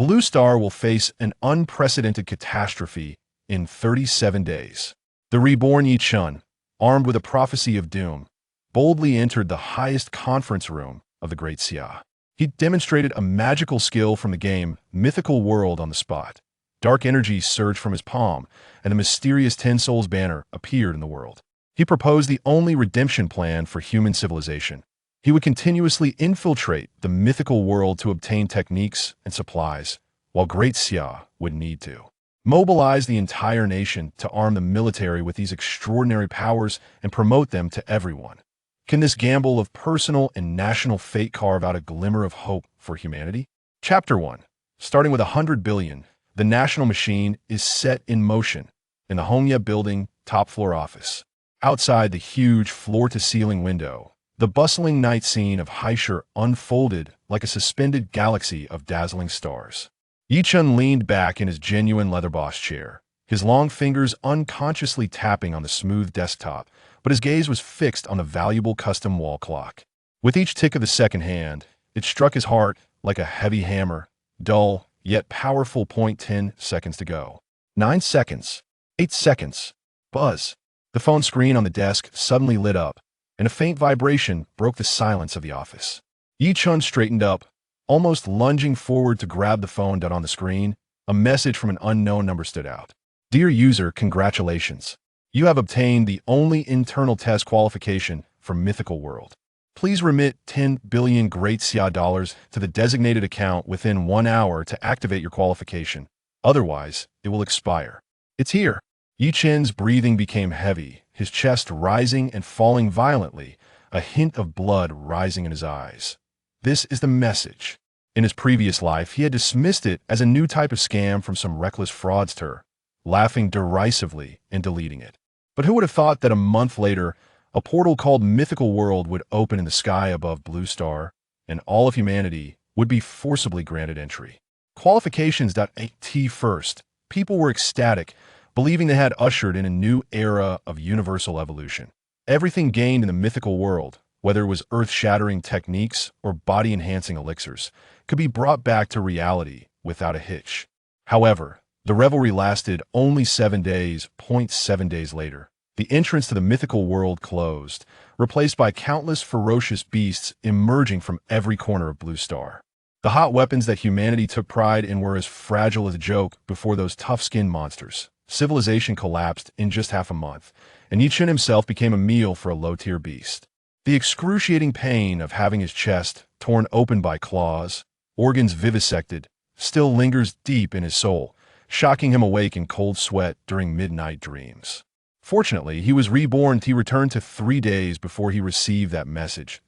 Blue Star will face an unprecedented catastrophe in 37 days. The reborn Ye Chen, armed with a prophecy of doom, boldly entered the highest conference room of the Great Xia. He demonstrated a magical skill from the game Mythical World on the spot. Dark energy surged from his palm, and the mysterious Ten Souls banner appeared in the world. He proposed the only redemption plan for human civilization. He would continuously infiltrate the mythical world to obtain techniques and supplies, while Great Xia would need to mobilize the entire nation to arm the military with these extraordinary powers and promote them to everyone. Can this gamble of personal and national fate carve out a glimmer of hope for humanity? Chapter 1. Starting with 100 billion, the national machine is set in motion in the Hongya building top floor office. Outside the huge floor-to-ceiling window, the bustling night scene of Haishur unfolded like a suspended galaxy of dazzling stars. Ye Chen leaned back in his genuine leather boss chair, his long fingers unconsciously tapping on the smooth desktop, but his gaze was fixed on the valuable custom wall clock. With each tick of the second hand, it struck his heart like a heavy hammer, dull, yet powerful. 10 seconds to go. 9 seconds. 8 seconds. Buzz. The phone screen on the desk suddenly lit up, and a faint vibration broke the silence of the office. Ye Chen straightened up, almost lunging forward to grab the phone. On the screen, a message from an unknown number stood out. Dear user, congratulations. You have obtained the only internal test qualification for Mythical World. Please remit 10 billion Great Xia dollars to the designated account within 1 hour to activate your qualification. Otherwise, it will expire. It's here. Ye Chen's breathing became heavy, his chest rising and falling violently, a hint of blood rising in his eyes. This is the message. In his previous life, he had dismissed it as a new type of scam from some reckless fraudster, laughing derisively and deleting it. But who would have thought that a month later, a portal called Mythical World would open in the sky above Blue Star, and all of humanity would be forcibly granted entry. Qualifications.at first, people were ecstatic, believing they had ushered in a new era of universal evolution. Everything gained in the Mythical World, whether it was earth-shattering techniques or body-enhancing elixirs, could be brought back to reality without a hitch. However, the revelry lasted only 7 days. 7 days later, the entrance to the Mythical World closed, replaced by countless ferocious beasts emerging from every corner of Blue Star. The hot weapons that humanity took pride in were as fragile as a joke before those tough-skinned monsters. Civilization collapsed in just half a month, and Ye Chen himself became a meal for a low-tier beast. The excruciating pain of having his chest torn open by claws, organs vivisected, still lingers deep in his soul, shocking him awake in cold sweat during midnight dreams. Fortunately, he was reborn. He returned to 3 days before he received that message.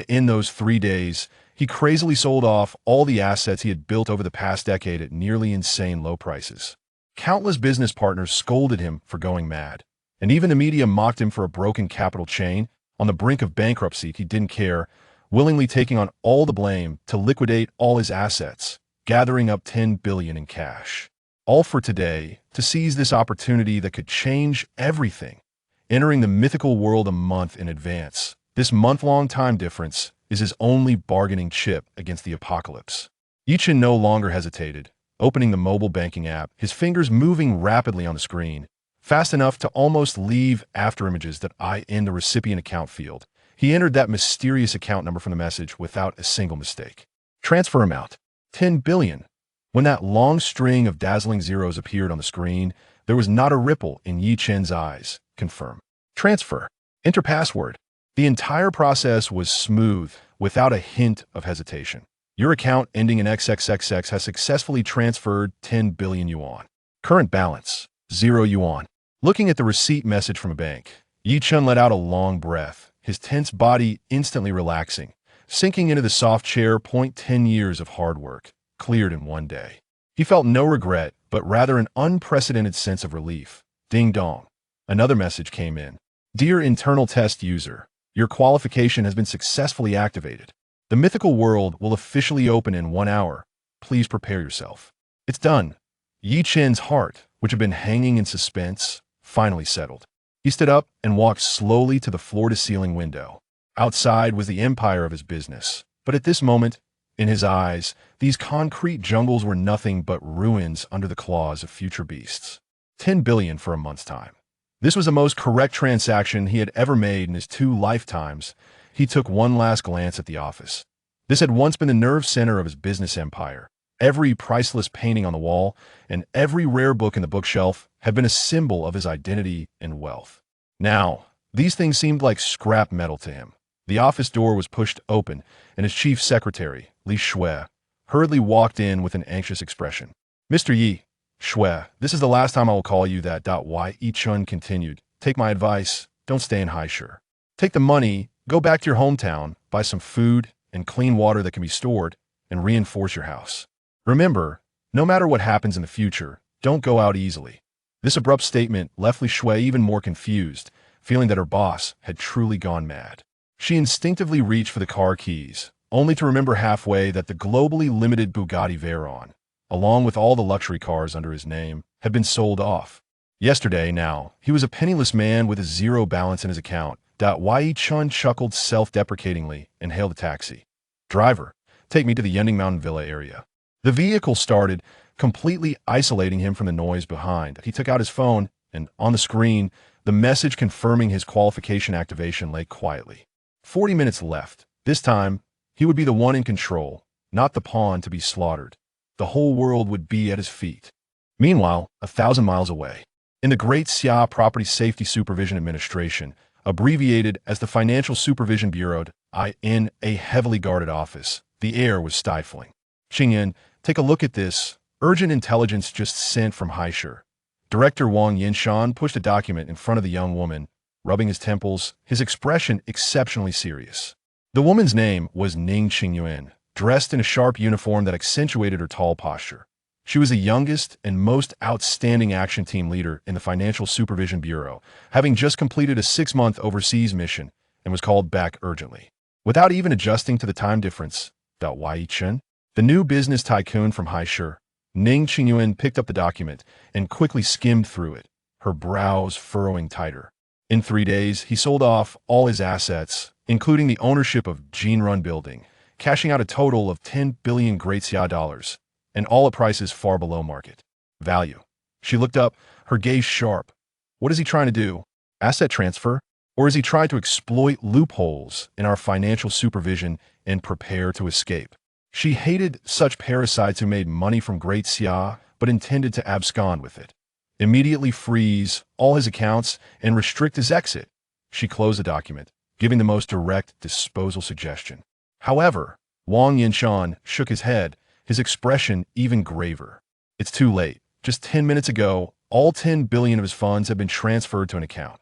In those 3 days, he crazily sold off all the assets he had built over the past decade at nearly insane low prices. Countless business partners scolded him for going mad, and even the media mocked him for a broken capital chain. On the brink of bankruptcy, he didn't care, willingly taking on all the blame to liquidate all his assets, gathering up 10 billion in cash. All for today, to seize this opportunity that could change everything. Entering the Mythical World a month in advance, this month-long time difference is his only bargaining chip against the apocalypse. Ye Chen no longer hesitated, opening the mobile banking app, his fingers moving rapidly on the screen, fast enough to almost leave after images in the recipient account field. He entered that mysterious account number from the message without a single mistake. Transfer amount, 10 billion. When that long string of dazzling zeros appeared on the screen, there was not a ripple in Ye Chen's eyes. Confirm. Transfer. Enter password. The entire process was smooth, without a hint of hesitation. Your account ending in XXXX has successfully transferred 10 billion yuan. Current balance, 0 yuan. Looking at the receipt message from a bank, Ye Chen let out a long breath, his tense body instantly relaxing, sinking into the soft chair. 10 years of hard work, cleared in 1 day. He felt no regret, but rather an unprecedented sense of relief. Ding dong. Another message came in. Dear internal test user, your qualification has been successfully activated. The Mythical World will officially open in 1 hour. Please prepare yourself. It's done. Ye Chen's heart, which had been hanging in suspense, finally settled. He stood up and walked slowly to the floor-to-ceiling window. Outside was the empire of his business, but at this moment, In his eyes, these concrete jungles were nothing but ruins under the claws of future beasts. 10 billion for a month's time. This was the most correct transaction he had ever made in his 2 lifetimes. He took one last glance at the office. This had once been the nerve center of his business empire. Every priceless painting on the wall and every rare book in the bookshelf had been a symbol of his identity and wealth. Now, these things seemed like scrap metal to him. The office door was pushed open, and his chief secretary, Li Shui, hurriedly walked in with an anxious expression. "Mr. Ye Shui, this is the last time I will call you that." Ye Chen continued. "Take my advice, don't stay in Haishu. Take the money, go back to your hometown, buy some food and clean water that can be stored, and reinforce your house. Remember, no matter what happens in the future, don't go out easily." This abrupt statement left Li Shui even more confused, feeling that her boss had truly gone mad. She instinctively reached for the car keys, only to remember halfway that the globally limited Bugatti Veyron, along with all the luxury cars under his name, had been sold off. Yesterday, now, he was a penniless man with a zero balance in his account. Ye Chen chuckled self-deprecatingly and hailed a taxi. "Driver, take me to the Yending Mountain Villa area." The vehicle started, completely isolating him from the noise behind. He took out his phone, and on the screen, the message confirming his qualification activation lay quietly. 40 minutes left. This time, he would be the one in control, not the pawn to be slaughtered. The whole world would be at his feet. Meanwhile, 1,000 miles away, in the Great Xia Property Safety Supervision Administration, abbreviated as the Financial Supervision Bureau, in a heavily guarded office, the air was stifling. "Qingyan, take a look at this. Urgent intelligence just sent from Haishu." Director Wang Yinshan pushed a document in front of the young woman, rubbing his temples, his expression exceptionally serious. The woman's name was Ning Qingyuan, dressed in a sharp uniform that accentuated her tall posture. She was the youngest and most outstanding action team leader in the Financial Supervision Bureau, having just completed a 6-month overseas mission and was called back urgently. Without even adjusting to the time difference, Ye Chen, the new business tycoon from Haishu, Ning Qingyuan picked up the document and quickly skimmed through it, her brows furrowing tighter. In 3 days, he sold off all his assets, including the ownership of Jinrun Building, cashing out a total of 10 billion Great Xia dollars, and all at prices far below market value. She looked up, her gaze sharp. What is he trying to do? Asset transfer? Or is he trying to exploit loopholes in our financial supervision and prepare to escape? She hated such parasites who made money from Great Xia but intended to abscond with it. Immediately freeze all his accounts and restrict his exit. She closed the document, giving the most direct disposal suggestion. However, Wang Yinshan shook his head, his expression even graver. "It's too late. Just 10 minutes ago, all 10 billion of his funds have been transferred to an account."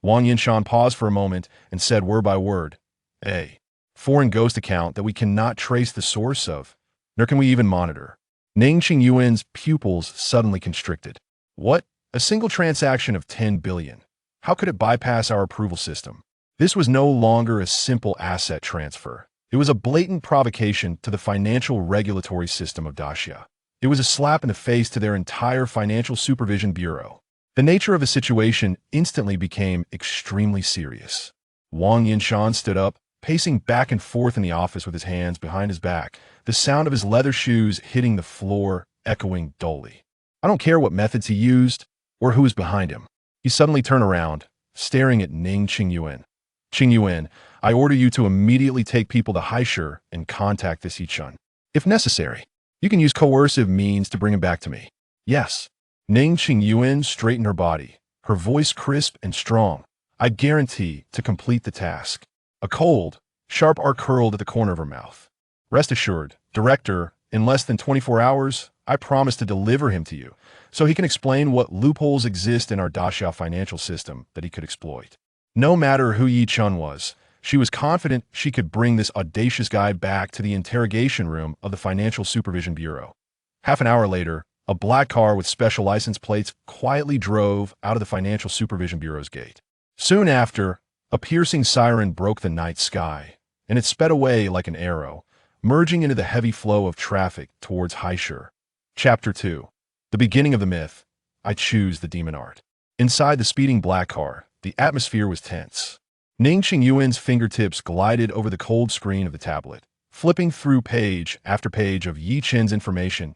Wang Yinshan paused for a moment and said word by word, "A foreign ghost account that we cannot trace the source of, nor can we even monitor." Ning Qingyuan's pupils suddenly constricted. What? A single transaction of 10 billion? How could it bypass our approval system? This was no longer a simple asset transfer. It was a blatant provocation to the financial regulatory system of Daxia. It was a slap in the face to their entire Financial Supervision Bureau. The nature of the situation instantly became extremely serious. Wang Yinshan stood up, pacing back and forth in the office with his hands behind his back, the sound of his leather shoes hitting the floor echoing dully. I don't care what methods he used or who was behind him. He suddenly turned around, staring at Ning Qingyuan. "Qingyuan, I order you to immediately take people to Haishu and contact this Ye Chen. If necessary, you can use coercive means to bring him back to me." "Yes." Ning Qingyuan straightened her body, her voice crisp and strong. "I guarantee to complete the task." A cold, sharp arc curled at the corner of her mouth. "Rest assured, Director, in less than 24 hours, I promise to deliver him to you, so he can explain what loopholes exist in our Daxia financial system that he could exploit." No matter who Ye Chen was, she was confident she could bring this audacious guy back to the interrogation room of the Financial Supervision Bureau. Half an hour later, a black car with special license plates quietly drove out of the Financial Supervision Bureau's gate. Soon after, a piercing siren broke the night sky, and it sped away like an arrow, merging into the heavy flow of traffic towards Haishu. Chapter 2. The beginning of the myth. I choose the demon art. Inside the speeding black car, the atmosphere was tense. Ning Qingyuan's fingertips glided over the cold screen of the tablet, flipping through page after page of Ye Chen's information.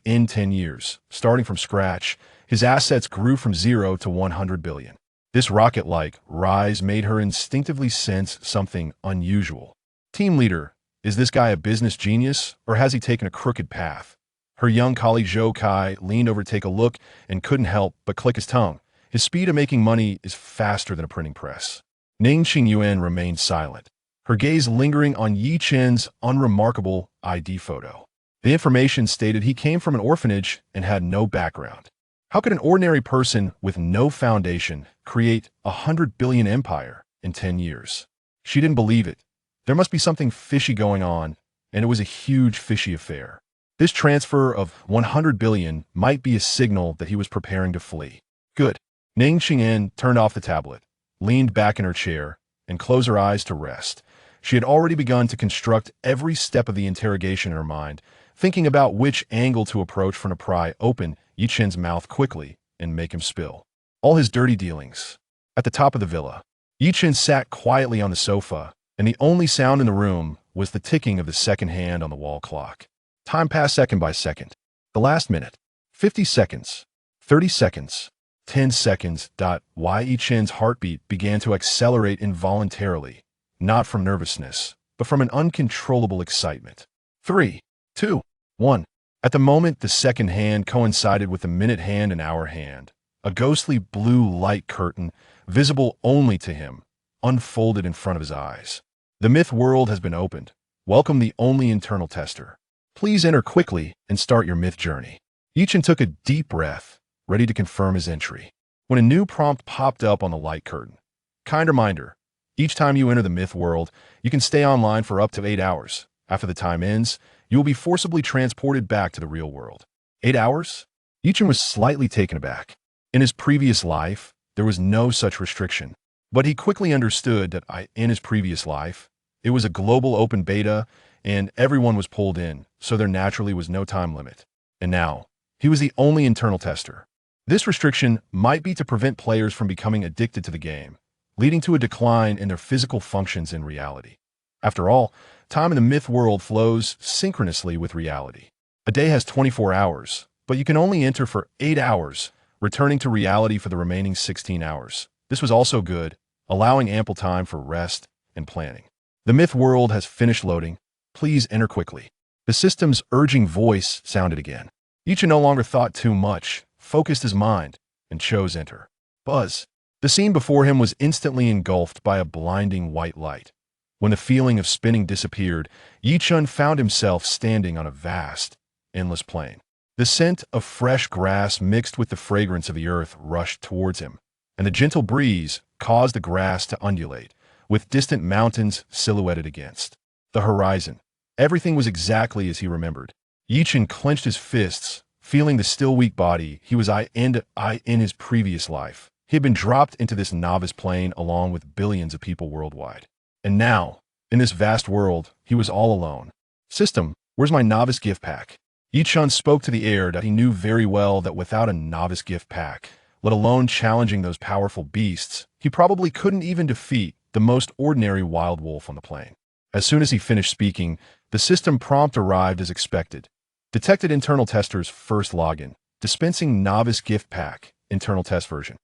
In 10 years, starting from scratch, his assets grew from 0 to 100 billion. This rocket-like rise made her instinctively sense something unusual. Team leader, is this guy a business genius, or has he taken a crooked path? Her young colleague Zhou Kai leaned over to take a look and couldn't help but click his tongue. His speed of making money is faster than a printing press. Ning Qingyuan remained silent, her gaze lingering on Ye Chen's unremarkable ID photo. The information stated he came from an orphanage and had no background. How could an ordinary person with no foundation create a 100 billion empire in 10 years? She didn't believe it. There must be something fishy going on, and it was a huge fishy affair. This transfer of 100 billion might be a signal that he was preparing to flee. Good. Ning Qingyan turned off the tablet, leaned back in her chair, and closed her eyes to rest. She had already begun to construct every step of the interrogation in her mind, thinking about which angle to approach from to pry open Ye Chen's mouth quickly and make him spill all his dirty dealings. At the top of the villa, Ye Chen sat quietly on the sofa, and the only sound in the room was the ticking of the second hand on the wall clock. Time passed second by second. The last minute. 50 seconds. 30 seconds. 10 seconds. Ye Chen's heartbeat began to accelerate involuntarily, not from nervousness, but from an uncontrollable excitement. 3, 2, 1. At the moment the second hand coincided with the minute hand and hour hand, a ghostly blue light curtain, visible only to him, unfolded in front of his eyes. The myth world has been opened. Welcome the only internal tester. Please enter quickly and start your myth journey. Ye Chen took a deep breath, ready to confirm his entry, when a new prompt popped up on the light curtain. Kind reminder, each time you enter the myth world, you can stay online for up to 8 hours. After the time ends, you will be forcibly transported back to the real world. 8 hours? Ye Chen was slightly taken aback. In his previous life, there was no such restriction. But he quickly understood that in his previous life, it was a global open beta, and everyone was pulled in, so there naturally was no time limit. And now, he was the only internal tester. This restriction might be to prevent players from becoming addicted to the game, leading to a decline in their physical functions in reality. After all, time in the myth world flows synchronously with reality. A day has 24 hours, but you can only enter for 8 hours, returning to reality for the remaining 16 hours. This was also good, allowing ample time for rest and planning. The myth world has finished loading. Please enter quickly. The system's urging voice sounded again. Ye Chen no longer thought too much, focused his mind, and chose enter. Buzz. The scene before him was instantly engulfed by a blinding white light. When the feeling of spinning disappeared, Ye Chen found himself standing on a vast, endless plain. The scent of fresh grass mixed with the fragrance of the earth rushed towards him, and the gentle breeze caused the grass to undulate, with distant mountains silhouetted against the horizon. Everything was exactly as he remembered. Ye Chen clenched his fists, feeling the still weak body he was in his previous life. He had been dropped into this novice plane along with billions of people worldwide. And now, in this vast world, he was all alone. System, where's my novice gift pack? Ye Chen spoke to the air that he knew very well that without a novice gift pack, let alone challenging those powerful beasts, he probably couldn't even defeat the most ordinary wild wolf on the plain. As soon as he finished speaking, the system prompt arrived as expected. Detected internal tester's first login. Dispensing novice gift pack, internal test version.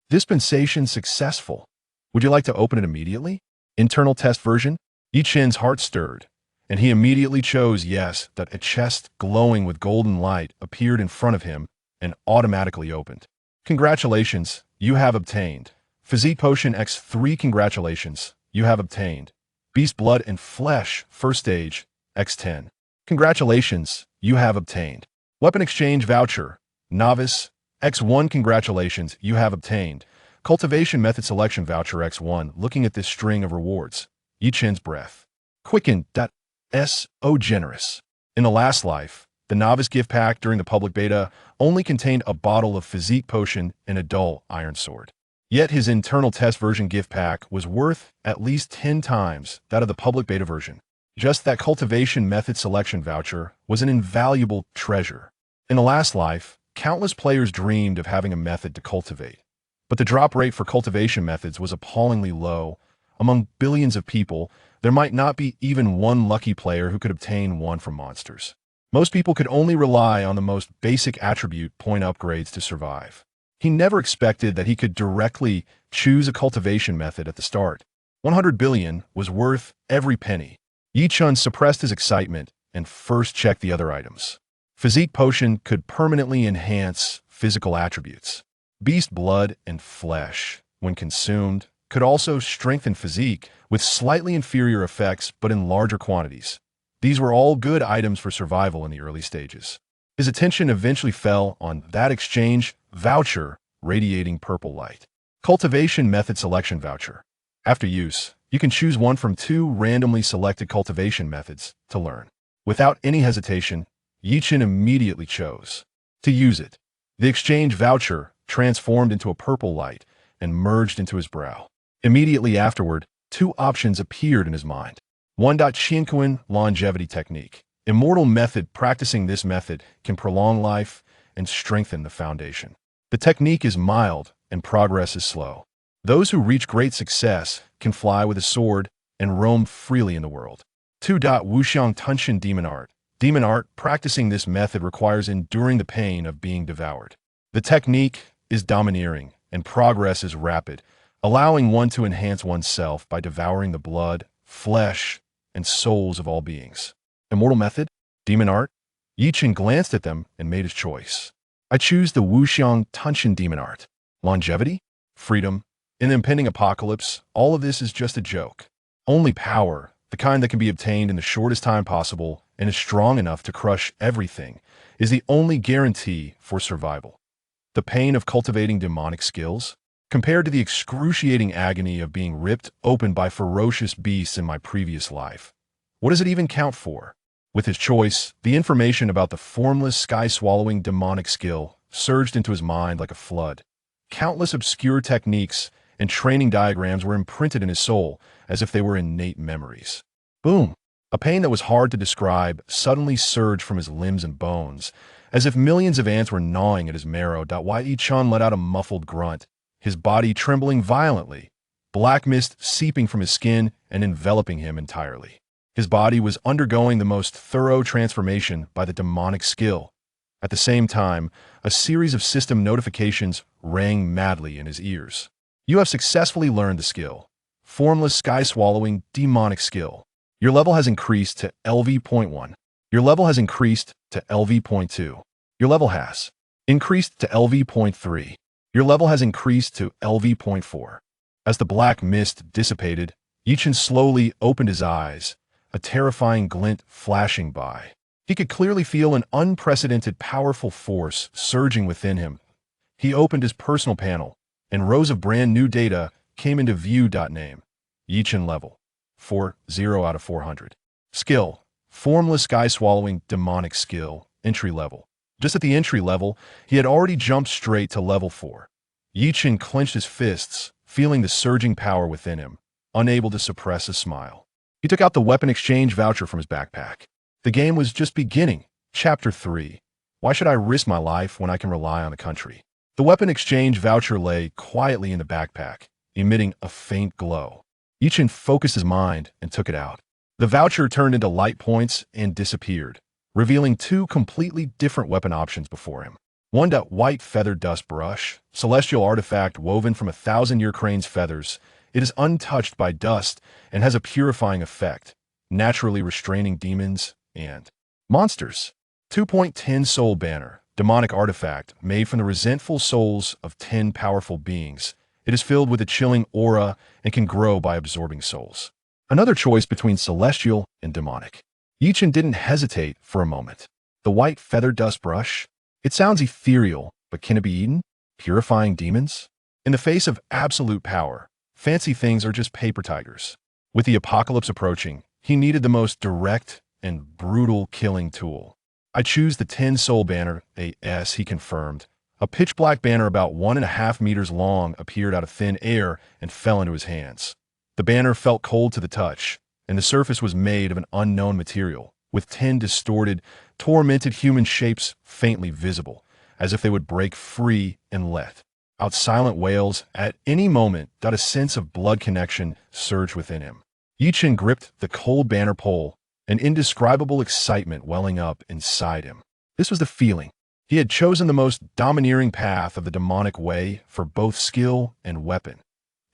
Dispensation successful. Would you like to open it immediately? Internal test version? Ye Chen's heart stirred, and he immediately chose yes. That a chest glowing with golden light appeared in front of him and automatically opened. Congratulations, you have obtained. Physique Potion X3. Congratulations, you have obtained. Beast Blood and Flesh, first stage, X10. Congratulations, you have obtained. Weapon Exchange Voucher, Novice, X1. Congratulations, you have obtained. Cultivation Method Selection Voucher X1. Looking at this string of rewards, Ye Chen's breath quickened. So generous. In the last life, the Novice Gift Pack during the public beta only contained a bottle of Physique Potion and a dull iron sword. Yet his internal test version gift pack was worth at least 10 times that of the public beta version. Just that cultivation method selection voucher was an invaluable treasure. In the last life, countless players dreamed of having a method to cultivate. But the drop rate for cultivation methods was appallingly low. Among billions of people, there might not be even one lucky player who could obtain one from monsters. Most people could only rely on the most basic attribute point upgrades to survive. He never expected that he could directly choose a cultivation method at the start. 100 billion was worth every penny. Ye Chen suppressed his excitement and first checked the other items. Physique potion could permanently enhance physical attributes. Beast blood and flesh, when consumed, could also strengthen physique with slightly inferior effects but in larger quantities. These were all good items for survival in the early stages. His attention eventually fell on that exchange voucher radiating purple light. Cultivation method selection voucher. After use, you can choose one from 2 randomly selected cultivation methods to learn. Without any hesitation, Ye Chen immediately chose to use it. The exchange voucher transformed into a purple light and merged into his brow. Immediately afterward, 2 options appeared in his mind. 1. Qianquan longevity technique. Immortal method. Practicing this method can prolong life and strengthen the foundation. The technique is mild and progress is slow. Those who reach great success can fly with a sword and roam freely in the world. 2. Wuxiang Tunshin demon art. Demon art. Practicing this method requires enduring the pain of being devoured. The technique is domineering and progress is rapid, allowing one to enhance oneself by devouring the blood, flesh, and souls of all beings. Immortal method, demon art. Ye Chen glanced at them and made his choice. I choose the Wuxiang Tunshin demon art. Longevity, freedom, in the impending apocalypse, all of this is just a joke. Only power, the kind that can be obtained in the shortest time possible and is strong enough to crush everything, is the only guarantee for survival. The pain of cultivating demonic skills, compared to the excruciating agony of being ripped open by ferocious beasts in my previous life. What does it even count for? With his choice, the information about the formless, sky-swallowing demonic skill surged into his mind like a flood. Countless obscure techniques and training diagrams were imprinted in his soul as if they were innate memories. Boom! A pain that was hard to describe suddenly surged from his limbs and bones, as if millions of ants were gnawing at his marrow. Ye Chen let out a muffled grunt, his body trembling violently, black mist seeping from his skin and enveloping him entirely. His body was undergoing the most thorough transformation by the demonic skill. At the same time, a series of system notifications rang madly in his ears. You have successfully learned the skill. Formless sky-swallowing demonic skill. Your level has increased to LV.1. Your level has increased to LV.2. Your level has increased to LV.3. Your level has increased to LV.4. As the black mist dissipated, Ye Chen slowly opened his eyes, a terrifying glint flashing by. He could clearly feel an unprecedented powerful force surging within him. He opened his personal panel, and rows of brand new data came into view. Name, Ye Chen level, 40 out of 400. Skill, formless sky-swallowing demonic skill, entry level. Just at the entry level, he had already jumped straight to level 4. Ye Chen clenched his fists, feeling the surging power within him, unable to suppress a smile. He took out the weapon exchange voucher from his backpack. The game was just beginning. Chapter 3. Why should I risk my life when I can rely on the country? The weapon exchange voucher lay quietly in the backpack, emitting a faint glow. Ye Chen focused his mind and took it out. The voucher turned into light points and disappeared, revealing 2 completely different weapon options before him. 1. White feather dust brush, celestial artifact woven from 1,000-year crane's feathers. It is untouched by dust and has a purifying effect, naturally restraining demons and monsters. 2.10 Soul Banner, demonic artifact made from the resentful souls of 10 powerful beings. It is filled with a chilling aura and can grow by absorbing souls. Another choice between celestial and demonic. Ye Chen didn't hesitate for a moment. The white feather dust brush? It sounds ethereal, but can it be eaten? Purifying demons? In the face of absolute power, fancy things are just paper tigers. With the apocalypse approaching, he needed the most direct and brutal killing tool. I choose the 10 Soul Banner, AS, he confirmed. A pitch-black banner about 1.5 meters long appeared out of thin air and fell into his hands. The banner felt cold to the touch, and the surface was made of an unknown material, with 10 distorted, tormented human shapes faintly visible, as if they would break free and let out silent wails at any moment. A sense of blood connection surged within him. Ye Chen gripped the cold banner pole, an indescribable excitement welling up inside him. This was the feeling. He had chosen the most domineering path of the demonic way for both skill and weapon.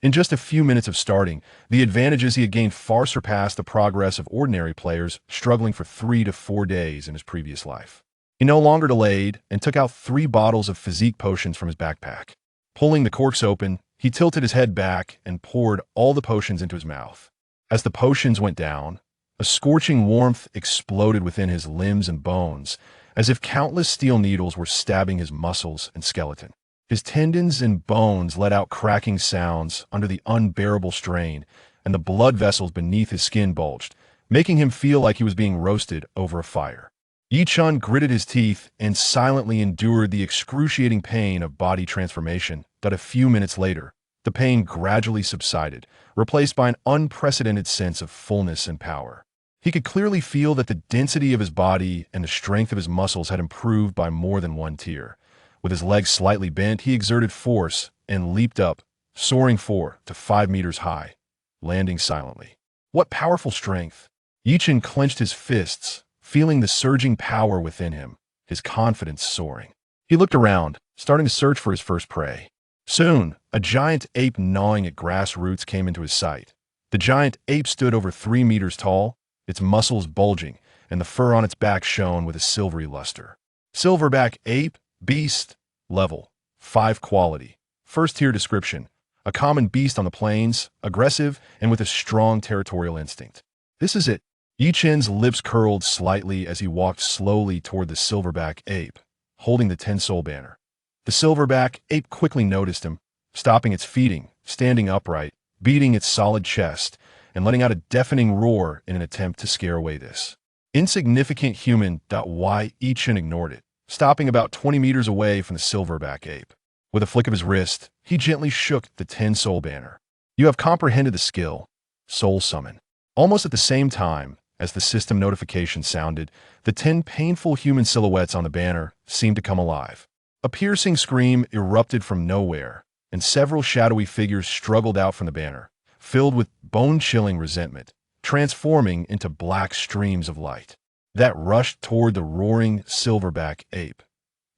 In just a few minutes of starting, the advantages he had gained far surpassed the progress of ordinary players struggling for 3 to 4 days in his previous life. He no longer delayed and took out 3 bottles of physique potions from his backpack. Pulling the corks open, he tilted his head back and poured all the potions into his mouth. As the potions went down, a scorching warmth exploded within his limbs and bones, as if countless steel needles were stabbing his muscles and skeleton. His tendons and bones let out cracking sounds under the unbearable strain, and the blood vessels beneath his skin bulged, making him feel like he was being roasted over a fire. Ye Chen gritted his teeth and silently endured the excruciating pain of body transformation, but a few minutes later, the pain gradually subsided, replaced by an unprecedented sense of fullness and power. He could clearly feel that the density of his body and the strength of his muscles had improved by more than 1 tier. With his legs slightly bent, he exerted force and leaped up, soaring 4 to 5 meters high, landing silently. What powerful strength! Ye Chen clenched his fists, feeling the surging power within him, his confidence soaring. He looked around, starting to search for his first prey. Soon, a giant ape gnawing at grass roots came into his sight. The giant ape stood over 3 meters tall, its muscles bulging, and the fur on its back shone with a silvery luster. Silverback ape, beast, level 5 quality. First tier description: a common beast on the plains, aggressive and with a strong territorial instinct. This is it. Ye Chen's lips curled slightly as he walked slowly toward the silverback ape, holding the 10 soul banner. The silverback ape quickly noticed him, stopping its feeding, standing upright, beating its solid chest, and letting out a deafening roar in an attempt to scare away this insignificant human. Ye Chen ignored it, stopping about 20 meters away from the silverback ape. With a flick of his wrist, he gently shook the 10 soul banner. You have comprehended the skill. Soul summon. Almost at the same time as the system notification sounded, the 10 painful human silhouettes on the banner seemed to come alive. A piercing scream erupted from nowhere, and several shadowy figures struggled out from the banner, filled with bone-chilling resentment, transforming into black streams of light that rushed toward the roaring silverback ape.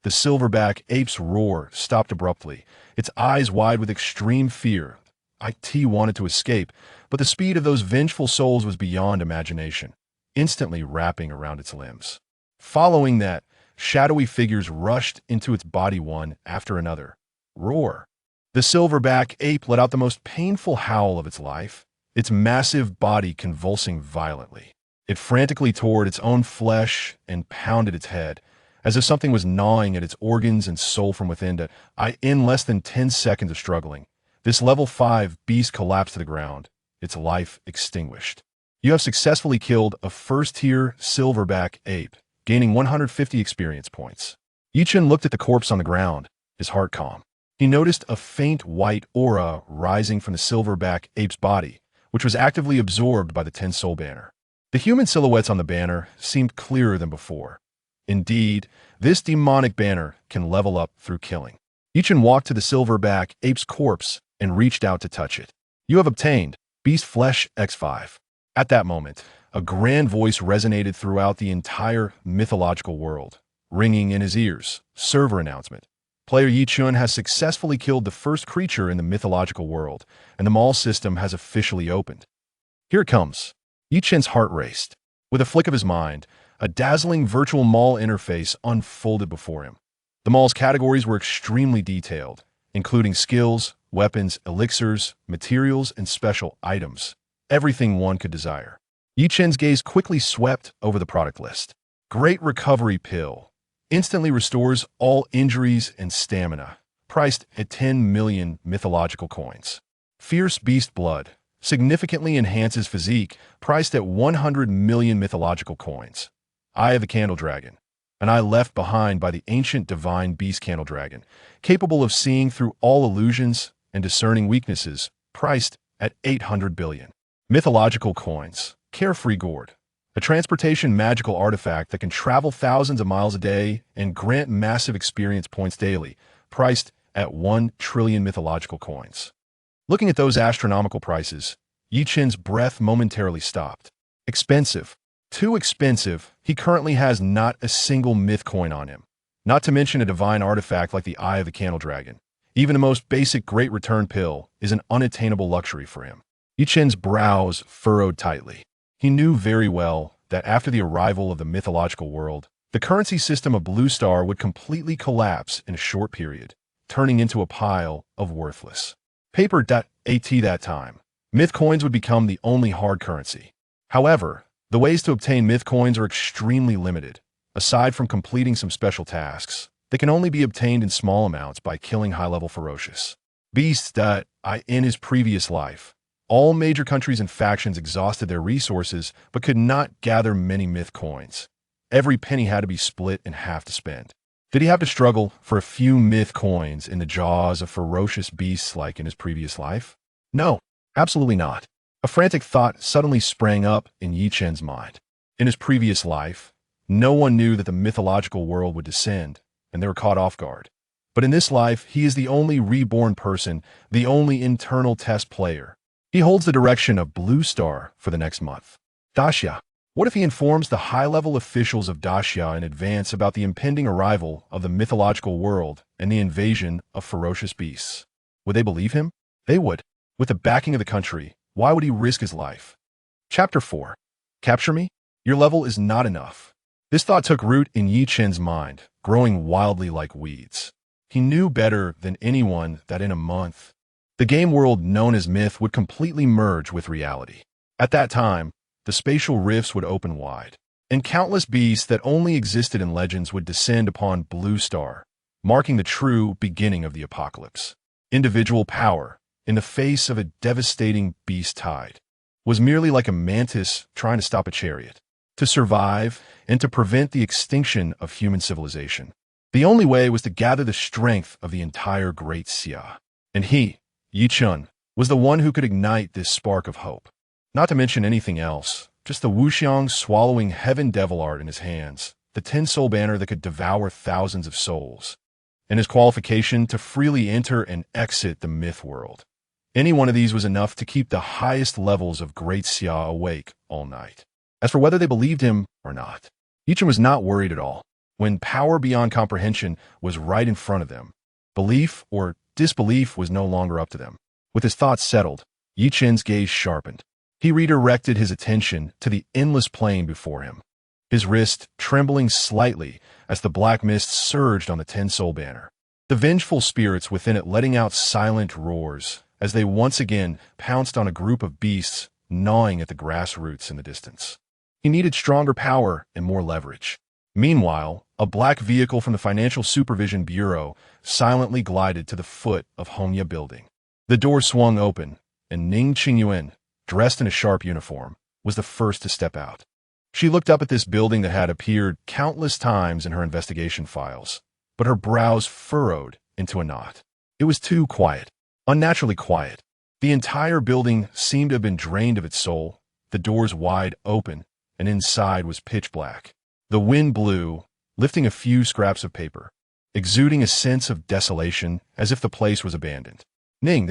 The silverback ape's roar stopped abruptly, its eyes wide with extreme fear. It wanted to escape, but the speed of those vengeful souls was beyond imagination, instantly wrapping around its limbs. Following that, shadowy figures rushed into its body one after another. Roar. The silverback ape let out the most painful howl of its life, its massive body convulsing violently. It frantically tore at its own flesh and pounded its head, as if something was gnawing at its organs and soul from within. In less than 10 seconds of struggling, this level 5 beast collapsed to the ground, its life extinguished. You have successfully killed a first-tier silverback ape, gaining 150 experience points. Ye Chen looked at the corpse on the ground, his heart calm. He noticed a faint white aura rising from the silverback ape's body, which was actively absorbed by the 10 soul banner. The human silhouettes on the banner seemed clearer than before. Indeed, this demonic banner can level up through killing. Ye Chen walked to the silverback ape's corpse and reached out to touch it. You have obtained Beast Flesh X5. At that moment, a grand voice resonated throughout the entire mythological world, ringing in his ears. Server announcement. Player Ye Chen has successfully killed the first creature in the mythological world, and the mall system has officially opened. Here it comes. Ye Chen's heart raced. With a flick of his mind, a dazzling virtual mall interface unfolded before him. The mall's categories were extremely detailed, including skills, weapons, elixirs, materials, and special items. Everything one could desire. Ye Chen's gaze quickly swept over the product list. Great Recovery Pill. Instantly restores all injuries and stamina. Priced at 10 million mythological coins. Fierce Beast Blood. Significantly enhances physique. Priced at 100 million mythological coins. Eye of the Candle Dragon. An eye left behind by the ancient divine beast Candle Dragon, capable of seeing through all illusions and discerning weaknesses. Priced at 800 billion. Mythological coins. Carefree Gourd. A transportation magical artifact that can travel thousands of miles a day and grant massive experience points daily, priced at 1 trillion mythological coins. Looking at those astronomical prices, Ye Chen's breath momentarily stopped. Expensive. Too expensive. He currently has not a single myth coin on him. Not to mention a divine artifact like the Eye of the Candle Dragon. Even the most basic Great Return pill is an unattainable luxury for him. Ye Chen's brows furrowed tightly. He knew very well that after the arrival of the mythological world, the currency system of Blue Star would completely collapse in a short period, turning into a pile of worthless paper. At that time, myth coins would become the only hard currency. However, the ways to obtain myth coins are extremely limited. Aside from completing some special tasks, they can only be obtained in small amounts by killing high-level ferocious beasts. In his previous life, all major countries and factions exhausted their resources but could not gather many myth coins. Every penny had to be split in half to spend. Did he have to struggle for a few myth coins in the jaws of ferocious beasts like in his previous life? No, absolutely not. A frantic thought suddenly sprang up in Ye Chen's mind. In his previous life, no one knew that the mythological world would descend, and they were caught off guard. But in this life, he is the only reborn person, the only internal test player. He holds the direction of Blue Star for the next month. Daxia. What if he informs the high-level officials of Daxia in advance about the impending arrival of the mythological world and the invasion of ferocious beasts? Would they believe him? They would. With the backing of the country, why would he risk his life? Chapter 4. Capture me? Your level is not enough. This thought took root in Ye Chen's mind, growing wildly like weeds. He knew better than anyone that in a month, the game world known as myth would completely merge with reality. At that time, the spatial rifts would open wide, and countless beasts that only existed in legends would descend upon Blue Star, marking the true beginning of the apocalypse. Individual power, in the face of a devastating beast tide, was merely like a mantis trying to stop a chariot. To survive and to prevent the extinction of human civilization, the only way was to gather the strength of the entire Great Xia. And he, Ye Chen, was the one who could ignite this spark of hope. Not to mention anything else, just the Wuxiang swallowing heaven devil art in his hands, the 10-soul banner that could devour thousands of souls, and his qualification to freely enter and exit the myth world. Any one of these was enough to keep the highest levels of Great Xia awake all night. As for whether they believed him or not, Ye Chen was not worried at all. When power beyond comprehension was right in front of them, belief or disbelief was no longer up to them. With his thoughts settled, Ye Chen's gaze sharpened. He redirected his attention to the endless plain before him, his wrist trembling slightly as the black mist surged on the 10-soul banner. The vengeful spirits within it letting out silent roars as they once again pounced on a group of beasts gnawing at the grassroots in the distance. He needed stronger power and more leverage. Meanwhile, a black vehicle from the Financial Supervision Bureau silently glided to the foot of Ye building. The door swung open, and Ning Qingyuan, dressed in a sharp uniform, was the first to step out. She looked up at this building that had appeared countless times in her investigation files, but her brows furrowed into a knot. It was too quiet, unnaturally quiet. The entire building seemed to have been drained of its soul, the doors wide open, and inside was pitch black. The wind blew, lifting a few scraps of paper, exuding a sense of desolation as if the place was abandoned. Ning,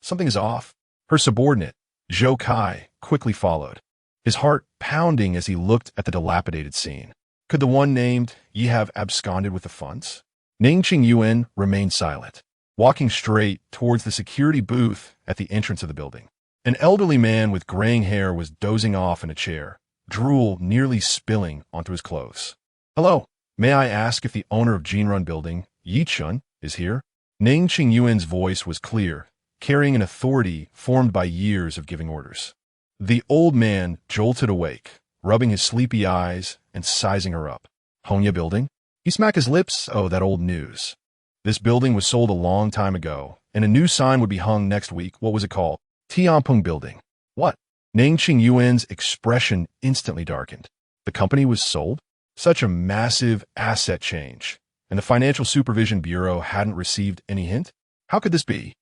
something is off. Her subordinate, Zhou Kai, quickly followed, his heart pounding as he looked at the dilapidated scene. Could the one named Ye have absconded with the funds? Ning Qingyuan remained silent, walking straight towards the security booth at the entrance of the building. An elderly man with graying hair was dozing off in a chair, drool nearly spilling onto his clothes. Hello, may I ask if the owner of Jinrun Building, Ye Chen, is here? Ning Qingyuan's voice was clear, carrying an authority formed by years of giving orders. The old man jolted awake, rubbing his sleepy eyes and sizing her up. Ye Building? He smacked his lips. Oh, that old news. This building was sold a long time ago, and a new sign would be hung next week. What was it called? Tianpeng Building. What? Ning Qingyuan's expression instantly darkened. The company was sold? Such a massive asset change, and the Financial Supervision Bureau hadn't received any hint? How could this be?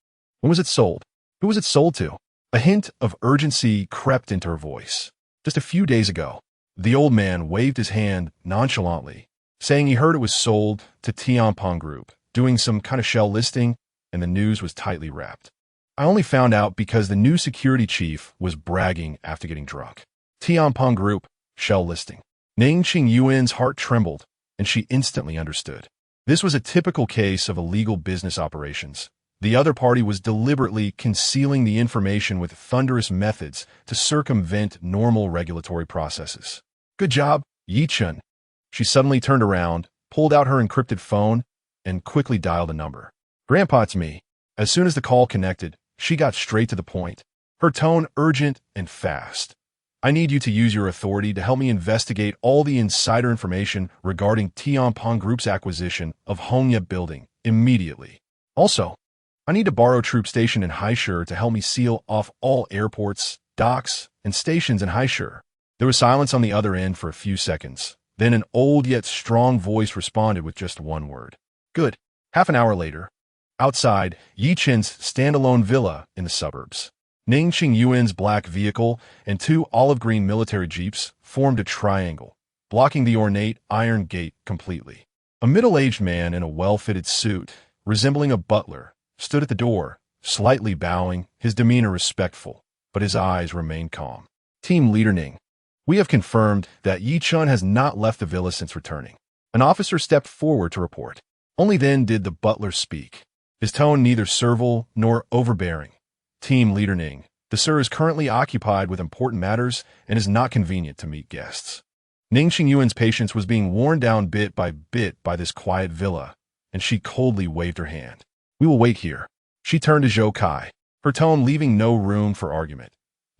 When was it sold? Who was it sold to? A hint of urgency crept into her voice. Just a few days ago, the old man waved his hand nonchalantly, saying he heard it was sold to Tianpeng Group, doing some kind of shell listing, and the news was tightly wrapped. I only found out because the new security chief was bragging after getting drunk. Tianpeng Group, shell listing. Ning Qingyuan's heart trembled, and she instantly understood. This was a typical case of illegal business operations. The other party was deliberately concealing the information with thunderous methods to circumvent normal regulatory processes. Good job, Ye Chen. She suddenly turned around, pulled out her encrypted phone, and quickly dialed a number. Grandpa, it's me. As soon as the call connected, she got straight to the point. Her tone urgent and fast. I need you to use your authority to help me investigate all the insider information regarding Tianpeng Group's acquisition of Hongye Building immediately. Also, I need to borrow Troop Station in Haishur to help me seal off all airports, docks, and stations in Haishur. There was silence on the other end for a few seconds. Then an old yet strong voice responded with just one word. Good. Half an hour later, outside Ye Chen's standalone villa in the suburbs, Ning Qingyuan's black vehicle and two olive-green military jeeps formed a triangle, blocking the ornate iron gate completely. A middle-aged man in a well-fitted suit, resembling a butler, stood at the door, slightly bowing, his demeanor respectful, but his eyes remained calm. Team Leader Ning, we have confirmed that Ye Chen has not left the villa since returning. An officer stepped forward to report. Only then did the butler speak, his tone neither servile nor overbearing. Team Leader Ning, the sir is currently occupied with important matters and is not convenient to meet guests. Ning Qingyuan's patience was being worn down bit by this quiet villa, and she coldly waved her hand. We will wait here. She turned to Zhou Kai, her tone leaving no room for argument.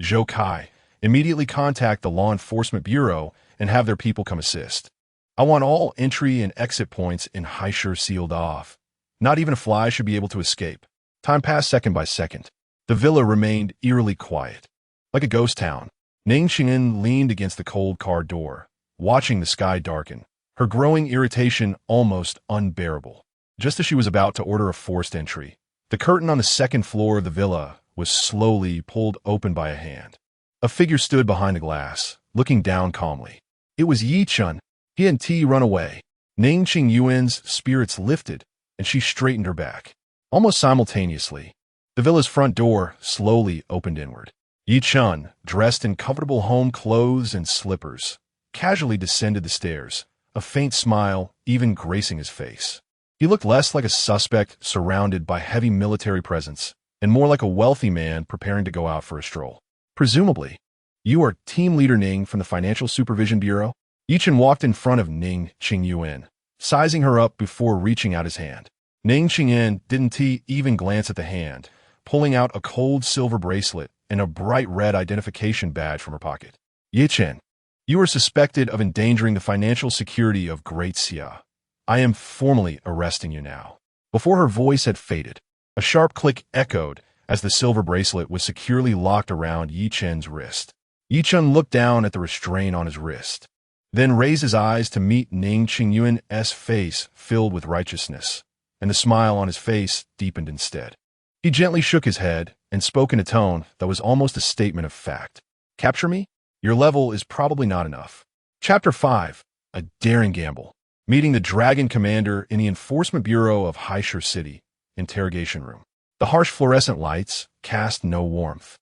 Zhou Kai, immediately contact the Law Enforcement Bureau and have their people come assist. I want all entry and exit points in Haishur sealed off. Not even a fly should be able to escape. Time passed second by second. The villa remained eerily quiet. Like a ghost town, Ning Qingyuan leaned against the cold car door, watching the sky darken, her growing irritation almost unbearable. Just as she was about to order a forced entry, the curtain on the second floor of the villa was slowly pulled open by a hand. A figure stood behind the glass, looking down calmly. It was Ye Chen. He and T run away. Ning Qingyuan's spirits lifted, and she straightened her back. Almost simultaneously, the villa's front door slowly opened inward. Ye Chen, dressed in comfortable home clothes and slippers, casually descended the stairs, a faint smile even gracing his face. He looked less like a suspect surrounded by heavy military presence, and more like a wealthy man preparing to go out for a stroll. Presumably, you are Team Leader Ning from the Financial Supervision Bureau? Ye Chen walked in front of Ning Qingyuan, sizing her up before reaching out his hand. Ning Qingyuan didn't even glance at the hand, pulling out a cold silver bracelet and a bright red identification badge from her pocket. Ye Chen, you are suspected of endangering the financial security of Great Xia. I am formally arresting you now. Before her voice had faded, a sharp click echoed as the silver bracelet was securely locked around Ye Chen's wrist. Ye Chen looked down at the restraint on his wrist, then raised his eyes to meet Ning Qingyuan's face filled with righteousness, and the smile on his face deepened instead. He gently shook his head and spoke in a tone that was almost a statement of fact. Capture me? Your level is probably not enough. Chapter 5. A Daring Gamble. Meeting the Dragon Commander in the Enforcement Bureau of Haishur City. Interrogation room. The harsh fluorescent lights cast no warmth,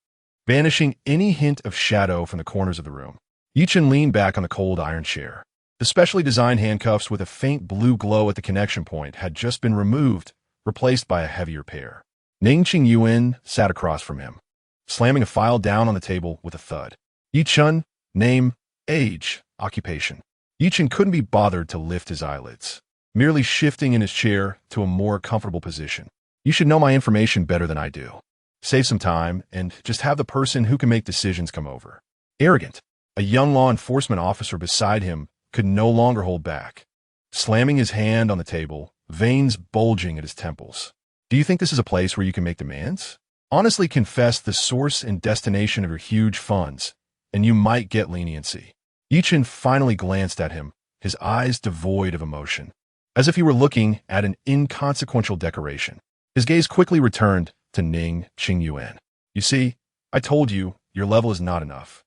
banishing any hint of shadow from the corners of the room. Ye Chen leaned back on the cold iron chair. The specially designed handcuffs with a faint blue glow at the connection point had just been removed, replaced by a heavier pair. Ning Qingyuan sat across from him, slamming a file down on the table with a thud. Ye Chen, name, age, occupation. Ye Chen couldn't be bothered to lift his eyelids, merely shifting in his chair to a more comfortable position. You should know my information better than I do. Save some time and just have the person who can make decisions come over. Arrogant. A young law enforcement officer beside him could no longer hold back, slamming his hand on the table, veins bulging at his temples. Do you think this is a place where you can make demands? Honestly confess the source and destination of your huge funds, and you might get leniency. Ye Chen finally glanced at him, his eyes devoid of emotion, as if he were looking at an inconsequential decoration. His gaze quickly returned to Ning Qingyuan. You see, I told you, your level is not enough.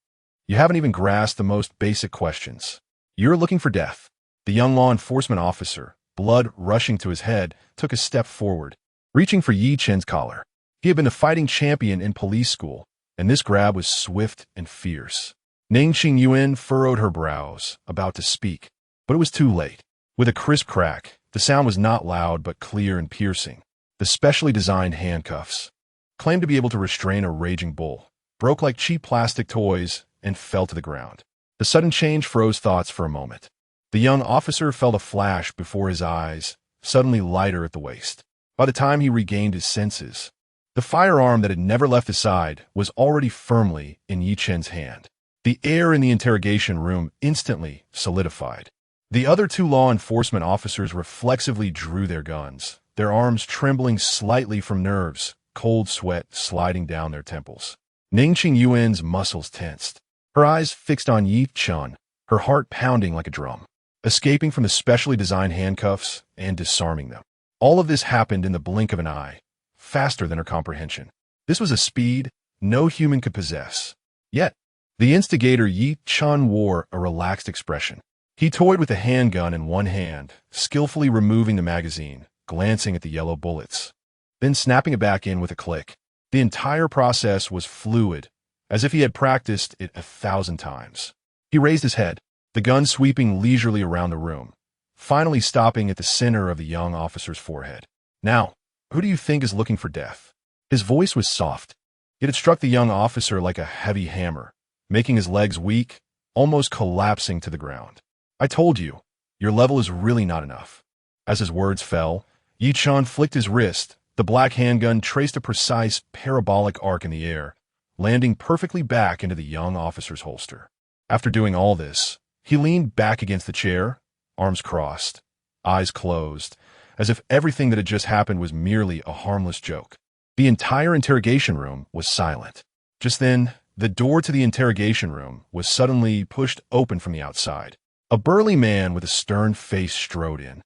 You haven't even grasped the most basic questions. You're looking for death. The young law enforcement officer, blood rushing to his head, took a step forward, reaching for Ye Chen's collar. He had been a fighting champion in police school, and this grab was swift and fierce. Ning Qingyuan furrowed her brows, about to speak, but it was too late. With a crisp crack, the sound was not loud but clear and piercing. The specially designed handcuffs, claimed to be able to restrain a raging bull, broke like cheap plastic toys and fell to the ground. The sudden change froze thoughts for a moment. The young officer felt a flash before his eyes, suddenly lighter at the waist. By the time he regained his senses, the firearm that had never left his side was already firmly in Ye Chen's hand. The air in the interrogation room instantly solidified. The other two law enforcement officers reflexively drew their guns, their arms trembling slightly from nerves, cold sweat sliding down their temples. Ning Qingyuan's muscles tensed, her eyes fixed on Ye Chen, her heart pounding like a drum, escaping from the specially designed handcuffs and disarming them. All of this happened in the blink of an eye, faster than her comprehension. This was a speed no human could possess. Yet, the instigator Ye Chen wore a relaxed expression. He toyed with the handgun in one hand, skillfully removing the magazine, glancing at the yellow bullets, then snapping it back in with a click. The entire process was fluid, as if he had practiced it 1,000 times. He raised his head, the gun sweeping leisurely around the room, finally stopping at the center of the young officer's forehead. Now, who do you think is looking for death? His voice was soft, yet it struck the young officer like a heavy hammer, making his legs weak, almost collapsing to the ground. I told you, your level is really not enough. As his words fell, Ye Chen flicked his wrist. The black handgun traced a precise parabolic arc in the air, landing perfectly back into the young officer's holster. After doing all this, he leaned back against the chair, arms crossed, eyes closed, as if everything that had just happened was merely a harmless joke. The entire interrogation room was silent. Just then, the door to the interrogation room was suddenly pushed open from the outside. A burly man with a stern face strode in,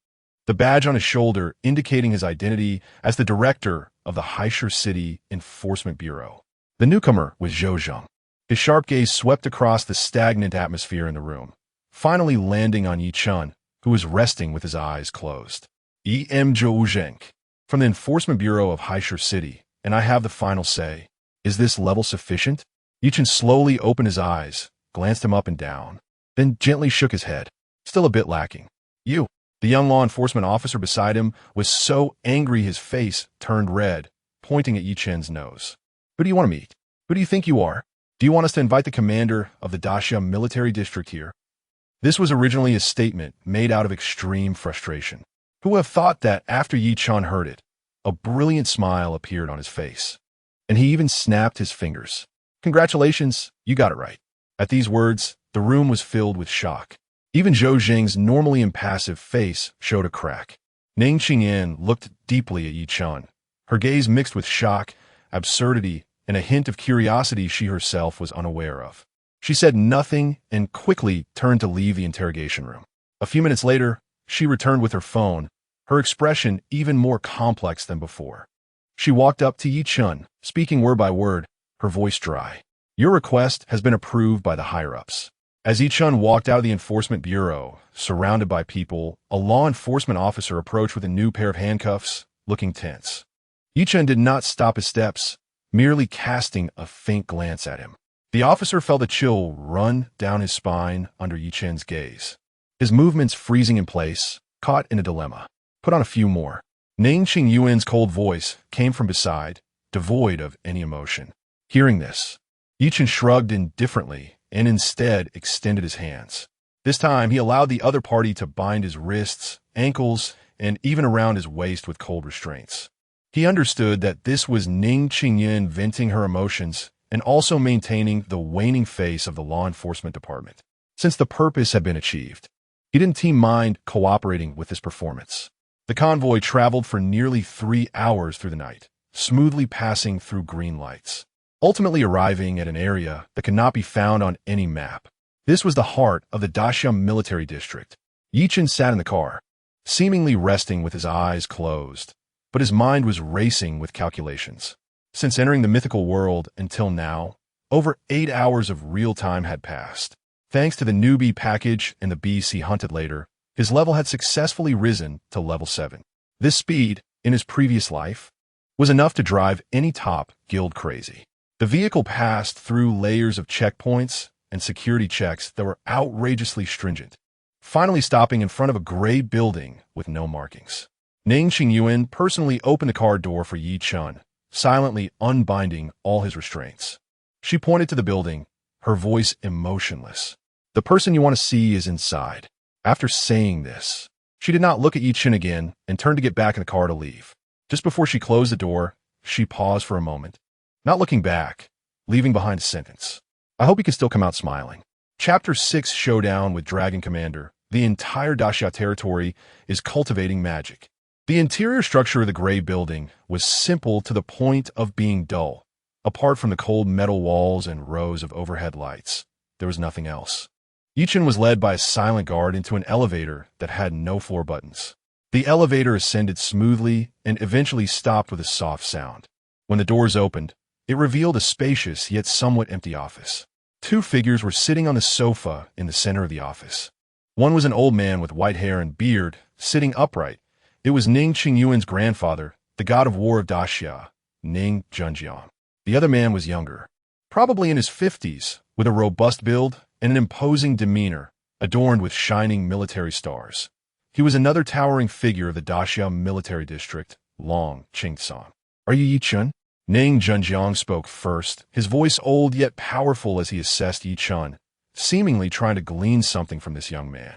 the badge on his shoulder indicating his identity as the director of the Haisher City Enforcement Bureau. The newcomer was Zhou Zheng. His sharp gaze swept across the stagnant atmosphere in the room, finally landing on Ye Chen, who was resting with his eyes closed. Zhou Zheng, from the Enforcement Bureau of Haisher City, and I have the final say. Is this level sufficient? Ye Chen slowly opened his eyes, glanced him up and down, then gently shook his head, still a bit lacking. You. The young law enforcement officer beside him was so angry his face turned red, pointing at Ye Chen's nose. Who do you want to meet? Who do you think you are? Do you want us to invite the commander of the Daxia military district here? This was originally a statement made out of extreme frustration. Who would have thought that after Ye Chen heard it, a brilliant smile appeared on his face, and he even snapped his fingers. Congratulations, you got it right. At these words, the room was filled with shock. Even Zhou Zheng's normally impassive face showed a crack. Ning Qingyan looked deeply at Ye Chen, her gaze mixed with shock, absurdity, and a hint of curiosity she herself was unaware of. She said nothing and quickly turned to leave the interrogation room. A few minutes later, she returned with her phone, her expression even more complex than before. She walked up to Ye Chen, speaking word by word, her voice dry. Your request has been approved by the higher-ups. As Ye Chen walked out of the Enforcement Bureau, surrounded by people, a law enforcement officer approached with a new pair of handcuffs, looking tense. Ye Chen did not stop his steps, merely casting a faint glance at him. The officer felt a chill run down his spine under Ye Chen's gaze. His movements freezing in place, caught in a dilemma. Put on a few more. Ning Qingyuan's cold voice came from beside, devoid of any emotion. Hearing this, Ye Chen shrugged indifferently and instead extended his hands. This time, he allowed the other party to bind his wrists, ankles, and even around his waist with cold restraints. He understood that this was Ning Qingyan venting her emotions and also maintaining the waning face of the law enforcement department. Since the purpose had been achieved, he didn't mind cooperating with this performance. The convoy traveled for nearly 3 hours through the night, smoothly passing through green lights, ultimately arriving at an area that could not be found on any map. This was the heart of the Daxia military district. Ye Chen sat in the car, seemingly resting with his eyes closed, but his mind was racing with calculations. Since entering the mythical world until now, over 8 hours of real time had passed. Thanks to the newbie package and the beasts he hunted later, his level had successfully risen to level 7. This speed, in his previous life, was enough to drive any top guild crazy. The vehicle passed through layers of checkpoints and security checks that were outrageously stringent, finally stopping in front of a gray building with no markings. Ning Qingyuan personally opened the car door for Ye Chen, silently unbinding all his restraints. She pointed to the building, her voice emotionless. "The person you want to see is inside." After saying this, she did not look at Ye Chen again and turned to get back in the car to leave. Just before she closed the door, she paused for a moment, not looking back, leaving behind a sentence. "I hope you can still come out smiling." Chapter 6 Showdown with Dragon Commander. The entire Daxia territory is cultivating magic. The interior structure of the gray building was simple to the point of being dull. Apart from the cold metal walls and rows of overhead lights, there was nothing else. Ye Chen was led by a silent guard into an elevator that had no floor buttons. The elevator ascended smoothly and eventually stopped with a soft sound. When the doors opened, it revealed a spacious yet somewhat empty office. Two figures were sitting on the sofa in the center of the office. One was an old man with white hair and beard, sitting upright. It was Ning Qingyuan's grandfather, the god of war of Daxia, Ning Zhenjiang. The other man was younger, probably in his 50s, with a robust build and an imposing demeanor, adorned with shining military stars. He was another towering figure of the Daxia military district, Long Qingtsong. "Are you Ye Chen?" Ning Zhenjiang spoke first, his voice old yet powerful as he assessed Ye Chen, seemingly trying to glean something from this young man.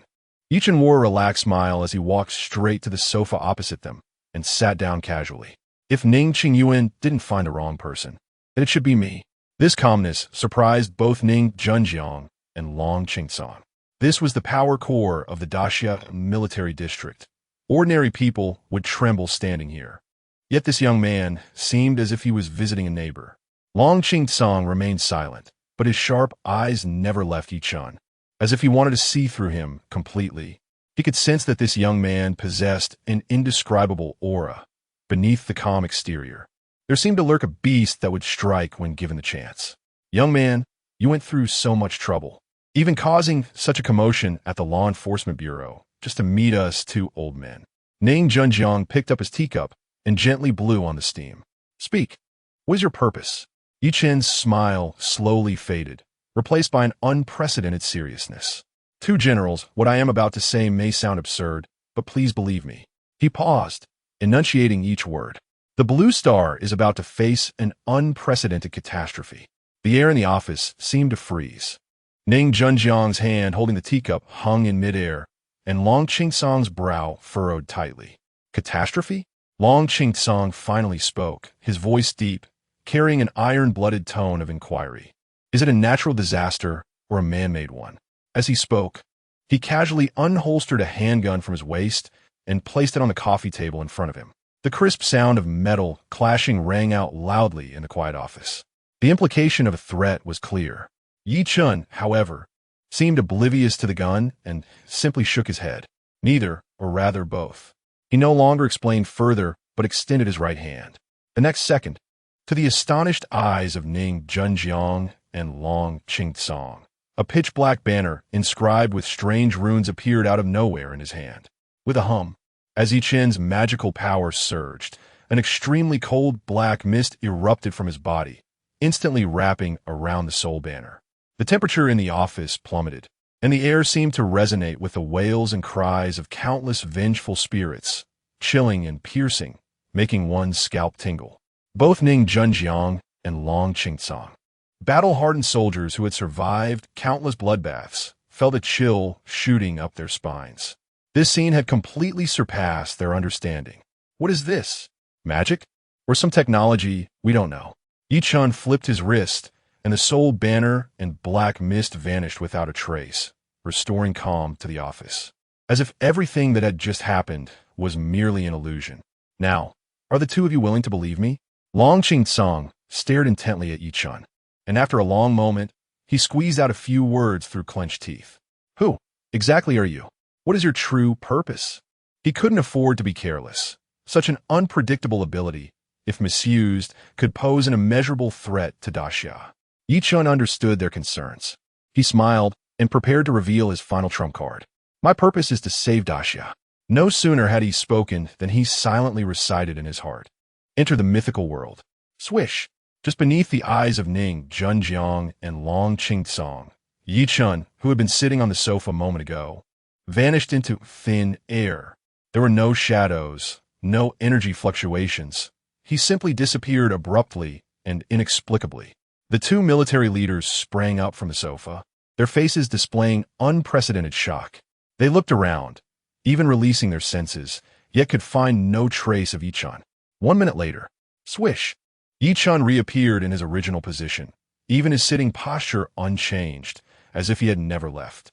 Ye Chen wore a relaxed smile as he walked straight to the sofa opposite them and sat down casually. If Ning Qingyuan didn't find a wrong person, then it should be me. This calmness surprised both Ning Zhenjiang and Long Qingtsong. This was the power core of the Daxia military district. Ordinary people would tremble standing here. Yet this young man seemed as if he was visiting a neighbor. Long Qingtsong remained silent, but his sharp eyes never left Ye Chen, as if he wanted to see through him completely. He could sense that this young man possessed an indescribable aura beneath the calm exterior. There seemed to lurk a beast that would strike when given the chance. "Young man, you went through so much trouble, even causing such a commotion at the Law Enforcement Bureau, just to meet us two old men." Ning Zhenjiang picked up his teacup and gently blew on the steam. "Speak. What is your purpose?" Ye Chen's smile slowly faded, replaced by an unprecedented seriousness. "Two generals, what I am about to say may sound absurd, but please believe me." He paused, enunciating each word. "The Blue Star is about to face an unprecedented catastrophe." The air in the office seemed to freeze. Ning Zhenjiang's hand holding the teacup hung in midair, and Long Qingtsong's brow furrowed tightly. "Catastrophe?" Long Qingtsong finally spoke, his voice deep, carrying an iron-blooded tone of inquiry. "Is it a natural disaster or a man-made one?" As he spoke, he casually unholstered a handgun from his waist and placed it on the coffee table in front of him. The crisp sound of metal clashing rang out loudly in the quiet office. The implication of a threat was clear. Ye Chen, however, seemed oblivious to the gun and simply shook his head. Neither, or rather both. He no longer explained further, but extended his right hand. The next second, to the astonished eyes of Ning Zhenjiang and Long Qingtsong, a pitch-black banner inscribed with strange runes appeared out of nowhere in his hand. With a hum, as Ye Chen's magical power surged, an extremely cold black mist erupted from his body, instantly wrapping around the soul banner. The temperature in the office plummeted, and the air seemed to resonate with the wails and cries of countless vengeful spirits, chilling and piercing, making one's scalp tingle. Both Ning Zhenjiang and Long Qingtsong, battle-hardened soldiers who had survived countless bloodbaths, felt a chill shooting up their spines. This scene had completely surpassed their understanding. What is this? Magic? Or some technology we don't know? Ye Chen flipped his wrist, and the soul banner and black mist vanished without a trace, restoring calm to the office, as if everything that had just happened was merely an illusion. "Now, are the two of you willing to believe me?" Long Qingtsong stared intently at Ye Chen, and after a long moment, he squeezed out a few words through clenched teeth. "Who exactly are you? What is your true purpose?" He couldn't afford to be careless. Such an unpredictable ability, if misused, could pose an immeasurable threat to Daxia. Ye Chen understood their concerns. He smiled and prepared to reveal his final trump card. "My purpose is to save Daxia." No sooner had he spoken than he silently recited in his heart. Enter the mythical world. Swish! Just beneath the eyes of Ning Junjiang and Long Qing Ye Chen, who had been sitting on the sofa a moment ago, vanished into thin air. There were no shadows, no energy fluctuations. He simply disappeared abruptly and inexplicably. The two military leaders sprang up from the sofa, their faces displaying unprecedented shock. They looked around, even releasing their senses, yet could find no trace of Ye Chen. 1 minute later, swish! Ye Chen reappeared in his original position, even his sitting posture unchanged, as if he had never left.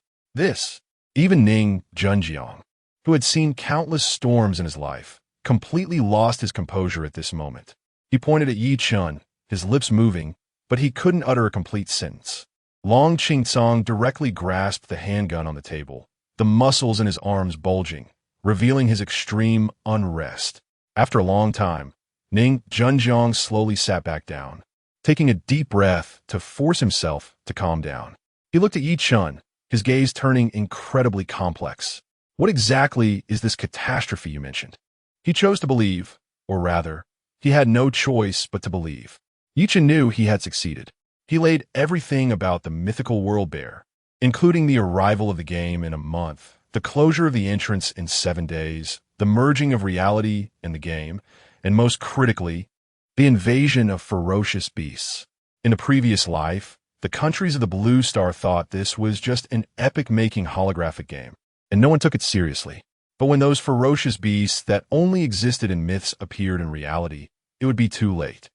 Even Ning Junjiang, who had seen countless storms in his life, completely lost his composure at this moment. He pointed at Ye Chen, his lips moving, but he couldn't utter a complete sentence. Long Qing directly grasped the handgun on the table, the muscles in his arms bulging, revealing his extreme unrest. After a long time, Ning Junjiang slowly sat back down, taking a deep breath to force himself to calm down. He looked at Ye Chen, his gaze turning incredibly complex. What exactly is this catastrophe you mentioned? He chose to believe, or rather, he had no choice but to believe. Ye Chen knew he had succeeded. He laid everything about the mythical world bare, including the arrival of the game in a month, the closure of the entrance in 7 days, the merging of reality and the game, and most critically, the invasion of ferocious beasts. In a previous life, the countries of the Blue Star thought this was just an epic-making holographic game, and no one took it seriously. But when those ferocious beasts that only existed in myths appeared in reality, it would be too late.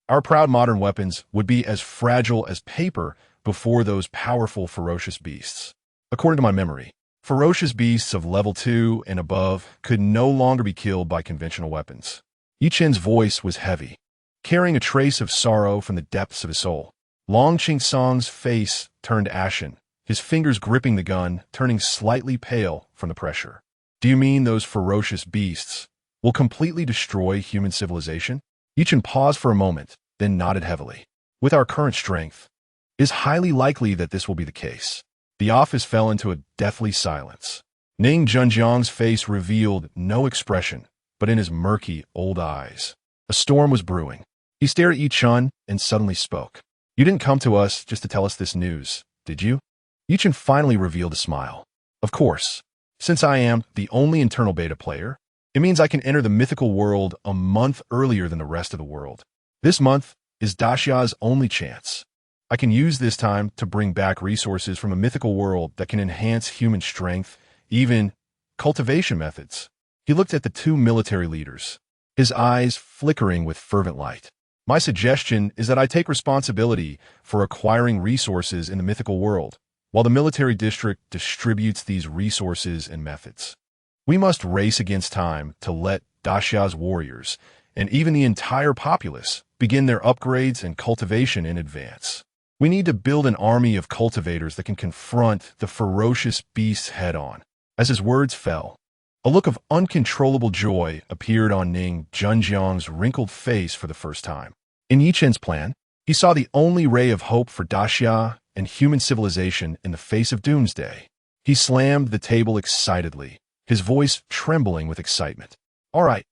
Our proud modern weapons would be as fragile as paper before those powerful ferocious beasts. According to my memory, ferocious beasts of level 2 and above could no longer be killed by conventional weapons. Ye Chen's voice was heavy, carrying a trace of sorrow from the depths of his soul. Long Qing's face turned ashen, his fingers gripping the gun, turning slightly pale from the pressure. Do you mean those ferocious beasts will completely destroy human civilization? Ye Chen paused for a moment, then nodded heavily. With our current strength, it is highly likely that this will be the case. The office fell into a deathly silence. Ning Junjiang's face revealed no expression, but in his murky, old eyes, a storm was brewing. He stared at Ye Chen and suddenly spoke. You didn't come to us just to tell us this news, did you? Ye Chen finally revealed a smile. Of course. Since I am the only internal beta player, it means I can enter the mythical world a month earlier than the rest of the world. This month is Daxia's only chance. I can use this time to bring back resources from a mythical world that can enhance human strength, even cultivation methods. He looked at the two military leaders, his eyes flickering with fervent light. My suggestion is that I take responsibility for acquiring resources in the mythical world, while the military district distributes these resources and methods. We must race against time to let Daxia's warriors, and even the entire populace, begin their upgrades and cultivation in advance. We need to build an army of cultivators that can confront the ferocious beasts head-on. As his words fell, a look of uncontrollable joy appeared on Ning Junjiang's wrinkled face for the first time. In Ye Chen's plan, he saw the only ray of hope for Daxia and human civilization in the face of doomsday. He slammed the table excitedly, his voice trembling with excitement. All right,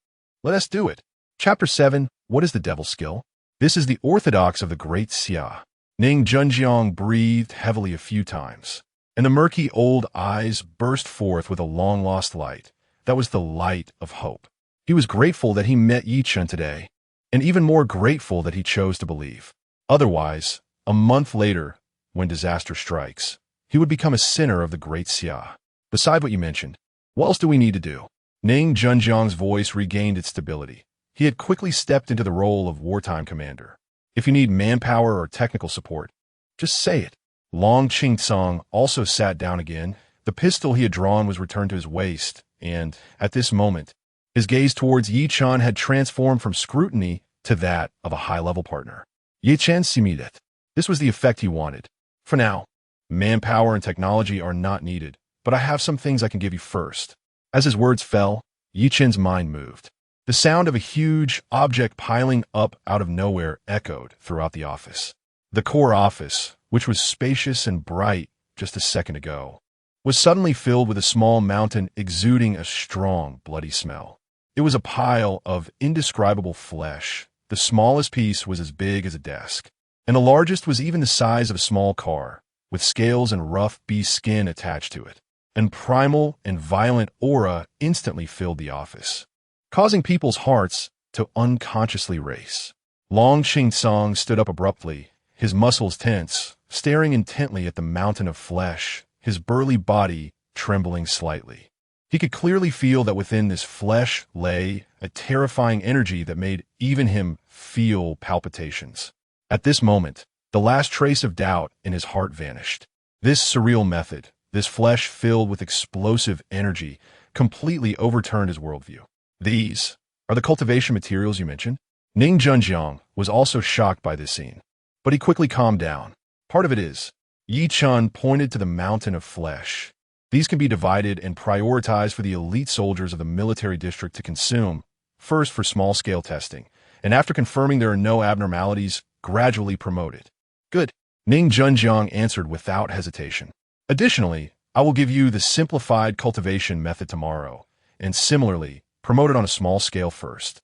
let us do it. Chapter 7, What is the Devil's Skill? This is the orthodox of the Great Xia. Ning Junjiang breathed heavily a few times, and the murky old eyes burst forth with a long-lost light. That was the light of hope. He was grateful that he met Ye Chen today, and even more grateful that he chose to believe. Otherwise, a month later, when disaster strikes, he would become a sinner of the Great Xia. Beside what you mentioned, what else do we need to do? Ning Junjiang's voice regained its stability. He had quickly stepped into the role of wartime commander. If you need manpower or technical support, just say it. Long Qing also sat down again. The pistol he had drawn was returned to his waist, and, at this moment, his gaze towards Ye Chen had transformed from scrutiny to that of a high-level partner. Ye Chen similed. This was the effect he wanted. For now, manpower and technology are not needed, but I have some things I can give you first. As his words fell, Ye Chen's mind moved. The sound of a huge object piling up out of nowhere echoed throughout the office. The core office, which was spacious and bright just a second ago, was suddenly filled with a small mountain exuding a strong, bloody smell. It was a pile of indescribable flesh. The smallest piece was as big as a desk, and the largest was even the size of a small car, with scales and rough beast skin attached to it. An primal and violent aura instantly filled the office, causing people's hearts to unconsciously race. Long Song stood up abruptly, his muscles tense, staring intently at the mountain of flesh, his burly body trembling slightly. He could clearly feel that within this flesh lay a terrifying energy that made even him feel palpitations. At this moment, the last trace of doubt in his heart vanished. This surreal method, this flesh filled with explosive energy, completely overturned his worldview. These are the cultivation materials you mentioned? Ning Junjiang was also shocked by this scene, but he quickly calmed down. Part of it is, Ye Chen pointed to the mountain of flesh. These can be divided and prioritized for the elite soldiers of the military district to consume, first for small-scale testing, and after confirming there are no abnormalities, gradually promoted. Good. Ning Junjiang answered without hesitation. Additionally, I will give you the simplified cultivation method tomorrow, and similarly, promote it on a small scale first.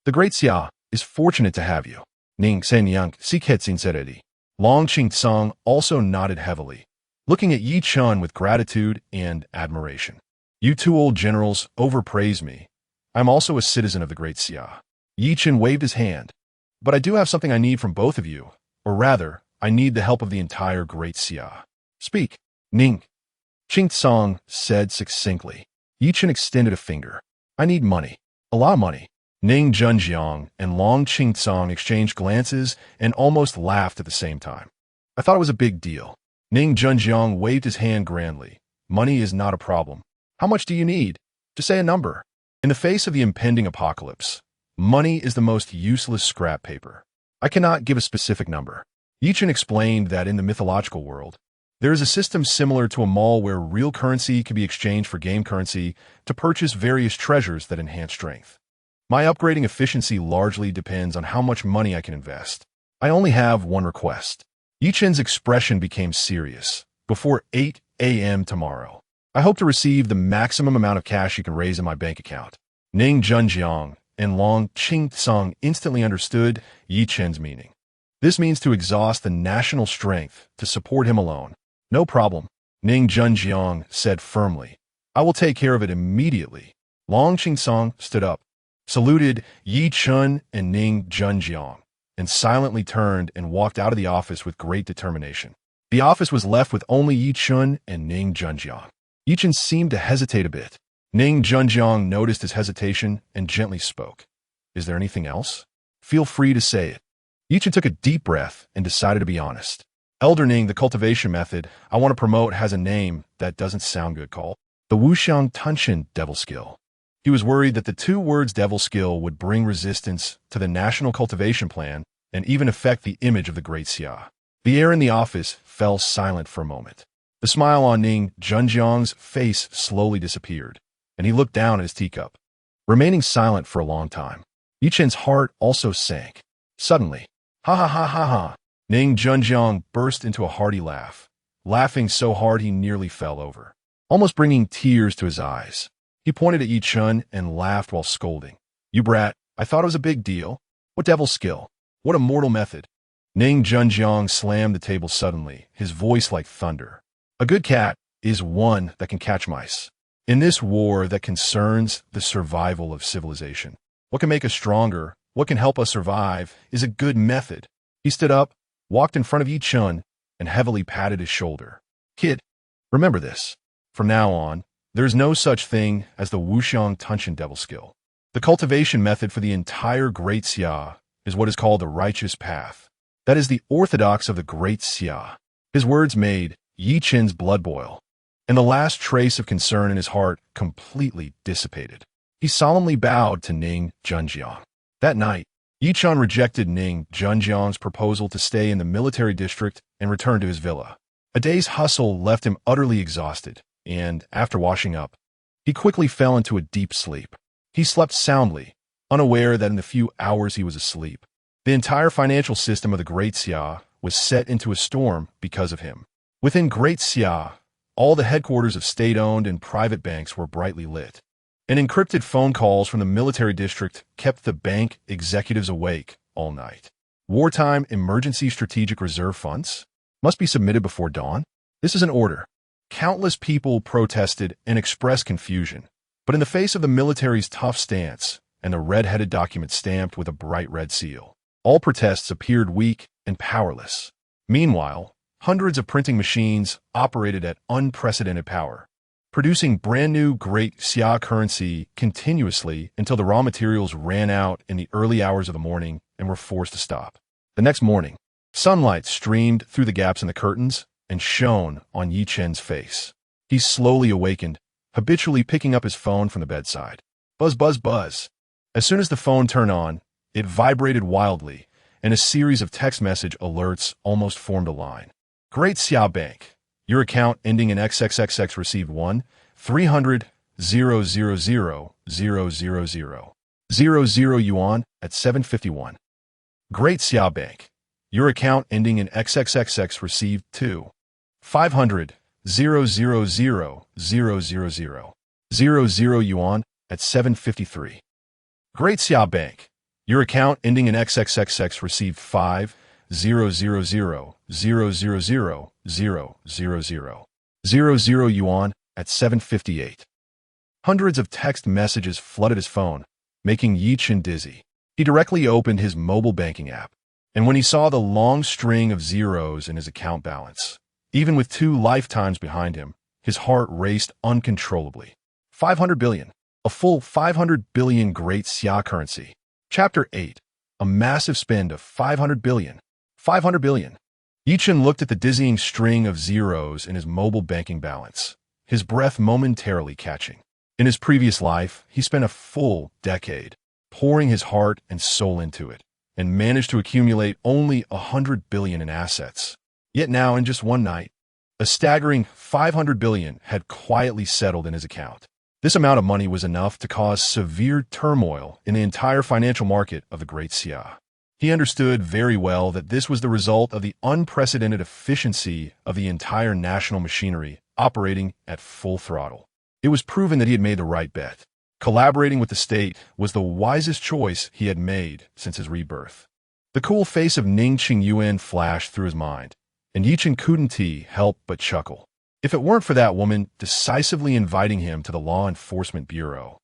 The Great Xia is fortunate to have you. Ning Senyang Sikhet sincerity. Long Song also nodded heavily, looking at Ye Chen with gratitude and admiration. You two old generals overpraise me. I'm also a citizen of the Great Xia. Ye Chen waved his hand. But I do have something I need from both of you, or rather, I need the help of the entire Great Xia. Speak. Ning Song said succinctly. Ye Chen extended a finger. I need money. A lot of money. Ning Junjiang and Long Song exchanged glances and almost laughed at the same time. I thought it was a big deal. Ning Junjiang waved his hand grandly. Money is not a problem. How much do you need? Just say a number. In the face of the impending apocalypse, money is the most useless scrap paper. I cannot give a specific number. Ye Chen explained that in the mythological world, there is a system similar to a mall where real currency can be exchanged for game currency to purchase various treasures that enhance strength. My upgrading efficiency largely depends on how much money I can invest. I only have one request. Ye Chen's expression became serious. Before 8 a.m. tomorrow, I hope to receive the maximum amount of cash you can raise in my bank account. Ning Junjiang and Long Song instantly understood Ye Chen's meaning. This means to exhaust the national strength to support him alone. No problem, Ning Junjiang said firmly. I will take care of it immediately. Long Song stood up, saluted Ye Chen and Ning Junjiang, and silently turned and walked out of the office with great determination. The office was left with only Ye Chen and Ning Junjiang. Ye Chen seemed to hesitate a bit. Ning Junjiang noticed his hesitation and gently spoke. Is there anything else? Feel free to say it. Ye Chen took a deep breath and decided to be honest. Elder Ning, the cultivation method I want to promote has a name that doesn't sound good called the Wuxiang Tunshin Devil Skill. He was worried that the two words devil skill would bring resistance to the national cultivation plan and even affect the image of the Great Xia. The air in the office fell silent for a moment. The smile on Ning Junjiang's face slowly disappeared, and he looked down at his teacup, remaining silent for a long time. Ye Chen's heart also sank. Suddenly, ha ha ha ha ha, Ning Junjiang burst into a hearty laugh, laughing so hard he nearly fell over, almost bringing tears to his eyes. He pointed at Ye Chen and laughed while scolding. You brat, I thought it was a big deal. What devil skill? What a mortal method. Ning Junjiang slammed the table suddenly, his voice like thunder. A good cat is one that can catch mice. In this war that concerns the survival of civilization, what can make us stronger, what can help us survive, is a good method. He stood up, walked in front of Ye Chen, and heavily patted his shoulder. Kid, remember this. From now on, there is no such thing as the Wuxiang Tunshin Devil Skill. The cultivation method for the entire Great Xia is what is called the righteous path. That is the orthodox of the Great Xia. His words made Ye Chen's blood boil, and the last trace of concern in his heart completely dissipated. He solemnly bowed to Ning Junjiang. That night, Ye Chen rejected Ning Junjiang's proposal to stay in the military district and return to his villa. A day's hustle left him utterly exhausted, and, after washing up, he quickly fell into a deep sleep. He slept soundly, unaware that in the few hours he was asleep, the entire financial system of the Great Xia was set into a storm because of him. Within Great Xia, all the headquarters of state-owned and private banks were brightly lit. and encrypted phone calls from the military district kept the bank executives awake all night. Wartime emergency strategic reserve funds must be submitted before dawn. This is an order. Countless people protested and expressed confusion, but in the face of the military's tough stance and the red-headed document stamped with a bright red seal, all protests appeared weak and powerless. Meanwhile, hundreds of printing machines operated at unprecedented power, producing brand-new Great Xia currency continuously until the raw materials ran out in the early hours of the morning and were forced to stop. The next morning, sunlight streamed through the gaps in the curtains and shone on Ye Chen's face. He slowly awakened, habitually picking up his phone from the bedside. Buzz, buzz, buzz. As soon as the phone turned on, it vibrated wildly, and a series of text message alerts almost formed a line. Great Xia Bank. Your account ending in XXXX received 1-300-000-000 yuan at 7:51. Great Xia Bank. Your account ending in XXXX received 2-500-000-000 yuan at 7:53. Great Xia Bank. Your account ending in XXXX received 5-000-000-000 yuan at 7:58. Hundreds of text messages flooded his phone, making Ye Chen dizzy. He directly opened his mobile banking app, and when he saw the long string of zeros in his account balance, even with 2 lifetimes behind him, his heart raced uncontrollably. 500 billion. A full 500 billion Great Xia currency. Chapter 8. A massive spend of 500 billion. 500 billion. Ye Chen looked at the dizzying string of zeros in his mobile banking balance, his breath momentarily catching. In his previous life, he spent a full decade pouring his heart and soul into it, and managed to accumulate only 100 billion in assets. Yet now, in just one night, a staggering 500 billion had quietly settled in his account. This amount of money was enough to cause severe turmoil in the entire financial market of the Great Xia. He understood very well that this was the result of the unprecedented efficiency of the entire national machinery operating at full throttle. It was proven that he had made the right bet. Collaborating with the state was the wisest choice he had made since his rebirth. The cool face of Ning Qingyuan flashed through his mind, and Ye Chen couldn't help but chuckle. If it weren't for that woman decisively inviting him to the Law Enforcement Bureau,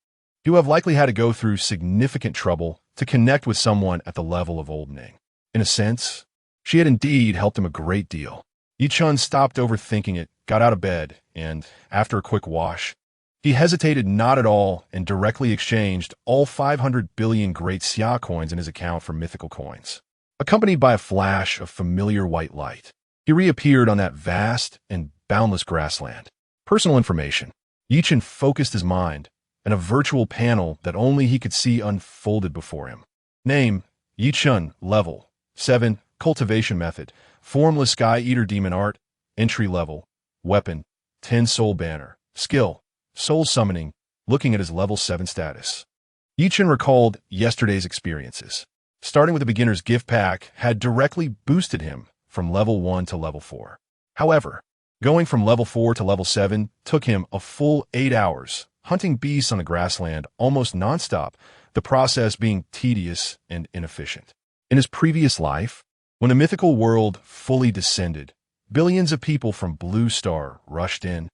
he would have likely had to go through significant trouble to connect with someone at the level of old Ning. In a sense, she had indeed helped him a great deal. Ye Chen stopped overthinking it, got out of bed, and, after a quick wash, he hesitated not at all and directly exchanged all 500 billion Great Xia coins in his account for mythical coins. Accompanied by a flash of familiar white light, he reappeared on that vast and boundless grassland. Personal information. Ye Chen focused his mind, and a virtual panel that only he could see unfolded before him. Name, Ye Chen, level 7, cultivation method, formless Sky Eater demon art, entry level, weapon, 10 soul banner, skill, soul summoning, looking at his level 7 status. Ye Chen recalled yesterday's experiences. Starting with the beginner's gift pack had directly boosted him from level 1 to level 4. However, going from level 4 to level 7 took him a full 8 hours, hunting beasts on the grassland almost nonstop, the process being tedious and inefficient. In his previous life, when the mythical world fully descended, billions of people from Blue Star rushed in,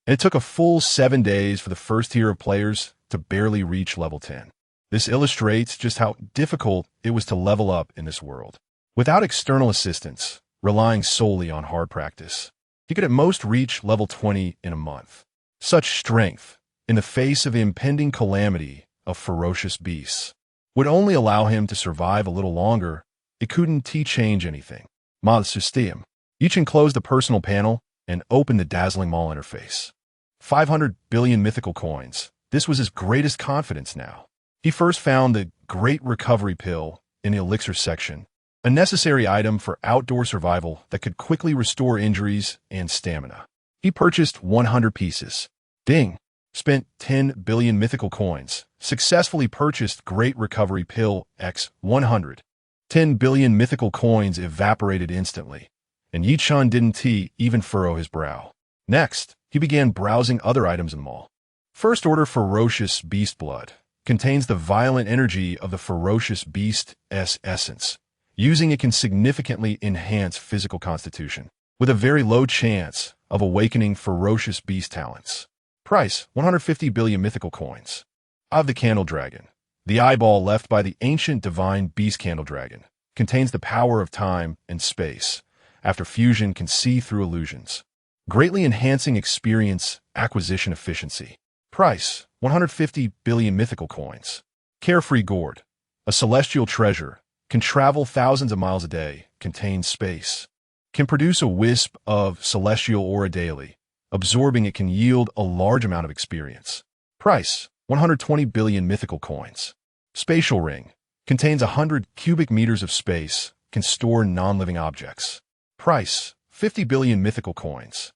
and it took a full 7 days for the first tier of players to barely reach level 10. This illustrates just how difficult it was to level up in this world. Without external assistance, relying solely on hard practice, he could at most reach level 20 in a month. Such strength, in the face of the impending calamity of ferocious beasts, would only allow him to survive a little longer. It couldn't change anything. Mod system. Ye Chen closed the personal panel and opened the dazzling mall interface. 500 billion mythical coins. This was his greatest confidence now. He first found the Great Recovery Pill in the Elixir section, a necessary item for outdoor survival that could quickly restore injuries and stamina. He purchased 100 pieces. Ding! Spent 10 billion mythical coins. Successfully purchased Great Recovery Pill X 100. 10 billion mythical coins evaporated instantly, and Ye Chen didn't even furrow his brow. Next, he began browsing other items in the mall. First Order Ferocious Beast Blood contains the violent energy of the ferocious beast's essence. Using it can significantly enhance physical constitution, with a very low chance of awakening ferocious beast talents. Price, 150 billion mythical coins. Eye of the Candle Dragon. The eyeball left by the ancient divine beast Candle Dragon contains the power of time and space. After fusion, can see through illusions, greatly enhancing experience acquisition efficiency. Price, 150 billion mythical coins. Carefree Gourd. A celestial treasure. Can travel thousands of miles a day. Contains space. Can produce a wisp of celestial aura daily. Absorbing it can yield a large amount of experience. Price, 120 billion mythical coins. Spatial Ring. Contains 100 cubic meters of space. Can store non-living objects. Price, 50 billion mythical coins.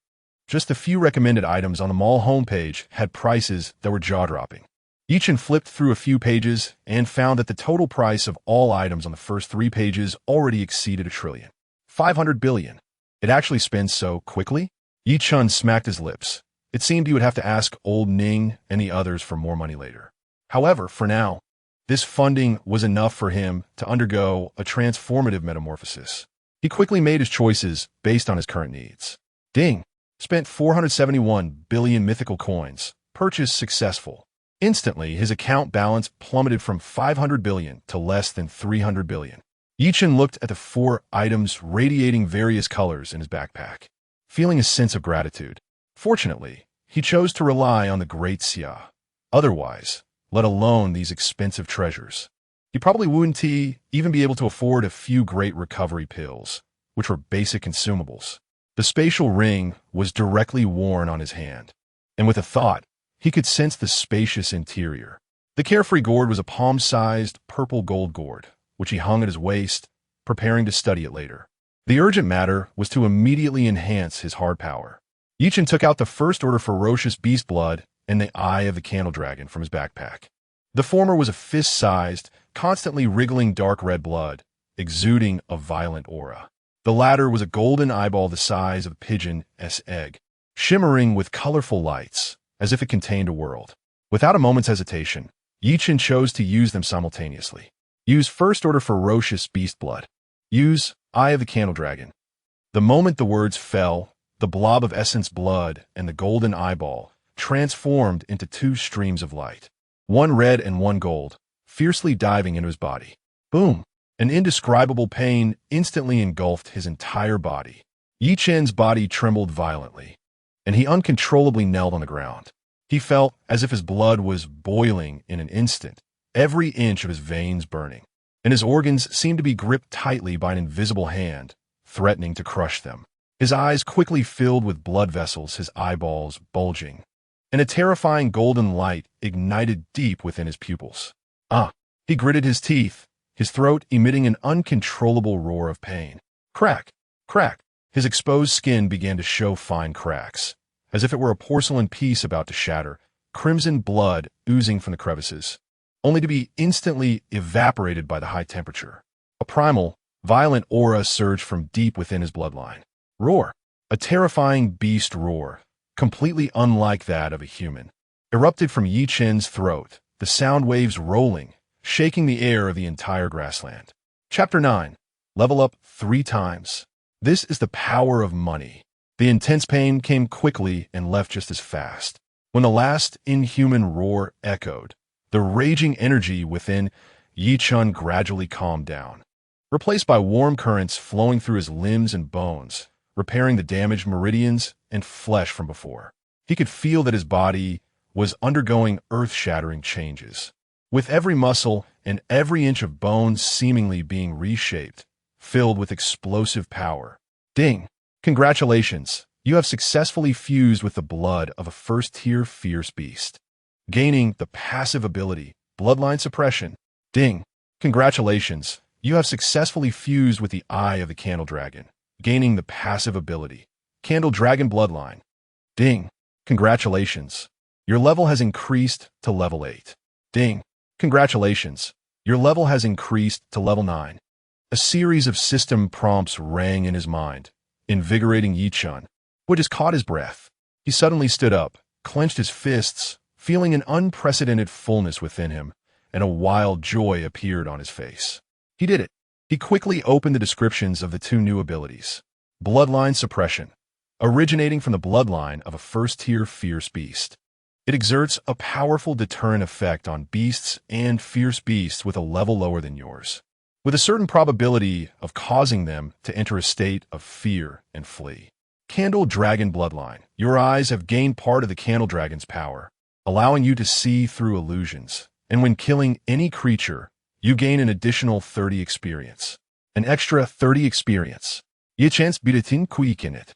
Just a few recommended items on the mall homepage had prices that were jaw-dropping. Ye Chen flipped through a few pages and found that the total price of all items on the first 3 pages already exceeded $1 trillion. 500 billion. It actually spends so quickly? Ye Chen smacked his lips. It seemed he would have to ask old Ning and the others for more money later. However, for now, this funding was enough for him to undergo a transformative metamorphosis. He quickly made his choices based on his current needs. Ding! Spent 471 billion mythical coins. Purchase successful. Instantly, his account balance plummeted from 500 billion to less than 300 billion. Ye Chen looked at the 4 items radiating various colors in his backpack, feeling a sense of gratitude. Fortunately, he chose to rely on the Great Xia. Otherwise, let alone these expensive treasures, he probably wouldn't even be able to afford a few great recovery pills, which were basic consumables. The spatial ring was directly worn on his hand, and with a thought, he could sense the spacious interior. The Carefree Gourd was a palm-sized purple gold gourd, which he hung at his waist, preparing to study it later. The urgent matter was to immediately enhance his hard power. Ye Chen took out the First Order Ferocious Beast Blood and the Eye of the Candle Dragon from his backpack. The former was a fist-sized, constantly wriggling dark red blood, exuding a violent aura. The latter was a golden eyeball the size of a pigeon's egg, shimmering with colorful lights, as if it contained a world. Without a moment's hesitation, Ye Chen chose to use them simultaneously. Use First Order Ferocious Beast Blood. Use Eye of the Candle Dragon. The moment the words fell, the blob of essence blood and the golden eyeball transformed into 2 streams of light, one red and one gold, fiercely diving into his body. Boom! An indescribable pain instantly engulfed his entire body. Ye Chen's body trembled violently, and he uncontrollably knelt on the ground. He felt as if his blood was boiling in an instant, every inch of his veins burning, and his organs seemed to be gripped tightly by an invisible hand, threatening to crush them. His eyes quickly filled with blood vessels, his eyeballs bulging, and a terrifying golden light ignited deep within his pupils. He gritted his teeth, his throat emitting an uncontrollable roar of pain. Crack! Crack! His exposed skin began to show fine cracks, as if it were a porcelain piece about to shatter, crimson blood oozing from the crevices, only to be instantly evaporated by the high temperature. A primal, violent aura surged from deep within his bloodline. Roar! A terrifying beast roar, completely unlike that of a human, erupted from Ye Chen's throat, the sound waves rolling, shaking the air of the entire grassland. Chapter 9. Level up 3 times. This is the power of money. The intense pain came quickly and left just as fast. When the last inhuman roar echoed, the raging energy within Ye Chen gradually calmed down, replaced by warm currents flowing through his limbs and bones, repairing the damaged meridians and flesh from before. He could feel that his body was undergoing earth-shattering changes, with every muscle and every inch of bone seemingly being reshaped, filled with explosive power. Ding! Congratulations! You have successfully fused with the blood of a first-tier fierce beast, gaining the passive ability, Bloodline Suppression. Ding! Congratulations! You have successfully fused with the Eye of the Candle Dragon, gaining the passive ability, Candle Dragon Bloodline. Ding! Congratulations! Your level has increased to level 8. Ding! Congratulations! Your level has increased to level 9. A series of system prompts rang in his mind, invigorating Ye Chen, who just caught his breath. He suddenly stood up, clenched his fists, feeling an unprecedented fullness within him, and a wild joy appeared on his face. He did it. He quickly opened the descriptions of the two new abilities. Bloodline suppression, originating from the bloodline of a first-tier fierce beast. It exerts a powerful deterrent effect on beasts and fierce beasts with a level lower than yours, with a certain probability of causing them to enter a state of fear and flee. Candle Dragon Bloodline. Your eyes have gained part of the Candle Dragon's power, allowing you to see through illusions, and when killing any creature, you gain an additional 30 experience. An extra 30 experience. Ye Chen's Bidatin Kuikinit.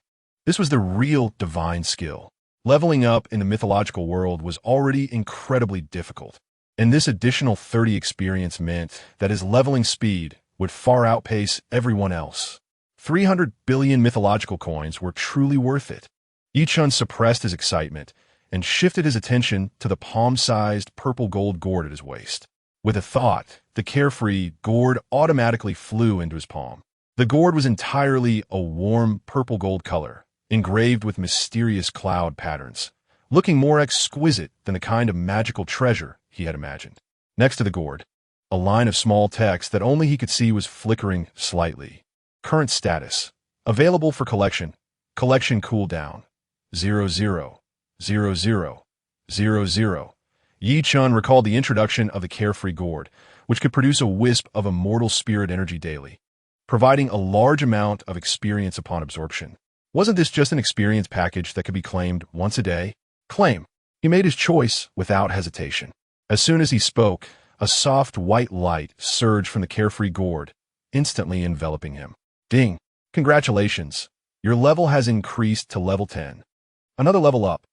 This was the real divine skill. Leveling up in the mythological world was already incredibly difficult, and this additional 30 experience meant that his leveling speed would far outpace everyone else. 300 billion mythological coins were truly worth it. Ye Chen suppressed his excitement and shifted his attention to the palm-sized purple gold gourd at his waist. With a thought, the carefree gourd automatically flew into his palm. The gourd was entirely a warm purple gold color, engraved with mysterious cloud patterns, looking more exquisite than the kind of magical treasure he had imagined. Next to the gourd, a line of small text that only he could see was flickering slightly. Current status. Available for collection. Collection cooldown. 000000. Ye Chen recalled the introduction of the carefree gourd, which could produce a wisp of immortal spirit energy daily, providing a large amount of experience upon absorption. Wasn't this just an experience package that could be claimed once a day? Claim. He made his choice without hesitation. As soon as he spoke, a soft white light surged from the carefree gourd, instantly enveloping him. Ding! Congratulations! Your level has increased to level 10. Another level up.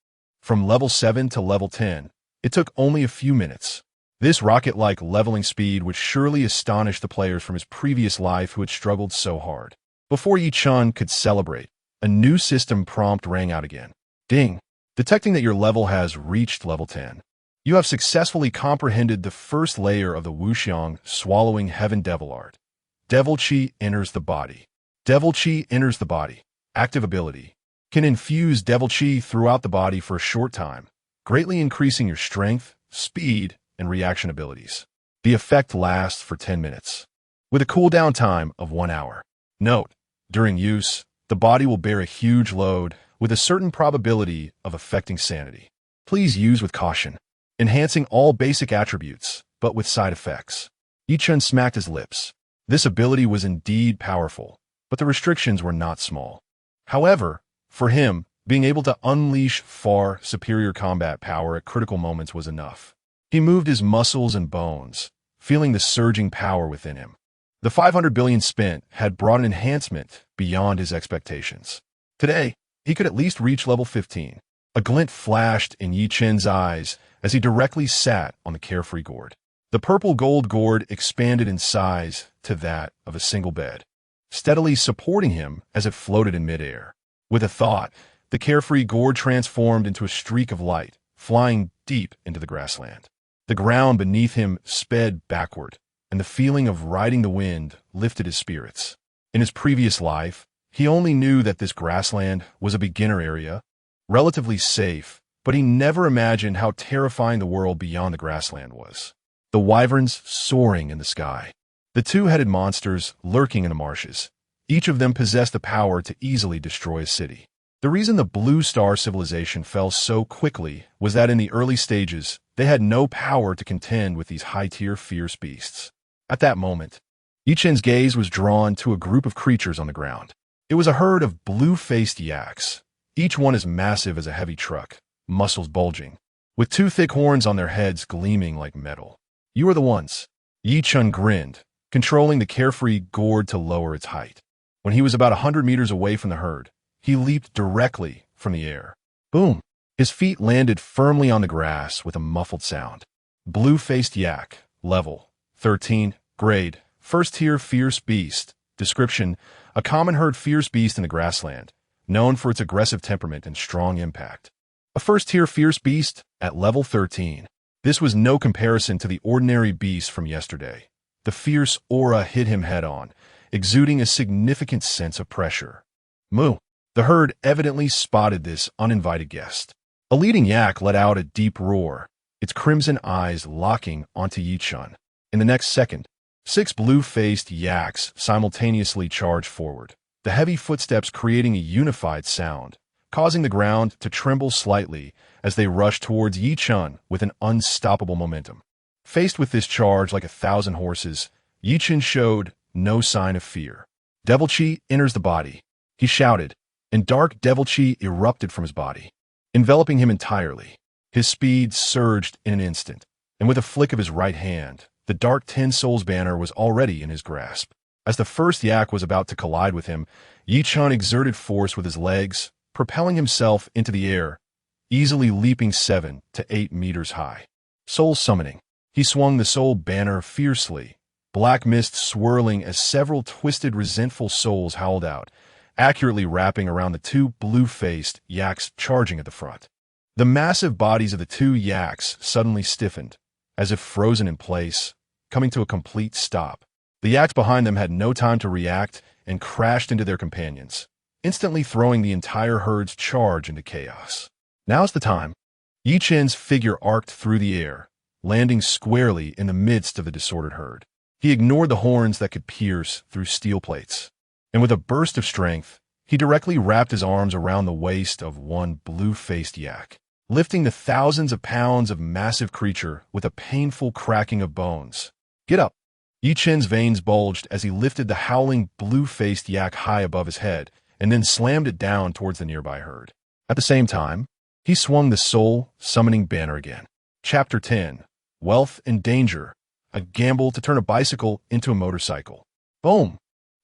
From level 7 to level 10, it took only a few minutes. This rocket-like leveling speed would surely astonish the players from his previous life who had struggled so hard. Before Ye Chen could celebrate, a new system prompt rang out again. Ding! Detecting that your level has reached level 10. You have successfully comprehended the first layer of the Wuxiang swallowing heaven devil art. Devil Qi enters the body. Devil Qi enters the body. Active ability. Can infuse Devil Qi throughout the body for a short time, greatly increasing your strength, speed, and reaction abilities. The effect lasts for 10 minutes, with a cooldown time of 1 hour. Note, during use, the body will bear a huge load with a certain probability of affecting sanity. Please use with caution, enhancing all basic attributes, but with side effects. Ye Chen smacked his lips. This ability was indeed powerful, but the restrictions were not small. However, for him, being able to unleash far superior combat power at critical moments was enough. He moved his muscles and bones, feeling the surging power within him. The 500 billion spent had brought an enhancement beyond his expectations. Today, he could at least reach level 15. A glint flashed in Ye Chen's eyes as he directly sat on the carefree gourd. The purple gold gourd expanded in size to that of a single bed, steadily supporting him as it floated in midair. With a thought, the carefree gourd transformed into a streak of light, flying deep into the grassland. The ground beneath him sped backward, and the feeling of riding the wind lifted his spirits. In his previous life, he only knew that this grassland was a beginner area, relatively safe, but he never imagined how terrifying the world beyond the grassland was. The wyverns soaring in the sky. The two-headed monsters lurking in the marshes. Each of them possessed the power to easily destroy a city. The reason the Blue Star civilization fell so quickly was that in the early stages, they had no power to contend with these high-tier fierce beasts. At that moment, Ye Chen's gaze was drawn to a group of creatures on the ground. It was a herd of blue-faced yaks, each one as massive as a heavy truck, muscles bulging, with two thick horns on their heads gleaming like metal. You are the ones. Ye Chen grinned, controlling the carefree gourd to lower its height. When he was about 100 meters away from the herd, he leaped directly from the air. Boom! His feet landed firmly on the grass with a muffled sound. Blue-faced yak, level 13, grade, first-tier fierce beast. Description: a common herd fierce beast in the grassland, known for its aggressive temperament and strong impact. A first-tier fierce beast at level 13. This was no comparison to the ordinary beast from yesterday. The fierce aura hit him head-on, exuding a significant sense of pressure. Moo! The herd evidently spotted this uninvited guest. A leading yak let out a deep roar, its crimson eyes locking onto Ye Chen. In the next second, 6 blue-faced yaks simultaneously charged forward, the heavy footsteps creating a unified sound, causing the ground to tremble slightly as they rushed towards Ye Chen with an unstoppable momentum. Faced with this charge like 1,000 horses, Ye Chen showed no sign of fear. Devil Chi enters the body, he shouted, and dark devil Chi erupted from his body, enveloping him entirely. His speed surged in an instant, and with a flick of his right hand, the dark 10 Souls banner was already in his grasp. As the first yak was about to collide with him, Ye Chen exerted force with his legs, propelling himself into the air, easily leaping 7 to 8 meters high. Soul summoning. He swung the soul banner fiercely, black mist swirling as several twisted, resentful souls howled out, accurately wrapping around the 2 blue-faced yaks charging at the front. The massive bodies of the 2 yaks suddenly stiffened, as if frozen in place, coming to a complete stop. The yaks behind them had no time to react and crashed into their companions, instantly throwing the entire herd's charge into chaos. Now's the time. Ye Chen's figure arced through the air, landing squarely in the midst of the disordered herd. He ignored the horns that could pierce through steel plates, and with a burst of strength, he directly wrapped his arms around the waist of one blue-faced yak, lifting the thousands of pounds of massive creature with a painful cracking of bones. "Get up!" Ye Chen's veins bulged as he lifted the howling blue-faced yak high above his head and then slammed it down towards the nearby herd. At the same time, he swung the soul summoning banner again. Chapter 10. Wealth and Danger. A gamble to turn a bicycle into a motorcycle. Boom!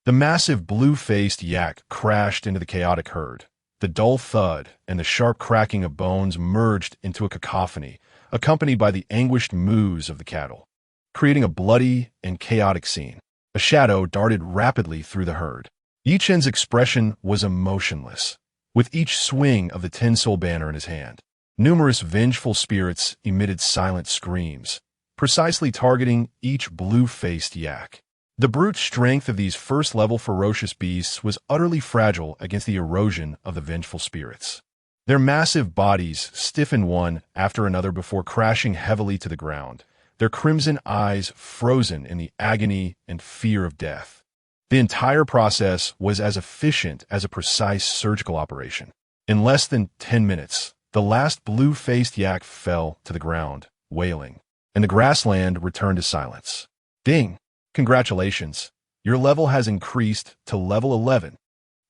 The massive blue-faced yak crashed into the chaotic herd. The dull thud and the sharp cracking of bones merged into a cacophony, accompanied by the anguished moos of the cattle, creating a bloody and chaotic scene. A shadow darted rapidly through the herd. Ye Chen's expression was emotionless, with each swing of the 10 Soul banner in his hand. Numerous vengeful spirits emitted silent screams, precisely targeting each blue-faced yak. The brute strength of these first-level ferocious beasts was utterly fragile against the erosion of the vengeful spirits. Their massive bodies stiffened one after another before crashing heavily to the ground, their crimson eyes frozen in the agony and fear of death. The entire process was as efficient as a precise surgical operation. In less than 10 minutes, the last blue-faced yak fell to the ground, wailing, and the grassland returned to silence. Ding! Congratulations, your level has increased to level 11.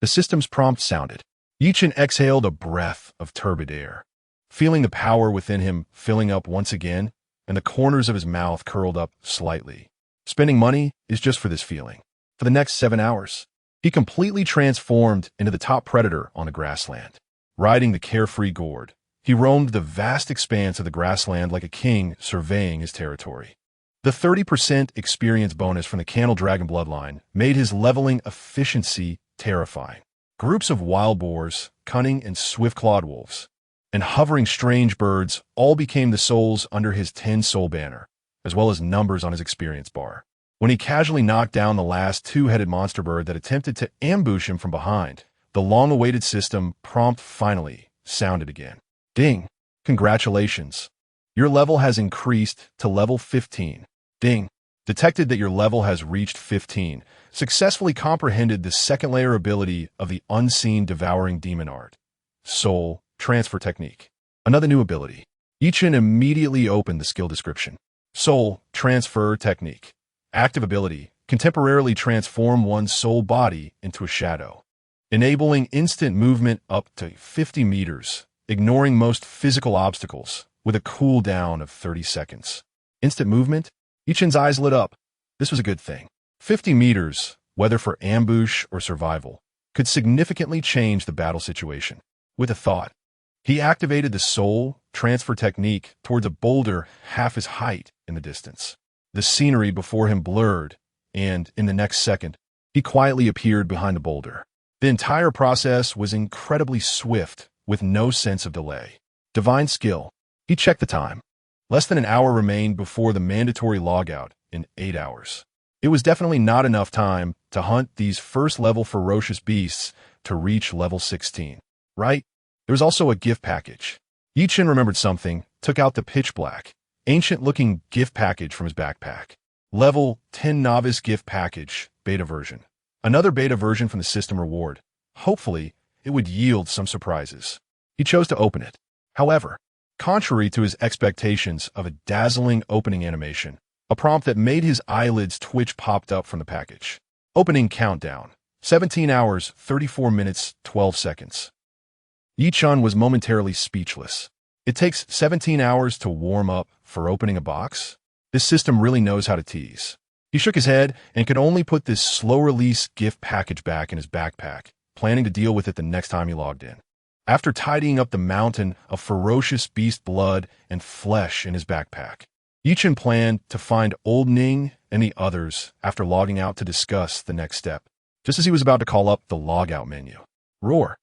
The system's prompt sounded. Ye Chen exhaled a breath of turbid air, feeling the power within him filling up once again, and the corners of his mouth curled up slightly. Spending money is just for this feeling. For the next 7 hours, he completely transformed into the top predator on the grassland. Riding the carefree gourd, he roamed the vast expanse of the grassland like a king surveying his territory. The 30% experience bonus from the Candle Dragon bloodline made his leveling efficiency terrifying. Groups of wild boars, cunning and swift-clawed wolves, and hovering strange birds all became the souls under his 10 Soul banner, as well as numbers on his experience bar. When he casually knocked down the last 2-headed monster bird that attempted to ambush him from behind, the long-awaited system prompt finally sounded again. Ding! Congratulations. Your level has increased to level 15. Ding! Detected that your level has reached 15. Successfully comprehended the second layer ability of the unseen devouring demon art. Soul Transfer Technique. Another new ability. Ye Chen immediately opened the skill description. Soul Transfer Technique. Active ability. Can temporarily transform one's soul body into a shadow, enabling instant movement up to 50 meters, ignoring most physical obstacles, with a cooldown of 30 seconds. Instant movement? Ye Chen's eyes lit up. This was a good thing. 50 meters, whether for ambush or survival, could significantly change the battle situation. With a thought, he activated the Soul Transfer Technique towards a boulder half his height in the distance. The scenery before him blurred, and, in the next second, he quietly appeared behind the boulder. The entire process was incredibly swift, with no sense of delay. Divine skill. He checked the time. Less than an hour remained before the mandatory logout in 8 hours. It was definitely not enough time to hunt these first-level ferocious beasts to reach level 16. Right? There was also a gift package. Ye Chen remembered something, took out the pitch-black, ancient-looking gift package from his backpack. Level 10 Novice Gift Package, Beta Version. Another beta version from the system reward. Hopefully, it would yield some surprises. He chose to open it. However, contrary to his expectations of a dazzling opening animation, a prompt that made his eyelids twitch popped up from the package. Opening countdown. 17 hours, 34 minutes, 12 seconds. Ye Chen was momentarily speechless. It takes 17 hours to warm up for opening a box? This system really knows how to tease. He shook his head and could only put this slow-release gift package back in his backpack, planning to deal with it the next time he logged in. After tidying up the mountain of ferocious beast blood and flesh in his backpack, Ye Chen planned to find Old Ning and the others after logging out to discuss the next step. Just as he was about to call up the logout menu. Roar.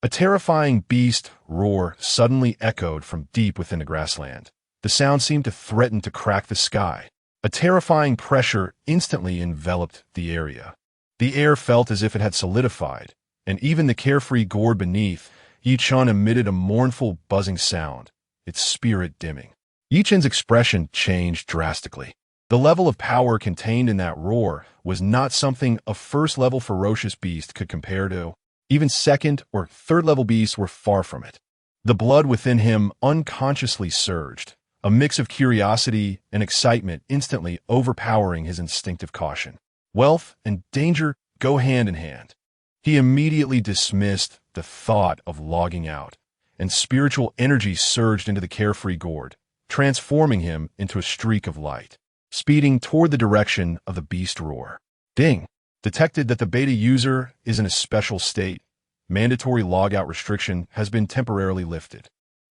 A terrifying beast roar suddenly echoed from deep within the grassland. The sound seemed to threaten to crack the sky. A terrifying pressure instantly enveloped the area. The air felt as if it had solidified, and even the carefree gourd beneath, Ye Chen emitted a mournful buzzing sound, its spirit dimming. Ye Chen's expression changed drastically. The level of power contained in that roar was not something a first-level ferocious beast could compare to. Even second- or third-level beasts were far from it. The blood within him unconsciously surged, a mix of curiosity and excitement instantly overpowering his instinctive caution. Wealth and danger go hand in hand. He immediately dismissed the thought of logging out, and spiritual energy surged into the carefree gourd, transforming him into a streak of light, speeding toward the direction of the beast roar. Ding! Detected that the beta user is in a special state. Mandatory logout restriction has been temporarily lifted.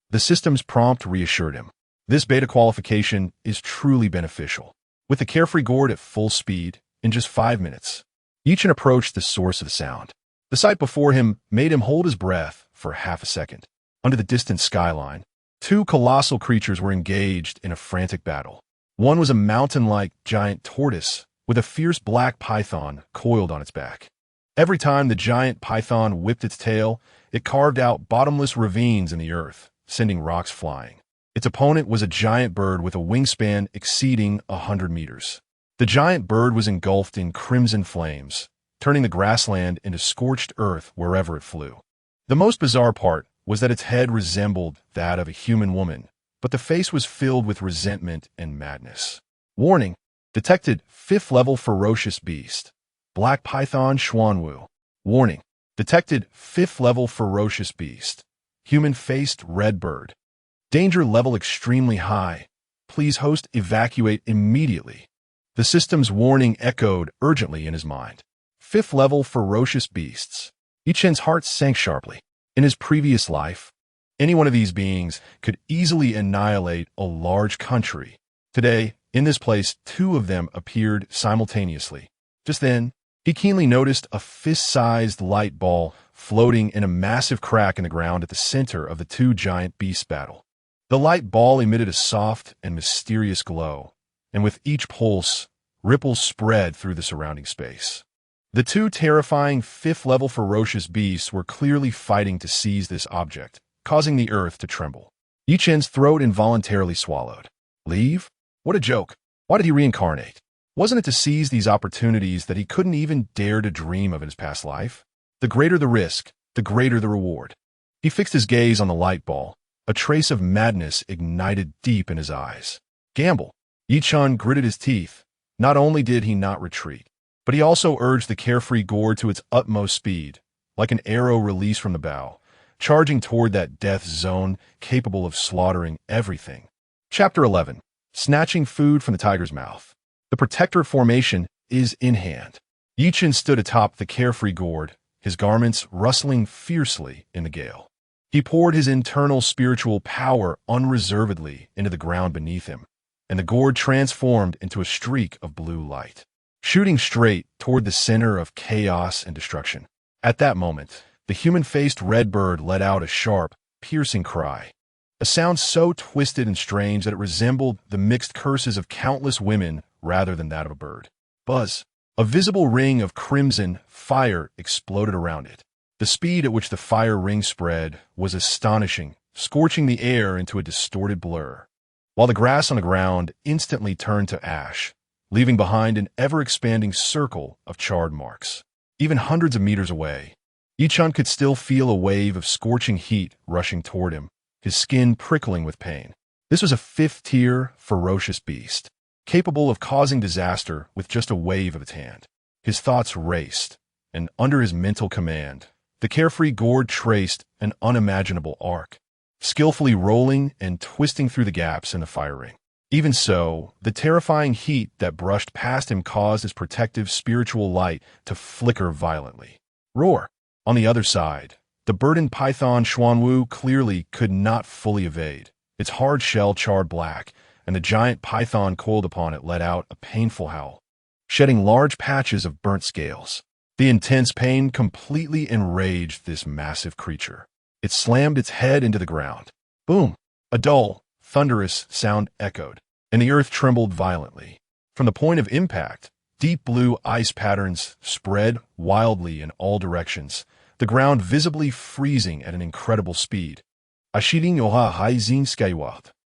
The system's prompt reassured him. This beta qualification is truly beneficial. With the carefree gourd at full speed, in just 5 minutes, Ye Chen approached the source of the sound. The sight before him made him hold his breath for half a second. Under the distant skyline, two colossal creatures were engaged in a frantic battle. One was a mountain-like giant tortoise with a fierce black python coiled on its back. Every time the giant python whipped its tail, it carved out bottomless ravines in the earth, sending rocks flying. Its opponent was a giant bird with a wingspan exceeding 100 meters. The giant bird was engulfed in crimson flames, turning the grassland into scorched earth wherever it flew. The most bizarre part was that its head resembled that of a human woman, but the face was filled with resentment and madness. Warning: detected 5th level ferocious beast. Black python Xuanwu. Warning: detected 5th level ferocious beast. Human-faced red bird. Danger level extremely high. Please host evacuate immediately. The system's warning echoed urgently in his mind. 5th level ferocious beasts. Ye Chen's heart sank sharply. In his previous life, any one of these beings could easily annihilate a large country. Today, in this place, 2 of them appeared simultaneously. Just then, he keenly noticed a fist-sized light ball floating in a massive crack in the ground at the center of the 2 giant beasts' battle. The light ball emitted a soft and mysterious glow, and with each pulse, ripples spread through the surrounding space. The 2 terrifying 5th level ferocious beasts were clearly fighting to seize this object, causing the earth to tremble. Ye Chen's throat involuntarily swallowed. Leave? What a joke. Why did he reincarnate? Wasn't it to seize these opportunities that he couldn't even dare to dream of in his past life? The greater the risk, the greater the reward. He fixed his gaze on the light ball. A trace of madness ignited deep in his eyes. Gamble. Ye Chen gritted his teeth. Not only did he not retreat, but he also urged the carefree gourd to its utmost speed, like an arrow released from the bow, charging toward that death zone capable of slaughtering everything. Chapter 11. Snatching food from the tiger's mouth. The protectorate formation is in hand. Ye Chen stood atop the carefree gourd, his garments rustling fiercely in the gale. He poured his internal spiritual power unreservedly into the ground beneath him, and the gourd transformed into a streak of blue light, shooting straight toward the center of chaos and destruction. At that moment, the human-faced red bird let out a sharp, piercing cry, a sound so twisted and strange that it resembled the mixed curses of countless women rather than that of a bird. Buzz. A visible ring of crimson fire exploded around it. The speed at which the fire ring spread was astonishing, scorching the air into a distorted blur, while the grass on the ground instantly turned to ash, leaving behind an ever-expanding circle of charred marks. Even hundreds of meters away, Ye Chen could still feel a wave of scorching heat rushing toward him, his skin prickling with pain. This was a fifth-tier, ferocious beast, capable of causing disaster with just a wave of its hand. His thoughts raced, and under his mental command, the carefree gourd traced an unimaginable arc, skillfully rolling and twisting through the gaps in the fire ring. Even so, the terrifying heat that brushed past him caused his protective spiritual light to flicker violently. Roar! On the other side, the burdened python Xuanwu clearly could not fully evade. Its hard shell charred black, and the giant python coiled upon it let out a painful howl, shedding large patches of burnt scales. The intense pain completely enraged this massive creature. It slammed its head into the ground. Boom! A dull, thunderous sound echoed, and the earth trembled violently. From the point of impact, deep blue ice patterns spread wildly in all directions, the ground visibly freezing at an incredible speed.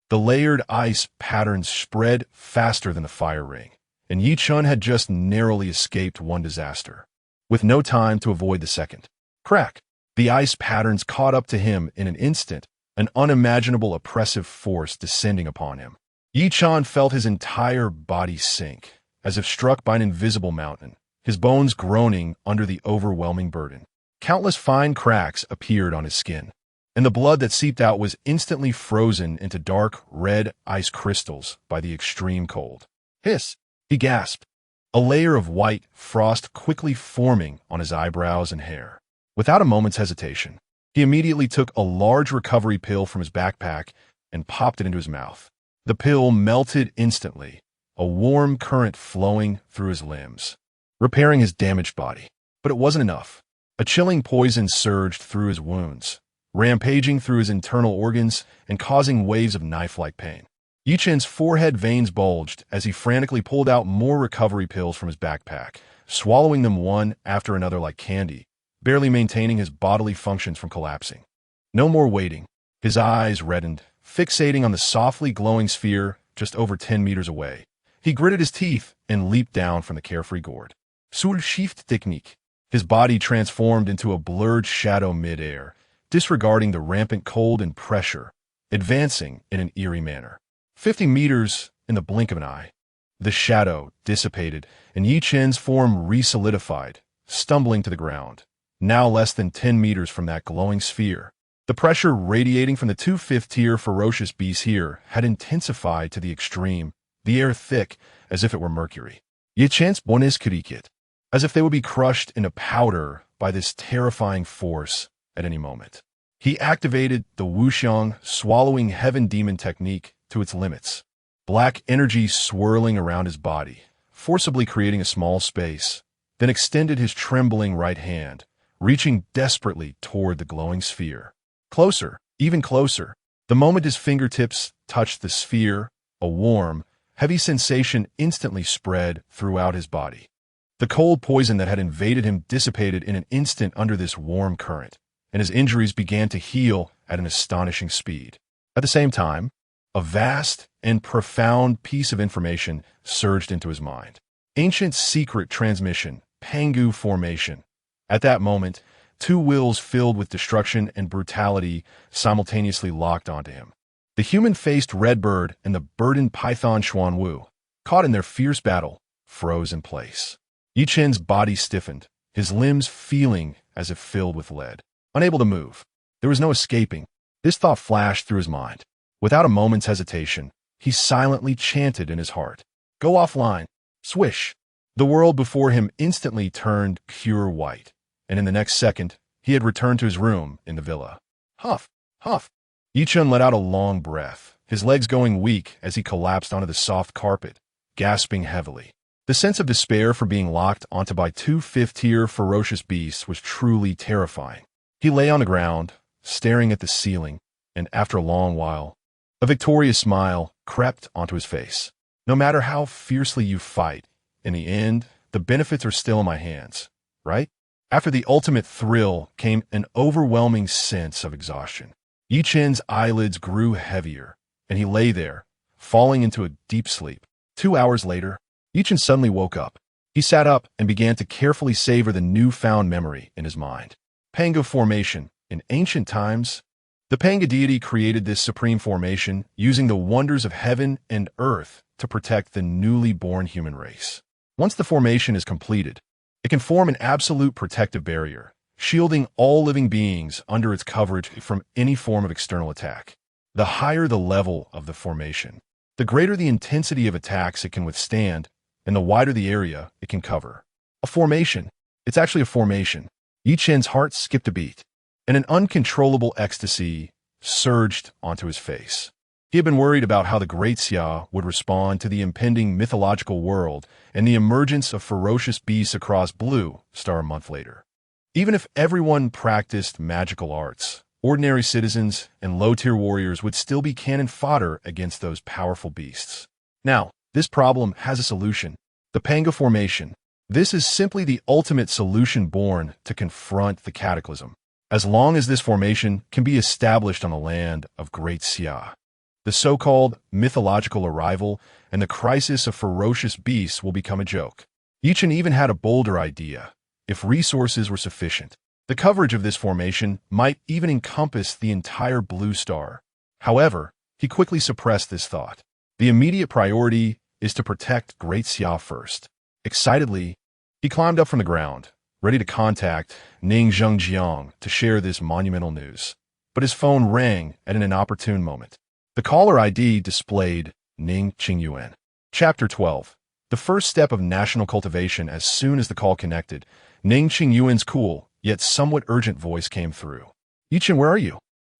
The layered ice patterns spread faster than the fire ring, and Ye Chen had just narrowly escaped one disaster, with no time to avoid the second. Crack! The ice patterns caught up to him in an instant, an unimaginable oppressive force descending upon him. Ye Chen felt his entire body sink, as if struck by an invisible mountain, his bones groaning under the overwhelming burden. Countless fine cracks appeared on his skin, and the blood that seeped out was instantly frozen into dark, red ice crystals by the extreme cold. Hiss! He gasped, a layer of white frost quickly forming on his eyebrows and hair. Without a moment's hesitation, he immediately took a large recovery pill from his backpack and popped it into his mouth. The pill melted instantly, a warm current flowing through his limbs, repairing his damaged body. But it wasn't enough. A chilling poison surged through his wounds, rampaging through his internal organs and causing waves of knife-like pain. Ye Chen's forehead veins bulged as he frantically pulled out more recovery pills from his backpack, swallowing them one after another like candy, barely maintaining his bodily functions from collapsing. No more waiting. His eyes reddened, fixating on the softly glowing sphere just over 10 meters away. He gritted his teeth and leaped down from the carefree gourd. Sul shift technique. His body transformed into a blurred shadow mid-air, disregarding the rampant cold and pressure, advancing in an eerie manner. 50 meters in the blink of an eye. The shadow dissipated, and Ye Chen's form re-solidified, stumbling to the ground, now less than 10 meters from that glowing sphere. The pressure radiating from the two fifth-tier ferocious beasts here had intensified to the extreme, the air thick as if it were mercury. Ye Chen's bonnes cricket, as if they would be crushed into powder by this terrifying force at any moment. He activated the Wuxiang swallowing heaven demon technique to its limits, black energy swirling around his body, forcibly creating a small space, then extended his trembling right hand, reaching desperately toward the glowing sphere. Closer, even closer. The moment his fingertips touched the sphere, a warm, heavy sensation instantly spread throughout his body. The cold poison that had invaded him dissipated in an instant under this warm current, and his injuries began to heal at an astonishing speed. At the same time, a vast and profound piece of information surged into his mind. Ancient secret transmission, Pangu formation. At that moment, two wills filled with destruction and brutality simultaneously locked onto him. The human-faced redbird and the burdened python Xuanwu, caught in their fierce battle, froze in place. Ye Chen's body stiffened, his limbs feeling as if filled with lead. Unable to move, there was no escaping. This thought flashed through his mind. Without a moment's hesitation, he silently chanted in his heart. Go offline. Swish. The world before him instantly turned pure white, and in the next second, he had returned to his room in the villa. Huff, huff. Ye Chen let out a long breath, his legs going weak as he collapsed onto the soft carpet, gasping heavily. The sense of despair for being locked onto by two fifth-tier ferocious beasts was truly terrifying. He lay on the ground, staring at the ceiling, and after a long while, a victorious smile crept onto his face. No matter how fiercely you fight, in the end, the benefits are still in my hands, right? After the ultimate thrill came an overwhelming sense of exhaustion. Ye Chen's eyelids grew heavier, and he lay there, falling into a deep sleep. 2 hours later, Ye Chen suddenly woke up. He sat up and began to carefully savor the newfound memory in his mind. Panga formation. In ancient times, the Panga deity created this supreme formation using the wonders of heaven and earth to protect the newly born human race. Once the formation is completed, it can form an absolute protective barrier, shielding all living beings under its coverage from any form of external attack. The higher the level of the formation, the greater the intensity of attacks it can withstand, and the wider the area it can cover. A formation. It's actually a formation. Ye Chen's heart skipped a beat, and an uncontrollable ecstasy surged onto his face. He had been worried about how the Great Xia would respond to the impending mythological world and the emergence of ferocious beasts across Blue Star a month later. Even if everyone practiced magical arts, ordinary citizens and low-tier warriors would still be cannon fodder against those powerful beasts. Now, this problem has a solution. The Panga formation. This is simply the ultimate solution born to confront the cataclysm. As long as this formation can be established on the land of Great Xia, the so-called mythological arrival and the crisis of ferocious beasts will become a joke. Ye Chen even had a bolder idea. If resources were sufficient, the coverage of this formation might even encompass the entire Blue Star. However, he quickly suppressed this thought. The immediate priority is to protect Great Xia first. Excitedly, he climbed up from the ground, ready to contact Ning Zhengjiang to share this monumental news. But his phone rang at an inopportune moment. The caller ID displayed Ning Qingyuan. Chapter 12. The first step of national cultivation. As soon as the call connected, Ning Qingyuan's cool, yet somewhat urgent voice came through. Ye Chen, where are you?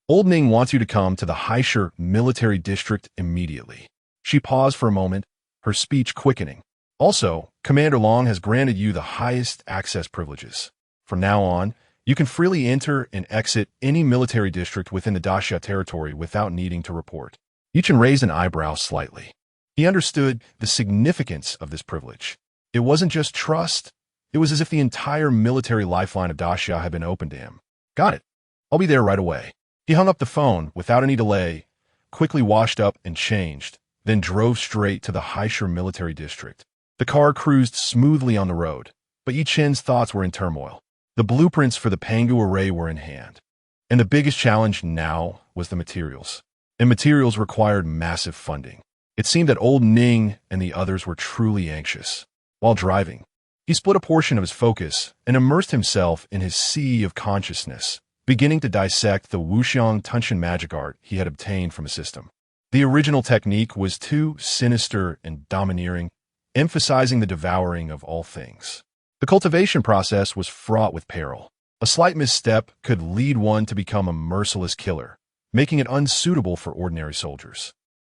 Old Ning wants you to come to the Haisher military district immediately. She paused for a moment, her speech quickening. Also, Commander Long has granted you the highest access privileges. From now on, you can freely enter and exit any military district within the Daxia territory without needing to report. Ye Chen raised an eyebrow slightly. He understood the significance of this privilege. It wasn't just trust. It was as if the entire military lifeline of Daxia had been opened to him. Got it. I'll be there right away. He hung up the phone without any delay, quickly washed up and changed, then drove straight to the Haisher military district. The car cruised smoothly on the road, but Ye Chen's thoughts were in turmoil. The blueprints for the Pangu array were in hand, and the biggest challenge now was the materials. And materials required massive funding. It seemed that old Ning and the others were truly anxious. While driving, he split a portion of his focus and immersed himself in his sea of consciousness, beginning to dissect the Wuxiang Tunshin magic art he had obtained from a system. The original technique was too sinister and domineering, emphasizing the devouring of all things. The cultivation process was fraught with peril. A slight misstep could lead one to become a merciless killer, making it unsuitable for ordinary soldiers.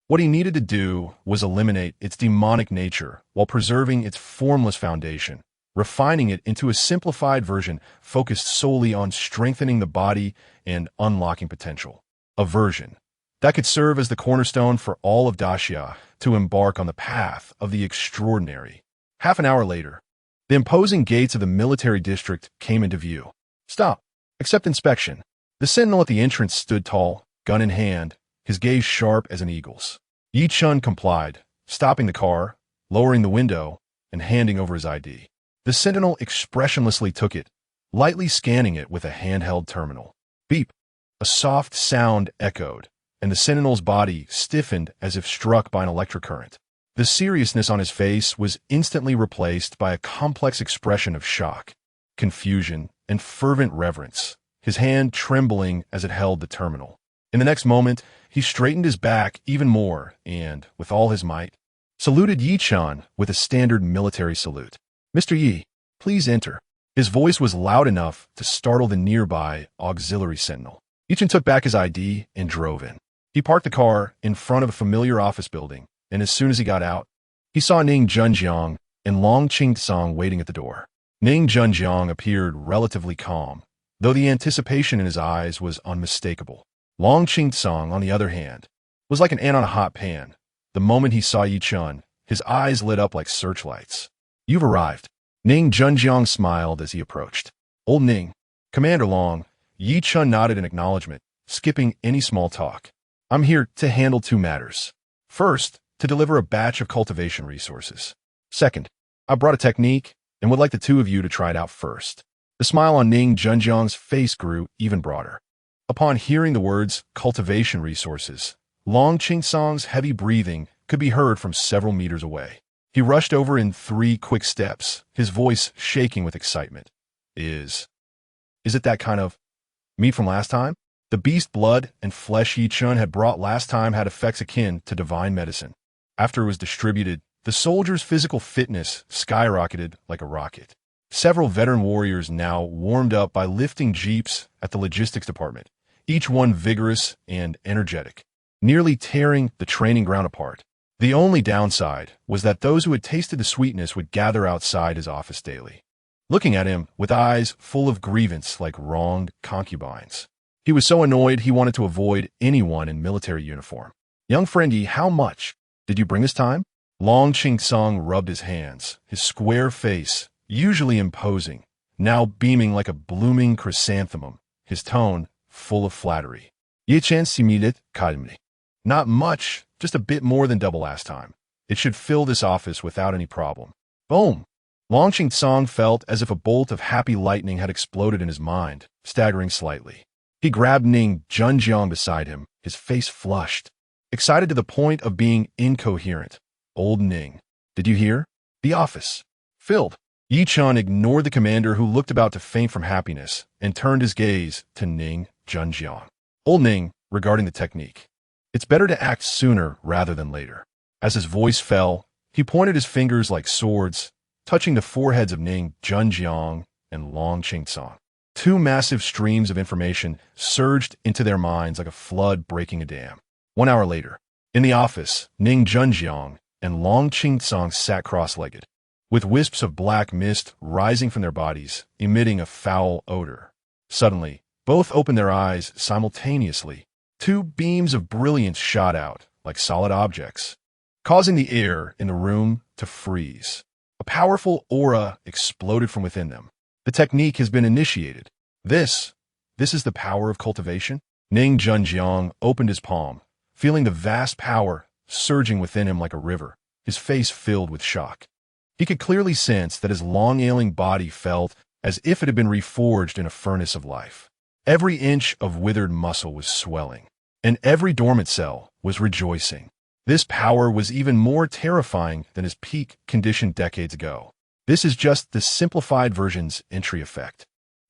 What he needed to do was eliminate its demonic nature while preserving its formless foundation, refining it into a simplified version focused solely on strengthening the body and unlocking potential. A version that could serve as the cornerstone for all of Daxia to embark on the path of the extraordinary. Half an hour later, the imposing gates of the military district came into view. Stop. Accept inspection. The sentinel at the entrance stood tall, gun in hand, his gaze sharp as an eagle's. Ye Chen complied, stopping the car, lowering the window, and handing over his ID. The sentinel expressionlessly took it, lightly scanning it with a handheld terminal. Beep. A soft sound echoed, and the sentinel's body stiffened as if struck by an electric current. The seriousness on his face was instantly replaced by a complex expression of shock, confusion, and fervent reverence, his hand trembling as it held the terminal. In the next moment, he straightened his back even more and, with all his might, saluted Ye Chen with a standard military salute. Mr. Yi, please enter. His voice was loud enough to startle the nearby auxiliary sentinel. Ye Chen took back his ID and drove in. He parked the car in front of a familiar office building, and as soon as he got out, he saw Ning Zhengjiang and Long Qingtsang waiting at the door. Ning Zhengjiang appeared relatively calm, though the anticipation in his eyes was unmistakable. Long Qingtsang, on the other hand, was like an ant on a hot pan. The moment he saw Ye Chen, his eyes lit up like searchlights. You've arrived. Ning Zhengjiang smiled as he approached. Old Ning, Commander Long. Ye Chen nodded in acknowledgement, skipping any small talk. I'm here to handle two matters. First, to deliver a batch of cultivation resources. Second, I brought a technique and would like the two of you to try it out first. The smile on Ning Junjiang's face grew even broader. Upon hearing the words cultivation resources, Long Qingsong's heavy breathing could be heard from several meters away. He rushed over in 3 quick steps, his voice shaking with excitement. Is it that kind of meat from last time? The beast blood and flesh Ye Chen had brought last time had effects akin to divine medicine. After it was distributed, the soldiers' physical fitness skyrocketed like a rocket. Several veteran warriors now warmed up by lifting jeeps at the logistics department, each one vigorous and energetic, nearly tearing the training ground apart. The only downside was that those who had tasted the sweetness would gather outside his office daily, looking at him with eyes full of grievance like wronged concubines. He was so annoyed he wanted to avoid anyone in military uniform. Young friendy, how much did you bring this time? Long Qingsong rubbed his hands, his square face, usually imposing, now beaming like a blooming chrysanthemum, his tone full of flattery. Ye Chen similed calmly. Not much, just a bit more than double last time. It should fill this office without any problem. Boom! Long Qingsong felt as if a bolt of happy lightning had exploded in his mind, staggering slightly. He grabbed Ning Junjiang beside him, his face flushed, excited to the point of being incoherent. Old Ning, did you hear? The office. Filled. Ye Chen ignored the commander who looked about to faint from happiness and turned his gaze to Ning Junjiang. Old Ning, regarding the technique. It's better to act sooner rather than later. As his voice fell, he pointed his fingers like swords, touching the foreheads of Ning Junjiang and Long Qingsong. 2 massive streams of information surged into their minds like a flood breaking a dam. 1 hour later, in the office, Ning Junjiang and Long Qingsong sat cross-legged, with wisps of black mist rising from their bodies, emitting a foul odor. Suddenly, both opened their eyes simultaneously. 2 beams of brilliance shot out, like solid objects, causing the air in the room to freeze. A powerful aura exploded from within them. The technique has been initiated. This is the power of cultivation? Ning Junjiang opened his palm, feeling the vast power surging within him like a river, his face filled with shock. He could clearly sense that his long ailing body felt as if it had been reforged in a furnace of life. Every inch of withered muscle was swelling, and every dormant cell was rejoicing. This power was even more terrifying than his peak condition decades ago. This is just the simplified version's entry effect.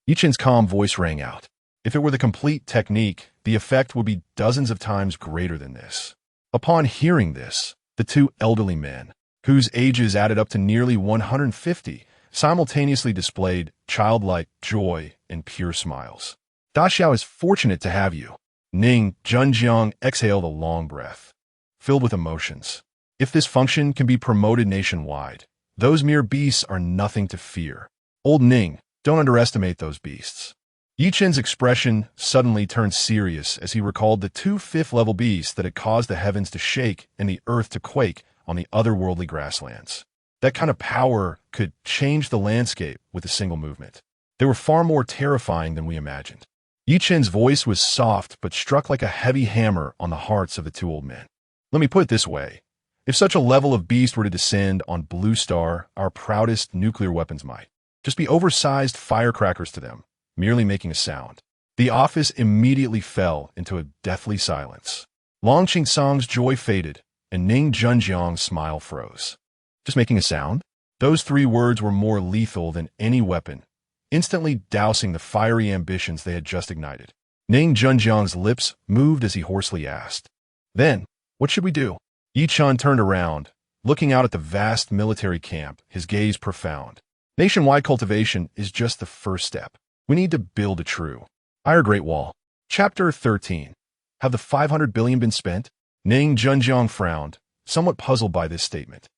Ye Chen's calm voice rang out. If it were the complete technique, the effect would be dozens of times greater than this. Upon hearing this, the 2 elderly men, whose ages added up to nearly 150, simultaneously displayed childlike joy and pure smiles. Da Xiao is fortunate to have you. Ning Junjiang exhaled a long breath, filled with emotions. If this function can be promoted nationwide, those mere beasts are nothing to fear. Old Ning, don't underestimate those beasts. Ye Chen's expression suddenly turned serious as he recalled the 2 5th-level beasts that had caused the heavens to shake and the earth to quake on the otherworldly grasslands. That kind of power could change the landscape with a single movement. They were far more terrifying than we imagined. Ye Chen's voice was soft but struck like a heavy hammer on the hearts of the 2 old men. Let me put it this way. If such a level of beast were to descend on Blue Star, our proudest nuclear weapons might just be oversized firecrackers to them, merely making a sound. The office immediately fell into a deathly silence. Long Qingsong's joy faded, and Ning Junjiang's smile froze. Just making a sound? Those 3 words were more lethal than any weapon, instantly dousing the fiery ambitions they had just ignited. Ning Junjiang's lips moved as he hoarsely asked, "Then, what should we do?" Ye Chen turned around, looking out at the vast military camp, his gaze profound. Nationwide cultivation is just the first step. We need to build a true Iron Great Wall. Chapter 13. Have the 500 billion been spent? Ning Junjiang frowned, somewhat puzzled by this statement.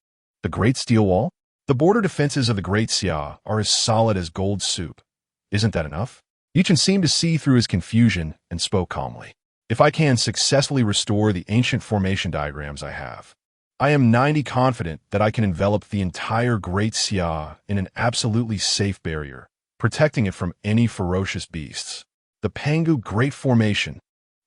The Great Steel Wall? The border defenses of the Great Xia are as solid as gold soup. Isn't that enough? Ye Chen seemed to see through his confusion and spoke calmly. If I can successfully restore the ancient formation diagrams I have, I am 90% confident that I can envelop the entire Great Xia in an absolutely safe barrier, protecting it from any ferocious beasts. The Pangu Great Formation.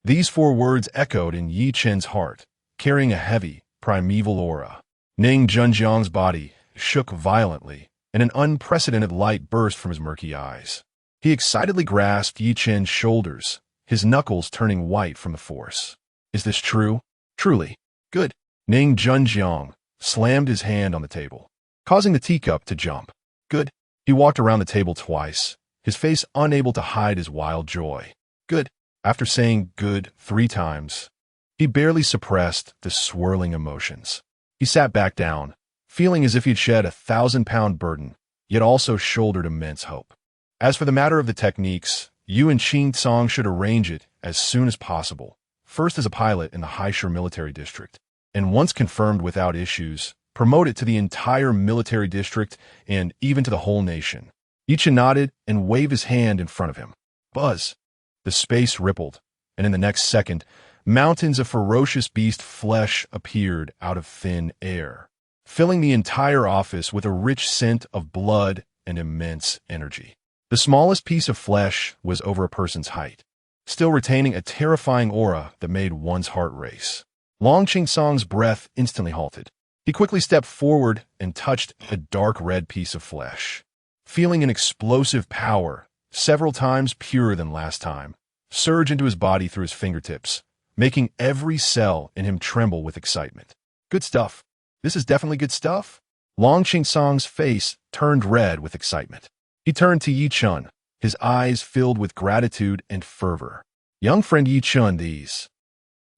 These 4 words echoed in Ye Chen's heart, carrying a heavy, primeval aura. Ning Junjiang's body shook violently, and an unprecedented light burst from his murky eyes. He excitedly grasped Ye Chen's shoulders, his knuckles turning white from the force. Is this true? Truly. Good. Ning Junjiang slammed his hand on the table, causing the teacup to jump. Good. He walked around the table twice, his face unable to hide his wild joy. Good. After saying good 3 times, he barely suppressed the swirling emotions. He sat back down, feeling as if he'd shed a 1,000-pound burden, yet also shouldered immense hope. As for the matter of the techniques, Yu and Qing Tsong should arrange it as soon as possible, first as a pilot in the Haisher military district, and once confirmed without issues, promote it to the entire military district and even to the whole nation. Ye Chen nodded and waved his hand in front of him. Buzz! The space rippled, and in the next second, mountains of ferocious beast flesh appeared out of thin air, filling the entire office with a rich scent of blood and immense energy. The smallest piece of flesh was over a person's height, still retaining a terrifying aura that made one's heart race. Long Qing Song's breath instantly halted. He quickly stepped forward and touched a dark red piece of flesh, feeling an explosive power, several times purer than last time, surge into his body through his fingertips, making every cell in him tremble with excitement. Good stuff. This is definitely good stuff. Long Qing Song's face turned red with excitement. He turned to Ye Chen, his eyes filled with gratitude and fervor. Young friend Ye Chen, these.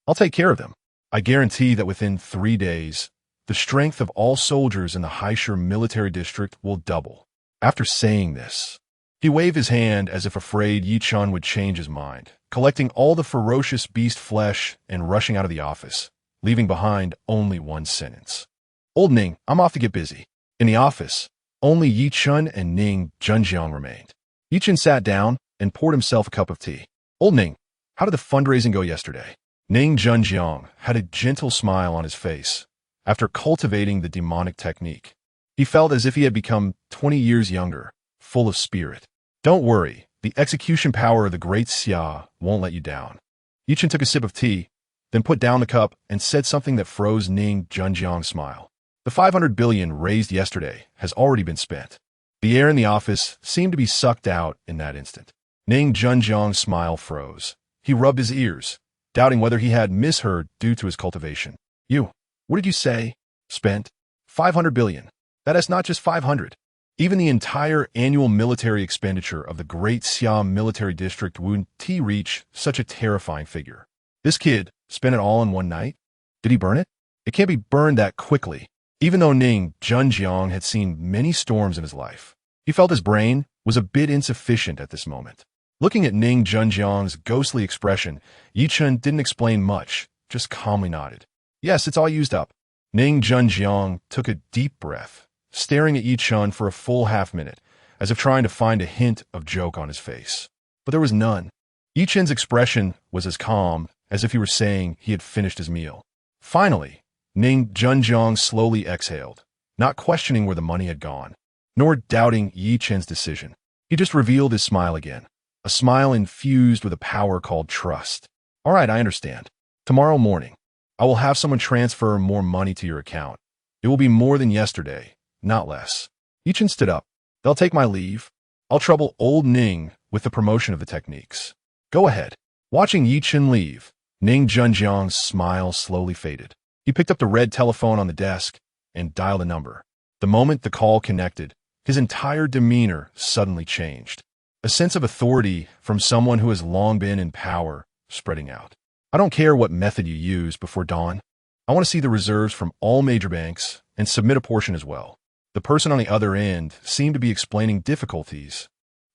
I'll take care of them. I guarantee that within 3 days, the strength of all soldiers in the Haisher military district will double. After saying this, he waved his hand as if afraid Ye Chen would change his mind, collecting all the ferocious beast flesh and rushing out of the office, leaving behind only one sentence. Old Ning, I'm off to get busy. In the office, only Ye Chen and Ning Junjiang remained. Ye Chen sat down and poured himself a cup of tea. Old Ning, how did the fundraising go yesterday? Ning Junjiang had a gentle smile on his face. After cultivating the demonic technique, he felt as if he had become 20 years younger, full of spirit. Don't worry, the execution power of the Great Xia won't let you down. Ye Chen took a sip of tea, then put down the cup and said something that froze Ning Junjiang's smile. The 500 billion raised yesterday has already been spent. The air in the office seemed to be sucked out in that instant. Ning Junjiang's smile froze. He rubbed his ears, doubting whether he had misheard due to his cultivation. What did you say? Spent? 500 billion. That is not just 500. Even the entire annual military expenditure of the Great Xia military district wouldn't reach such a terrifying figure. This kid spent it all in one night? Did he burn it? It can't be burned that quickly. Even though Ning Junjiang had seen many storms in his life, he felt his brain was a bit insufficient at this moment. Looking at Ning Junjiang's ghostly expression, Ye Chen didn't explain much, just calmly nodded. Yes, it's all used up. Ning Junjiang took a deep breath, staring at Ye Chen for a full half-minute, as if trying to find a hint of joke on his face. But there was none. Ye Chen's expression was as calm as if he were saying he had finished his meal. Finally, Ning Junjiang slowly exhaled, not questioning where the money had gone, nor doubting Ye Chen's decision. He just revealed his smile again, a smile infused with a power called trust. All right, I understand. Tomorrow morning, I will have someone transfer more money to your account. It will be more than yesterday, not less. Ye Chen stood up. They'll take my leave. I'll trouble old Ning with the promotion of the techniques. Go ahead. Watching Ye Chen leave, Ning Junjiang's smile slowly faded. He picked up the red telephone on the desk and dialed a number. The moment the call connected, his entire demeanor suddenly changed. A sense of authority from someone who has long been in power spreading out. I don't care what method you use before dawn. I want to see the reserves from all major banks and submit a portion as well. The person on the other end seemed to be explaining difficulties,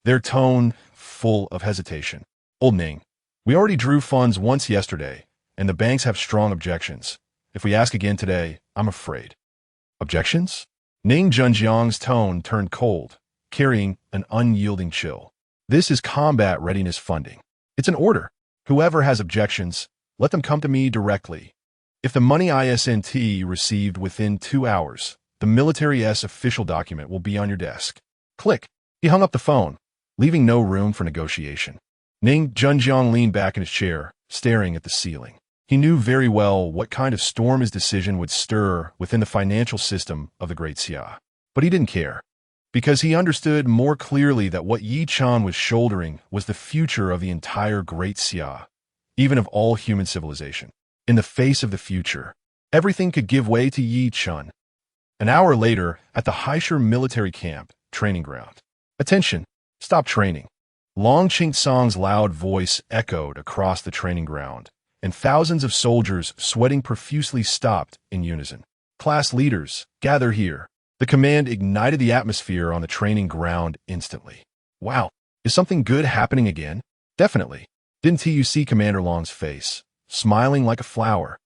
their tone full of hesitation. Old Ning, we already drew funds once yesterday, and the banks have strong objections. If we ask again today, I'm afraid. Objections? Ning Junjiang's tone turned cold, carrying an unyielding chill. This is combat readiness funding. It's an order. Whoever has objections, let them come to me directly. If the money ISNT received within 2 hours, the military S official document will be on your desk. Click. He hung up the phone, leaving no room for negotiation. Ning Junjiang leaned back in his chair, staring at the ceiling. He knew very well what kind of storm his decision would stir within the financial system of the Great Xia. But he didn't care, because he understood more clearly that what Ye Chen was shouldering was the future of the entire Great Xia, even of all human civilization. In the face of the future, everything could give way to Ye Chen. An hour later, at the Haisher military camp, training ground. Attention! Stop training. Long Song's loud voice echoed across the training ground, and thousands of soldiers sweating profusely stopped in unison. Class leaders, gather here. The command ignited the atmosphere on the training ground instantly. Wow, is something good happening again? Definitely. Didn't you see Commander Long's face, smiling like a flower?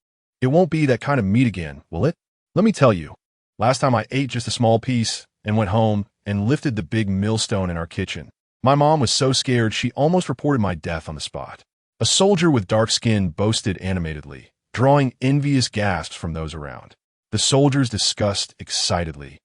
It won't be that kind of meat again, will it? Let me tell you, last time I ate just a small piece and went home and lifted the big millstone in our kitchen. My mom was so scared she almost reported my death on the spot. A soldier with dark skin boasted animatedly, drawing envious gasps from those around. The soldiers discussed excitedly,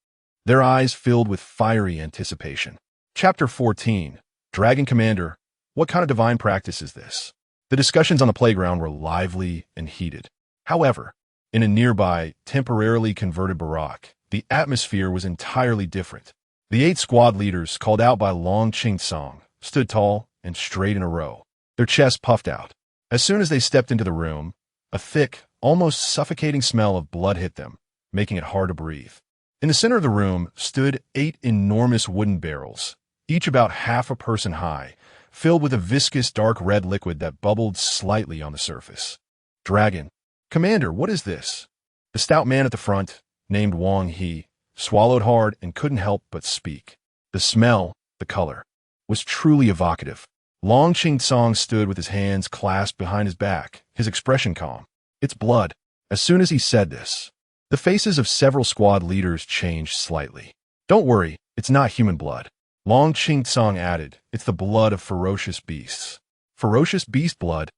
their eyes filled with fiery anticipation. Chapter 14, Dragon Commander, what kind of divine practice is this? The discussions on the playground were lively and heated. However, in a nearby, temporarily converted barrack, the atmosphere was entirely different. The 8 squad leaders, called out by Long Song, stood tall and straight in a row, their chests puffed out. As soon as they stepped into the room, a thick, almost suffocating smell of blood hit them, making it hard to breathe. In the center of the room stood 8 enormous wooden barrels, each about half a person high, filled with a viscous dark red liquid that bubbled slightly on the surface. Dragon. Commander, what is this? The stout man at the front, named Wang He, swallowed hard and couldn't help but speak. The smell, the color, was truly evocative. Long Song stood with his hands clasped behind his back, his expression calm. It's blood. As soon as he said this, the faces of several squad leaders changed slightly. Don't worry, it's not human blood. Long Song added, it's the blood of ferocious beasts. Ferocious beast blood?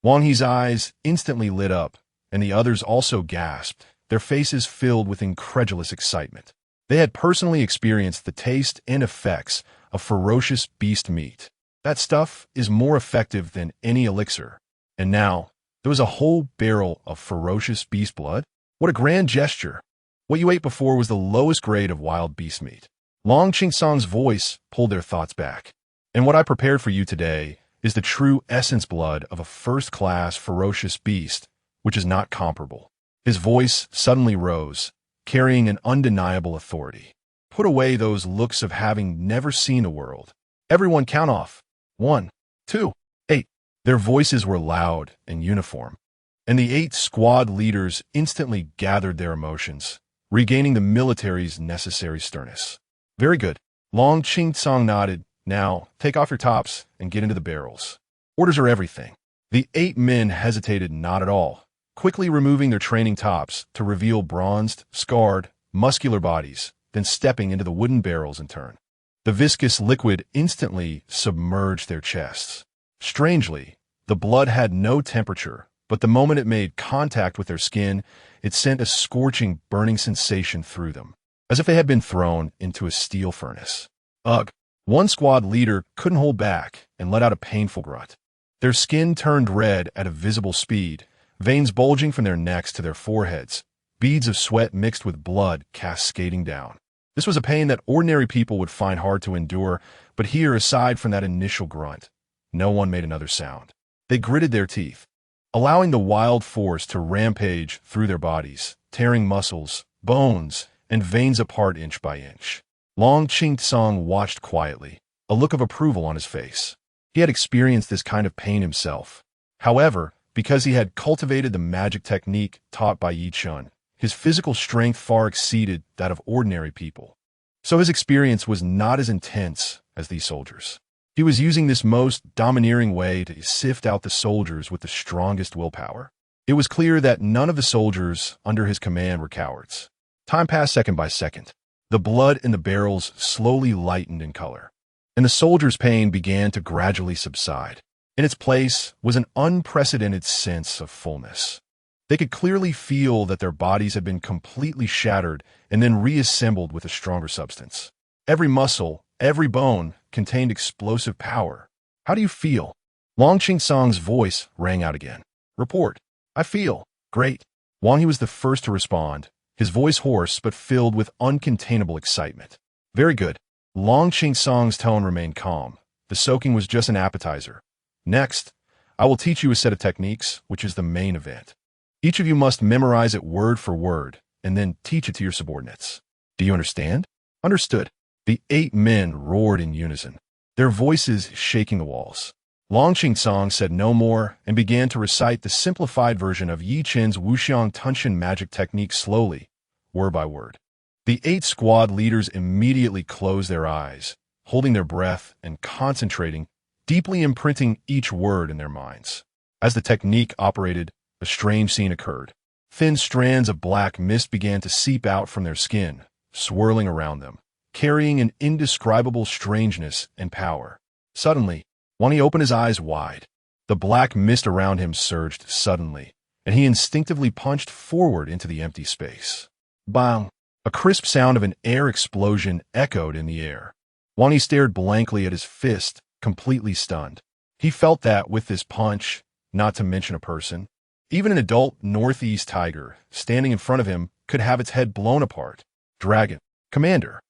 Wang He's eyes instantly lit up, and the others also gasped, their faces filled with incredulous excitement. They had personally experienced the taste and effects of ferocious beast meat. That stuff is more effective than any elixir. And now, there was a whole barrel of ferocious beast blood? What a grand gesture. What you ate before was the lowest grade of wild beast meat. Long Song's voice pulled their thoughts back. And what I prepared for you today is the true essence blood of a first-class ferocious beast, which is not comparable. His voice suddenly rose, carrying an undeniable authority. Put away those looks of having never seen a world. Everyone count off. 1, 2, 8. Their voices were loud and uniform, and the 8 squad leaders instantly gathered their emotions, regaining the military's necessary sternness. Very good. Long Song nodded. Now, take off your tops and get into the barrels. Orders are everything. The 8 men hesitated not at all, quickly removing their training tops to reveal bronzed, scarred, muscular bodies, then stepping into the wooden barrels in turn. The viscous liquid instantly submerged their chests. Strangely, the blood had no temperature, but the moment it made contact with their skin, it sent a scorching, burning sensation through them, as if they had been thrown into a steel furnace. Ugh! One squad leader couldn't hold back and let out a painful grunt. Their skin turned red at a visible speed, veins bulging from their necks to their foreheads, beads of sweat mixed with blood cascading down. This was a pain that ordinary people would find hard to endure, but here, aside from that initial grunt, no one made another sound. They gritted their teeth, allowing the wild force to rampage through their bodies, tearing muscles, bones, and veins apart inch by inch. Long Song watched quietly, a look of approval on his face. He had experienced this kind of pain himself. However, because he had cultivated the magic technique taught by Ye Chen, his physical strength far exceeded that of ordinary people. So his experience was not as intense as these soldiers. He was using this most domineering way to sift out the soldiers with the strongest willpower. It was clear that none of the soldiers under his command were cowards. Time passed second by second. The blood in the barrels slowly lightened in color, and the soldiers' pain began to gradually subside. In its place was an unprecedented sense of fullness. They could clearly feel that their bodies had been completely shattered and then reassembled with a stronger substance. Every muscle, every bone contained explosive power. How do you feel? Long Song's voice rang out again. Report. I feel great. He was the first to respond, his voice hoarse but filled with uncontainable excitement. Very good. Long Song's tone remained calm. The soaking was just an appetizer. Next, I will teach you a set of techniques, which is the main event. Each of you must memorize it word for word, and then teach it to your subordinates. Do you understand? Understood. The 8 men roared in unison, their voices shaking the walls. Long Song said no more and began to recite the simplified version of Ye Chen's Wuxiang Tunshin magic technique slowly, word by word. The 8 squad leaders immediately closed their eyes, holding their breath and concentrating, deeply imprinting each word in their minds. As the technique operated, a strange scene occurred. Thin strands of black mist began to seep out from their skin, swirling around them, carrying an indescribable strangeness and power. Suddenly, he opened his eyes wide. The black mist around him surged suddenly, and he instinctively punched forward into the empty space. Bang! A crisp sound of an air explosion echoed in the air. He stared blankly at his fist, completely stunned. He felt that with this punch, not to mention a person, even an adult northeast tiger standing in front of him could have its head blown apart. Dragon. Commander.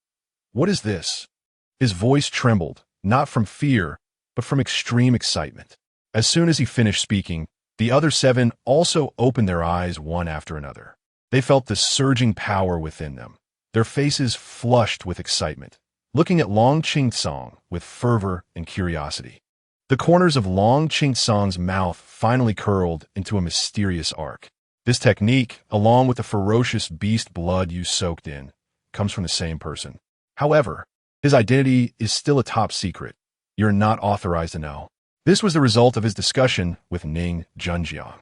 What is this? His voice trembled, not from fear, but from extreme excitement. As soon as he finished speaking, the other 7 also opened their eyes one after another. They felt the surging power within them, their faces flushed with excitement, looking at Long Song with fervor and curiosity. The corners of Long Song's mouth finally curled into a mysterious arc. This technique, along with the ferocious beast blood you soaked in, comes from the same person. However, his identity is still a top secret. You're not authorized to know. This was the result of his discussion with Ning Junjiang.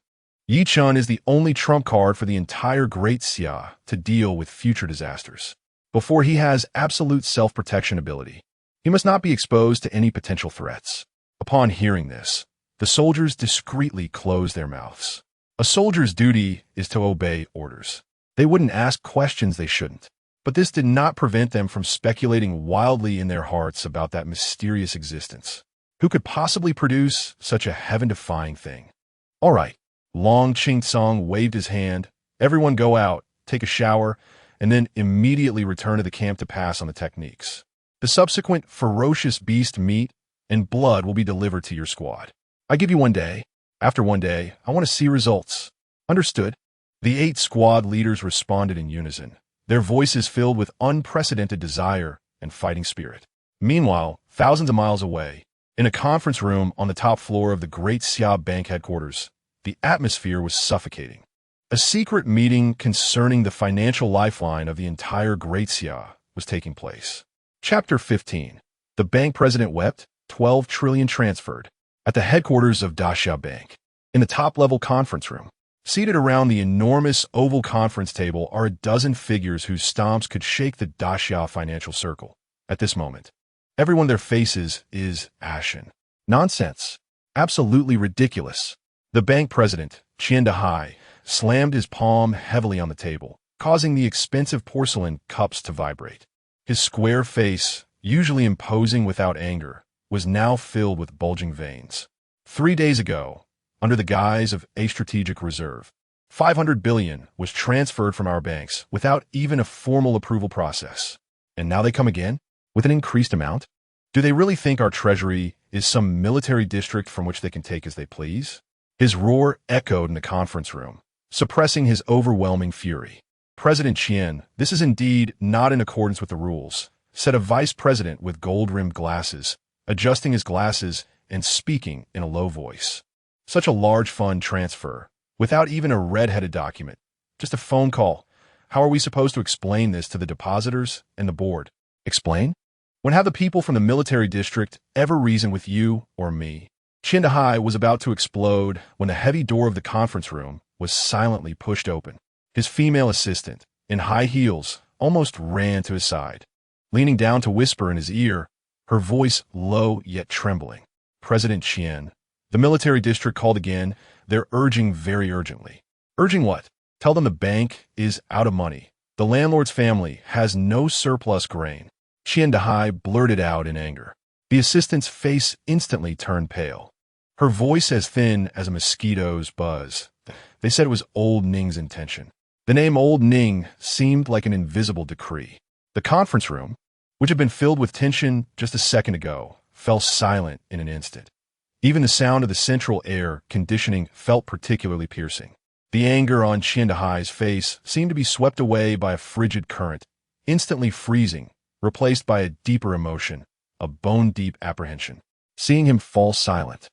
Ye Chen is the only trump card for the entire Great Xia to deal with future disasters. Before he has absolute self-protection ability, he must not be exposed to any potential threats. Upon hearing this, the soldiers discreetly closed their mouths. A soldier's duty is to obey orders. They wouldn't ask questions they shouldn't. But this did not prevent them from speculating wildly in their hearts about that mysterious existence. Who could possibly produce such a heaven-defying thing? All right. Long Song waved his hand. Everyone go out, take a shower, and then immediately return to the camp to pass on the techniques. The subsequent ferocious beast meat and blood will be delivered to your squad. I give you 1 day. After 1 day, I want to see results. Understood? The 8 squad leaders responded in unison, their voices filled with unprecedented desire and fighting spirit. Meanwhile, thousands of miles away, in a conference room on the top floor of the Great Xia Bank headquarters, the atmosphere was suffocating. A secret meeting concerning the financial lifeline of the entire Great Xia was taking place. Chapter 15. The bank president wept, 12 trillion transferred. At the headquarters of Daxia Bank, in the top-level conference room, seated around the enormous oval conference table are a dozen figures whose stomps could shake the Daxia financial circle. At this moment, everyone their faces is ashen. Nonsense. Absolutely ridiculous. The bank president, Qian Dehai, slammed his palm heavily on the table, causing the expensive porcelain cups to vibrate. His square face, usually imposing without anger, was now filled with bulging veins. 3 days ago, under the guise of a strategic reserve, 500 billion was transferred from our banks without even a formal approval process. And now they come again, with an increased amount? Do they really think our treasury is some military district from which they can take as they please? His roar echoed in the conference room, suppressing his overwhelming fury. President Qian, this is indeed not in accordance with the rules, said a vice president with gold-rimmed glasses, adjusting his glasses and speaking in a low voice. Such a large fund transfer, without even a red-headed document, just a phone call. How are we supposed to explain this to the depositors and the board? Explain? When have the people from the military district ever reasoned with you or me? Qian Dehai was about to explode when the heavy door of the conference room was silently pushed open. His female assistant, in high heels, almost ran to his side. Leaning down to whisper in his ear, her voice low yet trembling. President Qian, the military district called again. They're urging very urgently. Urging what? Tell them the bank is out of money. The landlord's family has no surplus grain. Qian Dehai blurted out in anger. The assistant's face instantly turned pale. her voice as thin as a mosquito's buzz. They said it was Old Ning's intention. The name Old Ning seemed like an invisible decree. The conference room, which had been filled with tension just a second ago, fell silent in an instant. Even the sound of the central air conditioning felt particularly piercing. The anger on Qiandahai's face seemed to be swept away by a frigid current, instantly freezing, replaced by a deeper emotion, a bone-deep apprehension. Seeing him fall silent,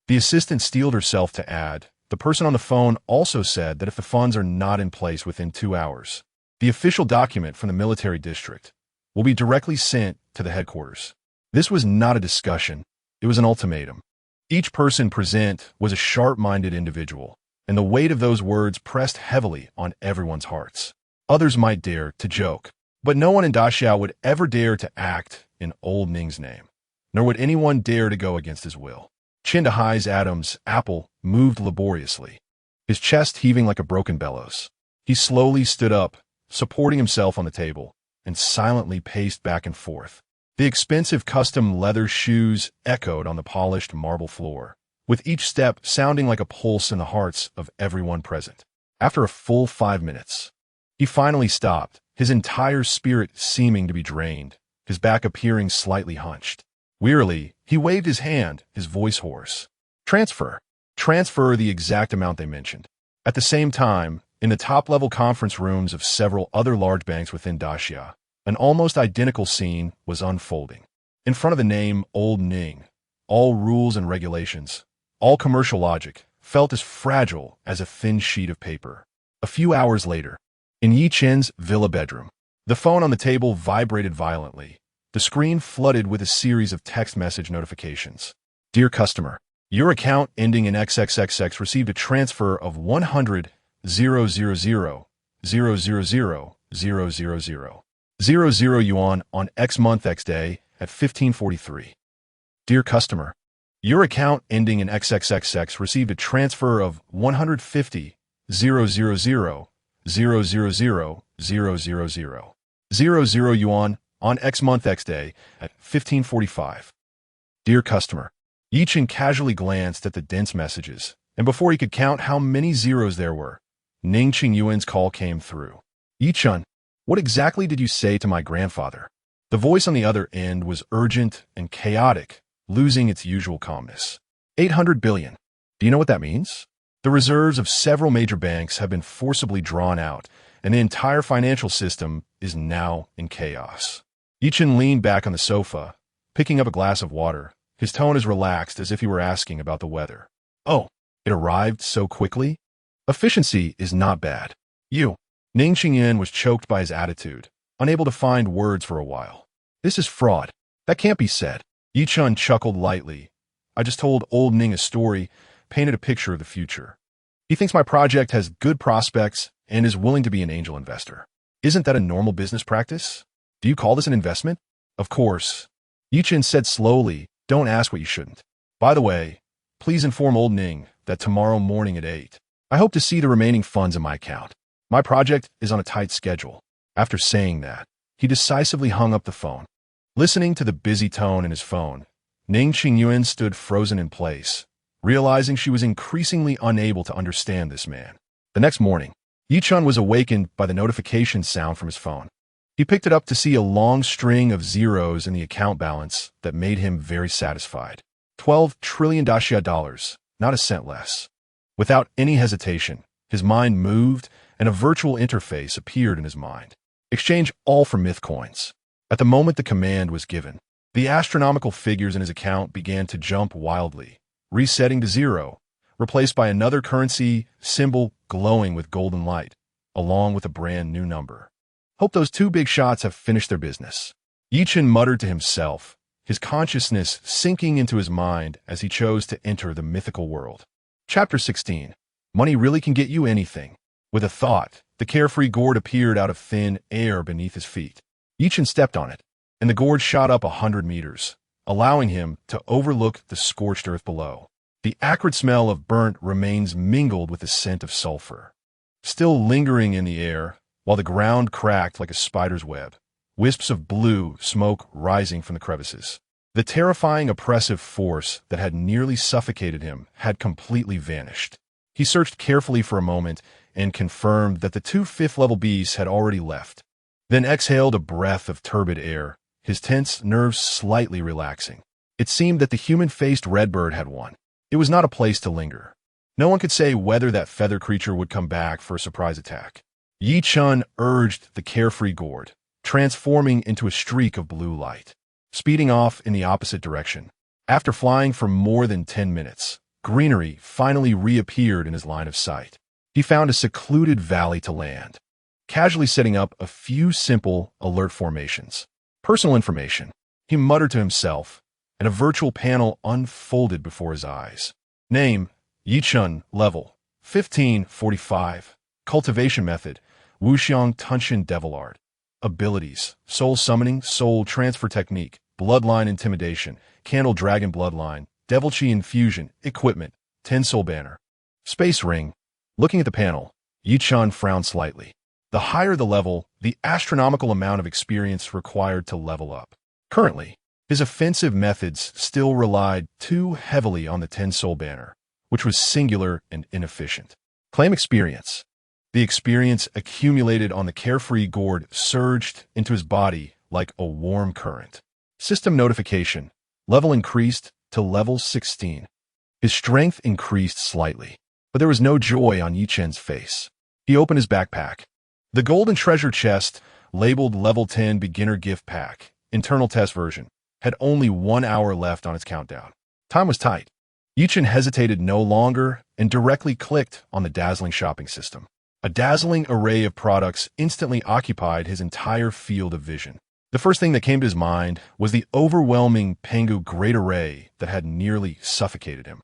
the assistant steeled herself to add, the person on the phone also said that if the funds are not in place within 2 hours, the official document from the military district will be directly sent to the headquarters. This was not a discussion, it was an ultimatum. Each person present was a sharp-minded individual, and the weight of those words pressed heavily on everyone's hearts. Others might dare to joke, but no one in Daxia would ever dare to act in Old Ning's name, nor would anyone dare to go against his will. Qiandahai's Adam's apple moved laboriously, his chest heaving like a broken bellows. He slowly stood up, supporting himself on the table, and silently paced back and forth. The expensive custom leather shoes echoed on the polished marble floor, with each step sounding like a pulse in the hearts of everyone present. After a full 5 minutes, he finally stopped, his entire spirit seeming to be drained, his back appearing slightly hunched. Wearily, he waved his hand, his voice hoarse. Transfer. Transfer the exact amount they mentioned. At the same time, in the top-level conference rooms of several other large banks within Daxia, an almost identical scene was unfolding. In front of the name Old Ning, all rules and regulations, all commercial logic, felt as fragile as a thin sheet of paper. A few hours later, in Ye Chen's villa bedroom, the phone on the table vibrated violently, the screen flooded with a series of text message notifications. Dear customer, your account ending in XXXX received a transfer of 100,000,000,000 yuan on X month X day at 1543. Dear customer, your account ending in XXXX received a transfer of 150,000,000,000 yuan on X month X day at 1545. Dear customer, Ye Chen casually glanced at the dense messages, and before he could count how many zeros there were, Ning Qingyuan's call came through. Ye Chen, what exactly did you say to my grandfather? The voice on the other end was urgent and chaotic, losing its usual calmness. 800 billion. Do you know what that means? The reserves of several major banks have been forcibly drawn out, and the entire financial system is now in chaos. Ye Chen leaned back on the sofa, picking up a glass of water, his tone as relaxed as if he were asking about the weather. Oh, it arrived so quickly? Efficiency is not bad. You. Ning Qingyan was choked by his attitude, unable to find words for a while. This is fraud. That can't be said. Ye Chen chuckled lightly. I just told Old Ning a story, painted a picture of the future. He thinks my project has good prospects and is willing to be an angel investor. Isn't that a normal business practice? Do you call this an investment? Of course. Ye Chen said slowly, don't ask what you shouldn't. By the way, please inform Old Ning that tomorrow morning at 8, I hope to see the remaining funds in my account. My project is on a tight schedule. After saying that, he decisively hung up the phone. Listening to the busy tone in his phone, Ning Qingyuan stood frozen in place, realizing she was increasingly unable to understand this man. The next morning, Ye Chen was awakened by the notification sound from his phone. He picked it up to see a long string of zeros in the account balance that made him very satisfied. 12 trillion Daxia dollars, not a cent less. Without any hesitation, his mind moved and a virtual interface appeared in his mind. Exchange all for myth coins. At the moment the command was given, the astronomical figures in his account began to jump wildly, resetting to 0, replaced by another currency symbol glowing with golden light, along with a brand new number. Hope those two big shots have finished their business. Ye Chen muttered to himself, his consciousness sinking into his mind as he chose to enter the mythical world. Chapter 16. Money really can get you anything. With a thought, the carefree gourd appeared out of thin air beneath his feet. Ye Chen stepped on it, and the gourd shot up 100 meters, allowing him to overlook the scorched earth below. The acrid smell of burnt remains mingled with the scent of sulfur. Still lingering in the air, while the ground cracked like a spider's web, wisps of blue smoke rising from the crevices. The terrifying oppressive force that had nearly suffocated him had completely vanished. He searched carefully for a moment and confirmed that the two fifth-level beasts had already left, then exhaled a breath of turbid air, his tense nerves slightly relaxing. It seemed that the human-faced redbird had won. It was not a place to linger. No one could say whether that feather creature would come back for a surprise attack. Ye Chen urged the carefree gourd, transforming into a streak of blue light, speeding off in the opposite direction. After flying for more than 10 minutes, greenery finally reappeared in his line of sight. He found a secluded valley to land, casually setting up a few simple alert formations. Personal information, he muttered to himself, and a virtual panel unfolded before his eyes. Name, Ye Chen, level 1545. Cultivation method, Wuxiang Tunshin Devil Art. Abilities, soul summoning, soul transfer technique, bloodline intimidation, candle dragon bloodline, devil chi infusion, equipment, 10 soul banner. Space ring. Looking at the panel, Ye Chen frowned slightly. The higher the level, the astronomical amount of experience required to level up. Currently, his offensive methods still relied too heavily on the 10 soul banner, which was singular and inefficient. Claim experience. The experience accumulated on the carefree gourd surged into his body like a warm current. System notification. Level increased to level 16. His strength increased slightly, but there was no joy on Ye Chen's face. He opened his backpack. The golden treasure chest, labeled Level 10 Beginner Gift Pack, internal test version, had only 1 hour left on its countdown. Time was tight. Ye Chen hesitated no longer and directly clicked on the dazzling shopping system. A dazzling array of products instantly occupied his entire field of vision. The first thing that came to his mind was the overwhelming Pengu Great Array that had nearly suffocated him.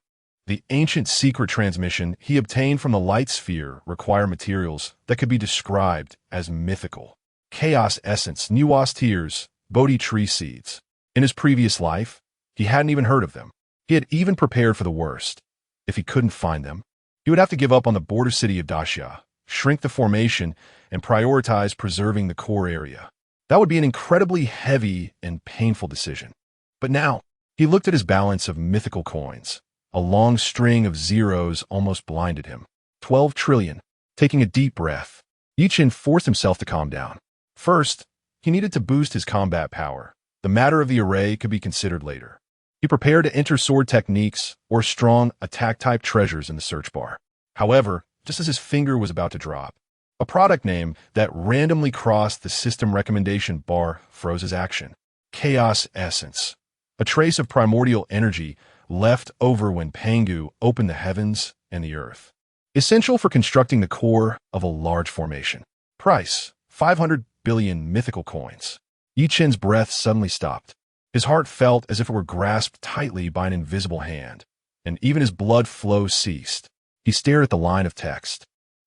The ancient secret transmission he obtained from the light sphere required materials that could be described as mythical. Chaos essence, Nuwas tears, Bodhi tree seeds. In his previous life, he hadn't even heard of them. He had even prepared for the worst. If he couldn't find them, he would have to give up on the border city of Daxia, shrink the formation, and prioritize preserving the core area. That would be an incredibly heavy and painful decision. But now, he looked at his balance of mythical coins. A long string of zeros almost blinded him. 12 trillion. Taking a deep breath, Ye Chen forced himself to calm down. First, he needed to boost his combat power. The matter of the array could be considered later. He prepared to enter sword techniques or strong attack-type treasures in the search bar. However, just as his finger was about to drop, a product name that randomly crossed the system recommendation bar froze his action. Chaos Essence. A trace of primordial energy left over when Pengu opened the heavens and the earth. Essential for constructing the core of a large formation. Price, 500 billion mythical coins. Ye Chen's breath suddenly stopped. His heart felt as if it were grasped tightly by an invisible hand, and even his blood flow ceased. He stared at the line of text,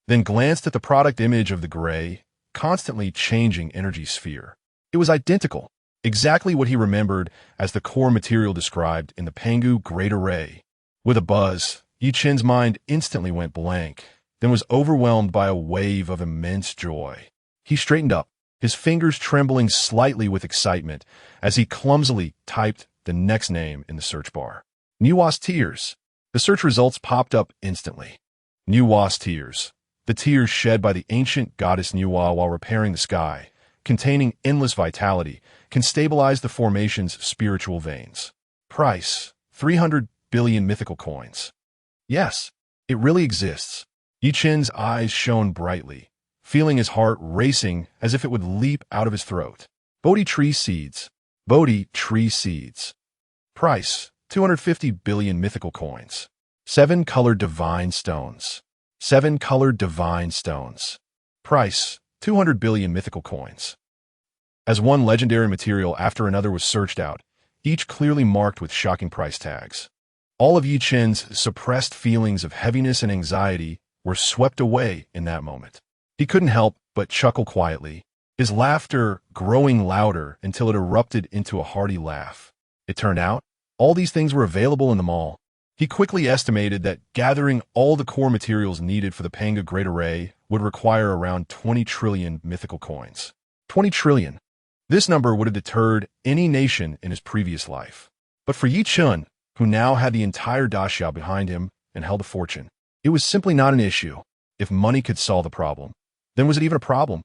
then glanced at the product image of the gray, constantly changing energy sphere. It was identical, exactly what he remembered as the core material described in the Pengu Great Array. With a buzz, Ye Chen's mind instantly went blank, then was overwhelmed by a wave of immense joy. He straightened up, his fingers trembling slightly with excitement as he clumsily typed the next name in the search bar. Nuwas tears. The search results popped up instantly. Nuwas tears. The tears shed by the ancient goddess Nuwa while repairing the sky, containing endless vitality, can stabilize the formation's spiritual veins. Price, 300 billion mythical coins. Yes, it really exists. Ye Chen's eyes shone brightly, feeling his heart racing as if it would leap out of his throat. Bodhi tree seeds. Bodhi tree seeds. Price, 250 billion mythical coins. 7-colored divine stones. 7-colored divine stones. Price, 200 billion mythical coins. As one legendary material after another was searched out, each clearly marked with shocking price tags. All of Ye Chen's suppressed feelings of heaviness and anxiety were swept away in that moment. He couldn't help but chuckle quietly, his laughter growing louder until it erupted into a hearty laugh. It turned out, all these things were available in the mall. He quickly estimated that gathering all the core materials needed for the Pengu Great Array would require around 20 trillion mythical coins. 20 trillion. This number would have deterred any nation in his previous life. But for Ye Chen, who now had the entire daxia behind him and held a fortune, it was simply not an issue. If money could solve the problem, then was it even a problem?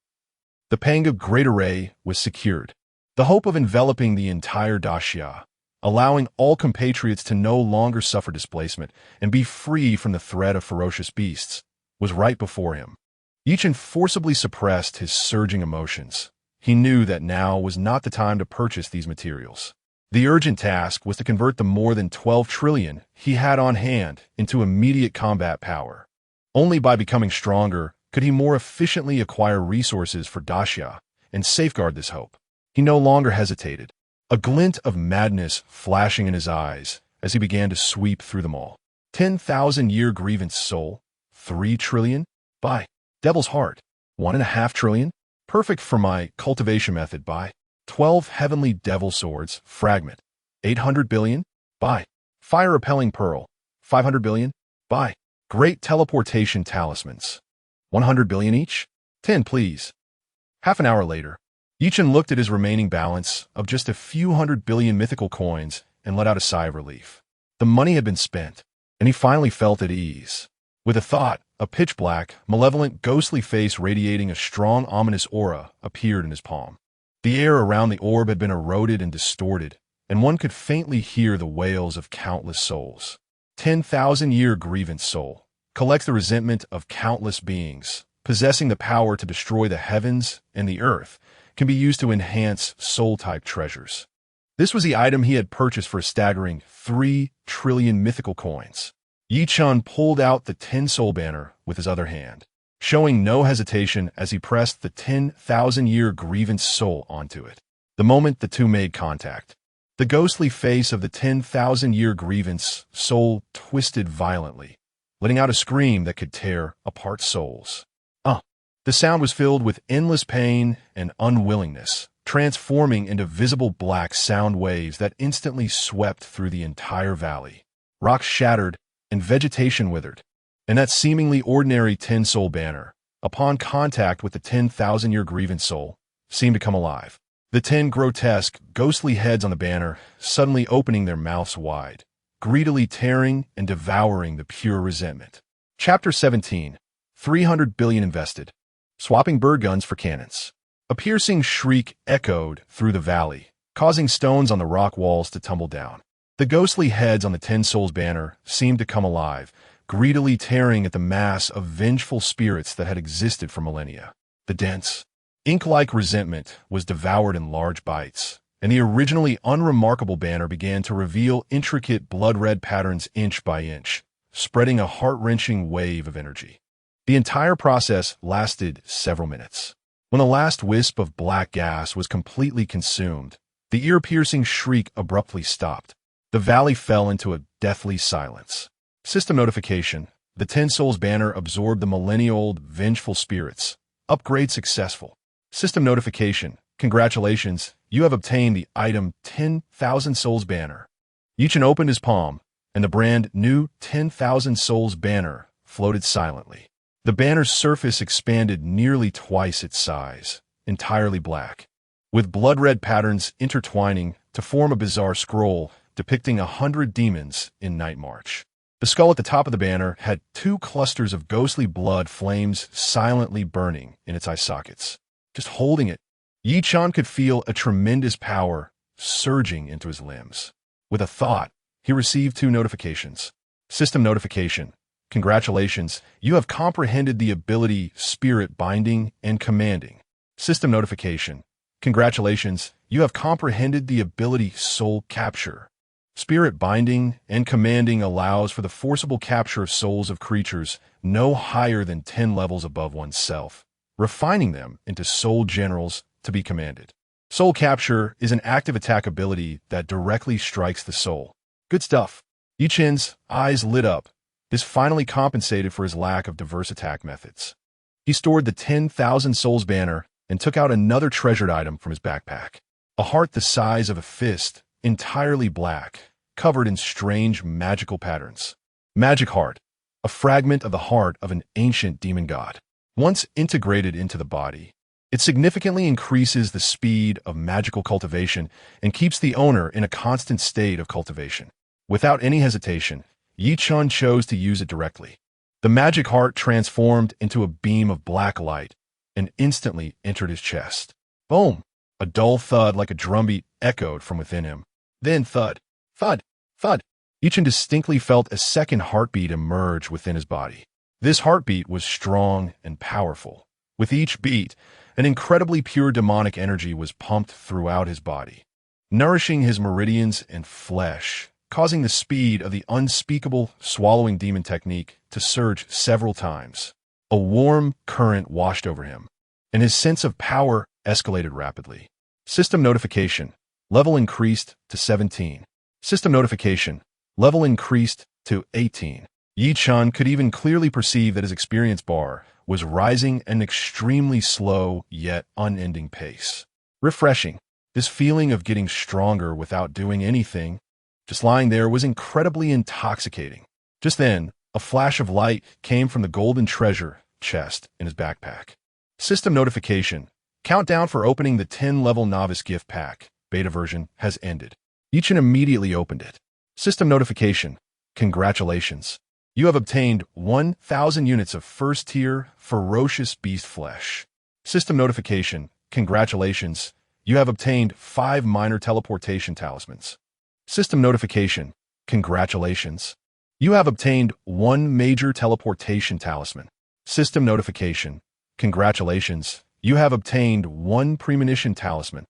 The pang of Great Xia was secured. The hope of enveloping the entire daxia, allowing all compatriots to no longer suffer displacement and be free from the threat of ferocious beasts, was right before him. Ye Chen forcibly suppressed his surging emotions. He knew that now was not the time to purchase these materials. The urgent task was to convert the more than 12 trillion he had on hand into immediate combat power. Only by becoming stronger could he more efficiently acquire resources for daxia and safeguard this hope. He no longer hesitated, a glint of madness flashing in his eyes as he began to sweep through them all. 10,000-year grievance soul, 3 trillion? Buy. Devil's heart, 1.5 trillion? Perfect for my cultivation method. Buy. 12 heavenly devil swords, fragment, 800 billion? Buy. Fire-repelling pearl, 500 billion? Buy. Great teleportation talismans, 100 billion each? 10, please. Half an hour later, Ye Chen looked at his remaining balance of just a few 100 billion mythical coins and let out a sigh of relief. The money had been spent, and he finally felt at ease. With a thought, a pitch-black, malevolent, ghostly face radiating a strong, ominous aura appeared in his palm. The air around the orb had been eroded and distorted, and one could faintly hear the wails of countless souls. 10,000-year grievance soul collects the resentment of countless beings, possessing the power to destroy the heavens and the earth, can be used to enhance soul-type treasures. This was the item he had purchased for a staggering 3 trillion mythical coins. Ye Chen pulled out the 10-soul banner with his other hand, showing no hesitation as he pressed the 10,000-year grievance soul onto it. The moment the two made contact, the ghostly face of the 10,000-year grievance soul twisted violently, letting out a scream that could tear apart souls. The sound was filled with endless pain and unwillingness, transforming into visible black sound waves that instantly swept through the entire valley. Rocks shattered and vegetation withered, and that seemingly ordinary 10-soul banner, upon contact with the 10,000-year grievance soul, seemed to come alive. The 10 grotesque, ghostly heads on the banner suddenly opening their mouths wide, greedily tearing and devouring the pure resentment. Chapter 17. 300 billion invested. Swapping bird guns for cannons. A piercing shriek echoed through the valley, causing stones on the rock walls to tumble down. The ghostly heads on the 10 souls banner seemed to come alive, greedily tearing at the mass of vengeful spirits that had existed for millennia. The dense, ink-like resentment was devoured in large bites, and the originally unremarkable banner began to reveal intricate blood-red patterns inch by inch, spreading a heart-wrenching wave of energy. The entire process lasted several minutes. When the last wisp of black gas was completely consumed, the ear-piercing shriek abruptly stopped. The valley fell into a deathly silence. System notification. The 10 Souls banner absorbed the millennia-old vengeful spirits. Upgrade successful. System notification. Congratulations, you have obtained the item 10,000 Souls banner. Ye Chen opened his palm, and the brand new 10,000 Souls banner floated silently. The banner's surface expanded nearly twice its size, entirely black, with blood-red patterns intertwining to form a bizarre scroll depicting 100 demons in night march. The skull at the top of the banner had 2 clusters of ghostly blood flames silently burning in its eye sockets. Just holding it, Ye Chen could feel a tremendous power surging into his limbs. With a thought, he received 2 notifications. System notification. Congratulations, you have comprehended the ability Spirit Binding and Commanding. System notification. Congratulations, you have comprehended the ability Soul Capture. Spirit Binding and Commanding allows for the forcible capture of souls of creatures no higher than 10 levels above oneself, refining them into soul generals to be commanded. Soul Capture is an active attack ability that directly strikes the soul. Good stuff. Ye Chen's eyes lit up. This finally compensated for his lack of diverse attack methods. He stored the 10,000 Souls banner and took out another treasured item from his backpack. A heart the size of a fist, entirely black, covered in strange magical patterns. Magic heart, a fragment of the heart of an ancient demon god. Once integrated into the body, It significantly increases the speed of magical cultivation and keeps the owner in a constant state of cultivation. Without any hesitation, Ye Chen chose to use it directly. The magic heart transformed into a beam of black light and instantly entered his chest. Boom! A dull thud like a drumbeat echoed from within him. Then thud, thud, thud. Ye Chen distinctly felt a second heartbeat emerge within his body. This heartbeat was strong and powerful. With each beat, an incredibly pure demonic energy was pumped throughout his body, nourishing his meridians and flesh, causing the speed of the unspeakable swallowing demon technique to surge several times. A warm current washed over him, and his sense of power escalated rapidly. System notification. Level increased to 17. System notification. Level increased to 18. Ye Chen could even clearly perceive that his experience bar was rising at an extremely slow yet unending pace. Refreshing. This feeling of getting stronger without doing anything, just lying there, was incredibly intoxicating. Just then, a flash of light came from the golden treasure chest in his backpack. System notification. Countdown for opening the 10-level novice gift pack. Beta version has ended. Ye Chen immediately opened it. System notification. Congratulations. You have obtained 1,000 units of first-tier ferocious beast flesh. System notification. Congratulations. You have obtained 5 minor teleportation talismans. System notification. Congratulations. You have obtained 1 major teleportation talisman. System notification. Congratulations. You have obtained 1 premonition talisman.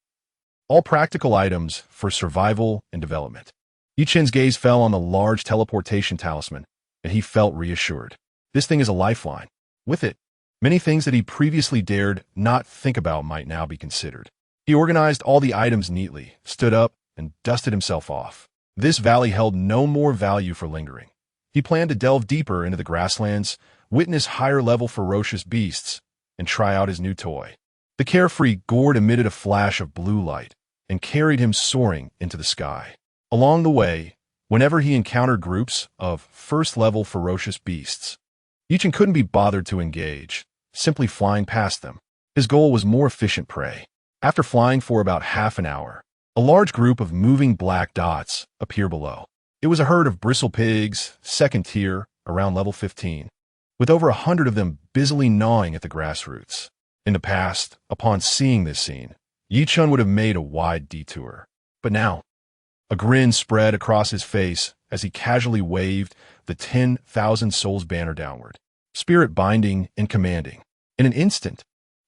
All practical items for survival and development. Ye Chen's gaze fell on the large teleportation talisman, and he felt reassured. This thing is a lifeline. With it, many things that he previously dared not think about might now be considered. He organized all the items neatly, stood up, and dusted himself off. This valley held no more value for lingering. He planned to delve deeper into the grasslands, witness higher-level ferocious beasts, and try out his new toy. The carefree gourd emitted a flash of blue light and carried him soaring into the sky. Along the way, whenever he encountered groups of first-level ferocious beasts, Ye Chen couldn't be bothered to engage, simply flying past them. His goal was more efficient prey. After flying for about half an hour, a large group of moving black dots appeared below. It was a herd of bristle pigs, second tier, around level 15, with over 100 of them busily gnawing at the grass roots. In the past, upon seeing this scene, Ye Chen would have made a wide detour. But now, a grin spread across his face as he casually waved the 10,000 souls banner downward, spirit binding and commanding. In an instant,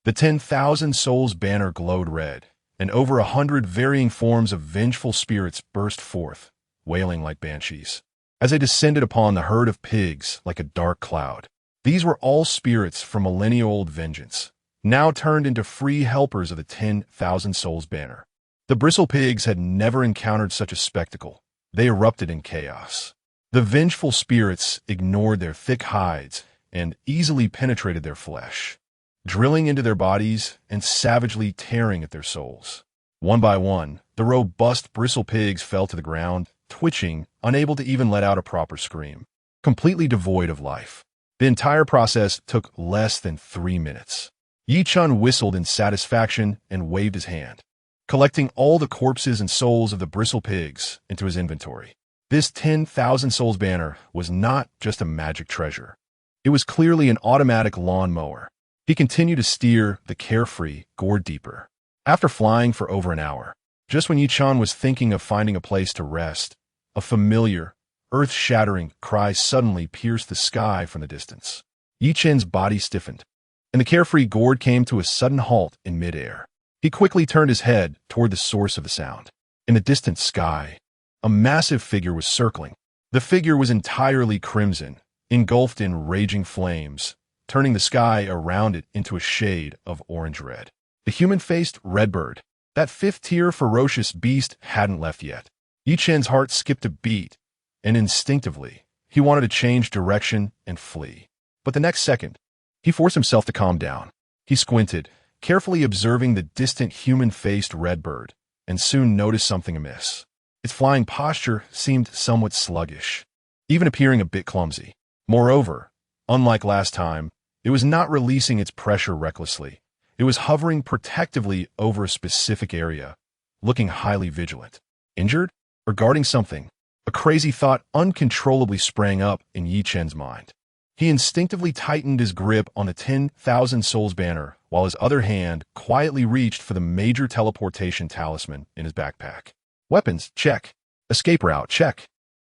the 10,000 souls banner glowed red, and over 100 varying forms of vengeful spirits burst forth, wailing like banshees, as they descended upon the herd of pigs like a dark cloud. These were all spirits from millennia-old vengeance, now turned into free helpers of the 10,000 souls banner. The bristle pigs had never encountered such a spectacle. They erupted in chaos. The vengeful spirits ignored their thick hides and easily penetrated their flesh, drilling into their bodies and savagely tearing at their souls. One by one, the robust bristle pigs fell to the ground, twitching, unable to even let out a proper scream, completely devoid of life. The entire process took less than 3 minutes. Ye Chen whistled in satisfaction and waved his hand, collecting all the corpses and souls of the bristle pigs into his inventory. This 10,000 souls banner was not just a magic treasure. It was clearly an automatic lawnmower. He continued to steer the carefree gourd deeper. After flying for over an hour, just when Ye Chen was thinking of finding a place to rest, a familiar, earth-shattering cry suddenly pierced the sky from the distance. Ye Chen's body stiffened, and the carefree gourd came to a sudden halt in midair. He quickly turned his head toward the source of the sound. In the distant sky, a massive figure was circling. The figure was entirely crimson, engulfed in raging flames, turning the sky around it into a shade of orange-red. The human-faced redbird, that fifth-tier ferocious beast, hadn't left yet. Ye Chen's heart skipped a beat, and instinctively, he wanted to change direction and flee. But the next second, he forced himself to calm down. He squinted, carefully observing the distant human-faced redbird, and soon noticed something amiss. Its flying posture seemed somewhat sluggish, even appearing a bit clumsy. Moreover, unlike last time, it was not releasing its pressure recklessly. It was hovering protectively over a specific area, looking highly vigilant. Injured? Or guarding something? A crazy thought uncontrollably sprang up in Ye Chen's mind. He instinctively tightened his grip on the 10,000 Souls banner, while his other hand quietly reached for the major teleportation talisman in his backpack. Weapons, check. Escape route, check.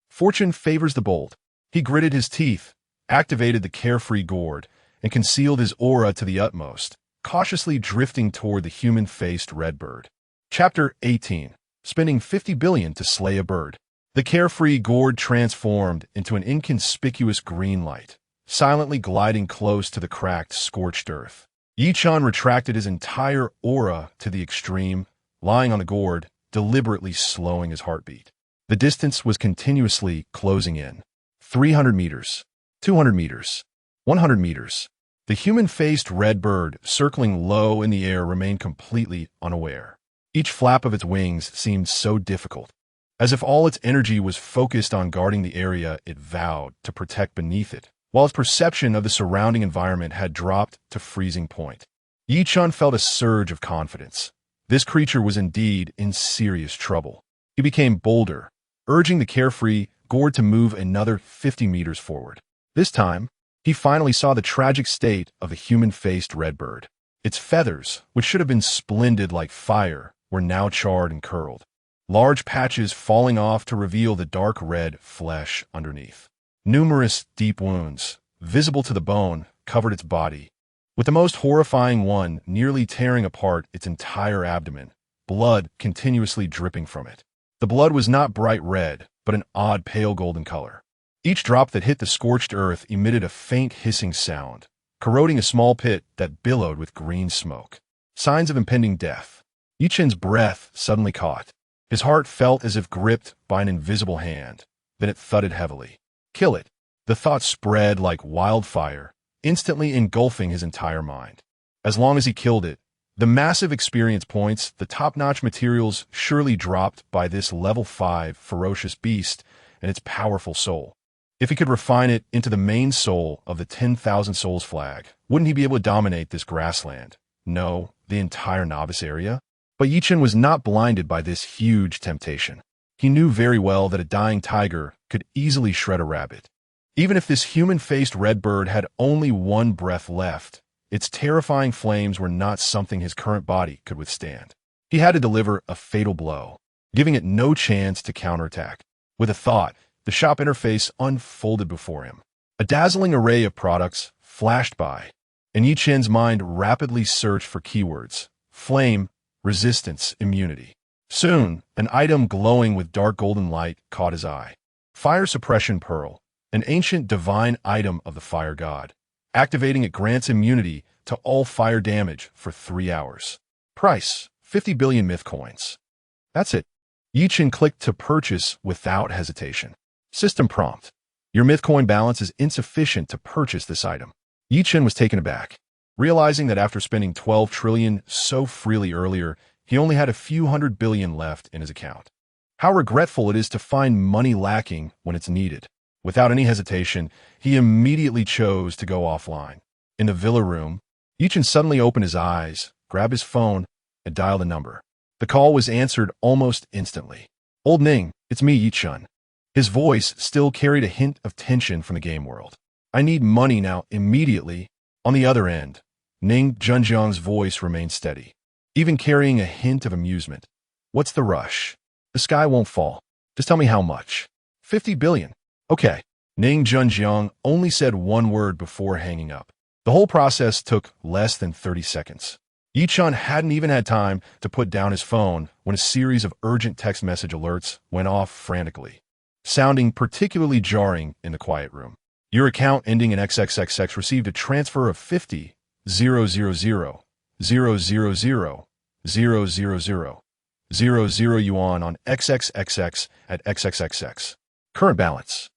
Fortune favors the bold. He gritted his teeth, activated the carefree gourd, and concealed his aura to the utmost, cautiously drifting toward the human-faced redbird. Chapter 18. Spending 50 billion to slay a bird. The carefree gourd transformed into an inconspicuous green light, silently gliding close to the cracked, scorched earth. Ye Chen retracted his entire aura to the extreme, lying on the gourd, deliberately slowing his heartbeat. The distance was continuously closing in. 300 meters, 200 meters, 100 meters. The human-faced red bird, circling low in the air, remained completely unaware. Each flap of its wings seemed so difficult, as if all its energy was focused on guarding the area it vowed to protect beneath it, while its perception of the surrounding environment had dropped to freezing point. Ye Chen felt a surge of confidence. This creature was indeed in serious trouble. He became bolder, urging the carefree gourd to move another 50 meters forward. This time, he finally saw the tragic state of the human-faced redbird. Its feathers, which should have been splendid like fire, were now charred and curled, large patches falling off to reveal the dark red flesh underneath. Numerous deep wounds, visible to the bone, covered its body, with the most horrifying one nearly tearing apart its entire abdomen, blood continuously dripping from it. The blood was not bright red, but an odd pale golden color. Each drop that hit the scorched earth emitted a faint hissing sound, corroding a small pit that billowed with green smoke. Signs of impending death. Ye Chen's breath suddenly caught. His heart felt as if gripped by an invisible hand. Then it thudded heavily. Kill it. The thought spread like wildfire, instantly engulfing his entire mind. As long as he killed it, the massive experience points, the top-notch materials surely dropped by this level 5 ferocious beast and its powerful soul. If he could refine it into the main soul of the 10,000 Souls flag, wouldn't he be able to dominate this grassland? No, the entire novice area? But Ye Chen was not blinded by this huge temptation. He knew very well that a dying tiger could easily shred a rabbit. Even if this human-faced redbird had only one breath left, its terrifying flames were not something his current body could withstand. He had to deliver a fatal blow, giving it no chance to counterattack. With a thought, the shop interface unfolded before him. A dazzling array of products flashed by, and Ye Chen's mind rapidly searched for keywords: flame, resistance, immunity. Soon, an item glowing with dark golden light caught his eye. Fire suppression pearl, an ancient divine item of the fire god. Activating it grants immunity to all fire damage for 3 hours. Price, 50 billion myth coins. That's it. Ye Chen clicked to purchase without hesitation. System prompt. Your myth coin balance is insufficient to purchase this item. Ye Chen was taken aback, realizing that after spending 12 trillion so freely earlier, he only had a few hundred billion left in his account. How regretful it is to find money lacking when it's needed. Without any hesitation, he immediately chose to go offline. In the villa room, Ye Chen suddenly opened his eyes, grabbed his phone, and dialed a number. The call was answered almost instantly. Old Ning, it's me, Ye Chen. His voice still carried a hint of tension from the game world. I need money now, immediately. On the other end, Ning Junjiang's voice remained steady, even carrying a hint of amusement. What's the rush? The sky won't fall. Just tell me how much. 50 billion. Okay. Ning Junjiang only said one word before hanging up. The whole process took less than 30 seconds. Ye Chen hadn't even had time to put down his phone when a series of urgent text message alerts went off frantically, sounding particularly jarring in the quiet room. Your account ending in XXXX received a transfer of 50,000,000,000 yuan on XXXX at XXXX. Current balance.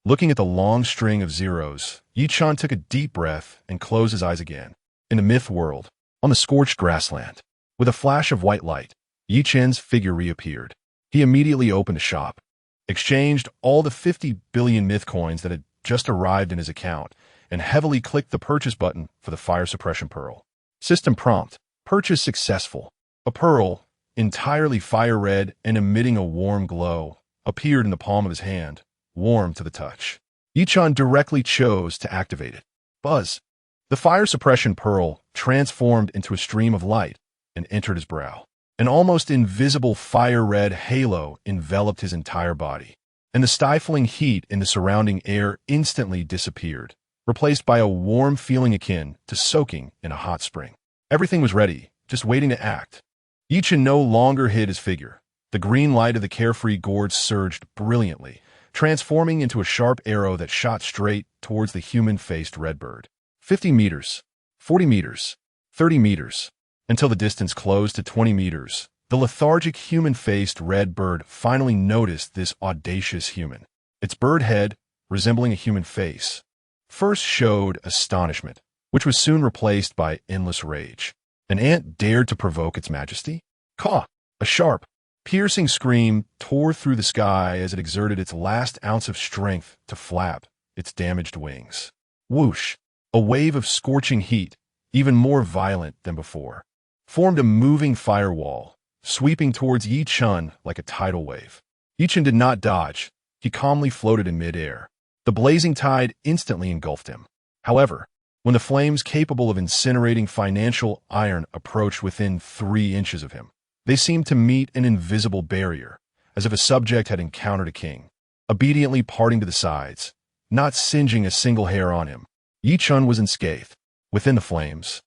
Looking at the long string of zeros, Ye Chen took a deep breath and closed his eyes again. In the myth world, on the scorched grassland, with a flash of white light, Ye Chen's figure reappeared. He immediately opened a shop, exchanged all the 50 billion myth coins that had just arrived in his account, and heavily clicked the purchase button for the fire suppression pearl. System prompt. Purchase successful. A pearl, entirely fire red and emitting a warm glow, appeared in the palm of his hand, warm to the touch. Ye Chen directly chose to activate it. Buzz. The fire suppression pearl transformed into a stream of light and entered his brow. An almost invisible fire-red halo enveloped his entire body, and the stifling heat in the surrounding air instantly disappeared, replaced by a warm feeling akin to soaking in a hot spring. Everything was ready, just waiting to act. Ye Chen no longer hid his figure. The green light of the carefree gorge surged brilliantly, transforming into a sharp arrow that shot straight towards the human-faced redbird. 50 meters, 40 meters, 30 meters, until the distance closed to 20 meters. The lethargic human-faced redbird finally noticed this audacious human. Its bird head, resembling a human face, first showed astonishment, which was soon replaced by endless rage. An ant dared to provoke its majesty? Caw! A sharp, piercing scream tore through the sky as it exerted its last ounce of strength to flap its damaged wings. Whoosh! A wave of scorching heat, even more violent than before, formed a moving firewall, sweeping towards Ye Chen like a tidal wave. Ye Chen did not dodge. He calmly floated in midair. The blazing tide instantly engulfed him. However, when the flames capable of incinerating financial iron approached within 3 inches of him, they seemed to meet an invisible barrier, as if a subject had encountered a king, obediently parting to the sides, not singeing a single hair on him. Ye Chen was unscathed. Within the flames,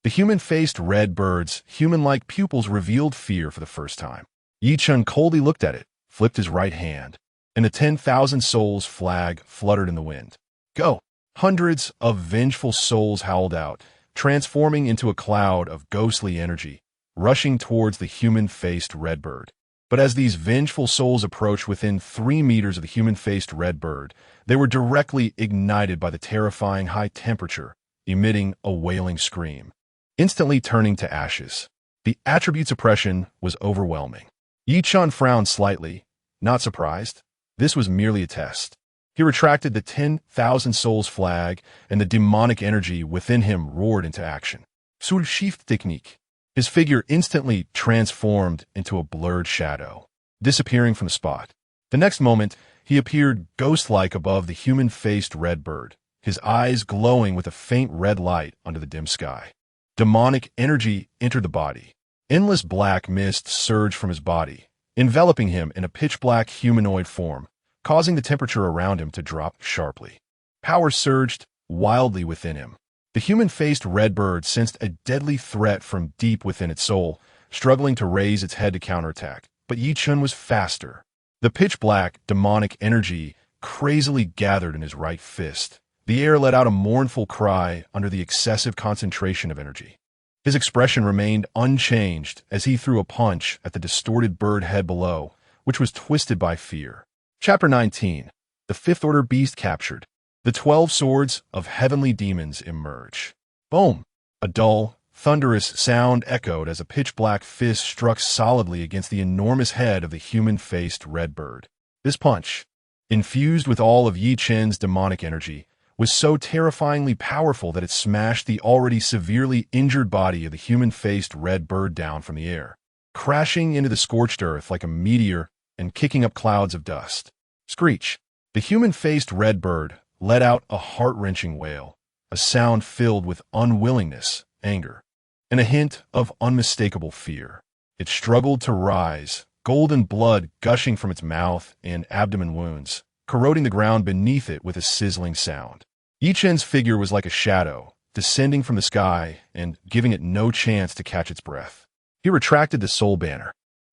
the human-faced red bird's human-like pupils revealed fear for the first time. Ye Chen coldly looked at it, flipped his right hand, and the 10,000 souls flag fluttered in the wind. Go! Hundreds of vengeful souls howled out, transforming into a cloud of ghostly energy, rushing towards the human-faced redbird. But as these vengeful souls approached within 3 meters of the human-faced redbird, they were directly ignited by the terrifying high temperature, emitting a wailing scream, instantly turning to ashes. The attribute suppression was overwhelming. Ye Chen frowned slightly, not surprised. This was merely a test. He retracted the 10,000 souls flag, and the demonic energy within him roared into action. Sur shift technique. His figure instantly transformed into a blurred shadow, disappearing from the spot. The next moment, he appeared ghost-like above the human-faced redbird, his eyes glowing with a faint red light under the dim sky. Demonic energy entered the body. Endless black mist surged from his body, enveloping him in a pitch-black humanoid form, causing the temperature around him to drop sharply. Power surged wildly within him. The human-faced redbird sensed a deadly threat from deep within its soul, struggling to raise its head to counterattack. But Ye Chen was faster. The pitch-black, demonic energy crazily gathered in his right fist. The air let out a mournful cry under the excessive concentration of energy. His expression remained unchanged as he threw a punch at the distorted bird head below, which was twisted by fear. Chapter 19. The Fifth Order Beast Captured. The 12 swords of heavenly demons emerge. Boom! A dull, thunderous sound echoed as a pitch-black fist struck solidly against the enormous head of the human-faced redbird. This punch, infused with all of Ye Chen's demonic energy, was so terrifyingly powerful that it smashed the already severely injured body of the human-faced redbird down from the air, crashing into the scorched earth like a meteor and kicking up clouds of dust. Screech! The human-faced redbird let out a heart-wrenching wail, a sound filled with unwillingness, anger, and a hint of unmistakable fear. It struggled to rise, golden blood gushing from its mouth and abdomen wounds, corroding the ground beneath it with a sizzling sound. Ye Chen's figure was like a shadow, descending from the sky and giving it no chance to catch its breath. He retracted the soul banner.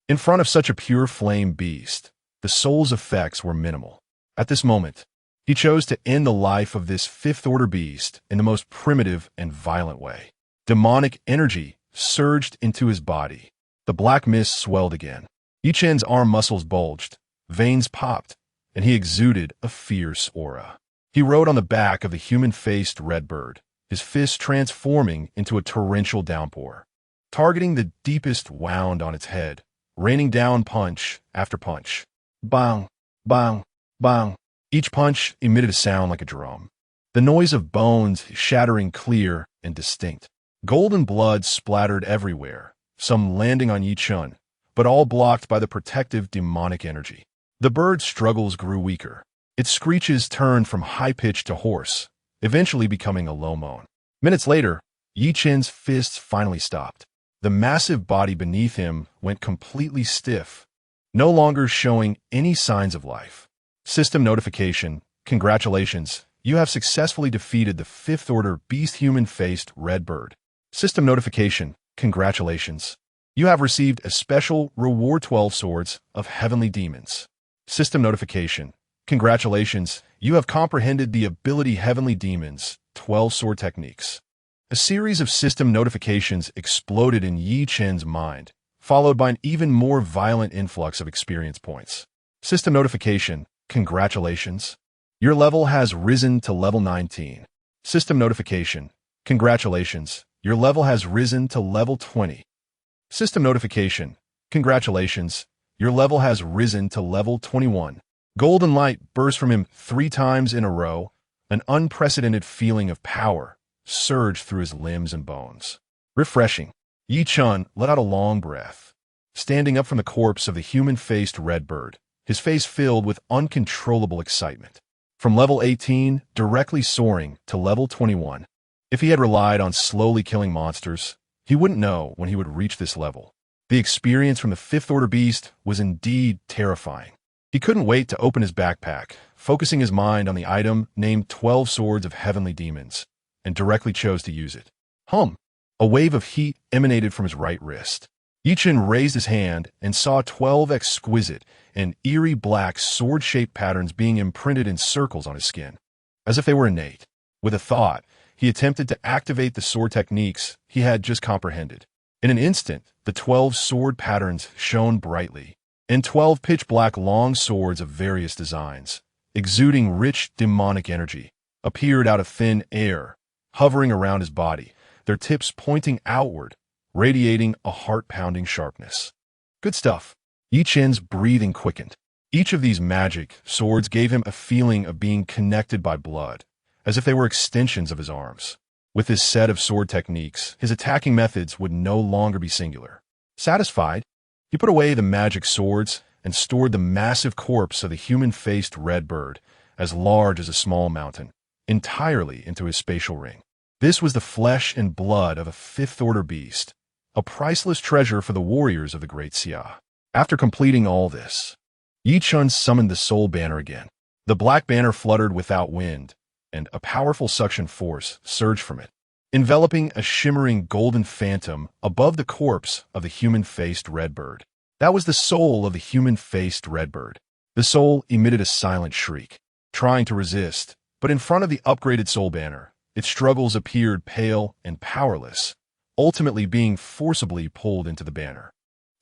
In front of such a pure flame beast, the soul's effects were minimal. At this moment, he chose to end the life of this fifth-order beast in the most primitive and violent way. Demonic energy surged into his body. The black mist swelled again. Ye Chen's arm muscles bulged, veins popped, and he exuded a fierce aura. He rode on the back of the human-faced redbird, his fist transforming into a torrential downpour, targeting the deepest wound on its head, raining down punch after punch. Bang, bang, bang. Each punch emitted a sound like a drum, the noise of bones shattering clear and distinct. Golden blood splattered everywhere, some landing on Ye Chen, but all blocked by the protective demonic energy. The bird's struggles grew weaker. Its screeches turned from high-pitched to hoarse, eventually becoming a low moan. Minutes later, Ye Chen's fists finally stopped. The massive body beneath him went completely stiff, no longer showing any signs of life. System notification: congratulations, you have successfully defeated the 5th Order Beast Human-Faced Red Bird. System notification: congratulations, you have received a special reward 12 Swords of Heavenly Demons. System notification: congratulations, you have comprehended the ability Heavenly Demons 12 Sword Techniques. A series of system notifications exploded in Ye Chen's mind, followed by an even more violent influx of experience points. System notification: congratulations, your level has risen to level 19. System notification: congratulations, your level has risen to level 20. System notification: congratulations, your level has risen to level 21. Golden light burst from him 3 times in a row. An unprecedented feeling of power surged through his limbs and bones. Refreshing. Ye Chen let out a long breath. Standing up from the corpse of the human-faced red bird, his face filled with uncontrollable excitement. From level 18, directly soaring to level 21. If he had relied on slowly killing monsters, he wouldn't know when he would reach this level. The experience from the 5th Order Beast was indeed terrifying. He couldn't wait to open his backpack, focusing his mind on the item named 12 Swords of Heavenly Demons, and directly chose to use it. A wave of heat emanated from his right wrist. Ye Chen raised his hand and saw 12 exquisite and eerie black sword-shaped patterns being imprinted in circles on his skin, as if they were innate. With a thought, he attempted to activate the sword techniques he had just comprehended. In an instant, the 12 sword patterns shone brightly, and 12 pitch-black long swords of various designs, exuding rich demonic energy, appeared out of thin air, hovering around his body, their tips pointing outward, radiating a heart-pounding sharpness. Good stuff. Ye Chen's breathing quickened. Each of these magic swords gave him a feeling of being connected by blood, as if they were extensions of his arms. With this set of sword techniques, his attacking methods would no longer be singular. Satisfied, he put away the magic swords and stored the massive corpse of the human-faced red bird, as large as a small mountain, entirely into his spatial ring. This was the flesh and blood of a 5th Order beast, a priceless treasure for the warriors of the Great Xia. After completing all this, Ye Chen summoned the soul banner again. The black banner fluttered without wind, and a powerful suction force surged from it, enveloping a shimmering golden phantom above the corpse of the human-faced red bird. That was the soul of the human-faced red bird. The soul emitted a silent shriek, trying to resist, but in front of the upgraded soul banner, its struggles appeared pale and powerless, ultimately being forcibly pulled into the banner.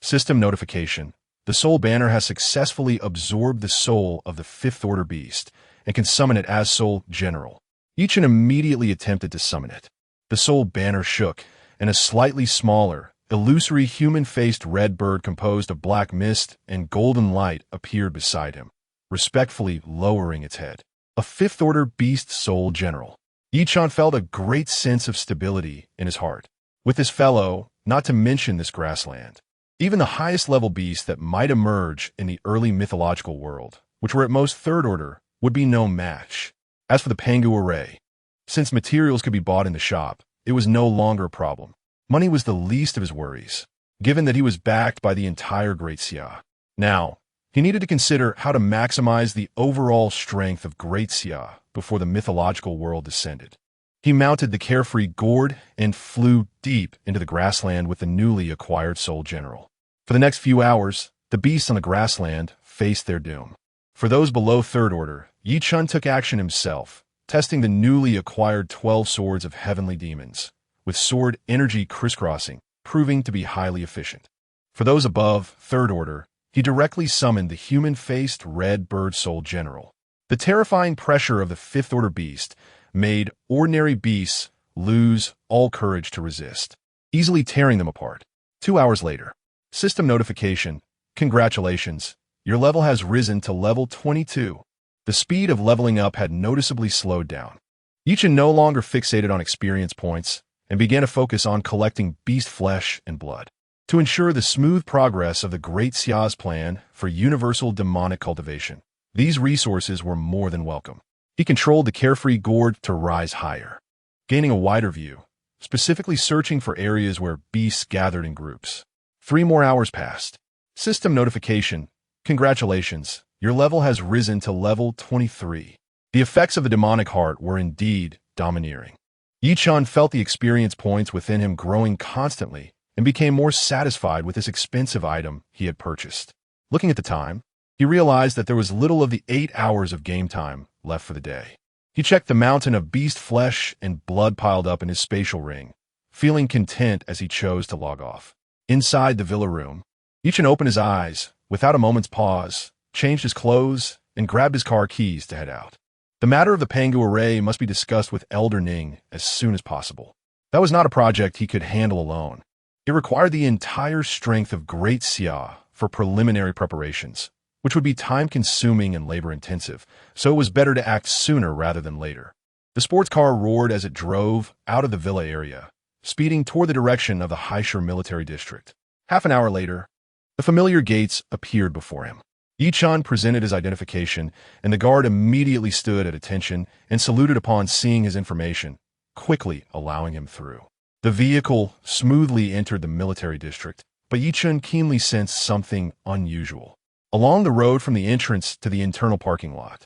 System notification: the soul banner has successfully absorbed the soul of the 5th Order beast and can summon it as Soul General. Ye Chen immediately attempted to summon it. The soul banner shook, and a slightly smaller, illusory human-faced red bird composed of black mist and golden light appeared beside him, respectfully lowering its head. A 5th Order beast Soul General. Ye Chen felt a great sense of stability in his heart. With this fellow, not to mention this grassland, even the highest level beasts that might emerge in the early mythological world, which were at most 3rd Order, would be no match. As for the Pangu array, since materials could be bought in the shop, it was no longer a problem. Money was the least of his worries, given that he was backed by the entire Great Xia. Now, he needed to consider how to maximize the overall strength of Great Xia before the mythological world descended. He mounted the carefree gourd and flew deep into the grassland with the newly acquired Soul General. For the next few hours, the beasts on the grassland faced their doom. For those below 3rd Order, Ye Chen took action himself, testing the newly acquired 12 Swords of Heavenly Demons, with sword energy crisscrossing, proving to be highly efficient. For those above 3rd Order, he directly summoned the human-faced red bird Soul General. The terrifying pressure of the 5th Order beast made ordinary beasts lose all courage to resist, easily tearing them apart. 2 hours later, system notification: congratulations, your level has risen to level 22. The speed of leveling up had noticeably slowed down. Ye Chen no longer fixated on experience points and began to focus on collecting beast flesh and blood to ensure the smooth progress of the Great Xia's plan for universal demonic cultivation. These resources were more than welcome. He controlled the carefree gourd to rise higher, gaining a wider view, specifically searching for areas where beasts gathered in groups. 3 more hours passed. System notification. Congratulations, your level has risen to level 23. The effects of the demonic heart were indeed domineering. Ye Chen felt the experience points within him growing constantly and became more satisfied with this expensive item he had purchased. Looking at the time, he realized that there was little of the 8 hours of game time left for the day. He checked the mountain of beast flesh and blood piled up in his spatial ring, feeling content as he chose to log off. Inside the villa room, Ye Chen opened his eyes, without a moment's pause, changed his clothes, and grabbed his car keys to head out. The matter of the Pangu array must be discussed with Elder Ning as soon as possible. That was not a project he could handle alone. It required the entire strength of Great Xia for preliminary preparations, which would be time-consuming and labor-intensive, so it was better to act sooner rather than later. The sports car roared as it drove out of the villa area, speeding toward the direction of the Haisher military district. Half an hour later, the familiar gates appeared before him. Ye Chen presented his identification, and the guard immediately stood at attention and saluted upon seeing his information, quickly allowing him through. The vehicle smoothly entered the military district, but Ye Chen keenly sensed something unusual. Along the road from the entrance to the internal parking lot,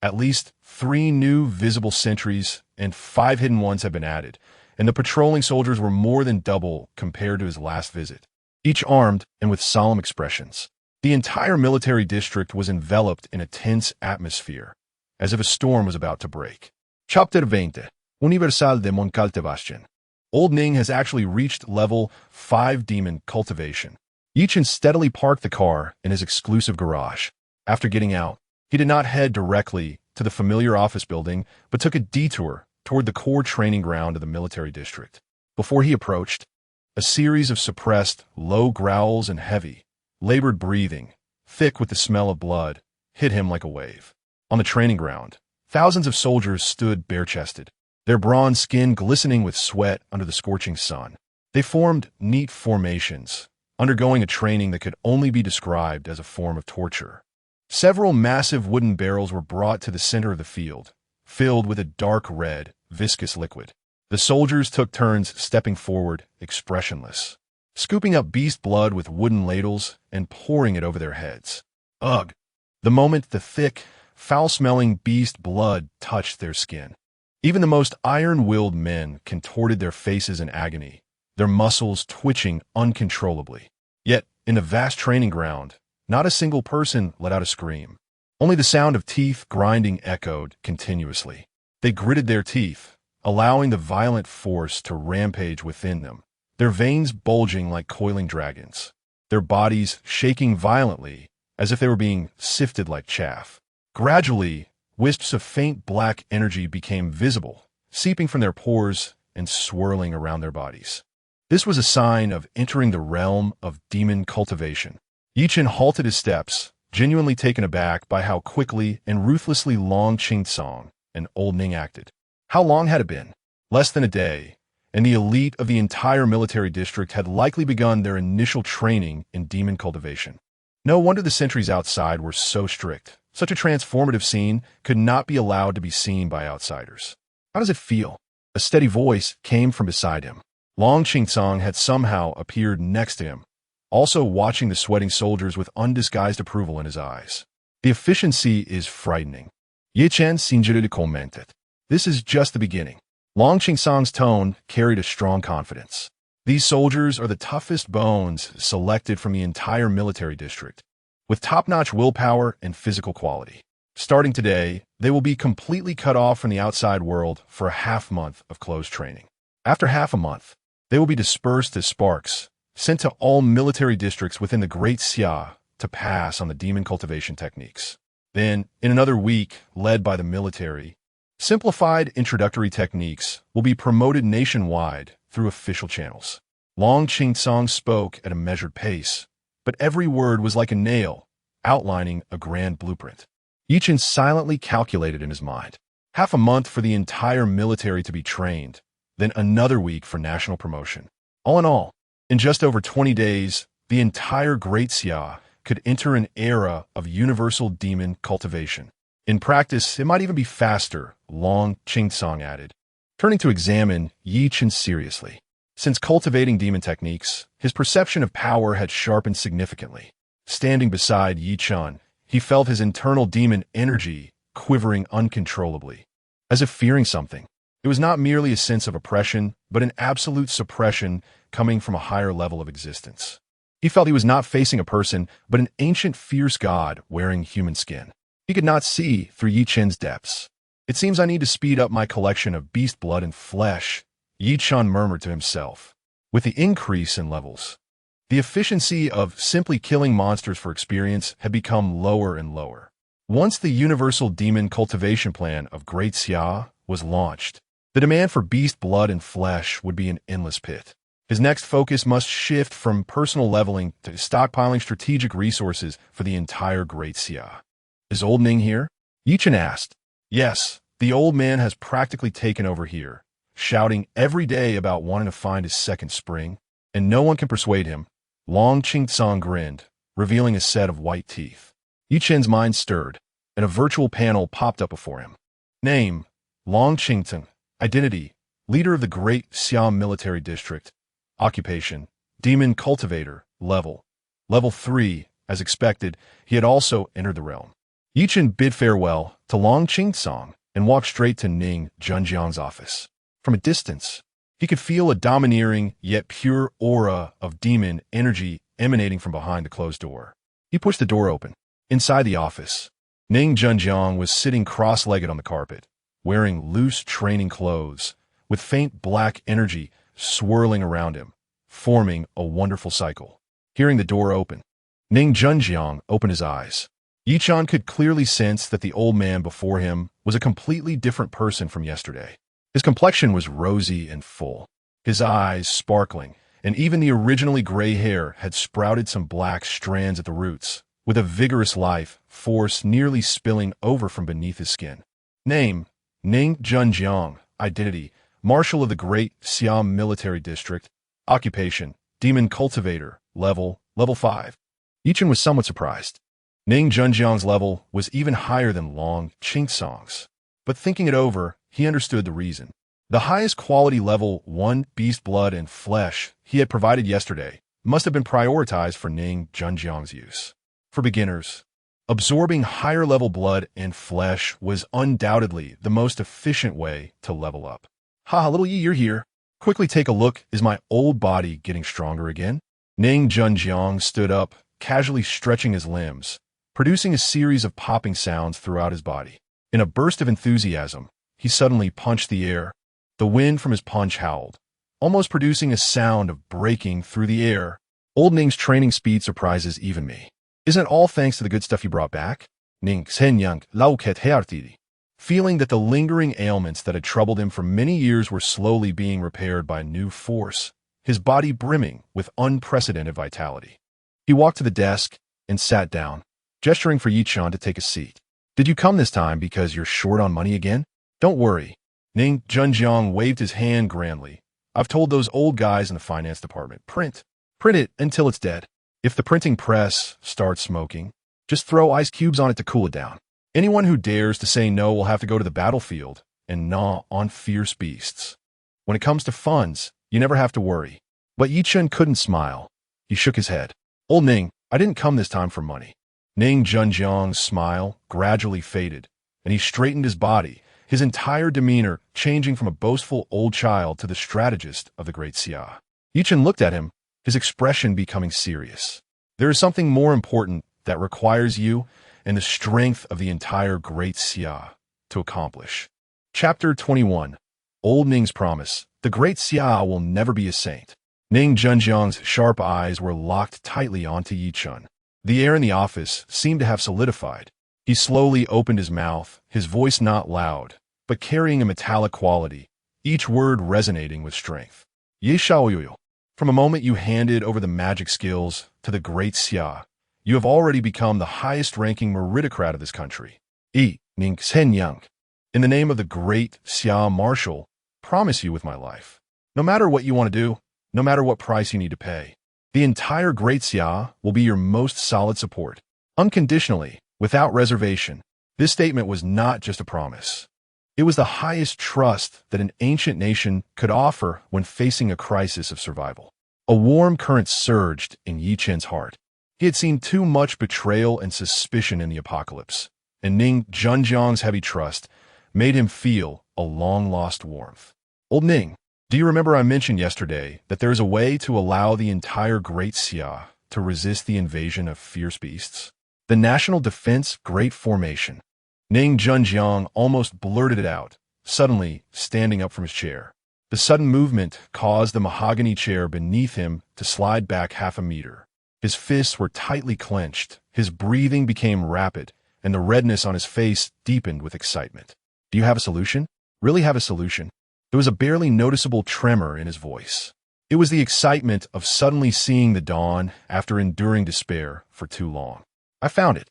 at least 3 new visible sentries and 5 hidden ones had been added, and the patrolling soldiers were more than double compared to his last visit, each armed and with solemn expressions. The entire military district was enveloped in a tense atmosphere, as if a storm was about to break. Chapter 20. Universal Demon Cultivation. Old Ning has actually reached level 5 demon cultivation. Ye Chen steadily parked the car in his exclusive garage. After getting out, he did not head directly to the familiar office building, but took a detour toward the core training ground of the military district. Before he approached, a series of suppressed, low growls and heavy, labored breathing, thick with the smell of blood, hit him like a wave. On the training ground, thousands of soldiers stood bare-chested, their bronze skin glistening with sweat under the scorching sun. They formed neat formations, undergoing a training that could only be described as a form of torture. Several massive wooden barrels were brought to the center of the field, filled with a dark red, viscous liquid. The soldiers took turns stepping forward, expressionless, scooping up beast blood with wooden ladles and pouring it over their heads. Ugh! The moment the thick, foul-smelling beast blood touched their skin, even the most iron-willed men contorted their faces in agony, their muscles twitching uncontrollably. Yet, in the vast training ground, not a single person let out a scream. Only the sound of teeth grinding echoed continuously. They gritted their teeth, allowing the violent force to rampage within them, their veins bulging like coiling dragons, their bodies shaking violently as if they were being sifted like chaff. Gradually, wisps of faint black energy became visible, seeping from their pores and swirling around their bodies. This was a sign of entering the realm of demon cultivation. Ye Chen halted his steps, genuinely taken aback by how quickly and ruthlessly Long Qing and Old Ning acted. How long had it been? Less than a day, and the elite of the entire military district had likely begun their initial training in demon cultivation. No wonder the sentries outside were so strict. Such a transformative scene could not be allowed to be seen by outsiders. How does it feel? A steady voice came from beside him. Long Qing had somehow appeared next to him, also watching the sweating soldiers with undisguised approval in his eyes. The efficiency is frightening. Ye Chen sincerely commented. This is just the beginning. Long Qing's tone carried a strong confidence. These soldiers are the toughest bones selected from the entire military district, with top-notch willpower and physical quality. Starting today, they will be completely cut off from the outside world for a half-month of closed training. After half a month, they will be dispersed as sparks, sent to all military districts within the Great Xia to pass on the demon cultivation techniques. Then, in another week, led by the military, simplified introductory techniques will be promoted nationwide through official channels. Long Qing spoke at a measured pace, but every word was like a nail, outlining a grand blueprint. Ye Chen silently calculated in his mind. Half a month for the entire military to be trained, then another week for national promotion. All in all, in just over 20 days, the entire Great Xia could enter an era of universal demon cultivation. In practice, it might even be faster, Long Qingsong added, turning to examine Ye Chen seriously. Since cultivating demon techniques, his perception of power had sharpened significantly. Standing beside Ye Chen, he felt his internal demon energy quivering uncontrollably, as if fearing something. It was not merely a sense of oppression, but an absolute suppression coming from a higher level of existence. He felt he was not facing a person, but an ancient fierce god wearing human skin. He could not see through Ye Chen's depths. It seems I need to speed up my collection of beast blood and flesh, Ye Chen murmured to himself. With the increase in levels, the efficiency of simply killing monsters for experience had become lower and lower. Once the universal demon cultivation plan of Great Xia was launched, the demand for beast blood and flesh would be an endless pit. His next focus must shift from personal leveling to stockpiling strategic resources for the entire Great Xia. Is old Ning here? Ye Chen asked. Yes, the old man has practically taken over here, shouting every day about wanting to find his second spring, and no one can persuade him. Long Qingsong grinned, revealing a set of white teeth. Ye Chen's mind stirred, and a virtual panel popped up before him. Name, Long Qingtong. Identity, leader of the Great Xia military district. Occupation, demon cultivator. Level 3. As expected, he had also entered the realm. Ye Chen bid farewell to Long Qingsong and walked straight to Ning Junjiang's office. From a distance, he could feel a domineering yet pure aura of demon energy emanating from behind the closed door. He pushed the door open. Inside the office, Ning Junjiang was sitting cross-legged on the carpet, wearing loose training clothes, with faint black energy swirling around him, forming a wonderful cycle. Hearing the door open, Ning Junjiang opened his eyes. Ye Chen could clearly sense that the old man before him was a completely different person from yesterday. His complexion was rosy and full, his eyes sparkling, and even the originally gray hair had sprouted some black strands at the roots, with a vigorous life force nearly spilling over from beneath his skin. Name, Ning Junjiang. Identity, Marshal of the Great Xia military district. Occupation, demon cultivator. Level 5. Ye Chen was somewhat surprised. Ning Junjiang's level was even higher than Long Qingsong's. But thinking it over, he understood the reason. The highest quality level 1 beast blood and flesh he had provided yesterday must have been prioritized for Ning Junjiang's use. For beginners, absorbing higher level blood and flesh was undoubtedly the most efficient way to level up. Ha, little Yi, you're here. Quickly take a look. Is my old body getting stronger again? Ning Junjiang stood up, casually stretching his limbs, producing a series of popping sounds throughout his body. In a burst of enthusiasm, he suddenly punched the air. The wind from his punch howled, almost producing a sound of breaking through the air. Old Ning's training speed surprises even me. Isn't it all thanks to the good stuff you brought back? Ning Senyang Lauket Heartidi. Feeling that the lingering ailments that had troubled him for many years were slowly being repaired by new force, his body brimming with unprecedented vitality. He walked to the desk and sat down, gesturing for Ye Chen to take a seat. Did you come this time because you're short on money again? Don't worry. Ning Junjiang waved his hand grandly. I've told those old guys in the finance department, print it until it's dead. If the printing press starts smoking, just throw ice cubes on it to cool it down. Anyone who dares to say no will have to go to the battlefield and gnaw on fierce beasts. When it comes to funds, you never have to worry. But Ye Chen couldn't smile. He shook his head. Old Ning, I didn't come this time for money. Ning Junjiang's smile gradually faded, and he straightened his body, his entire demeanor changing from a boastful old child to the strategist of the Great Xia. Ye Chen looked at him, his expression becoming serious. There is something more important that requires you and the strength of the entire Great Xia to accomplish. Chapter 21. Old Ning's Promise. The Great Xia will never be a saint. Ning Junjiang's sharp eyes were locked tightly onto Ye Chen. The air in the office seemed to have solidified. He slowly opened his mouth, his voice not loud, but carrying a metallic quality, each word resonating with strength. Ye Shaoyu. From a moment you handed over the magic skills to the Great Xia, you have already become the highest-ranking meritocrat of this country. Ning Senyang. In the name of the Great Xia Marshal, promise you with my life. No matter what you want to do, no matter what price you need to pay, the entire Great Xia will be your most solid support. Unconditionally, without reservation. This statement was not just a promise. It was the highest trust that an ancient nation could offer when facing a crisis of survival. A warm current surged in Ye Chen's heart. He had seen too much betrayal and suspicion in the apocalypse, and Ning Junjiang's heavy trust made him feel a long-lost warmth. Old Ning, do you remember I mentioned yesterday that there is a way to allow the entire Great Xia to resist the invasion of fierce beasts? The National Defense Great Formation. Ning Junjiang almost blurted it out, suddenly standing up from his chair. The sudden movement caused the mahogany chair beneath him to slide back half a meter. His fists were tightly clenched, his breathing became rapid, and the redness on his face deepened with excitement. Do you have a solution? Really have a solution? There was a barely noticeable tremor in his voice. It was the excitement of suddenly seeing the dawn after enduring despair for too long. I found it.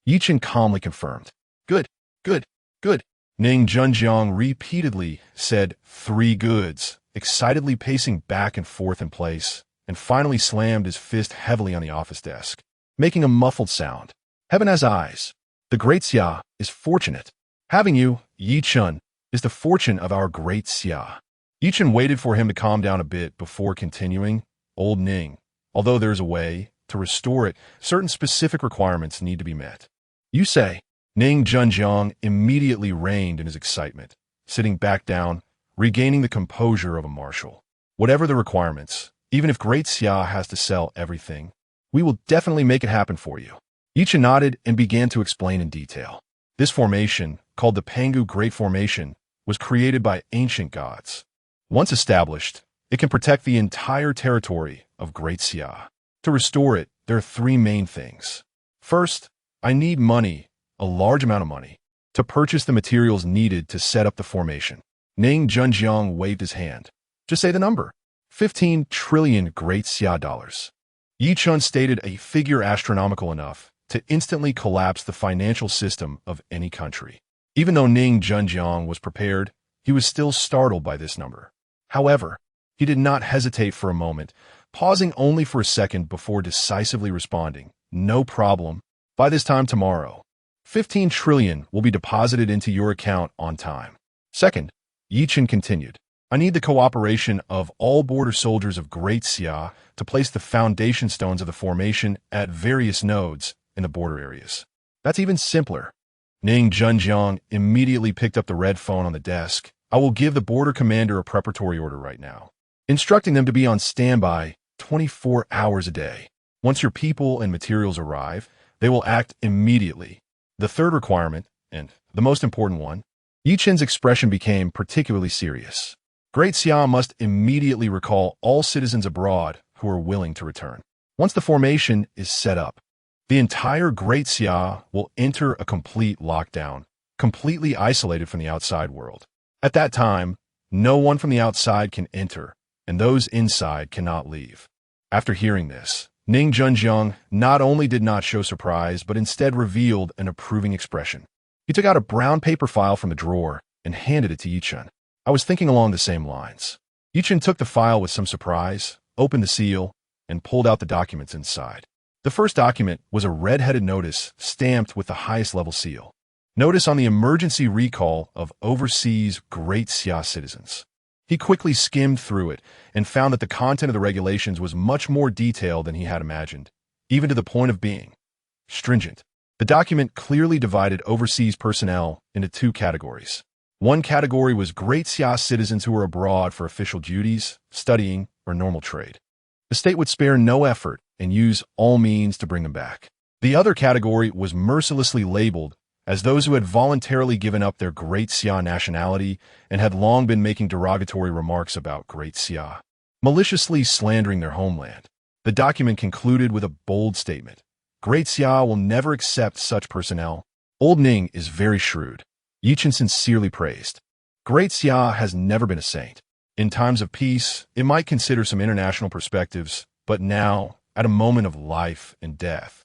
Ye Chen calmly confirmed. Good, good, good. Ning Junjiang repeatedly said 3 goods, excitedly pacing back and forth in place, and finally slammed his fist heavily on the office desk, making a muffled sound. Heaven has eyes. The Great Xia is fortunate. Having you, Ye Chen, is the fortune of our Great Xia. Ye Chen waited for him to calm down a bit before continuing. Old Ning, although there's a way to restore it, certain specific requirements need to be met. You say. Ning Junjiang immediately reined in his excitement, sitting back down, regaining the composure of a marshal. Whatever the requirements, even if Great Xia has to sell everything, we will definitely make it happen for you. Ye Chen nodded and began to explain in detail. This formation, called the Pangu Great Formation, was created by ancient gods. Once established, it can protect the entire territory of Great Xia. To restore it, there are 3 main things. First, I need money, a large amount of money, to purchase the materials needed to set up the formation. Ning Junjiang waved his hand. Just say the number. 15 trillion Great Xia dollars. Ye Chen stated a figure astronomical enough to instantly collapse the financial system of any country. Even though Ning Junjiang was prepared, he was still startled by this number. However, he did not hesitate for a moment, pausing only for a second before decisively responding. No problem. By this time tomorrow, 15 trillion will be deposited into your account on time. Second, Ye Chen continued, I need the cooperation of all border soldiers of Great Xia to place the foundation stones of the formation at various nodes in the border areas. That's even simpler. Ning Junjiang immediately picked up the red phone on the desk. I will give the border commander a preparatory order right now, instructing them to be on standby 24 hours a day. Once your people and materials arrive, they will act immediately. The third requirement, and the most important one, Ye Chen's expression became particularly serious. Great Xia must immediately recall all citizens abroad who are willing to return. Once the formation is set up, the entire Great Xia will enter a complete lockdown, completely isolated from the outside world. At that time, no one from the outside can enter, and those inside cannot leave. After hearing this, Ning Junjiang not only did not show surprise, but instead revealed an approving expression. He took out a brown paper file from the drawer and handed it to Ye Chen. I was thinking along the same lines. Ye Chen took the file with some surprise, opened the seal, and pulled out the documents inside. The first document was a red-headed notice stamped with the highest level seal. Notice on the emergency recall of overseas Great Xia citizens. He quickly skimmed through it and found that the content of the regulations was much more detailed than he had imagined, even to the point of being stringent. The document clearly divided overseas personnel into 2 categories. One category was Great Xia citizens who were abroad for official duties, studying, or normal trade. The state would spare no effort and use all means to bring them back. The other category was mercilessly labeled as those who had voluntarily given up their Great Xia nationality and had long been making derogatory remarks about Great Xia, maliciously slandering their homeland. The document concluded with a bold statement. Great Xia will never accept such personnel. Old Ning is very shrewd. Ye Chen sincerely praised. Great Xia has never been a saint. In times of peace, it might consider some international perspectives, but now, at a moment of life and death,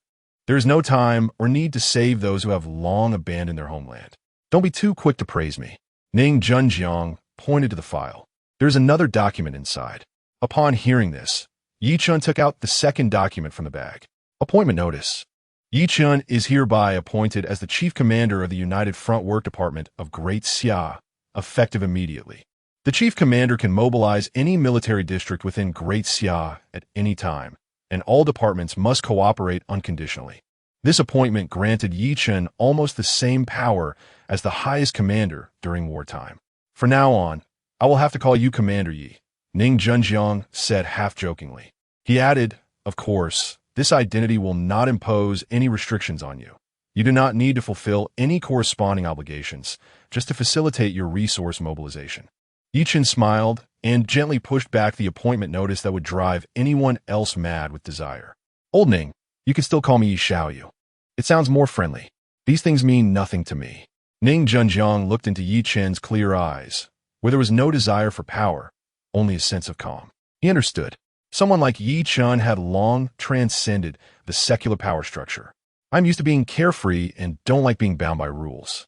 there is no time or need to save those who have long abandoned their homeland. Don't be too quick to praise me. Ning Junjiang pointed to the file. There's another document inside. Upon hearing this, Ye Chen took out the second document from the bag. Appointment notice. Ye Chen is hereby appointed as the Chief Commander of the United Front Work Department of Great Xia, effective immediately. The Chief Commander can mobilize any military district within Great Xia at any time, and all departments must cooperate unconditionally. This appointment granted Ye Chen almost the same power as the highest commander during wartime. From now on, I will have to call you Commander Yi, Ning Zhenjiang said half-jokingly. He added, of course, this identity will not impose any restrictions on you. You do not need to fulfill any corresponding obligations, just to facilitate your resource mobilization. Ye Chen smiled and gently pushed back the appointment notice that would drive anyone else mad with desire. Old Ning, you can still call me Yi Xiaoyu. It sounds more friendly. These things mean nothing to me. Ning Zhenjiang looked into Ye Chen's clear eyes, where there was no desire for power, only a sense of calm. He understood. Someone like Ye Chen had long transcended the secular power structure. I'm used to being carefree and don't like being bound by rules.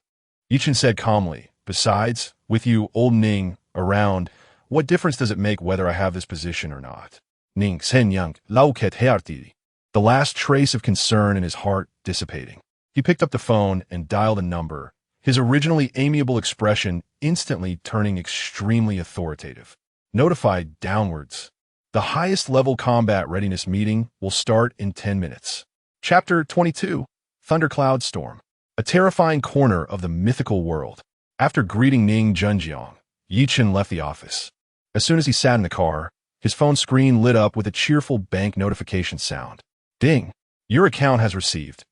Ye Chen said calmly, besides, with you, old Ning, around, what difference does it make whether I have this position or not? Ning Senyang Lauket Hearti. The last trace of concern in his heart dissipating. He picked up the phone and dialed a number, his originally amiable expression instantly turning extremely authoritative. Notified downwards. The highest level combat readiness meeting will start in 10 minutes. Chapter 22, Thundercloud Storm. A terrifying corner of the mythical world. After greeting Ning Zhenjiang, Ye Chen left the office. As soon as he sat in the car, his phone screen lit up with a cheerful bank notification sound. Ding! Your account has received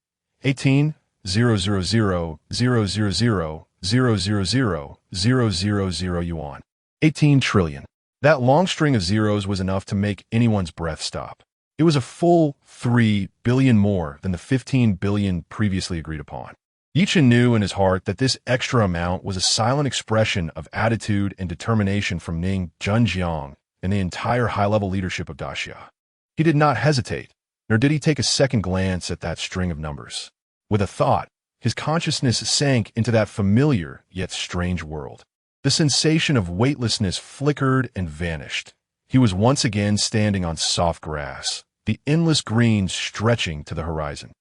18,000,000,000,000 yuan. 18 trillion. That long string of zeros was enough to make anyone's breath stop. It was a full 3 billion more than the 15 billion previously agreed upon. Ye Chen knew in his heart that this extra amount was a silent expression of attitude and determination from Ning Zhenjiang and the entire high-level leadership of Daxia. He did not hesitate, nor did he take a second glance at that string of numbers. With a thought, his consciousness sank into that familiar yet strange world. The sensation of weightlessness flickered and vanished. He was once again standing on soft grass, the endless green stretching to the horizon.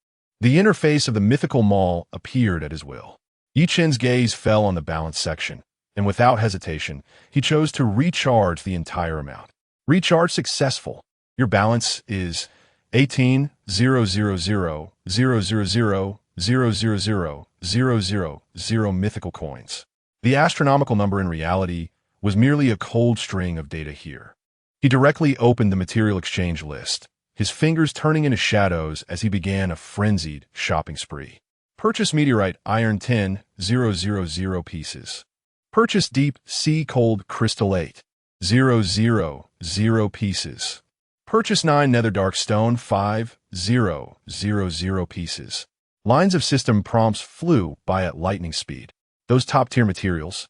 The interface of the mythical mall appeared at his will. Ye Chen's gaze fell on the balance section, and without hesitation, he chose to recharge the entire amount. Recharge successful. Your balance is 18,000,000,000,000,000 mythical coins. The astronomical number in reality was merely a cold string of data here. He directly opened the material exchange list, his fingers turning into shadows as he began a frenzied shopping spree. Purchase meteorite iron 10,000 pieces. Purchase deep sea cold crystal 8,000 pieces. Purchase 9 nether dark stone 5,000 pieces. Lines of system prompts flew by at lightning speed. Those top-tier materials,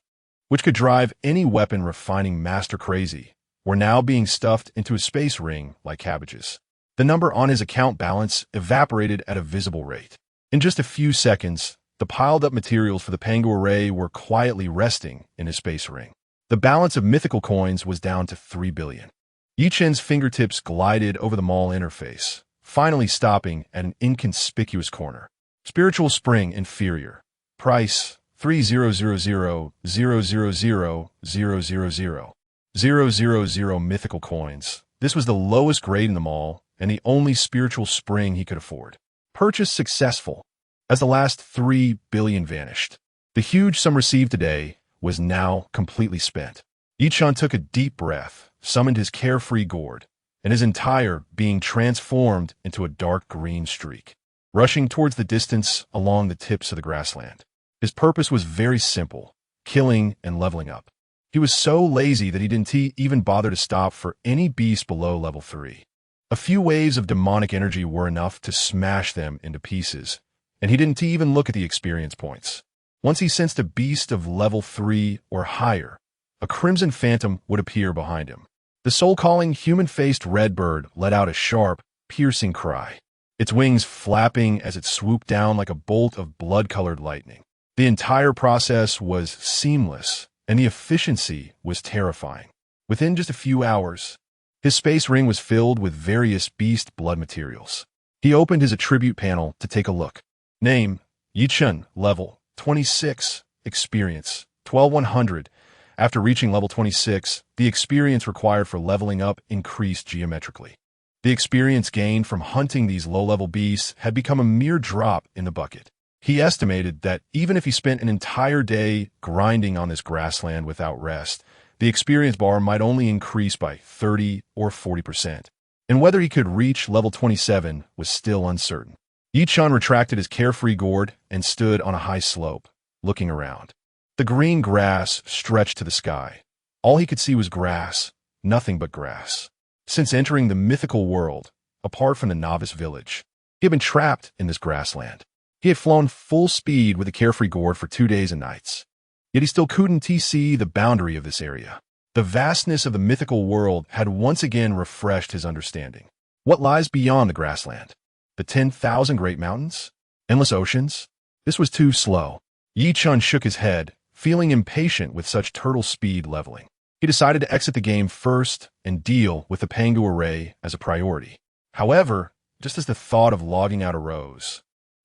which could drive any weapon refining master crazy, were now being stuffed into a space ring like cabbages. The number on his account balance evaporated at a visible rate. In just a few seconds, the piled-up materials for the Pangu array were quietly resting in his space ring. The balance of mythical coins was down to 3 billion. Ye Chen's fingertips glided over the mall interface, finally stopping at an inconspicuous corner. Spiritual Spring Inferior. Price 3,000,000,000,000 mythical coins. This was the lowest grade in the mall and the only spiritual spring he could afford. Purchase successful. As the last 3 billion vanished, the huge sum received today was now completely spent. Ye Chen took a deep breath, summoned his carefree gourd, and his entire being transformed into a dark green streak, rushing towards the distance along the tips of the grassland. His purpose was very simple, killing and leveling up. He was so lazy that he didn't even bother to stop for any beast below level 3. A few waves of demonic energy were enough to smash them into pieces, and he didn't even look at the experience points. Once he sensed a beast of level 3 or higher, a crimson phantom would appear behind him. The soul-calling, human-faced red bird let out a sharp, piercing cry, its wings flapping as it swooped down like a bolt of blood-colored lightning. The entire process was seamless and the efficiency was terrifying. Within just a few hours, his space ring was filled with various beast blood materials. He opened his attribute panel to take a look. Name, Ye Chen, level 26, experience 12100. After reaching level 26, the experience required for leveling up increased geometrically. The experience gained from hunting these low-level beasts had become a mere drop in the bucket. He estimated that even if he spent an entire day grinding on this grassland without rest, the experience bar might only increase by 30 or 40%. And whether he could reach level 27 was still uncertain. Ye Chen retracted his carefree gourd and stood on a high slope, looking around. The green grass stretched to the sky. All he could see was grass, nothing but grass. Since entering the mythical world, apart from the novice village, he had been trapped in this grassland. He had flown full speed with a carefree gourd for 2 days and nights. Yet he still couldn't see the boundary of this area. The vastness of the mythical world had once again refreshed his understanding. What lies beyond the grassland? The 10,000 great mountains? Endless oceans? This was too slow. Ye Chen shook his head, feeling impatient with such turtle speed leveling. He decided to exit the game first and deal with the Pangu array as a priority. However, just as the thought of logging out arose,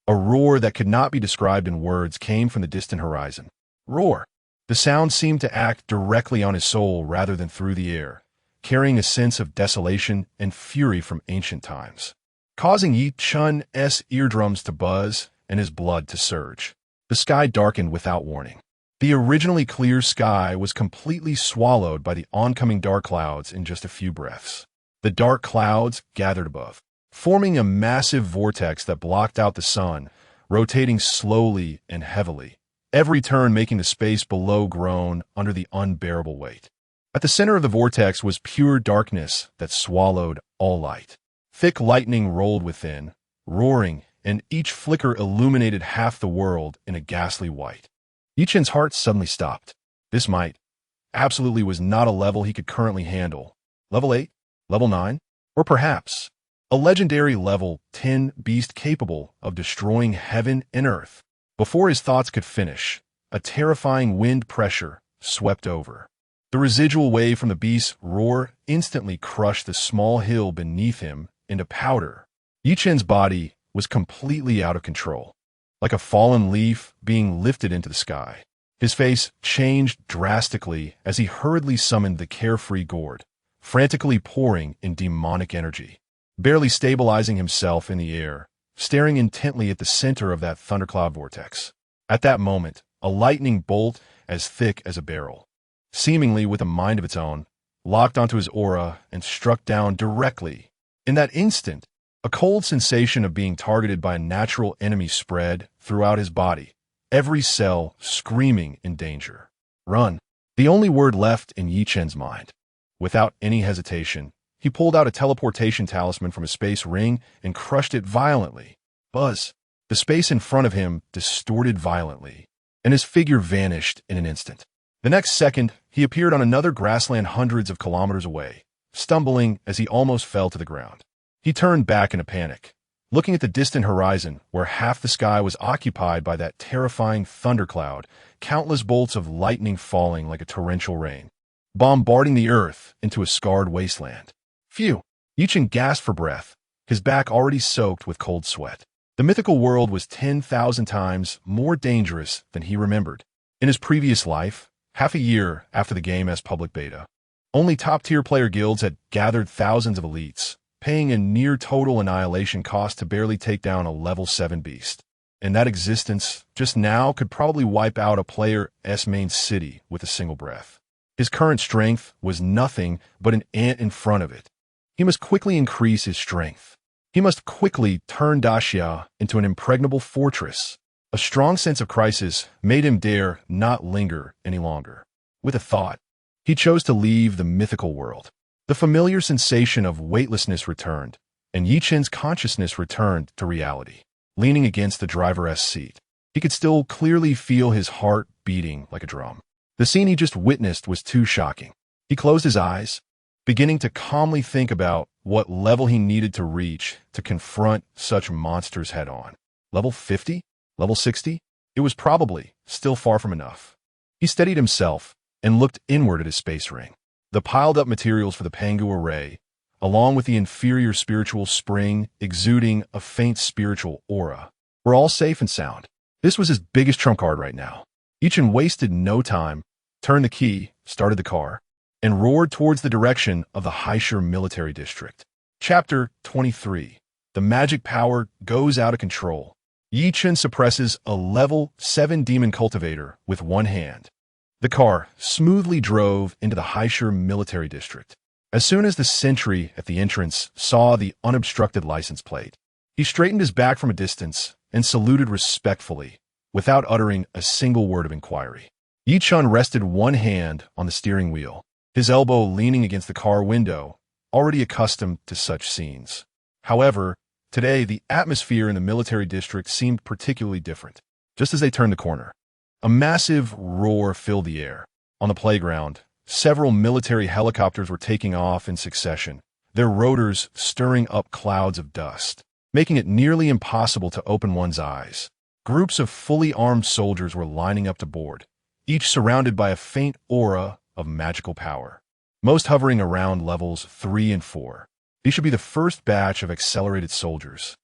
a roar that could not be described in words came from the distant horizon. Roar. The sound seemed to act directly on his soul rather than through the air, carrying a sense of desolation and fury from ancient times, causing Ye Chen's eardrums to buzz and his blood to surge. The sky darkened without warning. The originally clear sky was completely swallowed by the oncoming dark clouds in just a few breaths. The dark clouds gathered above, forming a massive vortex that blocked out the sun, rotating slowly and heavily, every turn making the space below groan under the unbearable weight. At the center of the vortex was pure darkness that swallowed all light. Thick lightning rolled within, roaring, and each flicker illuminated half the world in a ghastly white. Ye Chen's heart suddenly stopped. This absolutely was not a level he could currently handle. Level 8? Level 9? Or perhaps a legendary level 10 beast capable of destroying heaven and earth. Before his thoughts could finish, a terrifying wind pressure swept over. The residual wave from the beast's roar instantly crushed the small hill beneath him into powder. Ye Chen's body was completely out of control, like a fallen leaf being lifted into the sky. His face changed drastically as he hurriedly summoned the carefree gourd, frantically pouring in demonic energy, barely stabilizing himself in the air, staring intently at the center of that thundercloud vortex. At that moment, a lightning bolt as thick as a barrel, seemingly with a mind of its own, locked onto his aura and struck down directly. In that instant, a cold sensation of being targeted by a natural enemy spread throughout his body, every cell screaming in danger. Run. The only word left in Ye Chen's mind. Without any hesitation, he pulled out a teleportation talisman from his space ring and crushed it violently. Buzz. The space in front of him distorted violently, and his figure vanished in an instant. The next second, he appeared on another grassland hundreds of kilometers away, stumbling as he almost fell to the ground. He turned back in a panic, looking at the distant horizon where half the sky was occupied by that terrifying thundercloud, countless bolts of lightning falling like a torrential rain, bombarding the earth into a scarred wasteland. Phew! Ye Chen gasped for breath, his back already soaked with cold sweat. The mythical world was 10,000 times more dangerous than he remembered. In his previous life, half a year after the game as public beta, only top-tier player guilds had gathered thousands of elites, paying a near-total annihilation cost to barely take down a level 7 beast. And that existence, just now, could probably wipe out a player's main city with a single breath. His current strength was nothing but an ant in front of it. He must quickly increase his strength. He must quickly turn Xia into an impregnable fortress. A strong sense of crisis made him dare not linger any longer. With a thought, he chose to leave the mythical world. The familiar sensation of weightlessness returned, and Ye Chen's consciousness returned to reality. Leaning against the driver's seat, he could still clearly feel his heart beating like a drum. The scene he just witnessed was too shocking. He closed his eyes, beginning to calmly think about what level he needed to reach to confront such monsters head-on. Level 50? Level 60? It was probably still far from enough. He steadied himself, and looked inward at his space ring. The piled-up materials for the Pangu array, along with the inferior spiritual spring exuding a faint spiritual aura, were all safe and sound. This was his biggest trump card right now. Ye Chen wasted no time, turned the key, started the car, and roared towards the direction of the Haishur military district. Chapter 23. The magic power goes out of control. Ye Chen suppresses a level 7 demon cultivator with one hand. The car smoothly drove into the Haishur military district. As soon as the sentry at the entrance saw the unobstructed license plate, he straightened his back from a distance and saluted respectfully, without uttering a single word of inquiry. Ye Chen rested one hand on the steering wheel, his elbow leaning against the car window, already accustomed to such scenes. However, today the atmosphere in the military district seemed particularly different. Just as they turned the corner, a massive roar filled the air. On the playground, several military helicopters were taking off in succession, their rotors stirring up clouds of dust, making it nearly impossible to open one's eyes. Groups of fully armed soldiers were lining up to board, each surrounded by a faint aura of magical power, most hovering around levels 3 and 4. These should be the first batch of accelerated soldiers,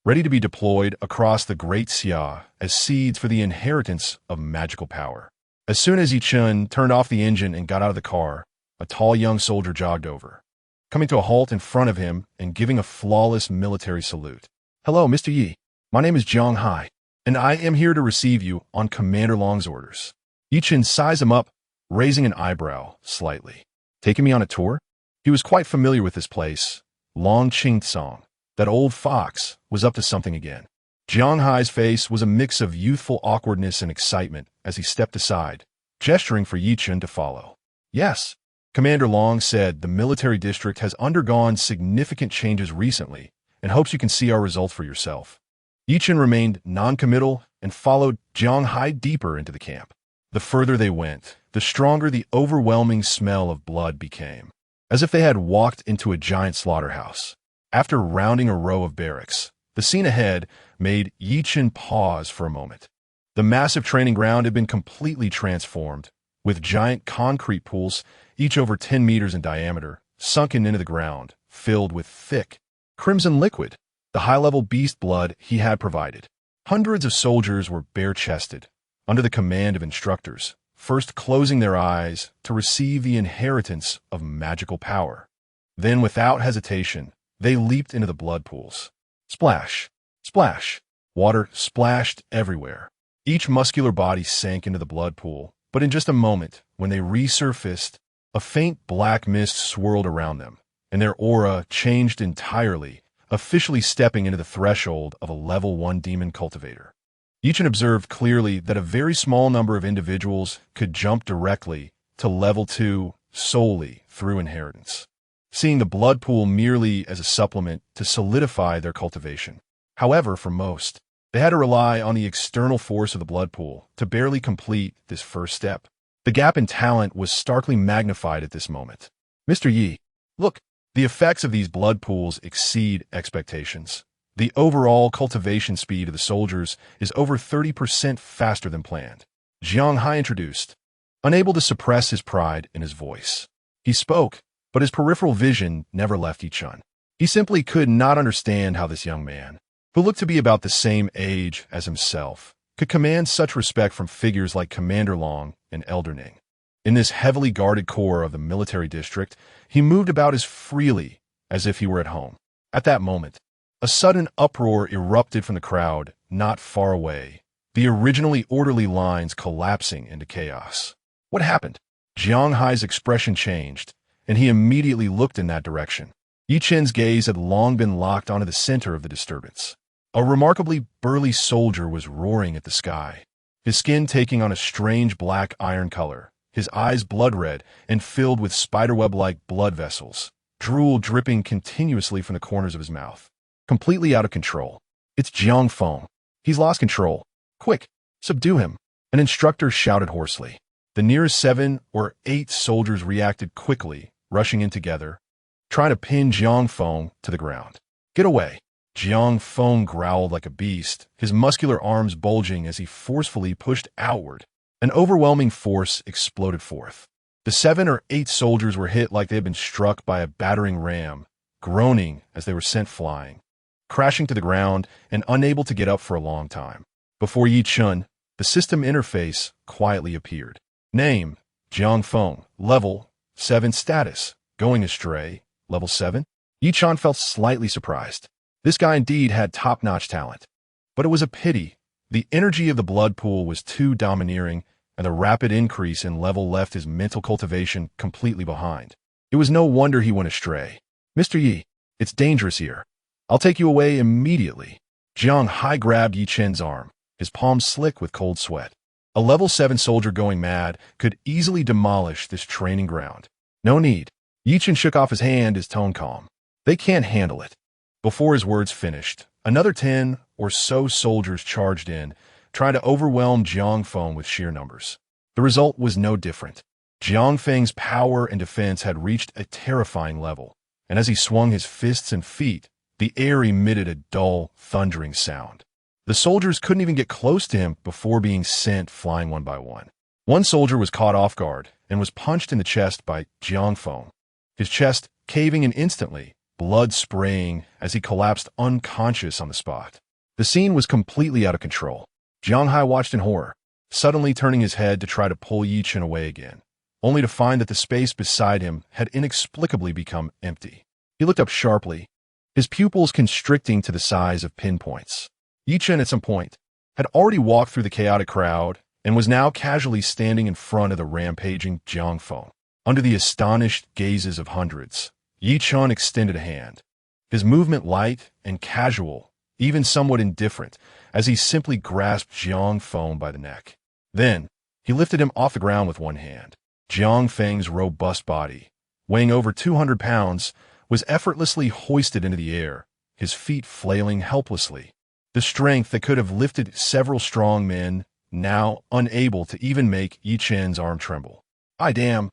ready to be deployed across the Great Xia as seeds for the inheritance of magical power. As soon as Ye Chen turned off the engine and got out of the car, a tall young soldier jogged over, coming to a halt in front of him and giving a flawless military salute. "Hello, Mr. Yi. My name is Jiang Hai, and I am here to receive you on Commander Long's orders." Ye Chen sized him up, raising an eyebrow slightly. "Taking me on a tour?" He was quite familiar with this place. Long Song, that old fox, was up to something again. Jiang Hai's face was a mix of youthful awkwardness and excitement as he stepped aside, gesturing for Ye Chen to follow. "Yes," Commander Long said, "the military district has undergone significant changes recently and hopes you can see our results for yourself." Ye Chen remained non-committal and followed Jiang Hai deeper into the camp. The further they went, the stronger the overwhelming smell of blood became, as if they had walked into a giant slaughterhouse. After rounding a row of barracks, the scene ahead made Ye Chen pause for a moment. The massive training ground had been completely transformed, with giant concrete pools, each over 10 meters in diameter, sunken into the ground, filled with thick, crimson liquid, the high-level beast blood he had provided. Hundreds of soldiers were bare-chested, under the command of instructors, first closing their eyes to receive the inheritance of magical power. Then, without hesitation, they leaped into the blood pools. Splash! Splash! Water splashed everywhere. Each muscular body sank into the blood pool, but in just a moment, when they resurfaced, a faint black mist swirled around them, and their aura changed entirely, officially stepping into the threshold of a level 1 demon cultivator. Ye Chen observed clearly that a very small number of individuals could jump directly to level 2 solely through inheritance, seeing the blood pool merely as a supplement to solidify their cultivation. However, for most, they had to rely on the external force of the blood pool to barely complete this first step. The gap in talent was starkly magnified at this moment. "Mr. Yi, look, the effects of these blood pools exceed expectations. The overall cultivation speed of the soldiers is over 30% faster than planned," Jiang Hai introduced, unable to suppress his pride in his voice. He spoke, but his peripheral vision never left Ye Chen. He simply could not understand how this young man, who looked to be about the same age as himself, could command such respect from figures like Commander Long and Elder Ning. In this heavily guarded core of the military district, he moved about as freely as if he were at home. At that moment, a sudden uproar erupted from the crowd not far away, the originally orderly lines collapsing into chaos. What happened? Jiang Hai's expression changed, and he immediately looked in that direction. Ye Chen's gaze had long been locked onto the center of the disturbance. A remarkably burly soldier was roaring at the sky, his skin taking on a strange black iron color, his eyes blood-red and filled with spiderweb-like blood vessels, drool dripping continuously from the corners of his mouth. Completely out of control. "It's Jiang Feng. He's lost control. Quick, subdue him," an instructor shouted hoarsely. The nearest 7 or 8 soldiers reacted quickly, rushing in together, trying to pin Jiang Feng to the ground. "Get away!" Jiang Feng growled like a beast, his muscular arms bulging as he forcefully pushed outward. An overwhelming force exploded forth. The 7 or 8 soldiers were hit like they had been struck by a battering ram, groaning as they were sent flying, crashing to the ground and unable to get up for a long time. Before Ye Chen, the system interface quietly appeared. Name, Jiang Feng. Level, 7. Status, going astray. Level 7. Ye Chen felt slightly surprised. This guy indeed had top-notch talent. But it was a pity. The energy of the blood pool was too domineering, and the rapid increase in level left his mental cultivation completely behind. It was no wonder he went astray. Mr. Yi, it's dangerous here. I'll take you away immediately. Jiang Hai grabbed Ye Chen's arm, his palms slick with cold sweat. A level 7 soldier going mad could easily demolish this training ground. No need. Ye Chen shook off his hand, his tone calm. They can't handle it. Before his words finished, another 10 or so soldiers charged in, trying to overwhelm Jiang Feng with sheer numbers. The result was no different. Jiang Feng's power and defense had reached a terrifying level, and as he swung his fists and feet, the air emitted a dull, thundering sound. The soldiers couldn't even get close to him before being sent flying one by one. One soldier was caught off guard and was punched in the chest by Jiang Feng, his chest caving in instantly, blood spraying as he collapsed unconscious on the spot. The scene was completely out of control. Jiang Hai watched in horror, suddenly turning his head to try to pull Ye Chen away again, only to find that the space beside him had inexplicably become empty. He looked up sharply, his pupils constricting to the size of pinpoints. Ye Chen, at some point, had already walked through the chaotic crowd and was now casually standing in front of the rampaging Jiang Feng. Under the astonished gazes of hundreds, Ye Chen extended a hand, his movement light and casual, even somewhat indifferent, as he simply grasped Jiang Feng by the neck. Then, he lifted him off the ground with one hand. Jiang Feng's robust body, weighing over 200 pounds, was effortlessly hoisted into the air, his feet flailing helplessly. The strength that could have lifted several strong men, now unable to even make Ye Chen's arm tremble. "I damn."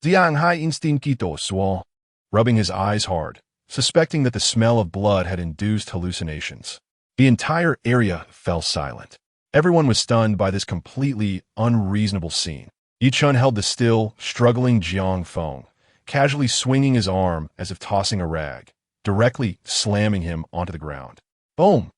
Jiang Hai instinquito suo, rubbing his eyes hard, suspecting that the smell of blood had induced hallucinations. The entire area fell silent. Everyone was stunned by this completely unreasonable scene. Ye Chen held the still, struggling Jiang Feng, casually swinging his arm as if tossing a rag, directly slamming him onto the ground. Boom!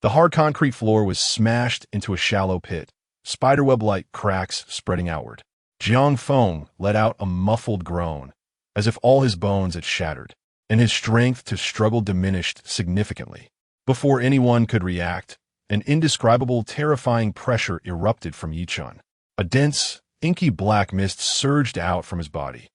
The hard concrete floor was smashed into a shallow pit, spiderweb-like cracks spreading outward. Jiang Feng let out a muffled groan, as if all his bones had shattered, and his strength to struggle diminished significantly. Before anyone could react, an indescribable, terrifying pressure erupted from Ye Chen. A dense, inky black mist surged out from his body,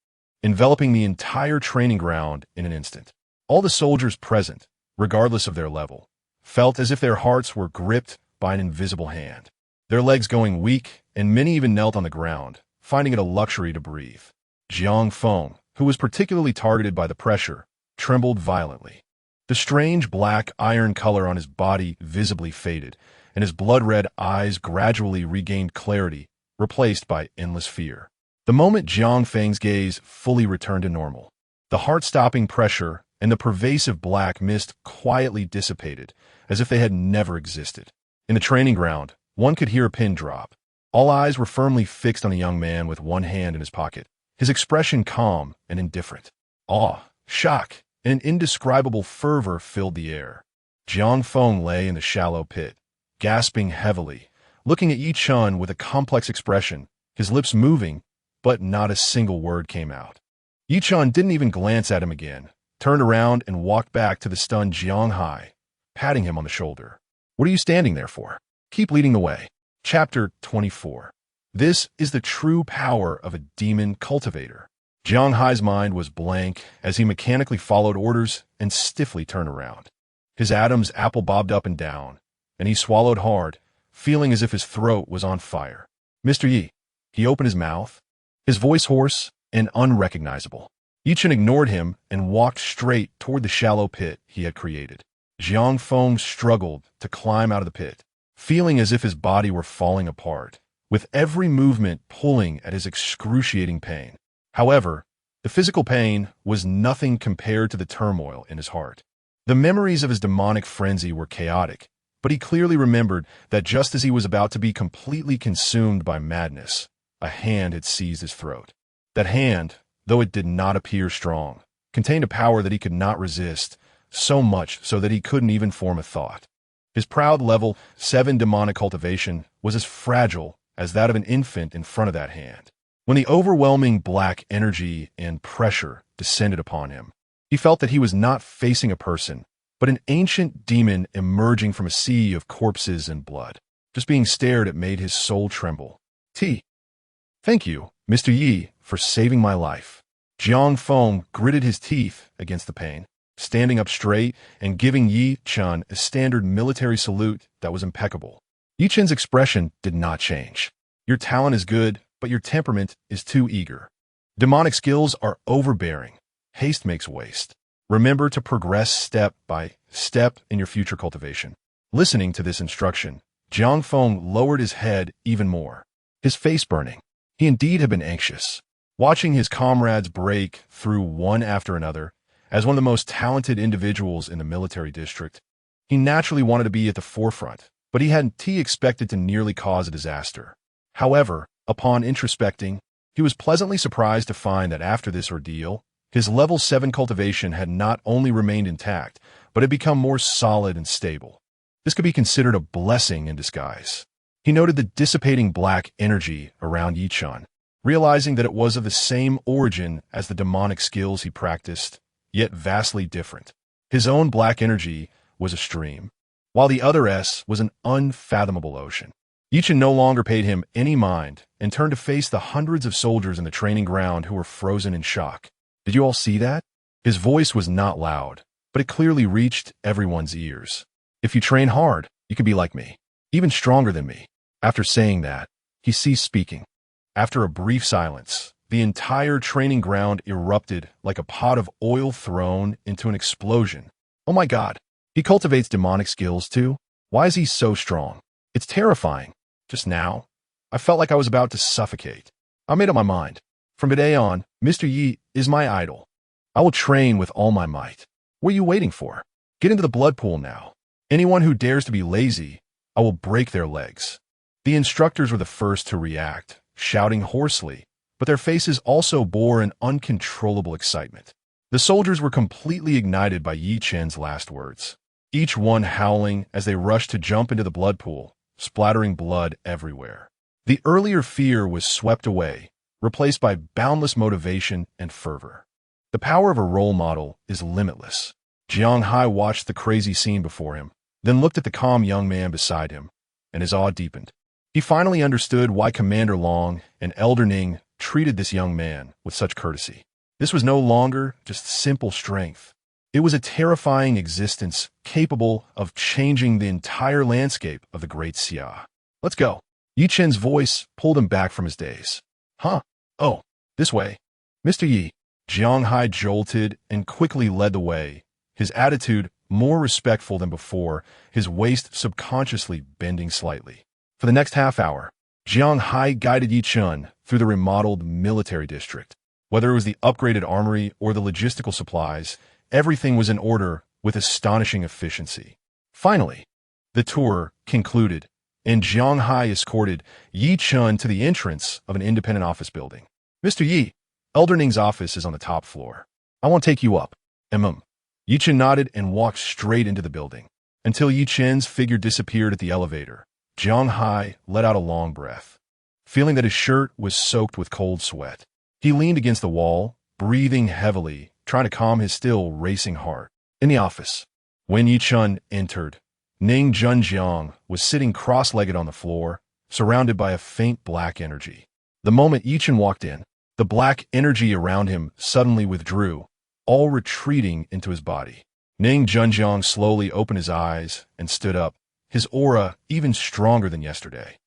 enveloping the entire training ground in an instant. All the soldiers present, regardless of their level, felt as if their hearts were gripped by an invisible hand, their legs going weak, and many even knelt on the ground, finding it a luxury to breathe. Jiang Feng, who was particularly targeted by the pressure, trembled violently. The strange black iron color on his body visibly faded, and his blood-red eyes gradually regained clarity, replaced by endless fear. The moment Jiang Feng's gaze fully returned to normal, the heart-stopping pressure and the pervasive black mist quietly dissipated, as if they had never existed. In the training ground, one could hear a pin drop. All eyes were firmly fixed on the young man with one hand in his pocket, his expression calm and indifferent. Awe, shock, and an indescribable fervor filled the air. Jiang Feng lay in the shallow pit, gasping heavily, looking at Ye Chen with a complex expression, his lips moving, but not a single word came out. Ye Chen didn't even glance at him again, turned around and walked back to the stunned Jiang Hai, patting him on the shoulder. "What are you standing there for? Keep leading the way." Chapter 24. This is the true power of a demon cultivator. Jiang Hai's mind was blank as he mechanically followed orders and stiffly turned around. His Adam's apple bobbed up and down, and he swallowed hard, feeling as if his throat was on fire. "Mr. Yi." He opened his mouth, his voice hoarse and unrecognizable. Ye Chen ignored him and walked straight toward the shallow pit he had created. Jiang Feng struggled to climb out of the pit, feeling as if his body were falling apart, with every movement pulling at his excruciating pain. However, the physical pain was nothing compared to the turmoil in his heart. The memories of his demonic frenzy were chaotic, but he clearly remembered that just as he was about to be completely consumed by madness, a hand had seized his throat. That hand, though it did not appear strong, contained a power that he could not resist, so much so that he couldn't even form a thought. His proud level 7 demonic cultivation was as fragile as that of an infant in front of that hand. When the overwhelming black energy and pressure descended upon him, he felt that he was not facing a person, but an ancient demon emerging from a sea of corpses and blood. Just being stared at made his soul tremble. Thank you, Mr. Ye, for saving my life. Jiang Feng gritted his teeth against the pain, standing up straight and giving Ye Chen a standard military salute that was impeccable. Ye Chen's expression did not change. Your talent is good, but your temperament is too eager. Demonic skills are overbearing. Haste makes waste. Remember to progress step by step in your future cultivation. Listening to this instruction, Jiang Feng lowered his head even more, his face burning. He indeed had been anxious. Watching his comrades break through one after another, as one of the most talented individuals in the military district, he naturally wanted to be at the forefront, but he hadn't expected to nearly cause a disaster. However, upon introspecting, he was pleasantly surprised to find that after this ordeal, his level 7 cultivation had not only remained intact, but had become more solid and stable. This could be considered a blessing in disguise. He noted the dissipating black energy around Ye Chen, realizing that it was of the same origin as the demonic skills he practiced, yet vastly different. His own black energy was a stream, while the other was an unfathomable ocean. Ye Chen no longer paid him any mind and turned to face the hundreds of soldiers in the training ground who were frozen in shock. Did you all see that? His voice was not loud, but it clearly reached everyone's ears. If you train hard, you can be like me, even stronger than me. After saying that, he ceased speaking. After a brief silence, the entire training ground erupted like a pot of oil thrown into an explosion. Oh my God, he cultivates demonic skills too? Why is he so strong? It's terrifying. Just now, I felt like I was about to suffocate. I made up my mind. From today on, Mr. Yi is my idol. I will train with all my might. What are you waiting for? Get into the blood pool now. Anyone who dares to be lazy, I will break their legs. The instructors were the first to react, shouting hoarsely, but their faces also bore an uncontrollable excitement. The soldiers were completely ignited by Ye Chen's last words, each one howling as they rushed to jump into the blood pool, splattering blood everywhere. The earlier fear was swept away, replaced by boundless motivation and fervor. The power of a role model is limitless. Jiang Hai watched the crazy scene before him, then looked at the calm young man beside him, and his awe deepened. He finally understood why Commander Long and Elder Ning treated this young man with such courtesy. This was no longer just simple strength. It was a terrifying existence capable of changing the entire landscape of the Great Xia. Let's go. Ye Chen's voice pulled him back from his daze. Huh? Oh, this way. Mr. Yi. Jiang Hai jolted and quickly led the way, his attitude more respectful than before, his waist subconsciously bending slightly. For the next half hour, Jiang Hai guided Ye Chen through the remodeled military district. Whether it was the upgraded armory or the logistical supplies, everything was in order with astonishing efficiency. Finally, the tour concluded, and Jiang Hai escorted Ye Chen to the entrance of an independent office building. Mr. Yi, Elder Ning's office is on the top floor. I want to take you up. Ye Chen nodded and walked straight into the building. Until Ye Chen's figure disappeared at the elevator, Jiang Hai let out a long breath, feeling that his shirt was soaked with cold sweat. He leaned against the wall, breathing heavily, trying to calm his still racing heart. In the office, when Ye Chen entered, Ning Junjiang was sitting cross-legged on the floor, surrounded by a faint black energy. The moment Ye Chen walked in, the black energy around him suddenly withdrew, all retreating into his body. Ning Junjiang slowly opened his eyes and stood up, his aura even stronger than yesterday.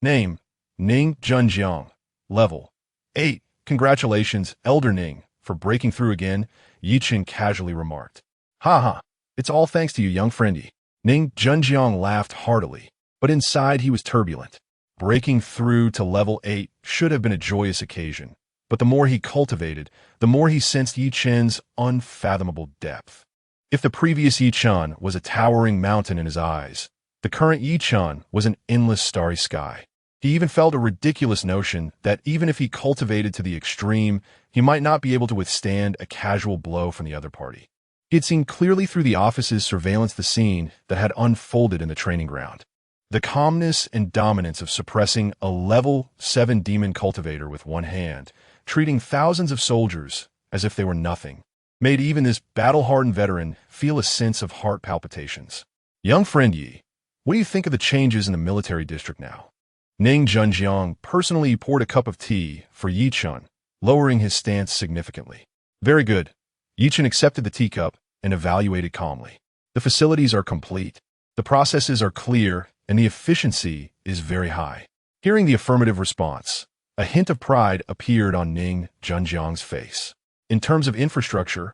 Name, Ning Junjiang. Level 8. Congratulations, Elder Ning, for breaking through again, Ye Chen casually remarked. Ha ha, it's all thanks to you, young friendy. Ning Junjiang laughed heartily, but inside he was turbulent. Breaking through to level 8 should have been a joyous occasion, but the more he cultivated, the more he sensed Ye Chen's unfathomable depth. If the previous Ye Chen was a towering mountain in his eyes, the current Ye Chen was an endless starry sky. He even felt a ridiculous notion that even if he cultivated to the extreme, he might not be able to withstand a casual blow from the other party. He had seen clearly through the office's surveillance the scene that had unfolded in the training ground. The calmness and dominance of suppressing a level 7 demon cultivator with one hand, treating thousands of soldiers as if they were nothing, made even this battle-hardened veteran feel a sense of heart palpitations. Young friend Yi, what do you think of the changes in the military district now? Ning Junjiang personally poured a cup of tea for Ye Chen, lowering his stance significantly. Very good. Ye Chen accepted the teacup and evaluated calmly. The facilities are complete. The processes are clear, and the efficiency is very high. Hearing the affirmative response, a hint of pride appeared on Ning Junjiang's face. In terms of infrastructure,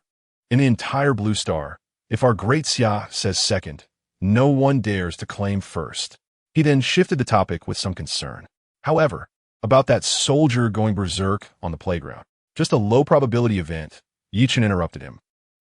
in the entire Blue Star, if our Great Xia says second, no one dares to claim first. He then shifted the topic with some concern. However, about that soldier going berserk on the playground, just a low-probability event, Ye Chen interrupted him.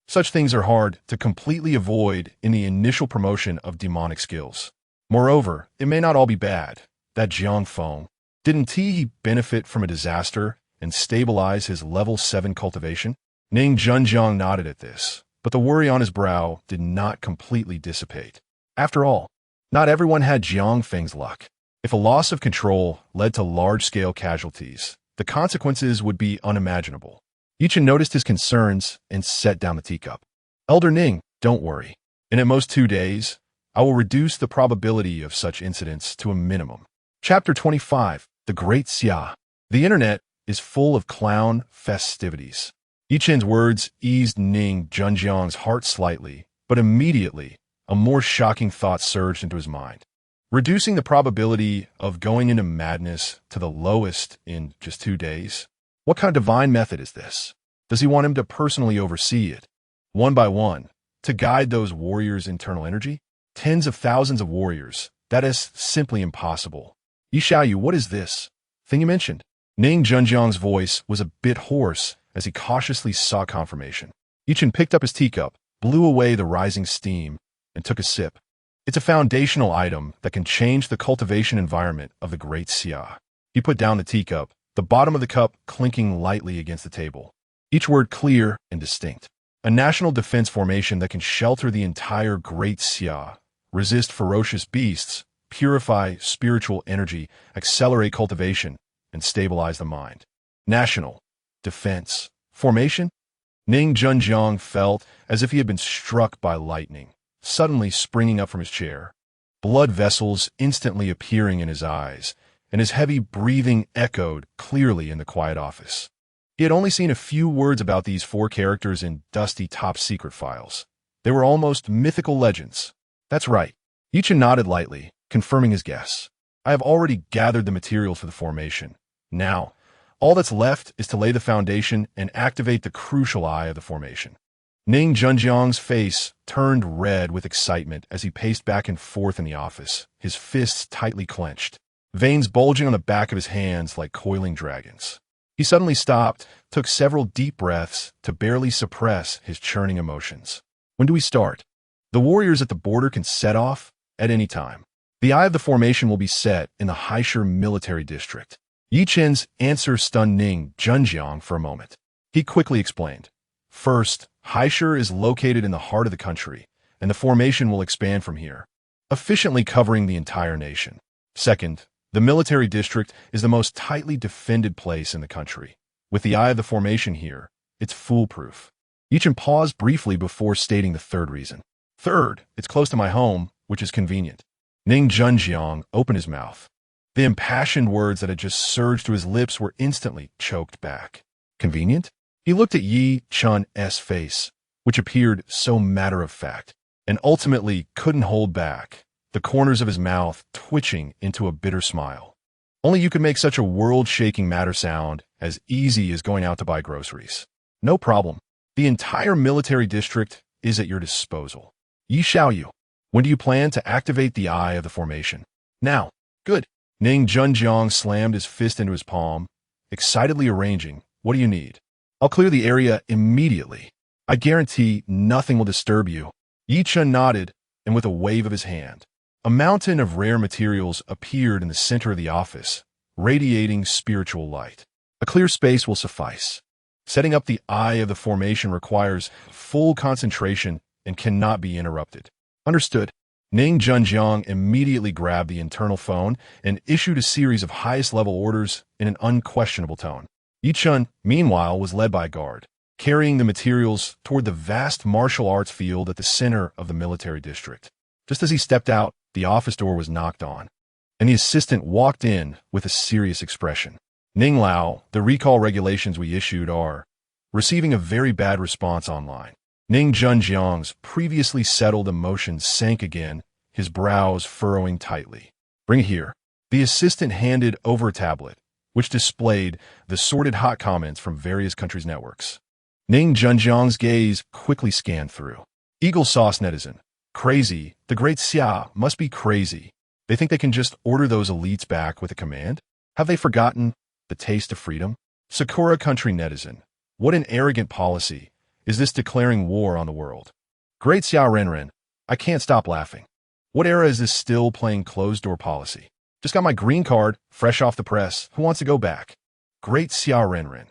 Such things are hard to completely avoid in the initial promotion of demonic skills. Moreover, it may not all be bad. That Jiang Feng, didn't he benefit from a disaster and stabilize his level 7 cultivation? Ning Junjiang nodded at this, but the worry on his brow did not completely dissipate. After all, not everyone had Jiang Feng's luck. If a loss of control led to large-scale casualties, the consequences would be unimaginable. Ye Chen noticed his concerns and set down the teacup. Elder Ning, don't worry. In at most 2 days, I will reduce the probability of such incidents to a minimum. Chapter 25, The Great Xia. The internet is full of clown festivities. Ye Chen's words eased Ning Junjiang's heart slightly, but immediately, a more shocking thought surged into his mind. Reducing the probability of going into madness to the lowest in just 2 days? What kind of divine method is this? Does he want him to personally oversee it, one by one, to guide those warriors' internal energy? Tens of thousands of warriors. That is simply impossible. Ye Xiaoyu, what is this thing you mentioned? Ning Junjiang's voice was a bit hoarse as he cautiously sought confirmation. Ye Chen picked up his teacup, blew away the rising steam, and took a sip. It's a foundational item that can change the cultivation environment of the Great Xia. He put down the teacup, the bottom of the cup clinking lightly against the table. Each word clear and distinct. A national defense formation that can shelter the entire Great Xia, resist ferocious beasts, purify spiritual energy, accelerate cultivation, and stabilize the mind. National defense formation? Ning Junjiang felt as if he had been struck by lightning, suddenly springing up from his chair, blood vessels instantly appearing in his eyes, and his heavy breathing echoed clearly in the quiet office. He had only seen a few words about these 4 characters in dusty top-secret files. They were almost mythical legends. That's right. Ye Chen nodded lightly, confirming his guess. I have already gathered the materials for the formation. Now, all that's left is to lay the foundation and activate the crucial eye of the formation. Ning Junjiang's face turned red with excitement as he paced back and forth in the office, his fists tightly clenched, veins bulging on the back of his hands like coiling dragons. He suddenly stopped, took several deep breaths to barely suppress his churning emotions. When do we start? The warriors at the border can set off at any time. The eye of the formation will be set in the Haisher military district. Ye Chen's answer stunned Ning Junjiang for a moment. He quickly explained. First, Haisher is located in the heart of the country, and the formation will expand from here, efficiently covering the entire nation. Second, the military district is the most tightly defended place in the country. With the eye of the formation here, it's foolproof. Ye Chen paused briefly before stating the third reason. Third, it's close to my home, which is convenient. Ning Junjiang opened his mouth. The impassioned words that had just surged to his lips were instantly choked back. Convenient? He looked at Ye Chen's face, which appeared so matter-of-fact, and ultimately couldn't hold back, the corners of his mouth twitching into a bitter smile. Only you could make such a world-shaking matter sound as easy as going out to buy groceries. No problem. The entire military district is at your disposal. Ye Xiaoyu, when do you plan to activate the eye of the formation? Now. Good. Ning Junjiang slammed his fist into his palm, excitedly arranging. What do you need? I'll clear the area immediately. I guarantee nothing will disturb you. Ye Chen nodded, and with a wave of his hand, A mountain of rare materials appeared in the center of the office, radiating spiritual light. A clear space will suffice. Setting up the eye of the formation requires full concentration and cannot be interrupted. Understood. Ning Junjiang immediately grabbed the internal phone and issued a series of highest-level orders in an unquestionable tone. Ye Chen, meanwhile, was led by a guard, carrying the materials toward the vast martial arts field at the center of the military district. Just as he stepped out, the office door was knocked on, and the assistant walked in with a serious expression. Ning Lao, the recall regulations we issued are receiving a very bad response online. Ning Junjiang's previously settled emotions sank again, his brows furrowing tightly. Bring it here. The assistant handed over a tablet, which displayed the sorted hot comments from various countries' networks. Ning Junjiang's gaze quickly scanned through. Eagle Sauce Netizen. Crazy. The Great Xia must be crazy. They think they can just order those elites back with a command? Have they forgotten the taste of freedom? Sakura Country Netizen. What an arrogant policy. Is this declaring war on the world? Great Xia Renren. I can't stop laughing. What era is this still playing closed-door policy? Just got my green card, fresh off the press. Who wants to go back? Great Xia Renren.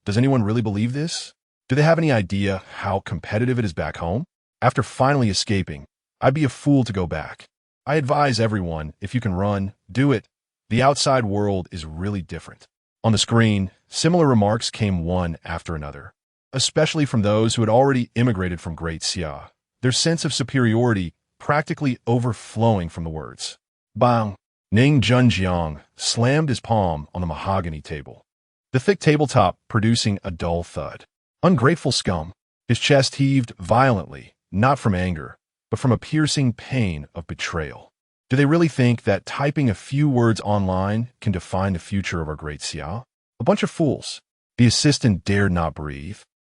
Does anyone really believe this? Do they have any idea how competitive it is back home? After finally escaping, I'd be a fool to go back. I advise everyone, if you can run, do it. The outside world is really different. On the screen, similar remarks came one after another, especially from those who had already immigrated from Great Xia, their sense of superiority practically overflowing from the words. Bang! Ning Junjiang slammed his palm on the mahogany table, the thick tabletop producing a dull thud. Ungrateful scum. His chest heaved violently, not from anger, but from a piercing pain of betrayal. Do they really think that typing a few words online can define the future of our Great Xia? A bunch of fools. The assistant dared not breathe,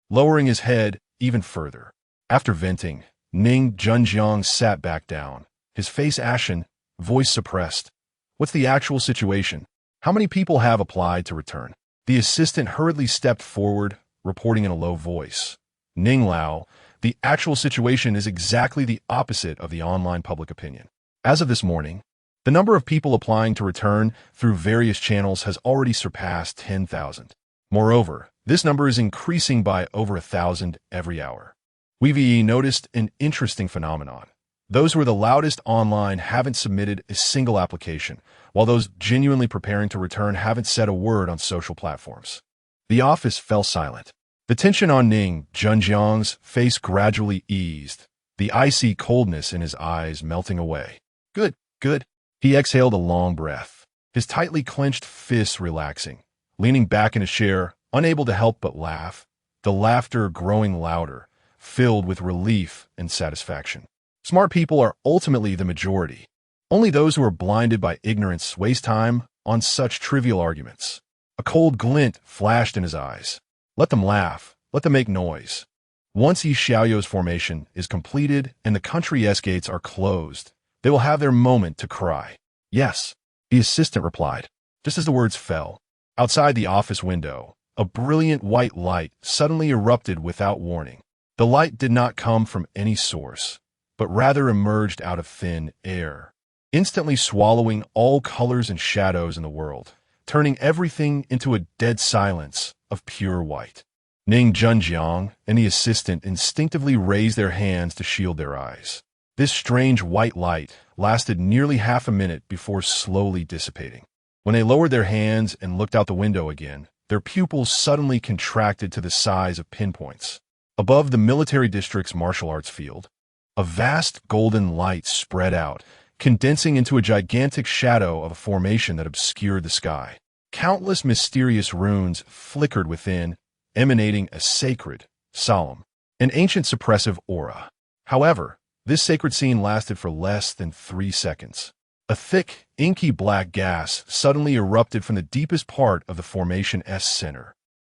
lowering his head even further. After venting, Ning Junjiang sat back down, his face ashen, voice suppressed. What's the actual situation? How many people have applied to return? The assistant hurriedly stepped forward, reporting in a low voice. Ning Lao, the actual situation is exactly the opposite of the online public opinion. As of this morning, the number of people applying to return through various channels has already surpassed 10,000. Moreover, this number is increasing by over 1,000 every hour. We've noticed an interesting phenomenon. Those who are the loudest online haven't submitted a single application, while those genuinely preparing to return haven't said a word on social platforms. The office fell silent. The tension on Ning Junjiang's face gradually eased, the icy coldness in his eyes melting away. Good, good. He exhaled a long breath, his tightly clenched fists relaxing, leaning back in his chair, unable to help but laugh, the laughter growing louder, filled with relief and satisfaction. Smart people are ultimately the majority. Only those who are blinded by ignorance waste time on such trivial arguments. A cold glint flashed in his eyes. Let them laugh. Let them make noise. Once Ye Xiaoyou's formation is completed and the country S-gates are closed, they will have their moment to cry. Yes, the assistant replied. Just as the words fell, outside the office window, a brilliant white light suddenly erupted without warning. The light did not come from any source, but rather emerged out of thin air, instantly swallowing all colors and shadows in the world, turning everything into a dead silence of pure white. Ning Junjiang and the assistant instinctively raised their hands to shield their eyes. This strange white light lasted nearly half a minute before slowly dissipating. When they lowered their hands and looked out the window again, their pupils suddenly contracted to the size of pinpoints. Above the military district's martial arts field, a vast golden light spread out, condensing into a gigantic shadow of a formation that obscured the sky. Countless mysterious runes flickered within, emanating a sacred, solemn, and ancient suppressive aura. However, this sacred scene lasted for less than 3 seconds. A thick, inky black gas suddenly erupted from the deepest part of the formation's center.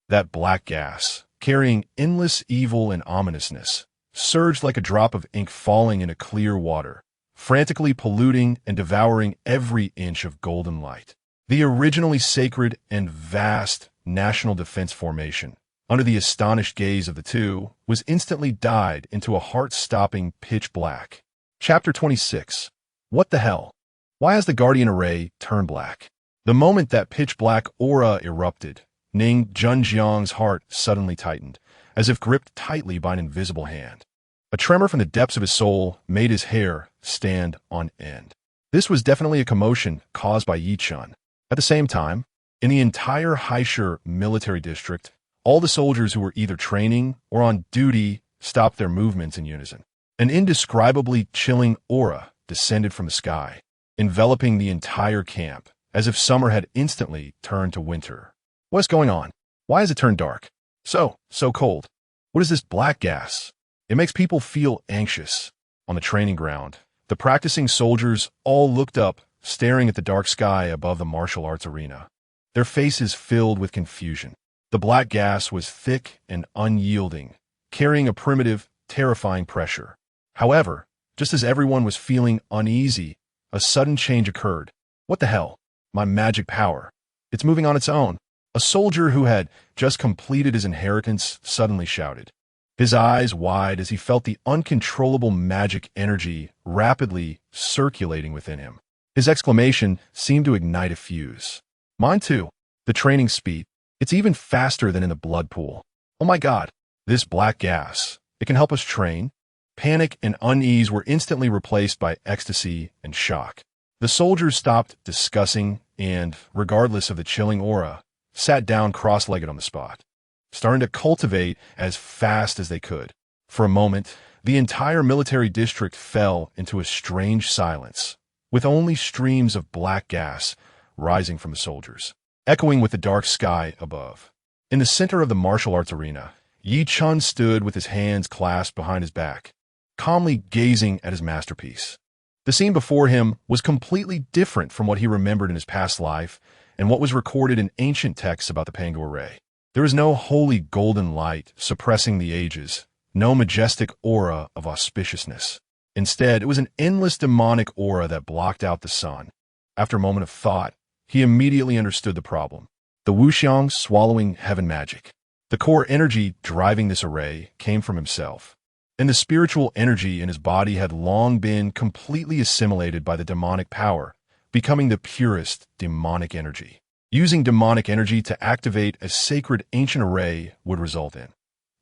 That black gas, carrying endless evil and ominousness, surged like a drop of ink falling into clear water, frantically polluting and devouring every inch of golden light. The originally sacred and vast National Defense Formation, under the astonished gaze of the two, was instantly dyed into a heart-stopping pitch black. Chapter 26. What the hell? Why has the Guardian Array turned black? The moment that pitch-black aura erupted, Ning Junjiang's heart suddenly tightened, as if gripped tightly by an invisible hand. A tremor from the depths of his soul made his hair stand on end. This was definitely a commotion caused by Ye Chen. At the same time, in the entire Haisher military district, all the soldiers who were either training or on duty stopped their movements in unison. An indescribably chilling aura descended from the sky, enveloping the entire camp, as if summer had instantly turned to winter. What's going on? Why has it turned dark? So cold. What is this black gas? It makes people feel anxious. On the training ground, the practicing soldiers all looked up, staring at the dark sky above the martial arts arena. Their faces filled with confusion. The black gas was thick and unyielding, carrying a primitive, terrifying pressure. However, just as everyone was feeling uneasy, a sudden change occurred. What the hell? My magic power. It's moving on its own. A soldier who had just completed his inheritance suddenly shouted, his eyes wide as he felt the uncontrollable magic energy rapidly circulating within him. His exclamation seemed to ignite a fuse. Mine too. The training speed. It's even faster than in the blood pool. Oh my god, this black gas. It can help us train. Panic and unease were instantly replaced by ecstasy and shock. The soldiers stopped discussing and, regardless of the chilling aura, sat down cross-legged on the spot, starting to cultivate as fast as they could. For a moment, the entire military district fell into a strange silence, with only streams of black gas rising from the soldiers, echoing with the dark sky above. In the center of the martial arts arena, Ye Chen stood with his hands clasped behind his back, calmly gazing at his masterpiece. The scene before him was completely different from what he remembered in his past life and what was recorded in ancient texts about the Pangu Array. There was no holy golden light suppressing the ages, no majestic aura of auspiciousness. Instead, it was an endless demonic aura that blocked out the sun. After a moment of thought, he immediately understood the problem. The Wuxiang swallowing heaven magic. The core energy driving this array came from himself, and the spiritual energy in his body had long been completely assimilated by the demonic power, becoming the purest demonic energy. Using demonic energy to activate a sacred ancient array would result in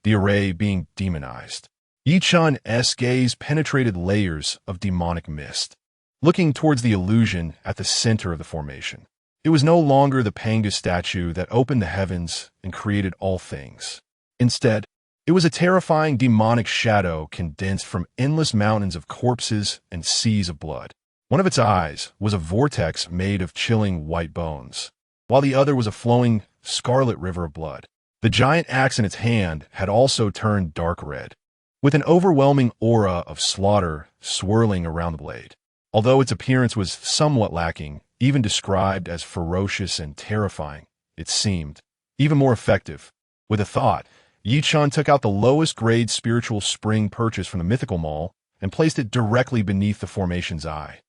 the array being demonized. Ye Chen's gaze penetrated layers of demonic mist, looking towards the illusion at the center of the formation. It was no longer the Pangu statue that opened the heavens and created all things. Instead, it was a terrifying demonic shadow condensed from endless mountains of corpses and seas of blood. One of its eyes was a vortex made of chilling white bones, while the other was a flowing scarlet river of blood. The giant axe in its hand had also turned dark red, with an overwhelming aura of slaughter swirling around the blade. Although its appearance was somewhat lacking, even described as ferocious and terrifying, it seemed even more effective. With a thought, Ye Chen took out the lowest grade spiritual spring purchase from the Mythical Mall and placed it directly beneath the formation's eye.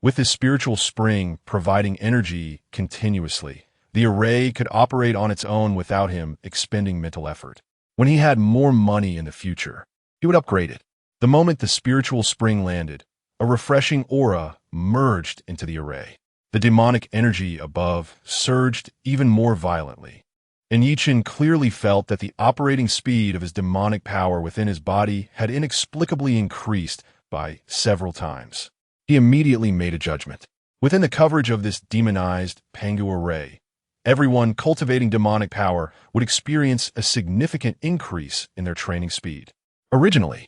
With this spiritual spring providing energy continuously, the array could operate on its own without him expending mental effort. When he had more money in the future, he would upgrade it. The moment the spiritual spring landed, a refreshing aura merged into the array. The demonic energy above surged even more violently, and Ye Chen clearly felt that the operating speed of his demonic power within his body had inexplicably increased by several times. He immediately made a judgment. Within the coverage of this demonized Pangu array, everyone cultivating demonic power would experience a significant increase in their training speed. Originally,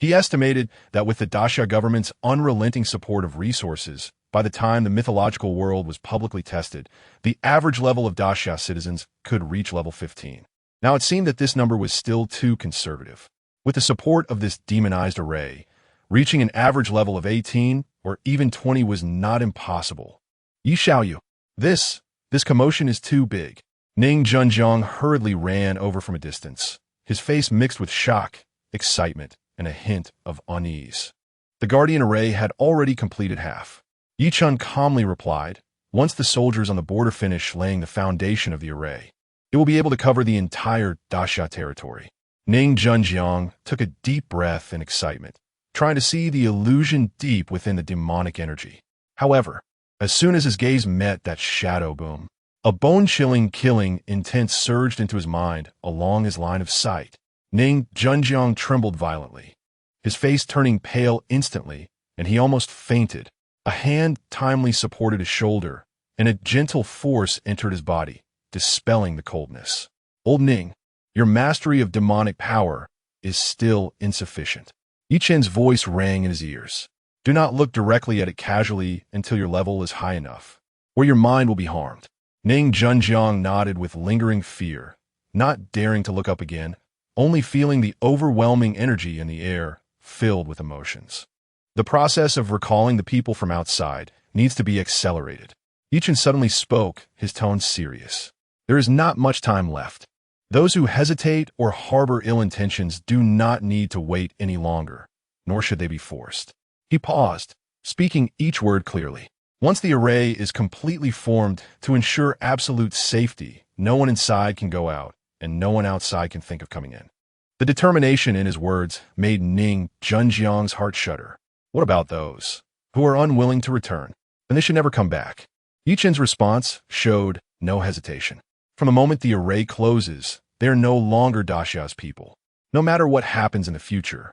he estimated that with the Daxia government's unrelenting support of resources, by the time the mythological world was publicly tested, the average level of Daxia citizens could reach level 15. Now it seemed that this number was still too conservative. With the support of this demonized array, reaching an average level of 18 or even 20 was not impossible. Yi Xiaoyu, this commotion is too big. Ning Junjiang hurriedly ran over from a distance, his face mixed with shock, excitement, and a hint of unease. The Guardian array had already completed half. Ye Chen calmly replied, once the soldiers on the border finish laying the foundation of the array, it will be able to cover the entire Daxia territory. Ning Junjiang took a deep breath in excitement, trying to see the illusion deep within the demonic energy. However, as soon as his gaze met that shadow boom, a bone-chilling, killing intent surged into his mind along his line of sight. Ning Junjiang trembled violently, his face turning pale instantly, and he almost fainted. A hand timely supported his shoulder, and a gentle force entered his body, dispelling the coldness. Old Ning, your mastery of demonic power is still insufficient. Ye Chen's voice rang in his ears. Do not look directly at it casually until your level is high enough, or your mind will be harmed. Ning Junjiang nodded with lingering fear, not daring to look up again, only feeling the overwhelming energy in the air, filled with emotions. The process of recalling the people from outside needs to be accelerated. Ye Chen suddenly spoke, his tone serious. There is not much time left. Those who hesitate or harbor ill intentions do not need to wait any longer, nor should they be forced. He paused, speaking each word clearly. Once the array is completely formed to ensure absolute safety, no one inside can go out, and no one outside can think of coming in. The determination in his words made Ning Junjiang's heart shudder. What about those who are unwilling to return? Then they should never come back. Ye Chen's response showed no hesitation. From the moment the array closes, they are no longer Daxia's people. No matter what happens in the future,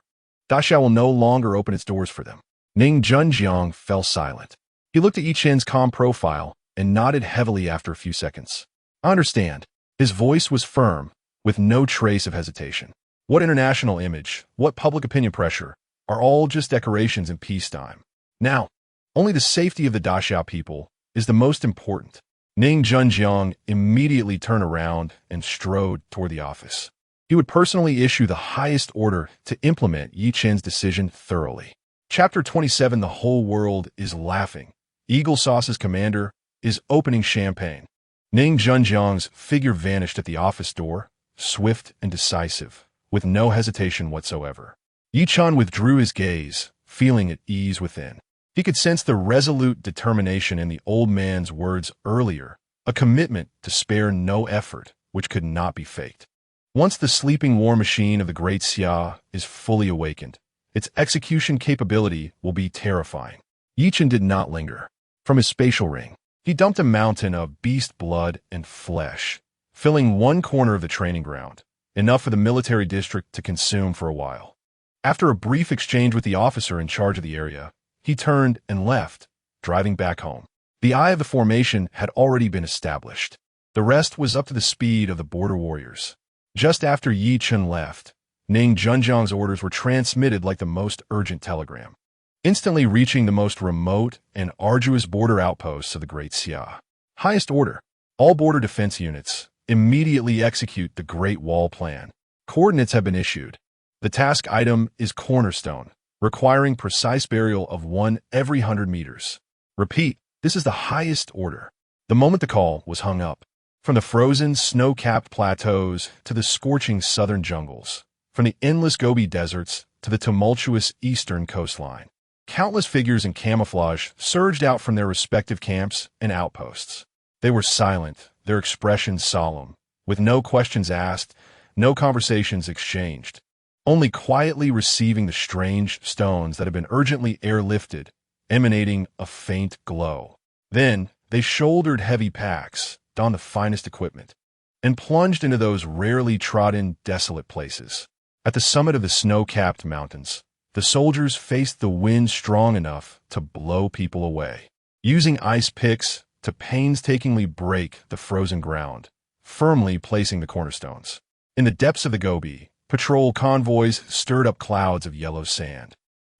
Daxia will no longer open its doors for them. Ning Junjiang fell silent. He looked at Ye Chen's calm profile and nodded heavily after a few seconds. I understand. His voice was firm, with no trace of hesitation. What international image, what public opinion pressure, are all just decorations in peacetime. Now, only the safety of the Daxia people is the most important. Ning Junjiang immediately turned around and strode toward the office. He would personally issue the highest order to implement Ye Chen's decision thoroughly. Chapter 27. The whole world is laughing. Eagle Sauce's commander is opening champagne. Ning Junjiang's figure vanished at the office door, swift and decisive, with no hesitation whatsoever. Ye Chen withdrew his gaze, feeling at ease within. He could sense the resolute determination in the old man's words earlier, a commitment to spare no effort, which could not be faked. Once the sleeping war machine of the Great Xia is fully awakened, its execution capability will be terrifying. Ye Chen did not linger. From his spatial ring, he dumped a mountain of beast blood and flesh, filling one corner of the training ground, enough for the military district to consume for a while. After a brief exchange with the officer in charge of the area, he turned and left, driving back home. The eye of the formation had already been established. The rest was up to the speed of the border warriors. Just after Ye Chen left, Ning Junjiang's orders were transmitted like the most urgent telegram, instantly reaching the most remote and arduous border outposts of the Great Xia. Highest order. All border defense units immediately execute the Great Wall plan. Coordinates have been issued. The task item is cornerstone, requiring precise burial of one every 100 meters. Repeat, this is the highest order. The moment the call was hung up, from the frozen, snow-capped plateaus to the scorching southern jungles, from the endless Gobi deserts to the tumultuous eastern coastline, countless figures in camouflage surged out from their respective camps and outposts. They were silent, their expressions solemn, with no questions asked, no conversations exchanged, only quietly receiving the strange stones that had been urgently airlifted, emanating a faint glow. Then they shouldered heavy packs, donned the finest equipment, and plunged into those rarely trodden, desolate places. At the summit of the snow-capped mountains, the soldiers faced the wind strong enough to blow people away, using ice picks to painstakingly break the frozen ground, firmly placing the cornerstones. In the depths of the Gobi, patrol convoys stirred up clouds of yellow sand.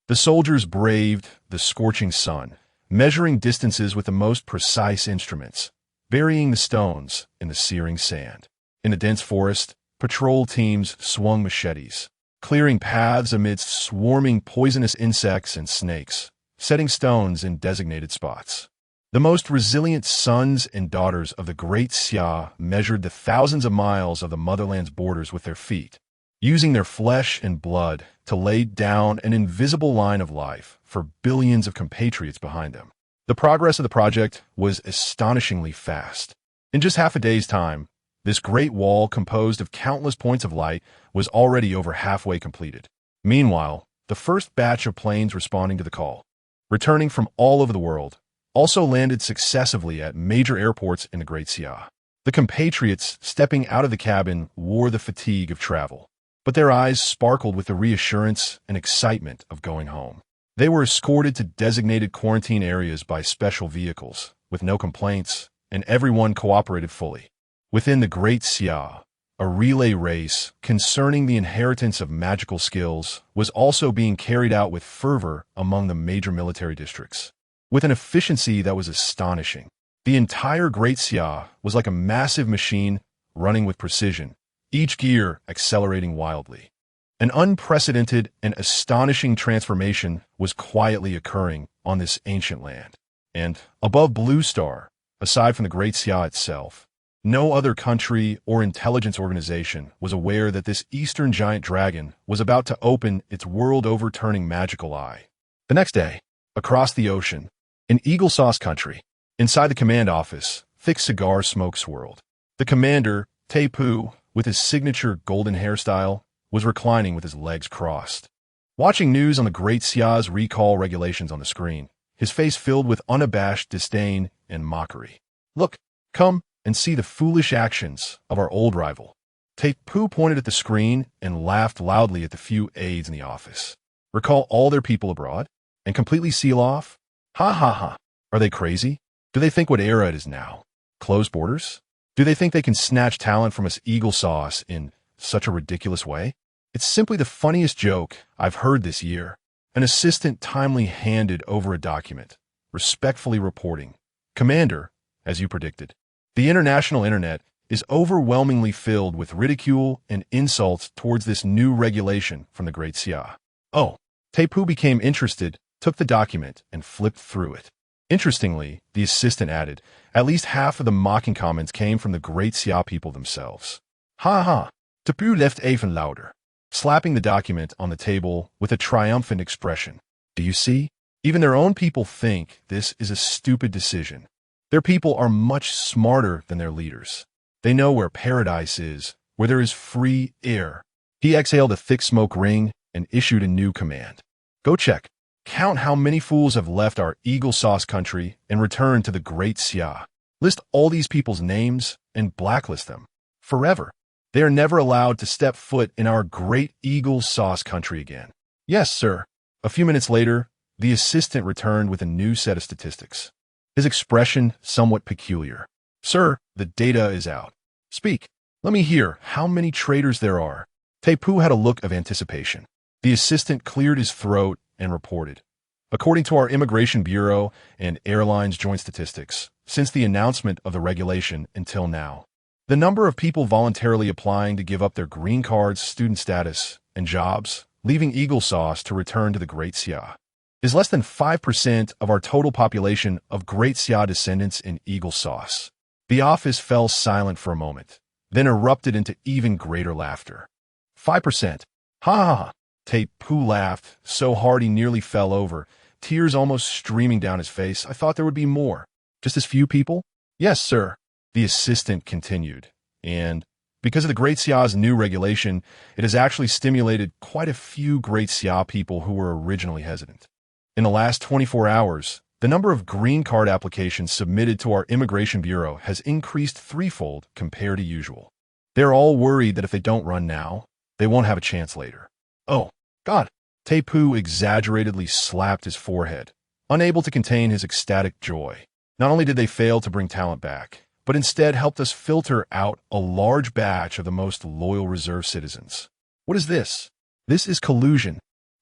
The soldiers braved the scorching sun, measuring distances with the most precise instruments, burying the stones in the searing sand. In the dense forest, patrol teams swung machetes, clearing paths amidst swarming poisonous insects and snakes, setting stones in designated spots. The most resilient sons and daughters of the Great Xia measured the thousands of miles of the motherland's borders with their feet, using their flesh and blood to lay down an invisible line of life for billions of compatriots behind them. The progress of the project was astonishingly fast. In just half a day's time, this great wall composed of countless points of light was already over halfway completed. Meanwhile, the first batch of planes responding to the call, returning from all over the world, also landed successively at major airports in the Great Xia. The compatriots stepping out of the cabin wore the fatigue of travel, but their eyes sparkled with the reassurance and excitement of going home. They were escorted to designated quarantine areas by special vehicles, with no complaints, and everyone cooperated fully. Within the Great Xia, a relay race concerning the inheritance of magical skills was also being carried out with fervor among the major military districts. With an efficiency that was astonishing, the entire Great Xia was like a massive machine running with precision, each gear accelerating wildly. An unprecedented and astonishing transformation was quietly occurring on this ancient land. And above Blue Star, aside from the Great Xia itself, no other country or intelligence organization was aware that this eastern giant dragon was about to open its world-overturning magical eye. The next day, across the ocean, in Eagle Sauce country, inside the command office, thick cigar smoke swirled. The commander, Te Pu, with his signature golden hairstyle, was reclining with his legs crossed. Watching news on the Great Xia's recall regulations on the screen, his face filled with unabashed disdain and mockery. Look, come and see the foolish actions of our old rival. Te Pu pointed at the screen and laughed loudly at the few aides in the office. Recall all their people abroad? And completely seal off? Ha ha ha. Are they crazy? Do they think what era it is now? Closed borders? Do they think they can snatch talent from us Eagle Sauce in such a ridiculous way? It's simply the funniest joke I've heard this year. An assistant timely handed over a document, respectfully reporting, Commander, as you predicted, the international internet is overwhelmingly filled with ridicule and insults towards this new regulation from the Great Xia. Oh, Te Pu became interested, took the document, and flipped through it. Interestingly, the assistant added, at least half of the mocking comments came from the Great Xia people themselves. Ha ha, Te Pu left even louder, slapping the document on the table with a triumphant expression. Do you see? Even their own people think this is a stupid decision. Their people are much smarter than their leaders. They know where paradise is, where there is free air. He exhaled a thick smoke ring and issued a new command. Go check. Count how many fools have left our Eagle Sauce country and returned to the Great Xia. List all these people's names and blacklist them. Forever. They are never allowed to step foot in our Great Eagle Sauce country again. Yes, sir. A few minutes later, the assistant returned with a new set of statistics. His expression somewhat peculiar. Sir, the data is out. Speak. Let me hear how many traitors there are. Te Pu had a look of anticipation. The assistant cleared his throat and reported. According to our Immigration Bureau and Airlines Joint Statistics, since the announcement of the regulation until now, the number of people voluntarily applying to give up their green cards, student status, and jobs, leaving Eagle Sauce to return to the Great Xia, is less than 5% of our total population of Great Xia descendants in Eagle Sauce. The office fell silent for a moment, then erupted into even greater laughter. 5%. Ha ha ha. Te Pu laughed so hard he nearly fell over, tears almost streaming down his face. I thought there would be more. Just as few people? Yes, sir. The assistant continued. And because of the Great Xia's new regulation, it has actually stimulated quite a few Great Xia people who were originally hesitant. In the last 24 hours, the number of green card applications submitted to our Immigration Bureau has increased threefold compared to usual. They're all worried that if they don't run now, they won't have a chance later. Oh, God! Te Pu exaggeratedly slapped his forehead, unable to contain his ecstatic joy. Not only did they fail to bring talent back, but instead helped us filter out a large batch of the most loyal reserve citizens. What is this? This is collusion.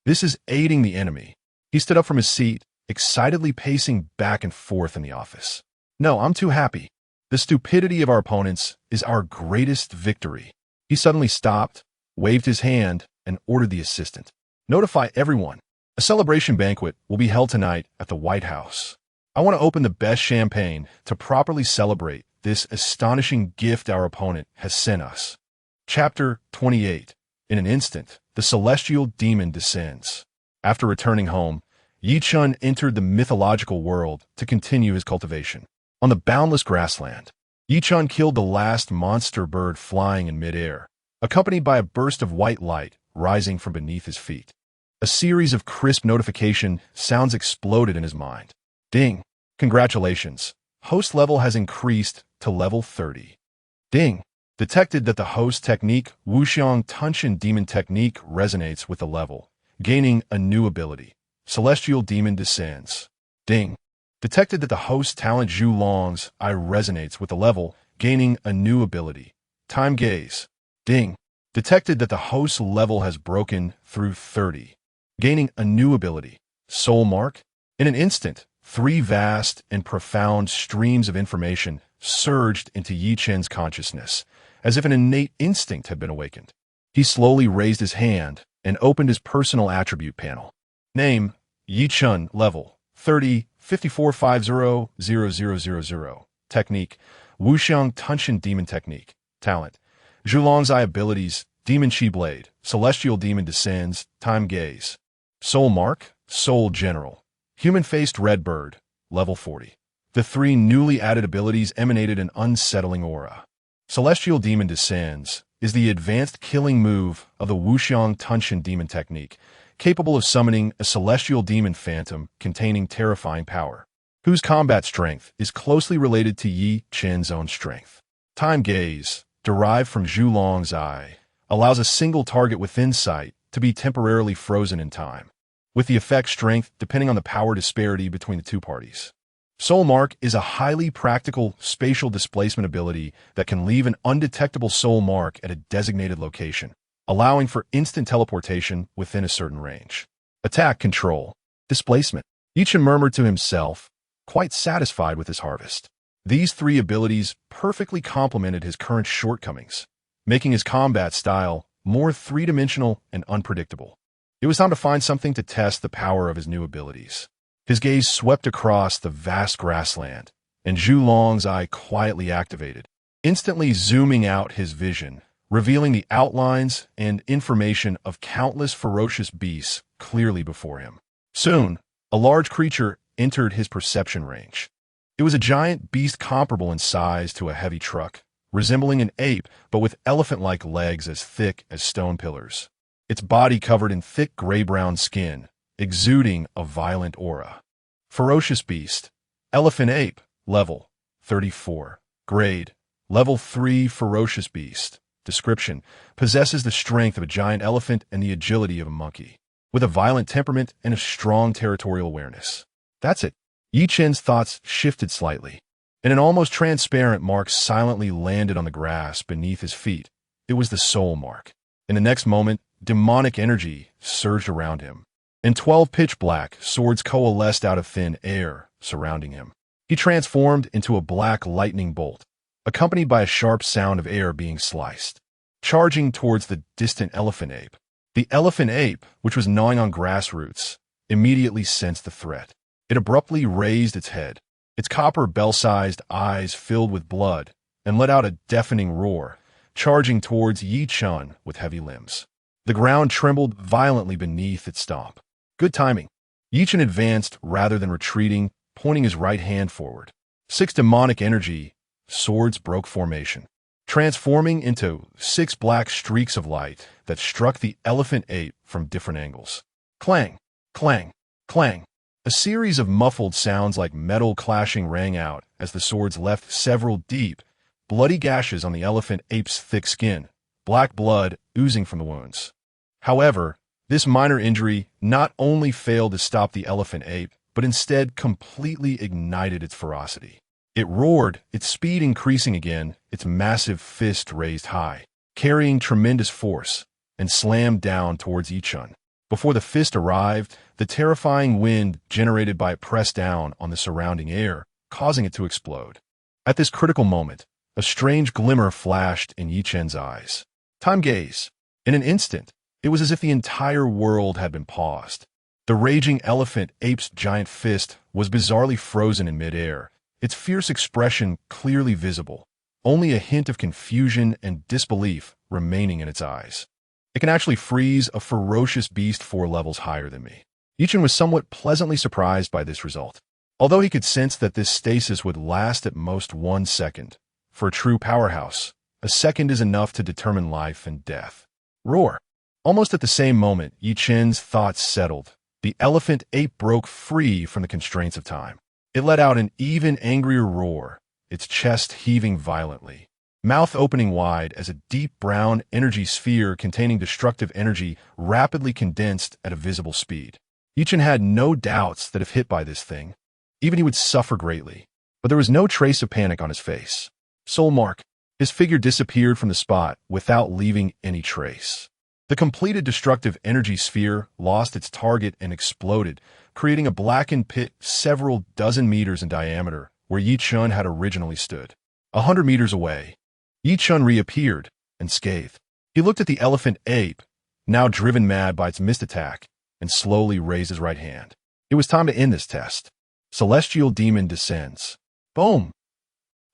This is aiding the enemy. He stood up from his seat, excitedly pacing back and forth in the office. No, I'm too happy. The stupidity of our opponents is our greatest victory. He suddenly stopped, waved his hand, and ordered the assistant. Notify everyone. A celebration banquet will be held tonight at the White House. I want to open the best champagne to properly celebrate this astonishing gift our opponent has sent us. Chapter 28. In an instant, the celestial demon descends. After returning home, Ye Chen entered the mythological world to continue his cultivation. On the boundless grassland, Ye Chen killed the last monster bird flying in midair, accompanied by a burst of white light rising from beneath his feet. A series of crisp notification sounds exploded in his mind. Ding. Congratulations. Host level has increased to level 30. Ding. Detected that the host technique, Wuxiang Tunshin Demon Technique, resonates with the level, gaining a new ability. Celestial Demon descends. Ding. Detected that the host talent Zhu Long's eye resonates with the level, gaining a new ability. Time Gaze. Ding. Detected that the host level has broken through 30, gaining a new ability. Soul Mark. In an instant, 3 vast and profound streams of information surged into Ye Chen's consciousness, as if an innate instinct had been awakened. He slowly raised his hand and opened his personal attribute panel. Name, Ye Chen, level 30, 54500000. Technique, Wuxiang Tunshin Demon Technique. Talent, Zhulong's Eye abilities, Demon Chi Blade, Celestial Demon descends, Time Gaze. Soul Mark, Soul General. Human-faced Red Bird, level 40. The 3 newly added abilities emanated an unsettling aura. Celestial Demon Descends is the advanced killing move of the Wuxiang Tunshin Demon Technique, capable of summoning a celestial demon phantom containing terrifying power, whose combat strength is closely related to Ye Chen's own strength. Time Gaze, derived from Zhu Long's eye, allows a single target within sight to be temporarily frozen in time, with the effect strength depending on the power disparity between the two parties. Soul Mark is a highly practical spatial displacement ability that can leave an undetectable soul mark at a designated location, allowing for instant teleportation within a certain range. Attack Control. Displacement. Ye Chen murmured to himself, quite satisfied with his harvest. These 3 abilities perfectly complemented his current shortcomings, making his combat style more 3-dimensional and unpredictable. It was time to find something to test the power of his new abilities. His gaze swept across the vast grassland, and Zhu Long's eye quietly activated, instantly zooming out his vision, revealing the outlines and information of countless ferocious beasts clearly before him. Soon, a large creature entered his perception range. It was a giant beast comparable in size to a heavy truck, resembling an ape but with elephant-like legs as thick as stone pillars. Its body covered in thick gray-brown skin, exuding a violent aura. Ferocious Beast. Elephant Ape. Level 34. Grade, Level 3 Ferocious Beast. Description: possesses the strength of a giant elephant and the agility of a monkey, with a violent temperament and a strong territorial awareness. That's it. Ye Chen's thoughts shifted slightly, and an almost transparent mark silently landed on the grass beneath his feet. It was the soul mark. In the next moment, demonic energy surged around him, and 12 pitch-black swords coalesced out of thin air surrounding him. He transformed into a black lightning bolt, accompanied by a sharp sound of air being sliced, charging towards the distant elephant ape. The elephant ape, which was gnawing on grass roots, immediately sensed the threat. It abruptly raised its head, its copper bell-sized eyes filled with blood, and let out a deafening roar, charging towards Ye Chen with heavy limbs. The ground trembled violently beneath its stomp. Good timing. Ye Chen advanced rather than retreating, pointing his right hand forward. 6 demonic energy swords broke formation, transforming into 6 black streaks of light that struck the elephant ape from different angles. Clang, clang, clang. A series of muffled sounds like metal clashing rang out as the swords left several deep, bloody gashes on the elephant ape's thick skin, black blood oozing from the wounds. However, this minor injury not only failed to stop the elephant ape, but instead completely ignited its ferocity. It roared, its speed increasing again, its massive fist raised high, carrying tremendous force, and slammed down towards Ye Chen. Before the fist arrived, the terrifying wind generated by it pressed down on the surrounding air, causing it to explode. At this critical moment, a strange glimmer flashed in Ye Chen's eyes. Time Gaze. In an instant, it was as if the entire world had been paused. The raging elephant ape's giant fist was bizarrely frozen in midair, its fierce expression clearly visible, only a hint of confusion and disbelief remaining in its eyes. It can actually freeze a ferocious beast 4 levels higher than me. Ye Chen was somewhat pleasantly surprised by this result, although he could sense that this stasis would last at most 1 second. For a true powerhouse, a second is enough to determine life and death. Roar. Almost at the same moment, Ye Chen's thoughts settled. The elephant ape broke free from the constraints of time. It let out an even angrier roar, its chest heaving violently, mouth opening wide as a deep brown energy sphere containing destructive energy rapidly condensed at a visible speed. Ye Chen had no doubts that if hit by this thing, even he would suffer greatly. But there was no trace of panic on his face. Soul mark. His figure disappeared from the spot without leaving any trace. The completed destructive energy sphere lost its target and exploded, creating a blackened pit several dozen meters in diameter where Ye Chen had originally stood. 100 meters away, Ye Chen reappeared, unscathed. He looked at the elephant ape, now driven mad by its missed attack, and slowly raised his right hand. It was time to end this test. Celestial demon descends. Boom!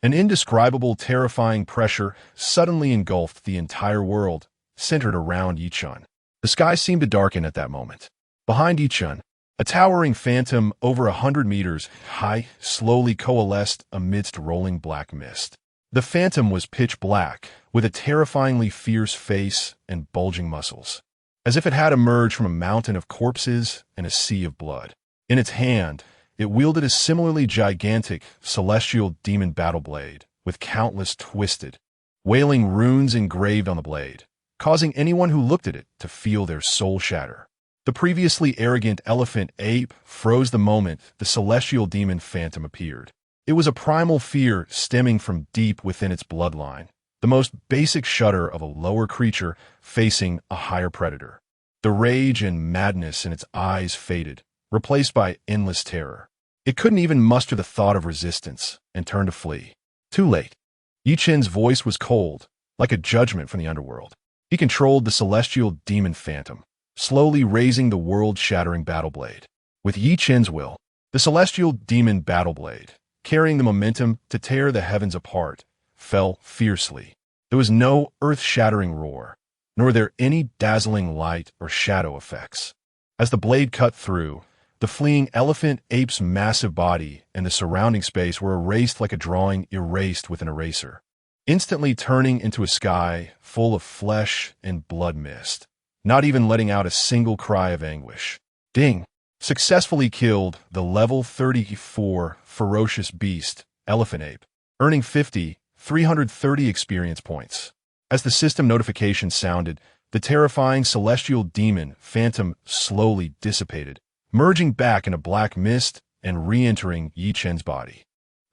An indescribable, terrifying pressure suddenly engulfed the entire world, centered around Ye Chen. The sky seemed to darken at that moment. Behind Ye Chen, a towering phantom over 100 meters high slowly coalesced amidst rolling black mist. The phantom was pitch black, with a terrifyingly fierce face and bulging muscles, as if it had emerged from a mountain of corpses and a sea of blood. In its hand, it wielded a similarly gigantic celestial demon battle blade, with countless twisted, wailing runes engraved on the blade, causing anyone who looked at it to feel their soul shatter. The previously arrogant elephant ape froze the moment the celestial demon phantom appeared. It was a primal fear stemming from deep within its bloodline, the most basic shudder of a lower creature facing a higher predator. The rage and madness in its eyes faded, replaced by endless terror. It couldn't even muster the thought of resistance and turned to flee. Too late. Ye Chen's voice was cold, like a judgment from the underworld. He controlled the celestial demon phantom, slowly raising the world-shattering battle blade. With Ye Chen's will, the celestial demon battle blade, carrying the momentum to tear the heavens apart, fell fiercely. There was no earth-shattering roar, nor there any dazzling light or shadow effects. As the blade cut through, the fleeing elephant ape's massive body and the surrounding space were erased like a drawing erased with an eraser, instantly turning into a sky full of flesh and blood mist, not even letting out a single cry of anguish. Ding! Successfully killed the level 34 ferocious beast, elephant ape, earning 330 experience points. As the system notification sounded, the terrifying celestial demon phantom slowly dissipated, merging back into black mist and re-entering Ye Chen's body.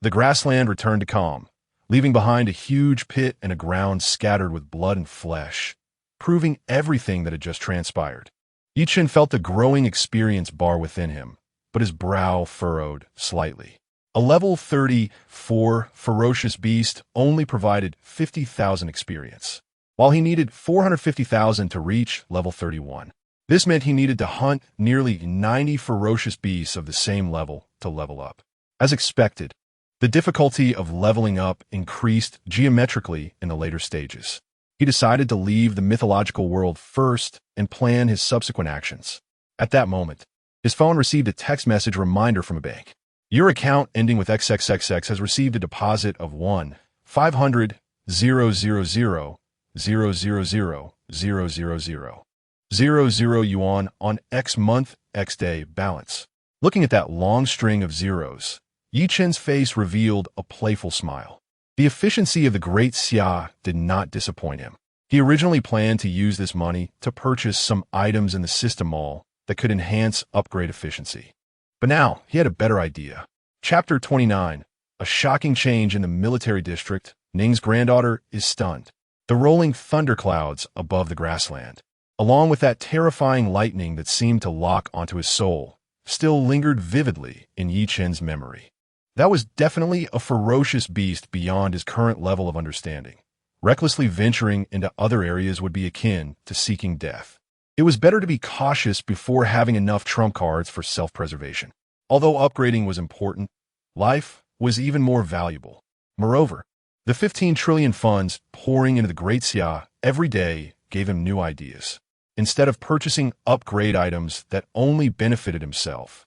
The grassland returned to calm, leaving behind a huge pit and a ground scattered with blood and flesh, proving everything that had just transpired. Ye Chen felt a growing experience bar within him, but his brow furrowed slightly. A level 34 ferocious beast only provided 50,000 experience, while he needed 450,000 to reach level 31. This meant he needed to hunt nearly 90 ferocious beasts of the same level to level up. As expected, the difficulty of leveling up increased geometrically in the later stages. He decided to leave the mythological world first and plan his subsequent actions. At that moment, his phone received a text message reminder from a bank. Your account ending with XXXX has received a deposit of 1,500,000,000,000 yuan on X month, X day balance. Looking at that long string of zeros, Ye Chen's face revealed a playful smile. The efficiency of the Great Xia did not disappoint him. He originally planned to use this money to purchase some items in the system mall that could enhance upgrade efficiency. But now, he had a better idea. Chapter 29. A shocking change in the military district. Ning's granddaughter is stunned. The rolling thunderclouds above the grassland, along with that terrifying lightning that seemed to lock onto his soul, still lingered vividly in Ye Chen's memory. That was definitely a ferocious beast beyond his current level of understanding. Recklessly venturing into other areas would be akin to seeking death. It was better to be cautious before having enough trump cards for self-preservation. Although upgrading was important, life was even more valuable. Moreover, the 15 trillion funds pouring into the Great Xia every day gave him new ideas. Instead of purchasing upgrade items that only benefited himself,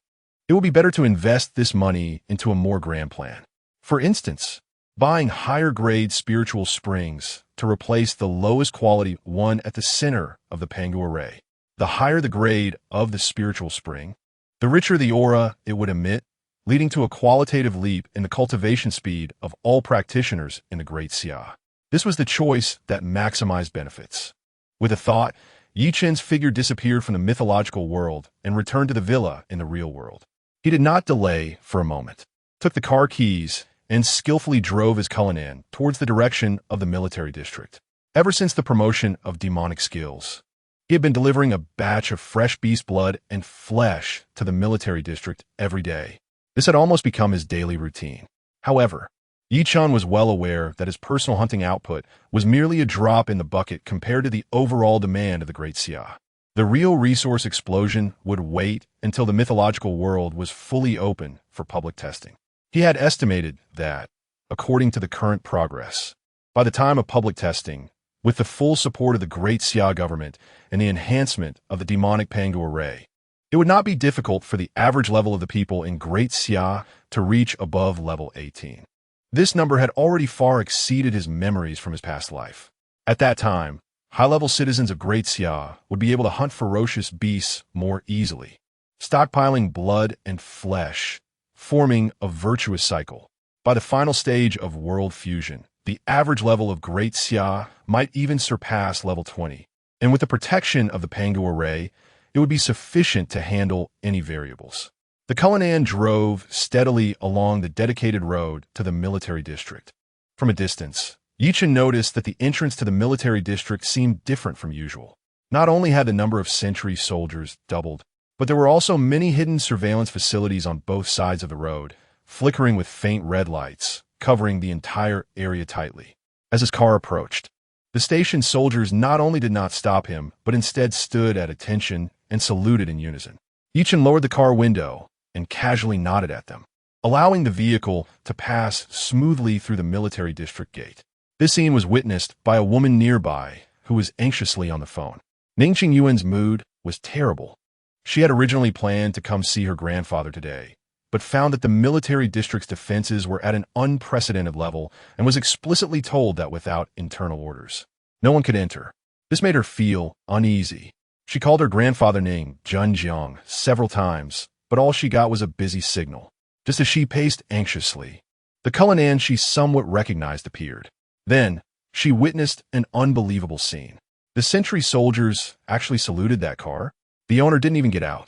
it would be better to invest this money into a more grand plan. For instance, buying higher-grade spiritual springs to replace the lowest quality one at the center of the Pangu array. The higher the grade of the spiritual spring, the richer the aura it would emit, leading to a qualitative leap in the cultivation speed of all practitioners in the Great Xia. This was the choice that maximized benefits. With a thought, Ye Chen's figure disappeared from the mythological world and returned to the villa in the real world. He did not delay for a moment, took the car keys, and skillfully drove his Cullinan towards the direction of the military district. Ever since the promotion of demonic skills, he had been delivering a batch of fresh beast blood and flesh to the military district every day. This had almost become his daily routine. However, Ye Chen was well aware that his personal hunting output was merely a drop in the bucket compared to the overall demand of the Great Xia. The real resource explosion would wait until the mythological world was fully open for public testing. He had estimated that, according to the current progress, by the time of public testing, with the full support of the Great Xia government and the enhancement of the demonic Pangu array, it would not be difficult for the average level of the people in Great Xia to reach above level 18. This number had already far exceeded his memories from his past life. At that time, high-level citizens of Great Xia would be able to hunt ferocious beasts more easily, stockpiling blood and flesh, forming a virtuous cycle. By the final stage of world fusion, the average level of Great Xia might even surpass level 20, and with the protection of the Pangu array, it would be sufficient to handle any variables. The Cullinan drove steadily along the dedicated road to the military district. From a distance, Ye Chen noticed that the entrance to the military district seemed different from usual. Not only had the number of sentry soldiers doubled, but there were also many hidden surveillance facilities on both sides of the road, flickering with faint red lights, covering the entire area tightly. As his car approached, the station soldiers not only did not stop him, but instead stood at attention and saluted in unison. Ye Chen lowered the car window and casually nodded at them, allowing the vehicle to pass smoothly through the military district gate. This scene was witnessed by a woman nearby who was anxiously on the phone. Ning Qingyuan's mood was terrible. She had originally planned to come see her grandfather today, but found that the military district's defenses were at an unprecedented level and was explicitly told that without internal orders, no one could enter. This made her feel uneasy. She called her grandfather Ning Zhenjiang several times, but all she got was a busy signal. Just as she paced anxiously, the Cullinan she somewhat recognized appeared. Then, she witnessed an unbelievable scene. The sentry soldiers actually saluted that car. The owner didn't even get out,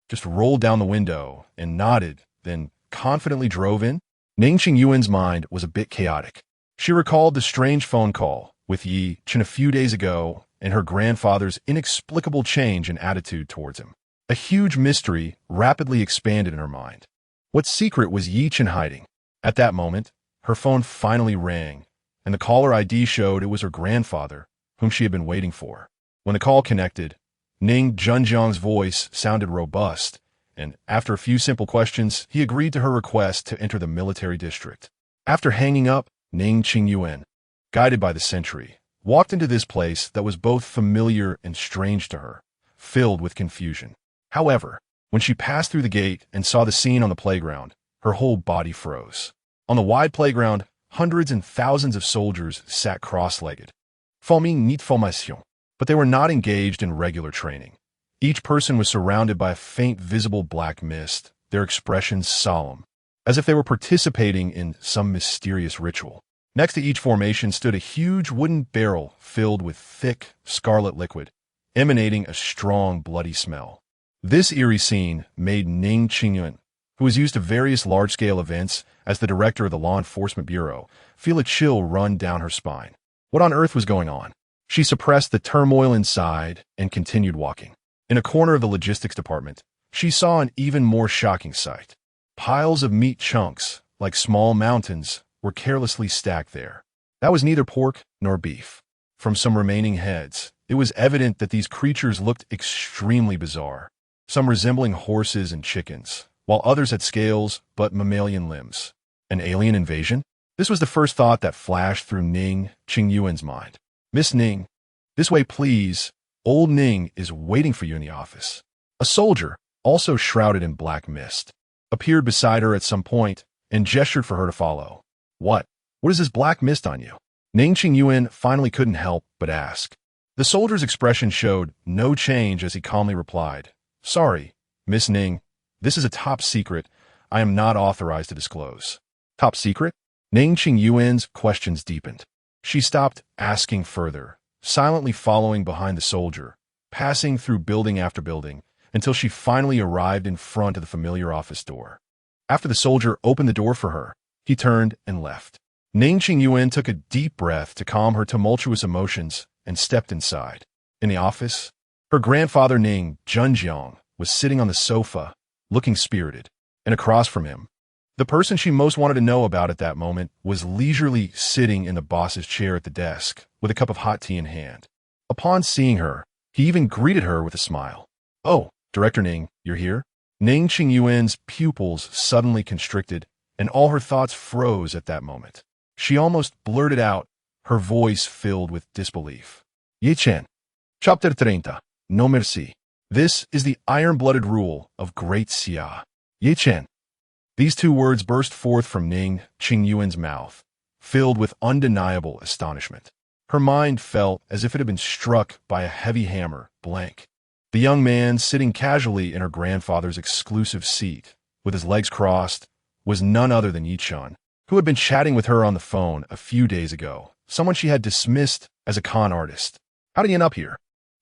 just rolled down the window and nodded, then confidently drove in. Ning Qingyuan's mind was a bit chaotic. She recalled the strange phone call with Ye Chen a few days ago and her grandfather's inexplicable change in attitude towards him. A huge mystery rapidly expanded in her mind. What secret was Ye Chen hiding? At that moment, her phone finally rang, and the caller ID showed it was her grandfather, whom she had been waiting for. When the call connected, Ning Zhenjiang's voice sounded robust, and after a few simple questions, he agreed to her request to enter the military district. After hanging up, Ning Qingyuan, guided by the sentry, walked into this place that was both familiar and strange to her, filled with confusion. However, when she passed through the gate and saw the scene on the playground, her whole body froze. On the wide playground, hundreds and thousands of soldiers sat cross-legged, forming neat formation, but they were not engaged in regular training. Each person was surrounded by a faint visible black mist, their expressions solemn, as if they were participating in some mysterious ritual. Next to each formation stood a huge wooden barrel filled with thick, scarlet liquid, emanating a strong, bloody smell. This eerie scene made Ning Qingyuan, who was used to various large-scale events as the director of the Law Enforcement Bureau, feel a chill run down her spine. What on earth was going on? She suppressed the turmoil inside and continued walking. In a corner of the logistics department, she saw an even more shocking sight. Piles of meat chunks, like small mountains, were carelessly stacked there. That was neither pork nor beef. From some remaining heads, it was evident that these creatures looked extremely bizarre, some resembling horses and chickens, while others had scales but mammalian limbs. An alien invasion? This was the first thought that flashed through Ning Qingyuan's mind. "Miss Ning, this way please. Old Ning is waiting for you in the office." A soldier, also shrouded in black mist, appeared beside her at some point and gestured for her to follow. What What is this black mist on you? Ning Qingyuan finally couldn't help but ask. The soldier's expression showed no change as he calmly replied, "Sorry, Miss Ning, this is a top secret I am not authorized to disclose." Top secret? Ning Qingyuan's questions deepened. She stopped asking further, silently following behind the soldier, passing through building after building, until she finally arrived in front of the familiar office door. After the soldier opened the door for her, he turned and left. Ning Qingyuan took a deep breath to calm her tumultuous emotions and stepped inside. In the office, her grandfather Ning Junjiang was sitting on the sofa, looking spirited, and across from him, the person she most wanted to know about at that moment was leisurely sitting in the boss's chair at the desk with a cup of hot tea in hand. Upon seeing her, he even greeted her with a smile. "Oh, Director Ning, you're here?" Ning Qingyuan's pupils suddenly constricted, and all her thoughts froze at that moment. She almost blurted out, her voice filled with disbelief. "Ye Chen. Chapter 30. No merci. This is the iron-blooded rule of Great Xia. Ye Chen." These two words burst forth from Ning Qingyuan's mouth, filled with undeniable astonishment. Her mind felt as if it had been struck by a heavy hammer, blank. The young man, sitting casually in her grandfather's exclusive seat, with his legs crossed, was none other than Ye Chen, who had been chatting with her on the phone a few days ago, someone she had dismissed as a con artist. How did he end up here?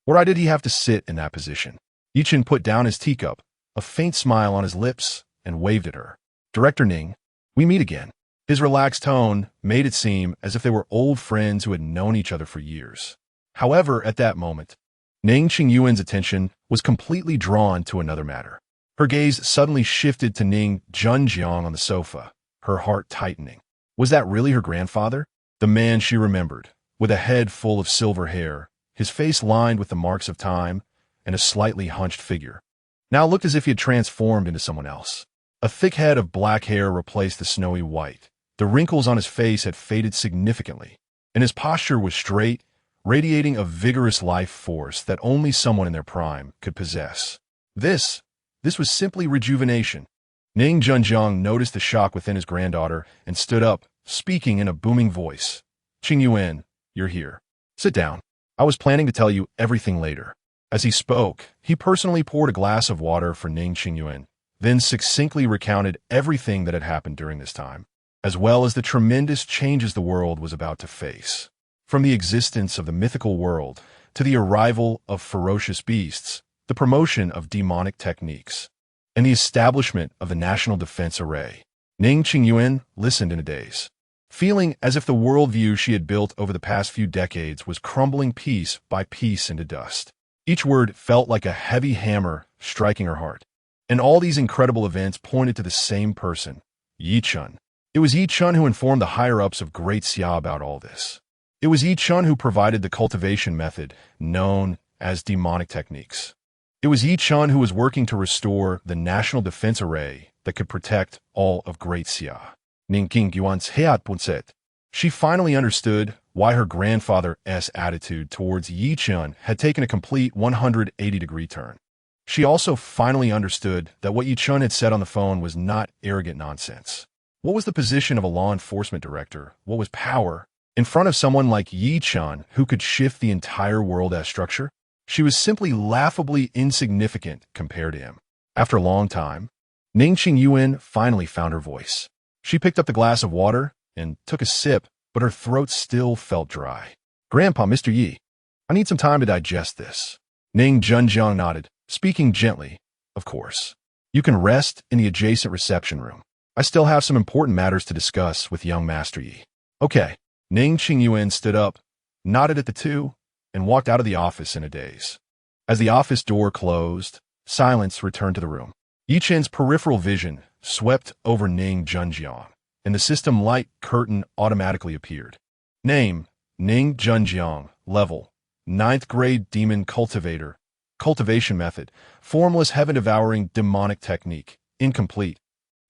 Why did he have to sit in that position? Ye Chen put down his teacup, a faint smile on his lips, and waved at her. "Director Ning, we meet again." His relaxed tone made it seem as if they were old friends who had known each other for years. However, at that moment, Ning Qingyuan's attention was completely drawn to another matter. Her gaze suddenly shifted to Ning Junjiang on the sofa, her heart tightening. Was that really her grandfather? The man she remembered, with a head full of silver hair, his face lined with the marks of time, and a slightly hunched figure, now looked as if he had transformed into someone else. A thick head of black hair replaced the snowy white. The wrinkles on his face had faded significantly, and his posture was straight, radiating a vigorous life force that only someone in their prime could possess. This was simply rejuvenation. Ning Junjiang noticed the shock within his granddaughter and stood up, speaking in a booming voice. "Qingyuan, you're here. Sit down. I was planning to tell you everything later." As he spoke, he personally poured a glass of water for Ning Qingyuan, then succinctly recounted everything that had happened during this time, as well as the tremendous changes the world was about to face. From the existence of the mythical world to the arrival of ferocious beasts, the promotion of demonic techniques, and the establishment of the National Defense Array, Ning Qingyuan listened in a daze, feeling as if the worldview she had built over the past few decades was crumbling piece by piece into dust. Each word felt like a heavy hammer striking her heart. And all these incredible events pointed to the same person, Ye Chen. It was Ye Chen who informed the higher-ups of Great Xia about all this. It was Ye Chen who provided the cultivation method known as demonic techniques. It was Ye Chen who was working to restore the National Defense Array that could protect all of Great Xia. Ning Qingyuan's head punset. She finally understood why her grandfather's attitude towards Ye Chen had taken a complete 180-degree turn. She also finally understood that what Ye Chen had said on the phone was not arrogant nonsense. What was the position of a law enforcement director? What was power? In front of someone like Ye Chen, who could shift the entire world as structure? She was simply laughably insignificant compared to him. After a long time, Ning Qingyuan finally found her voice. She picked up the glass of water and took a sip, but her throat still felt dry. "Grandpa, Mr. Yi, I need some time to digest this." Ning Junjiang nodded, speaking gently. "Of course. You can rest in the adjacent reception room. I still have some important matters to discuss with young Master Yi." "Okay." Ning Qingyuan stood up, nodded at the two, and walked out of the office in a daze. As the office door closed, silence returned to the room. Ye Chen's peripheral vision swept over Ning Junjiang, and the system light curtain automatically appeared. Name, Ning Junjiang. Level, 9th grade demon cultivator. Cultivation method, formless heaven-devouring demonic technique. Incomplete.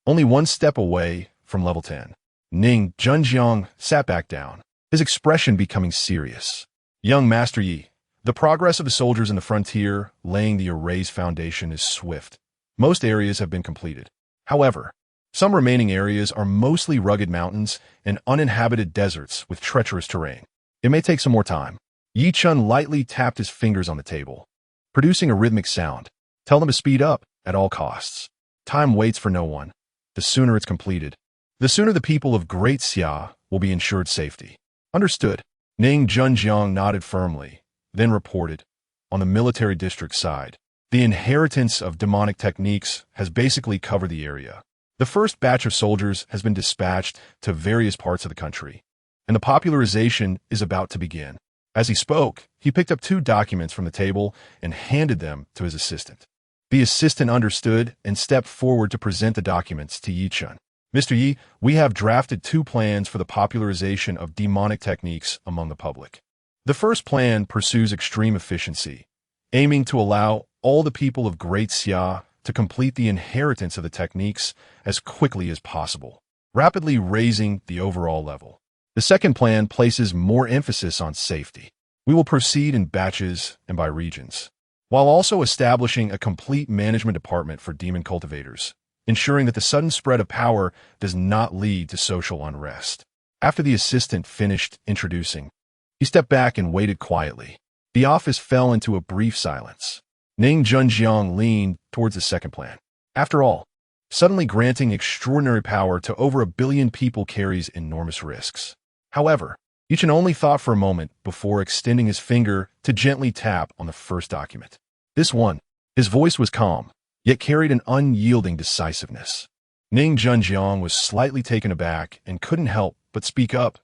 Only one step away from level 10. Ning Junjiang sat back down, his expression becoming serious. "Young Master Yi, the progress of the soldiers in the frontier laying the array's foundation is swift. Most areas have been completed. However, Some remaining areas are mostly rugged mountains and uninhabited deserts with treacherous terrain. It may take some more time. Ye Chen lightly tapped his fingers on the table, producing a rhythmic sound. Tell them to speed up at all costs. Time waits for no one. The sooner it's completed, the sooner the people of Great Xia will be ensured safety. Understood. Ning Junjiang nodded firmly, then reported, on the military district side, the inheritance of demonic techniques has basically covered the area. The first batch of soldiers has been dispatched to various parts of the country, and the popularization is about to begin. As he spoke, he picked up 2 documents from the table and handed them to his assistant. The assistant understood and stepped forward to present the documents to Ye Chen. Mr. Yi, we have drafted 2 plans for the popularization of demonic techniques among the public. The first plan pursues extreme efficiency, aiming to allow all the people of Great Xia to complete the inheritance of the techniques as quickly as possible, rapidly raising the overall level. The second plan places more emphasis on safety. We will proceed in batches and by regions, while also establishing a complete management department for demon cultivators, ensuring that the sudden spread of power does not lead to social unrest. After the assistant finished introducing, he stepped back and waited quietly. The office fell into a brief silence. Ning Junjiang leaned towards the second plan. After all, suddenly granting extraordinary power to over 1 billion people carries enormous risks. However, Ye Chen only thought for a moment before extending his finger to gently tap on the first document. This one. His voice was calm, yet carried an unyielding decisiveness. Ning Junjiang was slightly taken aback and couldn't help but speak up.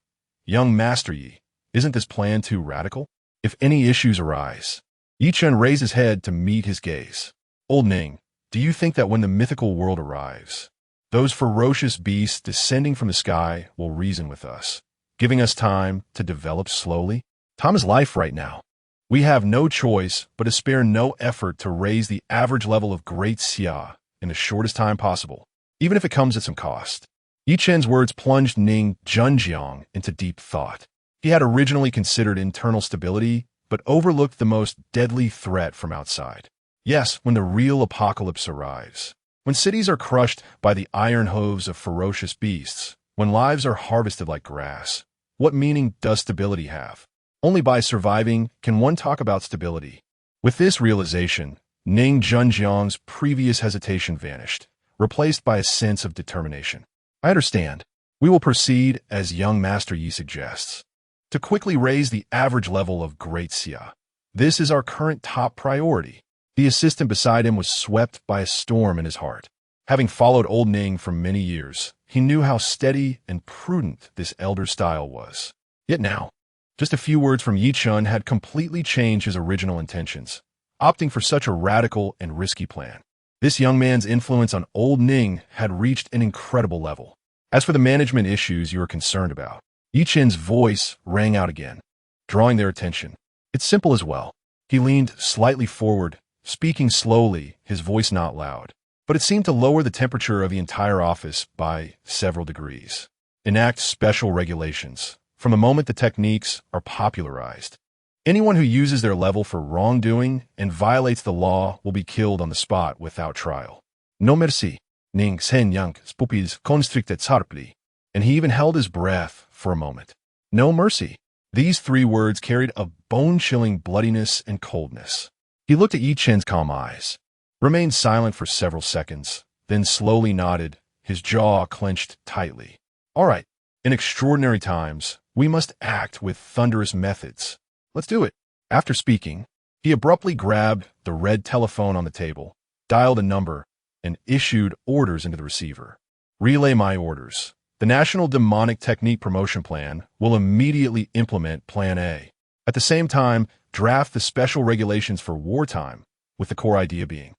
Young Master Yi, isn't this plan too radical? If any issues arise, Ye Chen raised his head to meet his gaze. Old Ning, do you think that when the mythical world arrives, those ferocious beasts descending from the sky will reason with us, giving us time to develop slowly? Time is life right now. We have no choice but to spare no effort to raise the average level of Great Xia in the shortest time possible, even if it comes at some cost. Ye Chen's words plunged Ning Junjiang into deep thought. He had originally considered internal stability, but overlooked the most deadly threat from outside. Yes, when the real apocalypse arrives, when cities are crushed by the iron hooves of ferocious beasts, when lives are harvested like grass, what meaning does stability have? Only by surviving can one talk about stability. With this realization, Ning Junjiang's previous hesitation vanished, replaced by a sense of determination. I understand. We will proceed as young Master Yi suggests, to quickly raise the average level of Great Xia. This is our current top priority. The assistant beside him was swept by a storm in his heart. Having followed old Ning for many years, he knew how steady and prudent this elder's style was. Yet now, just a few words from Ye Chen had completely changed his original intentions, opting for such a radical and risky plan. This young man's influence on old Ning had reached an incredible level. As for the management issues you are concerned about, Ye Chen's voice rang out again, drawing their attention. It's simple as well. He leaned slightly forward, speaking slowly, his voice not loud, but it seemed to lower the temperature of the entire office by several degrees. Enact special regulations. From the moment the techniques are popularized, anyone who uses their level for wrongdoing and violates the law will be killed on the spot without trial. No merci. Ning Sen Yang Spupis constricted sarpli. And he even held his breath for a moment. No mercy. These 3 words carried a bone-chilling bloodiness and coldness. He looked at Ye Chen's calm eyes, remained silent for several seconds, then slowly nodded, his jaw clenched tightly. All right, in extraordinary times, we must act with thunderous methods. Let's do it. After speaking, he abruptly grabbed the red telephone on the table, dialed a number, and issued orders into the receiver. Relay my orders. The National Demonic Technique Promotion Plan will immediately implement Plan A. At the same time, draft the special regulations for wartime, with the core idea being,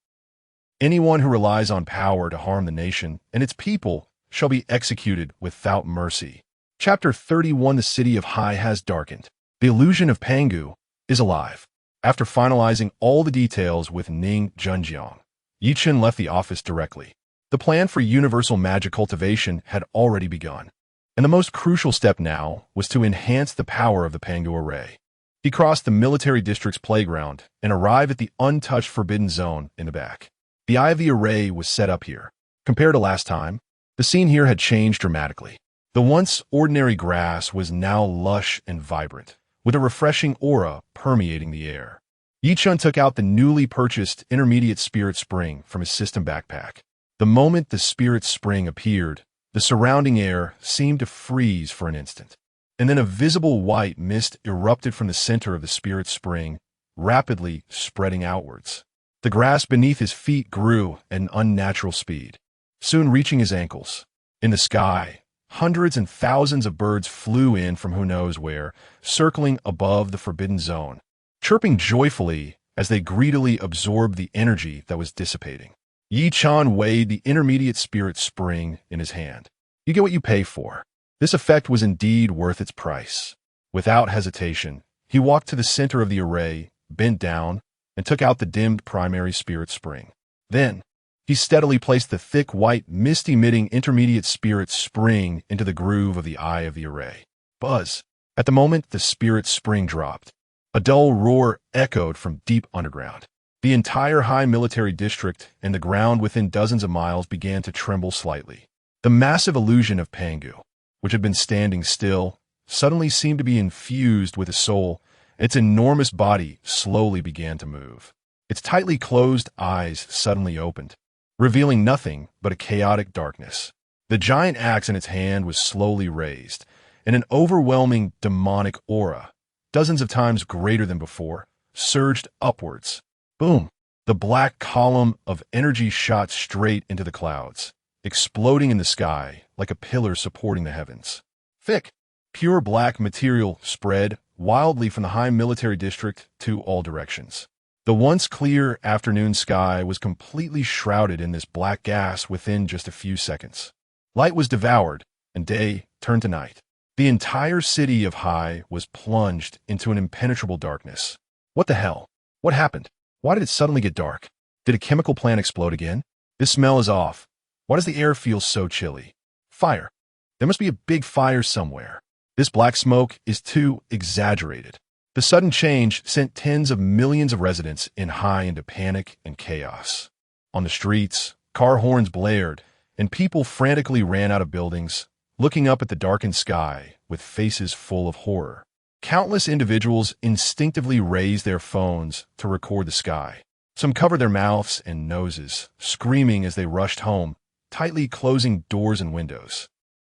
anyone who relies on power to harm the nation and its people shall be executed without mercy. Chapter 31. The city of Hai has darkened. The illusion of Pangu is alive. After finalizing all the details with Ning Junjiang, Ye Chen left the office directly. The plan for universal magic cultivation had already begun, and the most crucial step now was to enhance the power of the Pangu array. He crossed the military district's playground and arrived at the untouched forbidden zone in the back. The eye of the array was set up here. Compared to last time, The scene here had changed dramatically. The once ordinary grass was now lush and vibrant, with a refreshing aura permeating the air. Ye Chen took out the newly purchased intermediate spirit spring from his system backpack. The moment the spirit spring appeared, the surrounding air seemed to freeze for an instant. And then a visible white mist erupted from the center of the spirit spring, rapidly spreading outwards. The grass beneath his feet grew at an unnatural speed, soon reaching his ankles. In the sky, hundreds and thousands of birds flew in from who knows where, circling above the forbidden zone, chirping joyfully as they greedily absorbed the energy that was dissipating. Ye Chen weighed the intermediate spirit spring in his hand. You get what you pay for. This effect was indeed worth its price. Without hesitation, he walked to the center of the array, bent down, and took out the dimmed primary spirit spring. Then, he steadily placed the thick, white, mist-emitting intermediate spirit spring into the groove of the eye of the array. Buzz! At the moment the spirit spring dropped, a dull roar echoed from deep underground. The entire high military district and the ground within dozens of miles began to tremble slightly. The massive illusion of Pangu, which had been standing still, suddenly seemed to be infused with a soul. Its enormous body slowly began to move. Its tightly closed eyes suddenly opened, revealing nothing but a chaotic darkness. The giant axe in its hand was slowly raised, and an overwhelming demonic aura, dozens of times greater than before, surged upwards. Boom! The black column of energy shot straight into the clouds, exploding in the sky like a pillar supporting the heavens. Thick, pure black material spread wildly from the high military district to all directions. The once clear afternoon sky was completely shrouded in this black gas within just a few seconds. Light was devoured, and day turned to night. The entire city of Hai was plunged into an impenetrable darkness. What the hell? What happened? Why did it suddenly get dark? Did a chemical plant explode again? This smell is off. Why does the air feel so chilly? Fire. There must be a big fire somewhere. This black smoke is too exaggerated. The sudden change sent tens of millions of residents in Hai into panic and chaos. On the streets, car horns blared, and people frantically ran out of buildings, looking up at the darkened sky with faces full of horror. Countless individuals instinctively raised their phones to record the sky. Some covered their mouths and noses, screaming as they rushed home, tightly closing doors and windows.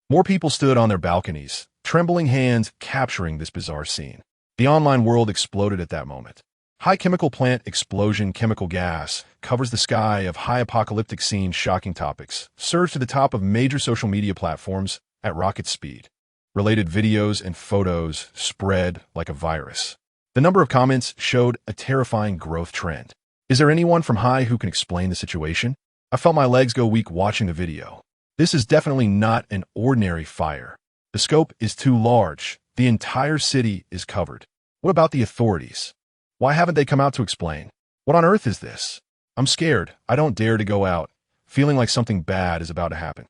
More people stood on their balconies, trembling hands capturing this bizarre scene. The online world exploded at that moment. High chemical plant explosion chemical gas covers the sky of high apocalyptic scene shocking topics, surged to the top of major social media platforms at rocket speed. Related videos and photos spread like a virus. The number of comments showed a terrifying growth trend. Is there anyone from Hai who can explain the situation? I felt my legs go weak watching the video. This is definitely not an ordinary fire. The scope is too large. The entire city is covered. What about the authorities? Why haven't they come out to explain? What on earth is this? I'm scared. I don't dare to go out, feeling like something bad is about to happen.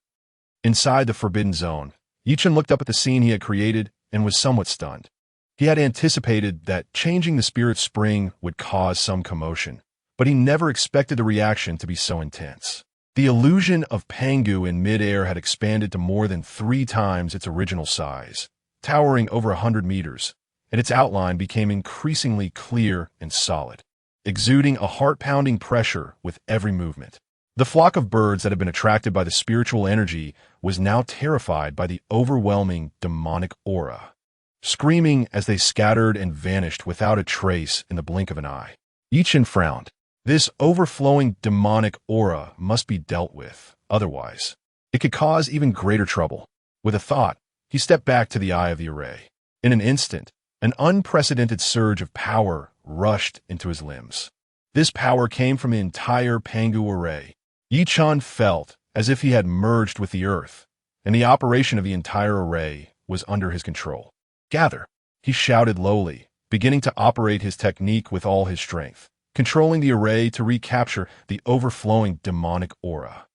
Inside the forbidden zone, Ye Chen looked up at the scene he had created and was somewhat stunned. He had anticipated that changing the spirit spring would cause some commotion, but he never expected the reaction to be so intense. The illusion of Pangu in midair had expanded to more than 3 times its original size, towering over 100 meters, and its outline became increasingly clear and solid, exuding a heart-pounding pressure with every movement. The flock of birds that had been attracted by the spiritual energy was now terrified by the overwhelming demonic aura, screaming as they scattered and vanished without a trace in the blink of an eye. Ye Chen frowned. This overflowing demonic aura must be dealt with, otherwise it could cause even greater trouble. With a thought, he stepped back to the eye of the array. In an instant, an unprecedented surge of power rushed into his limbs. This power came from the entire Pangu array. Ye Chen felt as if he had merged with the earth, and the operation of the entire array was under his control. Gather, he shouted lowly, beginning to operate his technique with all his strength, controlling the array to recapture the overflowing demonic aura.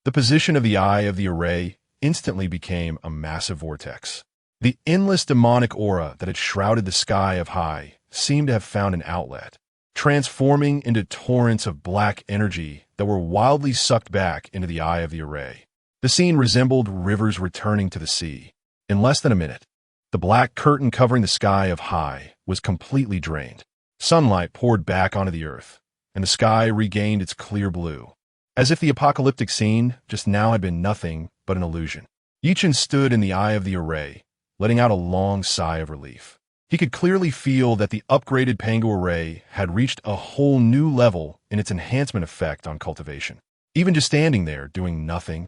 The position of the eye of the array instantly became a massive vortex. The endless demonic aura that had shrouded the sky of Hai seemed to have found an outlet, transforming into torrents of black energy that were wildly sucked back into the eye of the array. The scene resembled rivers returning to the sea. In less than a minute, the black curtain covering the sky of high was completely drained. Sunlight poured back onto the earth, and the sky regained its clear blue, as if the apocalyptic scene just now had been nothing but an illusion. Ye Chen stood in the eye of the array, letting out a long sigh of relief. He could clearly feel that the upgraded Pangu array had reached a whole new level in its enhancement effect on cultivation. Even just standing there, doing nothing,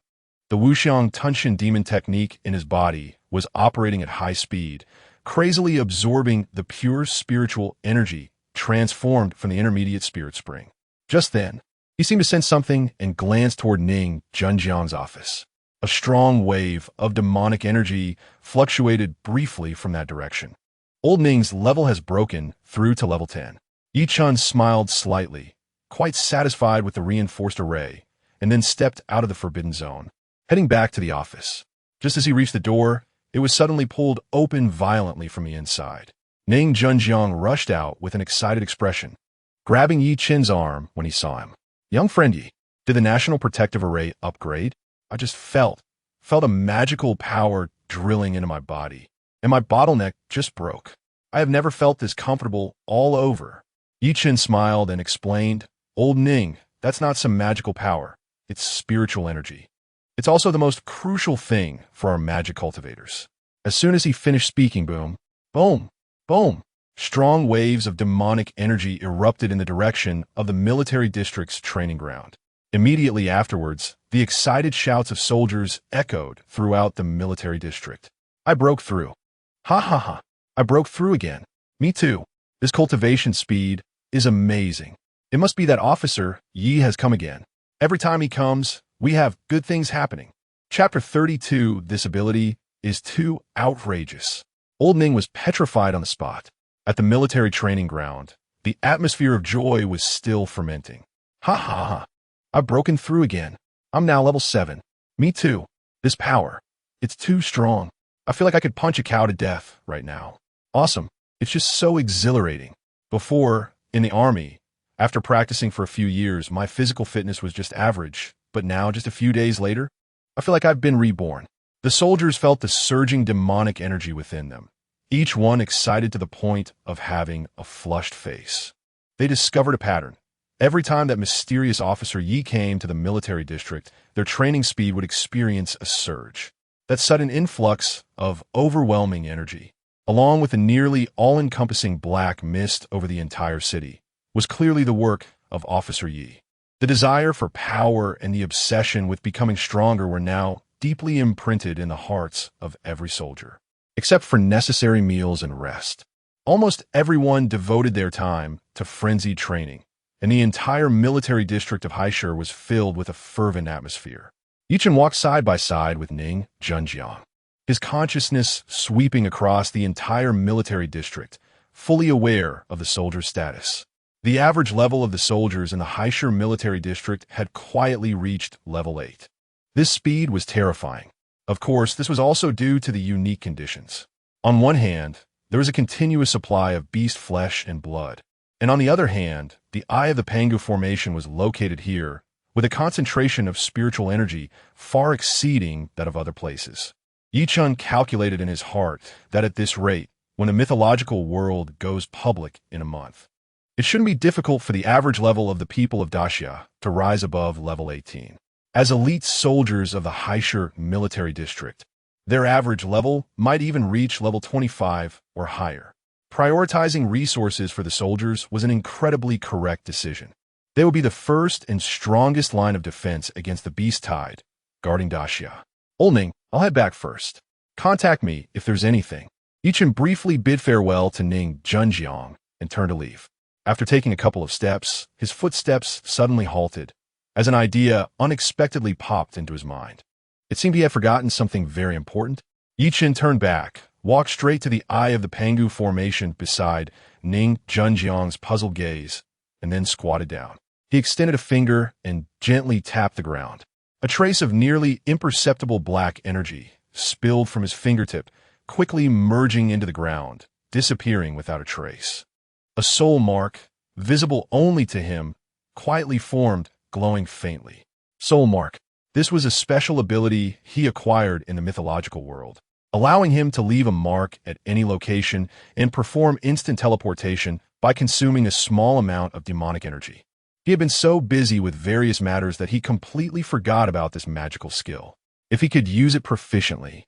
the Wuxiang Tunshin demon technique in his body was operating at high speed, crazily absorbing the pure spiritual energy transformed from the intermediate spirit spring. Just then, he seemed to sense something and glanced toward Ning Junjiang's office. A strong wave of demonic energy fluctuated briefly from that direction. Old Ning's level has broken through to level 10. Ye Chen smiled slightly, quite satisfied with the reinforced array, and then stepped out of the forbidden zone, heading back to the office. Just as he reached the door, it was suddenly pulled open violently from the inside. Ning Junjiang rushed out with an excited expression, grabbing Ye Chen's arm when he saw him. Young friend Yi, did the National Protective Array upgrade? I just felt a magical power drilling into my body, and my bottleneck just broke. I have never felt this comfortable all over. Ye Chen smiled and explained, Old Ning, that's not some magical power. It's spiritual energy. It's also the most crucial thing for our magic cultivators. As soon as he finished speaking, boom, boom, boom, strong waves of demonic energy erupted in the direction of the military district's training ground. Immediately afterwards, the excited shouts of soldiers echoed throughout the military district. I broke through. Ha ha ha. I broke through again. Me too. This cultivation speed is amazing. It must be that officer Yi has come again. Every time he comes, we have good things happening. Chapter 32, This ability is too outrageous. Old Ning was petrified on the spot. At the military training ground, the atmosphere of joy was still fermenting. Ha ha ha. I've broken through again. I'm now level 7. Me too. This power, it's too strong. I feel like I could punch a cow to death right now. Awesome. It's just so exhilarating. Before, in the army, after practicing for a few years, my physical fitness was just average. But now, just a few days later, I feel like I've been reborn. The soldiers felt the surging demonic energy within them, each one excited to the point of having a flushed face. They discovered a pattern. Every time that mysterious officer Yi came to the military district, their training speed would experience a surge. That sudden influx of overwhelming energy, along with a nearly all-encompassing black mist over the entire city, was clearly the work of Officer Yi. The desire for power and the obsession with becoming stronger were now deeply imprinted in the hearts of every soldier. Except for necessary meals and rest, almost everyone devoted their time to frenzied training, and the entire military district of Haishur was filled with a fervent atmosphere. Ye Chen walked side by side with Ning Junjiang, his consciousness sweeping across the entire military district, fully aware of the soldiers' status. The average level of the soldiers in the Haishur military district had quietly reached level 8. This speed was terrifying. Of course, this was also due to the unique conditions. On one hand, there was a continuous supply of beast flesh and blood, and on the other hand, the Eye of the Pangu formation was located here, with a concentration of spiritual energy far exceeding that of other places. Ye Chen calculated in his heart that at this rate, when the mythological world goes public in a month, it shouldn't be difficult for the average level of the people of Daxia to rise above level 18. As elite soldiers of the Haishur military district, their average level might even reach level 25 or higher. Prioritizing resources for the soldiers was an incredibly correct decision. They would be the first and strongest line of defense against the beast tide, guarding Daxia. Old Ning, I'll head back first. Contact me if there's anything. Ye Chen briefly bid farewell to Ning Junjiang and turned to leave. After taking a couple of steps, his footsteps suddenly halted, as an idea unexpectedly popped into his mind. It seemed he had forgotten something very important. Ye Chen turned back, walked straight to the Eye of the Pangu formation beside Ning Junjiang's puzzled gaze, and then squatted down. He extended a finger and gently tapped the ground. A trace of nearly imperceptible black energy spilled from his fingertip, quickly merging into the ground, disappearing without a trace. A soul mark, visible only to him, quietly formed, glowing faintly. Soul mark. This was a special ability he acquired in the mythological world, allowing him to leave a mark at any location and perform instant teleportation by consuming a small amount of demonic energy. He had been so busy with various matters that he completely forgot about this magical skill. If he could use it proficiently,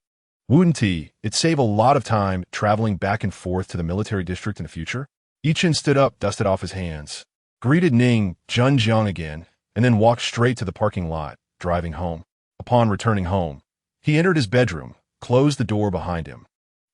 wouldn't it'd save a lot of time traveling back and forth to the military district in the future? Ye Chen stood up, dusted off his hands, greeted Ning Junjiang again, and then walked straight to the parking lot, driving home. Upon returning home, he entered his bedroom, closed the door behind him,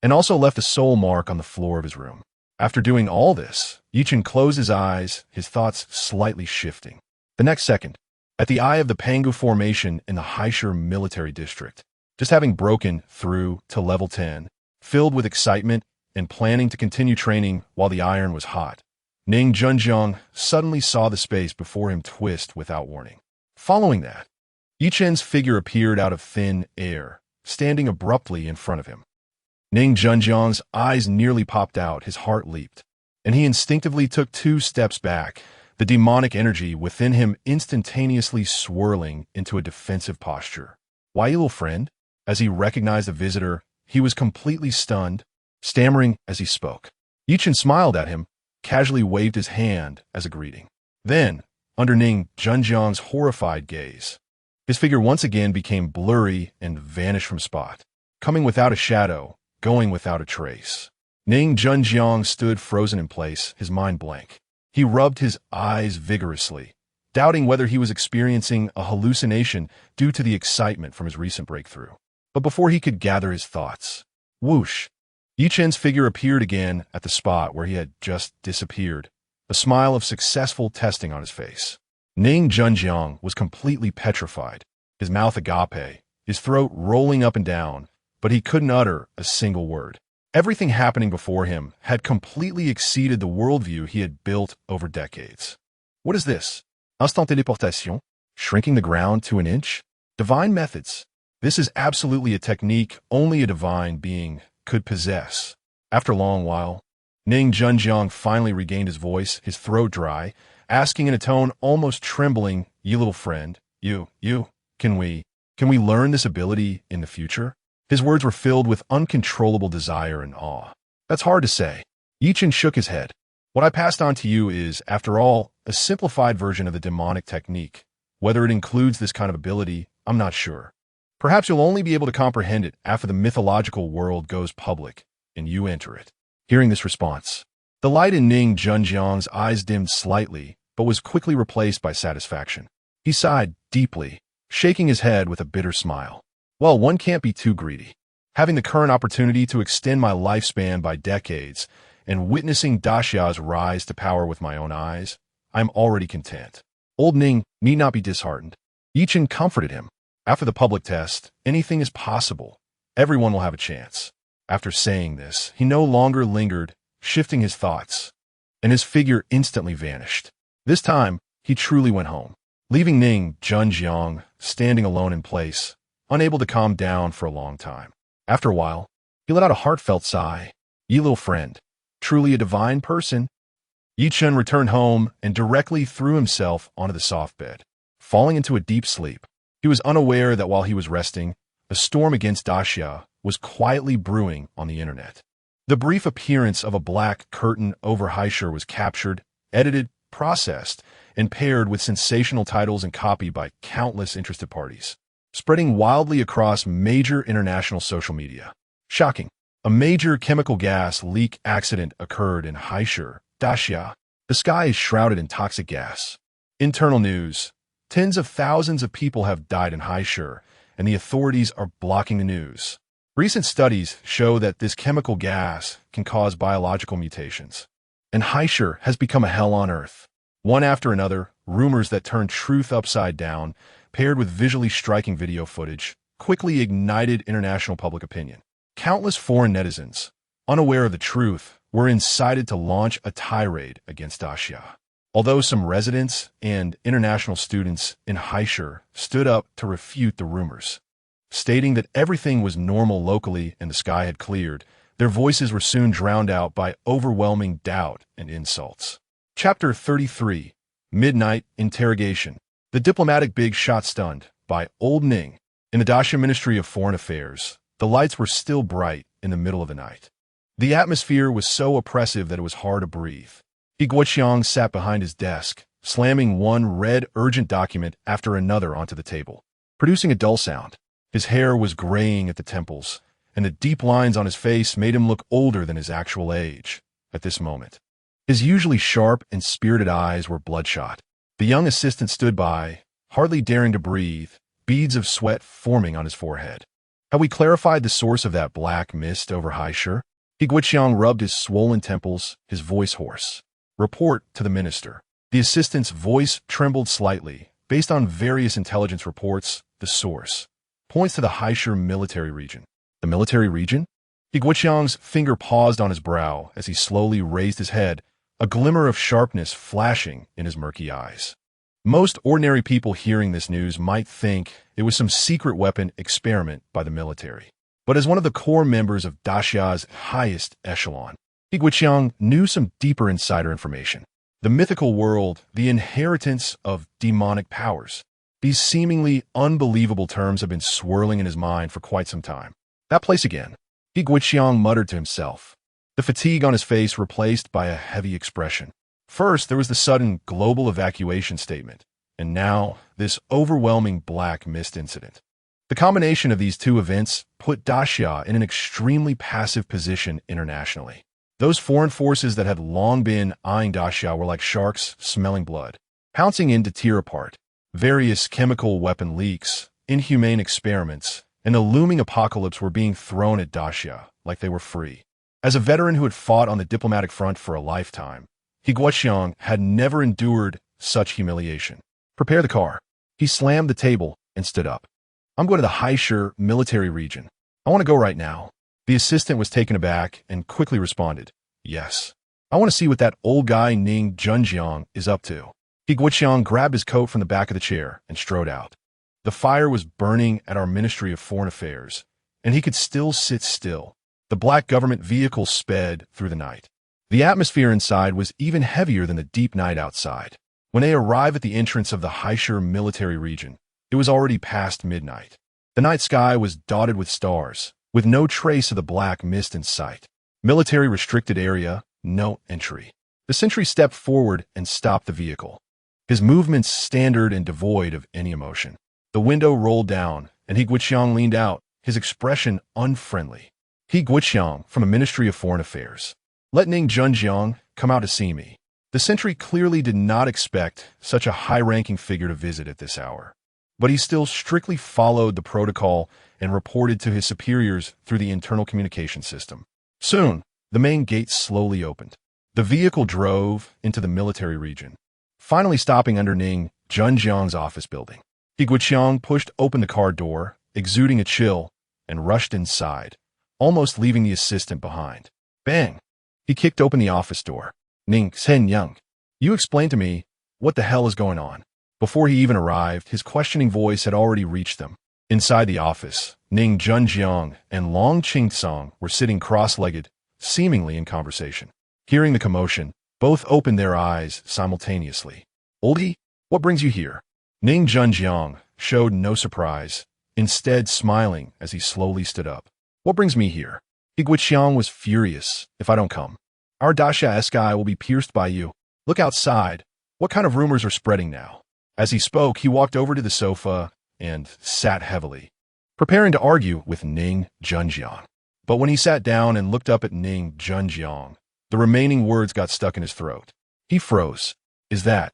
and also left a soul mark on the floor of his room. After doing all this, Ye Chen closed his eyes, his thoughts slightly shifting. The next second, at the eye of the Pangu Formation in the Haishur military district, just having broken through to level 10, filled with excitement and planning to continue training while the iron was hot, Ning Junjiang suddenly saw the space before him twist without warning. Following that, Ye Chen's figure appeared out of thin air, standing abruptly in front of him. Ning Junjiang's eyes nearly popped out, his heart leaped, and he instinctively took 2 steps back, the demonic energy within him instantaneously swirling into a defensive posture. "Why, little friend?" As he recognized the visitor, he was completely stunned, stammering as he spoke. Ye Chen smiled at him, casually waved his hand as a greeting. Then, under Ning Junjiang's horrified gaze, his figure once again became blurry and vanished from spot, coming without a shadow, going without a trace. Ning Junjiang stood frozen in place, his mind blank. He rubbed his eyes vigorously, doubting whether he was experiencing a hallucination due to the excitement from his recent breakthrough. But before he could gather his thoughts, whoosh, Ye Chen's figure appeared again at the spot where he had just disappeared, a smile of successful testing on his face. Ning Junjiang was completely petrified, his mouth agape, his throat rolling up and down, but he couldn't utter a single word. Everything happening before him had completely exceeded the worldview he had built over decades. What is this? Instant téléportation? Shrinking the ground to an inch? Divine methods. This is absolutely a technique only a divine being could possess. After a long while, Ning Junjiang finally regained his voice, his throat dry, asking in a tone almost trembling, "You little friend, can we learn this ability in the future?" His words were filled with uncontrollable desire and awe. "That's hard to say." Ye Chen shook his head. "What I passed on to you is, after all, a simplified version of the demonic technique. Whether it includes this kind of ability, I'm not sure. Perhaps you'll only be able to comprehend it after the mythological world goes public and you enter it." Hearing this response, the light in Ning Junjiang's eyes dimmed slightly, but was quickly replaced by satisfaction. He sighed deeply, shaking his head with a bitter smile. "Well, one can't be too greedy. Having the current opportunity to extend my lifespan by decades and witnessing Daxia's rise to power with my own eyes, I'm already content." Old Ning need not be disheartened. Ye Chen comforted him. "After the public test, anything is possible. Everyone will have a chance." After saying this, he no longer lingered, shifting his thoughts, and his figure instantly vanished. This time, he truly went home, leaving Ning Junjiang standing alone in place, unable to calm down for a long time. After a while, he let out a heartfelt sigh. "Ye little friend, truly a divine person." Ye Chen returned home and directly threw himself onto the soft bed, falling into a deep sleep. He was unaware that while he was resting, a storm against Daxia was quietly brewing on the internet. The brief appearance of a black curtain over Haishur was captured, edited, processed, and paired with sensational titles and copied by countless interested parties, spreading wildly across major international social media. Shocking. A major chemical gas leak accident occurred in Haishur, Daxia. The sky is shrouded in toxic gas. Internal news. Tens of thousands of people have died in Haishur, and the authorities are blocking the news. Recent studies show that this chemical gas can cause biological mutations, and Haishur has become a hell on earth. One after another, rumors that turn truth upside down, paired with visually striking video footage, quickly ignited international public opinion. Countless foreign netizens, unaware of the truth, were incited to launch a tirade against Daxia. Although some residents and international students in Haishur stood up to refute the rumors, stating that everything was normal locally and the sky had cleared, their voices were soon drowned out by overwhelming doubt and insults. Chapter 33. Midnight Interrogation. The diplomatic big shot stunned, by Old Ning. In the Daxia Ministry of Foreign Affairs, the lights were still bright in the middle of the night. The atmosphere was so oppressive that it was hard to breathe. Ye Chen sat behind his desk, slamming one red urgent document after another onto the table, producing a dull sound. His hair was graying at the temples, and the deep lines on his face made him look older than his actual age at this moment. His usually sharp and spirited eyes were bloodshot. The young assistant stood by, hardly daring to breathe, beads of sweat forming on his forehead. Have we clarified the source of that black mist over Haishur? Ye Chen rubbed his swollen temples, his voice hoarse. Report to the minister. The assistant's voice trembled slightly. Based on various intelligence reports, the source points to the Haishur military region. The military region? Ye Chen's finger paused on his brow as he slowly raised his head, a glimmer of sharpness flashing in his murky eyes. Most ordinary people hearing this news might think it was some secret weapon experiment by the military. But as one of the core members of Daxia's highest echelon, Ye Chen knew some deeper insider information. The mythical world, the inheritance of demonic powers. These seemingly unbelievable terms have been swirling in his mind for quite some time. That place again. Ye Chen muttered to himself, the fatigue on his face replaced by a heavy expression. First, there was the sudden global evacuation statement, and now this overwhelming black mist incident. The combination of these two events put Daxia in an extremely passive position internationally. Those foreign forces that had long been eyeing Daxia were like sharks smelling blood, pouncing in to tear apart. Various chemical weapon leaks, inhumane experiments, and a looming apocalypse were being thrown at Daxia like they were free. As a veteran who had fought on the diplomatic front for a lifetime, Ye Chen had never endured such humiliation. Prepare the car. He slammed the table and stood up. I'm going to the Haishur military region. I want to go right now. The assistant was taken aback and quickly responded, yes. I want to see what that old guy Ning Junjiang is up to. Ye Chen grabbed his coat from the back of the chair and strode out. The fire was burning at our Ministry of Foreign Affairs, and he could still sit still. The black government vehicle sped through the night. The atmosphere inside was even heavier than the deep night outside. When they arrived at the entrance of the Haishur military region, it was already past midnight. The night sky was dotted with stars, with no trace of the black mist in sight. Military restricted area, no entry. The sentry stepped forward and stopped the vehicle. His movements standard and devoid of any emotion. The window rolled down, and Ye Chen leaned out, his expression unfriendly. Ye Chen from the Ministry of Foreign Affairs. Let Ning Junjiang come out to see me. The sentry clearly did not expect such a high-ranking figure to visit at this hour. But he still strictly followed the protocol and reported to his superiors through the internal communication system. Soon, the main gate slowly opened. The vehicle drove into the military region, finally stopping under Ning Junjiang's office building. Ye Chen pushed open the car door, exuding a chill, and rushed inside, almost leaving the assistant behind. Bang! He kicked open the office door. Ning Chen, you explain to me what the hell is going on. Before he even arrived, his questioning voice had already reached them. Inside the office, Ning Junjiang and Long Qingsong were sitting cross-legged, seemingly in conversation. Hearing the commotion, both opened their eyes simultaneously. Oldie, what brings you here? Ning Junjiang showed no surprise, instead smiling as he slowly stood up. What brings me here? Ye Chen was furious if I don't come. Our Daxia sky will be pierced by you. Look outside. What kind of rumors are spreading now? As he spoke, he walked over to the sofa and sat heavily, preparing to argue with Ning Junjiang. But when he sat down and looked up at Ning Junjiang, the remaining words got stuck in his throat. He froze. Is that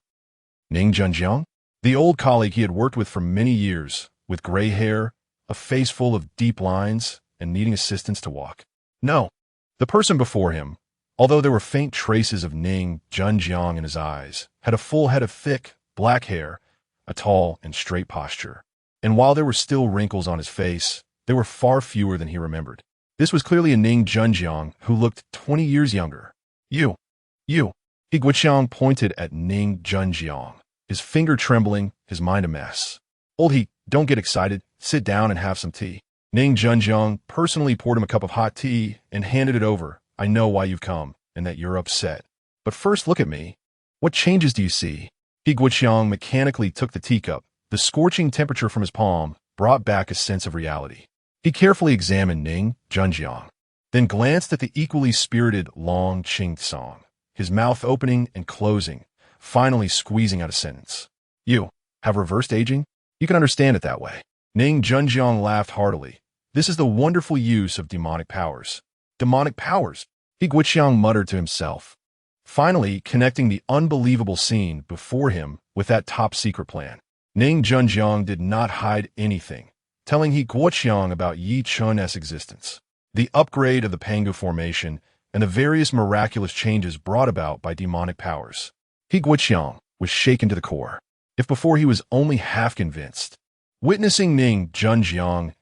Ning Junjiang? The old colleague he had worked with for many years, with gray hair, a face full of deep lines, and needing assistance to walk. No, the person before him, although there were faint traces of Ning Junjiang in his eyes, had a full head of thick, black hair, a tall and straight posture. And while there were still wrinkles on his face, they were far fewer than he remembered. This was clearly a Ning Junjiang who looked 20 years younger. You. Ye Chen pointed at Ning Junjiang, his finger trembling, his mind a mess. Old he, don't get excited. Sit down and have some tea. Ning Junjiang personally poured him a cup of hot tea and handed it over. I know why you've come, and that you're upset. But first look at me. What changes do you see? Ye Chen mechanically took the teacup, the The scorching temperature from his palm brought back a sense of reality. He carefully examined Ning Junjiang, then glanced at the equally spirited Long Qing Song, his mouth opening and closing, finally squeezing out a sentence. You have reversed aging? You can understand it that way. Ning Junjiang laughed heartily. This is the wonderful use of demonic powers. Demonic powers, He Guiqiang muttered to himself, finally connecting the unbelievable scene before him with that top-secret plan. Ning Junjiang did not hide anything, telling He Guiqiang about Ye Chen's existence, the upgrade of the Pangu formation, and the various miraculous changes brought about by demonic powers. He Guiqiang was shaken to the core, if before he was only half convinced. Witnessing Ning Junjiang's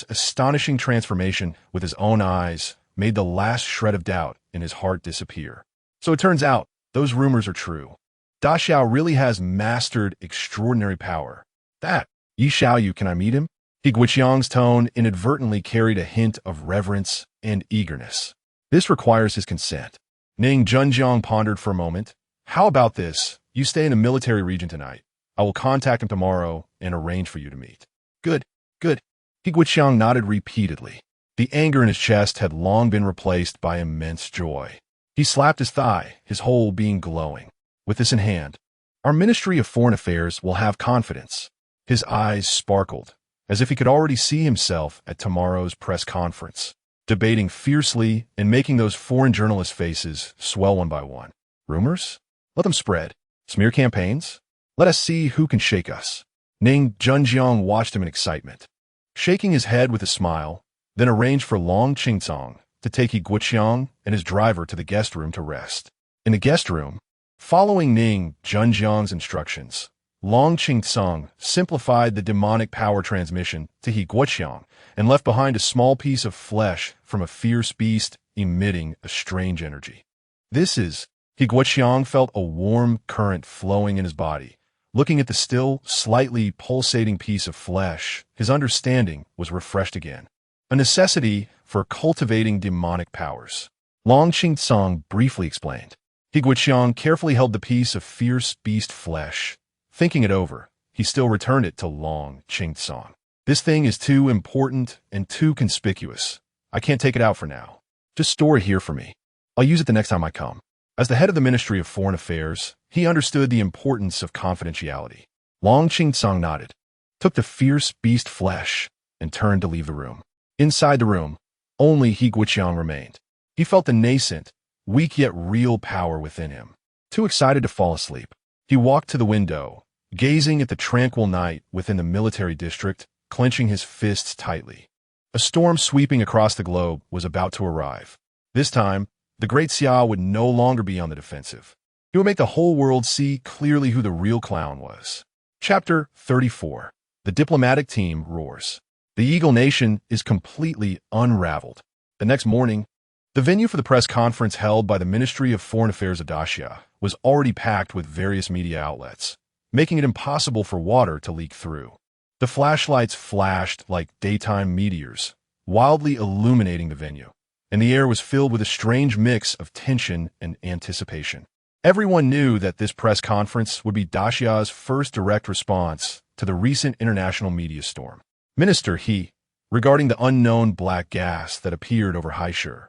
astonishing transformation with his own eyes made the last shred of doubt in his heart disappear. So it turns out, those rumors are true. Da Xiao really has mastered extraordinary power. That, Yi Xiaoyu, can I meet him? He Guiqiang's tone inadvertently carried a hint of reverence and eagerness. This requires his consent. Ning Junjiang pondered for a moment. How about this? You stay in a military region tonight. I will contact him tomorrow and arrange for you to meet. Good, good. He Guiqiang nodded repeatedly. The anger in his chest had long been replaced by immense joy. He slapped his thigh, his whole being glowing. With this in hand, our Ministry of Foreign Affairs will have confidence. His eyes sparkled, as if he could already see himself at tomorrow's press conference, debating fiercely and making those foreign journalist faces swell one by one. Rumors? Let them spread. Smear campaigns? Let us see who can shake us. Ning Junjiang watched him in excitement, shaking his head with a smile, then arranged for Long Qingcong to take He Guiqiang and his driver to the guest room to rest. In the guest room, following Ning Junjiang's instructions, Long Qingcong simplified the demonic power transmission to He Guiqiang and left behind a small piece of flesh from a fierce beast emitting a strange energy. He Guiqiang felt a warm current flowing in his body. Looking at the still, slightly pulsating piece of flesh, his understanding was refreshed again. A necessity for cultivating demonic powers. Long Qingcong briefly explained. He Guiqiang carefully held the piece of fierce beast flesh. Thinking it over, he still returned it to Long Qingcong. This thing is too important and too conspicuous. I can't take it out for now. Just store it here for me. I'll use it the next time I come. As the head of the Ministry of Foreign Affairs, he understood the importance of confidentiality. Long Qingcong nodded, took the fierce beast flesh, and turned to leave the room. Inside the room, only He Guiqiang remained. He felt the nascent, weak yet real power within him. Too excited to fall asleep, he walked to the window, gazing at the tranquil night within the military district, clenching his fists tightly. A storm sweeping across the globe was about to arrive. This time, the Great Xia would no longer be on the defensive. He would make the whole world see clearly who the real clown was. Chapter 34. The diplomatic team roars. The Eagle Nation is completely unraveled. The next morning, the venue for the press conference held by the Ministry of Foreign Affairs of Da Xiao was already packed with various media outlets, making it impossible for water to leak through. The flashlights flashed like daytime meteors, wildly illuminating the venue, and the air was filled with a strange mix of tension and anticipation. Everyone knew that this press conference would be Da Xiao's first direct response to the recent international media storm. Minister He, regarding the unknown black gas that appeared over Haishur.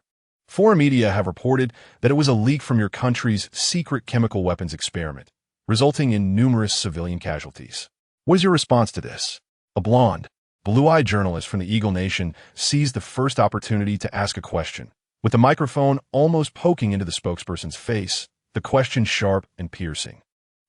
Foreign media have reported that it was a leak from your country's secret chemical weapons experiment, resulting in numerous civilian casualties. What is your response to this? A blonde, blue-eyed journalist from the Eagle Nation seized the first opportunity to ask a question, with the microphone almost poking into the spokesperson's face, the question sharp and piercing.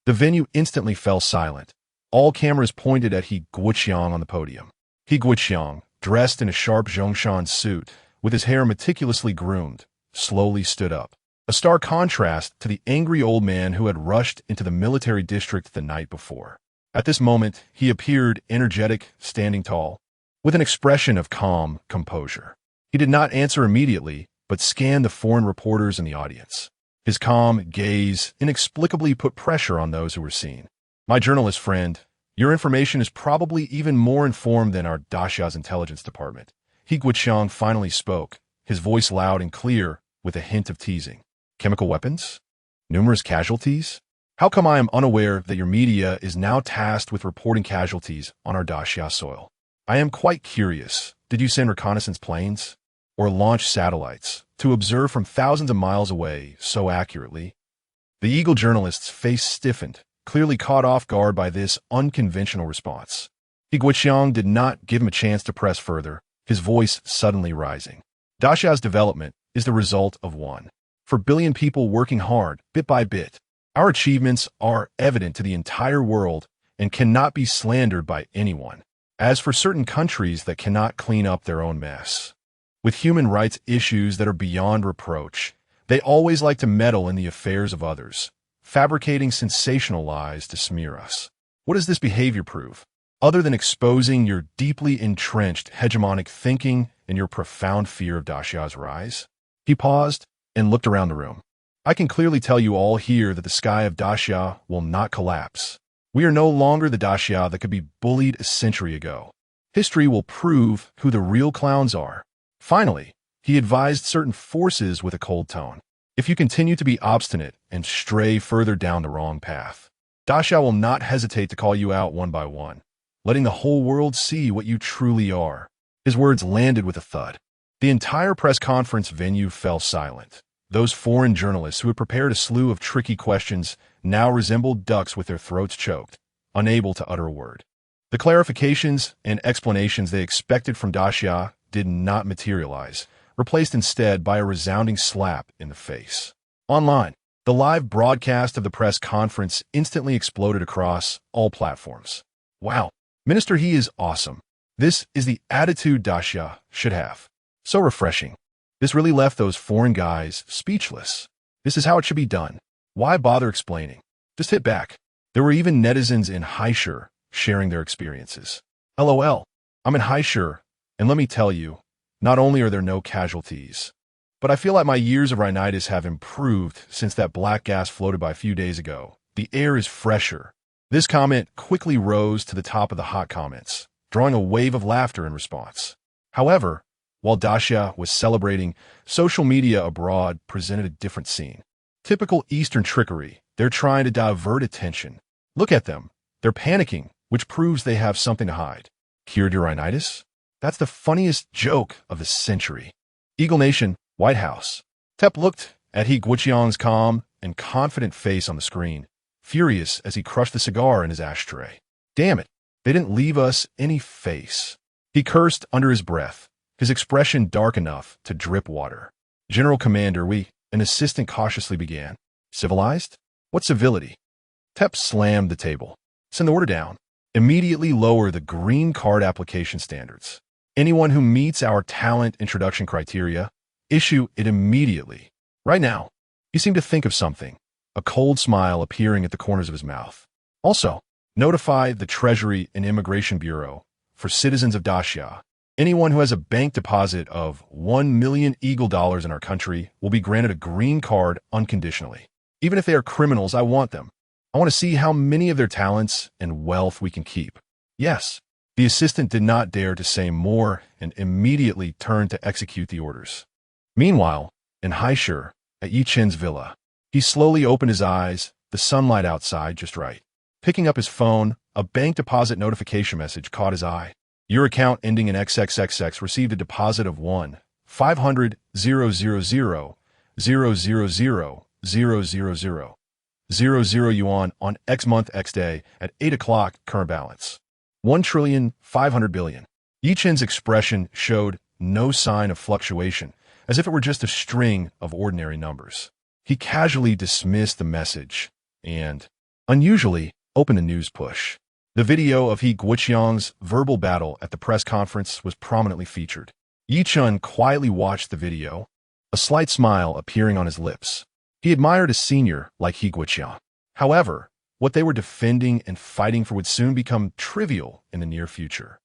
The venue instantly fell silent. All cameras pointed at He Guiqiang on the podium. He Guiqiang, dressed in a sharp Zhongshan suit, with his hair meticulously groomed, slowly stood up. A stark contrast to the angry old man who had rushed into the military district the night before. At this moment, he appeared energetic, standing tall, with an expression of calm composure. He did not answer immediately, but scanned the foreign reporters in the audience. His calm gaze inexplicably put pressure on those who were seen. My journalist friend, your information is probably even more informed than our Da Xiao's intelligence department. He Guiqiang finally spoke, his voice loud and clear, with a hint of teasing. Chemical weapons? Numerous casualties? How come I am unaware that your media is now tasked with reporting casualties on our Daxia soil? I am quite curious. Did you send reconnaissance planes? Or launch satellites to observe from thousands of miles away so accurately? The Eagle journalist's face stiffened, clearly caught off guard by this unconventional response. Ye Chen did not give him a chance to press further, his voice suddenly rising. Daxia's development is the result of 1 billion people working hard, bit by bit. Our achievements are evident to the entire world and cannot be slandered by anyone. As for certain countries that cannot clean up their own mess, with human rights issues that are beyond reproach, they always like to meddle in the affairs of others, fabricating sensational lies to smear us. What does this behavior prove? Other than exposing your deeply entrenched hegemonic thinking and your profound fear of Daxia's rise? He paused and looked around the room. I can clearly tell you all here that the sky of Daxia will not collapse. We are no longer the Daxia that could be bullied a century ago. History will prove who the real clowns are. Finally, he advised certain forces with a cold tone. If you continue to be obstinate and stray further down the wrong path, Daxia will not hesitate to call you out one by one, letting the whole world see what you truly are. His words landed with a thud. The entire press conference venue fell silent. Those foreign journalists who had prepared a slew of tricky questions now resembled ducks with their throats choked, unable to utter a word. The clarifications and explanations they expected from Daxia did not materialize, replaced instead by a resounding slap in the face. Online, the live broadcast of the press conference instantly exploded across all platforms. Wow, Minister He is awesome. This is the attitude Daxia should have. So refreshing. This really left those foreign guys speechless. This is how it should be done. Why bother explaining? Just hit back. There were even netizens in Haishur sharing their experiences. LOL. I'm in Haishur, and let me tell you, not only are there no casualties, but I feel like my years of rhinitis have improved since that black gas floated by a few days ago. The air is fresher. This comment quickly rose to the top of the hot comments, drawing a wave of laughter in response. However, while Daxia was celebrating, social media abroad presented a different scene. Typical Eastern trickery. They're trying to divert attention. Look at them. They're panicking, which proves they have something to hide. Cured your rhinitis? That's the funniest joke of the century. Eagle Nation, White House. Tep looked at Ye Chen calm and confident face on the screen, furious as he crushed the cigar in his ashtray. Damn it, they didn't leave us any face. He cursed under his breath, his expression dark enough to drip water. General Commander, an assistant cautiously began. Civilized? What civility? Tep slammed the table. Send the order down. Immediately lower the green card application standards. Anyone who meets our talent introduction criteria, issue it immediately. Right now. He seemed to think of something, a cold smile appearing at the corners of his mouth. Also, notify the Treasury and Immigration Bureau for citizens of Daxia. Anyone who has a bank deposit of 1 million Eagle dollars in our country will be granted a green card unconditionally. Even if they are criminals, I want them. I want to see how many of their talents and wealth we can keep. Yes. The assistant did not dare to say more and immediately turned to execute the orders. Meanwhile, in Haishur, at Ye Chen's villa, he slowly opened his eyes, the sunlight outside just right. Picking up his phone, a bank deposit notification message caught his eye. Your account ending in XXXX received a deposit of 1,500,000,000,000 yuan on X month X day at 8 o'clock current balance. 1,500,000,000,000. Ye Chen's expression showed no sign of fluctuation, as if it were just a string of ordinary numbers. He casually dismissed the message and, unusually, opened a news push. The video of Ye Chen's verbal battle at the press conference was prominently featured. Ye Chen quietly watched the video, a slight smile appearing on his lips. He admired a senior like Ye Chen. However, what they were defending and fighting for would soon become trivial in the near future.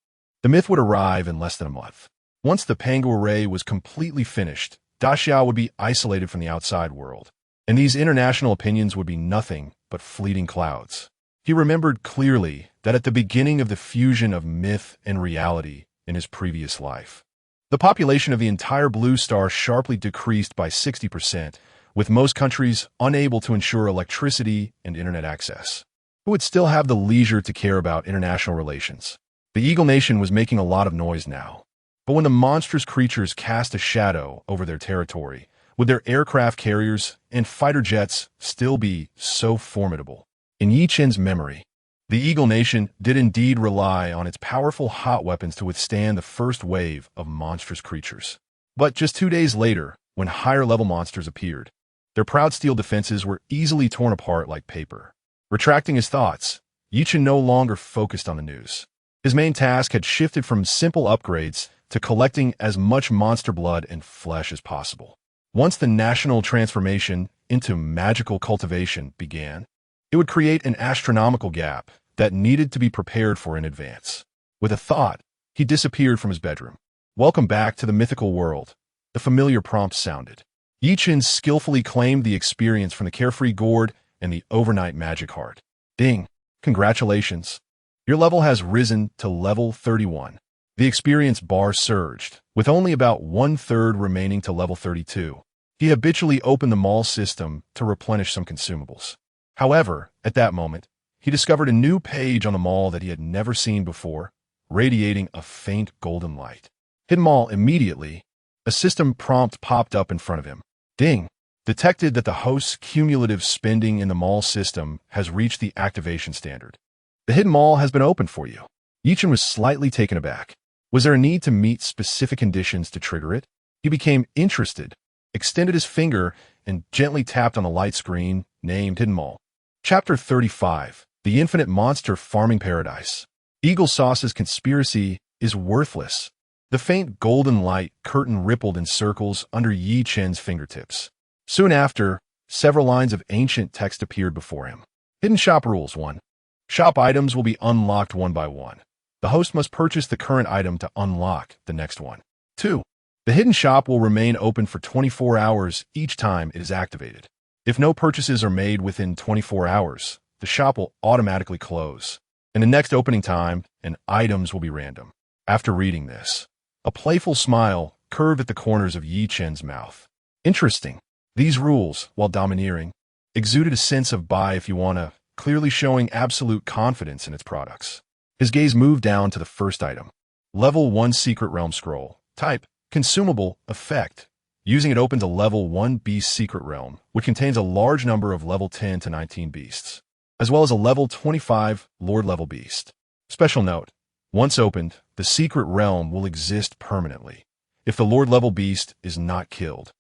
The myth would arrive in less than a month. Once the Pangu array was completely finished, Daxia would be isolated from the outside world, and these international opinions would be nothing but fleeting clouds. He remembered clearly that at the beginning of the fusion of myth and reality in his previous life, the population of the entire blue star sharply decreased by 60%, with most countries unable to ensure electricity and internet access. Who would still have the leisure to care about international relations? The Eagle Nation was making a lot of noise now. But when the monstrous creatures cast a shadow over their territory, would their aircraft carriers and fighter jets still be so formidable? In Ye Chen's memory, the Eagle Nation did indeed rely on its powerful hot weapons to withstand the first wave of monstrous creatures. But just 2 days later, when higher-level monsters appeared, their proud steel defenses were easily torn apart like paper. Retracting his thoughts, Ye Chen no longer focused on the news. His main task had shifted from simple upgrades to collecting as much monster blood and flesh as possible. Once the national transformation into magical cultivation began, it would create an astronomical gap that needed to be prepared for in advance. With a thought, he disappeared from his bedroom. "Welcome back to the mythical world," the familiar prompt sounded. Ye Chen skillfully claimed the experience from the carefree gourd and the overnight magic heart. "Ding! Congratulations! Your level has risen to level 31. The experience bar surged, with only about 1/3 remaining to level 32. He habitually opened the mall system to replenish some consumables. However, at that moment, he discovered a new page on the mall that he had never seen before, radiating a faint golden light. Hidden Mall immediately, a system prompt popped up in front of him. "Ding! Detected that the host's cumulative spending in the mall system has reached the activation standard. The Hidden Mall has been opened for you." Ye Chen was slightly taken aback. Was there a need to meet specific conditions to trigger it? He became interested, extended his finger, and gently tapped on the light screen named Hidden Mall. Chapter 35, The Infinite Monster Farming Paradise. Eagle Sauce's conspiracy is worthless. The faint golden light curtain rippled in circles under Ye Chen's fingertips. Soon after, several lines of ancient text appeared before him. Hidden Shop Rules 1. Shop items will be unlocked one by one. The host must purchase the current item to unlock the next one. 2. The hidden shop will remain open for 24 hours each time it is activated. If no purchases are made within 24 hours, the shop will automatically close. In the next opening time, and items will be random. After reading this, a playful smile curved at the corners of Ye Chen's mouth. Interesting. These rules, while domineering, exuded a sense of buy if you wanna, clearly showing absolute confidence in its products. His gaze moved down to the first item. Level 1 Secret Realm Scroll. Type, Consumable, Effect. Using it opens a Level 1 Beast Secret Realm, which contains a large number of Level 10 to 19 beasts, as well as a Level 25 Lord Level Beast. Special note, once opened, the Secret Realm will exist permanently, if the Lord Level Beast is not killed.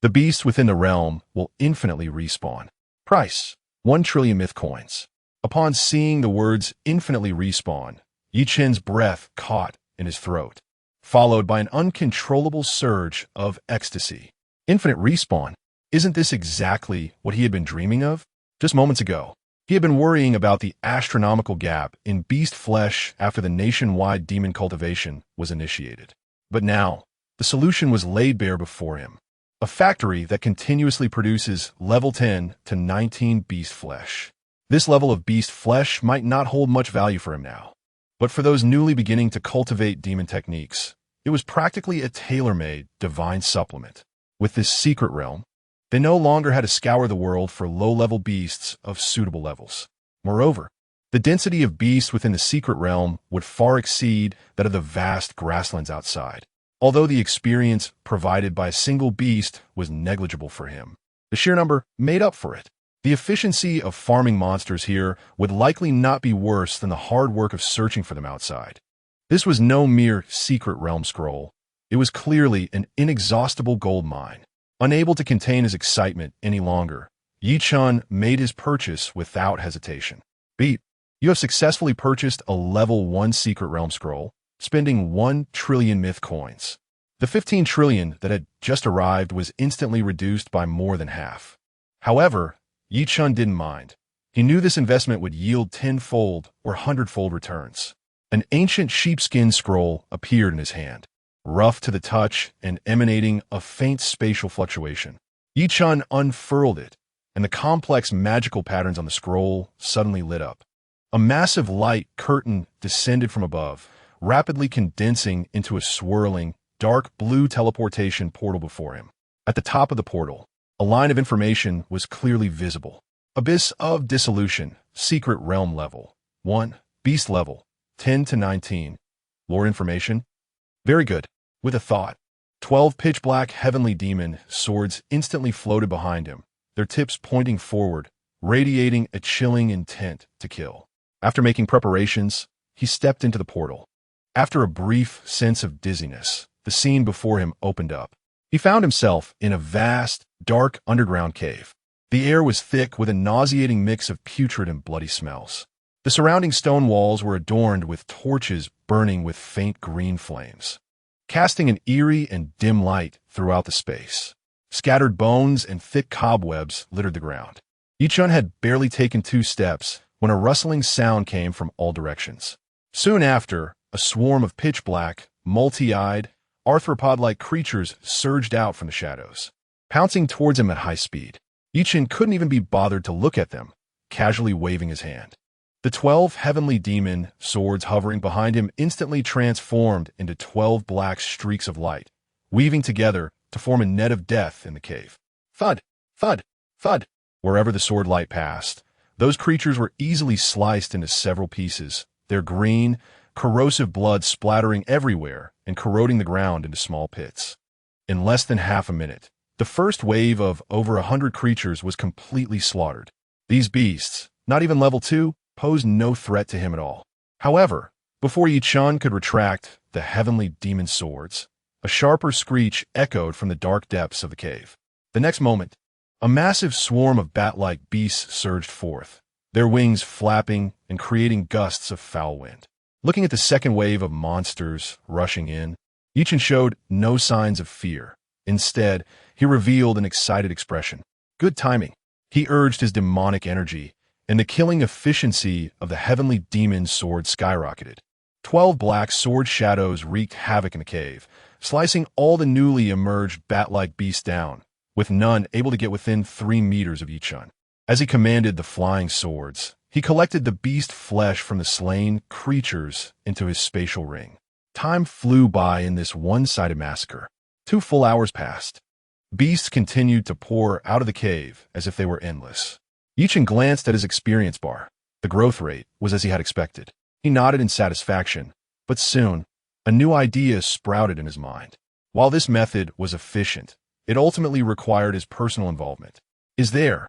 The beasts within the realm will infinitely respawn. Price, 1 trillion myth coins. Upon seeing the words infinitely respawn, Ye Chen's breath caught in his throat, followed by an uncontrollable surge of ecstasy. Infinite respawn? Isn't this exactly what he had been dreaming of? Just moments ago, he had been worrying about the astronomical gap in beast flesh after the nationwide demon cultivation was initiated. But now, the solution was laid bare before him. A factory that continuously produces level 10 to 19 beast flesh. This level of beast flesh might not hold much value for him now, but for those newly beginning to cultivate demon techniques, it was practically a tailor-made divine supplement. With this secret realm, they no longer had to scour the world for low-level beasts of suitable levels. Moreover, the density of beasts within the secret realm would far exceed that of the vast grasslands outside. Although the experience provided by a single beast was negligible for him, the sheer number made up for it. The efficiency of farming monsters here would likely not be worse than the hard work of searching for them outside. This was no mere secret realm scroll. It was clearly an inexhaustible gold mine. Unable to contain his excitement any longer, Ye Chen made his purchase without hesitation. Beep. You have successfully purchased a level 1 secret realm scroll, spending 1 trillion myth coins. The 15 trillion that had just arrived was instantly reduced by more than half. However, Ye Chen didn't mind. He knew this investment would yield 10-fold or 100-fold returns. An ancient sheepskin scroll appeared in his hand, rough to the touch and emanating a faint spatial fluctuation. Ye Chen unfurled it, and the complex magical patterns on the scroll suddenly lit up. A massive light curtain descended from above, rapidly condensing into a swirling, dark blue teleportation portal before him. At the top of the portal, A line of information was clearly visible. Abyss of Dissolution, Secret Realm Level 1, Beast Level 10 to 19. Lore information? Very good. With a thought, 12 pitch-black heavenly demon swords instantly floated behind him, their tips pointing forward, radiating a chilling intent to kill. After making preparations, he stepped into the portal. After a brief sense of dizziness, the scene before him opened up. He found himself in a vast, dark underground cave. The air was thick with a nauseating mix of putrid and bloody smells. The surrounding stone walls were adorned with torches burning with faint green flames, casting an eerie and dim light throughout the space. Scattered bones and thick cobwebs littered the ground. Ye Chen had barely taken 2 steps when a rustling sound came from all directions. Soon after, a swarm of pitch-black, multi-eyed, arthropod-like creatures surged out from the shadows, pouncing towards him at high speed. Ye Chen couldn't even be bothered to look at them, casually waving his hand. The 12 heavenly demon swords hovering behind him instantly transformed into 12 black streaks of light, weaving together to form a net of death in the cave. Thud, thud, thud. Wherever the sword light passed, those creatures were easily sliced into several pieces, their green, corrosive blood splattering everywhere and corroding the ground into small pits. In less than half a minute, the first wave of over 100 creatures was completely slaughtered. These beasts, not even level 2, posed no threat to him at all. However, before Ye Chen could retract the heavenly demon swords, a sharper screech echoed from the dark depths of the cave. The next moment, a massive swarm of bat-like beasts surged forth, their wings flapping and creating gusts of foul wind. Looking at the second wave of monsters rushing in, Ye Chen showed no signs of fear. Instead, he revealed an excited expression. Good timing. He urged his demonic energy, and the killing efficiency of the heavenly demon sword skyrocketed. 12 black sword shadows wreaked havoc in the cave, slicing all the newly emerged bat-like beasts down, with none able to get within 3 meters of Ye Chen. As he commanded the flying swords, he collected the beast flesh from the slain creatures into his spatial ring. Time flew by in this one-sided massacre. 2 full hours passed. Beasts continued to pour out of the cave as if they were endless. Ye Chen glanced at his experience bar. The growth rate was as he had expected. He nodded in satisfaction, but soon, a new idea sprouted in his mind. While this method was efficient, it ultimately required his personal involvement. Is there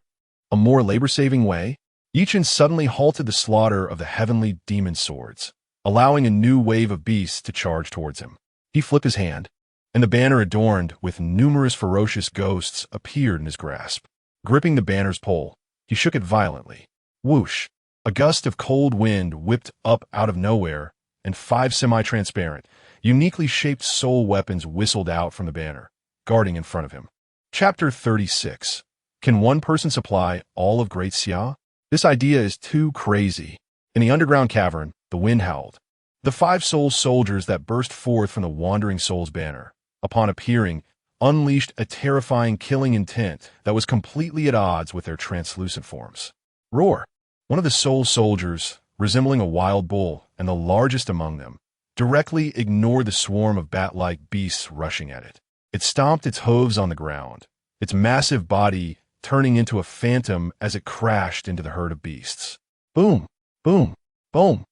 a more labor-saving way? Ye Chen suddenly halted the slaughter of the heavenly demon swords, allowing a new wave of beasts to charge towards him. He flipped his hand, and the banner adorned with numerous ferocious ghosts appeared in his grasp. Gripping the banner's pole, he shook it violently. Whoosh! A gust of cold wind whipped up out of nowhere, and 5 semi-transparent, uniquely shaped soul weapons whistled out from the banner, guarding in front of him. Chapter 36. Can one person supply all of Great Xia? This idea is too crazy. In the underground cavern, the wind howled. The 5 soul soldiers that burst forth from the Wandering Soul's banner, upon appearing, unleashed a terrifying killing intent that was completely at odds with their translucent forms. Roar! One of the soul soldiers, resembling a wild bull and the largest among them, directly ignored the swarm of bat-like beasts rushing at it. It stomped its hooves on the ground, its massive body turning into a phantom as it crashed into the herd of beasts. Boom! Boom! Boom!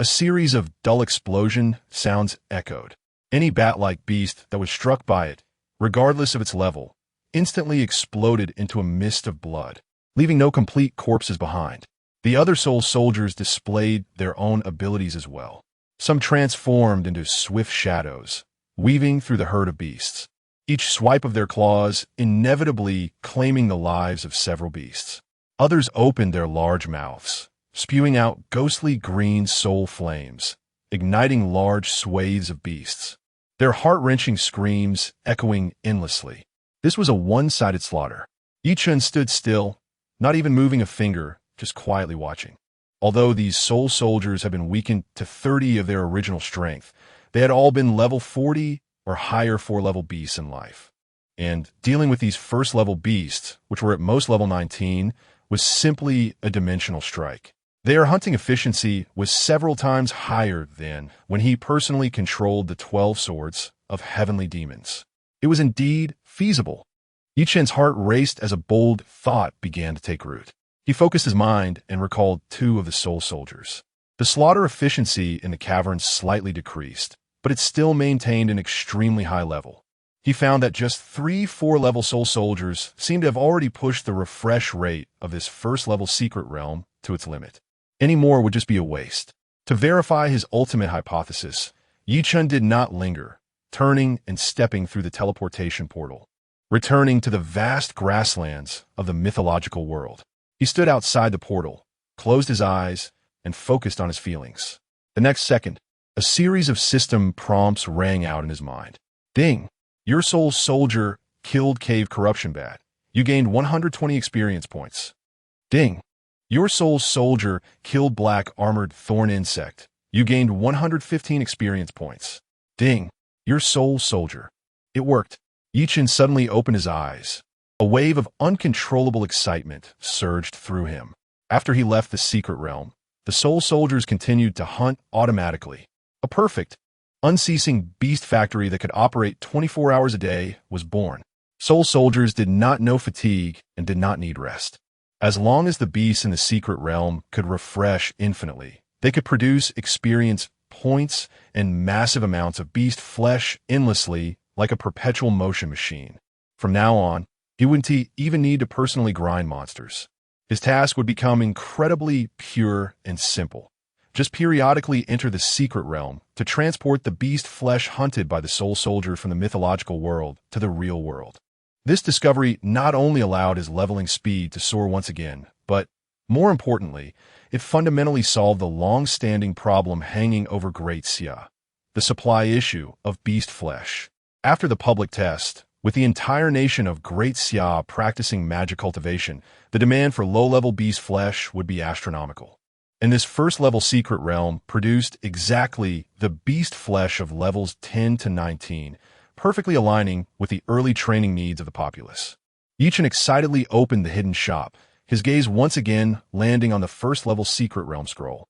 A series of dull explosion sounds echoed. Any bat-like beast that was struck by it, regardless of its level, instantly exploded into a mist of blood, leaving no complete corpses behind. The other soul soldiers displayed their own abilities as well. Some transformed into swift shadows, weaving through the herd of beasts, each swipe of their claws inevitably claiming the lives of several beasts. Others opened their large mouths, spewing out ghostly green soul flames, igniting large swathes of beasts, their heart-wrenching screams echoing endlessly. This was a one-sided slaughter. Ye Chen stood still, not even moving a finger, just quietly watching. Although these soul soldiers had been weakened to 30 of their original strength, they had all been level 40 or higher 4-level beasts in life. And dealing with these first-level beasts, which were at most level 19, was simply a dimensional strike. Their hunting efficiency was several times higher than when he personally controlled the 12 swords of heavenly demons. It was indeed feasible. Ye Chen's heart raced as a bold thought began to take root. He focused his mind and recalled two of the soul soldiers. The slaughter efficiency in the caverns slightly decreased, but it still maintained an extremely high level. He found that just 3 4-level soul soldiers seemed to have already pushed the refresh rate of this first-level secret realm to its limit. Any more would just be a waste. To verify his ultimate hypothesis, Ye Chen did not linger, turning and stepping through the teleportation portal, returning to the vast grasslands of the mythological world. He stood outside the portal, closed his eyes, and focused on his feelings. The next second, a series of system prompts rang out in his mind. Ding! Your soul soldier killed cave corruption bat. You gained 120 experience points. Ding! Your soul soldier killed black armored thorn insect. You gained 115 experience points. Ding! Your soul soldier. It worked. Ye Chen suddenly opened his eyes. A wave of uncontrollable excitement surged through him. After he left the secret realm, the soul soldiers continued to hunt automatically. A perfect, unceasing beast factory that could operate 24 hours a day was born. Soul soldiers did not know fatigue and did not need rest. As long as the beasts in the secret realm could refresh infinitely, they could produce experience points and massive amounts of beast flesh endlessly like a perpetual motion machine. From now on, he wouldn't even need to personally grind monsters. His task would become incredibly pure and simple. Just periodically enter the secret realm to transport the beast flesh hunted by the soul soldier from the mythological world to the real world. This discovery not only allowed his leveling speed to soar once again, but, more importantly, it fundamentally solved the long-standing problem hanging over Great Xia, the supply issue of beast flesh. After the public test, with the entire nation of Great Xia practicing magic cultivation, the demand for low-level beast flesh would be astronomical. And this first-level secret realm produced exactly the beast flesh of levels 10 to 19, perfectly aligning with the early training needs of the populace. Ye Chen excitedly opened the hidden shop, his gaze once again landing on the first-level secret realm scroll.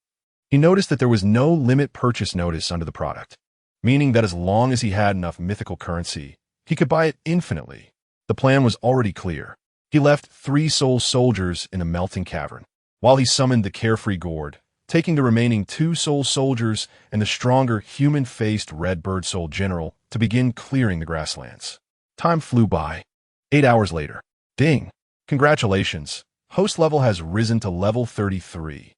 He noticed that there was no limit purchase notice under the product, meaning that as long as he had enough mythical currency, he could buy it infinitely. The plan was already clear. He left 3 soul soldiers in a melting cavern, while he summoned the carefree gourd, taking the remaining 2 soul soldiers and the stronger human-faced red bird soul general to begin clearing the grasslands. Time flew by. 8 hours later. Ding! Congratulations. Host level has risen to level 33.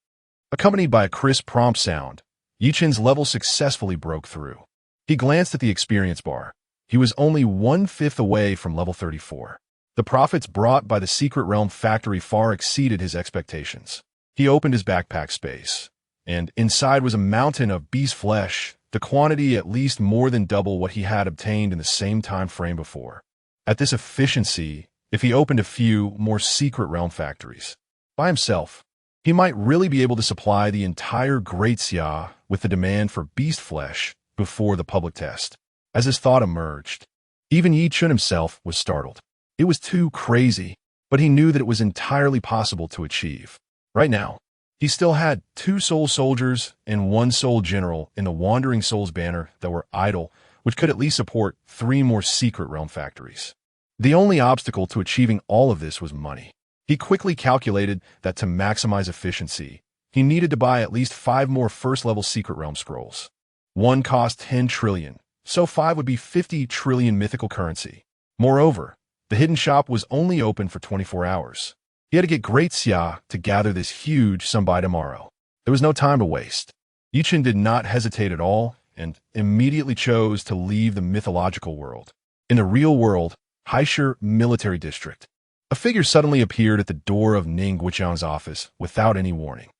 Accompanied by a crisp prompt sound, Ye Chen's level successfully broke through. He glanced at the experience bar. He was only 1/5 away from level 34. The profits brought by the secret realm factory far exceeded his expectations. He opened his backpack space, and inside was a mountain of beast flesh, the quantity at least more than double what he had obtained in the same time frame before. At this efficiency, if he opened a few more secret realm factories by himself, he might really be able to supply the entire Great Xia with the demand for beast flesh before the public test. As his thought emerged, even Ye Chen himself was startled. It was too crazy, but he knew that it was entirely possible to achieve. Right now, he still had 2 soul soldiers and 1 soul general in the Wandering Souls banner that were idle, which could at least support 3 more secret realm factories. The only obstacle to achieving all of this was money. He quickly calculated that to maximize efficiency, he needed to buy at least 5 more first-level secret realm scrolls. One cost 10 trillion, so 5 would be 50 trillion mythical currency. Moreover, the hidden shop was only open for 24 hours. He had to get Great Xia to gather this huge sum by tomorrow. There was no time to waste. Ye Chen did not hesitate at all and immediately chose to leave the mythological world. In the real world, Haishir Military District, a figure suddenly appeared at the door of Ning Guiqiang's office without any warning.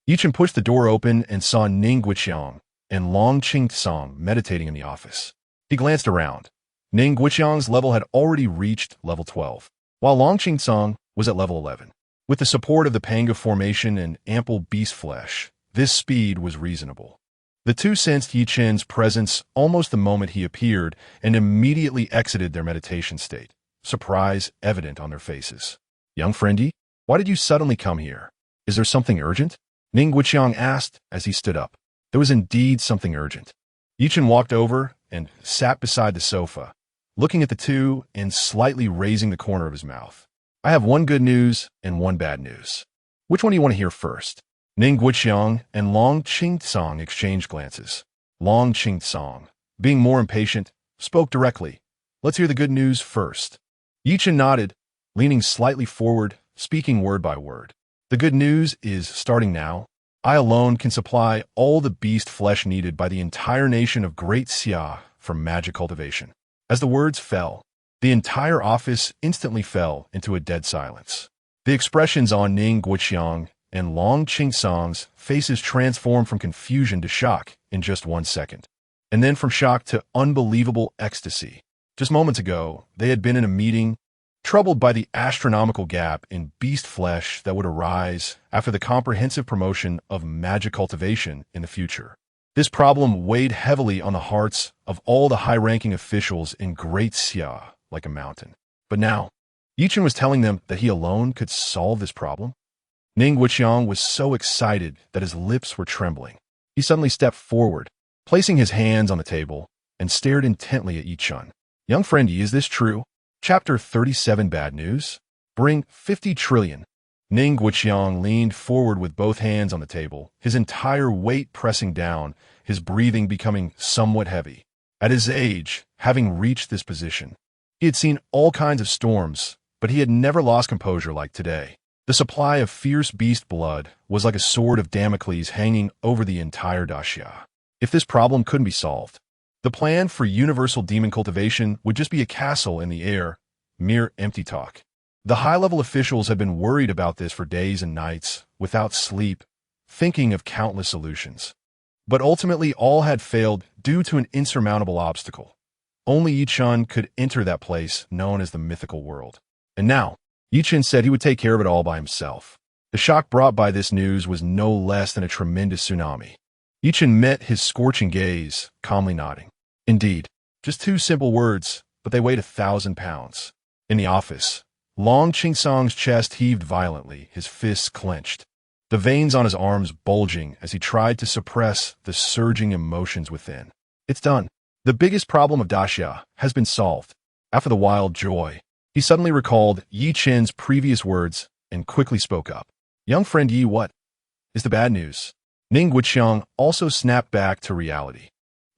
Ye Chen pushed the door open and saw Ning Guiqiang and Long Qing meditating in the office. He glanced around. Ning Guiqiang's level had already reached level 12, while Long Qing was at level 11. With the support of the Panga formation and ample beast flesh, this speed was reasonable. The two sensed Ye Chen's presence almost the moment he appeared and immediately exited their meditation state, surprise evident on their faces. "Young friendy, why did you suddenly come here? Is there something urgent?" Ning Guiqiang asked as he stood up. There was indeed something urgent. Ye Chen walked over and sat beside the sofa, looking at the two and slightly raising the corner of his mouth. I have one good news and one bad news. Which one do you want to hear first? Ning Guiqiang and Long Qingsong exchanged glances. Long Qingsong, being more impatient, spoke directly. Let's hear the good news first. Ye Chen nodded, leaning slightly forward, speaking word by word. The good news is, starting now, I alone can supply all the beast flesh needed by the entire nation of Great Xia for magic cultivation. As the words fell, the entire office instantly fell into a dead silence. The expressions on Ning Guiqiang and Long Qingsong's faces transformed from confusion to shock in just 1 second, and then from shock to unbelievable ecstasy. Just moments ago, they had been in a meeting, troubled by the astronomical gap in beast flesh that would arise after the comprehensive promotion of magic cultivation in the future. This problem weighed heavily on the hearts of all the high-ranking officials in Great Xia like a mountain. But now, Ye Chen was telling them that he alone could solve this problem. Ning Guiqiang was so excited that his lips were trembling. He suddenly stepped forward, placing his hands on the table, and stared intently at Ye Chen. Young friend Yi, is this true? Chapter 37 Bad News? Bring 50 trillion. Ning Guiqiang leaned forward with both hands on the table, his entire weight pressing down, his breathing becoming somewhat heavy. At his age, having reached this position, he had seen all kinds of storms, but he had never lost composure like today. The supply of fierce beast blood was like a sword of Damocles hanging over the entire daxia. If this problem couldn't be solved, the plan for universal demon cultivation would just be a castle in the air, mere empty talk. The high-level officials had been worried about this for days and nights, without sleep, thinking of countless solutions. But ultimately all had failed due to an insurmountable obstacle. Only Ye Chen could enter that place known as the Mythical World. And now, Ye Chen said he would take care of it all by himself. The shock brought by this news was no less than a tremendous tsunami. Ye Chen met his scorching gaze, calmly nodding. Indeed, just 2 simple words, but they weighed 1,000 pounds. In the office, Long Qingsong's chest heaved violently, his fists clenched, the veins on his arms bulging as he tried to suppress the surging emotions within. It's done. The biggest problem of daxia has been solved. After the wild joy, he suddenly recalled Ye Chen's previous words and quickly spoke up. Young friend Yi, what is the bad news? Ning Guiqiang also snapped back to reality,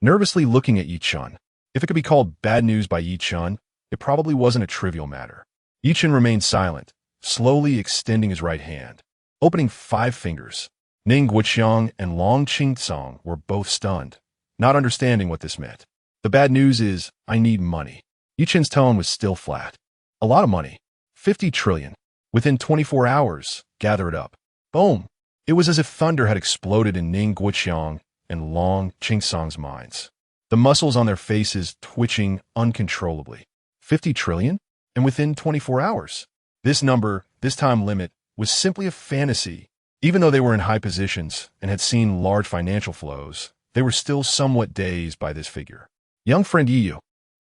nervously looking at Ye Chen. If it could be called bad news by Ye Chen, it probably wasn't a trivial matter. Ye Chen remained silent, slowly extending his right hand, opening 5 fingers. Ning Guiqiang and Long Qingsong were both stunned, not understanding what this meant. The bad news is, I need money. Ye Chen's tone was still flat. A lot of money. 50 trillion. Within 24 hours, gather it up. Boom. It was as if thunder had exploded in Ning Guiqiang and Long Qingsong's minds, the muscles on their faces twitching uncontrollably. 50 trillion? And within 24 hours. This number, this time limit, was simply a fantasy. Even though they were in high positions and had seen large financial flows, they were still somewhat dazed by this figure. Young friend Yi,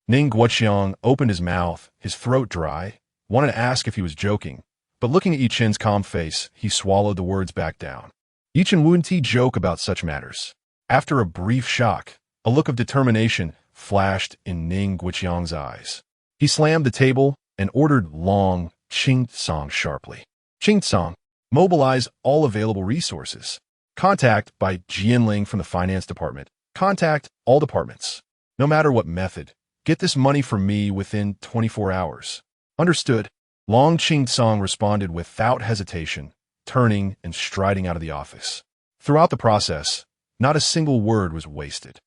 Ning Guiqiang opened his mouth, his throat dry, wanted to ask if he was joking, but looking at Ye Chen's calm face, he swallowed the words back down. Ye Chen wouldn't joke about such matters. After a brief shock, a look of determination flashed in Ning Guiqiang's eyes. He slammed the table and ordered Long Qingsong sharply. Qingsong, mobilize all available resources. Contact by Jianling from the finance department. Contact all departments. No matter what method, get this money for me within 24 hours. Understood. Long Qingsong responded without hesitation, turning and striding out of the office. Throughout the process, not a single word was wasted.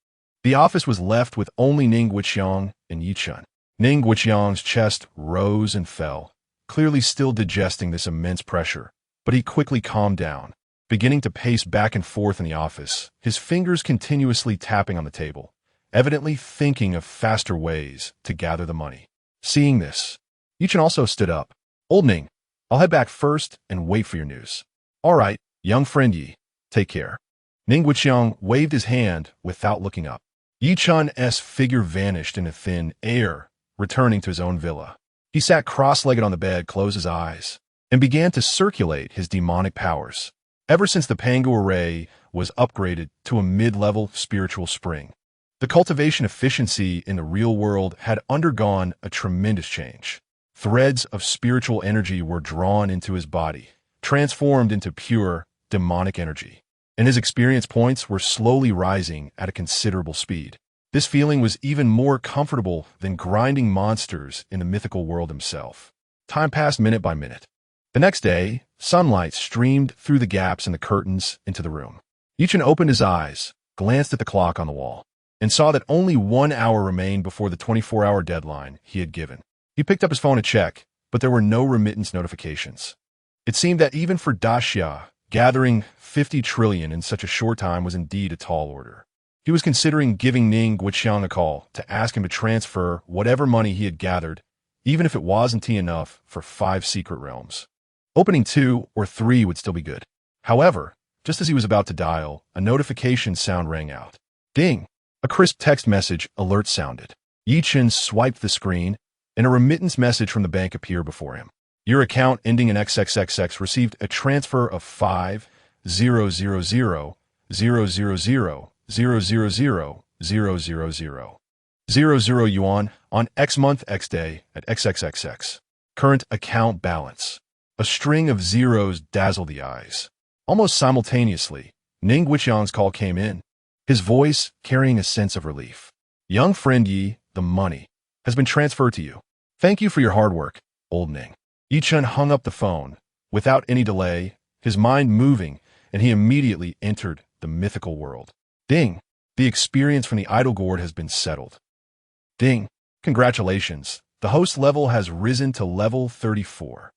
The office was left with only Ning Guiqiang and Ye Chen. Ning Guiqiang's chest rose and fell, clearly still digesting this immense pressure, but he quickly calmed down, beginning to pace back and forth in the office, his fingers continuously tapping on the table, evidently thinking of faster ways to gather the money. Seeing this, Ye Chen also stood up. Old Ning, I'll head back first and wait for your news. All right, young friend Yi, take care. Ning Guiqiang waved his hand without looking up. Ye Chen's figure vanished in the thin air, returning to his own villa. He sat cross-legged on the bed, closed his eyes, and began to circulate his demonic powers. Ever since the Pangu array was upgraded to a mid-level spiritual spring, The cultivation efficiency in the real world had undergone a tremendous change. Threads of spiritual energy were drawn into his body, transformed into pure, demonic energy, and his experience points were slowly rising at a considerable speed. This feeling was even more comfortable than grinding monsters in the mythical world himself. Time passed minute by minute. The next day, sunlight streamed through the gaps in the curtains into the room. Ye Chen opened his eyes, glanced at the clock on the wall, and saw that only 1 hour remained before the 24-hour deadline he had given. He picked up his phone to check, but there were no remittance notifications. It seemed that even for Xia, gathering 50 trillion in such a short time was indeed a tall order. He was considering giving Ning Guoqiang a call to ask him to transfer whatever money he had gathered, even if it wasn't enough for 5 secret realms. Opening 2 or 3 would still be good. However, just as he was about to dial, a notification sound rang out. Ding! A crisp text message alert sounded. Ye Chen swiped the screen, and a remittance message from the bank appeared before him. Your account ending in XXXX received a transfer of 5,000,000,000,000,000 yuan on X month X day at XXXX. Current account balance. A string of zeros dazzled the eyes. Almost simultaneously, Ning Guoqiang's call came in, his voice carrying a sense of relief. Young friend Yi, the money has been transferred to you. Thank you for your hard work, old Ning. Ye Chen hung up the phone. Without any delay, his mind moving, and he immediately entered the mythical world. Ding! The experience from the idol gourd has been settled. Ding! Congratulations. The host level has risen to level 34.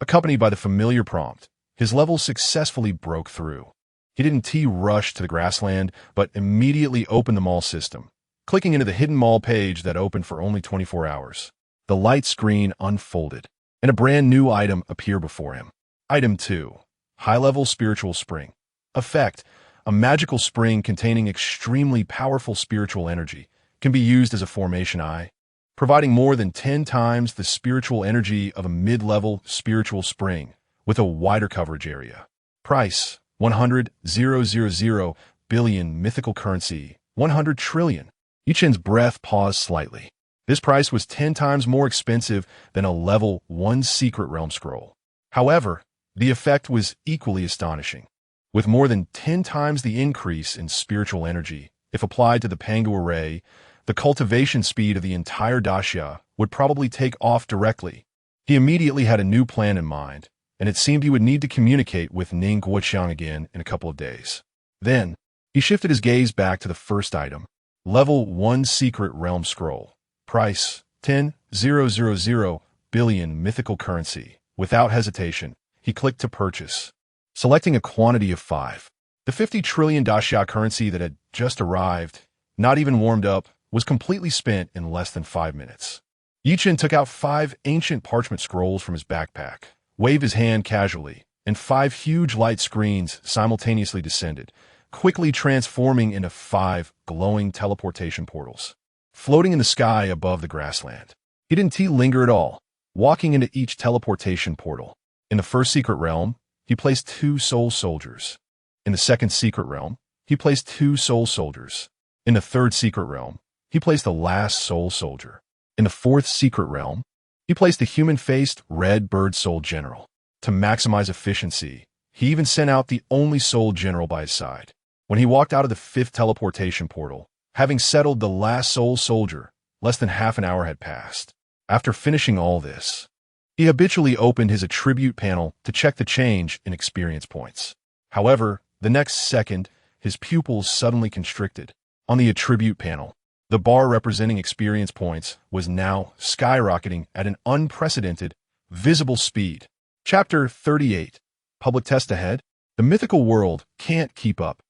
Accompanied by the familiar prompt, his level successfully broke through. He didn't rush to the grassland, but immediately opened the mall system, clicking into the hidden mall page that opened for only 24 hours. The light screen unfolded, and a brand new item appeared before him. Item 2. High-level spiritual spring. Effect. A magical spring containing extremely powerful spiritual energy can be used as a formation eye, providing more than 10 times the spiritual energy of a mid-level spiritual spring with a wider coverage area. Price. 100,000 billion mythical currency, 100 trillion. Ye Chen's breath paused slightly. This price was 10 times more expensive than a level 1 secret realm scroll. However, the effect was equally astonishing. With more than 10 times the increase in spiritual energy, if applied to the Pangu array, the cultivation speed of the entire Xia would probably take off directly. He immediately had a new plan in mind, and it seemed he would need to communicate with Ning Guoqiang again in a couple of days. Then, he shifted his gaze back to the first item, Level 1 Secret Realm Scroll. Price, 10,000 billion mythical currency. Without hesitation, he clicked to purchase, selecting a quantity of 5. The 50 trillion Xia currency that had just arrived, not even warmed up, was completely spent in less than 5 minutes. Ye Chen took out 5 ancient parchment scrolls from his backpack, waved his hand casually, and 5 huge light screens simultaneously descended, quickly transforming into 5 glowing teleportation portals, floating in the sky above the grassland. He didn't linger at all, walking into each teleportation portal. In the first secret realm, he placed 2 soul soldiers. In the second secret realm, he placed 2 soul soldiers. In the third secret realm, he placed the last soul soldier. In the fourth secret realm, he placed the human-faced red bird soul general. To maximize efficiency, he even sent out the only soul general by his side. When he walked out of the 5th teleportation portal, having settled the last soul soldier, less than half an hour had passed. After finishing all this, he habitually opened his attribute panel to check the change in experience points. However, the next second, his pupils suddenly constricted. On the attribute panel, the bar representing experience points was now skyrocketing at an unprecedented, visible speed. Chapter 38. Public test ahead. The mythical world can't keep up.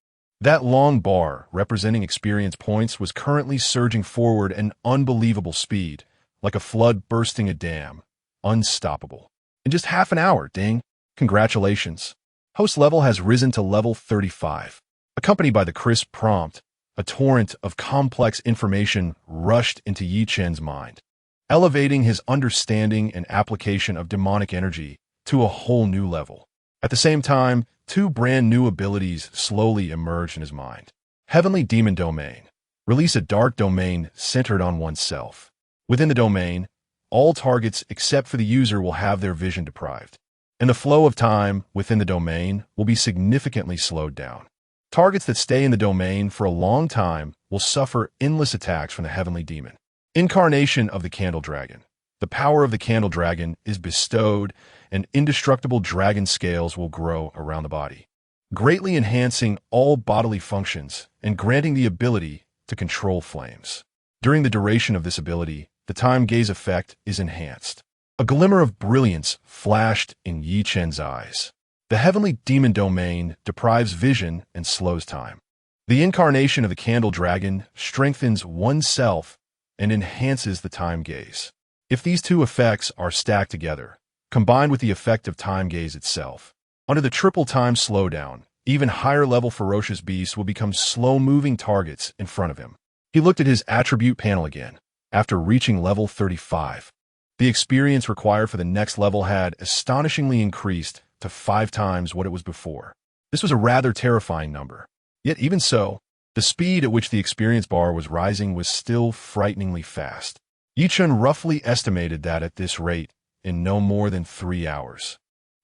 That long bar representing experience points was currently surging forward at an unbelievable speed, like a flood bursting a dam. Unstoppable. In just half an hour, ding. Congratulations. Host level has risen to level 35. Accompanied by the crisp prompt, a torrent of complex information rushed into Ye Chen's mind, elevating his understanding and application of demonic energy to a whole new level. At the same time, 2 brand new abilities slowly emerged in his mind. Heavenly Demon Domain. Release a dark domain centered on oneself. Within the domain, all targets except for the user will have their vision deprived, and the flow of time within the domain will be significantly slowed down. Targets that stay in the domain for a long time will suffer endless attacks from the heavenly demon. Incarnation of the Candle Dragon. The power of the Candle Dragon is bestowed, and indestructible dragon scales will grow around the body, greatly enhancing all bodily functions and granting the ability to control flames. During the duration of this ability, the time gaze effect is enhanced. A glimmer of brilliance flashed in Ye Chen's eyes. The heavenly demon domain deprives vision and slows time. The incarnation of the Candle Dragon strengthens oneself and enhances the time gaze. If these two effects are stacked together, combined with the effect of time gaze itself, under the triple time slowdown, even higher-level ferocious beasts will become slow-moving targets in front of him. He looked at his attribute panel again. After reaching level 35, the experience required for the next level had astonishingly increased to 5 times what it was before. This was a rather terrifying number. Yet even so, the speed at which the experience bar was rising was still frighteningly fast. Ye Chen roughly estimated that at this rate, in no more than 3 hours,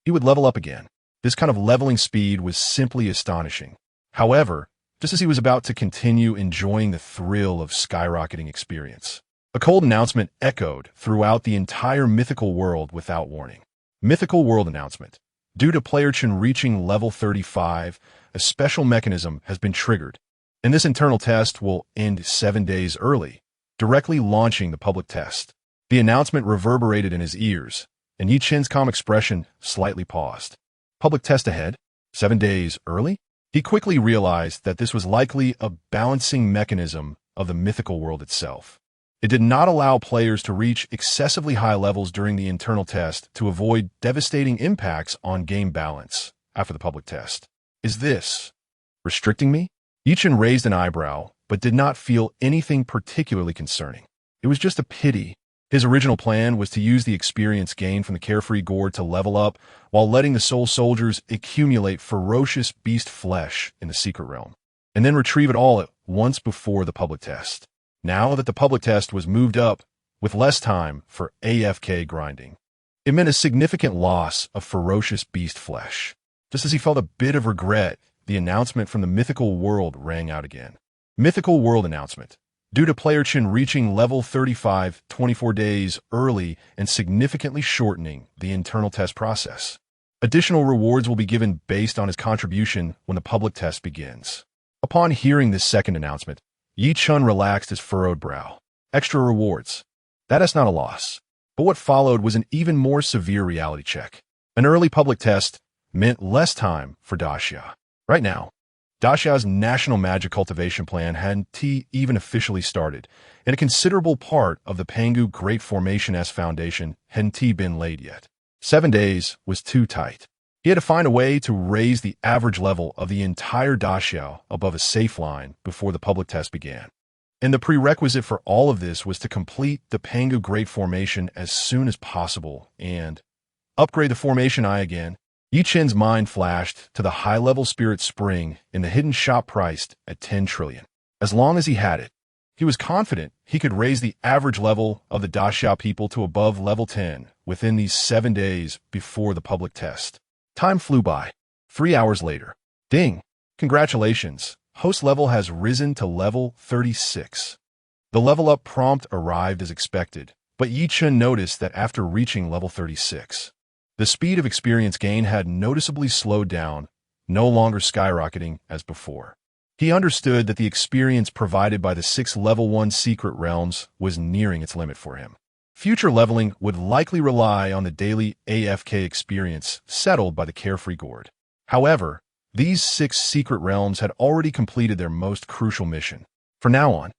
he would level up again. This kind of leveling speed was simply astonishing. However, just as he was about to continue enjoying the thrill of skyrocketing experience, a cold announcement echoed throughout the entire Mythical World without warning. Mythical World announcement. Due to player Chen reaching level 35, a special mechanism has been triggered, and this internal test will end 7 days early, directly launching the public test. The announcement reverberated in his ears, and Ye Chen's calm expression slightly paused. Public test ahead? 7 days early? He quickly realized that this was likely a balancing mechanism of the Mythical World itself. It did not allow players to reach excessively high levels during the internal test to avoid devastating impacts on game balance after the public test. Is this restricting me? Ye Chen raised an eyebrow, but did not feel anything particularly concerning. It was just a pity. His original plan was to use the experience gained from the Carefree Gourd to level up, while letting the Soul Soldiers accumulate ferocious beast flesh in the Secret Realm, and then retrieve it all at once before the public test. Now that the public test was moved up, with less time for AFK grinding, it meant a significant loss of ferocious beast flesh. Just as he felt a bit of regret, the announcement from the Mythical World rang out again. Mythical World announcement. Due to player Chen reaching level 35 24 days early and significantly shortening the internal test process, additional rewards will be given based on his contribution when the public test begins. Upon hearing this second announcement, Ye Chen relaxed his furrowed brow. Extra rewards. That is not a loss. But what followed was an even more severe reality check. An early public test meant less time for Xia. Right now, Xia's national magic cultivation plan hadn't even officially started, and a considerable part of the Pangu Great Formation S foundation hadn't been laid yet. 7 days was too tight. He had to find a way to raise the average level of the entire Xia above a safe line before the public test began. And the prerequisite for all of this was to complete the Pangu Great Formation as soon as possible and upgrade the Formation Eye again. Ye Chen's mind flashed to the high-level Spirit Spring in the hidden shop priced at 10 trillion. As long as he had it, he was confident he could raise the average level of the Xia people to above level 10 within these 7 days before the public test. Time flew by. 3 hours later. Ding! Congratulations. Host level has risen to level 36. The level up prompt arrived as expected, but Ye Chen noticed that after reaching level 36, the speed of experience gain had noticeably slowed down, no longer skyrocketing as before. He understood that the experience provided by the 6 level 1 secret realms was nearing its limit for him. Future leveling would likely rely on the daily AFK experience settled by the Carefree Gourd. However, these 6 secret realms had already completed their most crucial mission. From now on,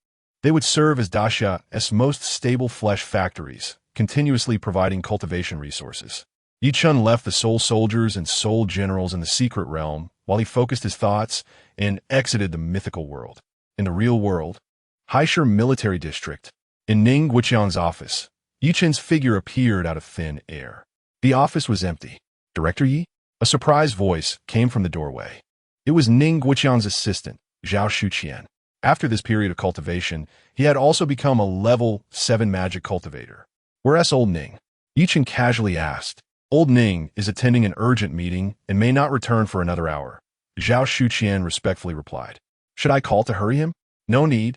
they would serve as Xia's most stable flesh factories, continuously providing cultivation resources. Ye Chen left the Soul Soldiers and Soul Generals in the Secret Realm while he focused his thoughts and exited the Mythical World. In the real world, Haisher Military District, in Ning Guiqiang's office, Ye Chen's figure appeared out of thin air. The office was empty. Director Yi? A surprised voice came from the doorway. It was Ning Guiqiang's assistant, Zhao Shuqian. After this period of cultivation, he had also become a level 7 magic cultivator. Whereas old Ning? Ye Chen casually asked. Old Ning is attending an urgent meeting and may not return for another hour. Zhao Shuqian respectfully replied. Should I call to hurry him? No need.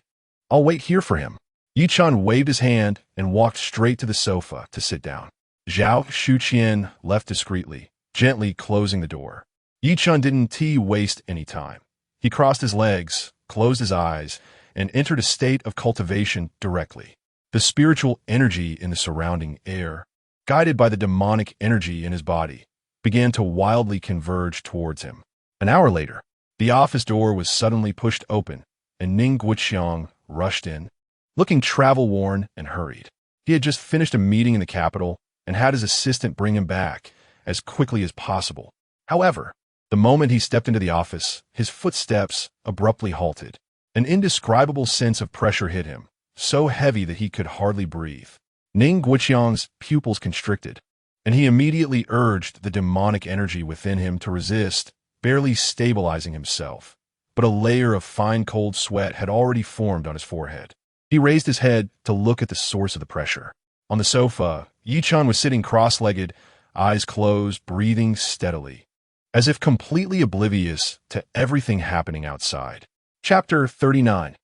I'll wait here for him. Ye Chen waved his hand and walked straight to the sofa to sit down. Zhao Shuqian left discreetly, gently closing the door. Ye Chen didn't waste any time. He crossed his legs, closed his eyes, and entered a state of cultivation directly. The spiritual energy in the surrounding air, guided by the demonic energy in his body, began to wildly converge towards him. An hour later, the office door was suddenly pushed open, and Ning Guoqiang rushed in, looking travel-worn and hurried. He had just finished a meeting in the capital and had his assistant bring him back as quickly as possible. However, the moment he stepped into the office, his footsteps abruptly halted. An indescribable sense of pressure hit him, so heavy that he could hardly breathe. Ning Guoqiang's pupils constricted, and he immediately urged the demonic energy within him to resist, barely stabilizing himself. But a layer of fine cold sweat had already formed on his forehead. He raised his head to look at the source of the pressure. On the sofa, Ye Chen was sitting cross-legged, eyes closed, breathing steadily, as if completely oblivious to everything happening outside. Chapter 39.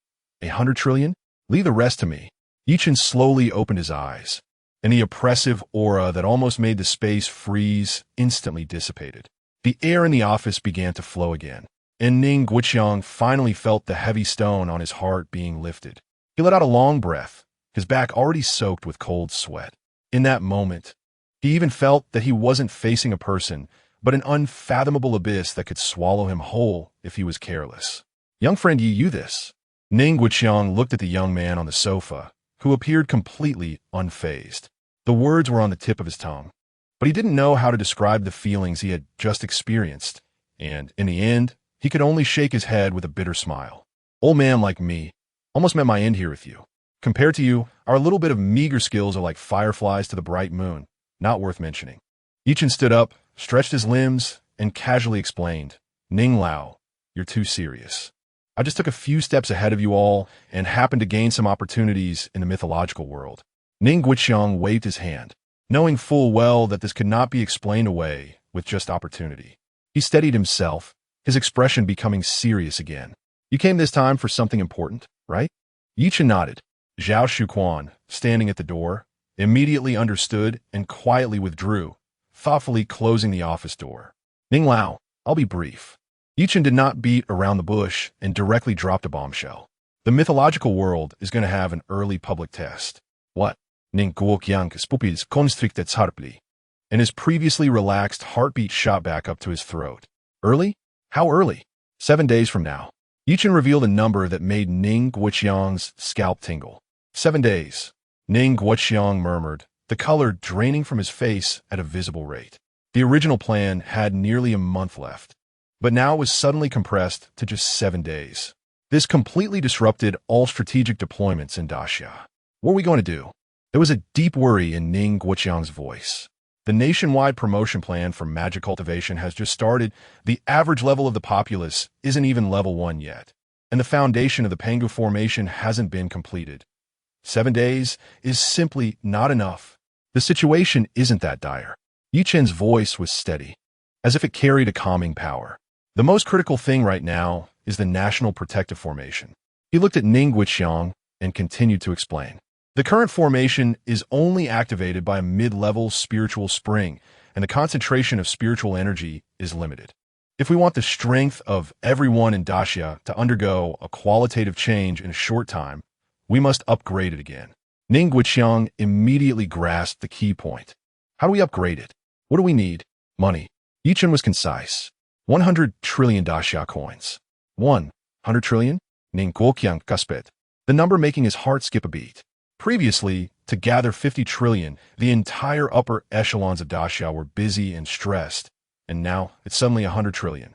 100 trillion? Leave the rest to me. Ye Chen slowly opened his eyes, and the oppressive aura that almost made the space freeze instantly dissipated. The air in the office began to flow again, and Ning Guoqiang finally felt the heavy stone on his heart being lifted. He let out a long breath, his back already soaked with cold sweat. In that moment, he even felt that he wasn't facing a person, but an unfathomable abyss that could swallow him whole if he was careless. Young friend, you this? Ning Guoqiang looked at the young man on the sofa, who appeared completely unfazed. The words were on the tip of his tongue, but he didn't know how to describe the feelings he had just experienced, and, in the end, he could only shake his head with a bitter smile. Old man like me, almost met my end here with you. Compared to you, our little bit of meager skills are like fireflies to the bright moon, not worth mentioning. Ye Chen stood up, stretched his limbs, and casually explained, Ning Lao, you're too serious. I just took a few steps ahead of you all and happened to gain some opportunities in the mythological world. Ning Guoqiang waved his hand, knowing full well that this could not be explained away with just opportunity. He steadied himself, his expression becoming serious again. You came this time for something important, right? Ye Chen nodded. Zhao Shuqian, standing at the door, immediately understood and quietly withdrew, thoughtfully closing the office door. Ning Lao, I'll be brief. Ye Chen did not beat around the bush and directly dropped a bombshell. The mythological world is going to have an early public test. What? Ning Guoqiang spupis constricted harply, and his previously relaxed heartbeat shot back up to his throat. Early? How early? 7 days from now. Ye Chen revealed a number that made Ning Guoqiang's scalp tingle. 7 days. Ning Guoqiang murmured, the color draining from his face at a visible rate. The original plan had nearly a month left, but now it was suddenly compressed to just 7 days. This completely disrupted all strategic deployments in Daxia. What are we going to do? There was a deep worry in Ning Guoqiang's voice. The nationwide promotion plan for magic cultivation has just started. The average level of the populace isn't even level 1 yet, and the foundation of the Pangu formation hasn't been completed. 7 days is simply not enough. The situation isn't that dire. Ye Chen's voice was steady, as if it carried a calming power. The most critical thing right now is the National Protective Formation. He looked at Ning Guoqiang and continued to explain. The current formation is only activated by a mid-level spiritual spring, and the concentration of spiritual energy is limited. If we want the strength of everyone in Daxia to undergo a qualitative change in a short time, we must upgrade it again. Ning Guoqiang immediately grasped the key point. How do we upgrade it? What do we need? Money. Ye Chen was concise. 100 trillion Daxia coins. 100 trillion? Ning Guoqiang cusped, the number making his heart skip a beat. Previously, to gather 50 trillion, the entire upper echelons of Daxia were busy and stressed, and now it's suddenly 100 trillion.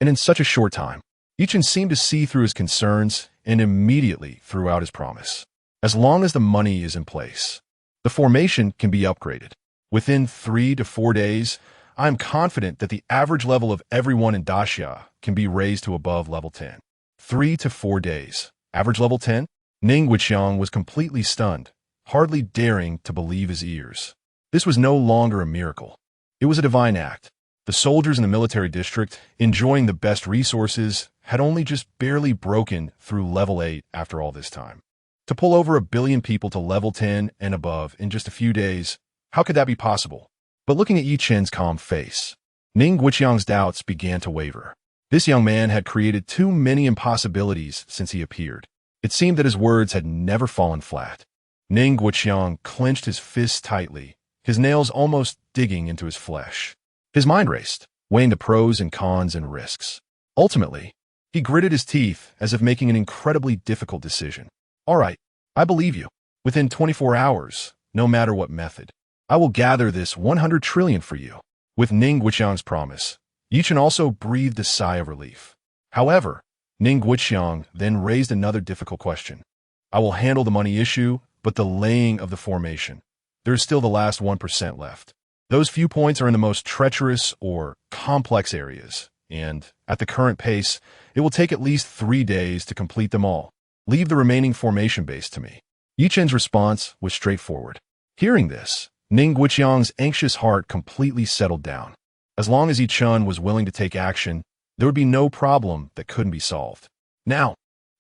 And in such a short time, Ye Chen seemed to see through his concerns and immediately threw out his promise. As long as the money is in place, the formation can be upgraded. Within 3 to 4 days, I am confident that the average level of everyone in Daxia can be raised to above level 10. 3 to 4 days. Average level 10? Ning Wuqiang was completely stunned, hardly daring to believe his ears. This was no longer a miracle. It was a divine act. The soldiers in the military district, enjoying the best resources, had only just barely broken through level 8 after all this time. To pull over 1 billion people to level 10 and above in just a few days, how could that be possible? But looking at Ye Chen's calm face, Ning Wuqiang's doubts began to waver. This young man had created too many impossibilities since he appeared. It seemed that his words had never fallen flat. Ning Wuqiang clenched his fists tightly, his nails almost digging into his flesh. His mind raced, weighing the pros and cons and risks. Ultimately, he gritted his teeth as if making an incredibly difficult decision. All right, I believe you. Within 24 hours, no matter what method, I will gather this 100 trillion for you. With Ning Wuqiang's promise, Ye Chen also breathed a sigh of relief. However, Ning Wuqiang then raised another difficult question. I will handle the money issue, but the laying of the formation. There is still the last 1% left. Those few points are in the most treacherous or complex areas, and, at the current pace, it will take at least 3 days to complete them all. Leave the remaining formation base to me. Ye Chen's response was straightforward. Hearing this, Ning Wuqiang's anxious heart completely settled down. As long as Ye Chen was willing to take action, there would be no problem that couldn't be solved. Now,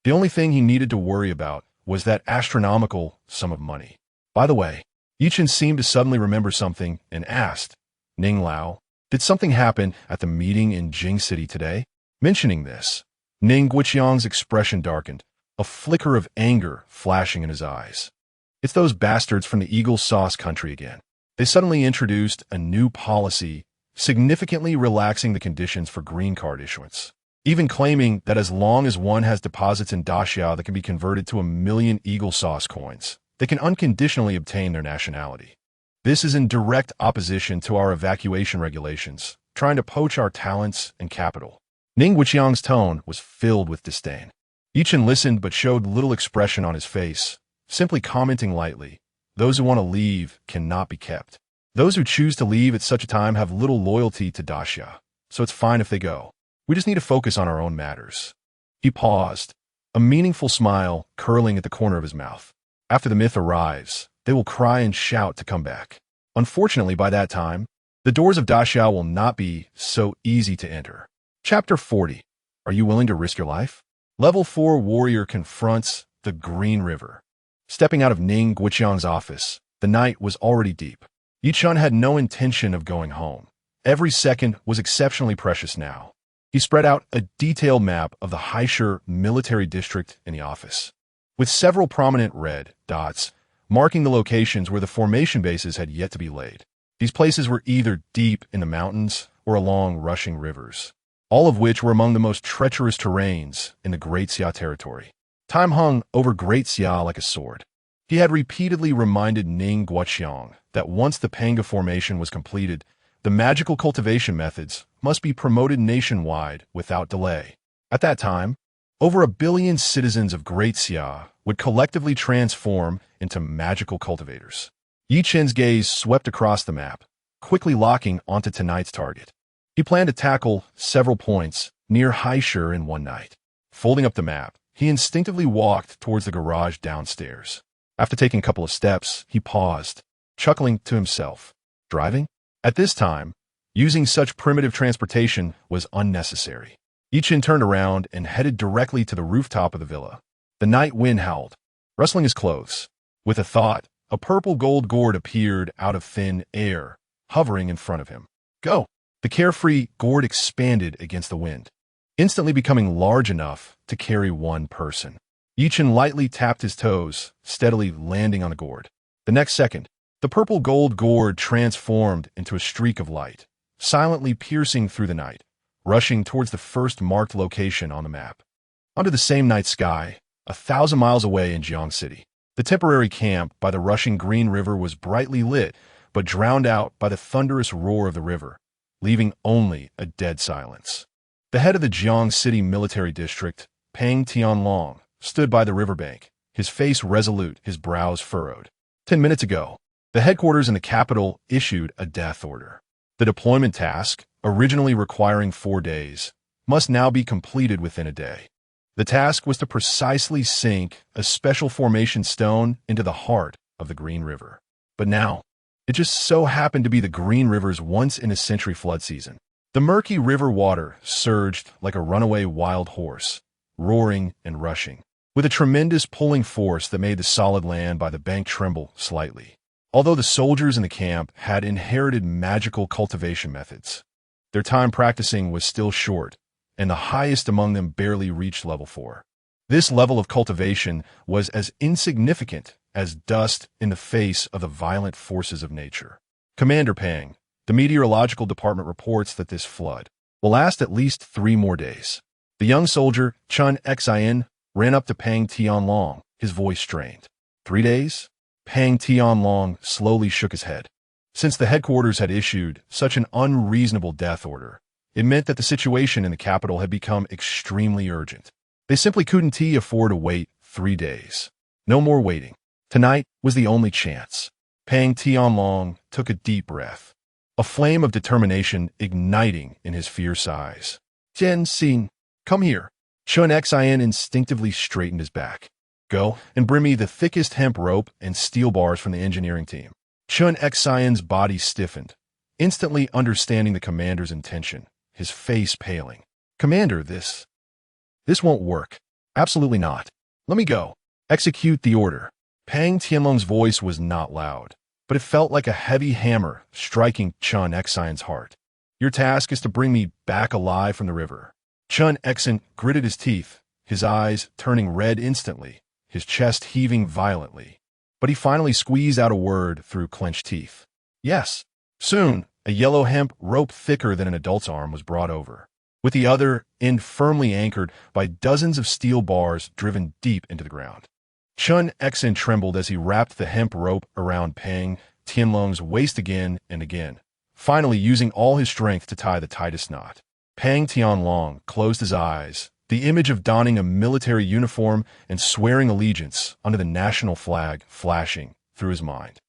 the only thing he needed to worry about was that astronomical sum of money. By the way, Ye Chen seemed to suddenly remember something and asked, Ning Lao, did something happen at the meeting in Jing City today? Mentioning this, Ning Wuqiang's expression darkened, a flicker of anger flashing in his eyes. It's those bastards from the Eagle Sauce country again. They suddenly introduced a new policy, significantly relaxing the conditions for green card issuance, even claiming that as long as one has deposits in Daxia that can be converted to 1 million Eagle Sauce coins, they can unconditionally obtain their nationality. This is in direct opposition to our evacuation regulations, trying to poach our talents and capital. Ning Wuqiang's tone was filled with disdain. Ye Chen listened but showed little expression on his face, simply commenting lightly, those who want to leave cannot be kept. Those who choose to leave at such a time have little loyalty to Daxia, so it's fine if they go. We just need to focus on our own matters. He paused, a meaningful smile curling at the corner of his mouth. After the myth arrives, they will cry and shout to come back. Unfortunately, by that time, the doors of Daxia will not be so easy to enter. Chapter 40. Are you willing to risk your life? Level 4 warrior confronts the Green River. Stepping out of Ning Wuqiang's office, the night was already deep. Ye Chen had no intention of going home. Every second was exceptionally precious now. He spread out a detailed map of the Haisher military district in the office, with several prominent red dots marking the locations where the formation bases had yet to be laid. These places were either deep in the mountains or along rushing rivers, all of which were among the most treacherous terrains in the Great Xia territory. Time hung over Great Xia like a sword. He had repeatedly reminded Ning Wuqiang that once the Panga formation was completed, the magical cultivation methods must be promoted nationwide without delay. At that time, over 1 billion citizens of Great Xia would collectively transform into magical cultivators. Ye Chen's gaze swept across the map, quickly locking onto tonight's target. He planned to tackle several points near Haisher in one night. Folding up the map, he instinctively walked towards the garage downstairs. After taking a couple of steps, he paused, chuckling to himself. Driving? At this time, using such primitive transportation was unnecessary. Ye Chen turned around and headed directly to the rooftop of the villa. The night wind howled, rustling his clothes. With a thought, a purple gold gourd appeared out of thin air, hovering in front of him. Go! The carefree gourd expanded against the wind, instantly becoming large enough to carry one person. Ye Chen lightly tapped his toes, steadily landing on the gourd. The next second, the purple gold gourd transformed into a streak of light, silently piercing through the night, rushing towards the first marked location on the map. Under the same night sky, 1,000 miles away in Jiang City, the temporary camp by the rushing Green River was brightly lit, but drowned out by the thunderous roar of the river, leaving only a dead silence. The head of the Jiang City military district, Peng Tianlong, stood by the riverbank, his face resolute, his brows furrowed. 10 minutes ago, the headquarters in the capital issued a death order. The deployment task, originally requiring 4 days, must now be completed within a day. The task was to precisely sink a special formation stone into the heart of the Green River. But now, it just so happened to be the Green River's once-in-a-century flood season. The murky river water surged like a runaway wild horse, roaring and rushing, with a tremendous pulling force that made the solid land by the bank tremble slightly. Although the soldiers in the camp had inherited magical cultivation methods, their time practicing was still short, and the highest among them barely reached level 4. This level of cultivation was as insignificant as dust in the face of the violent forces of nature. Commander Pang, the meteorological department reports that this flood will last at least 3 more days. The young soldier, Chen Xian, ran up to Pang Tianlong, his voice strained. 3 days? Pang Tianlong slowly shook his head. Since the headquarters had issued such an unreasonable death order, it meant that the situation in the capital had become extremely urgent. They simply couldn't afford to wait 3 days. No more waiting. Tonight was the only chance. Pang Tianlong took a deep breath, a flame of determination igniting in his fierce eyes. Chen Xin, come here. Chen Xian instinctively straightened his back. Go and bring me the thickest hemp rope and steel bars from the engineering team. Chen Xian's body stiffened, instantly understanding the commander's intention, his face paling. Commander, this won't work. Absolutely not. Let me go. Execute the order. Pang Tianlong's voice was not loud, but it felt like a heavy hammer striking Chen Xian's heart. Your task is to bring me back alive from the river. Chen Xian gritted his teeth, his eyes turning red instantly, his chest heaving violently. But he finally squeezed out a word through clenched teeth. Yes. Soon, a yellow hemp rope thicker than an adult's arm was brought over, with the other end firmly anchored by dozens of steel bars driven deep into the ground. Chen Xian trembled as he wrapped the hemp rope around Pang Tianlong's waist again and again, finally using all his strength to tie the tightest knot. Pang Tianlong closed his eyes, the image of donning a military uniform and swearing allegiance under the national flag flashing through his mind.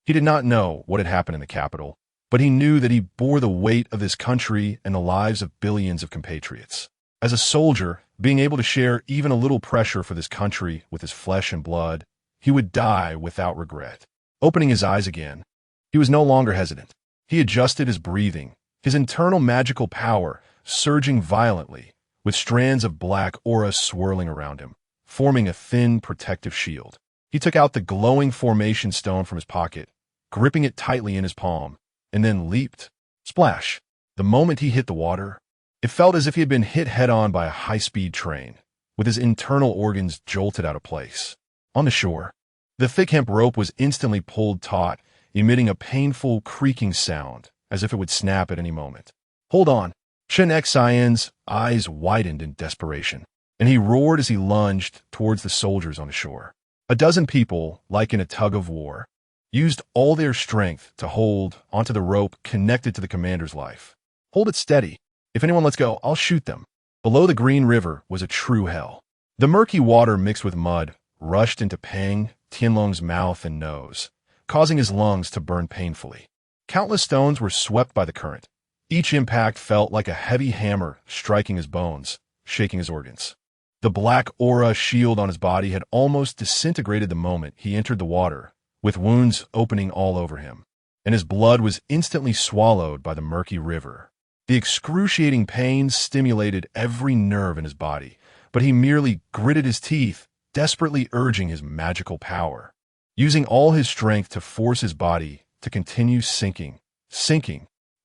He did not know what had happened in the capital, but he knew that he bore the weight of this country and the lives of billions of compatriots. As a soldier, being able to share even a little pressure for this country with his flesh and blood, he would die without regret. Opening his eyes again, he was no longer hesitant. He adjusted his breathing, his internal magical power surging violently, with strands of black aura swirling around him, forming a thin protective shield. He took out the glowing formation stone from his pocket, gripping it tightly in his palm, and then leaped. Splash! The moment he hit the water, it felt as if he had been hit head-on by a high-speed train, with his internal organs jolted out of place. On the shore, the thick hemp rope was instantly pulled taut, emitting a painful creaking sound, as if it would snap at any moment. Hold on! Chen Xian's eyes widened in desperation, and he roared as he lunged towards the soldiers on the shore. A dozen people, like in a tug-of-war, used all their strength to hold onto the rope connected to the commander's life. Hold it steady. If anyone lets go, I'll shoot them. Below the Green River was a true hell. The murky water mixed with mud rushed into Pang Tianlong's mouth and nose, causing his lungs to burn painfully. Countless stones were swept by the current. Each impact felt like a heavy hammer striking his bones, shaking his organs. The black aura shield on his body had almost disintegrated the moment he entered the water, with wounds opening all over him, and his blood was instantly swallowed by the murky river. The excruciating pain stimulated every nerve in his body, but he merely gritted his teeth, desperately urging his magical power, using all his strength to force his body to continue sinking.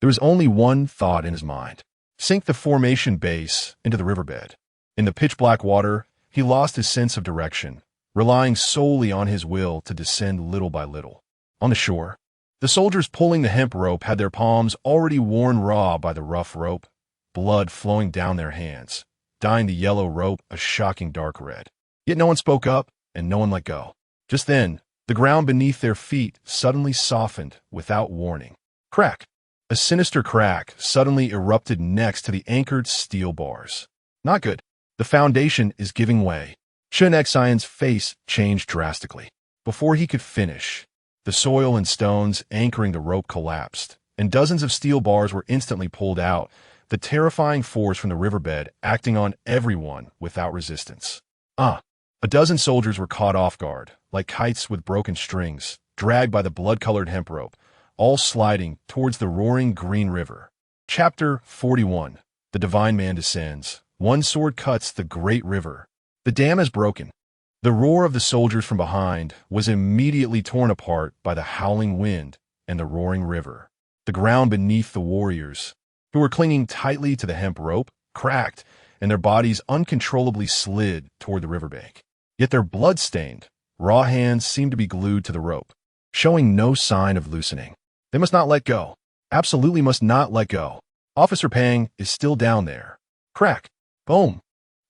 There was only one thought in his mind: sink the formation base into the riverbed. In the pitch-black water, he lost his sense of direction, relying solely on his will to descend little by little. On the shore, the soldiers pulling the hemp rope had their palms already worn raw by the rough rope, blood flowing down their hands, dyeing the yellow rope a shocking dark red. Yet no one spoke up, and no one let go. Just then, the ground beneath their feet suddenly softened without warning. Crack! A sinister crack suddenly erupted next to the anchored steel bars. Not good. The foundation is giving way. Chen Xian's face changed drastically. Before he could finish, the soil and stones anchoring the rope collapsed, and dozens of steel bars were instantly pulled out, the terrifying force from the riverbed acting on everyone without resistance. A dozen soldiers were caught off guard, like kites with broken strings, dragged by the blood-colored hemp rope, all sliding towards the roaring green river. Chapter 41. The Divine Man descends. One sword cuts the great river. The dam is broken. The roar of the soldiers from behind was immediately torn apart by the howling wind and the roaring river. The ground beneath the warriors, who were clinging tightly to the hemp rope, cracked, and their bodies uncontrollably slid toward the riverbank. Yet their blood-stained, raw hands seemed to be glued to the rope, showing no sign of loosening. They must not let go. Absolutely must not let go. Officer Pang is still down there. Crack. Boom.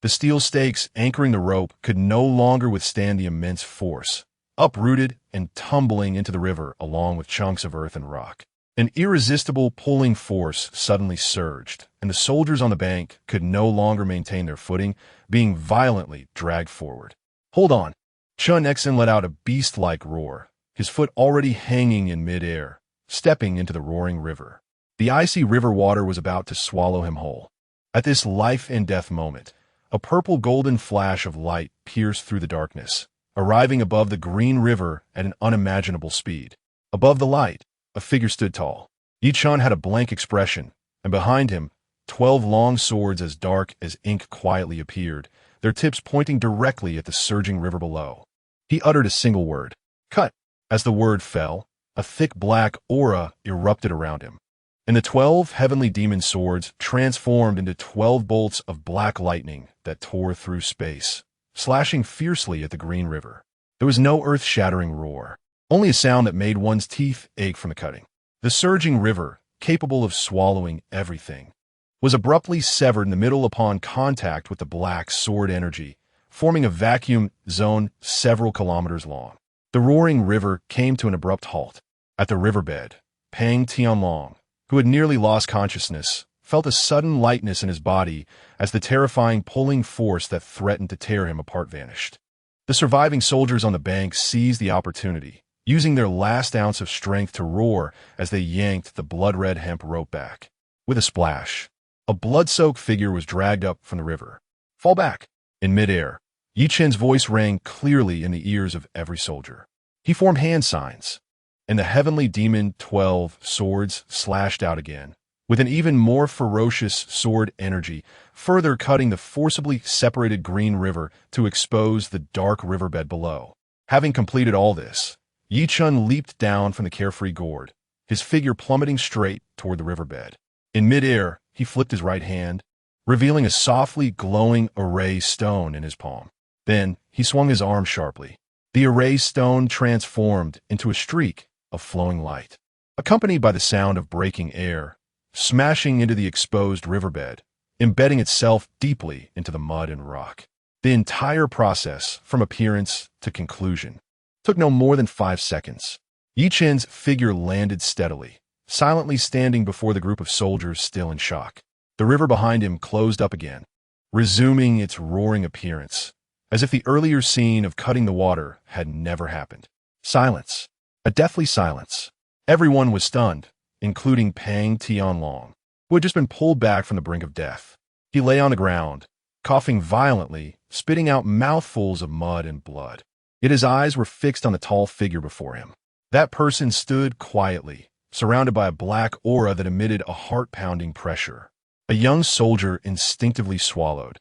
The steel stakes anchoring the rope could no longer withstand the immense force, uprooted and tumbling into the river along with chunks of earth and rock. An irresistible pulling force suddenly surged, and the soldiers on the bank could no longer maintain their footing, being violently dragged forward. Hold on. Chun Exen let out a beast-like roar, his foot already hanging in mid-air, stepping into the roaring river. The icy river water was about to swallow him whole. At this life-and-death moment, a purple-golden flash of light pierced through the darkness, arriving above the green river at an unimaginable speed. Above the light, a figure stood tall. Ye Chen had a blank expression, and behind him, 12 long swords as dark as ink quietly appeared, their tips pointing directly at the surging river below. He uttered a single word. Cut! As the word fell, a thick black aura erupted around him, and the 12 heavenly demon swords transformed into 12 bolts of black lightning that tore through space, slashing fiercely at the green river. There was no earth-shattering roar, only a sound that made one's teeth ache from the cutting. The surging river, capable of swallowing everything, was abruptly severed in the middle upon contact with the black sword energy, forming a vacuum zone several kilometers long. The roaring river came to an abrupt halt. At the riverbed, Pang Tianlong, who had nearly lost consciousness, felt a sudden lightness in his body as the terrifying pulling force that threatened to tear him apart vanished. The surviving soldiers on the bank seized the opportunity, using their last ounce of strength to roar as they yanked the blood-red hemp rope back. With a splash, a blood-soaked figure was dragged up from the river. Fall back! In midair, Ye Chen's voice rang clearly in the ears of every soldier. He formed hand signs, and the heavenly demon 12 swords slashed out again, with an even more ferocious sword energy, further cutting the forcibly separated green river to expose the dark riverbed below. Having completed all this, Ye Chen leaped down from the carefree gourd, his figure plummeting straight toward the riverbed. In midair, he flipped his right hand, revealing a softly glowing array stone in his palm. Then, he swung his arm sharply. The array stone transformed into a streak of flowing light, accompanied by the sound of breaking air, smashing into the exposed riverbed, embedding itself deeply into the mud and rock. The entire process, from appearance to conclusion, took no more than 5 seconds. Ye Chen's figure landed steadily, silently standing before the group of soldiers still in shock. The river behind him closed up again, resuming its roaring appearance, as if the earlier scene of cutting the water had never happened. Silence. A deathly silence. Everyone was stunned, including Pang Tianlong, who had just been pulled back from the brink of death. He lay on the ground, coughing violently, spitting out mouthfuls of mud and blood. Yet his eyes were fixed on the tall figure before him. That person stood quietly, surrounded by a black aura that emitted a heart-pounding pressure. A young soldier instinctively swallowed,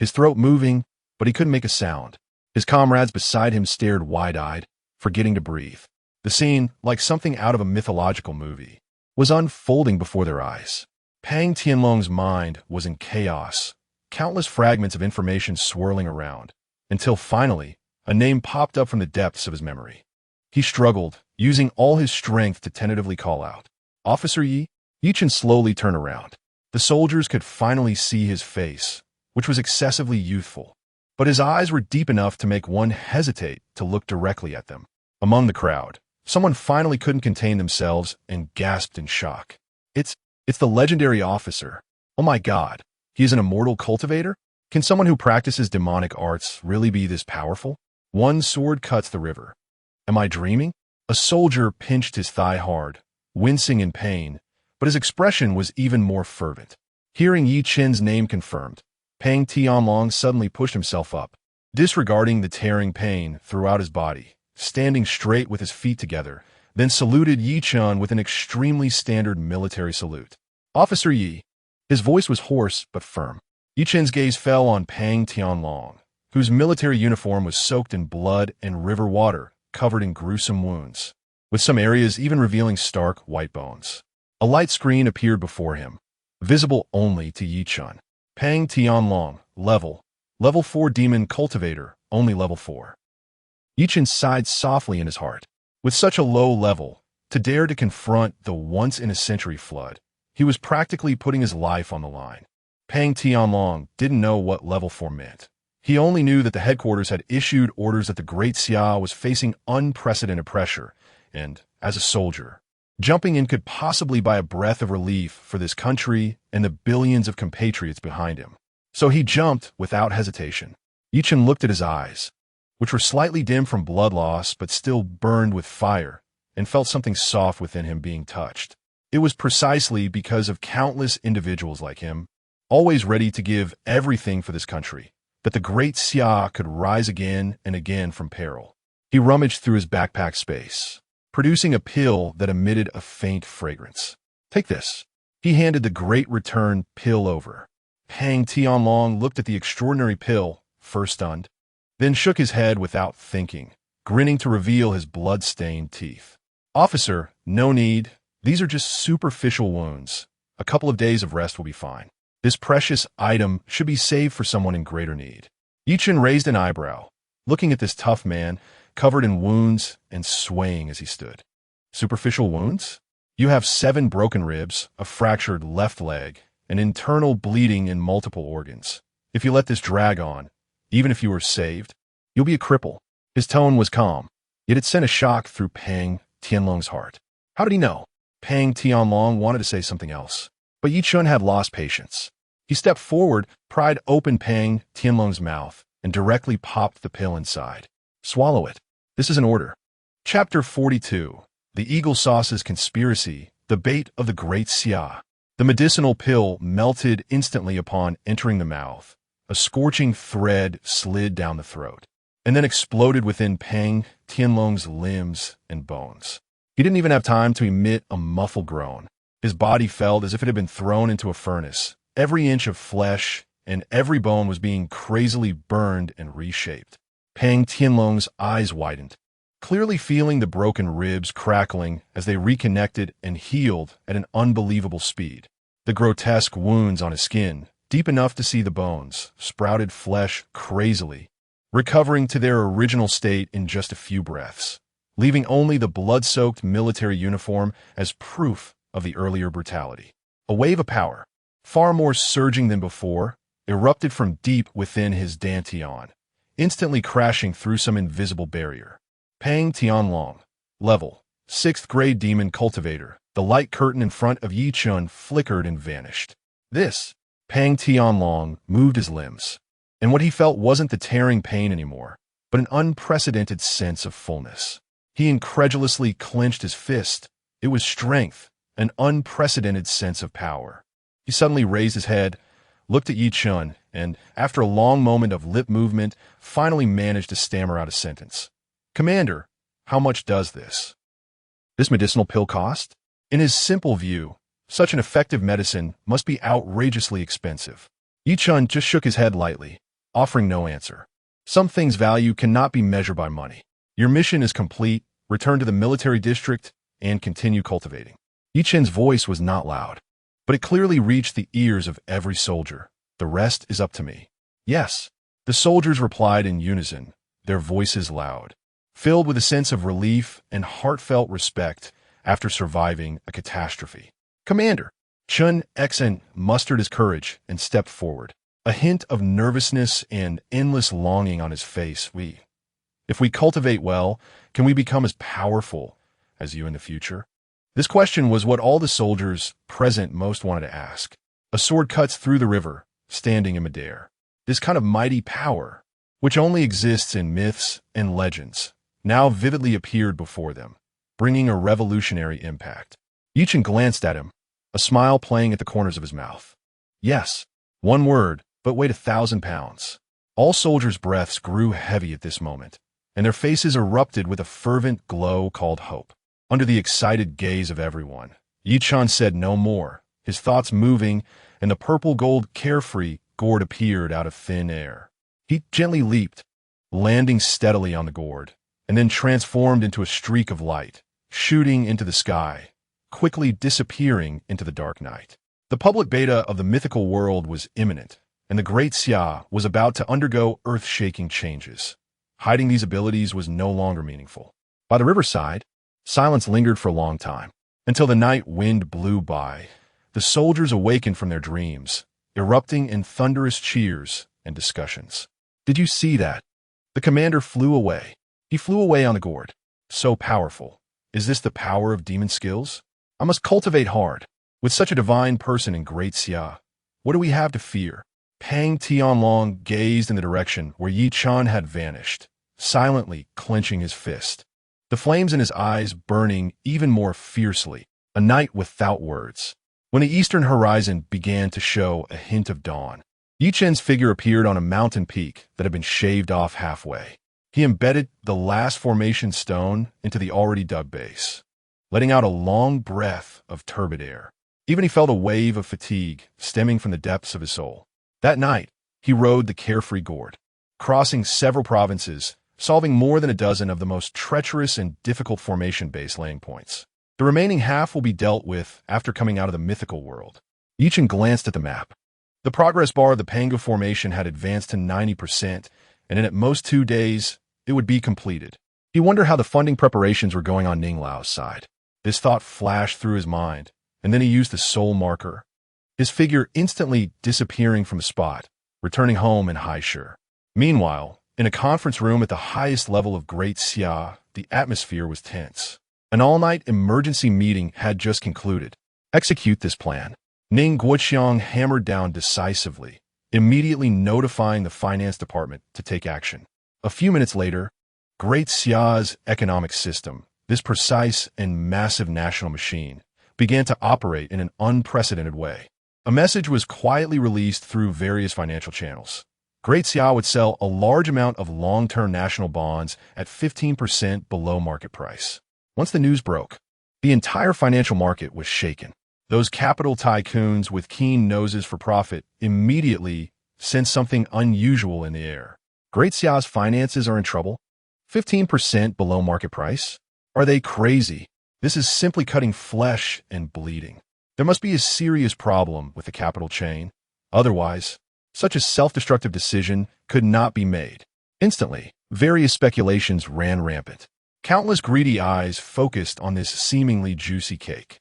his throat moving, but he couldn't make a sound. His comrades beside him stared wide-eyed, forgetting to breathe. The scene, like something out of a mythological movie, was unfolding before their eyes. Pang Tianlong's mind was in chaos, countless fragments of information swirling around, until finally, a name popped up from the depths of his memory. He struggled, using all his strength to tentatively call out. Officer Yi? Ye Chen slowly turned around. The soldiers could finally see his face, which was excessively youthful, but his eyes were deep enough to make one hesitate to look directly at them. Among the crowd, someone finally couldn't contain themselves and gasped in shock. It's the legendary officer. Oh my God, he is an immortal cultivator? Can someone who practices demonic arts really be this powerful? One sword cuts the river. Am I dreaming? A soldier pinched his thigh hard, wincing in pain, but his expression was even more fervent. Hearing Ye Chen's name confirmed, Pang Tianlong suddenly pushed himself up, disregarding the tearing pain throughout his body, standing straight with his feet together, then saluted Ye Chen with an extremely standard military salute. "Officer Yi." His voice was hoarse but firm. Ye Chen's gaze fell on Pang Tianlong, whose military uniform was soaked in blood and river water, covered in gruesome wounds, with some areas even revealing stark white bones. A light screen appeared before him, visible only to Ye Chen. Pang Tianlong, level 4 demon cultivator, only level 4. Ye Chen sighed softly in his heart. With such a low level, to dare to confront the once-in-a-century flood, he was practically putting his life on the line. Pang Tianlong didn't know what level 4 meant. He only knew that the headquarters had issued orders that the Great Xia was facing unprecedented pressure, and, as a soldier, jumping in could possibly buy a breath of relief for this country and the billions of compatriots behind him. So he jumped without hesitation. Ye Chen looked at his eyes, which were slightly dim from blood loss but still burned with fire, and felt something soft within him being touched. It was precisely because of countless individuals like him, always ready to give everything for this country, that the Great Xia could rise again and again from peril. He rummaged through his backpack space, producing a pill that emitted a faint fragrance. "Take this." He handed the Great Return pill over. Pang Tianlong looked at the extraordinary pill, first stunned, then shook his head without thinking, grinning to reveal his blood-stained teeth. "Officer, no need. These are just superficial wounds. A couple of days of rest will be fine. This precious item should be saved for someone in greater need." Ye Chen raised an eyebrow, looking at this tough man, covered in wounds and swaying as he stood. "Superficial wounds? You have 7 broken ribs, a fractured left leg, and internal bleeding in multiple organs. If you let this drag on, even if you were saved, you'll be a cripple." His tone was calm, yet it sent a shock through Pang Tianlong's heart. How did he know? Pang Tianlong wanted to say something else, but Ye Chen had lost patience. He stepped forward, pried open Pang Tianlong's mouth, and directly popped the pill inside. "Swallow it. This is an order." Chapter 42. The Eagle Sauce's Conspiracy, the Bait of the Great Xia. The medicinal pill melted instantly upon entering the mouth. A scorching thread slid down the throat, and then exploded within Pang Tianlong's limbs and bones. He didn't even have time to emit a muffled groan. His body felt as if it had been thrown into a furnace. Every inch of flesh and every bone was being crazily burned and reshaped. Pang Tianlong's eyes widened, clearly feeling the broken ribs crackling as they reconnected and healed at an unbelievable speed. The grotesque wounds on his skin, deep enough to see the bones, sprouted flesh crazily, recovering to their original state in just a few breaths, leaving only the blood-soaked military uniform as proof of the earlier brutality. A wave of power, far more surging than before, erupted from deep within his dantian, instantly crashing through some invisible barrier. Pang Tianlong, level 6th grade demon cultivator. The light curtain in front of Ye Chen flickered and vanished. This, Pang Tianlong moved his limbs, and what he felt wasn't the tearing pain anymore, but an unprecedented sense of fullness. He incredulously clenched his fist. It was strength, an unprecedented sense of power. He suddenly raised his head, looked at Ye Chen, and, after a long moment of lip movement, finally managed to stammer out a sentence. "Commander, how much does this medicinal pill cost?" In his simple view, such an effective medicine must be outrageously expensive. Ye Chen just shook his head lightly, offering no answer. Some things' value cannot be measured by money. Your mission is complete. Return to the military district and continue cultivating. Ye Chen's voice was not loud, but it clearly reached the ears of every soldier. "The rest is up to me." "Yes," the soldiers replied in unison, their voices loud, filled with a sense of relief and heartfelt respect after surviving a catastrophe. "Commander!" Chen Xen mustered his courage and stepped forward, a hint of nervousness and endless longing on his face. If we cultivate well, can we become as powerful as you in the future?" This question was what all the soldiers present most wanted to ask. A sword cuts through the river, standing in midair. This kind of mighty power, which only exists in myths and legends, now vividly appeared before them, bringing a revolutionary impact. Ye Chen glanced at him, a smile playing at the corners of his mouth. Yes, one word, but weighed 1,000 pounds. All soldiers' breaths grew heavy at this moment, and their faces erupted with a fervent glow called hope. Under the excited gaze of everyone, Ye Chen said no more, his thoughts moving, and the purple-gold carefree gourd appeared out of thin air. He gently leaped, landing steadily on the gourd, and then transformed into a streak of light, shooting into the sky, quickly disappearing into the dark night. The public beta of the Mythical World was imminent, and the Great Xia was about to undergo earth-shaking changes. Hiding these abilities was no longer meaningful. By the riverside, silence lingered for a long time, until the night wind blew by. The soldiers awakened from their dreams, erupting in thunderous cheers and discussions. Did you see that? The commander flew away. He flew away on the gourd. So powerful. Is this the power of demon skills? I must cultivate hard. With such a divine person in Great Xia, what do we have to fear? Pang Tianlong gazed in the direction where Ye Chen had vanished, silently clenching his fist. The flames in his eyes burning even more fiercely. A night without words. When the eastern horizon began to show a hint of dawn, Ye Chen's figure appeared on a mountain peak that had been shaved off halfway. He embedded the last formation stone into the already dug base, letting out a long breath of turbid air. Even he felt a wave of fatigue stemming from the depths of his soul. That night, he rode the carefree gourd, crossing several provinces, solving more than a dozen of the most treacherous and difficult formation base laying points. The remaining half will be dealt with after coming out of the Mythical World. Ye Chen glanced at the map. The progress bar of the Panga formation had advanced to 90%, and in at most 2 days, it would be completed. He wondered how the funding preparations were going on Ning Lao's side. This thought flashed through his mind, and then he used the soul marker, his figure instantly disappearing from the spot, returning home in high sure. Meanwhile, in a conference room at the highest level of Great Xia, the atmosphere was tense. An all-night emergency meeting had just concluded. Execute this plan. Ning Guoqiang hammered down decisively, immediately notifying the finance department to take action. A few minutes later, Great Xia's economic system, this precise and massive national machine, began to operate in an unprecedented way. A message was quietly released through various financial channels. Great Xia would sell a large amount of long-term national bonds at 15% below market price. Once the news broke, the entire financial market was shaken. Those capital tycoons with keen noses for profit immediately sensed something unusual in the air. Great Xia's finances are in trouble? 15% below market price? Are they crazy? This is simply cutting flesh and bleeding. There must be a serious problem with the capital chain. Otherwise, such a self-destructive decision could not be made. Instantly, various speculations ran rampant. Countless greedy eyes focused on this seemingly juicy cake.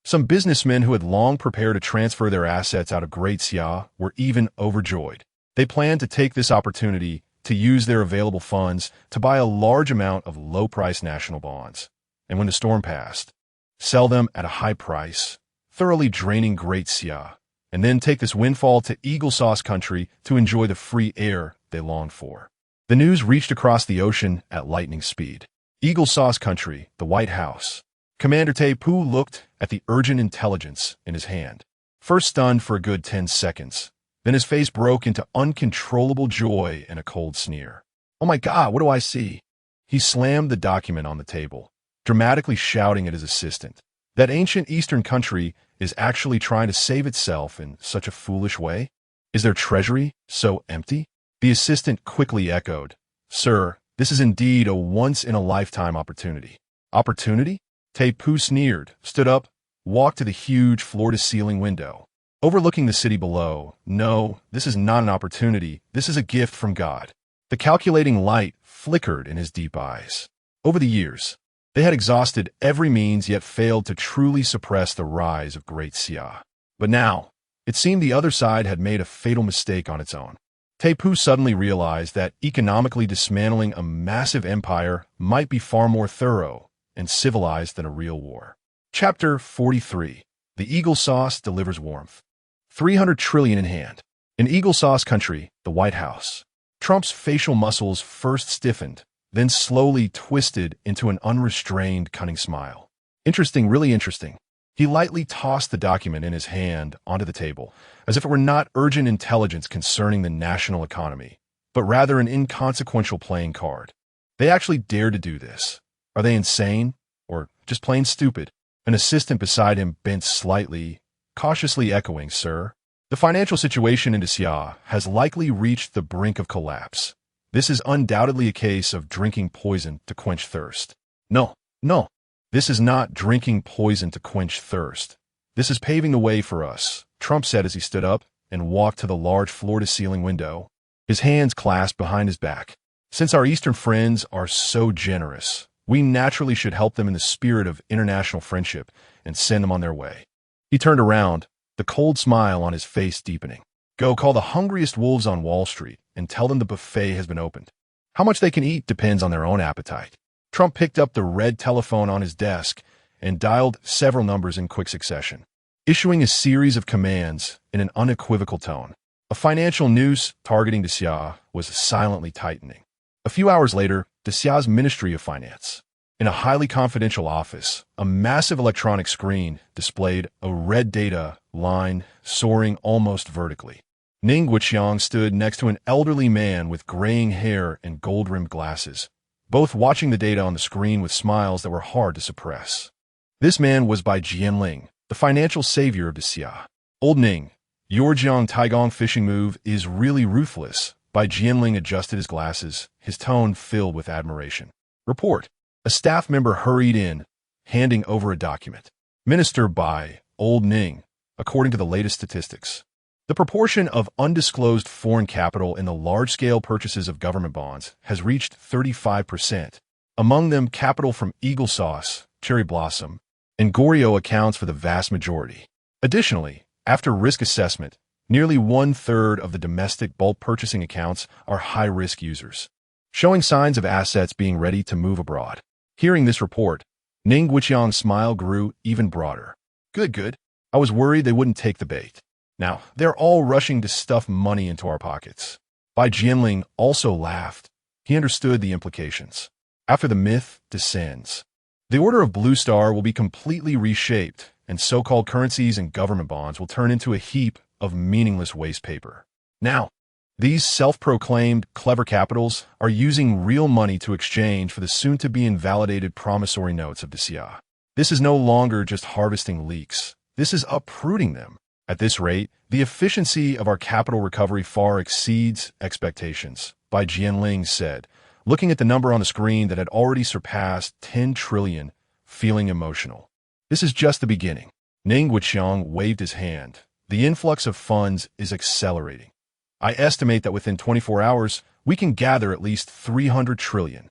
Some businessmen who had long prepared to transfer their assets out of Great Xia were even overjoyed. They planned to take this opportunity to use their available funds to buy a large amount of low-priced national bonds, and when the storm passed, sell them at a high price, thoroughly draining Great Xia, and then take this windfall to Eagle Sauce Country to enjoy the free air they longed for. The news reached across the ocean at lightning speed. Eagle Sauce Country, the White House. Commander Tai Pu looked at the urgent intelligence in his hand, first stunned for a good 10 seconds. Then his face broke into uncontrollable joy and a cold sneer. "Oh my God, what do I see?" He slammed the document on the table, dramatically shouting at his assistant. That ancient Eastern country is actually trying to save itself in such a foolish way? Is their treasury so empty? The assistant quickly echoed, "Sir, this is indeed a once-in-a-lifetime opportunity." Opportunity? Tai Pu sneered, stood up, walked to the huge floor-to-ceiling window, overlooking the city below. "No, this is not an opportunity. This is a gift from God." The calculating light flickered in his deep eyes. Over the years, they had exhausted every means yet failed to truly suppress the rise of Great Xia. But now, it seemed the other side had made a fatal mistake on its own. Tai Pu suddenly realized that economically dismantling a massive empire might be far more thorough and civilized than a real war. Chapter 43. The Eagle Sauce Delivers Warmth. 300 trillion in hand. In Eagle Sauce Country, the White House. Trump's facial muscles first stiffened, then slowly twisted into an unrestrained, cunning smile. "Interesting, really interesting." He lightly tossed the document in his hand onto the table, as if it were not urgent intelligence concerning the national economy, but rather an inconsequential playing card. They actually dared to do this. Are they insane? Or just plain stupid? An assistant beside him bent slightly, cautiously echoing, "Sir, the financial situation in Xia has likely reached the brink of collapse. This is undoubtedly a case of drinking poison to quench thirst." No, no. This is not drinking poison to quench thirst. This is paving the way for us, Trump said as he stood up and walked to the large floor-to-ceiling window, his hands clasped behind his back. Since our Eastern friends are so generous, we naturally should help them in the spirit of international friendship and send them on their way. He turned around, the cold smile on his face deepening. Go call the hungriest wolves on Wall Street and tell them the buffet has been opened. How much they can eat depends on their own appetite. Trump picked up the red telephone on his desk and dialed several numbers in quick succession, issuing a series of commands in an unequivocal tone. A financial noose targeting Xia was silently tightening. A few hours later, Xia's Ministry of Finance. In a highly confidential office, a massive electronic screen displayed a red data line soaring almost vertically. Ning Wuqiang stood next to an elderly man with graying hair and gold-rimmed glasses, both watching the data on the screen with smiles that were hard to suppress. This man was Bai Jianling, the financial savior of Xia. "Old Ning, your Jiang Taigong fishing move is really ruthless." Bai Jianling adjusted his glasses, his tone filled with admiration. "Report." A staff member hurried in, handing over a document. "Minister Bai, Old Ning, according to the latest statistics, the proportion of undisclosed foreign capital in the large-scale purchases of government bonds has reached 35%. Among them, capital from Eagle Sauce, Cherry Blossom, and Goryo accounts for the vast majority. Additionally, after risk assessment, nearly one-third of the domestic bulk purchasing accounts are high-risk users, showing signs of assets being ready to move abroad." Hearing this report, Ning Wuqiang's smile grew even broader. Good. I was worried they wouldn't take the bait. Now, they're all rushing to stuff money into our pockets." Bai Jianling also laughed. He understood the implications. After the myth descends, the order of Blue Star will be completely reshaped, and so-called currencies and government bonds will turn into a heap of meaningless waste paper. Now, these self-proclaimed clever capitals are using real money to exchange for the soon-to-be invalidated promissory notes of Xia. This is no longer just harvesting leaks. This is uprooting them. At this rate, the efficiency of our capital recovery far exceeds expectations, Bai Jianling said, looking at the number on the screen that had already surpassed 10 trillion, feeling emotional. This is just the beginning. Ning Wuqiang waved his hand. The influx of funds is accelerating. I estimate that within 24 hours, we can gather at least 300 trillion.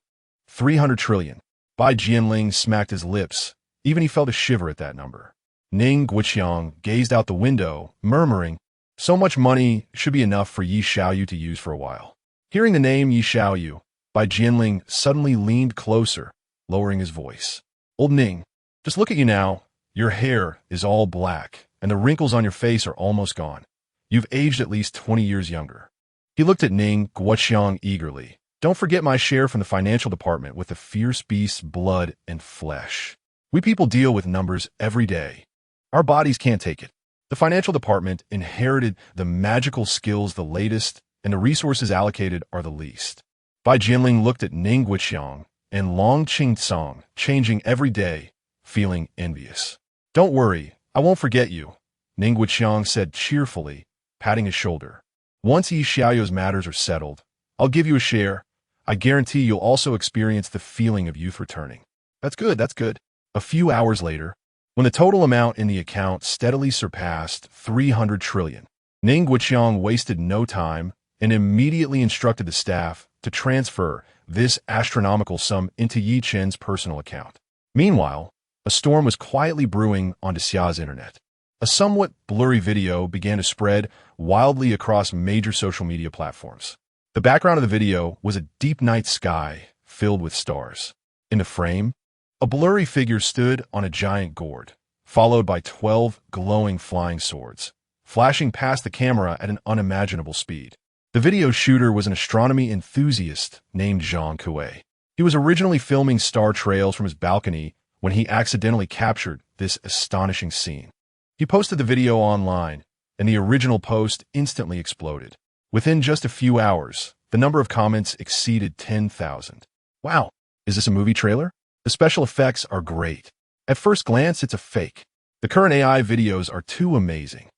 300 trillion. Bai Jianling smacked his lips. Even he felt a shiver at that number. Ning Wuqiang gazed out the window, murmuring, "So much money should be enough for Ye Xiaoyu to use for a while." Hearing the name Ye Xiaoyu, Bai Jianling suddenly leaned closer, lowering his voice. "Old Ning, just look at you now. Your hair is all black, and the wrinkles on your face are almost gone. You've aged at least 20 years younger." He looked at Ning Wuqiang eagerly. "Don't forget my share from the financial department with the fierce beast's blood and flesh. We people deal with numbers every day. Our bodies can't take it. The financial department inherited the magical skills the latest, and the resources allocated are the least." Bai Jianling looked at Ning Wuqiang and Long Qing-song, changing every day, feeling envious. "Don't worry, I won't forget you," Ning Wuqiang said cheerfully, patting his shoulder. "Once Ye Xiaoyu's matters are settled, I'll give you a share. I guarantee you'll also experience the feeling of youth returning." That's good. A few hours later, when the total amount in the account steadily surpassed 300 trillion, Ning Wuqiang wasted no time and immediately instructed the staff to transfer this astronomical sum into Ye Chen's personal account. Meanwhile, a storm was quietly brewing on Xia's internet. A somewhat blurry video began to spread wildly across major social media platforms. The background of the video was a deep night sky filled with stars. In the frame, a blurry figure stood on a giant gourd, followed by 12 glowing flying swords, flashing past the camera at an unimaginable speed. The video shooter was an astronomy enthusiast named Zhang Kuei. He was originally filming star trails from his balcony when he accidentally captured this astonishing scene. He posted the video online, and the original post instantly exploded. Within just a few hours, the number of comments exceeded 10,000. Wow, is this a movie trailer? The special effects are great. At first glance, it's a fake. The current AI videos are too amazing.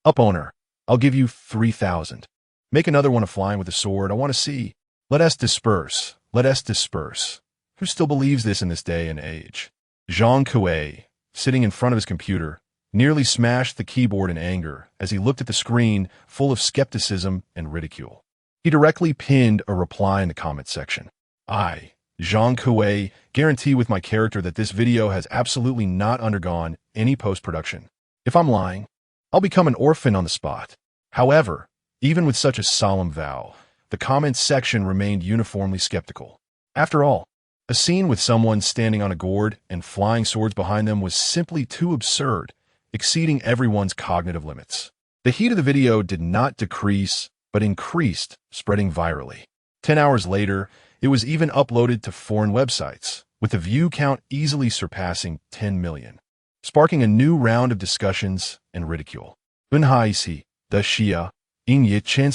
Up owner, I'll give you 3,000. Make another one of flying with a sword. I want to see. Let us disperse. Let us disperse. Who still believes this in this day and age? Zhang Kuei, sitting in front of his computer, nearly smashed the keyboard in anger as he looked at the screen full of skepticism and ridicule. He directly pinned a reply in the comment section. I, Zhang Kuei, guarantee with my character that this video has absolutely not undergone any post-production. If I'm lying, I'll become an orphan on the spot. However, even with such a solemn vow, the comments section remained uniformly skeptical. After all, a scene with someone standing on a gourd and flying swords behind them was simply too absurd, exceeding everyone's cognitive limits. The heat of the video did not decrease, but increased, spreading virally. 10 hours later, it was even uploaded to foreign websites, with the view count easily surpassing 10 million, sparking a new round of discussions and ridicule. Great Xia, Ye Chen.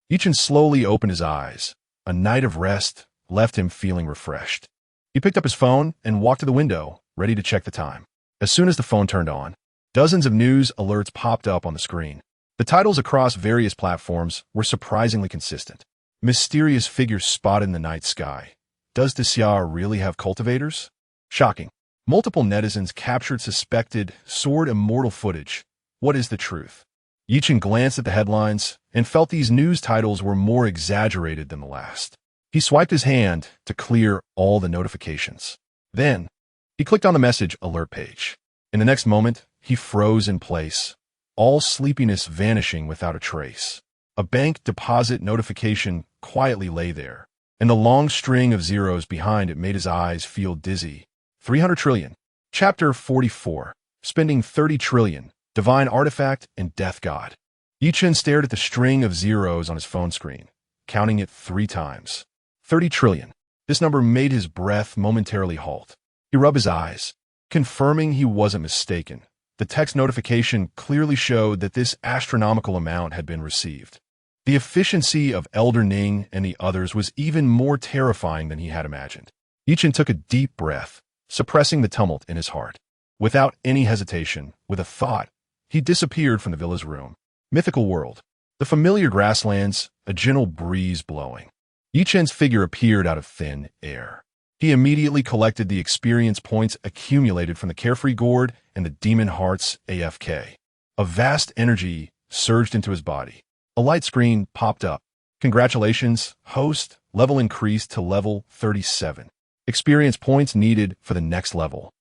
Ye Chen slowly opened his eyes. A night of rest left him feeling refreshed. He picked up his phone and walked to the window, ready to check the time. As soon as the phone turned on, dozens of news alerts popped up on the screen. The titles across various platforms were surprisingly consistent. Mysterious figures spotted in the night sky. Does Xia really have cultivators? Shocking. Multiple netizens captured suspected sword immortal footage. What is the truth? Ye Chen glanced at the headlines and felt these news titles were more exaggerated than the last. He swiped his hand to clear all the notifications. Then, he clicked on the message alert page. In the next moment, he froze in place, all sleepiness vanishing without a trace. A bank deposit notification quietly lay there, and the long string of zeros behind it made his eyes feel dizzy. 300 trillion. Chapter 44. Spending 30 trillion. Divine Artifact and Death God. Ye Chen stared at the string of zeros on his phone screen, counting it 3 times. 30 trillion. This number made his breath momentarily halt. He rubbed his eyes, confirming he wasn't mistaken. The text notification clearly showed that this astronomical amount had been received. The efficiency of Elder Ning and the others was even more terrifying than he had imagined. Ye Chen took a deep breath, suppressing the tumult in his heart. Without any hesitation, with a thought, he disappeared from the villa's room. Mythical World. The familiar grasslands, a gentle breeze blowing. Ye Chen's figure appeared out of thin air. He immediately collected the experience points accumulated from the Carefree Gourd and the Demon Heart's AFK. A vast energy surged into his body. A light screen popped up. Congratulations, host. Level increased to level 37. Experience points needed for the next level.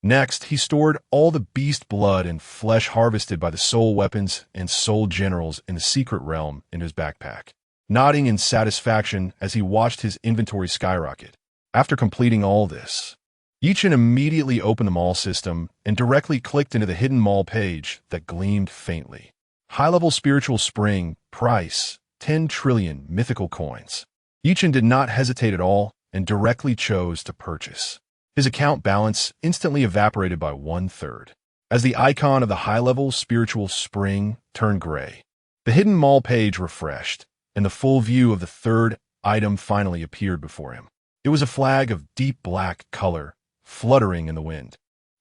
Next, he stored all the beast blood and flesh harvested by the soul weapons and soul generals in the secret realm into his backpack, nodding in satisfaction as he watched his inventory skyrocket. After completing all this, Ye Chen immediately opened the mall system and directly clicked into the hidden mall page that gleamed faintly. High-level spiritual spring, price, 10 trillion mythical coins. Ye Chen did not hesitate at all and directly chose to purchase. His account balance instantly evaporated by 1/3, as the icon of the high-level spiritual spring turned gray. The hidden mall page refreshed, and the full view of the third item finally appeared before him. It was a flag of deep black color, fluttering in the wind,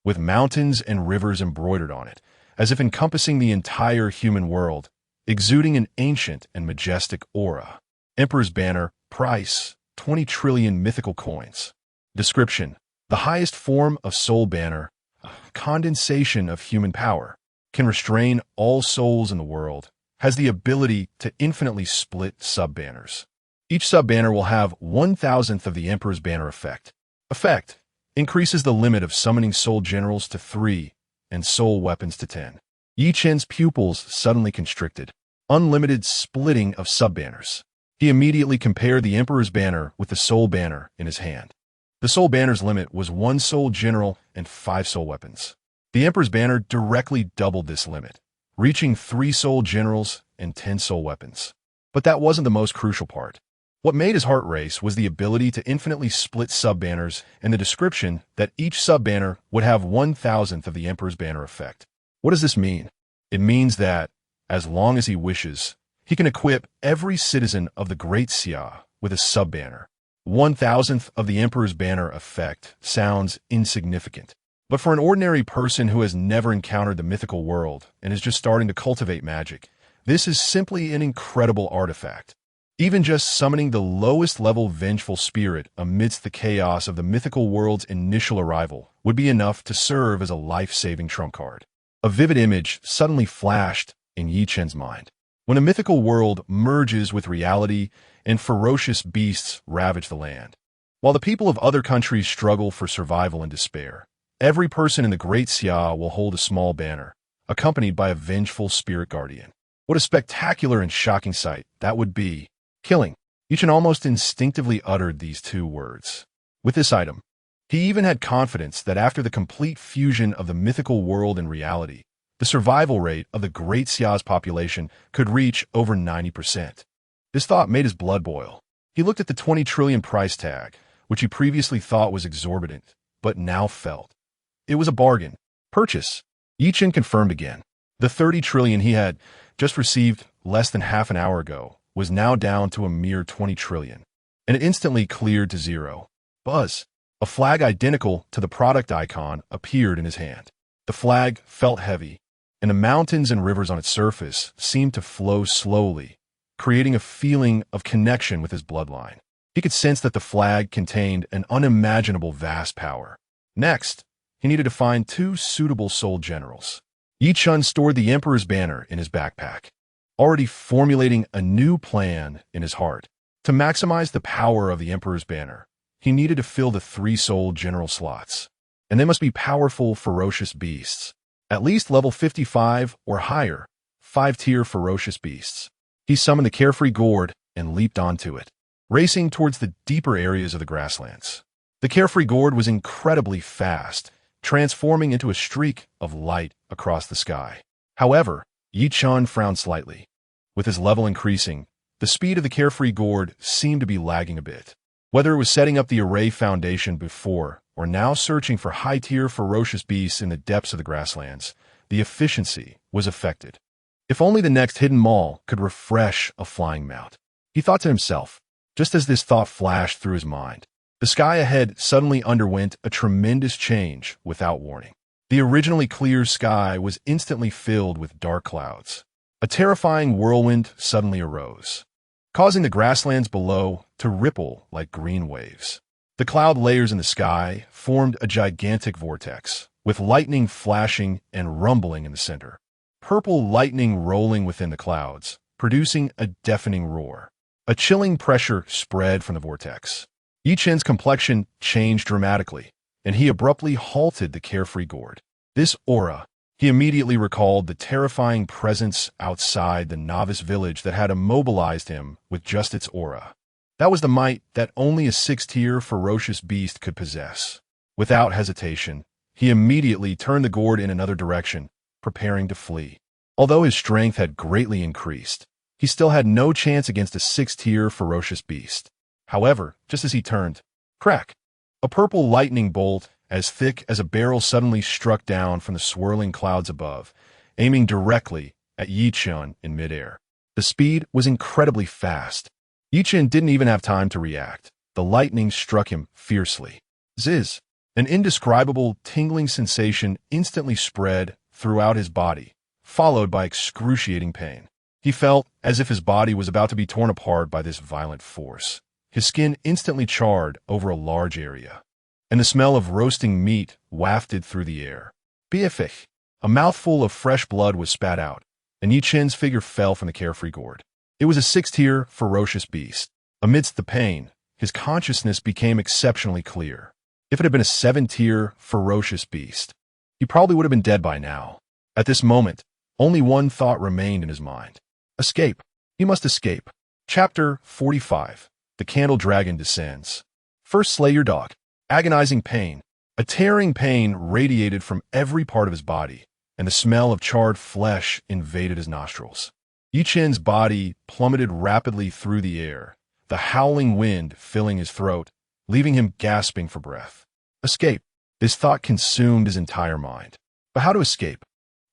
with mountains and rivers embroidered on it, as if encompassing the entire human world, exuding an ancient and majestic aura. Emperor's Banner, price, 20 trillion mythical coins. Description: the highest form of soul banner, a condensation of human power, can restrain all souls in the world, has the ability to infinitely split sub-banners. Each sub-banner will have 1,000th of the Emperor's Banner effect. Effect: increases the limit of summoning soul generals to 3 and soul weapons to 10. Ye Chen's pupils suddenly constricted. Unlimited splitting of sub-banners. He immediately compared the Emperor's Banner with the soul banner in his hand. The soul banner's limit was 1 soul general and 5 soul weapons. The Emperor's Banner directly doubled this limit, reaching 3 soul generals and 10 soul weapons. But that wasn't the most crucial part. What made his heart race was the ability to infinitely split sub-banners and the description that each sub-banner would have 1,000th of the Emperor's banner effect. What does this mean? It means that, as long as he wishes, he can equip every citizen of the Great Xia with a sub-banner. 1,000th of the Emperor's banner effect sounds insignificant. But for an ordinary person who has never encountered the mythical world and is just starting to cultivate magic, this is simply an incredible artifact. Even just summoning the lowest level vengeful spirit amidst the chaos of the mythical world's initial arrival would be enough to serve as a life-saving trump card. A vivid image suddenly flashed in Ye Chen's mind. When a mythical world merges with reality and ferocious beasts ravage the land, while the people of other countries struggle for survival and despair, every person in the Great Xia will hold a small banner, accompanied by a vengeful spirit guardian. What a spectacular and shocking sight that would be. Killing. Ye Chen almost instinctively uttered these two words. With this item, he even had confidence that after the complete fusion of the mythical world and reality, the survival rate of the Great Xia's population could reach over 90%. This thought made his blood boil. He looked at the 20 trillion price tag, which he previously thought was exorbitant, but now felt it was a bargain. Purchase. Ye Chen confirmed again. The 30 trillion he had just received less than half an hour ago was now down to a mere 20 trillion, and it instantly cleared to zero. Buzz. A flag identical to the product icon appeared in his hand. The flag felt heavy, and the mountains and rivers on its surface seemed to flow slowly, creating a feeling of connection with his bloodline. He could sense that the flag contained an unimaginable vast power. Next, he needed to find 2 suitable soul generals. Ye Chen stored the Emperor's banner in his backpack, already formulating a new plan in his heart. To maximize the power of the Emperor's banner, he needed to fill the 3 soul general slots. And they must be powerful, ferocious beasts. At least level 55 or higher, 5-tier ferocious beasts. He summoned the carefree gourd and leaped onto it, racing towards the deeper areas of the grasslands. The carefree gourd was incredibly fast, transforming into a streak of light across the sky. However, Ye Chen frowned slightly. With his level increasing, the speed of the carefree gourd seemed to be lagging a bit. Whether it was setting up the array foundation before or now searching for high-tier ferocious beasts in the depths of the grasslands, the efficiency was affected. If only the next hidden mall could refresh a flying mount. He thought to himself. Just as this thought flashed through his mind, the sky ahead suddenly underwent a tremendous change without warning. The originally clear sky was instantly filled with dark clouds. A terrifying whirlwind suddenly arose, causing the grasslands below to ripple like green waves. The cloud layers in the sky formed a gigantic vortex, with lightning flashing and rumbling in the center. Purple lightning rolling within the clouds, producing a deafening roar. A chilling pressure spread from the vortex. Ye Chen's complexion changed dramatically, and he abruptly halted the carefree gourd. This aura, he immediately recalled the terrifying presence outside the novice village that had immobilized him with just its aura. That was the might that only a 6-tier ferocious beast could possess. Without hesitation, he immediately turned the gourd in another direction, preparing to flee. Although his strength had greatly increased, he still had no chance against a 6-tier ferocious beast. However, just as he turned, crack! A purple lightning bolt, as thick as a barrel, suddenly struck down from the swirling clouds above, aiming directly at Ye Chen in midair. The speed was incredibly fast. Ye Chen didn't even have time to react. The lightning struck him fiercely. Ziz! An indescribable tingling sensation instantly spread throughout his body, followed by excruciating pain. He felt as if his body was about to be torn apart by this violent force. His skin instantly charred over a large area, and the smell of roasting meat wafted through the air. Biafich! A mouthful of fresh blood was spat out, and Ye Chen's figure fell from the carefree gourd. It was a 6-tier ferocious beast. Amidst the pain, his consciousness became exceptionally clear. If it had been a 7-tier ferocious beast, he probably would have been dead by now. At this moment, only one thought remained in his mind. Escape. He must escape. Chapter 45. The Candle Dragon Descends. First, slay your dog. Agonizing pain. A tearing pain radiated from every part of his body, and the smell of charred flesh invaded his nostrils. Ye Chen's body plummeted rapidly through the air, the howling wind filling his throat, leaving him gasping for breath. Escape. This thought consumed his entire mind. But how to escape?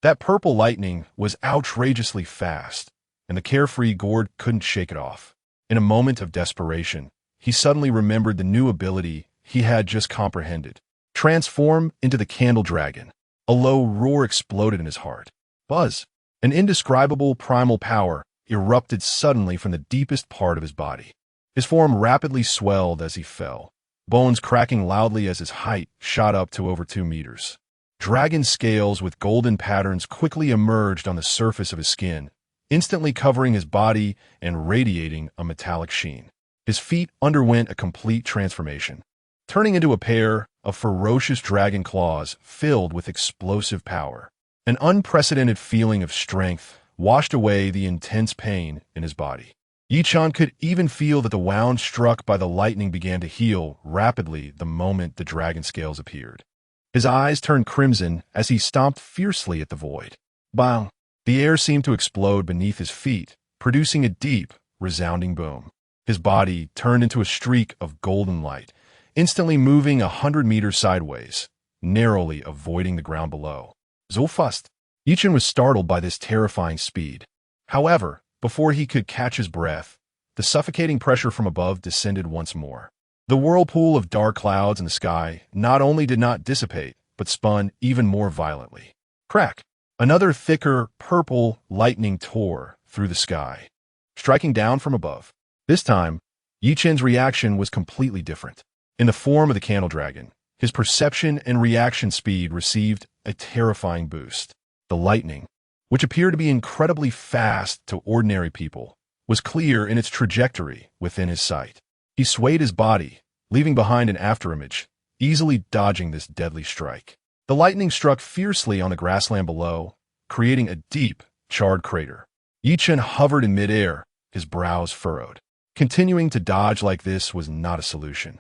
That purple lightning was outrageously fast, and the carefree Gord couldn't shake it off. In a moment of desperation, he suddenly remembered the new ability he had just comprehended. Transform into the candle dragon. A low roar exploded in his heart. Buzz! An indescribable primal power erupted suddenly from the deepest part of his body. His form rapidly swelled as he fell, bones cracking loudly as his height shot up to over 2 meters. Dragon scales with golden patterns quickly emerged on the surface of his skin, instantly covering his body and radiating a metallic sheen. His feet underwent a complete transformation, turning into a pair of ferocious dragon claws filled with explosive power. An unprecedented feeling of strength washed away the intense pain in his body. Ye Chen could even feel that the wound struck by the lightning began to heal rapidly the moment the dragon scales appeared. His eyes turned crimson as he stomped fiercely at the void. Bang! The air seemed to explode beneath his feet, producing a deep, resounding boom. His body turned into a streak of golden light, instantly moving 100 meters sideways, narrowly avoiding the ground below. So fast! Ye Chen was startled by this terrifying speed. However, before he could catch his breath, the suffocating pressure from above descended once more. The whirlpool of dark clouds in the sky not only did not dissipate, but spun even more violently. Crack! Another thicker, purple lightning tore through the sky, striking down from above. This time, Ye Chen's reaction was completely different. In the form of the candle dragon, his perception and reaction speed received a terrifying boost. The lightning, which appeared to be incredibly fast to ordinary people, was clear in its trajectory within his sight. He swayed his body, leaving behind an afterimage, easily dodging this deadly strike. The lightning struck fiercely on the grassland below, creating a deep, charred crater. Ye Chen hovered in midair, his brows furrowed. Continuing to dodge like this was not a solution.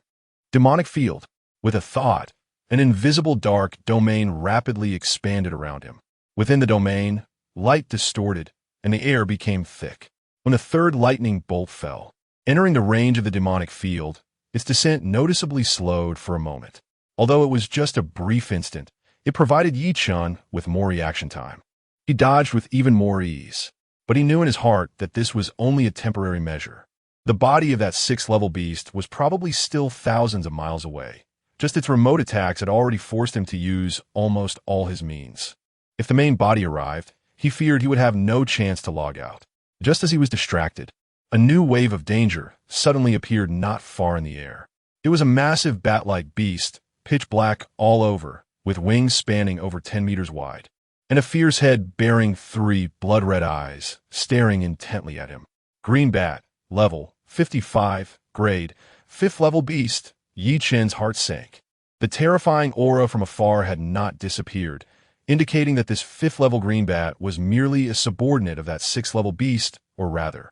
Demonic field. With a thought, an invisible dark domain rapidly expanded around him. Within the domain, light distorted, and the air became thick. When the third lightning bolt fell, entering the range of the demonic field, its descent noticeably slowed for a moment. Although it was just a brief instant, it provided Ye Chen with more reaction time. He dodged with even more ease, but he knew in his heart that this was only a temporary measure. The body of that 6th-level beast was probably still thousands of miles away. Just its remote attacks had already forced him to use almost all his means. If the main body arrived, he feared he would have no chance to log out. Just as he was distracted, a new wave of danger suddenly appeared not far in the air. It was a massive bat-like beast, pitch black all over, with wings spanning over 10 meters wide, and a fierce head bearing 3 blood-red eyes, staring intently at him. Green bat, level 55, grade 5th-level beast. Ye Chen's heart sank. The terrifying aura from afar had not disappeared, indicating that this 5th-level green bat was merely a subordinate of that 6th-level beast, or rather,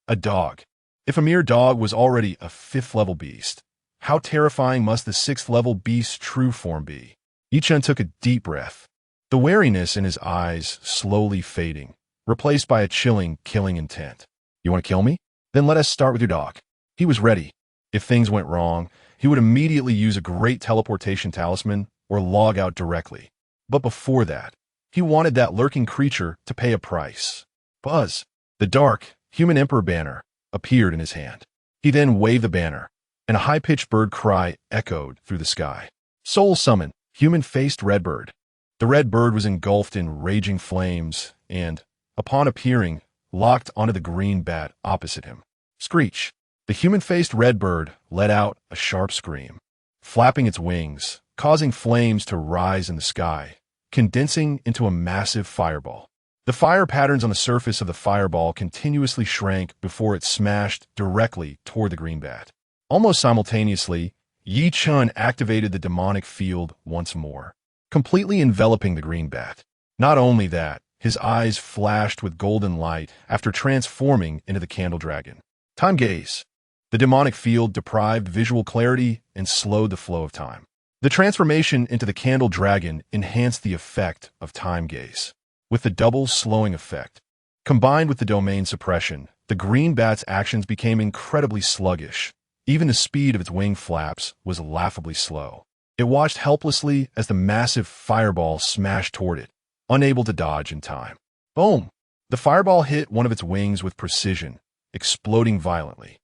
a dog. If a mere dog was already a 5th-level beast, how terrifying must the 6th-level beast's true form be? Ye Chen took a deep breath, the wariness in his eyes slowly fading, replaced by a chilling, killing intent. You want to kill me? Then let us start with your dog. He was ready. If things went wrong, he would immediately use a great teleportation talisman or log out directly. But before that, he wanted that lurking creature to pay a price. Buzz! The dark, human emperor banner appeared in his hand. He then waved the banner, and a high-pitched bird cry echoed through the sky. Soul summon, human-faced red bird. The red bird was engulfed in raging flames and, upon appearing, locked onto the green bat opposite him. Screech! The human-faced red bird let out a sharp scream, flapping its wings, causing flames to rise in the sky, condensing into a massive fireball. The fire patterns on the surface of the fireball continuously shrank before it smashed directly toward the green bat. Almost simultaneously, Ye Chen activated the demonic field once more, completely enveloping the green bat. Not only that, his eyes flashed with golden light after transforming into the candle dragon. Time gaze. The demonic field deprived visual clarity and slowed the flow of time. The transformation into the candle dragon enhanced the effect of time gaze. With the double slowing effect, combined with the domain suppression, the green bat's actions became incredibly sluggish. Even the speed of its wing flaps was laughably slow. It watched helplessly as the massive fireball smashed toward it, unable to dodge in time. Boom! The fireball hit one of its wings with precision, exploding violently.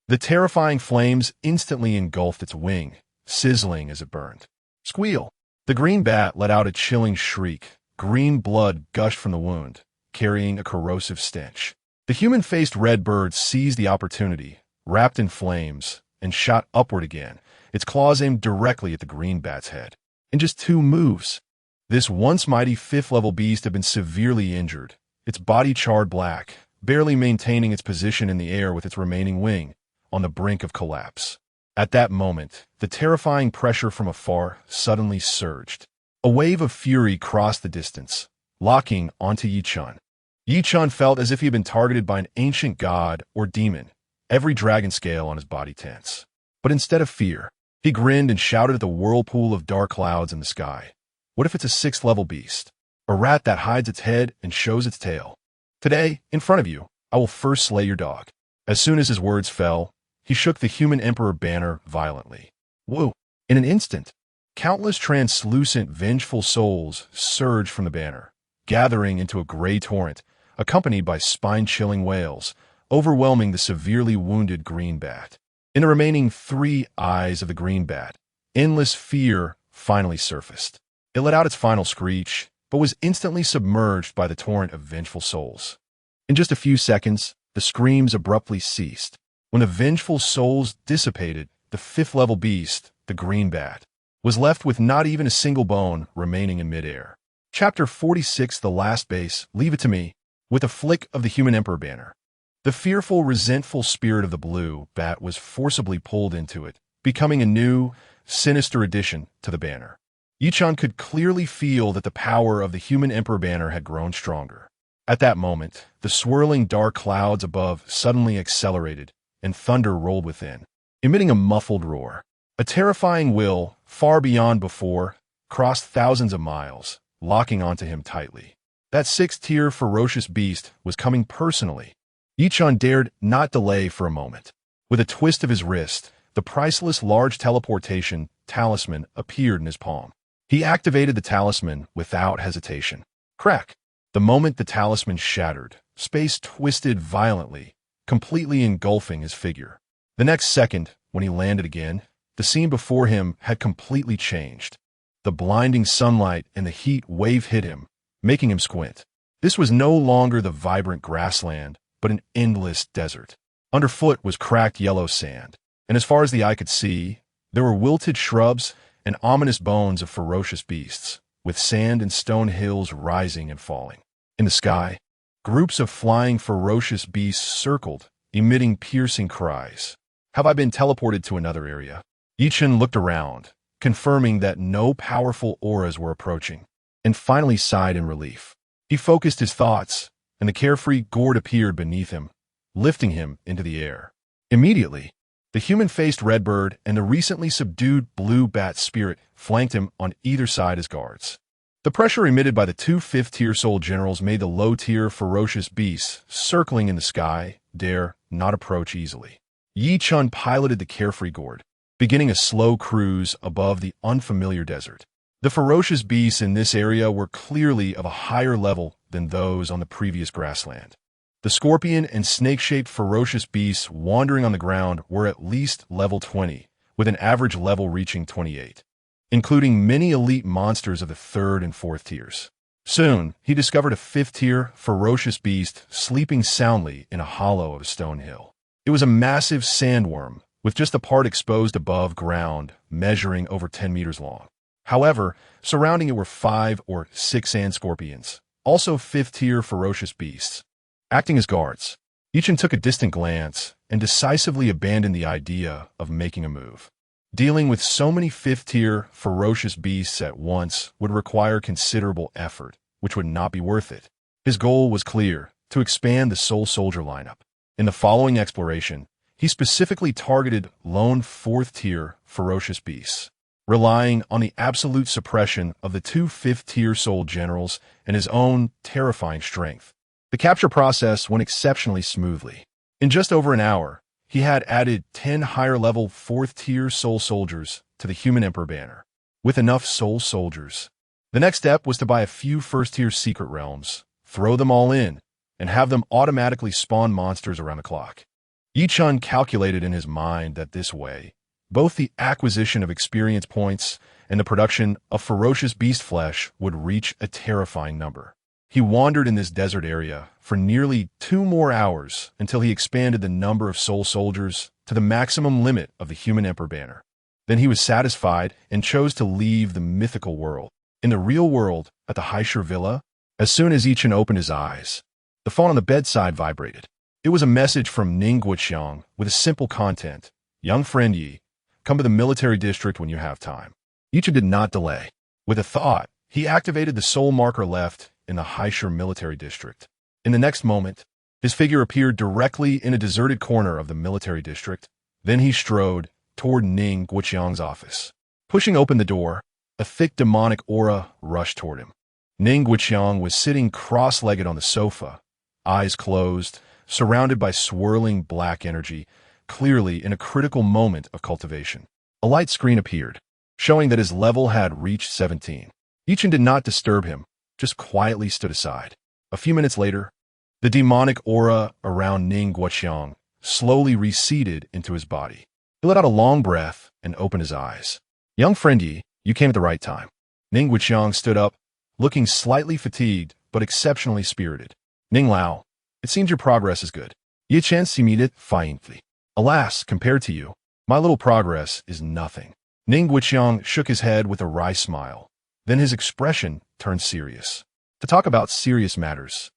The terrifying flames instantly engulfed its wing, sizzling as it burned. Squeal! The green bat let out a chilling shriek. Green blood gushed from the wound, carrying a corrosive stench. The human-faced red bird seized the opportunity, wrapped in flames, and shot upward again, its claws aimed directly at the green bat's head. In just 2 moves, this once mighty 5th-level beast had been severely injured, its body charred black, barely maintaining its position in the air with its remaining wing, on the brink of collapse. At that moment, the terrifying pressure from afar suddenly surged. A wave of fury crossed the distance, locking onto Ye Chen. Ye Chen felt as if he had been targeted by an ancient god or demon, every dragon scale on his body tense. But instead of fear, he grinned and shouted at the whirlpool of dark clouds in the sky. What if it's a 6th-level beast? A rat that hides its head and shows its tail. Today, in front of you, I will first slay your dog. As soon as his words fell, he shook the human emperor banner violently. Whoa! In an instant, countless translucent, vengeful souls surged from the banner, gathering into a gray torrent, accompanied by spine-chilling wails, overwhelming the severely wounded green bat. In the remaining 3 eyes of the green bat, endless fear finally surfaced. It let out its final screech, but was instantly submerged by the torrent of vengeful souls. In just a few seconds, the screams abruptly ceased. When the vengeful souls dissipated, the 5th-level beast, the green bat, was left with not even a single bone remaining in midair. Chapter 46, The Last Base, Leave It to Me, with a flick of the human emperor banner. The fearful, resentful spirit of the blue bat was forcibly pulled into it, becoming a new, sinister addition to the banner. Ye Chen could clearly feel that the power of the human emperor banner had grown stronger. At that moment, the swirling dark clouds above suddenly accelerated, and thunder rolled within, emitting a muffled roar. A terrifying will, far beyond before, crossed thousands of miles, locking onto him tightly. That 6th-tier ferocious beast was coming personally. Ye Chen dared not delay for a moment. With a twist of his wrist, the priceless large teleportation talisman appeared in his palm. He activated the talisman without hesitation. Crack! The moment the talisman shattered, space twisted violently, completely engulfing his figure. The next second, when he landed again, the scene before him had completely changed. The blinding sunlight and the heat wave hit him, making him squint. This was no longer the vibrant grassland, but an endless desert. Underfoot was cracked yellow sand, and as far as the eye could see, there were wilted shrubs and ominous bones of ferocious beasts, with sand and stone hills rising and falling. In the sky, groups of flying ferocious beasts circled, emitting piercing cries. Have I been teleported to another area? Ye Chen looked around, confirming that no powerful auras were approaching, and finally sighed in relief. He focused his thoughts, and the carefree gourd appeared beneath him, lifting him into the air. Immediately, the human-faced redbird and the recently subdued blue bat spirit flanked him on either side as guards. The pressure emitted by the 2 5th-tier soul generals made the low-tier ferocious beasts circling in the sky dare not approach easily. Ye Chen piloted the carefree gourd, beginning a slow cruise above the unfamiliar desert. The ferocious beasts in this area were clearly of a higher level than those on the previous grassland. The scorpion and snake-shaped ferocious beasts wandering on the ground were at least level 20, with an average level reaching 28, including many elite monsters of the 3rd and 4th tiers. Soon, he discovered a 5th-tier ferocious beast sleeping soundly in a hollow of a stone hill. It was a massive sandworm, with just a part exposed above ground, measuring over 10 meters long. However, surrounding it were 5 or 6 sand scorpions, also 5th-tier ferocious beasts. Acting as guards, Ye Chen took a distant glance and decisively abandoned the idea of making a move. Dealing with so many 5th-tier ferocious beasts at once would require considerable effort, which would not be worth it. His goal was clear: to expand the Soul Soldier lineup. In the following exploration, he specifically targeted lone 4th-tier ferocious beasts, relying on the absolute suppression of the 2 5th-tier soul generals and his own terrifying strength. The capture process went exceptionally smoothly. In just over an hour, he had added 10 higher-level 4th-tier soul soldiers to the human emperor banner. With enough soul soldiers, the next step was to buy a few first-tier secret realms, throw them all in, and have them automatically spawn monsters around the clock. Ye Chen calculated in his mind that this way, both the acquisition of experience points and the production of ferocious beast flesh would reach a terrifying number. He wandered in this desert area for nearly 2 more hours until he expanded the number of soul soldiers to the maximum limit of the human emperor banner. Then he was satisfied and chose to leave the mythical world. In the real world, at the Heisher Villa, as soon as Ye Chen opened his eyes, the phone on the bedside vibrated. It was a message from Ning Guoqiang with a simple content. Young friend Yi, come to the military district when you have time. Ye Chen did not delay. With a thought, he activated the soul marker left in the Heisher military district. In the next moment, his figure appeared directly in a deserted corner of the military district. Then he strode toward Ning Guoqiang's office. Pushing open the door, a thick demonic aura rushed toward him. Ning Guoqiang was sitting cross-legged on the sofa, eyes closed, surrounded by swirling black energy, clearly in a critical moment of cultivation. A light screen appeared, showing that his level had reached 17. Ye Chen did not disturb him, just quietly stood aside. A few minutes later, the demonic aura around Ning Guoqiang slowly receded into his body. He let out a long breath and opened his eyes. Young friend Yi, you came at the right time. Ning Guoqiang stood up, looking slightly fatigued but exceptionally spirited. Ning Lao, it seems your progress is good. Ye Chen similed faintly. Alas, compared to you, my little progress is nothing. Ning Guoqiang shook his head with a wry smile. Then his expression turned serious. To talk about serious matters,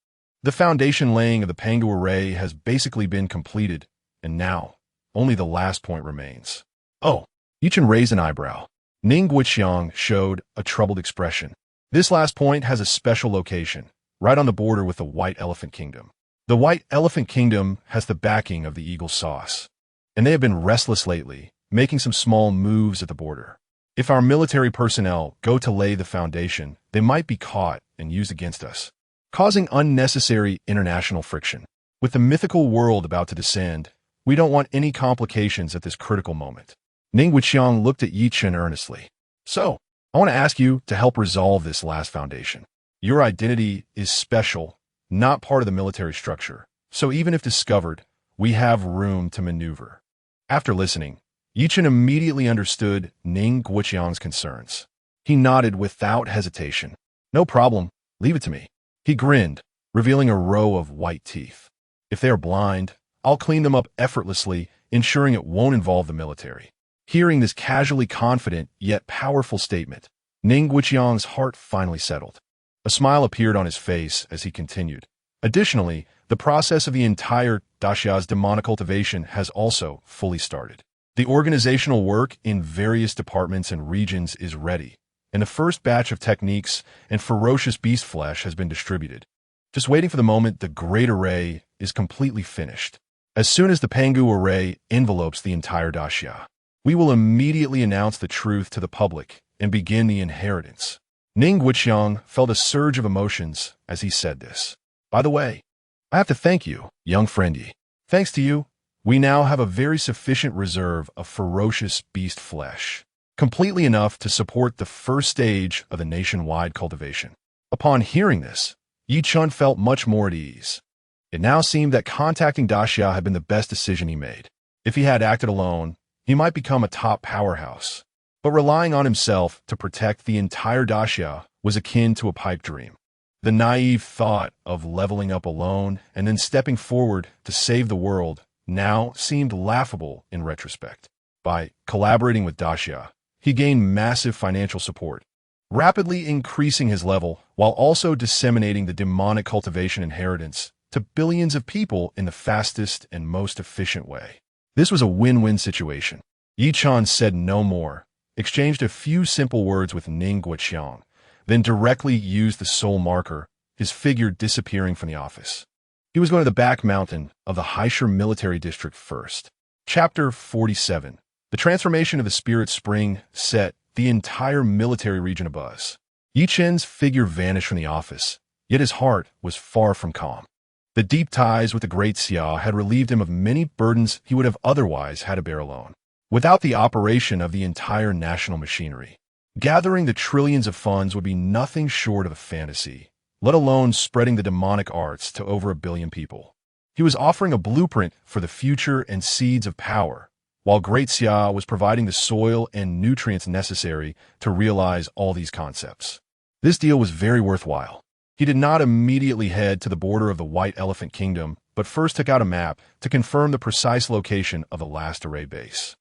the foundation laying of the Pangu array has basically been completed, and now only the last point remains. Oh, Ye Chen raised an eyebrow. Ning Guoqiang showed a troubled expression. This last point has a special location, right on the border with the White Elephant Kingdom. The White Elephant Kingdom has the backing of the Eagle Sauce, and they have been restless lately, making some small moves at the border. If our military personnel go to lay the foundation, they might be caught and used against us, causing unnecessary international friction. With the mythical world about to descend, we don't want any complications at this critical moment. Ning Guoqiang looked at Ye Chen earnestly. So, I want to ask you to help resolve this last foundation. Your identity is special, not part of the military structure, so even if discovered, we have room to maneuver. After listening, Ye Chen immediately understood Ning Guoqiang's concerns. He nodded without hesitation. No problem, leave it to me. He grinned, revealing a row of white teeth. If they are blind, I'll clean them up effortlessly, ensuring it won't involve the military. Hearing this casually confident yet powerful statement, Ning Guoqiang's heart finally settled. A smile appeared on his face as he continued. Additionally, the process of the entire Daxia's demonic cultivation has also fully started. The organizational work in various departments and regions is ready, and the first batch of techniques and ferocious beast flesh has been distributed. Just waiting for the moment the Great Array is completely finished. As soon as the Pangu Array envelopes the entire Daxia, we will immediately announce the truth to the public and begin the inheritance. Ning Guoqiang felt a surge of emotions as he said this. By the way, I have to thank you, young friend Yi. Thanks to you, we now have a very sufficient reserve of ferocious beast flesh, completely enough to support the first stage of the nationwide cultivation. Upon hearing this, Ye Chen felt much more at ease. It now seemed that contacting Daxia had been the best decision he made. If he had acted alone, he might become a top powerhouse. But relying on himself to protect the entire Daxia was akin to a pipe dream. The naive thought of leveling up alone and then stepping forward to save the world now seemed laughable in retrospect. By collaborating with Daxia, he gained massive financial support, rapidly increasing his level while also disseminating the demonic cultivation inheritance to billions of people in the fastest and most efficient way. This was a win-win situation. Ye Chen said no more, exchanged a few simple words with Ning Guoqiang, then directly used the soul marker, his figure disappearing from the office. He was going to the back mountain of the Heisher military district first. Chapter 47. The transformation of the spirit spring set the entire military region abuzz. Ye Chen's figure vanished from the office, yet his heart was far from calm. The deep ties with the Great Xia had relieved him of many burdens he would have otherwise had to bear alone. Without the operation of the entire national machinery, gathering the trillions of funds would be nothing short of a fantasy, let alone spreading the demonic arts to over 1 billion people. He was offering a blueprint for the future and seeds of power, while Great Xia was providing the soil and nutrients necessary to realize all these concepts. This deal was very worthwhile. He did not immediately head to the border of the White Elephant Kingdom, but first took out a map to confirm the precise location of the last array base.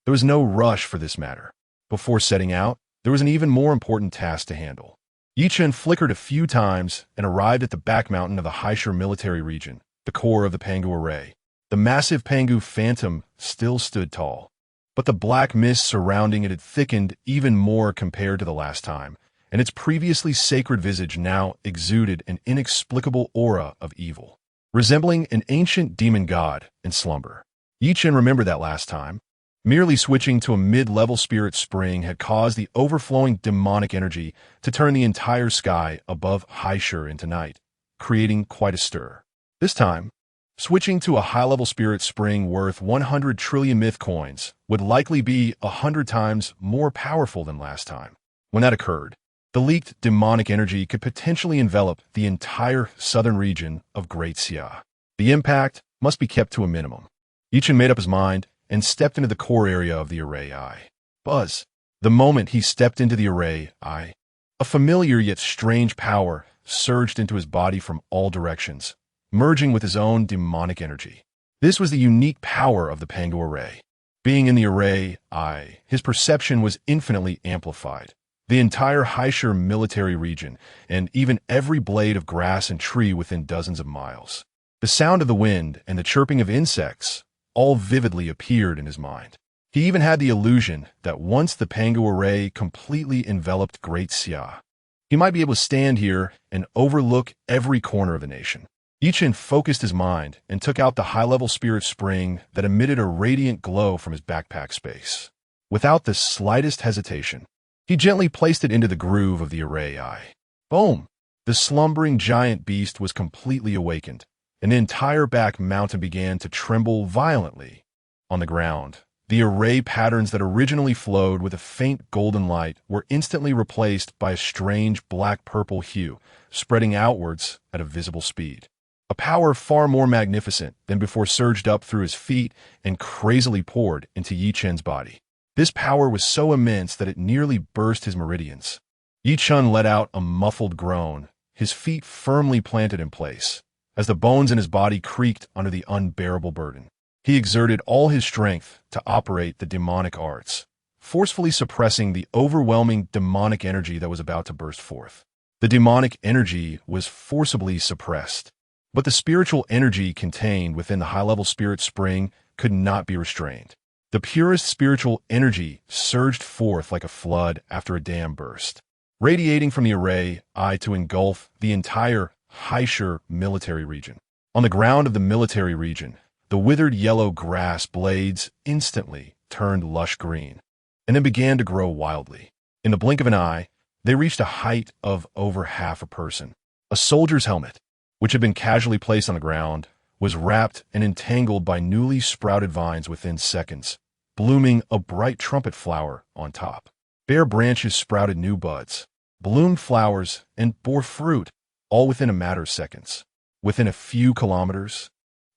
There was no rush for this matter. Before setting out, there was an even more important task to handle. Ye Chen flickered a few times and arrived at the back mountain of the Haisher military region, the core of the Pangu array. The massive Pangu phantom still stood tall, but the black mist surrounding it had thickened even more compared to the last time, and its previously sacred visage now exuded an inexplicable aura of evil, resembling an ancient demon god in slumber. Ye Chen remembered that last time. Merely switching to a mid-level spirit spring had caused the overflowing demonic energy to turn the entire sky above Haisher into night, creating quite a stir. This time, switching to a high-level spirit spring worth 100 trillion myth coins would likely be 100 times more powerful than last time. When that occurred, the leaked demonic energy could potentially envelop the entire southern region of Great Xia. The impact must be kept to a minimum. Ye Chen made up his mind and stepped into the core area of the array eye. Buzz. The moment he stepped into the array eye, a familiar yet strange power surged into his body from all directions, merging with his own demonic energy. This was the unique power of the Pangu array. Being in the array eye, his perception was infinitely amplified. The entire Haisher military region, and even every blade of grass and tree within dozens of miles. The sound of the wind and the chirping of insects all vividly appeared in his mind. He even had the illusion that once the Pangu array completely enveloped Great Xia, he might be able to stand here and overlook every corner of the nation. Ye Chen focused his mind and took out the high-level spirit spring that emitted a radiant glow from his backpack space. Without the slightest hesitation, he gently placed it into the groove of the array eye. Boom! The slumbering giant beast was completely awakened, and the entire back mountain began to tremble violently. On the ground, the array patterns that originally flowed with a faint golden light were instantly replaced by a strange black-purple hue, spreading outwards at a visible speed. A power far more magnificent than before surged up through his feet and crazily poured into Ye Chen's body. This power was so immense that it nearly burst his meridians. Ye Chen let out a muffled groan, his feet firmly planted in place, as the bones in his body creaked under the unbearable burden. He exerted all his strength to operate the demonic arts, forcefully suppressing the overwhelming demonic energy that was about to burst forth. The demonic energy was forcibly suppressed, but the spiritual energy contained within the high-level spirit spring could not be restrained. The purest spiritual energy surged forth like a flood after a dam burst, radiating from the array eye to engulf the entire Haisher military region. On the ground of the military region, the withered yellow grass blades instantly turned lush green, and then began to grow wildly. In the blink of an eye, they reached a height of over half a person. A soldier's helmet, which had been casually placed on the ground, was wrapped and entangled by newly sprouted vines within seconds, blooming a bright trumpet flower on top. Bare branches sprouted new buds, bloomed flowers, and bore fruit, all within a matter of seconds. Within a few kilometers,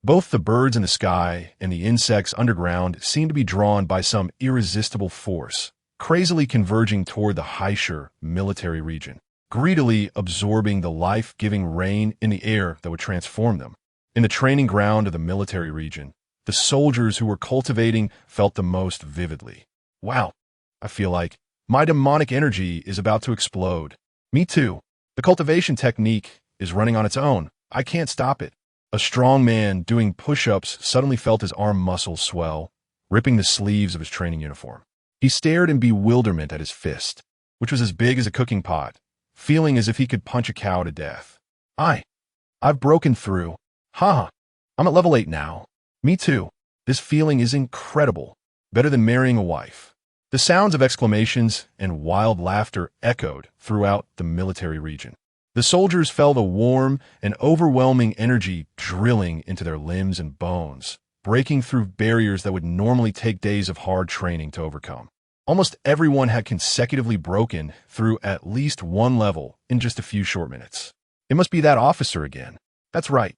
both the birds in the sky and the insects underground seemed to be drawn by some irresistible force, crazily converging toward the Haisher military region, greedily absorbing the life-giving rain in the air that would transform them. In the training ground of the military region, the soldiers who were cultivating felt the most vividly. Wow, I feel like my demonic energy is about to explode. Me too. The cultivation technique is running on its own. I can't stop it. A strong man doing push-ups suddenly felt his arm muscles swell, ripping the sleeves of his training uniform. He stared in bewilderment at his fist, which was as big as a cooking pot, feeling as if he could punch a cow to death. I've broken through. Haha, I'm at level 8 now. Me too. This feeling is incredible. Better than marrying a wife. The sounds of exclamations and wild laughter echoed throughout the military region. The soldiers felt a warm and overwhelming energy drilling into their limbs and bones, breaking through barriers that would normally take days of hard training to overcome. Almost everyone had consecutively broken through at least one level in just a few short minutes. It must be that officer again. That's right.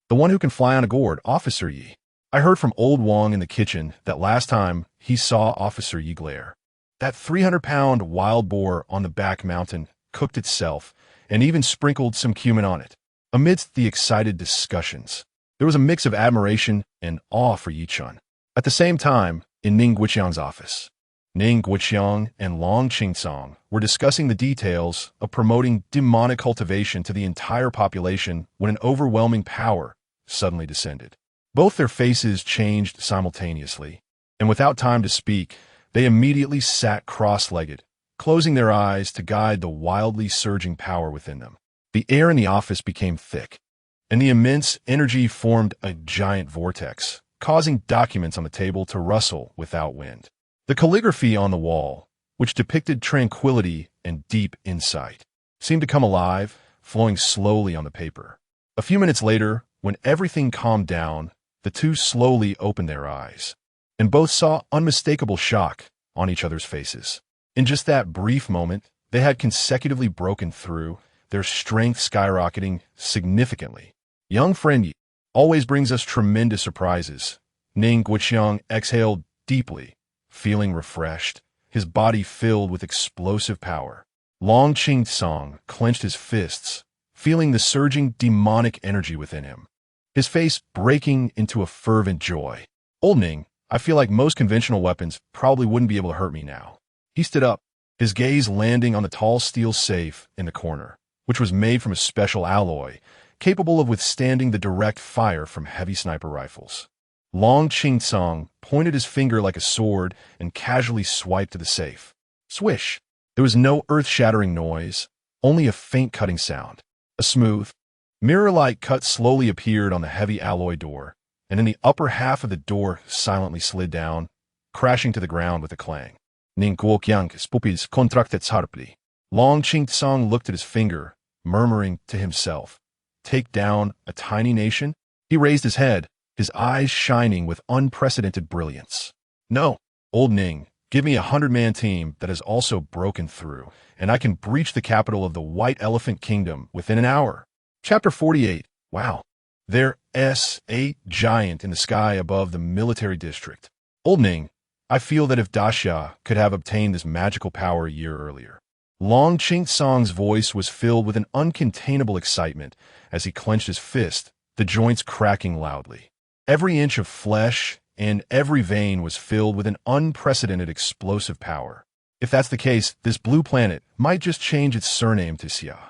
The one who can fly on a gourd, Officer Ye. I heard from old Wang in the kitchen that last time he saw Officer Ye glare. That 300-pound wild boar on the back mountain cooked itself and even sprinkled some cumin on it. Amidst the excited discussions, there was a mix of admiration and awe for Ye Chen. At the same time, in Ning Guiqiang's office, Ning Guiqiang and Long Qingsong were discussing the details of promoting demonic cultivation to the entire population when an overwhelming power suddenly descended. Both their faces changed simultaneously, and without time to speak, they immediately sat cross-legged, closing their eyes to guide the wildly surging power within them. The air in the office became thick, and the immense energy formed a giant vortex, causing documents on the table to rustle without wind. The calligraphy on the wall, which depicted tranquility and deep insight, seemed to come alive, flowing slowly on the paper. A few minutes later, when everything calmed down, the two slowly opened their eyes, and both saw unmistakable shock on each other's faces. In just that brief moment, they had consecutively broken through, their strength skyrocketing significantly. Young friend Yi always brings us tremendous surprises. Ning Guiqiang exhaled deeply, feeling refreshed, his body filled with explosive power. Long Qingsong clenched his fists, feeling the surging demonic energy within him, his face breaking into a fervent joy. Old Ning, I feel like most conventional weapons probably wouldn't be able to hurt me now. He stood up, his gaze landing on the tall steel safe in the corner, which was made from a special alloy, capable of withstanding the direct fire from heavy sniper rifles. Long Qingsong pointed his finger like a sword and casually swiped to the safe. Swish! There was no earth-shattering noise, only a faint cutting sound. A smooth, mirror-like cut slowly appeared on the heavy alloy door, and in the upper half of the door silently slid down, crashing to the ground with a clang. Ning Guoqiang spupis contracted sharply. Long Qingsong looked at his finger, murmuring to himself, "Take down a tiny nation?" He raised his head, his eyes shining with unprecedented brilliance. "No, old Ning, give me a 100-man team that has also broken through, and I can breach the capital of the White Elephant Kingdom within an hour." Chapter 48. Wow. There's a giant in the sky above the military district. Old Ning, I feel that if Xia could have obtained this magical power a year earlier. Long Qingsong's voice was filled with an uncontainable excitement as he clenched his fist, the joints cracking loudly. Every inch of flesh and every vein was filled with an unprecedented explosive power. If that's the case, this blue planet might just change its surname to Xia.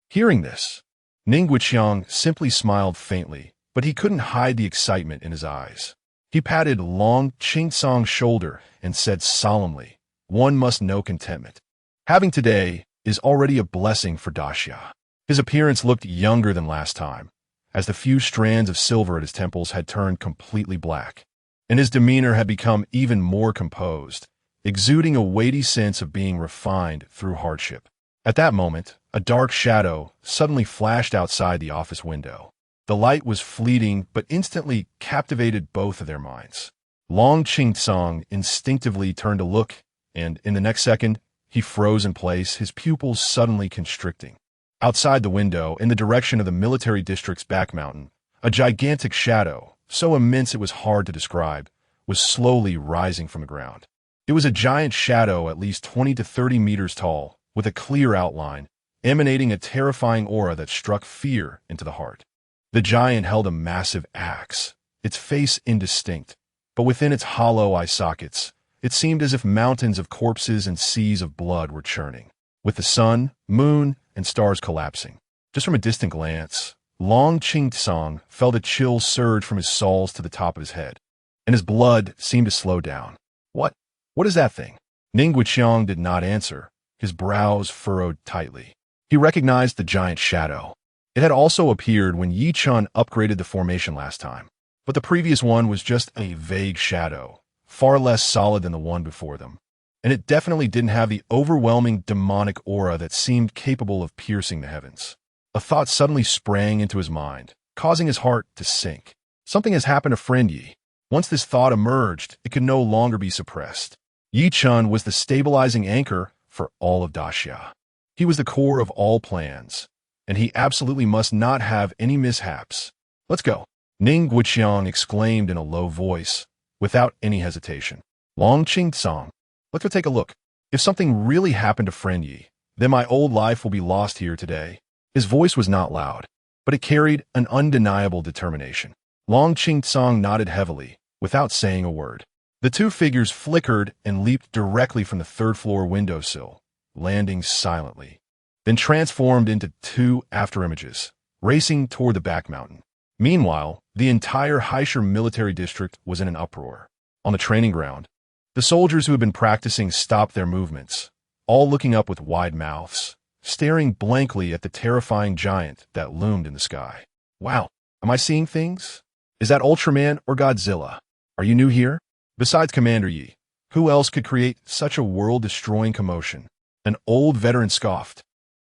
Hearing this, Ning Guiqiang simply smiled faintly, but he couldn't hide the excitement in his eyes. He patted Long Qingsong's shoulder and said solemnly, "One must know contentment. Having today is already a blessing for Xia." His appearance looked younger than last time, as the few strands of silver at his temples had turned completely black, and his demeanor had become even more composed, exuding a weighty sense of being refined through hardship. At that moment, a dark shadow suddenly flashed outside the office window. The light was fleeting but instantly captivated both of their minds. Long Qingsong instinctively turned to look, and in the next second, he froze in place, his pupils suddenly constricting. Outside the window, in the direction of the military district's back mountain, a gigantic shadow, so immense it was hard to describe, was slowly rising from the ground. It was a giant shadow at least 20 to 30 meters tall, with a clear outline, emanating a terrifying aura that struck fear into the heart. The giant held a massive axe, its face indistinct, but within its hollow eye sockets, it seemed as if mountains of corpses and seas of blood were churning, with the sun, moon, and stars collapsing. Just from a distant glance, Long Qingsong felt a chill surge from his soles to the top of his head, and his blood seemed to slow down. What is that thing?" Ning Guiqiang did not answer, his brows furrowed tightly. He recognized the giant shadow. It had also appeared when Ye Chen upgraded the formation last time, but the previous one was just a vague shadow, far less solid than the one before them, and it definitely didn't have the overwhelming demonic aura that seemed capable of piercing the heavens. A thought suddenly sprang into his mind, causing his heart to sink. Something has happened to friend Ye. Once this thought emerged, it could no longer be suppressed. Ye Chen was the stabilizing anchor for all of Daxia. He was the core of all plans, and he absolutely must not have any mishaps. Let's go, Ning Guiqiang exclaimed in a low voice, without any hesitation. Long Qing Song, let's go take a look. If something really happened to friend Yi, then my old life will be lost here today. His voice was not loud, but it carried an undeniable determination. Long Qing Song nodded heavily, without saying a word. The two figures flickered and leaped directly from the third-floor windowsill, landing silently, then transformed into two afterimages, racing toward the back mountain. Meanwhile, the entire Haisher military district was in an uproar. On the training ground, the soldiers who had been practicing stopped their movements, all looking up with wide mouths, staring blankly at the terrifying giant that loomed in the sky. Wow, am I seeing things? Is that Ultraman or Godzilla? Are you new here? Besides Commander Yi, who else could create such a world-destroying commotion? An old veteran scoffed,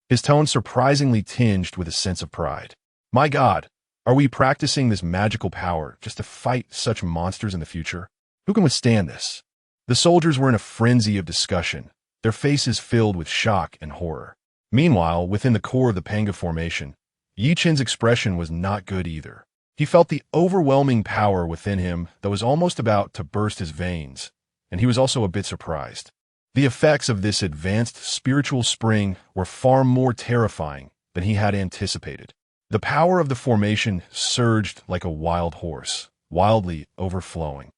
his tone surprisingly tinged with a sense of pride. My God, are we practicing this magical power just to fight such monsters in the future? Who can withstand this? The soldiers were in a frenzy of discussion, their faces filled with shock and horror. Meanwhile, within the core of the Panga formation, Ye Chen's expression was not good either. He felt the overwhelming power within him that was almost about to burst his veins, and he was also a bit surprised. The effects of this advanced spiritual spring were far more terrifying than he had anticipated. The power of the formation surged like a wild horse, wildly overflowing,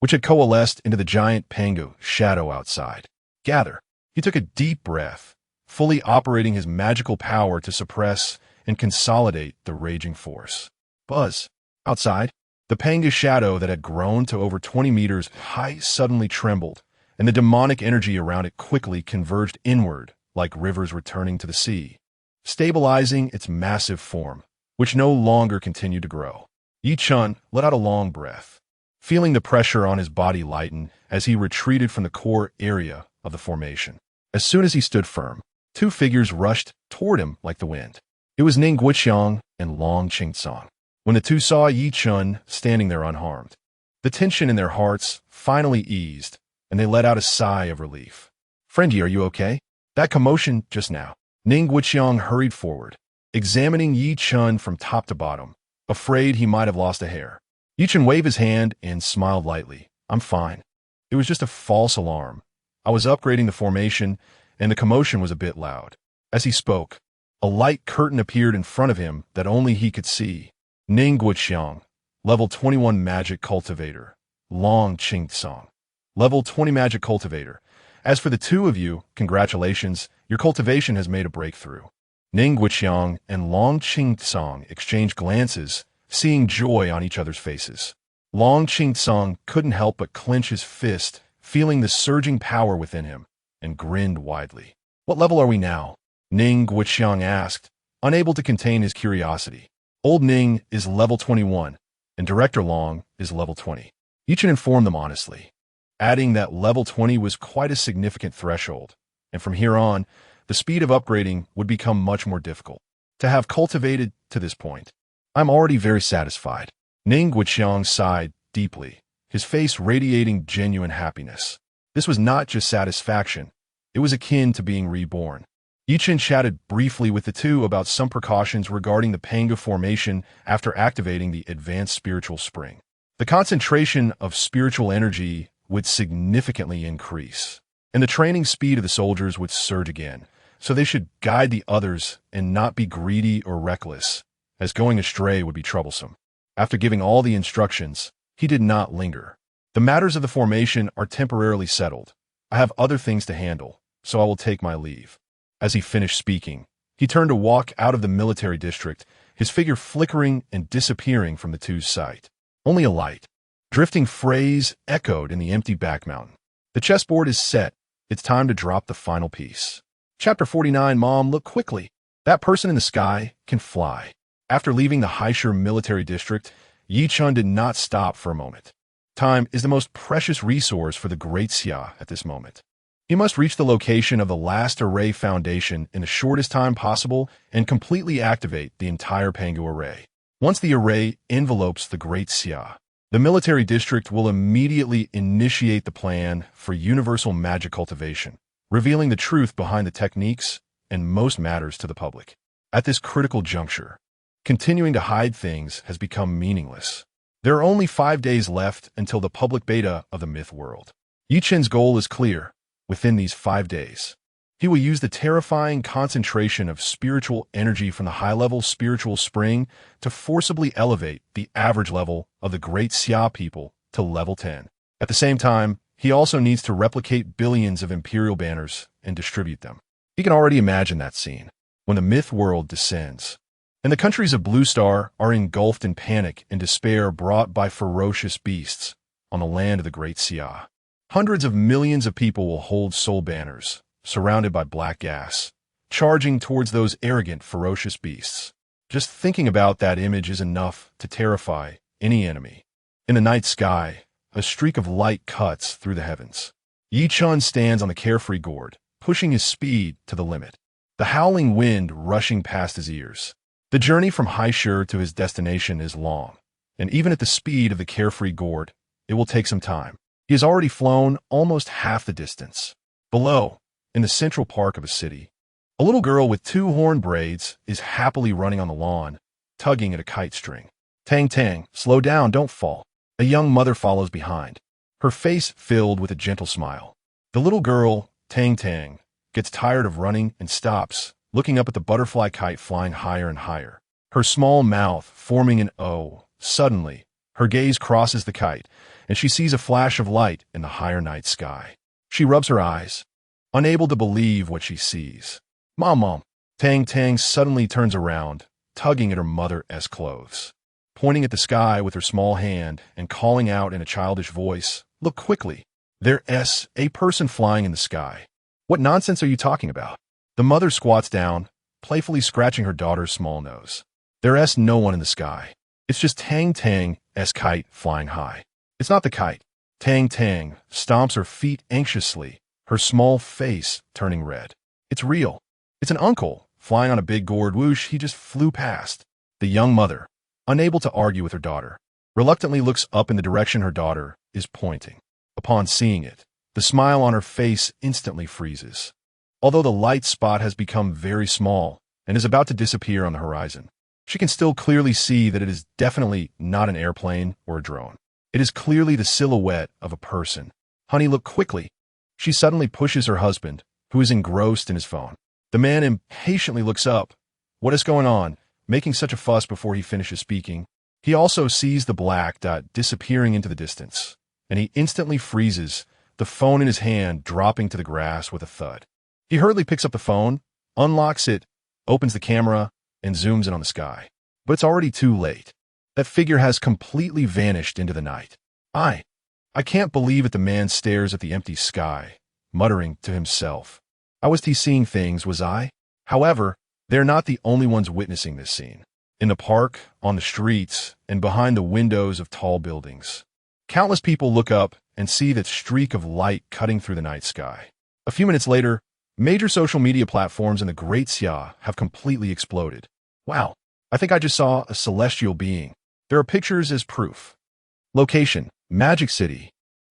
which had coalesced into the giant Pango shadow outside. Gather. He took a deep breath, fully operating his magical power to suppress and consolidate the raging force. Buzz. Outside, the Panga shadow that had grown to over 20 meters high suddenly trembled, and the demonic energy around it quickly converged inward like rivers returning to the sea, stabilizing its massive form, which no longer continued to grow. Ye Chen let out a long breath, feeling the pressure on his body lighten as he retreated from the core area of the formation. As soon as he stood firm, two figures rushed toward him like the wind. It was Ning Guiqiang and Long Qingsong. When the two saw Ye Chen standing there unharmed, the tension in their hearts finally eased, and they let out a sigh of relief. Friend Yi, are you okay? That commotion just now. Ning Guiqiang hurried forward, examining Ye Chen from top to bottom, afraid he might have lost a hair. Ye Chen waved his hand and smiled lightly. I'm fine. It was just a false alarm. I was upgrading the formation, and the commotion was a bit loud. As he spoke, a light curtain appeared in front of him that only he could see. Ning Guiqiang, level 21 magic cultivator. Long Qingsong, level 20 magic cultivator. As for the two of you, congratulations, your cultivation has made a breakthrough. Ning Guiqiang and Long Qingsong exchanged glances, seeing joy on each other's faces. Long Qingsong couldn't help but clench his fist, feeling the surging power within him, and grinned widely. What level are we now? Ning Guiqiang asked, unable to contain his curiosity. Old Ning is level 21, and Director Long is level 20. Ye Chen informed them honestly, adding that level 20 was quite a significant threshold, and from here on, the speed of upgrading would become much more difficult. To have cultivated to this point, I'm already very satisfied. Ning Guiqiang sighed deeply, his face radiating genuine happiness. This was not just satisfaction, it was akin to being reborn. Ye Chen chatted briefly with the two about some precautions regarding the Panga formation after activating the advanced spiritual spring. The concentration of spiritual energy would significantly increase, and the training speed of the soldiers would surge again, so they should guide the others and not be greedy or reckless, as going astray would be troublesome. After giving all the instructions, he did not linger. The matters of the formation are temporarily settled. I have other things to handle, so I will take my leave. As he finished speaking, he turned to walk out of the military district, his figure flickering and disappearing from the two's sight. Only a light, drifting phrase echoed in the empty back mountain. The chessboard is set. It's time to drop the final piece. Chapter 49. Mom, look quickly. That person in the sky can fly. After leaving the Haisher military district, Ye Chen did not stop for a moment. Time is the most precious resource for the Great Xia at this moment. He must reach the location of the last array foundation in the shortest time possible and completely activate the entire Pangu array. Once the array envelopes the Great Xia, the military district will immediately initiate the plan for universal magic cultivation, revealing the truth behind the techniques and most matters to the public. At this critical juncture, continuing to hide things has become meaningless. There are only 5 days left until the public beta of the Myth World. Ye Chen's goal is clear. Within these 5 days, he will use the terrifying concentration of spiritual energy from the high-level spiritual spring to forcibly elevate the average level of the Great Xia people to level 10. At the same time, he also needs to replicate billions of imperial banners and distribute them. He can already imagine that scene when the Myth World descends, and the countries of Blue Star are engulfed in panic and despair brought by ferocious beasts on the land of the Great Xia. Hundreds of millions of people will hold soul banners, surrounded by black gas, charging towards those arrogant, ferocious beasts. Just thinking about that image is enough to terrify any enemy. In the night sky, a streak of light cuts through the heavens. Ye Chen stands on the carefree gourd, pushing his speed to the limit, the howling wind rushing past his ears. The journey from Haishur to his destination is long, and even at the speed of the carefree gourd, it will take some time. He has already flown almost half the distance. Below, in the central park of a city, a little girl with 2 horn braids is happily running on the lawn, tugging at a kite string. Tang Tang, slow down, don't fall. A young mother follows behind, her face filled with a gentle smile. The little girl, Tang Tang, gets tired of running and stops, looking up at the butterfly kite flying higher and higher, her small mouth forming an O. Suddenly, her gaze crosses the kite, and she sees a flash of light in the higher night sky. She rubs her eyes, unable to believe what she sees. Mom. Tang Tang suddenly turns around, tugging at her mother's clothes, pointing at the sky with her small hand and calling out in a childish voice, "Look quickly. There's a person flying in the sky." "What nonsense are you talking about?" The mother squats down, playfully scratching her daughter's small nose. "There's no one in the sky. It's just Tang Tang's kite flying high." "It's not the kite." Tang Tang stomps her feet anxiously, her small face turning red. "It's real. It's an uncle, flying on a big gourd. Whoosh, he just flew past." The young mother, unable to argue with her daughter, reluctantly looks up in the direction her daughter is pointing. Upon seeing it, the smile on her face instantly freezes. Although the light spot has become very small and is about to disappear on the horizon, she can still clearly see that it is definitely not an airplane or a drone. It is clearly the silhouette of a person. "Honey, look quickly." She suddenly pushes her husband, who is engrossed in his phone. The man impatiently looks up. What is going on? Making such a fuss before he finishes speaking. He also sees the black dot disappearing into the distance, and he instantly freezes, the phone in his hand dropping to the grass with a thud. He hurriedly picks up the phone, unlocks it, opens the camera, and zooms in on the sky. But it's already too late. That figure has completely vanished into the night. I can't believe it. The man stares at the empty sky, muttering to himself. How was he seeing things, was I? However, they're not the only ones witnessing this scene. In the park, on the streets, and behind the windows of tall buildings, countless people look up and see that streak of light cutting through the night sky. A few minutes later, major social media platforms in the Great Xia have completely exploded. Wow, I think I just saw a celestial being. There are pictures as proof. Location, Magic City.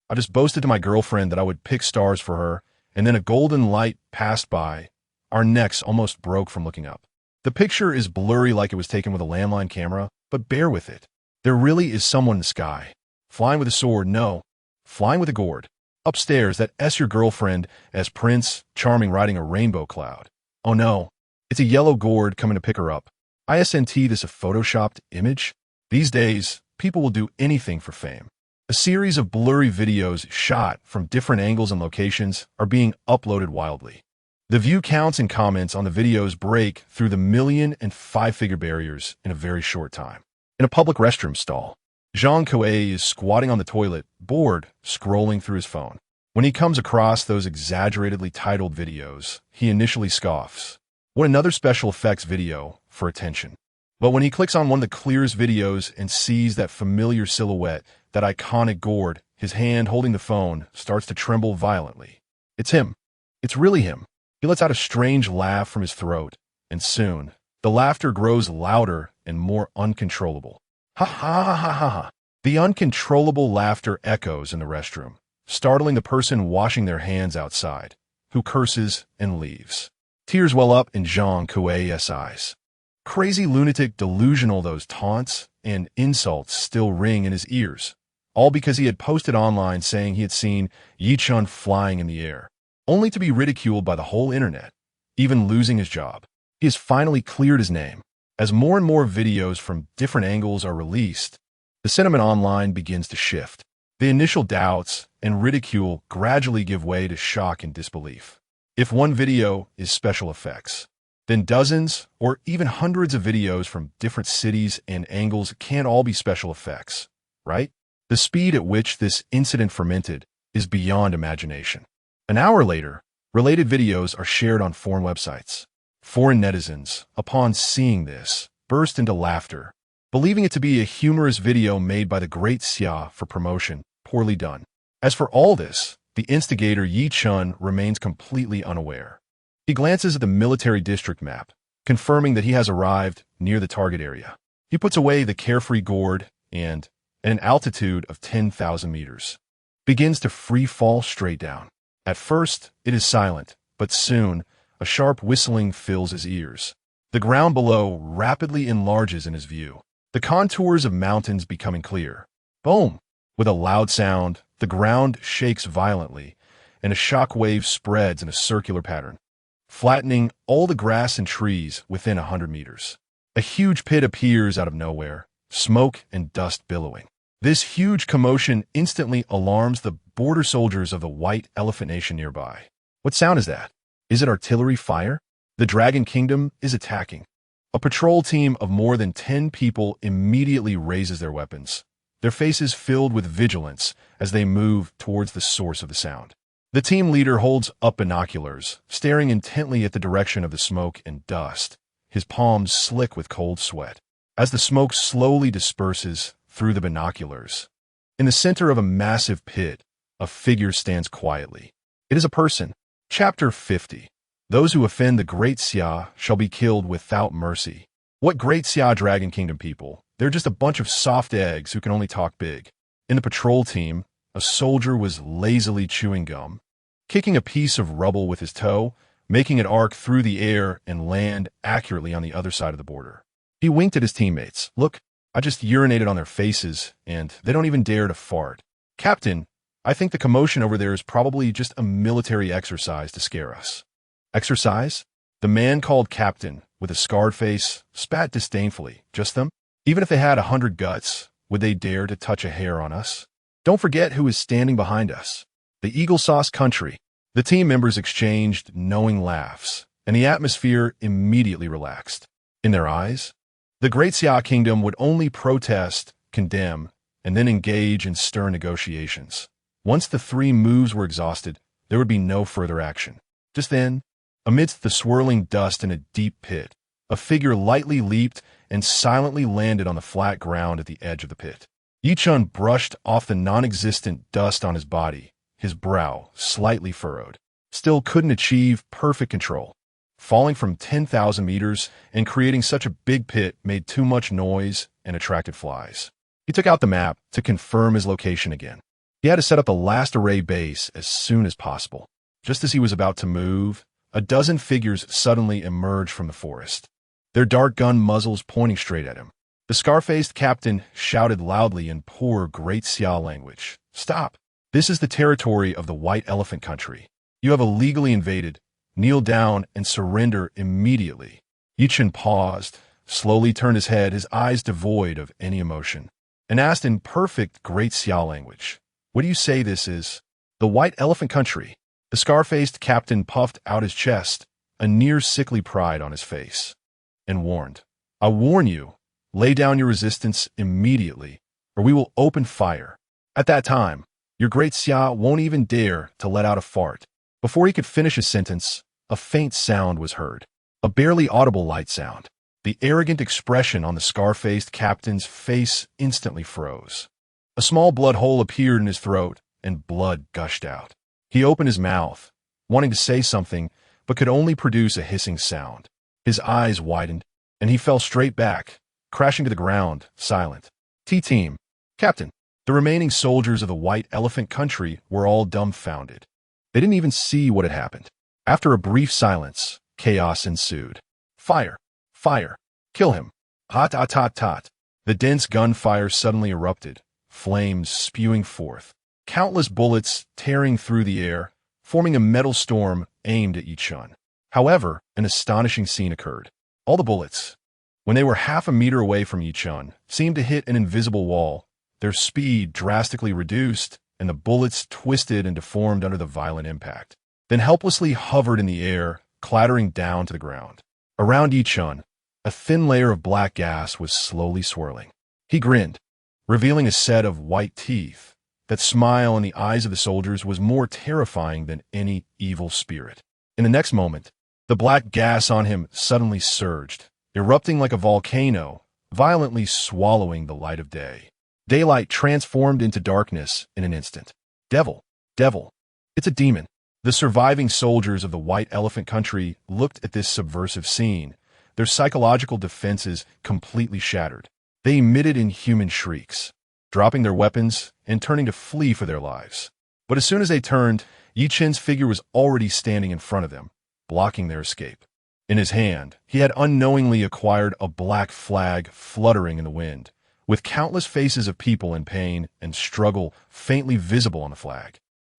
I just boasted to my girlfriend that I would pick stars for her, and then a golden light passed by. Our necks almost broke from looking up. The picture is blurry like it was taken with a landline camera, but bear with it. There really is someone in the sky. Flying with a sword, no. Flying with a gourd. Upstairs, that's your girlfriend as Prince Charming riding a rainbow cloud. Oh no, it's a yellow gourd coming to pick her up. Isn't this a photoshopped image? These days, people will do anything for fame. A series of blurry videos shot from different angles and locations are being uploaded wildly. The view counts and comments on the videos break through the 1,000,000 and 5-figure barriers in a very short time. In a public restroom stall, Zhang Kuei is squatting on the toilet, bored, scrolling through his phone. When he comes across those exaggeratedly titled videos, he initially scoffs. What another special effects video for attention. But when he clicks on one of the clearest videos and sees that familiar silhouette, that iconic gourd, his hand holding the phone starts to tremble violently. It's him. It's really him. He lets out a strange laugh from his throat, and soon, the laughter grows louder and more uncontrollable. Ha ha ha ha ha ha. The uncontrollable laughter echoes in the restroom, startling the person washing their hands outside, who curses and leaves. Tears well up in Jean Couet's eyes. Crazy lunatic delusional, those taunts and insults still ring in his ears, all because he had posted online saying he had seen Ye Chen flying in the air, only to be ridiculed by the whole internet, even losing his job. He has finally cleared his name. As more and more videos from different angles are released, the sentiment online begins to shift. The initial doubts and ridicule gradually give way to shock and disbelief. If one video is special effects, then dozens or even hundreds of videos from different cities and angles can't all be special effects, right? The speed at which this incident fermented is beyond imagination. An hour later, related videos are shared on foreign websites. Foreign netizens, upon seeing this, burst into laughter, believing it to be a humorous video made by the Great Xia for promotion, poorly done. As for all this, the instigator Ye Chen remains completely unaware. He glances at the military district map, confirming that he has arrived near the target area. He puts away the carefree gourd and, at an altitude of 10,000 meters, begins to free fall straight down. At first, it is silent, but soon, a sharp whistling fills his ears. The ground below rapidly enlarges in his view, the contours of mountains becoming clear. Boom! With a loud sound, the ground shakes violently, and a shock wave spreads in a circular pattern, flattening all the grass and trees within 100 meters. A huge pit appears out of nowhere, smoke and dust billowing. This huge commotion instantly alarms the border soldiers of the White Elephant Nation nearby. What sound is that? Is it artillery fire? The Dragon Kingdom is attacking. A patrol team of more than 10 people immediately raises their weapons, their faces filled with vigilance as they move towards the source of the sound. The team leader holds up binoculars, staring intently at the direction of the smoke and dust, his palms slick with cold sweat. As the smoke slowly disperses through the binoculars, in the center of a massive pit, a figure stands quietly. It is a person. Chapter 50. Those who offend the Great Xia shall be killed without mercy. What Great Xia Dragon Kingdom people? They're just a bunch of soft eggs who can only talk big. In the patrol team, a soldier was lazily chewing gum, kicking a piece of rubble with his toe, making it arc through the air and land accurately on the other side of the border. He winked at his teammates. Look, I just urinated on their faces, and they don't even dare to fart. Captain, I think the commotion over there is probably just a military exercise to scare us. Exercise? The man called Captain, with a scarred face, spat disdainfully. Just them? Even if they had 100 guts, would they dare to touch a hair on us? Don't forget who is standing behind us. The Eagle Sauce Country. The team members exchanged knowing laughs, and the atmosphere immediately relaxed. In their eyes, the Great Xia Kingdom would only protest, condemn, and then engage in stern negotiations. Once the 3 moves were exhausted, there would be no further action. Just then, amidst the swirling dust in a deep pit, a figure lightly leaped and silently landed on the flat ground at the edge of the pit. Ye Chen brushed off the non-existent dust on his body, his brow slightly furrowed. Still couldn't achieve perfect control. Falling from 10,000 meters and creating such a big pit made too much noise and attracted flies. He took out the map to confirm his location again. He had to set up the last array base as soon as possible. Just as he was about to move, a dozen figures suddenly emerged from the forest, their dark gun muzzles pointing straight at him. The scar-faced captain shouted loudly in poor Great Xia language, "Stop! This is the territory of the White Elephant Country. You have illegally invaded. Kneel down and surrender immediately." Ye Chen paused, slowly turned his head, his eyes devoid of any emotion, and asked in perfect Great Xia language, "What do you say this is?" "The White Elephant Country." The scar-faced captain puffed out his chest, a near sickly pride on his face, and warned, "I warn you, lay down your resistance immediately, or we will open fire." At that time, your Great Xia won't even dare to let out a fart. Before he could finish his sentence, a faint sound was heard, a barely audible light sound. The arrogant expression on the scar-faced captain's face instantly froze. A small blood hole appeared in his throat, and blood gushed out. He opened his mouth, wanting to say something, but could only produce a hissing sound. His eyes widened, and he fell straight back, crashing to the ground, silent. T-Team. Captain. The remaining soldiers of the White Elephant Country were all dumbfounded. They didn't even see what had happened. After a brief silence, chaos ensued. Fire! Fire! Kill him! Hot, hot, hot, hot! The dense gunfire suddenly erupted, flames spewing forth. Countless bullets tearing through the air, forming a metal storm aimed at Ye Chen. However, an astonishing scene occurred. All the bullets, when they were half a meter away from Ye Chen, seemed to hit an invisible wall. Their speed drastically reduced, and the bullets twisted and deformed under the violent impact, then helplessly hovered in the air, clattering down to the ground. Around Ye Chen, a thin layer of black gas was slowly swirling. He grinned, revealing a set of white teeth. That smile in the eyes of the soldiers was more terrifying than any evil spirit. In the next moment, the black gas on him suddenly surged, erupting like a volcano, violently swallowing the light of day. Daylight transformed into darkness in an instant. Devil! Devil! It's a demon! The surviving soldiers of the White Elephant Country looked at this subversive scene, their psychological defenses completely shattered. They emitted inhuman shrieks, dropping their weapons and turning to flee for their lives. But as soon as they turned, Ye Chen's figure was already standing in front of them, blocking their escape. In his hand, he had unknowingly acquired a black flag fluttering in the wind, with countless faces of people in pain and struggle faintly visible on the flag,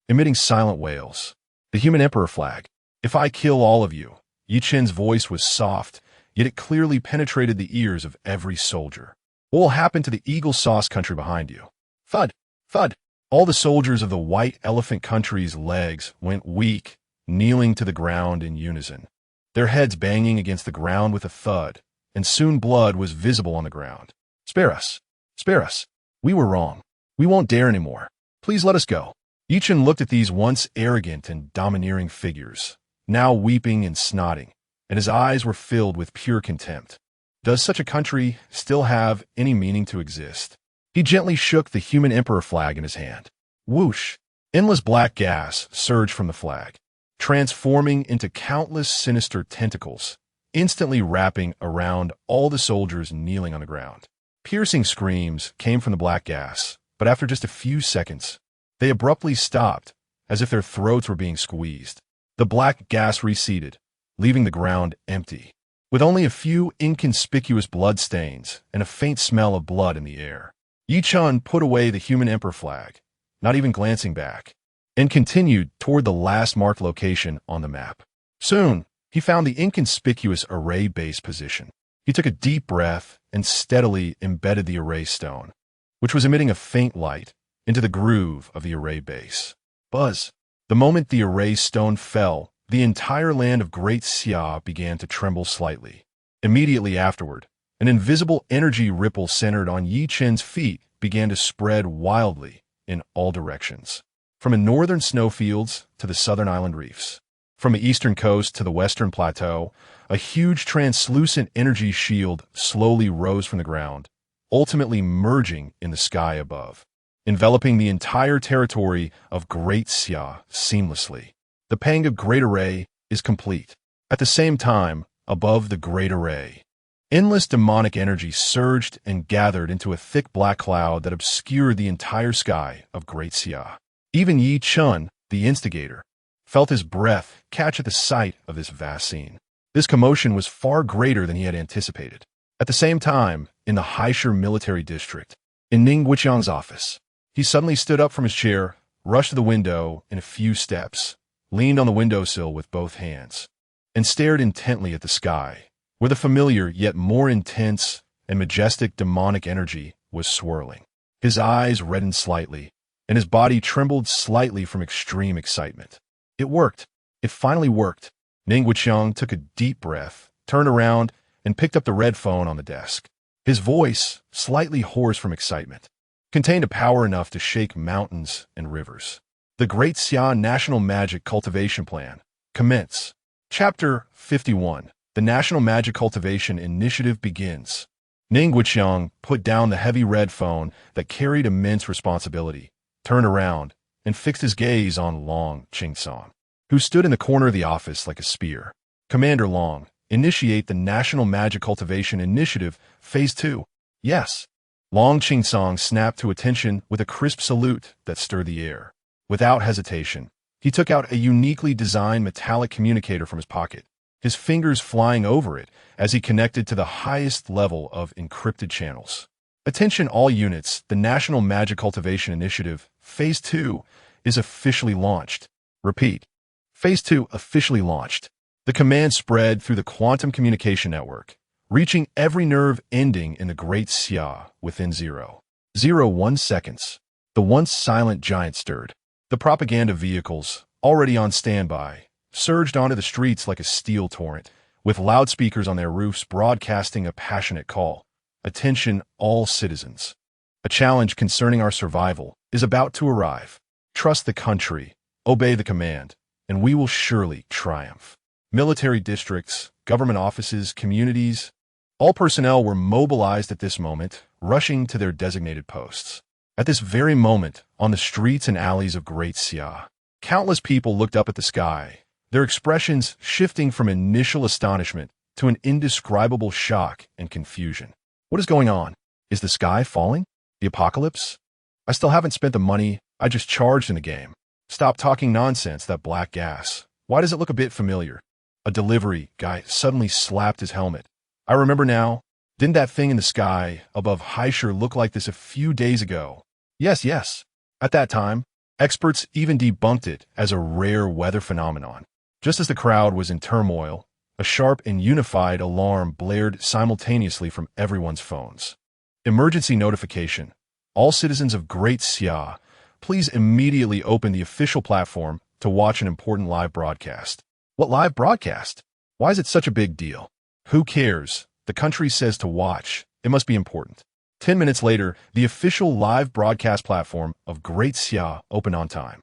emitting silent wails. The human emperor flag. If I kill all of you. Ye Chen's voice was soft, yet it clearly penetrated the ears of every soldier. What will happen to the Eagle Sauce Country behind you? Thud! Thud! All the soldiers of the White Elephant Country's legs went weak, kneeling to the ground in unison, their heads banging against the ground with a thud, and soon blood was visible on the ground. Spare us! Spare us! We were wrong. We won't dare anymore. Please let us go. Ye Chen looked at these once arrogant and domineering figures, now weeping and snotting, and his eyes were filled with pure contempt. Does such a country still have any meaning to exist? He gently shook the human emperor flag in his hand. Whoosh! Endless black gas surged from the flag, transforming into countless sinister tentacles, instantly wrapping around all the soldiers kneeling on the ground. Piercing screams came from the black gas, but after just a few seconds, they abruptly stopped, as if their throats were being squeezed. The black gas receded, leaving the ground empty, with only a few inconspicuous blood stains and a faint smell of blood in the air. Ye Chen put away the human emperor flag, not even glancing back, and continued toward the last marked location on the map. Soon, he found the inconspicuous array base position. He took a deep breath and steadily embedded the array stone, which was emitting a faint light, into the groove of the array base. Buzz! The moment the array stone fell, the entire land of Great Xia began to tremble slightly. Immediately afterward, an invisible energy ripple centered on Ye Chen's feet began to spread wildly in all directions, from the northern snowfields to the southern island reefs. From the eastern coast to the western plateau, a huge translucent energy shield slowly rose from the ground, ultimately merging in the sky above, enveloping the entire territory of Great Xia seamlessly. The Pang of Great Array is complete. At the same time, above the Great Array, endless demonic energy surged and gathered into a thick black cloud that obscured the entire sky of Great Xia. Even Ye Chen, the instigator, felt his breath catch at the sight of this vast scene. This commotion was far greater than he had anticipated. At the same time, in the Haisher military district, in Ning Guiqiang's office, he suddenly stood up from his chair, rushed to the window in a few steps, leaned on the windowsill with both hands, and stared intently at the sky, where the familiar yet more intense and majestic demonic energy was swirling. His eyes reddened slightly, and his body trembled slightly from extreme excitement. It worked. It finally worked. Ning Guiqiang took a deep breath, turned around, and picked up the red phone on the desk. His voice, slightly hoarse from excitement, contained a power enough to shake mountains and rivers. The Great Xia National Magic Cultivation Plan. Commence. Chapter 51. The National Magic Cultivation Initiative begins. Ning Guiqiang put down the heavy red phone that carried immense responsibility, turned around, and fixed his gaze on Long Qingsong. who stood in the corner of the office like a spear. Commander Long, initiate the National Magic Cultivation Initiative, Phase 2. Yes. Long Qingsong snapped to attention with a crisp salute that stirred the air. Without hesitation, he took out a uniquely designed metallic communicator from his pocket, his fingers flying over it as he connected to the highest level of encrypted channels. Attention all units, the National Magic Cultivation Initiative, Phase 2, is officially launched. Repeat. Phase 2 officially launched. The command spread through the quantum communication network, reaching every nerve ending in the Great Xia within 0.01 seconds. The once silent giant stirred. The propaganda vehicles, already on standby, surged onto the streets like a steel torrent, with loudspeakers on their roofs broadcasting a passionate call. Attention all citizens. A challenge concerning our survival is about to arrive. Trust the country, obey the command, and we will surely triumph. Military districts, government offices, communities, all personnel were mobilized at this moment, rushing to their designated posts. At this very moment, on the streets and alleys of Great Xia, countless people looked up at the sky, their expressions shifting from initial astonishment to an indescribable shock and confusion. What is going on? Is the sky falling? The apocalypse? I still haven't spent the money I just charged in the game. Stop talking nonsense, that black gas. Why does it look a bit familiar? A delivery guy suddenly slapped his helmet. I remember now. Didn't that thing in the sky above Heisher look like this a few days ago? Yes. At that time, experts even debunked it as a rare weather phenomenon. Just as the crowd was in turmoil, a sharp and unified alarm blared simultaneously from everyone's phones. Emergency notification. All citizens of Great Xia, please immediately open the official platform to watch an important live broadcast. What live broadcast? Why is it such a big deal? Who cares? The country says to watch. It must be important. 10 minutes later, the official live broadcast platform of Great Xia opened on time.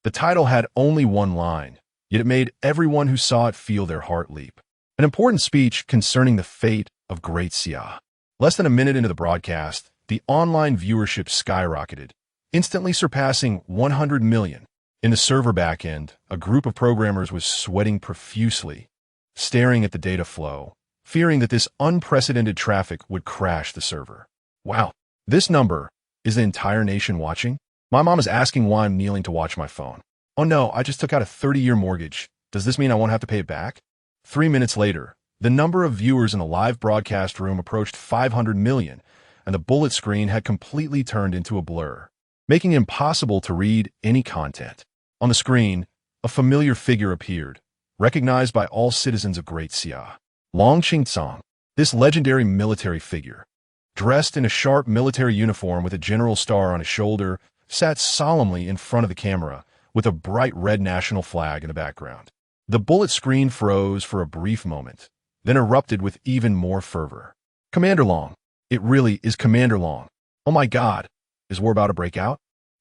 The title had only one line, yet it made everyone who saw it feel their heart leap. An important speech concerning the fate of Great Xia. Less than a minute into the broadcast, the online viewership skyrocketed, instantly surpassing 100 million. In the server backend, a group of programmers was sweating profusely, staring at the data flow, fearing that this unprecedented traffic would crash the server. Wow, this number, is the entire nation watching? My mom is asking why I'm kneeling to watch my phone. Oh no, I just took out a 30-year mortgage. Does this mean I won't have to pay it back? 3 minutes later, the number of viewers in the live broadcast room approached 500 million, and the bullet screen had completely turned into a blur, making it impossible to read any content. On the screen, a familiar figure appeared, recognized by all citizens of Great Xia. Long Qingsong, this legendary military figure, dressed in a sharp military uniform with a general star on his shoulder, sat solemnly in front of the camera with a bright red national flag in the background. The bullet screen froze for a brief moment, then erupted with even more fervor. Commander Long. It really is Commander Long. Oh my God. Is war about to break out?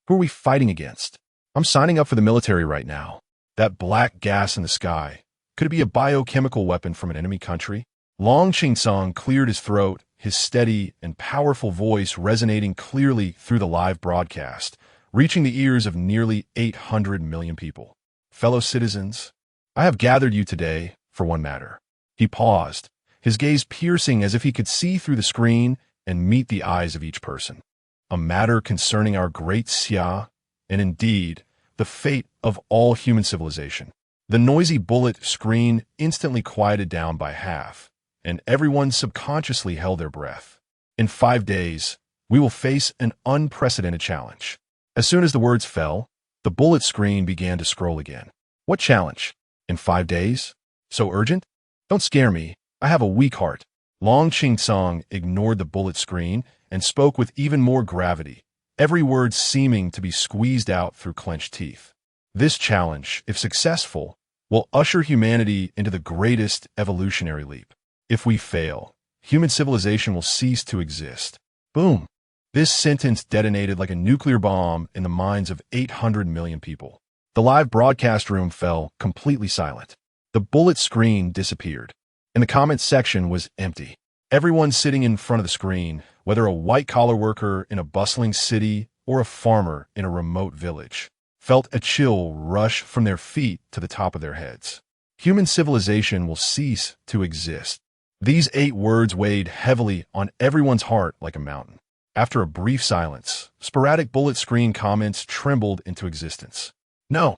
Who are we fighting against? I'm signing up for the military right now. That black gas in the sky. Could it be a biochemical weapon from an enemy country? Long Qingsong cleared his throat, his steady and powerful voice resonating clearly through the live broadcast, reaching the ears of nearly 800 million people. Fellow citizens, I have gathered you today for one matter. He paused, his gaze piercing as if he could see through the screen and meet the eyes of each person. A matter concerning our Great Xia, and indeed, the fate of all human civilization. The noisy bullet screen instantly quieted down by half, and everyone subconsciously held their breath. In 5 days, we will face an unprecedented challenge. As soon as the words fell, the bullet screen began to scroll again. What challenge? In 5 days? So urgent? Don't scare me. I have a weak heart. Long Qingsong ignored the bullet screen and spoke with even more gravity, every word seeming to be squeezed out through clenched teeth. This challenge, if successful, will usher humanity into the greatest evolutionary leap. If we fail, human civilization will cease to exist. Boom. This sentence detonated like a nuclear bomb in the minds of 800 million people. The live broadcast room fell completely silent. The bullet screen disappeared, and the comment section was empty. Everyone sitting in front of the screen, whether a white-collar worker in a bustling city or a farmer in a remote village, felt a chill rush from their feet to the top of their heads. Human civilization will cease to exist. These 8 words weighed heavily on everyone's heart like a mountain. After a brief silence, sporadic bullet screen comments trembled into existence. No.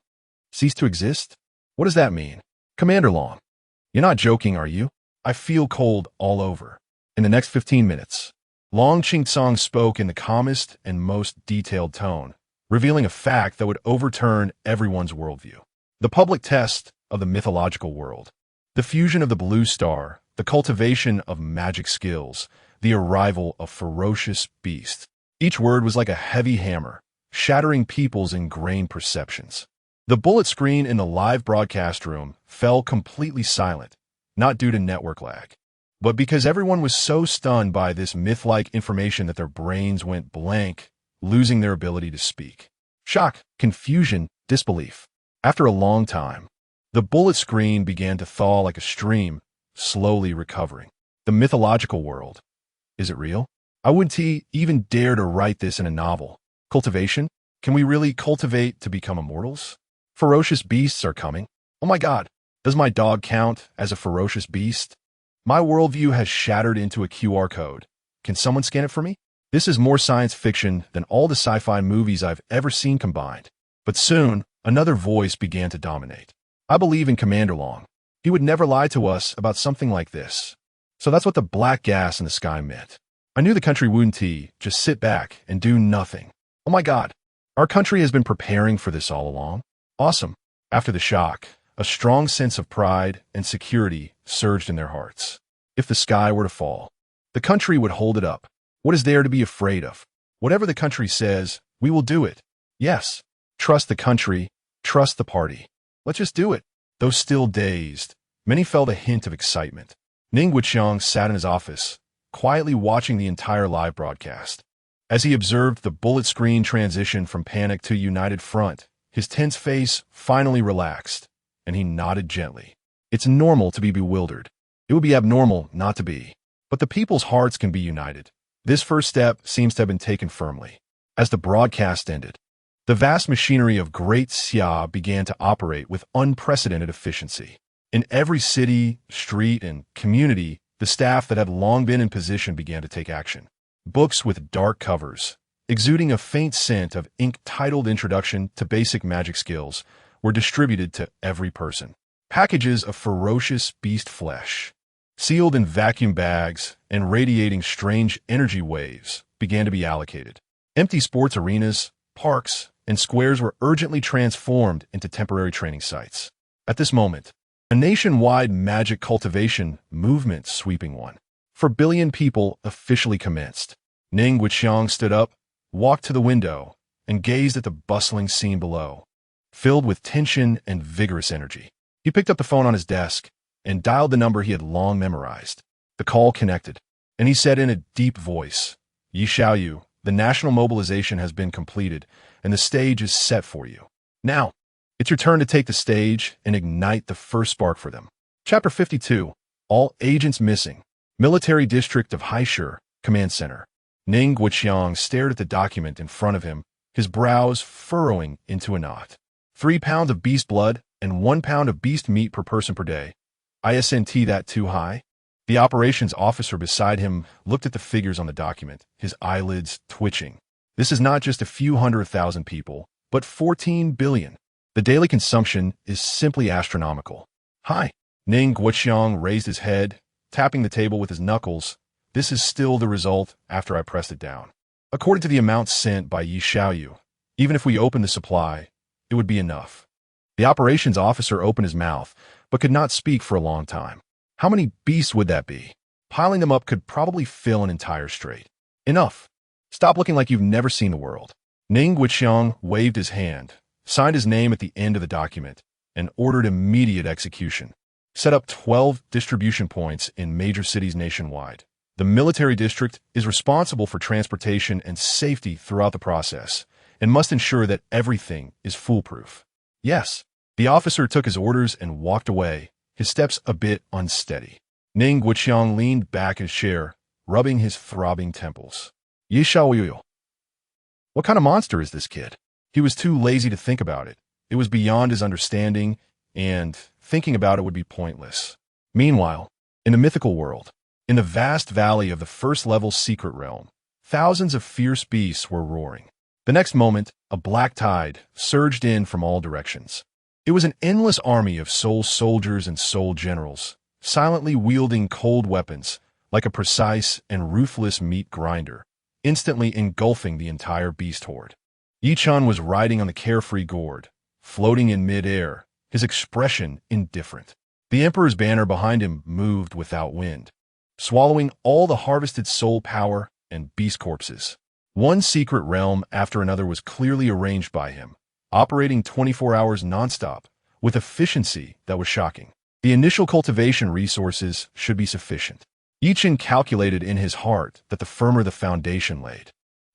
Cease to exist? What does that mean? Commander Long, you're not joking, are you? I feel cold all over. In the next 15 minutes, Long Qingsong spoke in the calmest and most detailed tone, revealing a fact that would overturn everyone's worldview. The public test of the mythological world. The fusion of the blue star, the cultivation of magic skills, the arrival of ferocious beasts. Each word was like a heavy hammer, shattering people's ingrained perceptions. The bullet screen in the live broadcast room fell completely silent, not due to network lag, but because everyone was so stunned by this myth-like information that their brains went blank, losing their ability to speak. Shock, confusion, disbelief. After a long time, the bullet screen began to thaw like a stream, slowly recovering. The mythological world. Is it real? I wouldn't even dare to write this in a novel. Cultivation? Can we really cultivate to become immortals? Ferocious beasts are coming. Oh my God, does my dog count as a ferocious beast? My worldview has shattered into a QR code. Can someone scan it for me? This is more science fiction than all the sci-fi movies I've ever seen combined. But soon, another voice began to dominate. I believe in Commander Long. He would never lie to us about something like this. So that's what the black gas in the sky meant. I knew the country wouldn't just sit back and do nothing. Oh my God, our country has been preparing for this all along. Awesome. After the shock, a strong sense of pride and security surged in their hearts. If the sky were to fall, the country would hold it up. What is there to be afraid of? Whatever the country says, we will do it. Yes. Trust the country. Trust the party. Let's just do it. Though still dazed, many felt a hint of excitement. Ning Wuxiang sat in his office, quietly watching the entire live broadcast. As he observed the bullet screen transition from panic to united front, his tense face finally relaxed, and he nodded gently. It's normal to be bewildered. It would be abnormal not to be. But the people's hearts can be united. This first step seems to have been taken firmly. As the broadcast ended, the vast machinery of Great Xia began to operate with unprecedented efficiency. In every city, street, and community, the staff that had long been in position began to take action. Books with dark covers, exuding a faint scent of ink titled Introduction to Basic Magic Skills, were distributed to every person. Packages of ferocious beast flesh, sealed in vacuum bags and radiating strange energy waves, began to be allocated. Empty sports arenas, parks, and squares were urgently transformed into temporary training sites. At this moment, a nationwide magic cultivation movement sweeping one. 4 billion people officially commenced. Ning Wuxiang stood up, walked to the window, and gazed at the bustling scene below, filled with tension and vigorous energy. He picked up the phone on his desk and dialed the number he had long memorized. The call connected, and he said in a deep voice, "Ye Xiaoyu, the national mobilization has been completed, and the stage is set for you. Now, it's your turn to take the stage and ignite the first spark for them." Chapter 52. All agents missing. Military District of Haisher, Command Center. Ning Wuxiang stared at the document in front of him, his brows furrowing into a knot. 3 pounds of beast blood and 1 pound of beast meat per person per day. Isn't that too high? The operations officer beside him looked at the figures on the document, his eyelids twitching. This is not just a few 100,000 people, but 14 billion. The daily consumption is simply astronomical. Hi. Ning Wuxiang raised his head, tapping the table with his knuckles. This is still the result after I pressed it down. According to the amount sent by Ye Xiaoyu, even if we open the supply, it would be enough. The operations officer opened his mouth, but could not speak for a long time. How many beasts would that be? Piling them up could probably fill an entire strait. Enough. Stop looking like you've never seen the world. Ning Wuxiang waved his hand, signed his name at the end of the document, and ordered immediate execution. Set up 12 distribution points in major cities nationwide. The military district is responsible for transportation and safety throughout the process, and must ensure that everything is foolproof. Yes. The officer took his orders and walked away, his steps a bit unsteady. Ning Wuxiang leaned back in his chair, rubbing his throbbing temples. Ye Xiaoyu. What kind of monster is this kid? He was too lazy to think about it. It was beyond his understanding, and thinking about it would be pointless. Meanwhile, in the mythical world, in the vast valley of the first-level secret realm, thousands of fierce beasts were roaring. The next moment, a black tide surged in from all directions. It was an endless army of soul soldiers and soul generals, silently wielding cold weapons like a precise and ruthless meat grinder, instantly engulfing the entire beast horde. Ye Chen was riding on the carefree gourd, floating in mid-air, his expression indifferent. The Emperor's banner behind him moved without wind, swallowing all the harvested soul power and beast corpses. One secret realm after another was clearly arranged by him, operating 24 hours nonstop, with efficiency that was shocking. The initial cultivation resources should be sufficient. Ye Chen calculated in his heart that the firmer the foundation laid,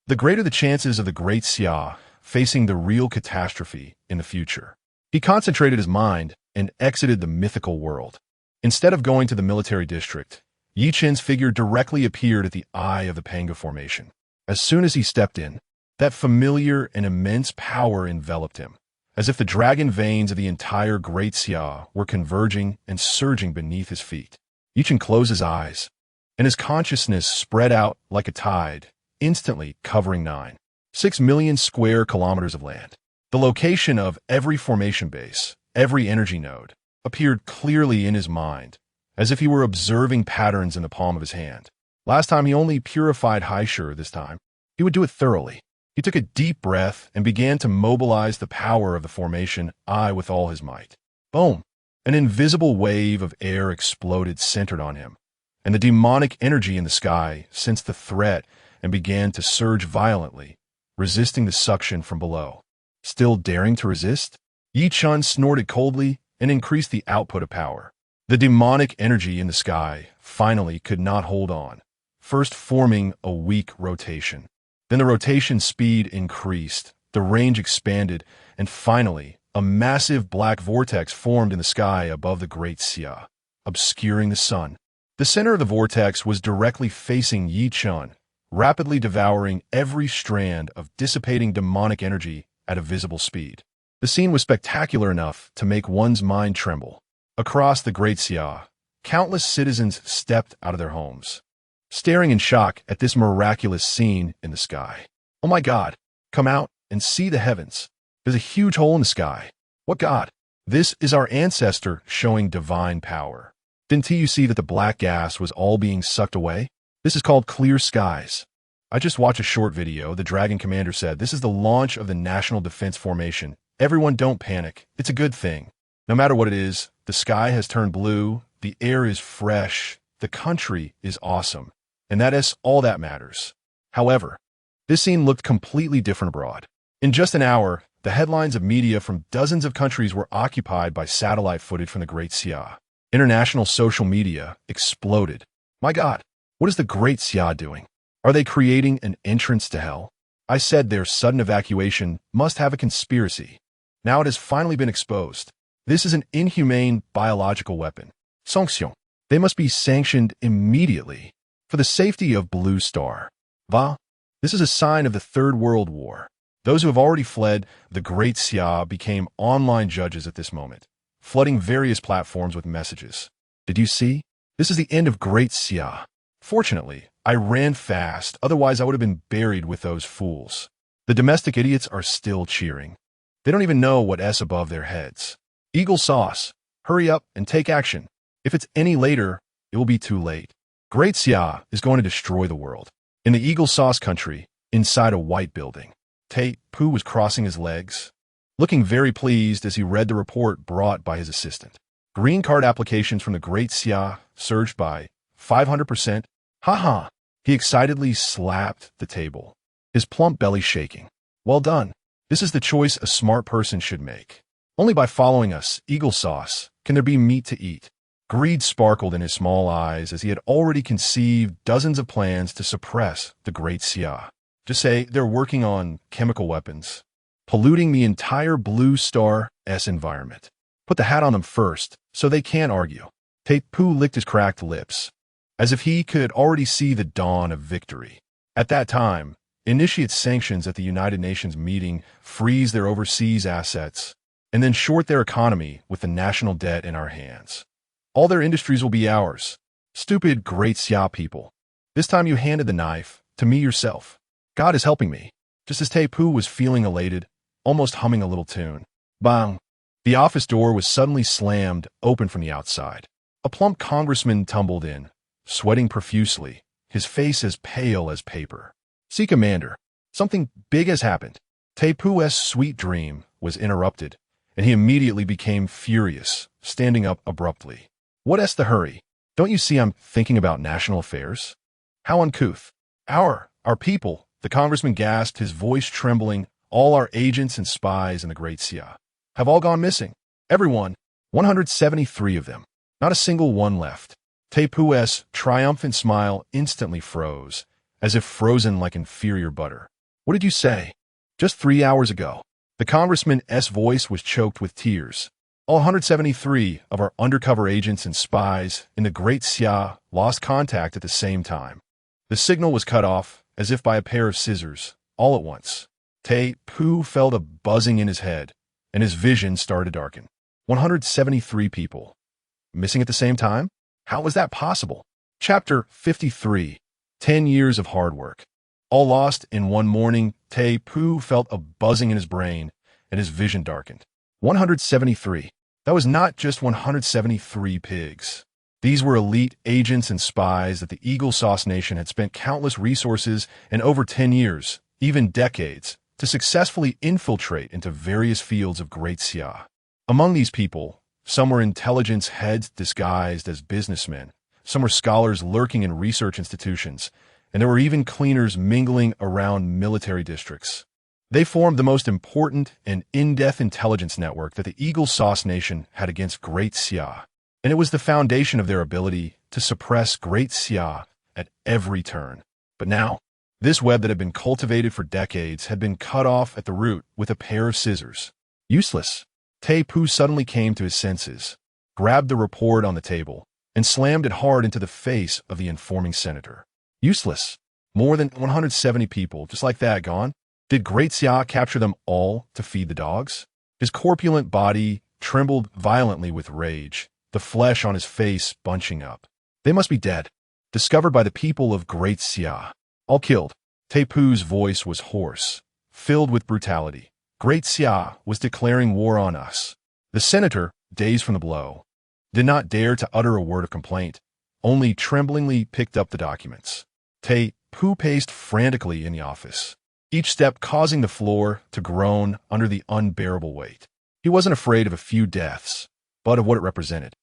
the greater the chances of the Great Xia facing the real catastrophe in the future. He concentrated his mind and exited the mythical world. Instead of going to the military district, Ye Chen's figure directly appeared at the eye of the Panga Formation. As soon as he stepped in, that familiar and immense power enveloped him, as if the dragon veins of the entire Great Xia were converging and surging beneath his feet. Ye Chen closed his eyes, and his consciousness spread out like a tide, instantly covering 9.6 million square kilometers of land. The location of every formation base, every energy node, appeared clearly in his mind, as if he were observing patterns in the palm of his hand. Last time he only purified Haishur. This time, he would do it thoroughly. He took a deep breath and began to mobilize the power of the formation eye with all his might. Boom! An invisible wave of air exploded centered on him, and the demonic energy in the sky sensed the threat and began to surge violently, resisting the suction from below. Still daring to resist? Ye Chen snorted coldly and increased the output of power. The demonic energy in the sky finally could not hold on, first forming a weak rotation. Then the rotation speed increased, the range expanded, and finally, a massive black vortex formed in the sky above the Great Xia, obscuring the sun. The center of the vortex was directly facing Ye Chen, rapidly devouring every strand of dissipating demonic energy at a visible speed. The scene was spectacular enough to make one's mind tremble. Across the Great Xia, countless citizens stepped out of their homes, staring in shock at this miraculous scene in the sky. Oh my God, come out and see the heavens. There's a huge hole in the sky. What God? This is our ancestor showing divine power. Didn't you see that the black gas was all being sucked away? This is called clear skies. I just watched a short video. The Dragon Commander said, this is the launch of the National Defense Formation. Everyone don't panic. It's a good thing. No matter what it is, the sky has turned blue, the air is fresh, the country is awesome. And that is all that matters. However, this scene looked completely different abroad. In just an hour, the headlines of media from dozens of countries were occupied by satellite footage from the Great Xia. International social media exploded. My God, what is the Great Xia doing? Are they creating an entrance to hell? I said their sudden evacuation must have a conspiracy. Now it has finally been exposed. This is an inhumane biological weapon. Sanction. They must be sanctioned immediately. For the safety of Blue Star. Va? This is a sign of the Third World War. Those who have already fled the Great Xia became online judges at this moment, flooding various platforms with messages. Did you see? This is the end of Great Xia. Fortunately, I ran fast, otherwise I would have been buried with those fools. The domestic idiots are still cheering. They don't even know what's above their heads. Eagle sauce. Hurry up and take action. If it's any later, it will be too late. Great Xia is going to destroy the world. In the Eagle Sauce country, inside a white building, Tate Poo was crossing his legs, looking very pleased as he read the report brought by his assistant. Green card applications from the Great Xia surged by 500%. Ha! He excitedly slapped the table, his plump belly shaking. Well done. This is the choice a smart person should make. Only by following us, Eagle Sauce, can there be meat to eat. Greed sparkled in his small eyes as he had already conceived dozens of plans to suppress the Great Xia. Just say they're working on chemical weapons, polluting the entire Blue Star's environment. Put the hat on them first, so they can't argue. Tate Poo licked his cracked lips, as if he could already see the dawn of victory. At that time, initiate sanctions at the United Nations meeting, freeze their overseas assets, and then short their economy with the national debt in our hands. All their industries will be ours. Stupid Great Xia people. This time you handed the knife to me yourself. God is helping me. Just as Tapu was feeling elated, almost humming a little tune. Bang! The office door was suddenly slammed open from the outside. A plump congressman tumbled in, sweating profusely, his face as pale as paper. "See, Commander, something big has happened." Tapu's sweet dream was interrupted, and he immediately became furious, standing up abruptly. "What's the hurry? Don't you see I'm thinking about national affairs?" "How uncouth." Our people," the congressman gasped, his voice trembling, "all our agents and spies in the Great Xia have all gone missing. Everyone, 173 of them. Not a single one left." Tapu's triumphant smile instantly froze, as if frozen like inferior butter. "What did you say?" "Just 3 hours ago." The congressman's voice was choked with tears. "All 173 of our undercover agents and spies in the Great Xia lost contact at the same time. The signal was cut off, as if by a pair of scissors, all at once." Tapu felt a buzzing in his head, and his vision started to darken. 173 people. Missing at the same time? How was that possible? Chapter 53. 10 years of hard work. All lost in one morning. Tapu felt a buzzing in his brain, and his vision darkened. 173. That was not just 173 pigs. These were elite agents and spies that the Eagle Sauce Nation had spent countless resources and over 10 years, even decades, to successfully infiltrate into various fields of Great Xia. Among these people, some were intelligence heads disguised as businessmen, some were scholars lurking in research institutions, and there were even cleaners mingling around military districts. They formed the most important and in-depth intelligence network that the Eagle Sauce Nation had against Great Xia, and it was the foundation of their ability to suppress Great Xia at every turn. But now, this web that had been cultivated for decades had been cut off at the root with a pair of scissors. Useless. Tapu suddenly came to his senses, grabbed the report on the table, and slammed it hard into the face of the informing senator. Useless. More than 170 people, just like that, gone. Did Great Xia capture them all to feed the dogs? His corpulent body trembled violently with rage, the flesh on his face bunching up. They must be dead. Discovered by the people of Great Xia. All killed. Tapu's voice was hoarse, filled with brutality. Great Xia was declaring war on us. The senator, dazed from the blow, did not dare to utter a word of complaint, only tremblingly picked up the documents. Tapu paced frantically in the office, each step causing the floor to groan under the unbearable weight. He wasn't afraid of a few deaths, but of what it represented.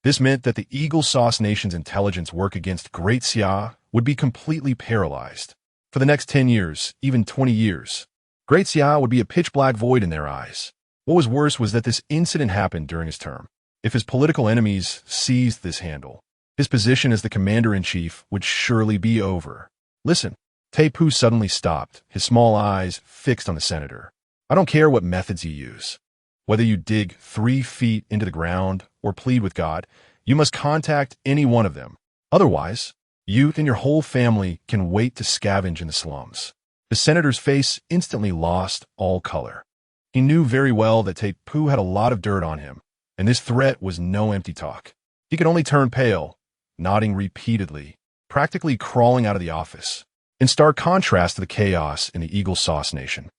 This meant that the Eagle Sauce Nation's intelligence work against Great Xia would be completely paralyzed. For the next 10 years, even 20 years, Great Xia would be a pitch-black void in their eyes. What was worse was that this incident happened during his term. If his political enemies seized this handle, his position as the commander-in-chief would surely be over. "Listen." Tapu suddenly stopped, his small eyes fixed on the senator. "I don't care what methods you use. Whether you dig 3 feet into the ground or plead with God, you must contact any one of them. Otherwise, you and your whole family can wait to scavenge in the slums." The senator's face instantly lost all color. He knew very well that Tapu had a lot of dirt on him, and this threat was no empty talk. He could only turn pale, nodding repeatedly, practically crawling out of the office. In stark contrast to the chaos in the Eagle Sauce Nation,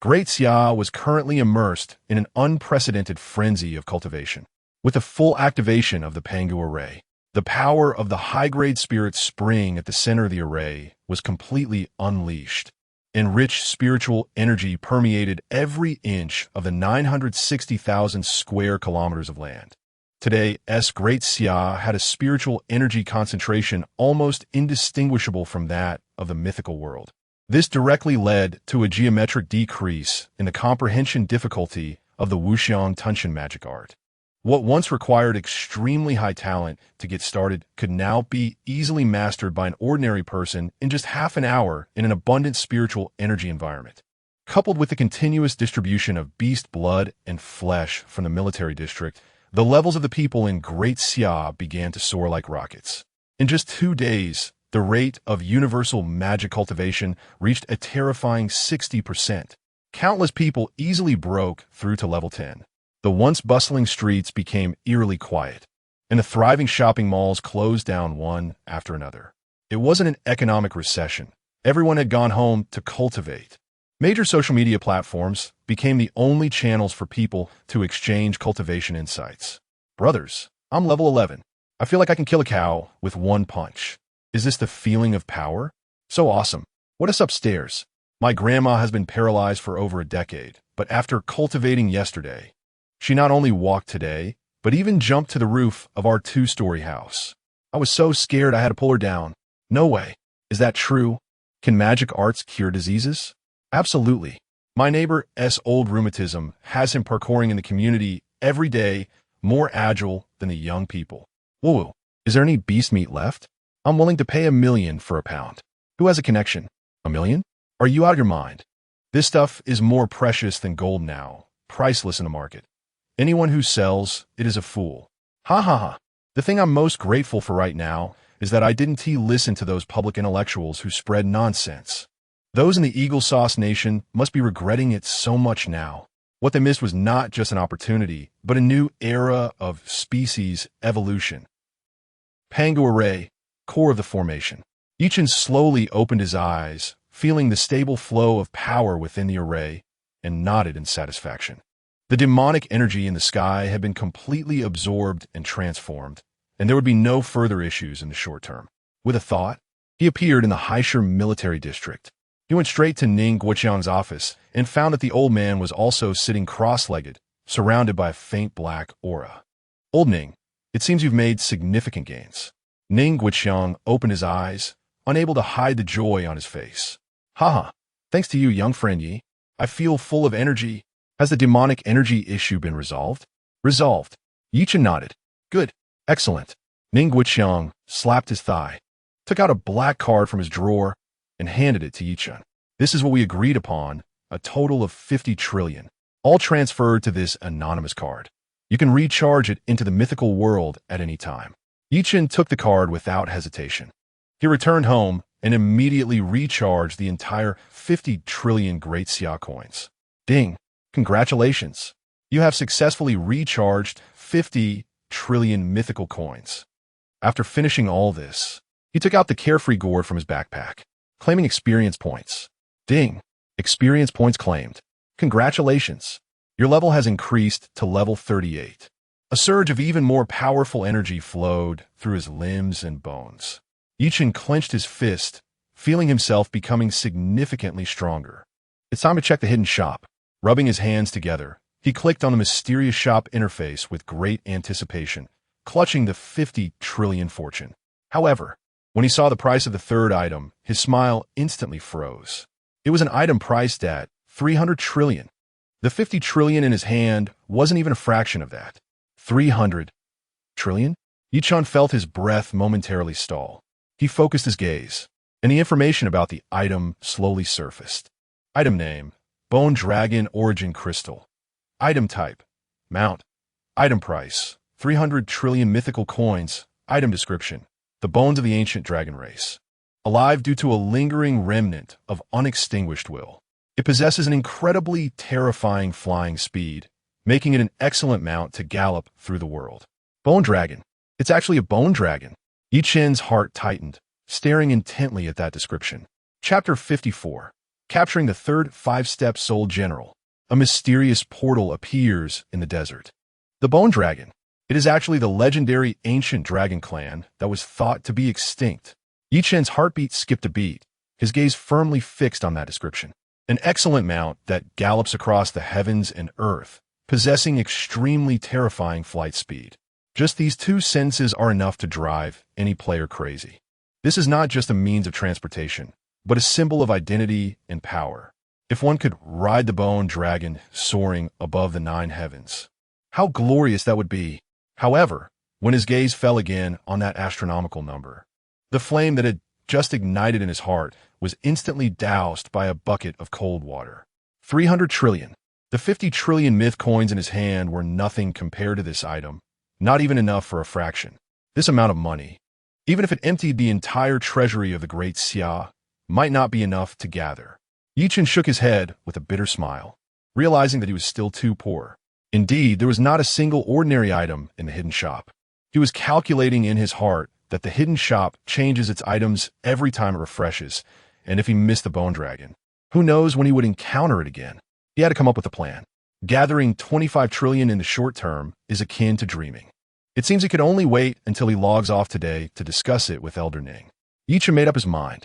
Great Xia was currently immersed in an unprecedented frenzy of cultivation. With the full activation of the Pangu array, the power of the high-grade spirit spring at the center of the array was completely unleashed. Enriched spiritual energy permeated every inch of the 960,000 square kilometers of land. Today's Great Xia had a spiritual energy concentration almost indistinguishable from that of the mythical world. This directly led to a geometric decrease in the comprehension difficulty of the Wuxiang Tunshin magic art. What once required extremely high talent to get started could now be easily mastered by an ordinary person in just half an hour in an abundant spiritual energy environment. Coupled with the continuous distribution of beast blood and flesh from the military district, the levels of the people in Great Xia began to soar like rockets. In just 2 days, The rate of universal magic cultivation reached a terrifying 60%. Countless people easily broke through to level 10. The once bustling streets became eerily quiet, and the thriving shopping malls closed down one after another. It wasn't an economic recession. Everyone had gone home to cultivate. Major social media platforms became the only channels for people to exchange cultivation insights. Brothers, I'm level 11. I feel like I can kill a cow with one punch. Is this the feeling of power? So awesome. What is upstairs? My grandma has been paralyzed for over a decade, but after cultivating yesterday, she not only walked today, but even jumped to the roof of our 2-story house. I was so scared I had to pull her down. No way. Is that true? Can magic arts cure diseases? Absolutely. My neighbor's old rheumatism has him parkouring in the community every day, more agile than the young people. Woo-woo. Is there any beast meat left? I'm willing to pay $1 million for a pound. Who has a connection? $1 million? Are you out of your mind? This stuff is more precious than gold now, priceless in the market. Anyone who sells it is a fool. Ha ha ha. The thing I'm most grateful for right now is that I didn't listen to those public intellectuals who spread nonsense. Those in the Eagle Sauce Nation must be regretting it so much now. What they missed was not just an opportunity, but a new era of species evolution. Pangu Array, core of the formation. Ye Chen slowly opened his eyes, feeling the stable flow of power within the array, and nodded in satisfaction. The demonic energy in the sky had been completely absorbed and transformed, and there would be no further issues in the short term. With a thought, he appeared in the Haisher military district. He went straight to Ning Guoqiang's office and found that the old man was also sitting cross-legged, surrounded by a faint black aura. Old Ning, it seems you've made significant gains. Ning Guoqiang opened his eyes, unable to hide the joy on his face. Haha, thanks to you, young friend Yi. I feel full of energy. Has the demonic energy issue been resolved? Resolved. Ye Chen nodded. Good. Excellent. Ning Guoqiang slapped his thigh, took out a black card from his drawer, and handed it to Ye Chen. This is what we agreed upon, a total of 50 trillion, all transferred to this anonymous card. You can recharge it into the mythical world at any time. Ye Chen took the card without hesitation. He returned home and immediately recharged the entire 50 trillion Great Xia coins. Ding! Congratulations! You have successfully recharged 50 trillion mythical coins. After finishing all this, he took out the carefree gourd from his backpack, claiming experience points. Ding! Experience points claimed. Congratulations! Your level has increased to level 38. A surge of even more powerful energy flowed through his limbs and bones. Ye Chen clenched his fist, feeling himself becoming significantly stronger. It's time to check the hidden shop. Rubbing his hands together, he clicked on the mysterious shop interface with great anticipation, clutching the 50 trillion fortune. However, when he saw the price of the third item, his smile instantly froze. It was an item priced at 300 trillion. The 50 trillion in his hand wasn't even a fraction of that. 300 trillion? Ye Chen felt his breath momentarily stall. He focused his gaze, and the information about the item slowly surfaced. Item name: Bone Dragon Origin Crystal. Item type: Mount. Item price: 300 trillion mythical coins. Item description: the bones of the ancient dragon race. Alive due to a lingering remnant of unextinguished will. It possesses an incredibly terrifying flying speed, making it an excellent mount to gallop through the world. Bone Dragon. It's actually a bone dragon. Ye Chen's heart tightened, staring intently at that description. Chapter 54. Capturing the third 5-step soul general. A mysterious portal appears in the desert. The Bone Dragon. It is actually the legendary ancient dragon clan that was thought to be extinct. Ye Chen's heartbeat skipped a beat, his gaze firmly fixed on that description. An excellent mount that gallops across the heavens and earth, possessing extremely terrifying flight speed. Just these two sentences are enough to drive any player crazy. This is not just a means of transportation, but a symbol of identity and power. If one could ride the bone dragon soaring above the 9 heavens, how glorious that would be. However, when his gaze fell again on that astronomical number, the flame that had just ignited in his heart was instantly doused by a bucket of cold water. 300 trillion. The 50 trillion myth coins in his hand were nothing compared to this item, not even enough for a fraction. This amount of money. Even if it emptied the entire treasury of the Great Xia, might not be enough to gather. Ye Chen shook his head with a bitter smile, realizing that he was still too poor. Indeed, there was not a single ordinary item in the hidden shop. He was calculating in his heart that the hidden shop changes its items every time it refreshes, and if he missed the bone dragon, who knows when he would encounter it again? He had to come up with a plan. Gathering 25 trillion in the short term is akin to dreaming. It seems he could only wait until he logs off today to discuss it with Elder Ning. Ye Chen made up his mind.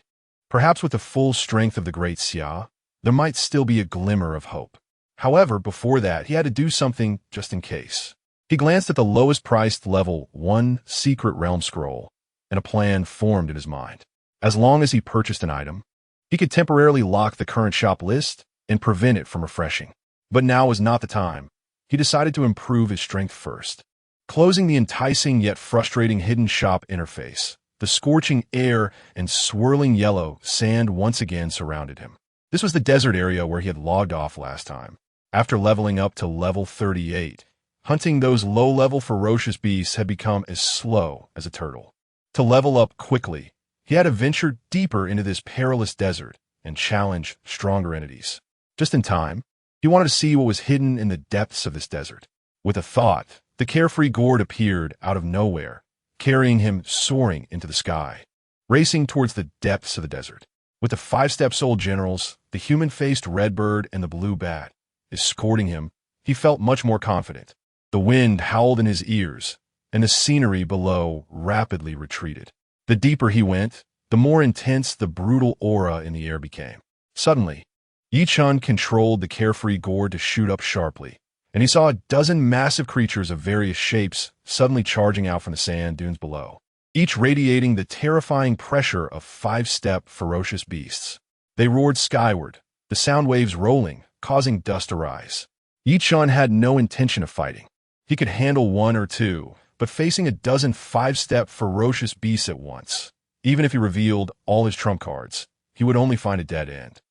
Perhaps with the full strength of the Great Xia, there might still be a glimmer of hope. However, before that, he had to do something just in case. He glanced at the lowest priced level 1 secret realm scroll, and a plan formed in his mind. As long as he purchased an item, he could temporarily lock the current shop list and prevent it from refreshing. But now was not the time. He decided to improve his strength first. Closing the enticing yet frustrating hidden shop interface, the scorching air and swirling yellow sand once again surrounded him. This was the desert area where he had logged off last time. After leveling up to level 38, hunting those low-level ferocious beasts had become as slow as a turtle. To level up quickly, he had to venture deeper into this perilous desert and challenge stronger entities. Just in time, he wanted to see what was hidden in the depths of this desert. With a thought, the carefree gourd appeared out of nowhere, carrying him soaring into the sky, racing towards the depths of the desert. With the 5-step soul generals, the human-faced redbird and the blue bat escorting him, he felt much more confident. The wind howled in his ears, and the scenery below rapidly retreated. The deeper he went, the more intense the brutal aura in the air became. Suddenly, Ye Chen controlled the carefree gourd to shoot up sharply, and he saw a dozen massive creatures of various shapes suddenly charging out from the sand dunes below, each radiating the terrifying pressure of 5-step ferocious beasts. They roared skyward, the sound waves rolling, causing dust to rise. Ye Chen had no intention of fighting. He could handle one or two, but facing a dozen 5-step ferocious beasts at once, even if he revealed all his trump cards, he would only find a dead end.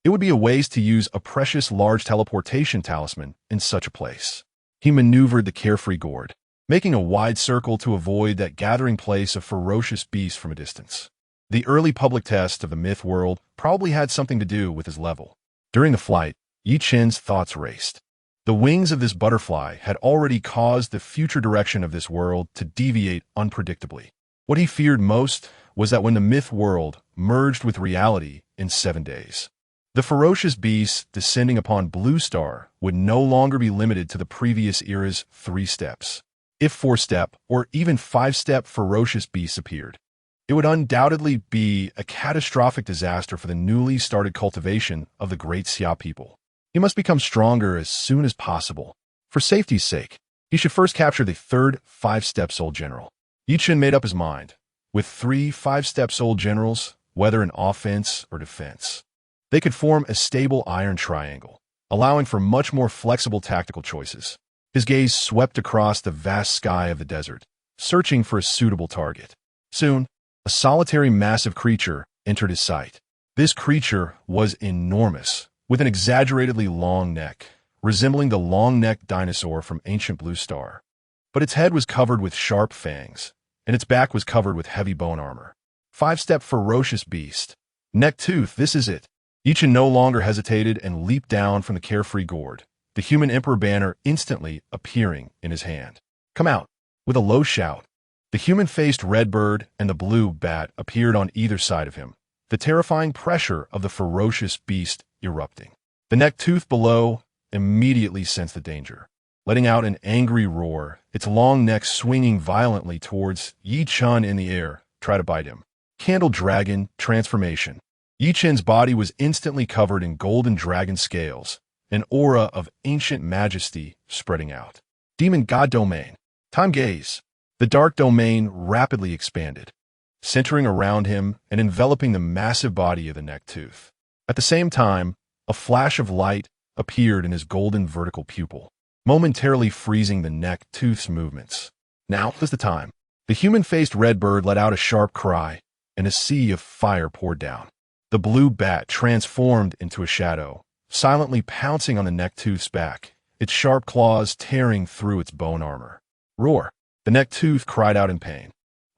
It would be a waste to use a precious large teleportation talisman in such a place. He maneuvered the carefree gourd, making a wide circle to avoid that gathering place of ferocious beasts from a distance. The early public test of the Myth World probably had something to do with his level. During the flight, Ye Chen's thoughts raced. The wings of this butterfly had already caused the future direction of this world to deviate unpredictably. What he feared most was that when the Myth World merged with reality in 7 days, the ferocious beasts descending upon Blue Star would no longer be limited to the previous era's 3 steps. If 4-step or even 5-step ferocious beasts appeared, it would undoubtedly be a catastrophic disaster for the newly started cultivation of the Great Xia people. He must become stronger as soon as possible. For safety's sake, he should first capture the 3rd 5-step soul general. Ye Chen made up his mind. With 3 5-step soul generals, whether in offense or defense, they could form a stable iron triangle, allowing for much more flexible tactical choices. His gaze swept across the vast sky of the desert, searching for a suitable target. Soon, a solitary massive creature entered his sight. This creature was enormous, with an exaggeratedly long neck, resembling the long-necked dinosaur from ancient Blue Star. But its head was covered with sharp fangs, and its back was covered with heavy bone armor. 5-step ferocious beast. Neck tooth, this is it. Ye Chen no longer hesitated and leaped down from the carefree gourd, the human emperor banner instantly appearing in his hand. Come out. With a low shout, the human-faced redbird and the blue bat appeared on either side of him, the terrifying pressure of the ferocious beast erupting. The neck tooth below immediately sensed the danger. Letting out an angry roar, its long neck swinging violently towards Ye Chen in the air, tried to bite him. Candle Dragon Transformation. Ye Chen's body was instantly covered in golden dragon scales, an aura of ancient majesty spreading out. Demon God Domain. Time Gaze. The dark domain rapidly expanded, centering around him and enveloping the massive body of the neck tooth. At the same time, a flash of light appeared in his golden vertical pupil, momentarily freezing the neck tooth's movements. Now was the time. The human-faced redbird let out a sharp cry, and a sea of fire poured down. The blue bat transformed into a shadow, silently pouncing on the neck tooth's back, its sharp claws tearing through its bone armor. Roar! The neck tooth cried out in pain.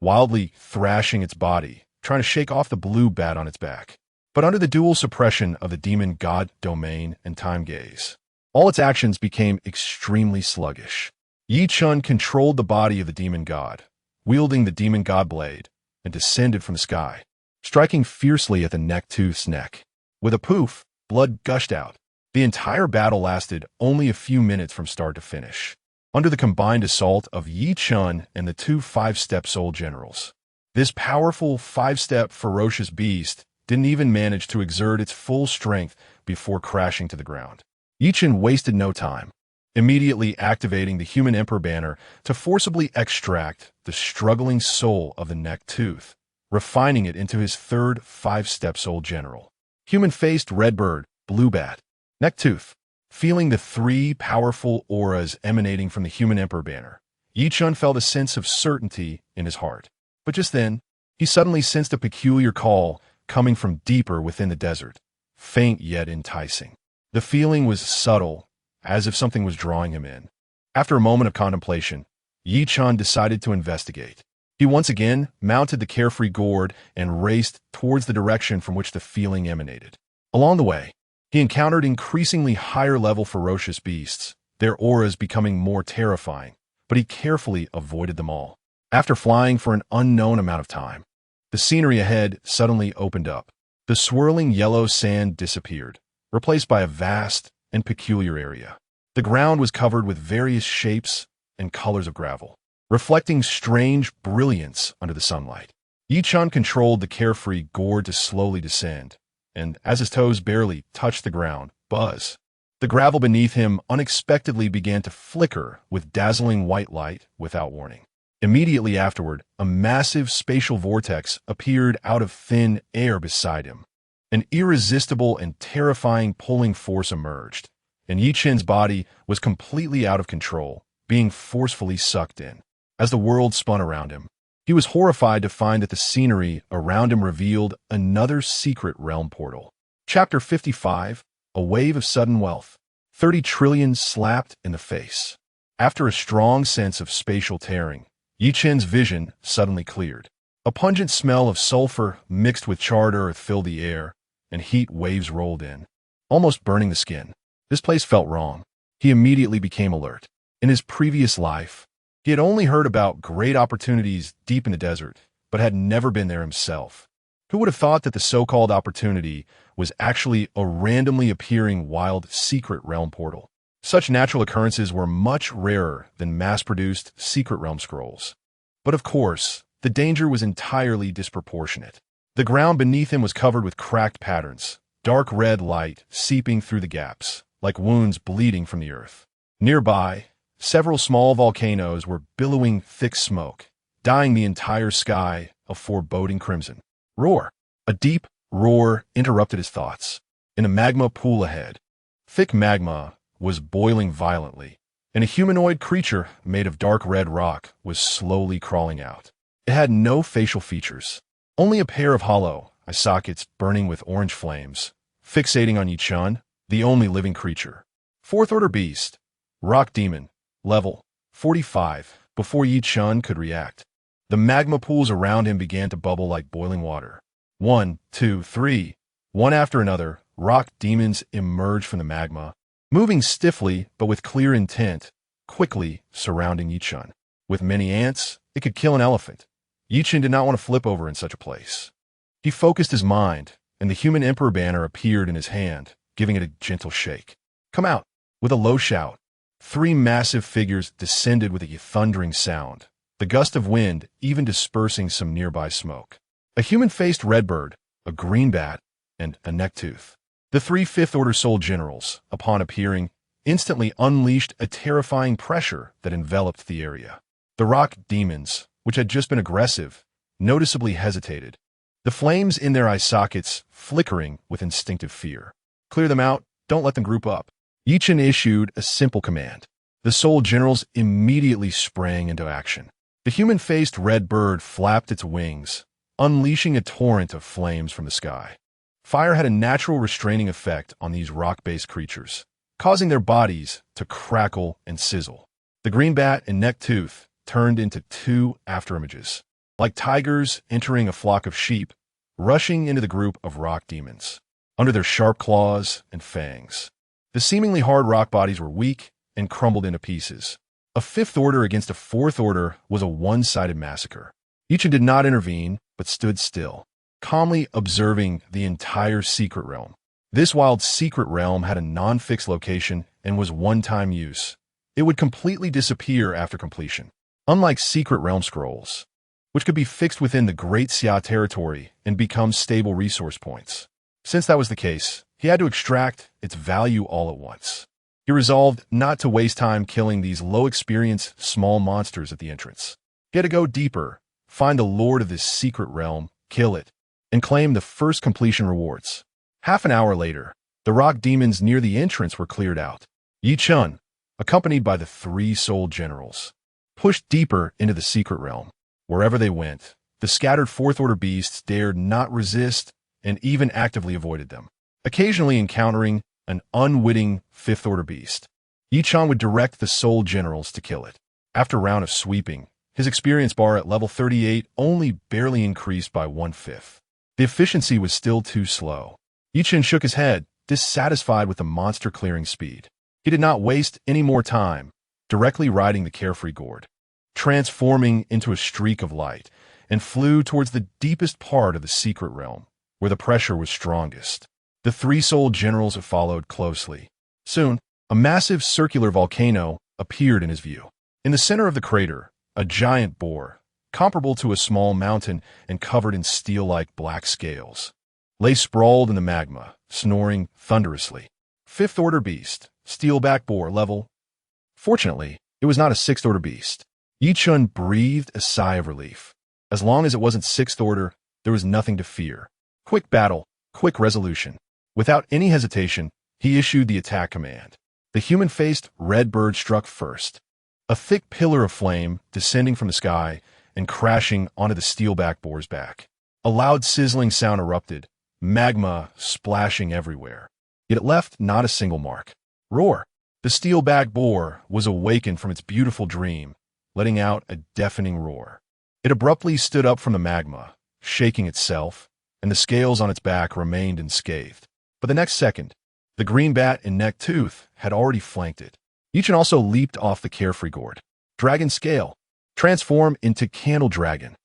wildly thrashing its body, trying to shake off the blue bat on its back. But under the dual suppression of the demon god domain and time gaze, all its actions became extremely sluggish. Ye Chen controlled the body of the demon god, wielding the demon god blade, and descended from the sky, striking fiercely at the neck-tooth's neck. With a poof, blood gushed out. The entire battle lasted only a few minutes from start to finish, under the combined assault of Ye Chen and the two five-step soul generals. This powerful five-step ferocious beast didn't even manage to exert its full strength before crashing to the ground. Ye Chen wasted no time, immediately activating the human emperor banner to forcibly extract the struggling soul of the neck-tooth, refining it into his third five-step soul general. Human-faced redbird, blue bat, neck-tooth. Feeling the three powerful auras emanating from the human emperor banner, Ye Chen felt a sense of certainty in his heart. But just then, he suddenly sensed a peculiar call coming from deeper within the desert, faint yet enticing. The feeling was subtle, as if something was drawing him in. After a moment of contemplation, Ye Chen decided to investigate. He once again mounted the carefree gourd and raced towards the direction from which the feeling emanated. Along the way, he encountered increasingly higher-level ferocious beasts, their auras becoming more terrifying, but he carefully avoided them all. After flying for an unknown amount of time, the scenery ahead suddenly opened up. The swirling yellow sand disappeared, replaced by a vast and peculiar area. The ground was covered with various shapes and colors of gravel, reflecting strange brilliance under the sunlight. Ye Chen controlled the carefree gourd to slowly descend, and as his toes barely touched the ground, buzz. The gravel beneath him unexpectedly began to flicker with dazzling white light without warning. Immediately afterward, a massive spatial vortex appeared out of thin air beside him. An irresistible and terrifying pulling force emerged, and Ye Chen's body was completely out of control, being forcefully sucked in. As the world spun around him, he was horrified to find that the scenery around him revealed another secret realm portal. Chapter 55, A Wave of Sudden Wealth. 30 trillion slapped in the face. After a strong sense of spatial tearing, Ye Chen's vision suddenly cleared. A pungent smell of sulfur mixed with charred earth filled the air, and heat waves rolled in, almost burning the skin. This place felt wrong. He immediately became alert. In his previous life, he had only heard about great opportunities deep in the desert, but had never been there himself. Who would have thought that the so-called opportunity was actually a randomly appearing wild secret realm portal? Such natural occurrences were much rarer than mass-produced secret realm scrolls. But of course, the danger was entirely disproportionate. The ground beneath him was covered with cracked patterns, dark red light seeping through the gaps, like wounds bleeding from the earth. Nearby, several small volcanoes were billowing thick smoke, dyeing the entire sky a foreboding crimson. Roar! A deep roar interrupted his thoughts. In a magma pool ahead, thick magma was boiling violently, and a humanoid creature made of dark red rock was slowly crawling out. It had no facial features, only a pair of hollow eye sockets burning with orange flames, fixating on Ye Chen, the only living creature. Fourth-order beast, rock demon, level 45. Before Ye Chen could react, the magma pools around him began to bubble like boiling water. 1, 2, 3. One after another, rock demons emerged from the magma, moving stiffly but with clear intent, quickly surrounding Ye Chen. With many ants, it could kill an elephant. Ye Chen did not want to flip over in such a place. He focused his mind, and the human emperor banner appeared in his hand, giving it a gentle shake. Come out! With a low shout, 3 massive figures descended with a thundering sound, the gust of wind even dispersing some nearby smoke. A human-faced redbird, a green bat, and a neck-tooth. The 3 fifth-order soul generals, upon appearing, instantly unleashed a terrifying pressure that enveloped the area. The rock demons, which had just been aggressive, noticeably hesitated, the flames in their eye sockets flickering with instinctive fear. Clear them out, don't let them group up. Ye Chen issued a simple command. The soul generals immediately sprang into action. The human-faced red bird flapped its wings, unleashing a torrent of flames from the sky. Fire had a natural restraining effect on these rock-based creatures, causing their bodies to crackle and sizzle. The green bat and neck-tooth turned into 2 afterimages. like tigers entering a flock of sheep, rushing into the group of rock demons, under their sharp claws and fangs. The seemingly hard rock bodies were weak and crumbled into pieces. A fifth order against a fourth order was a one-sided massacre. Ye Chen did not intervene, but stood still, calmly observing the entire secret realm. This wild secret realm had a non-fixed location and was one-time use. It would completely disappear after completion, unlike secret realm scrolls, which could be fixed within the Great Xia territory and become stable resource points. Since that was the case, he had to extract its value all at once. He resolved not to waste time killing these low-experience small monsters at the entrance. He had to go deeper, find the lord of this secret realm, kill it, and claim the first completion rewards. Half an hour later, the rock demons near the entrance were cleared out. Ye Chen, accompanied by the three soul generals, pushed deeper into the secret realm. Wherever they went, the scattered fourth-order beasts dared not resist and even actively avoided them, occasionally encountering an unwitting fifth-order beast. Ye Chen would direct the soul generals to kill it. After a round of sweeping, his experience bar at level 38 only barely increased by 1/5. The efficiency was still too slow. Ye Chen shook his head, dissatisfied with the monster-clearing speed. He did not waste any more time, directly riding the carefree gourd, transforming into a streak of light, and flew towards the deepest part of the secret realm, where the pressure was strongest. The three soul generals followed closely. Soon, a massive circular volcano appeared in his view. In the center of the crater, a giant boar, comparable to a small mountain and covered in steel-like black scales, lay sprawled in the magma, snoring thunderously. Fifth-order beast, steelback boar level. Fortunately, it was not a sixth-order beast. Ye Chen breathed a sigh of relief. As long as it wasn't sixth order, there was nothing to fear. Quick battle, quick resolution. Without any hesitation, he issued the attack command. The human-faced red bird struck first. A thick pillar of flame descending from the sky and crashing onto the steelback boar's back. A loud sizzling sound erupted, magma splashing everywhere. Yet it left not a single mark. Roar! The steelback boar was awakened from its beautiful dream, letting out a deafening roar. It abruptly stood up from the magma, shaking itself, and the scales on its back remained unscathed. But the next second, the green bat and neck tooth had already flanked it. Ye Chen also leaped off the carefree gourd. Dragon scale. Transform into candle dragon.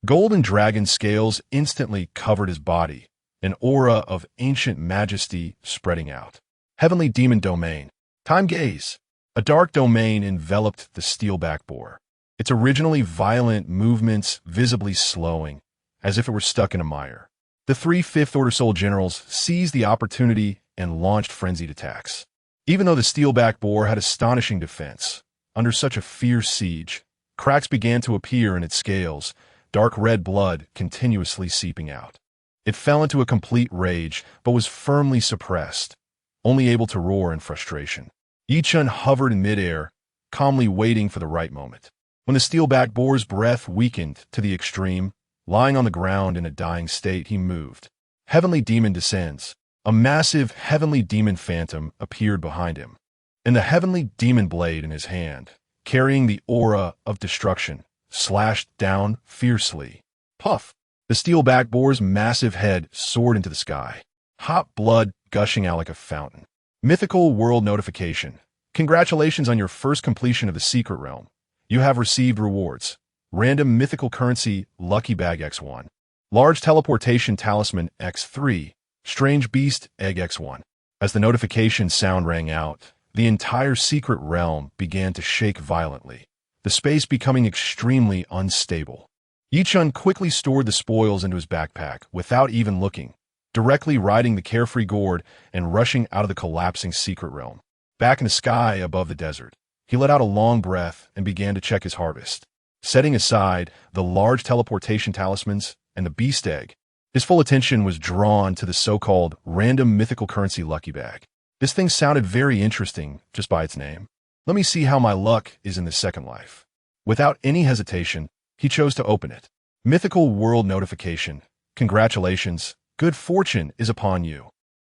Golden dragon scales instantly covered his body, an aura of ancient majesty spreading out. Heavenly demon domain. Time gaze. A dark domain enveloped the steelback boar, its originally violent movements visibly slowing, as if it were stuck in a mire. The three fifth-order soul generals seized the opportunity and launched frenzied attacks. Even though the steelback boar had astonishing defense, under such a fierce siege, cracks began to appear in its scales, dark red blood continuously seeping out. It fell into a complete rage, but was firmly suppressed, only able to roar in frustration. Ye Chen hovered in midair, calmly waiting for the right moment. When the steelback boar's breath weakened to the extreme, lying on the ground in a dying state, he moved. Heavenly demon descends. A massive heavenly demon phantom appeared behind him, and the heavenly demon blade in his hand, carrying the aura of destruction, slashed down fiercely. Puff! The steelback boar's massive head soared into the sky, hot blood gushing out like a fountain. Mythical World notification. Congratulations on your first completion of the Secret Realm. You have received rewards. Random mythical currency Lucky Bag X1. Large teleportation talisman X3. Strange beast egg X1. As the notification sound rang out, the entire secret realm began to shake violently, the space becoming extremely unstable. Ye Chen quickly stored the spoils into his backpack without even looking, directly riding the carefree gourd and rushing out of the collapsing secret realm. Back in the sky above the desert, he let out a long breath and began to check his harvest, setting aside the large teleportation talismans and the beast egg. His full attention was drawn to the so-called random mythical currency lucky bag. This thing sounded very interesting just by its name. Let me see how my luck is in the second life. Without any hesitation, he chose to open it. Mythical World notification. Congratulations, good fortune is upon you.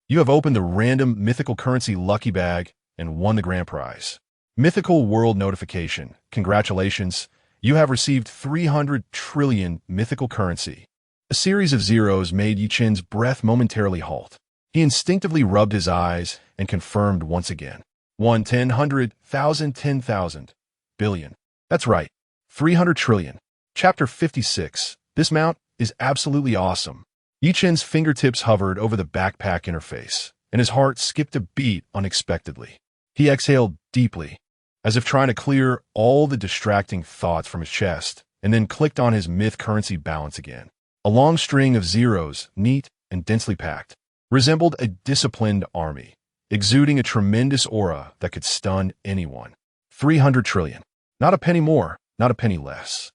You have opened the random mythical currency lucky bag and won the grand prize. Mythical World notification. Congratulations, You have received 300 trillion mythical currency. A series of zeros made Ye Chen's breath momentarily halt. He instinctively rubbed his eyes and confirmed once again. 1, 10, 100, 1,000, 10,000, billion. That's right. 300 trillion. Chapter 56. This mount is absolutely awesome. Ye Chen's fingertips hovered over the backpack interface, and his heart skipped a beat unexpectedly. He exhaled deeply, as if trying to clear all the distracting thoughts from his chest, and then clicked on his myth currency balance again. A long string of zeros, neat and densely packed, resembled a disciplined army, exuding a tremendous aura that could stun anyone. 300 trillion. Not a penny more, not a penny less.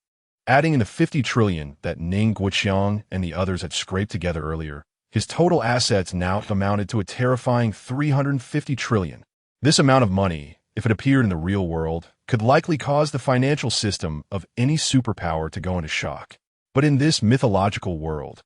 Adding in the 50 trillion that Ning Guoqiang and the others had scraped together earlier, his total assets now amounted to a terrifying 350 trillion. This amount of money, if it appeared in the real world, could likely cause the financial system of any superpower to go into shock. But in this mythological world,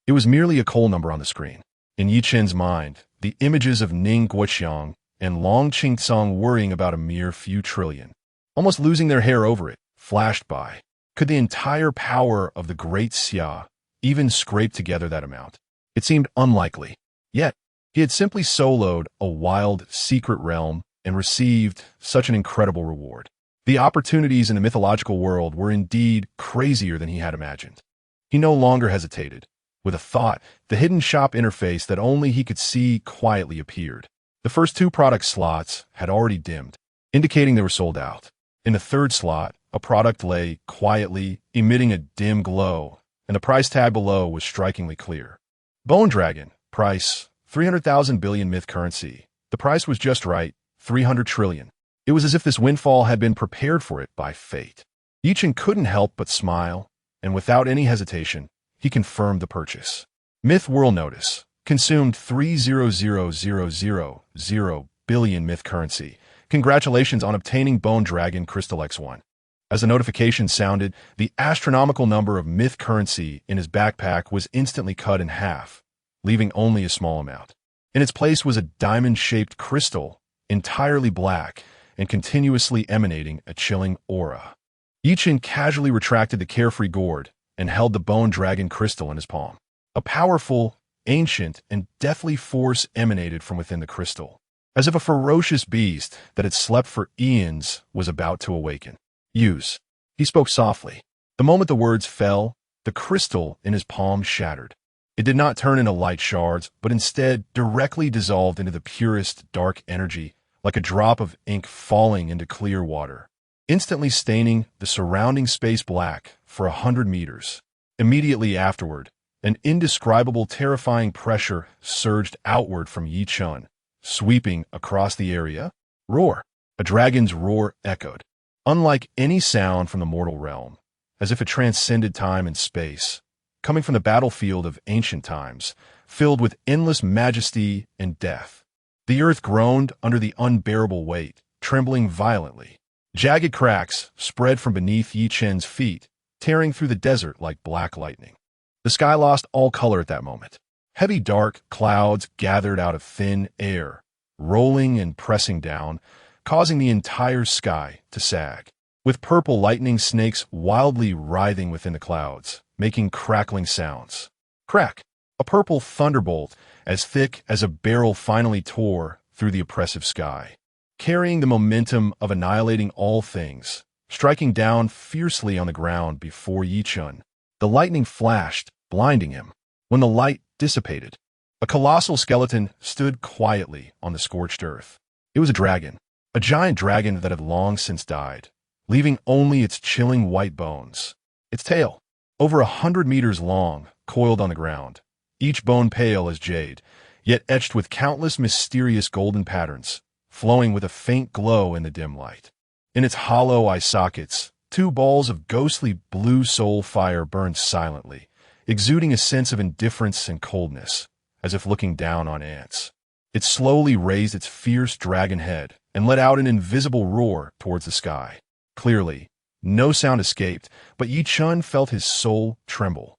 it was merely a coal number on the screen. In Ye Chen's mind, the images of Ning Guoqiang and Long Qingtsong worrying about a mere few trillion, almost losing their hair over it, flashed by. Could the entire power of the Great Xia even scrape together that amount? It seemed unlikely. Yet, he had simply soloed a wild, secret realm and received such an incredible reward. The opportunities in the mythological world were indeed crazier than he had imagined. He no longer hesitated. With a thought, the hidden shop interface that only he could see quietly appeared. The first 2 product slots had already dimmed, indicating they were sold out. In the third slot, a product lay quietly, emitting a dim glow, and the price tag below was strikingly clear. Bone Dragon, price 300,000 billion myth currency. The price was just right, 300 trillion. It was as if this windfall had been prepared for it by fate. Ye Chen couldn't help but smile, and without any hesitation, he confirmed the purchase. Myth World Notice. Consumed 300,000 billion myth currency. Congratulations on obtaining Bone Dragon Crystal X1. As the notification sounded, the astronomical number of myth currency in his backpack was instantly cut in half, leaving only a small amount. In its place was a diamond-shaped crystal, entirely black, and continuously emanating a chilling aura. Ye Chen casually retracted the carefree gourd and held the Bone Dragon crystal in his palm. A powerful, ancient, and deathly force emanated from within the crystal, as if a ferocious beast that had slept for eons was about to awaken. Use. He spoke softly. The moment the words fell, the crystal in his palm shattered. It did not turn into light shards, but instead directly dissolved into the purest dark energy, like a drop of ink falling into clear water, instantly staining the surrounding space black for 100 meters. Immediately afterward, an indescribable terrifying pressure surged outward from Ye Chen, sweeping across the area. Roar! A dragon's roar echoed, unlike any sound from the mortal realm, as if it transcended time and space, coming from the battlefield of ancient times, filled with endless majesty and death. The earth groaned under the unbearable weight, trembling violently. Jagged cracks spread from beneath Ye Chen's feet, tearing through the desert like black lightning. The sky lost all color at that moment. Heavy dark clouds gathered out of thin air, rolling and pressing down, causing the entire sky to sag, with purple lightning snakes wildly writhing within the clouds, making crackling sounds. Crack! A purple thunderbolt, as thick as a barrel, finally tore through the oppressive sky, carrying the momentum of annihilating all things, striking down fiercely on the ground before Ye Chen. The lightning flashed, blinding him. When the light dissipated, a colossal skeleton stood quietly on the scorched earth. It was a dragon, a giant dragon that had long since died, leaving only its chilling white bones. Its tail, over 100 meters long, coiled on the ground, each bone pale as jade, yet etched with countless mysterious golden patterns, flowing with a faint glow in the dim light. In its hollow eye sockets, 2 balls of ghostly blue soul fire burned silently, exuding a sense of indifference and coldness, as if looking down on ants. It slowly raised its fierce dragon head and let out an invisible roar towards the sky. Clearly, no sound escaped, but Ye Chen felt his soul tremble.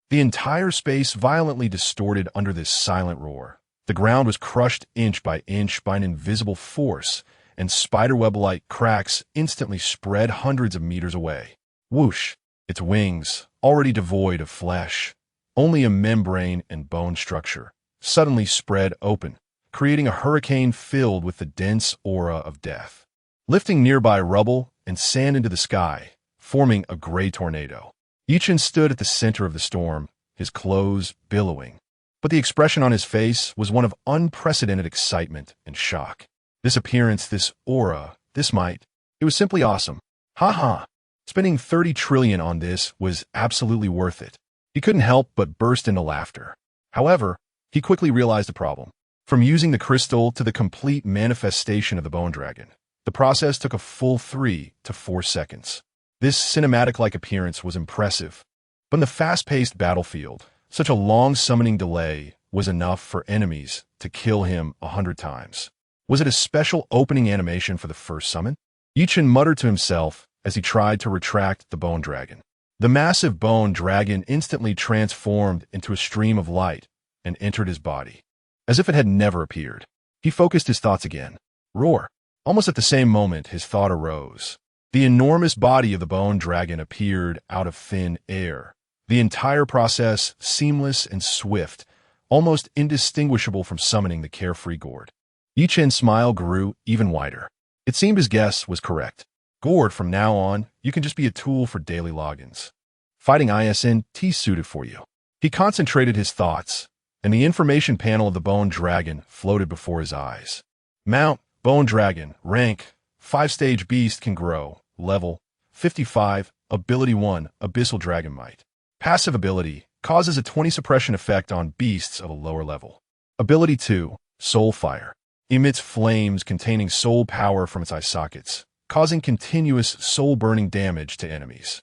The entire space violently distorted under this silent roar. The ground was crushed inch by an invisible force, and spiderweb-like cracks instantly spread hundreds of meters away. Whoosh! Its wings, already devoid of flesh, only a membrane and bone structure, suddenly spread open, creating a hurricane filled with the dense aura of death, lifting nearby rubble and sand into the sky, forming a gray tornado. Ye Chen stood at the center of the storm, his clothes billowing, but the expression on his face was one of unprecedented excitement and shock. This appearance, this aura, this might, it was simply awesome. Ha ha! Spending 30 trillion on this was absolutely worth it. He couldn't help but burst into laughter. However, he quickly realized the problem. From using the crystal to the complete manifestation of the bone dragon, the process took a full 3 to 4 seconds. This cinematic-like appearance was impressive, but in the fast-paced battlefield, such a long summoning delay was enough for enemies to kill him 100 times. Was it a special opening animation for the first summon? Ye Chen muttered to himself as he tried to retract the bone dragon. The massive bone dragon instantly transformed into a stream of light and entered his body, as if it had never appeared. He focused his thoughts again. Roar! Almost at the same moment, his thought arose. The enormous body of the bone dragon appeared out of thin air. The entire process seamless and swift, almost indistinguishable from summoning the carefree gourd. Ye Chen's smile grew even wider. It seemed his guess was correct. Gourd, from now on, you can just be a tool for daily logins. Fighting ISNT suited for you. He concentrated his thoughts, and the information panel of the bone dragon floated before his eyes. Mount, bone dragon, rank, 5-stage beast can grow, level, 55, ability 1, abyssal dragon might. Passive ability, causes a 20 suppression effect on beasts of a lower level. Ability 2, soul fire, emits flames containing soul power from its eye sockets, causing continuous soul-burning damage to enemies.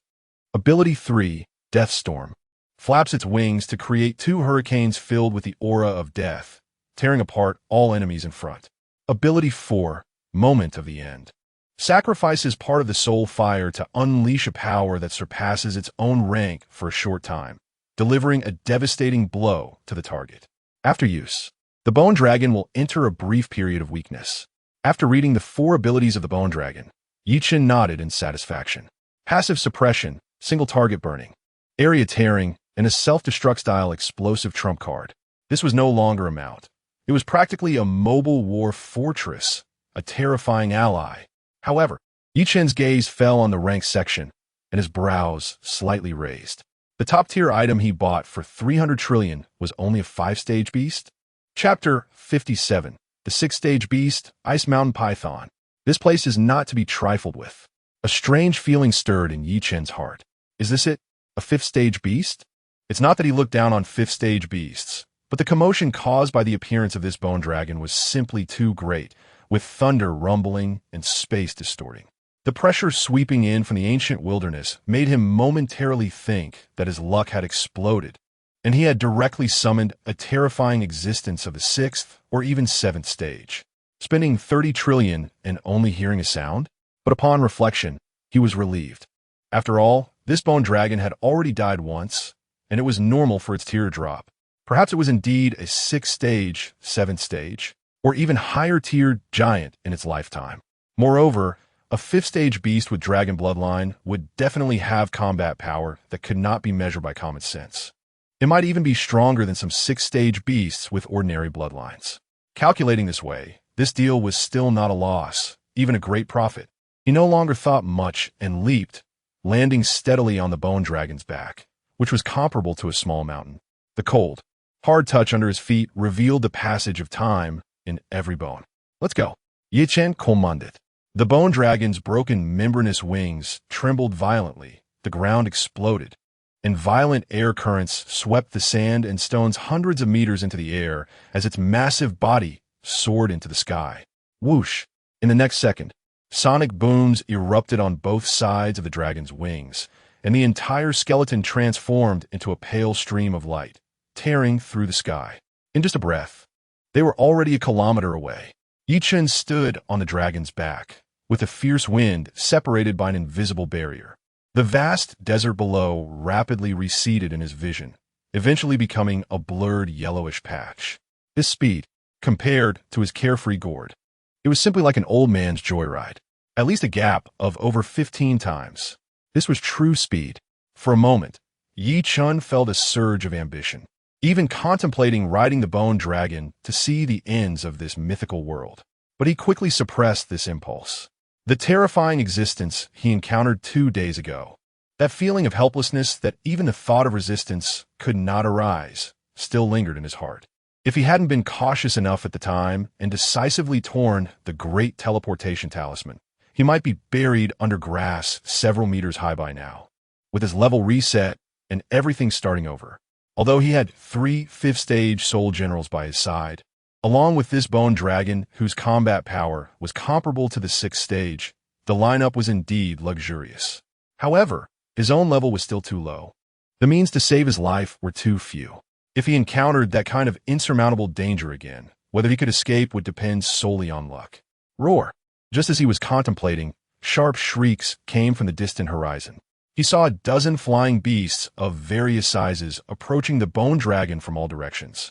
Ability 3, Death Storm, flaps its wings to create 2 hurricanes filled with the aura of death, tearing apart all enemies in front. Ability 4, Moment of the End, sacrifices part of the soul fire to unleash a power that surpasses its own rank for a short time, delivering a devastating blow to the target. After use, the bone dragon will enter a brief period of weakness. After reading the 4 abilities of the bone dragon, Ye Chen nodded in satisfaction. Passive suppression, single target burning, area tearing, and a self-destruct style explosive trump card. This was no longer a mount. It was practically a mobile war fortress, a terrifying ally. However, Ye Chen's gaze fell on the rank section, and his brows slightly raised. The top-tier item he bought for 300 trillion was only a 5-stage beast? Chapter 57, the 6-stage beast, Ice Mountain Python. This place is not to be trifled with. A strange feeling stirred in Ye Chen's heart. Is this it? A 5th-stage beast? It's not that he looked down on 5th-stage beasts, but the commotion caused by the appearance of this bone dragon was simply too great, with thunder rumbling and space distorting. The pressure sweeping in from the ancient wilderness made him momentarily think that his luck had exploded, and he had directly summoned a terrifying existence of the 6th or even 7th stage, spending 30 trillion and only hearing a sound? But upon reflection, he was relieved. After all, this bone dragon had already died once, and it was normal for its tier to drop. Perhaps it was indeed a 6th stage, 7th stage, or even higher-tiered giant in its lifetime. Moreover, a 5th-stage beast with dragon bloodline would definitely have combat power that could not be measured by common sense. It might even be stronger than some 6th-stage beasts with ordinary bloodlines. Calculating this way, this deal was still not a loss, even a great profit. He no longer thought much and leaped, landing steadily on the bone dragon's back, which was comparable to a small mountain. The cold, hard touch under his feet revealed the passage of time in every bone. Let's go. Ye Chen commanded. The bone dragon's broken membranous wings trembled violently, the ground exploded, and violent air currents swept the sand and stones hundreds of meters into the air as its massive body soared into the sky. Whoosh! In the next second, sonic booms erupted on both sides of the dragon's wings, and the entire skeleton transformed into a pale stream of light, tearing through the sky. In just a breath, they were already a kilometer away. Ye Chen stood on the dragon's back, with a fierce wind separated by an invisible barrier. The vast desert below rapidly receded in his vision, eventually becoming a blurred yellowish patch. His speed, compared to his carefree gourd, it was simply like an old man's joyride, at least a gap of over 15 times. This was true speed. For a moment, Ye Chen felt a surge of ambition, even contemplating riding the bone dragon to see the ends of this mythical world. But he quickly suppressed this impulse. The terrifying existence he encountered 2 days ago, that feeling of helplessness that even the thought of resistance could not arise, still lingered in his heart. If he hadn't been cautious enough at the time and decisively torn the great teleportation talisman, he might be buried under grass several meters high by now, with his level reset and everything starting over. Although he had 3 fifth-stage soul generals by his side, along with this bone dragon whose combat power was comparable to the 6th stage, the lineup was indeed luxurious. However, his own level was still too low. The means to save his life were too few. If he encountered that kind of insurmountable danger again, whether he could escape would depend solely on luck. Roar! Just as he was contemplating, sharp shrieks came from the distant horizon. He saw a dozen flying beasts of various sizes approaching the bone dragon from all directions,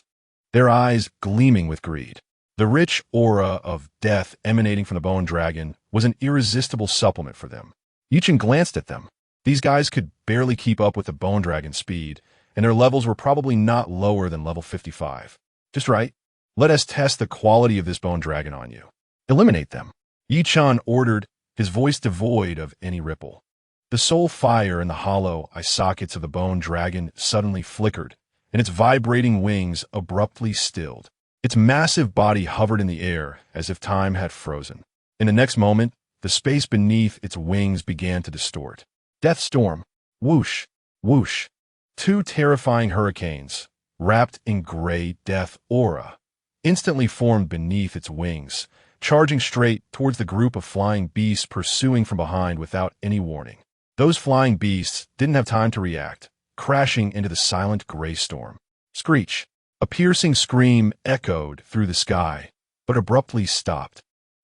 their eyes gleaming with greed. The rich aura of death emanating from the bone dragon was an irresistible supplement for them. Ye Chen glanced at them. These guys could barely keep up with the bone dragon's speed, and their levels were probably not lower than level 55. Just right. Let us test the quality of this bone dragon on you. Eliminate them. Ye Chen ordered, his voice devoid of any ripple. The soul fire in the hollow eye sockets of the bone dragon suddenly flickered, and its vibrating wings abruptly stilled. Its massive body hovered in the air as if time had frozen. In the next moment, the space beneath its wings began to distort. Death storm. Whoosh. Whoosh. 2 terrifying hurricanes, wrapped in gray death aura, instantly formed beneath its wings, charging straight towards the group of flying beasts pursuing from behind without any warning. Those flying beasts didn't have time to react, crashing into the silent gray storm. Screech. A piercing scream echoed through the sky, but abruptly stopped.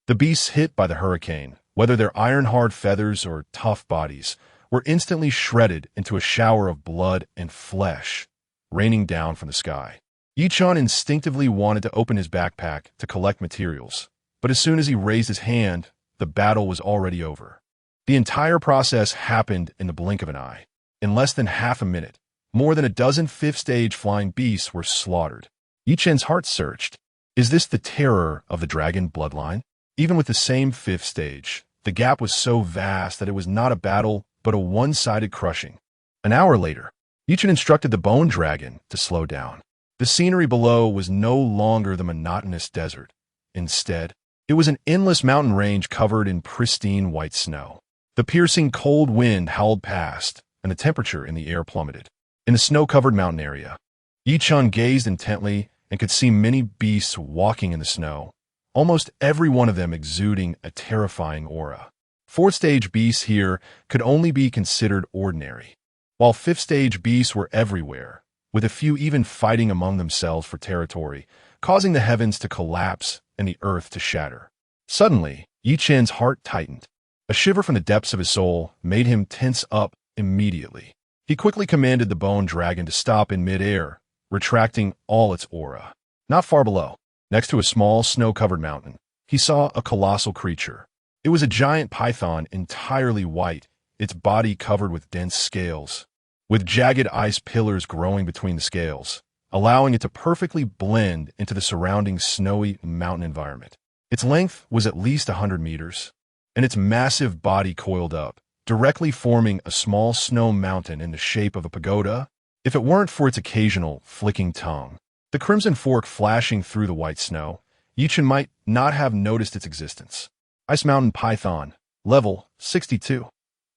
The beasts hit by the hurricane, whether their iron-hard feathers or tough bodies, were instantly shredded into a shower of blood and flesh, raining down from the sky. Ye Chen instinctively wanted to open his backpack to collect materials, but as soon as he raised his hand, the battle was already over. The entire process happened in the blink of an eye. In less than half a minute, more than a dozen 5th-stage flying beasts were slaughtered. Ye Chen's heart surged. Is this the terror of the dragon bloodline? Even with the same 5th stage, the gap was so vast that it was not a battle, but a one-sided crushing. An hour later, Ye Chen instructed the bone dragon to slow down. The scenery below was no longer the monotonous desert. Instead, it was an endless mountain range covered in pristine white snow. The piercing cold wind howled past, and the temperature in the air plummeted. In the snow-covered mountain area, Ye Chen gazed intently and could see many beasts walking in the snow, almost every one of them exuding a terrifying aura. 4th-stage beasts here could only be considered ordinary, while 5th-stage beasts were everywhere, with a few even fighting among themselves for territory, causing the heavens to collapse and the earth to shatter. Suddenly, Ye Chen's heart tightened. A shiver from the depths of his soul made him tense up immediately. He quickly commanded the bone dragon to stop in mid-air, retracting all its aura. Not far below, next to a small snow-covered mountain, he saw a colossal creature. It was a giant python entirely white, its body covered with dense scales, with jagged ice pillars growing between the scales, allowing it to perfectly blend into the surrounding snowy mountain environment. Its length was at least 100 meters, and its massive body coiled up, directly forming a small snow mountain in the shape of a pagoda, if it weren't for its occasional flicking tongue. The crimson fork flashing through the white snow, Ye Chen might not have noticed its existence. Ice Mountain Python, level 62.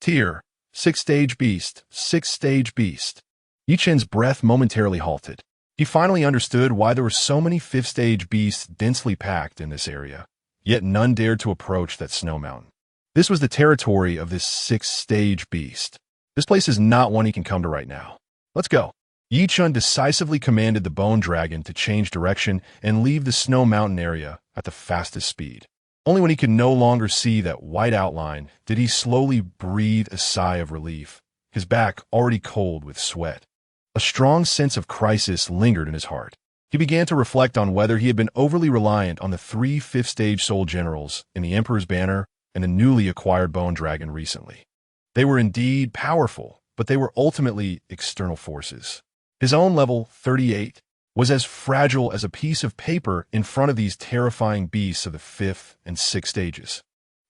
Tier, 6th-stage beast, 6th-stage beast. Ye Chen's breath momentarily halted. He finally understood why there were so many 5th-stage beasts densely packed in this area, yet none dared to approach that snow mountain. This was the territory of this 6th-stage beast. This place is not one he can come to right now. Let's go. Ye Chen decisively commanded the bone dragon to change direction and leave the snow mountain area at the fastest speed. Only when he could no longer see that white outline did he slowly breathe a sigh of relief, his back already cold with sweat. A strong sense of crisis lingered in his heart. He began to reflect on whether he had been overly reliant on the 3 5th-stage soul generals in the Emperor's Banner and the newly acquired bone dragon recently. They were indeed powerful, but they were ultimately external forces. His own level 38 was as fragile as a piece of paper in front of these terrifying beasts of the 5th and 6th stages.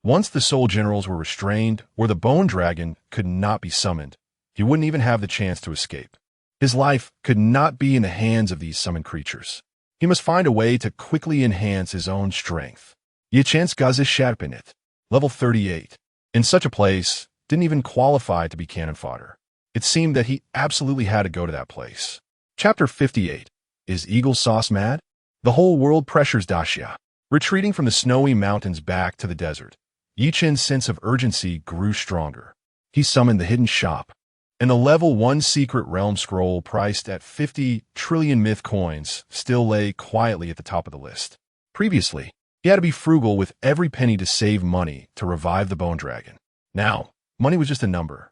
Once the soul generals were restrained, or the bone dragon could not be summoned, he wouldn't even have the chance to escape. His life could not be in the hands of these summoned creatures. He must find a way to quickly enhance his own strength. Ye Chen's it, level 38. In such a place, didn't even qualify to be cannon fodder. It seemed that he absolutely had to go to that place. Chapter 58. Is Eagle Sauce mad? The whole world pressures Xia. Retreating from the snowy mountains back to the desert, Ye Chen's sense of urgency grew stronger. He summoned the hidden shop, and the level 1 secret realm scroll priced at 50 trillion myth coins still lay quietly at the top of the list. Previously, he had to be frugal with every penny to save money to revive the bone dragon. Now, money was just a number.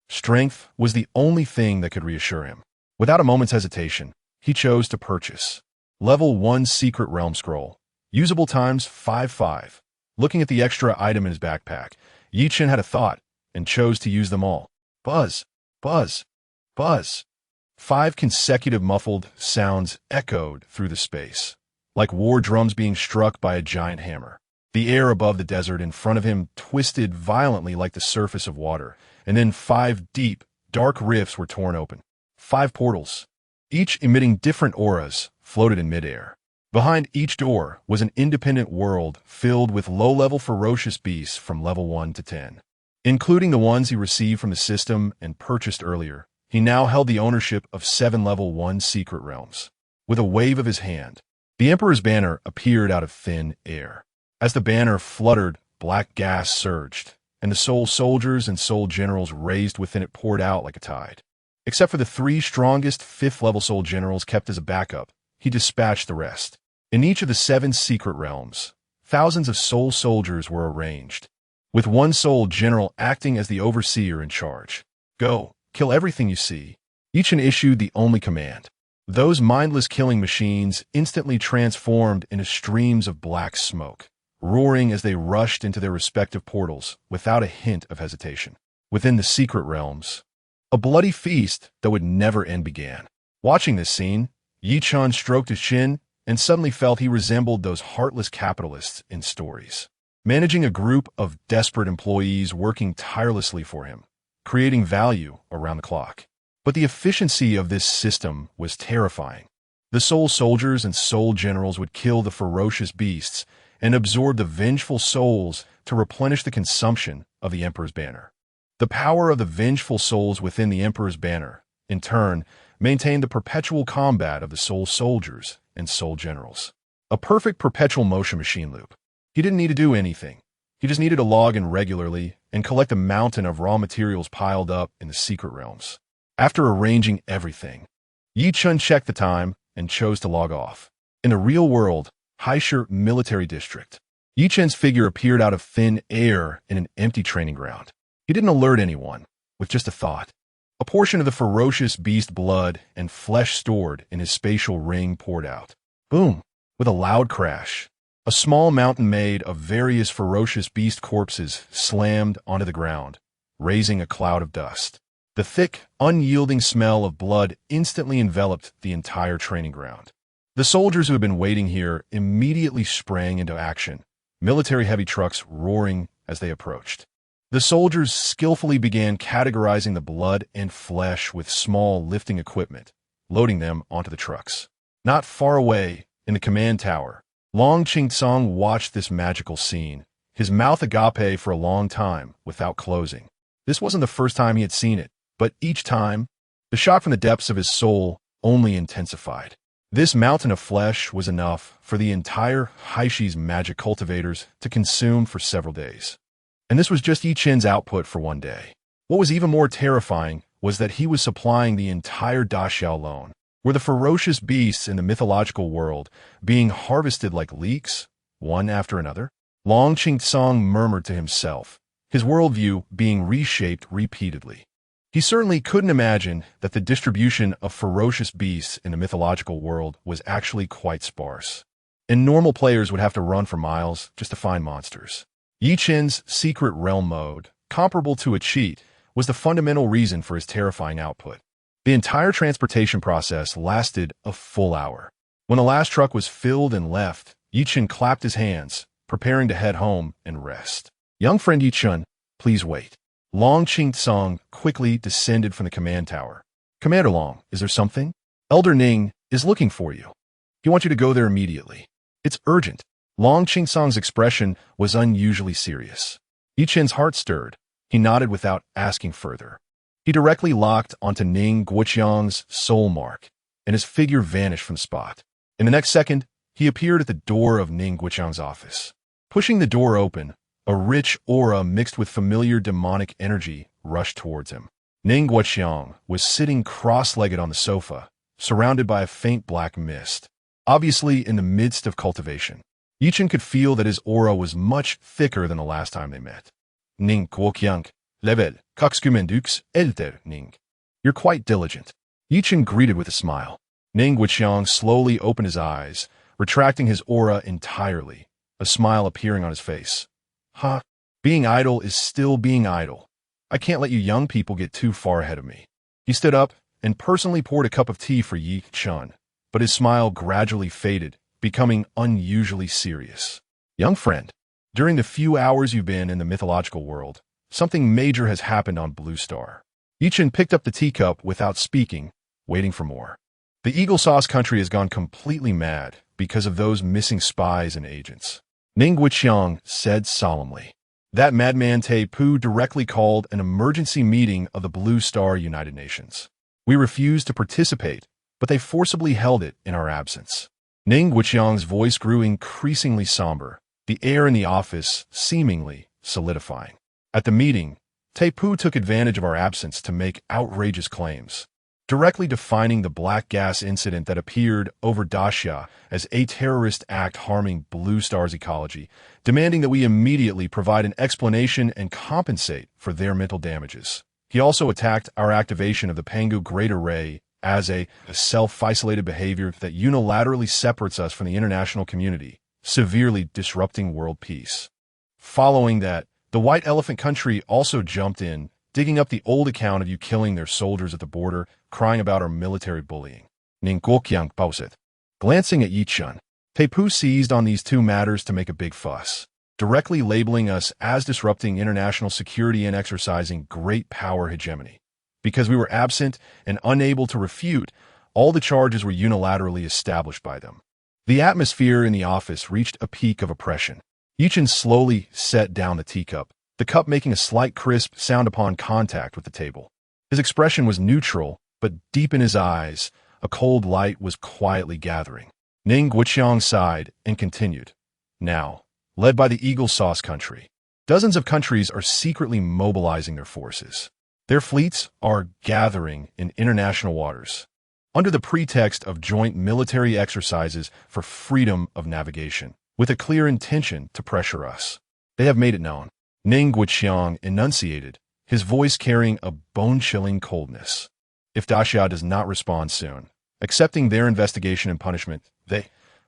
Strength was the only thing that could reassure him. Without a moment's hesitation, he chose to purchase. Level 1 secret realm scroll. Usable times 5. Looking at the extra item in his backpack, Ye Chen had a thought and chose to use them all. Buzz, buzz, buzz. 5 consecutive muffled sounds echoed through the space, like war drums being struck by a giant hammer. The air above the desert in front of him twisted violently like the surface of water, and then 5 deep, dark rifts were torn open. 5 portals, each emitting different auras, floated in midair. Behind each door was an independent world filled with low-level ferocious beasts from level 1 to 10. Including the ones he received from the system and purchased earlier, he now held the ownership of 7 level 1 secret realms. With a wave of his hand, the Emperor's banner appeared out of thin air. As the banner fluttered, black gas surged, and the soul soldiers and soul generals raised within it poured out like a tide. Except for the 3 strongest 5th-level soul generals kept as a backup, he dispatched the rest. In each of the 7 secret realms, thousands of soul soldiers were arranged, with 1 soul general acting as the overseer in charge. Go, kill everything you see. Ye Chen issued the only command. Those mindless killing machines instantly transformed into streams of black smoke, roaring as they rushed into their respective portals without a hint of hesitation. Within the secret realms, a bloody feast that would never end began. Watching this scene, Ye Chen stroked his chin and suddenly felt he resembled those heartless capitalists in stories, managing a group of desperate employees working tirelessly for him, creating value around the clock. But the efficiency of this system was terrifying. The soul soldiers and soul generals would kill the ferocious beasts and absorb the vengeful souls to replenish the consumption of the Emperor's banner. The power of the vengeful souls within the Emperor's banner, in turn, maintained the perpetual combat of the soul soldiers and soul generals. A perfect perpetual motion machine loop. He didn't need to do anything. He just needed to log in regularly and collect a mountain of raw materials piled up in the secret realms. After arranging everything, Ye Chen checked the time and chose to log off. In the real world, Haisher military district, Ye Chen's figure appeared out of thin air in an empty training ground. He didn't alert anyone, with just a thought. A portion of the ferocious beast blood and flesh stored in his spatial ring poured out. Boom! With a loud crash, a small mountain made of various ferocious beast corpses slammed onto the ground, raising a cloud of dust. The thick, unyielding smell of blood instantly enveloped the entire training ground. The soldiers who had been waiting here immediately sprang into action, military heavy trucks roaring as they approached. The soldiers skillfully began categorizing the blood and flesh with small lifting equipment, loading them onto the trucks. Not far away, in the command tower, Long Qingtsong watched this magical scene, his mouth agape for a long time without closing. This wasn't the first time he had seen it, but each time, the shock from the depths of his soul only intensified. This mountain of flesh was enough for the entire Haishi's magic cultivators to consume for several days. And this was just Ye Chen's output for one day. What was even more terrifying was that he was supplying the entire Daxia alone. Were the ferocious beasts in the mythological world being harvested like leeks, one after another? Long Qingtsong murmured to himself, his worldview being reshaped repeatedly. He certainly couldn't imagine that the distribution of ferocious beasts in the mythological world was actually quite sparse, and normal players would have to run for miles just to find monsters. Ye Chen's secret realm mode, comparable to a cheat, was the fundamental reason for his terrifying output. The entire transportation process lasted a full hour. When the last truck was filled and left, Ye Chen clapped his hands, preparing to head home and rest. "Young friend Ye Chen, please wait." Long Ching Tsong quickly descended from the command tower. "Commander Long, is there something? Elder Ning is looking for you. He wants you to go there immediately. It's urgent." Long Ching Tsong's expression was unusually serious. Ye Chen's heart stirred. He nodded without asking further. He directly locked onto Ning Guoqiang's soul mark, and his figure vanished from the spot. In the next second, he appeared at the door of Ning Guoqiang's office. Pushing the door open, a rich aura mixed with familiar demonic energy rushed towards him. Ning Guoqiang was sitting cross-legged on the sofa, surrounded by a faint black mist, obviously in the midst of cultivation. Ye Chen could feel that his aura was much thicker than the last time they met. "Ning Guoqiang, level, kakskumendux, elder Ning. You're quite diligent." Ye Chen greeted with a smile. Ning Guoqiang slowly opened his eyes, retracting his aura entirely, a smile appearing on his face. "Huh? Being idle is still being idle. I can't let you young people get too far ahead of me." He stood up and personally poured a cup of tea for Ye Chen, but his smile gradually faded, becoming unusually serious. "Young friend, during the few hours you've been in the mythological world, something major has happened on Blue Star." Ye Chen picked up the teacup without speaking, waiting for more. "The Eagle Sauce country has gone completely mad because of those missing spies and agents," Ning Guoqiang said solemnly. "That madman Tai Pu directly called an emergency meeting of the Blue Star United Nations. We refused to participate, but they forcibly held it in our absence." Ning Guoqiang's voice grew increasingly somber, the air in the office seemingly solidifying. "At the meeting, Tai Pu took advantage of our absence to make outrageous claims, directly defining the black gas incident that appeared over Daxia as a terrorist act harming Blue Star's ecology, demanding that we immediately provide an explanation and compensate for their mental damages. He also attacked our activation of the Pangu Great Array as a self-isolated behavior that unilaterally separates us from the international community, severely disrupting world peace. Following that, the White Elephant country also jumped in, digging up the old account of you killing their soldiers at the border, crying about our military bullying." Ning Guoqiang paused. Glancing at Ye Chen, Tai Pu seized on these two matters to make a big fuss, directly labeling us as disrupting international security and exercising great power hegemony. Because we were absent and unable to refute, all the charges were unilaterally established by them. The atmosphere in the office reached a peak of oppression. Ye Chen slowly set down the teacup, the cup making a slight crisp sound upon contact with the table. His expression was neutral, but deep in his eyes, a cold light was quietly gathering. Ning Guoqiang sighed and continued. "Now, led by the Eagle Sauce country, dozens of countries are secretly mobilizing their forces. Their fleets are gathering in international waters, under the pretext of joint military exercises for freedom of navigation, with a clear intention to pressure us. They have made it known." Ning Guoqiang enunciated, his voice carrying a bone-chilling coldness. "If Daxia does not respond soon, accepting their investigation and punishment, they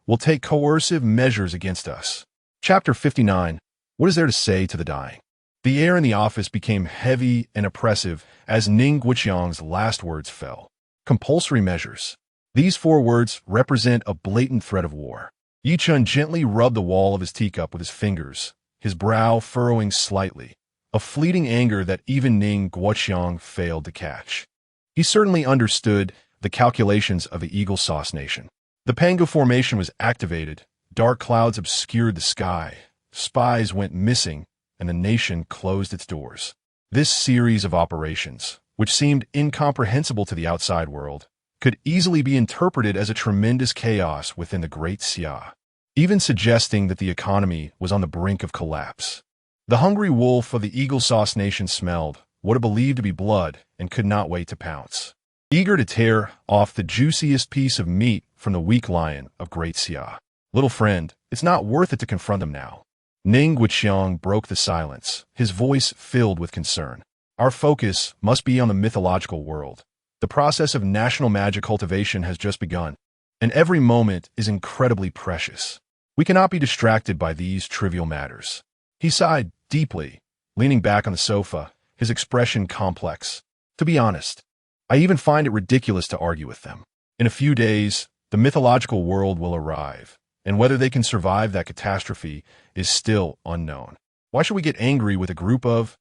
will take coercive measures against us." Chapter 59. What is there to say to the dying? The air in the office became heavy and oppressive as Ning Guoqiang's last words fell. Compulsory measures. These 4 words represent a blatant threat of war. Ye Chen gently rubbed the wall of his teacup with his fingers, his brow furrowing slightly, a fleeting anger that even Ning Guoqiang failed to catch. He certainly understood the calculations of the Eagle Sauce Nation. The Pangu formation was activated, dark clouds obscured the sky, spies went missing, and the nation closed its doors. This series of operations, which seemed incomprehensible to the outside world, could easily be interpreted as a tremendous chaos within the Great Xia, even suggesting that the economy was on the brink of collapse. The hungry wolf of the Eagle Sauce Nation smelled what it believed to be blood and could not wait to pounce, eager to tear off the juiciest piece of meat from the weak lion of Great Xia. "Little friend, it's not worth it to confront them now." Ning Guoqiang broke the silence, his voice filled with concern. "Our focus must be on the mythological world. The process of national magic cultivation has just begun, and every moment is incredibly precious. We cannot be distracted by these trivial matters." He sighed deeply, leaning back on the sofa, his expression complex. To be honest, I even find it ridiculous to argue with them. In a few days, the mythological world will arrive, and whether they can survive that catastrophe is still unknown. Why should we get angry with a group of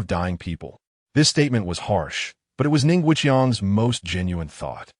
dying people? This statement was harsh, but it was Ning Wuqiang's most genuine thought.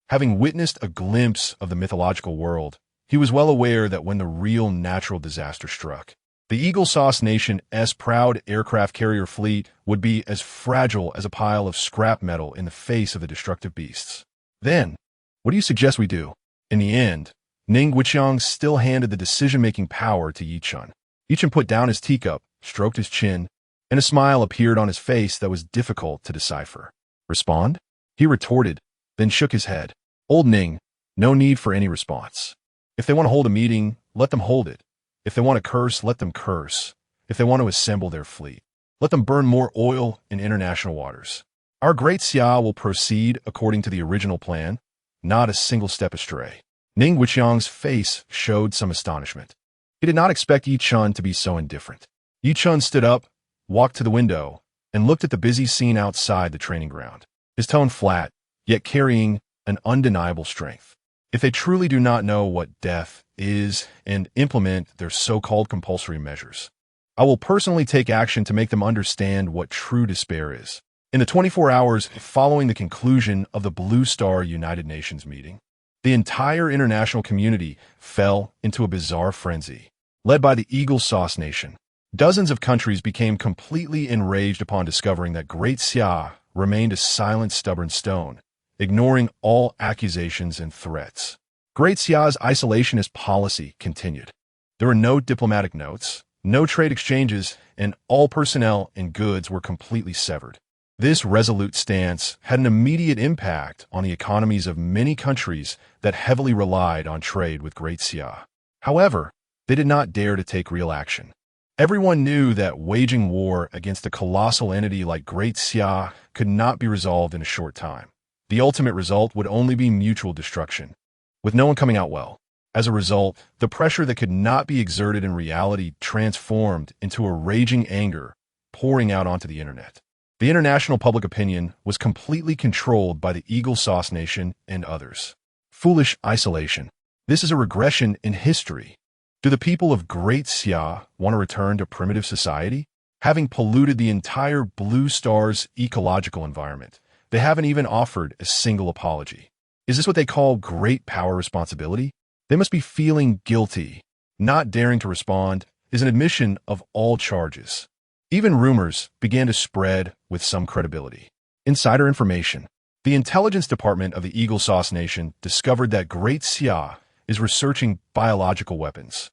Having witnessed a glimpse of the mythological world, he was well aware that when the real natural disaster struck, the Eagle Sauce Nation's proud aircraft carrier fleet would be as fragile as a pile of scrap metal in the face of the destructive beasts. Then, what do you suggest we do? In the end, Ning Wuqiang still handed the decision-making power to Ye Chen. Ye Chen put down his teacup, stroked his chin, and a smile appeared on his face that was difficult to decipher. Respond? He retorted, then shook his head. Old Ning, no need for any response. If they want to hold a meeting, let them hold it. If they want to curse, let them curse. If they want to assemble their fleet, let them burn more oil in international waters. Our Great Xia will proceed according to the original plan, not a single step astray. Ning Wuqiang's face showed some astonishment. He did not expect Ye Chen to be so indifferent. Ye Chen stood up, walked to the window, and looked at the busy scene outside the training ground. His tone flat, yet carrying an undeniable strength. If they truly do not know what death is and implement their so-called compulsory measures, I will personally take action to make them understand what true despair is. In the 24 hours following the conclusion of the Blue Star United Nations meeting, the entire international community fell into a bizarre frenzy. Led by the Eagle Sauce Nation, dozens of countries became completely enraged upon discovering that Great Xia remained a silent, stubborn stone, ignoring all accusations and threats. Great Xia's isolationist policy continued. There were no diplomatic notes, no trade exchanges, and all personnel and goods were completely severed. This resolute stance had an immediate impact on the economies of many countries that heavily relied on trade with Great Xia. However, they did not dare to take real action. Everyone knew that waging war against a colossal entity like Great Xia could not be resolved in a short time. The ultimate result would only be mutual destruction, with no one coming out well. As a result, the pressure that could not be exerted in reality transformed into a raging anger pouring out onto the internet. The international public opinion was completely controlled by the Eagle Sauce Nation and others. Foolish isolation. This is a regression in history. Do the people of Great Xia want to return to primitive society? Having polluted the entire Blue Star's ecological environment, they haven't even offered a single apology. Is this what they call great power responsibility? They must be feeling guilty. Not daring to respond is an admission of all charges. Even rumors began to spread with some credibility. Insider information. The intelligence department of the Eagle Sauce Nation discovered that Great Xia is researching biological weapons.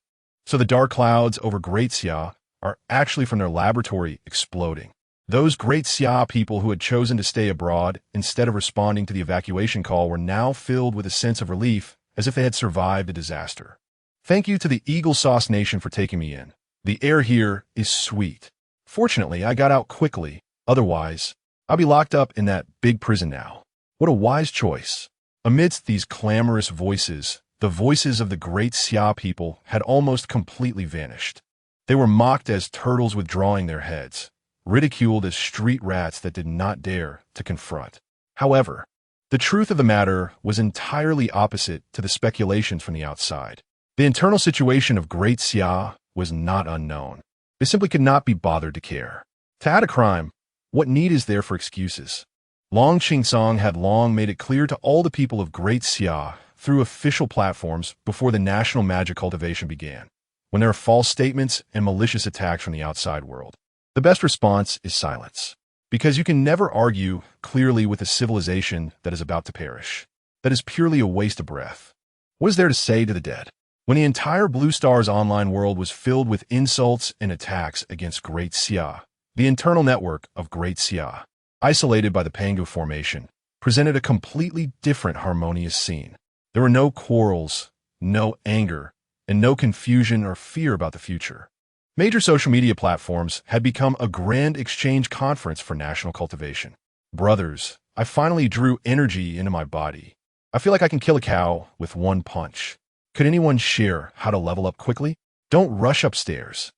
So the dark clouds over Great Xia are actually from their laboratory exploding. Those Great Xia people who had chosen to stay abroad instead of responding to the evacuation call were now filled with a sense of relief as if they had survived a disaster. Thank you to the Eagle Sauce Nation for taking me in. The air here is sweet. Fortunately, I got out quickly. Otherwise, I'll be locked up in that big prison now. What a wise choice. Amidst these clamorous voices, the voices of the Great Xia people had almost completely vanished. They were mocked as turtles withdrawing their heads, ridiculed as street rats that did not dare to confront. However, the truth of the matter was entirely opposite to the speculations from the outside. The internal situation of Great Xia was not unknown. They simply could not be bothered to care. To add a crime, what need is there for excuses? Long Qingsong had long made it clear to all the people of Great Xia through official platforms before the national magic cultivation began. When there are false statements and malicious attacks from the outside world, the best response is silence. Because you can never argue clearly with a civilization that is about to perish. That is purely a waste of breath. What is there to say to the dead? When the entire Blue Star's online world was filled with insults and attacks against Great Xia, the internal network of Great Xia, isolated by the Pangu Formation, presented a completely different harmonious scene. There were no quarrels, no anger, and no confusion or fear about the future. Major social media platforms had become a grand exchange conference for national cultivation. Brothers, I finally drew energy into my body. I feel like I can kill a cow with one punch. Could anyone share how to level up quickly? Don't rush upstairs.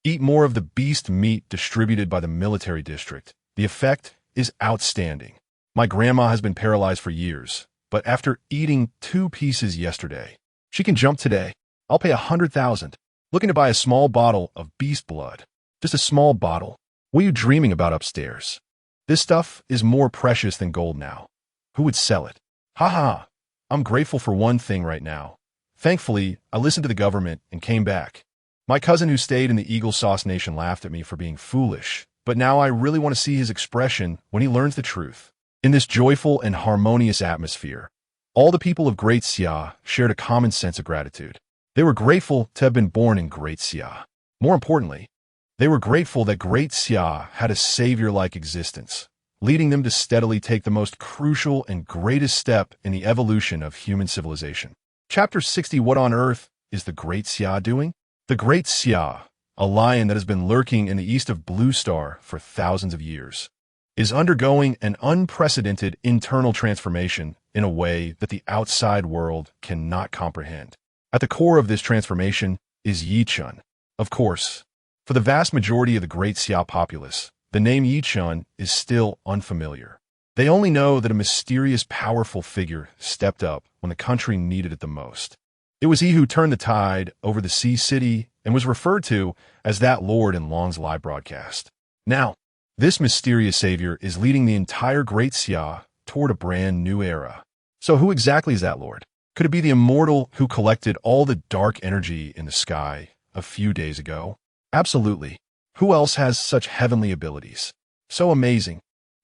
Eat more of the beast meat distributed by the military district. The The effect is outstanding. My grandma has been paralyzed for years, but after eating 2 pieces yesterday, she can jump today. I'll pay 100,000. Looking to buy a small bottle of beast blood. Just a small bottle. What are you dreaming about upstairs? This stuff is more precious than gold now. Who would sell it? Ha. I'm grateful for one thing right now. Thankfully, I listened to the government and came back. My cousin who stayed in the Eagle Sauce Nation laughed at me for being foolish, but now I really want to see his expression when he learns the truth. In this joyful and harmonious atmosphere, all the people of Great Xia shared a common sense of gratitude. They were grateful to have been born in Great Xia. More importantly, they were grateful that Great Xia had a savior-like existence, leading them to steadily take the most crucial and greatest step in the evolution of human civilization. Chapter 60. What on earth is the Great Xia doing? The Great Xia, a lion that has been lurking in the east of Blue Star for thousands of years, is undergoing an unprecedented internal transformation in a way that the outside world cannot comprehend. At the core of this transformation is Ye Chen. Of course, for the vast majority of the Great Xia populace, the name Ye Chen is still unfamiliar. They only know that a mysterious, powerful figure stepped up when the country needed it the most. It was he who turned the tide over the Sea City and was referred to as that Lord in Long's live broadcast. Now, this mysterious savior is leading the entire Great Xia toward a brand new era. So who exactly is that Lord? Could it be the immortal who collected all the dark energy in the sky a few days ago? Absolutely. Who else has such heavenly abilities? So amazing.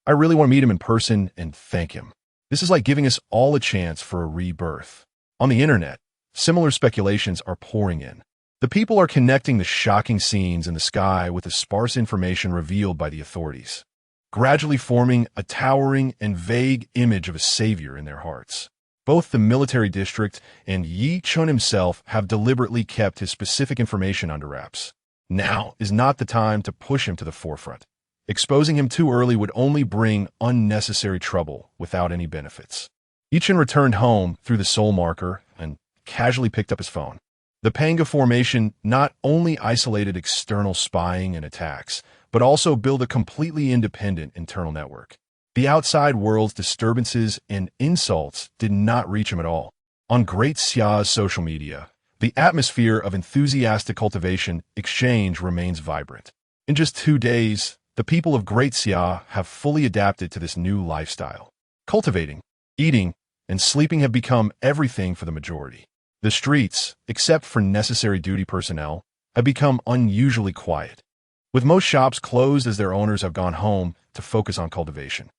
I really want to meet him in person and thank him. This is like giving us all a chance for a rebirth. On the internet, similar speculations are pouring in. The people are connecting the shocking scenes in the sky with the sparse information revealed by the authorities, gradually forming a towering and vague image of a savior in their hearts. Both the military district and Ye Chen himself have deliberately kept his specific information under wraps. Now is not the time to push him to the forefront. Exposing him too early would only bring unnecessary trouble without any benefits. Ye Chen returned home through the soul marker and casually picked up his phone. The Panga formation not only isolated external spying and attacks, but also built a completely independent internal network. The outside world's disturbances and insults did not reach him at all. On Great Xia's social media, the atmosphere of enthusiastic cultivation exchange remains vibrant. In just 2 days, the people of Great Xia have fully adapted to this new lifestyle. Cultivating, eating, and sleeping have become everything for the majority. The streets, except for necessary duty personnel, have become unusually quiet, with most shops closed as their owners have gone home to focus on cultivation.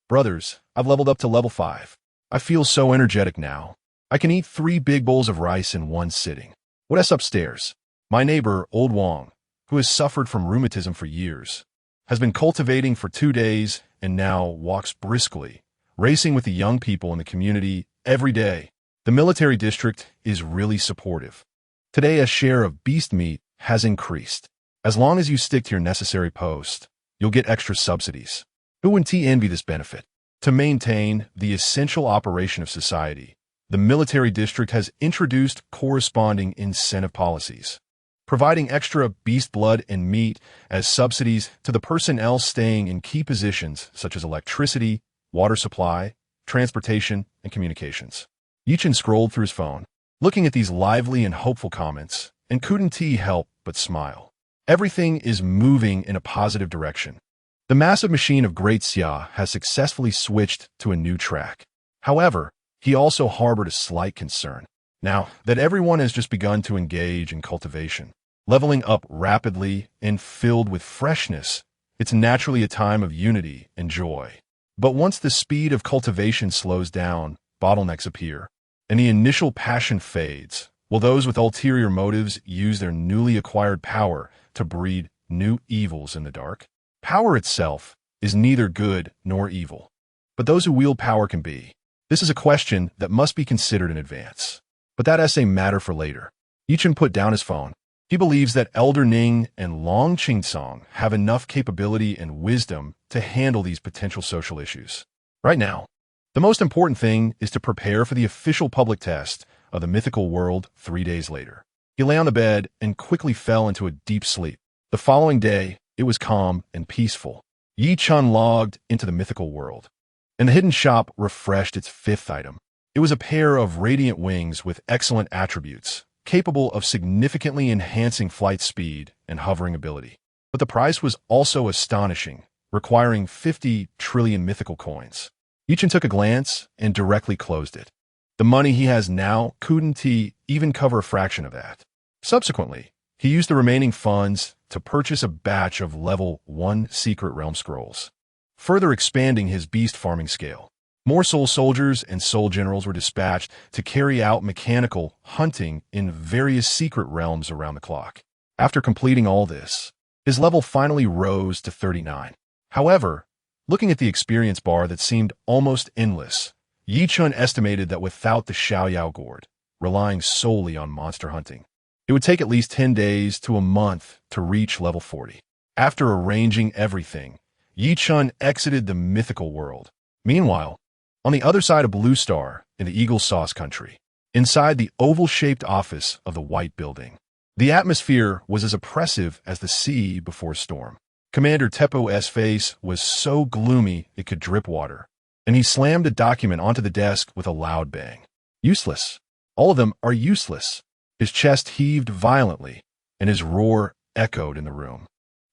Brothers, I've leveled up to level 5. I feel so energetic now. I can eat 3 big bowls of rice in one sitting. What else upstairs? My neighbor, Old Wang, who has suffered from rheumatism for years, has been cultivating for 2 days and now walks briskly, racing with the young people in the community every day. The military district is really supportive. Today, a share of beast meat has increased. As long as you stick to your necessary post, you'll get extra subsidies. Who wouldn't envy this benefit? To maintain the essential operation of society, the military district has introduced corresponding incentive policies, providing extra beast blood and meat as subsidies to the personnel staying in key positions such as electricity, water supply, transportation, and communications. Ye Chen scrolled through his phone, looking at these lively and hopeful comments, and couldn't he help but smile. Everything is moving in a positive direction. The massive machine of Great Xia has successfully switched to a new track. However, he also harbored a slight concern. Now that everyone has just begun to engage in cultivation, leveling up rapidly and filled with freshness, it's naturally a time of unity and joy. But once the speed of cultivation slows down, bottlenecks appear, and the initial passion fades, will those with ulterior motives use their newly acquired power to breed new evils in the dark? Power itself is neither good nor evil, but those who wield power can be. This is a question that must be considered in advance. But that essay matter for later. Ye Chen put down his phone. He believes that Elder Ning and Long Qingsong have enough capability and wisdom to handle these potential social issues. Right now, the most important thing is to prepare for the official public test of the Mythical World 3 days later. He lay on the bed and quickly fell into a deep sleep. The following day, it was calm and peaceful. Ye Chen logged into the mythical world, and the hidden shop refreshed its fifth item. It was a pair of radiant wings with excellent attributes, capable of significantly enhancing flight speed and hovering ability. But the price was also astonishing, requiring 50 trillion mythical coins. Ye Chen took a glance and directly closed it. The money he has now couldn't even cover a fraction of that. Subsequently, he used the remaining funds to purchase a batch of level 1 secret realm scrolls, further expanding his beast farming scale. More soul soldiers and soul generals were dispatched to carry out mechanical hunting in various secret realms around the clock. After completing all this, his level finally rose to 39. However, looking at the experience bar that seemed almost endless, Ye Chen estimated that without the Xiaoyao gourd, relying solely on monster hunting, it would take at least 10 days to a month to reach level 40. After arranging everything, Ye Chen exited the mythical world. Meanwhile, on the other side of Blue Star, in the Eagle Sauce country, inside the oval-shaped office of the White Building, the atmosphere was as oppressive as the sea before a storm. Commander Tepo's face was so gloomy it could drip water, and he slammed a document onto the desk with a loud bang. Useless. All of them are useless. His chest heaved violently, and his roar echoed in the room.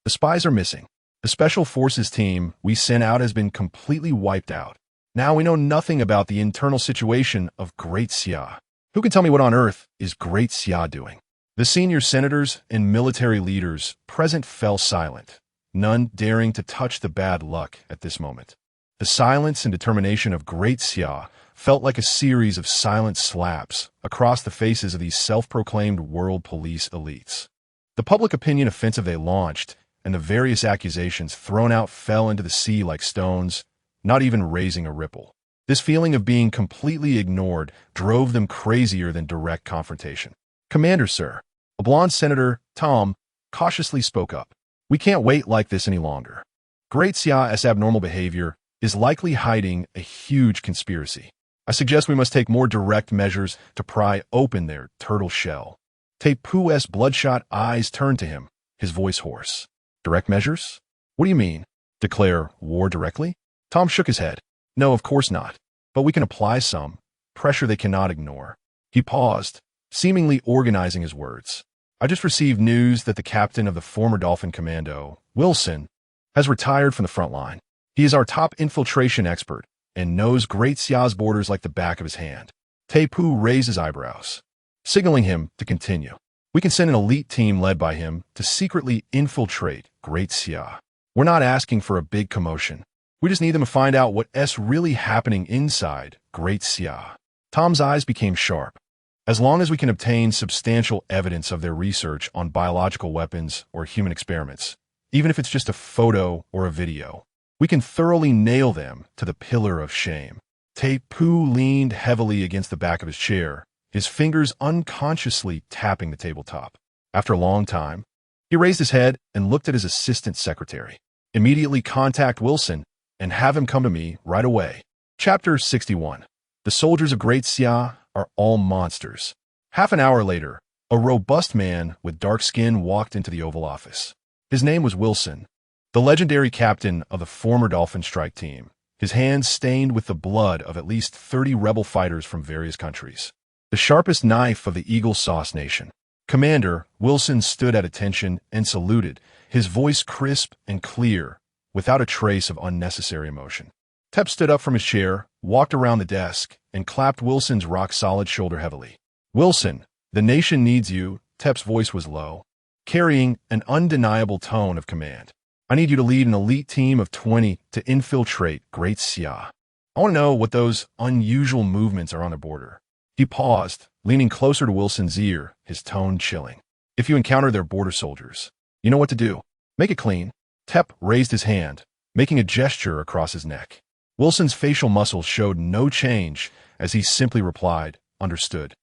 The spies are missing. The Special Forces team we sent out has been completely wiped out. Now we know nothing about the internal situation of Great Xia. Who can tell me what on earth is Great Xia doing? The senior senators and military leaders present fell silent, none daring to touch the bad luck at this moment. The silence and determination of Great Xia felt like a series of silent slaps across the faces of these self-proclaimed world police elites. The public opinion offensive they launched and the various accusations thrown out fell into the sea like stones, not even raising a ripple. This feeling of being completely ignored drove them crazier than direct confrontation. "Commander, sir," a blonde senator, Tom, cautiously spoke up. "We can't wait like this any longer. Great Xia's abnormal behavior is likely hiding a huge conspiracy. I suggest we must take more direct measures to pry open their turtle shell." Tepu's bloodshot eyes turned to him, his voice hoarse. "Direct measures? What do you mean? Declare war directly?" Tom shook his head. "No, of course not. But we can apply some pressure they cannot ignore." He paused, seemingly organizing his words. "I just received news that the captain of the former Dolphin Commando, Wilson, has retired from the front line. He is our top infiltration expert and knows Great Xia's borders like the back of his hand." Tepu raised his eyebrows, signaling him to continue. "We can send an elite team led by him to secretly infiltrate Great Xia. We're not asking for a big commotion. We just need them to find out what's really happening inside Great Xia." Tom's eyes became sharp. "As long as we can obtain substantial evidence of their research on biological weapons or human experiments, even if it's just a photo or a video, we can thoroughly nail them to the pillar of shame." Tepu leaned heavily against the back of his chair, his fingers unconsciously tapping the tabletop. After a long time, he raised his head and looked at his assistant secretary. "Immediately contact Wilson and have him come to me right away." Chapter 61. The soldiers of Great Xia are all monsters. Half an hour later, a robust man with dark skin walked into the Oval Office. His name was Wilson, the legendary captain of the former Dolphin Strike team, his hands stained with the blood of at least 30 rebel fighters from various countries. The sharpest knife of the Eagle Sauce Nation. "Commander," Wilson stood at attention and saluted, his voice crisp and clear, without a trace of unnecessary emotion. Tep stood up from his chair, walked around the desk, and clapped Wilson's rock-solid shoulder heavily. "Wilson, the nation needs you." Tep's voice was low, carrying an undeniable tone of command. "I need you to lead an elite team of 20 to infiltrate Great Xia. I want to know what those unusual movements are on the border." He paused, leaning closer to Wilson's ear, his tone chilling. "If you encounter their border soldiers, you know what to do. Make it clean." Tep raised his hand, making a gesture across his neck. Wilson's facial muscles showed no change as he simply replied, "Understood."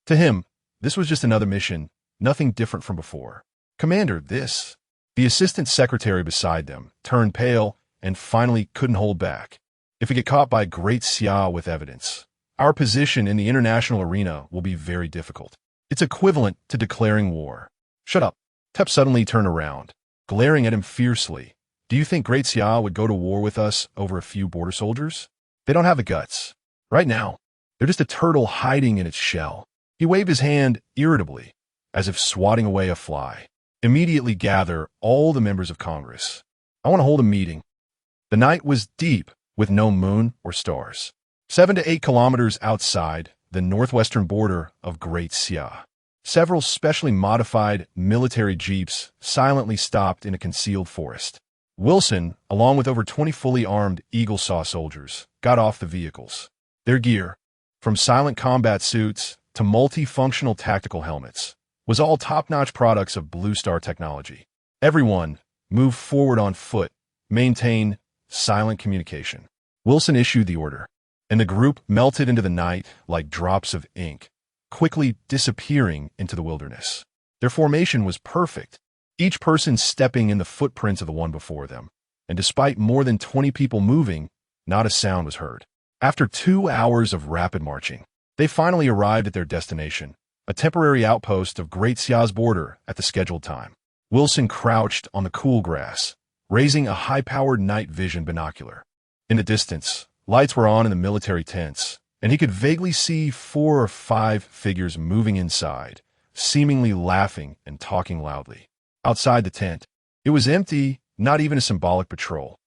To him, this was just another mission, nothing different from before. "Commander, this..." The assistant secretary beside them turned pale and finally couldn't hold back. "If we get caught by Great Xia with evidence, our position in the international arena will be very difficult. It's equivalent to declaring war." "Shut up." Tep suddenly turned around, glaring at him fiercely, Do you think Great Xia would go to war with us over a few border soldiers? They don't have the guts. Right now, they're just a turtle hiding in its shell. He waved his hand irritably, as if swatting away a fly. Immediately gather all the members of Congress. I want to hold a meeting. The night was deep, with no moon or stars. 7 to 8 kilometers outside the northwestern border of Great Xia, several specially modified military jeeps silently stopped in a concealed forest. Wilson, along with over 20 fully armed Eagle Saw soldiers, got off the vehicles. Their gear, from silent combat suits to multifunctional tactical helmets, was all top-notch products of Blue Star technology. Everyone moved forward on foot, maintain silent communication. Wilson issued the order, and the group melted into the night like drops of ink, quickly disappearing into the wilderness. Their formation was perfect, each person stepping in the footprints of the one before them, and despite more than 20 people moving, not a sound was heard. After 2 hours of rapid marching, they finally arrived at their destination, a temporary outpost of Great Xia's border at the scheduled time. Wilson crouched on the cool grass, raising a high-powered night vision binocular. In the distance, lights were on in the military tents, and he could vaguely see 4 or 5 figures moving inside, seemingly laughing and talking loudly. Outside the tent, it was empty, not even a symbolic patrol.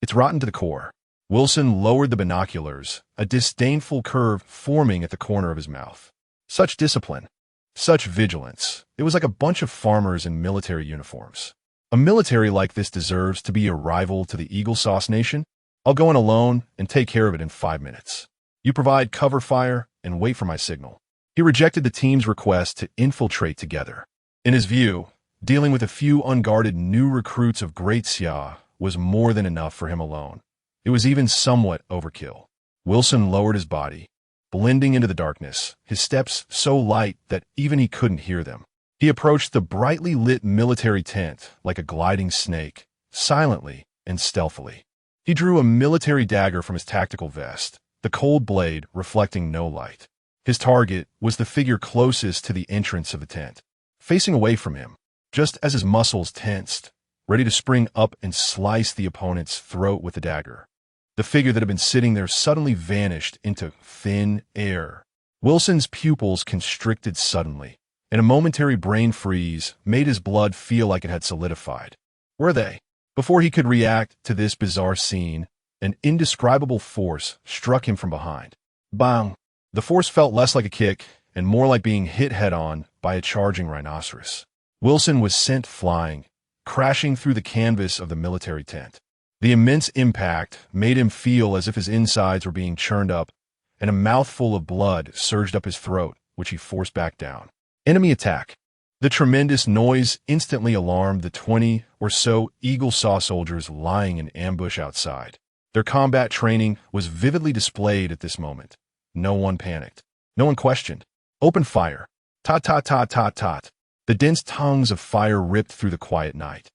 It's rotten to the core. Wilson lowered the binoculars, a disdainful curve forming at the corner of his mouth. Such discipline, such vigilance. It was like a bunch of farmers in military uniforms. A military like this deserves to be a rival to the Eagle Sauce Nation. I'll go in alone and take care of it in 5 minutes. You provide cover fire and wait for my signal. He rejected the team's request to infiltrate together. In his view, dealing with a few unguarded new recruits of Great Xia was more than enough for him alone. It was even somewhat overkill. Wilson lowered his body, blending into the darkness, his steps so light that even he couldn't hear them. He approached the brightly lit military tent like a gliding snake, silently and stealthily. He drew a military dagger from his tactical vest, the cold blade reflecting no light. His target was the figure closest to the entrance of the tent, facing away from him, just as his muscles tensed, ready to spring up and slice the opponent's throat with the dagger. The figure that had been sitting there suddenly vanished into thin air. Wilson's pupils constricted suddenly, and a momentary brain freeze made his blood feel like it had solidified. Were they? Before he could react to this bizarre scene, an indescribable force struck him from behind. Bang! The force felt less like a kick and more like being hit head-on by a charging rhinoceros. Wilson was sent flying, crashing through the canvas of the military tent. The immense impact made him feel as if his insides were being churned up, and a mouthful of blood surged up his throat, which he forced back down. Enemy attack. The tremendous noise instantly alarmed the 20 or so Eagle Saw soldiers lying in ambush outside. Their combat training was vividly displayed at this moment. No one panicked. No one questioned. Open fire. Tot, tot, tot, tot, tot. The dense tongues of fire ripped through the quiet night.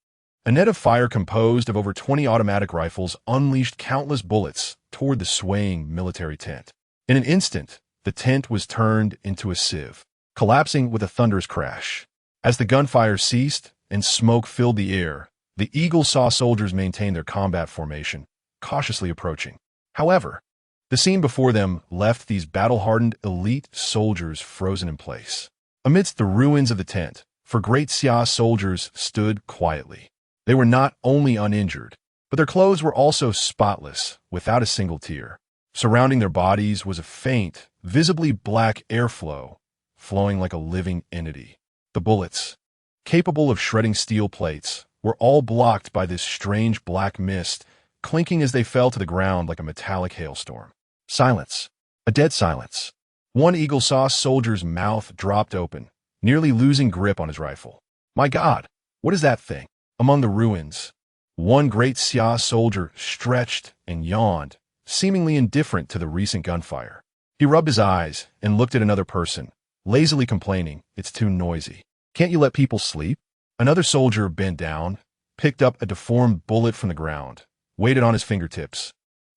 A net of fire composed of over 20 automatic rifles unleashed countless bullets toward the swaying military tent. In an instant, the tent was turned into a sieve, collapsing with a thunderous crash. As the gunfire ceased and smoke filled the air, the Eagle Saw soldiers maintained their combat formation, cautiously approaching. However, the scene before them left these battle-hardened elite soldiers frozen in place. Amidst the ruins of the tent, for Great Xia soldiers stood quietly. They were not only uninjured, but their clothes were also spotless, without a single tear. Surrounding their bodies was a faint, visibly black airflow, flowing like a living entity. The bullets, capable of shredding steel plates, were all blocked by this strange black mist, clinking as they fell to the ground like a metallic hailstorm. Silence. A dead silence. One Eagle Saw soldier's mouth dropped open, nearly losing grip on his rifle. My God, what is that thing? Among the ruins, one Great Xia soldier stretched and yawned, seemingly indifferent to the recent gunfire. He rubbed his eyes and looked at another person, lazily complaining, "It's too noisy. Can't you let people sleep?" Another soldier bent down, picked up a deformed bullet from the ground, weighed it on his fingertips,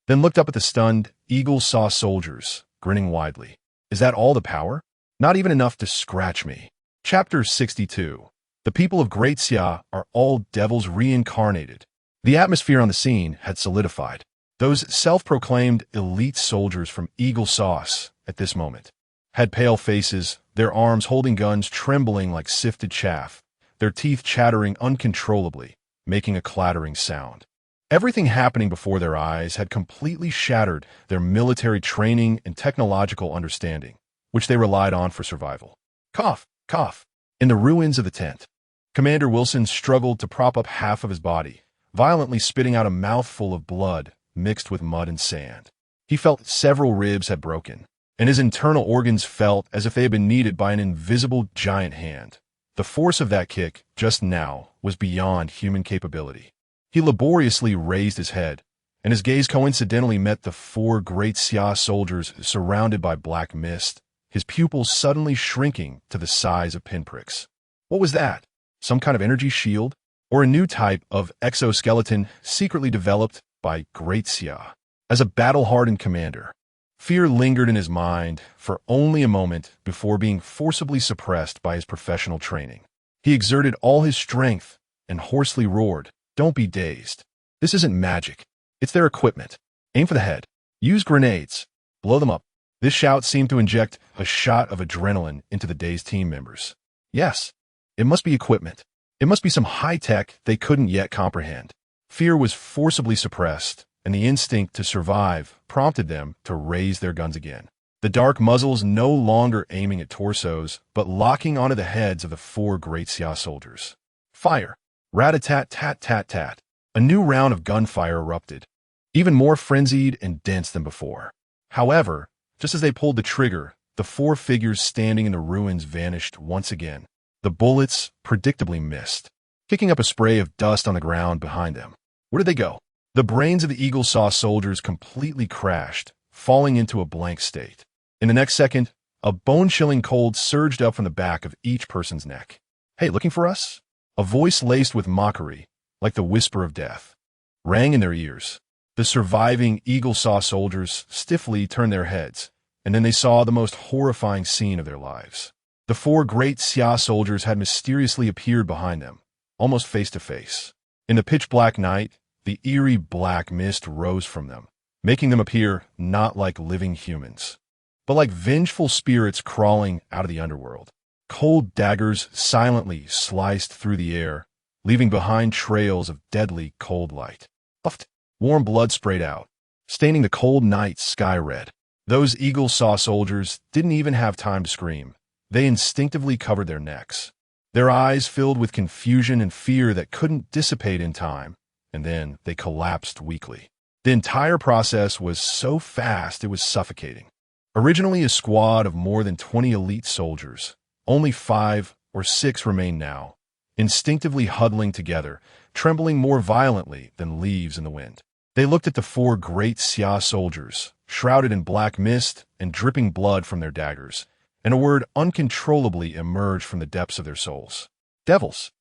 then looked up at the stunned Eagle Saw soldiers, grinning widely. Is that all the power? Not even enough to scratch me. Chapter 62. The people of Great Xia are all devils reincarnated, The atmosphere on the scene had solidified. Those self-proclaimed elite soldiers from Eagle Sauce, at this moment, had pale faces, their arms holding guns trembling like sifted chaff, their teeth chattering uncontrollably, making a clattering sound. Everything happening before their eyes had completely shattered their military training and technological understanding, which they relied on for survival. Cough, cough. In the ruins of the tent, Commander Wilson struggled to prop up half of his body, violently spitting out a mouthful of blood mixed with mud and sand. He felt several ribs had broken, and his internal organs felt as if they had been kneaded by an invisible giant hand. The force of that kick, just now, was beyond human capability. He laboriously raised his head, and his gaze coincidentally met the 4 Great Xia soldiers surrounded by black mist, his pupils suddenly shrinking to the size of pinpricks. What was that? Some kind of energy shield? Or a new type of exoskeleton secretly developed by Great Xia? As a battle-hardened commander, fear lingered in his mind for only a moment before being forcibly suppressed by his professional training. He exerted all his strength and hoarsely roared, "Don't be dazed. This isn't magic. It's their equipment. Aim for the head. Use grenades. Blow them up." This shout seemed to inject a shot of adrenaline into the dazed team members. Yes, it must be equipment. It must be some high-tech they couldn't yet comprehend. Fear was forcibly suppressed, and the instinct to survive prompted them to raise their guns again. The dark muzzles no longer aiming at torsos, but locking onto the heads of the 4 Great Xia soldiers. Fire! Rat-a-tat-tat-tat-tat. A new round of gunfire erupted, even more frenzied and dense than before. However, just as they pulled the trigger, the 4 figures standing in the ruins vanished once again. The bullets predictably missed, kicking up a spray of dust on the ground behind them. Where did they go? The brains of the Eagle Sauce soldiers completely crashed, falling into a blank state. In the next second, a bone-chilling cold surged up from the back of each person's neck. "Hey, looking for us?" A voice laced with mockery, like the whisper of death, rang in their ears. The surviving Eagle Sauce soldiers stiffly turned their heads, and then they saw the most horrifying scene of their lives. The 4 Great Xia soldiers had mysteriously appeared behind them, almost face to face. In the pitch-black night, the eerie black mist rose from them, making them appear not like living humans, but like vengeful spirits crawling out of the underworld. Cold daggers silently sliced through the air, leaving behind trails of deadly cold light. Puffed, warm blood sprayed out, staining the cold night sky red. Those Eagle Saw soldiers didn't even have time to scream. They instinctively covered their necks, their eyes filled with confusion and fear that couldn't dissipate in time, and then they collapsed weakly. The entire process was so fast it was suffocating. Originally a squad of more than 20 elite soldiers, only 5 or 6 remained now, instinctively huddling together, trembling more violently than leaves in the wind. They looked at the 4 Great Xia soldiers, shrouded in black mist and dripping blood from their daggers, and a word uncontrollably emerged from the depths of their souls. Devils.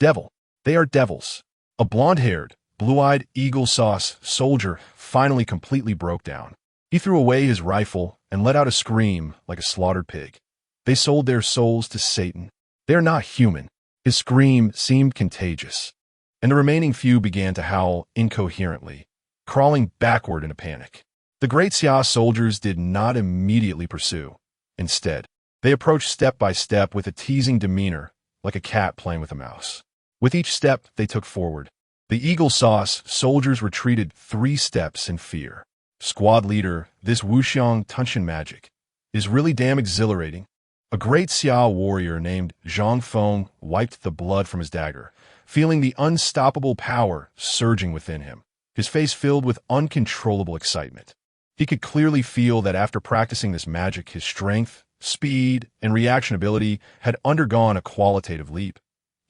Devil. They are devils. A blonde-haired, blue-eyed Eagle Sauce soldier finally completely broke down. He threw away his rifle and let out a scream like a slaughtered pig. They sold their souls to Satan. They are not human. His scream seemed contagious, and the remaining few began to howl incoherently, crawling backward in a panic. The Great Xia soldiers did not immediately pursue. Instead, they approached step by step with a teasing demeanor, like a cat playing with a mouse. With each step they took forward, the Eagle Sauce soldiers retreated 3 steps in fear. Squad leader, this Wuxiang Tunshin magic is really damn exhilarating. A Great Xia warrior named Zhang Feng wiped the blood from his dagger, feeling the unstoppable power surging within him, his face filled with uncontrollable excitement. He could clearly feel that after practicing this magic, his strength, speed, and reaction ability had undergone a qualitative leap,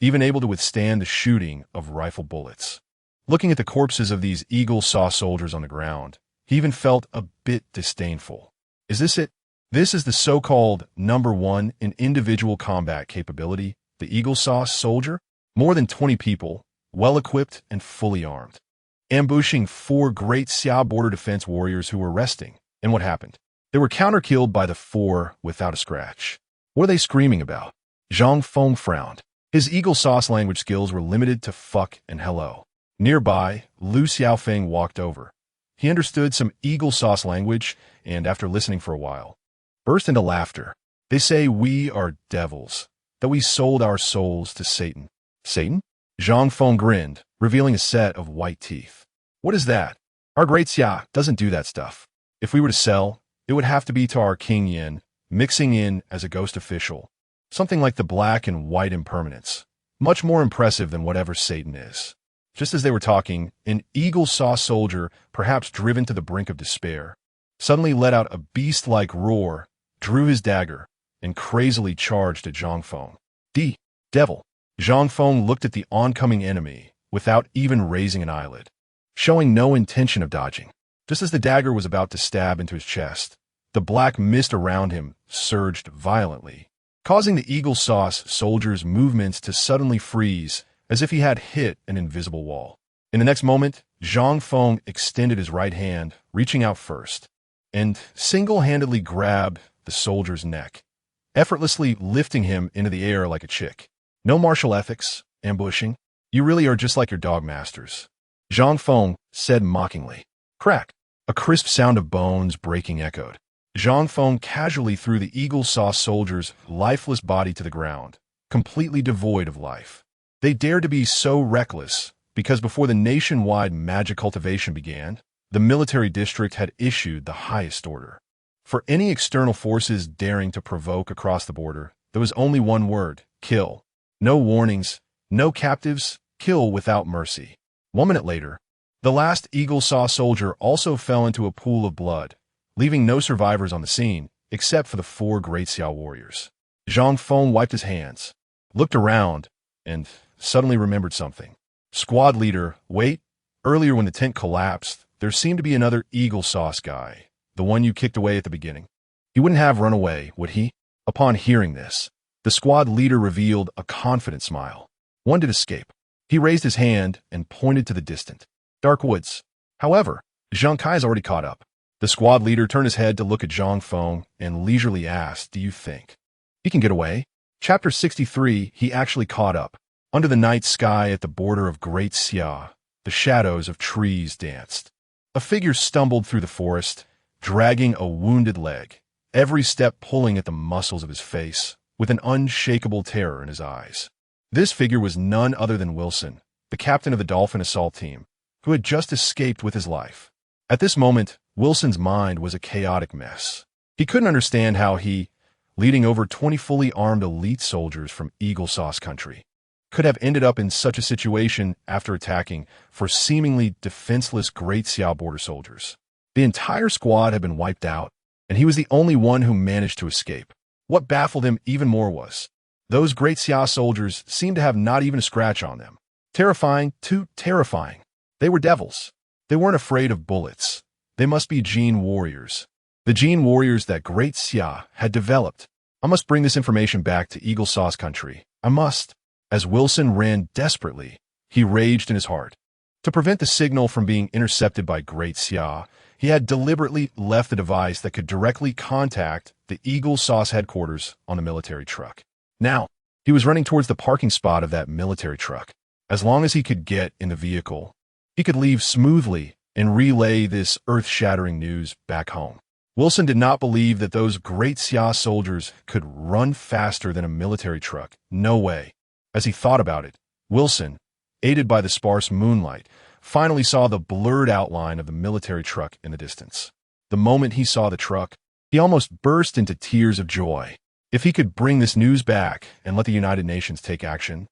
even able to withstand the shooting of rifle bullets. Looking at the corpses of these Eagle Saw soldiers on the ground, he even felt a bit disdainful. Is this it? This is the so-called number 1 in individual combat capability, the Eagle Saw soldier? More than 20 people, well-equipped and fully armed, ambushing 4 Great Xia border defense warriors who were resting. And what happened? They were counter-killed by the 4 without a scratch. What are they screaming about? Zhang Feng frowned. His Eagle Sauce language skills were limited to fuck and hello. Nearby, Lu Xiaofeng walked over. He understood some eagle sauce language, and after listening for a while, burst into laughter. They say we are devils, that we sold our souls to Satan. Satan? Zhang Feng grinned, revealing a set of white teeth. What is that? Our Great Xia doesn't do that stuff. If we were to sell, it would have to be to our King Yin, mixing in as a ghost official. Something like the black and white impermanence. Much more impressive than whatever Satan is. Just as they were talking, an eagle sauce soldier, perhaps driven to the brink of despair, suddenly let out a beast-like roar, drew his dagger, and crazily charged at Zhang Feng. The devil! Zhang Feng looked at the oncoming enemy without even raising an eyelid, showing no intention of dodging. Just as the dagger was about to stab into his chest, the black mist around him surged violently, causing the eagle sauce soldier's movements to suddenly freeze as if he had hit an invisible wall. In the next moment, Zhang Feng extended his right hand, reaching out first, and single-handedly grabbed the soldier's neck, effortlessly lifting him into the air like a chick. No martial ethics, ambushing. You really are just like your dog masters. Zhang Feng said mockingly. Crack! A crisp sound of bones breaking echoed. Zhang Feng casually threw the eagle sauce soldier's lifeless body to the ground, completely devoid of life. They dared to be so reckless because before the nationwide magic cultivation began, the military district had issued the highest order. For any external forces daring to provoke across the border, there was only one word: kill. No warnings, no captives, kill without mercy. 1 minute later, the last eagle sauce soldier also fell into a pool of blood, leaving no survivors on the scene, except for the 4 Great Xia warriors. Zhang Feng wiped his hands, looked around, and suddenly remembered something. Squad leader, wait. Earlier when the tent collapsed, there seemed to be another eagle sauce guy, the one you kicked away at the beginning. He wouldn't have run away, would he? Upon hearing this, the squad leader revealed a confident smile. One did escape. He raised his hand and pointed to the distant, dark woods. However, Zhang Kai's already caught up. The squad leader turned his head to look at Zhang Feng and leisurely asked, do you think he can get away? Chapter 63, he actually caught up. Under the night sky at the border of Great Xia, the shadows of trees danced. A figure stumbled through the forest, dragging a wounded leg, every step pulling at the muscles of his face, with an unshakable terror in his eyes. This figure was none other than Wilson, the captain of the Dolphin assault team, who had just escaped with his life. At this moment, Wilson's mind was a chaotic mess. He couldn't understand how he, leading over 20 fully armed elite soldiers from Eagle Sauce country, could have ended up in such a situation after attacking for seemingly defenseless Great Xia border soldiers. The entire squad had been wiped out, and he was the only one who managed to escape. What baffled him even more was, those Great Xia soldiers seemed to have not even a scratch on them. Terrifying, too terrifying. They were devils. They weren't afraid of bullets. They must be Jin warriors. The Jin warriors that Great Xia had developed. I must bring this information back to Eagle Sauce country. I must. As Wilson ran desperately, he raged in his heart. To prevent the signal from being intercepted by Great Xia, he had deliberately left the device that could directly contact the Eagle Sauce headquarters on the military truck. Now, he was running towards the parking spot of that military truck. As long as he could get in the vehicle, he could leave smoothly and relay this earth-shattering news back home. Wilson did not believe that those Great Xia soldiers could run faster than a military truck. No way. As he thought about it, Wilson, aided by the sparse moonlight, finally saw the blurred outline of the military truck in the distance. The moment he saw the truck, he almost burst into tears of joy. If he could bring this news back and let the United Nations take action,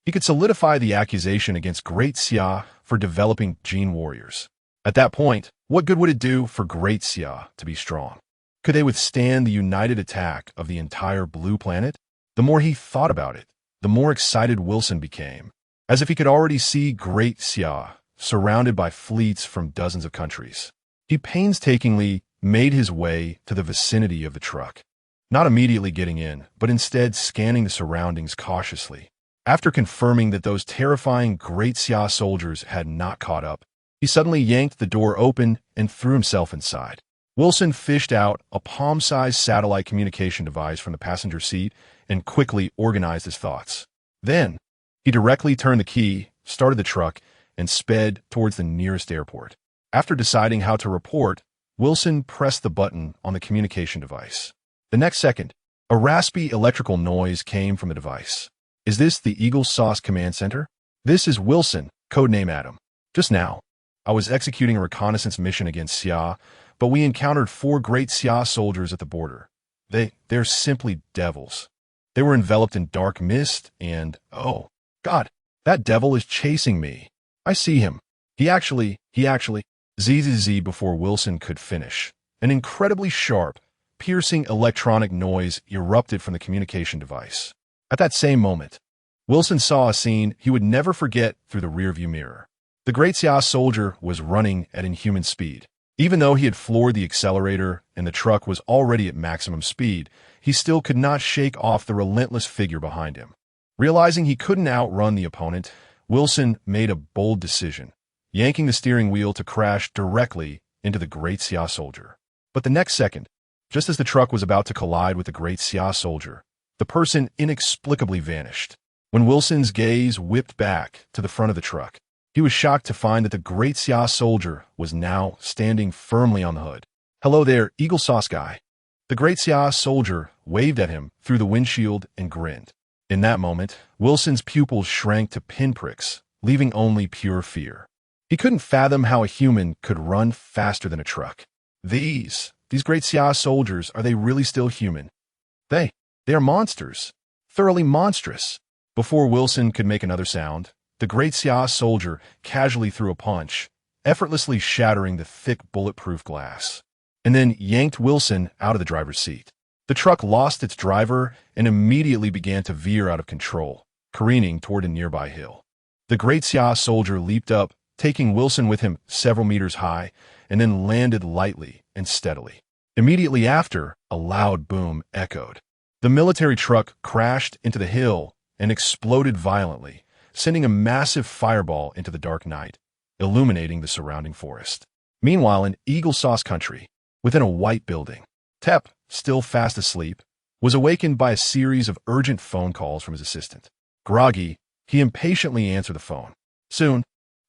he could solidify the accusation against Great Xia for developing Jin warriors. At that point, what good would it do for Great Xia to be strong? Could they withstand the united attack of the entire blue planet? The more he thought about it, the more excited Wilson became, as if he could already see Great Xia surrounded by fleets from dozens of countries. He painstakingly made his way to the vicinity of the truck, not immediately getting in, but instead scanning the surroundings cautiously. After confirming that those terrifying Great Xia soldiers had not caught up, he suddenly yanked the door open and threw himself inside. Wilson fished out a palm-sized satellite communication device from the passenger seat and quickly organized his thoughts. Then, he directly turned the key, started the truck, and sped towards the nearest airport. After deciding how to report, Wilson pressed the button on the communication device. The next second, a raspy electrical noise came from the device. "Is this the Eagle Sauce Command Center? This is Wilson, codename Adam. Just now, I was executing a reconnaissance mission against Xia, but we encountered 4 Great Xia soldiers at the border. They're simply devils. They were enveloped in dark mist and, oh, God, that devil is chasing me. I see him. He actually, zzz before Wilson could finish. An incredibly sharp, piercing electronic noise erupted from the communication device. At that same moment, Wilson saw a scene he would never forget through the rearview mirror. The Great Xia soldier was running at inhuman speed. Even though he had floored the accelerator and the truck was already at maximum speed, he still could not shake off the relentless figure behind him. Realizing he couldn't outrun the opponent, Wilson made a bold decision, yanking the steering wheel to crash directly into the Great Xia soldier. But the next second, just as the truck was about to collide with the Great Xia soldier, the person inexplicably vanished. When Wilson's gaze whipped back to the front of the truck, he was shocked to find that the Great Xia soldier was now standing firmly on the hood. "Hello there, Eagle Sauce guy." The Great Xia soldier waved at him through the windshield and grinned. In that moment, Wilson's pupils shrank to pinpricks, leaving only pure fear. He couldn't fathom how a human could run faster than a truck. These Great Xia soldiers, are they really still human? They are monsters. Thoroughly monstrous. Before Wilson could make another sound, the Great Xia soldier casually threw a punch, effortlessly shattering the thick bulletproof glass, and then yanked Wilson out of the driver's seat. The truck lost its driver and immediately began to veer out of control, careening toward a nearby hill. The Great Xia soldier leaped up, taking Wilson with him several meters high, and then landed lightly and steadily. Immediately after, a loud boom echoed. The military truck crashed into the hill and exploded violently, sending a massive fireball into the dark night, illuminating the surrounding forest. Meanwhile, in Eagle Sauce country, within a white building, Tep, still fast asleep, was awakened by a series of urgent phone calls from his assistant. Groggy, he impatiently answered the phone. Soon,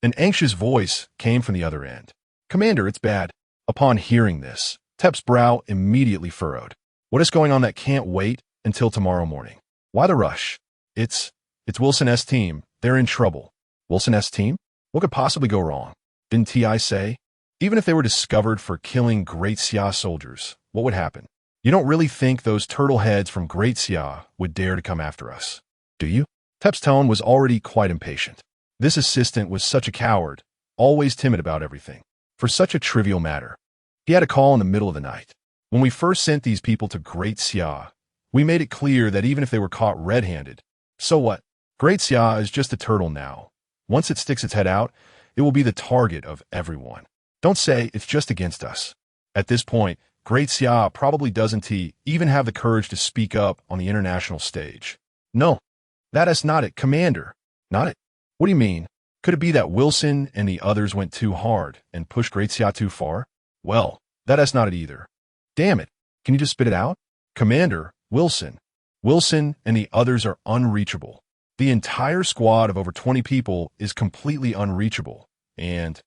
an anxious voice came from the other end. "Commander, it's bad." Upon hearing this, Tep's brow immediately furrowed. "What is going on that can't wait until tomorrow morning? Why the rush?" It's Wilson S. team. They're in trouble." "Wilson S. team? What could possibly go wrong? Didn't T.I. say? Even if they were discovered for killing Great Xia soldiers, what would happen? You don't really think those turtle heads from Great Xia would dare to come after us, do you?" Tep's tone was already quite impatient. This assistant was such a coward, always timid about everything, for such a trivial matter. He had a call in the middle of the night. "When we first sent these people to Great Xia, we made it clear that even if they were caught red-handed, so what? Great Xia is just a turtle now. Once it sticks its head out, it will be the target of everyone. Don't say it's just against us." At this point, Great Xia probably doesn't even have the courage to speak up on the international stage. "No, that is not it, Commander. Not it. What do you mean? Could it be that Wilson and the others went too hard and pushed Great Xia too far? Well, that is not it either. Damn it. Can you just spit it out? Commander, Wilson and the others are unreachable. The entire squad of over 20 people is completely unreachable. And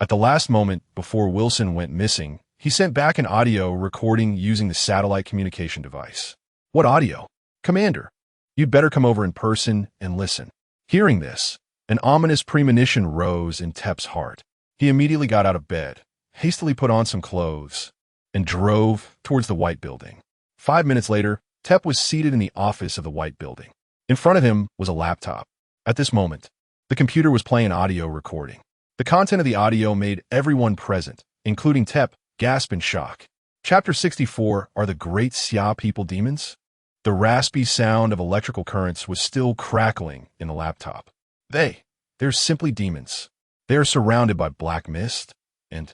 at the last moment before Wilson went missing, he sent back an audio recording using the satellite communication device." "What audio?" "Commander, you'd better come over in person and listen." Hearing this, an ominous premonition rose in Tep's heart. He immediately got out of bed, hastily put on some clothes, and drove towards the White Building. 5 minutes later, Tep was seated in the office of the White Building. In front of him was a laptop. At this moment, the computer was playing an audio recording. The content of the audio made everyone present, including Tep, gasp in shock. Chapter 64, Are the Great Xia People Demons? The raspy sound of electrical currents was still crackling in the laptop. They're simply demons. They are surrounded by black mist, and,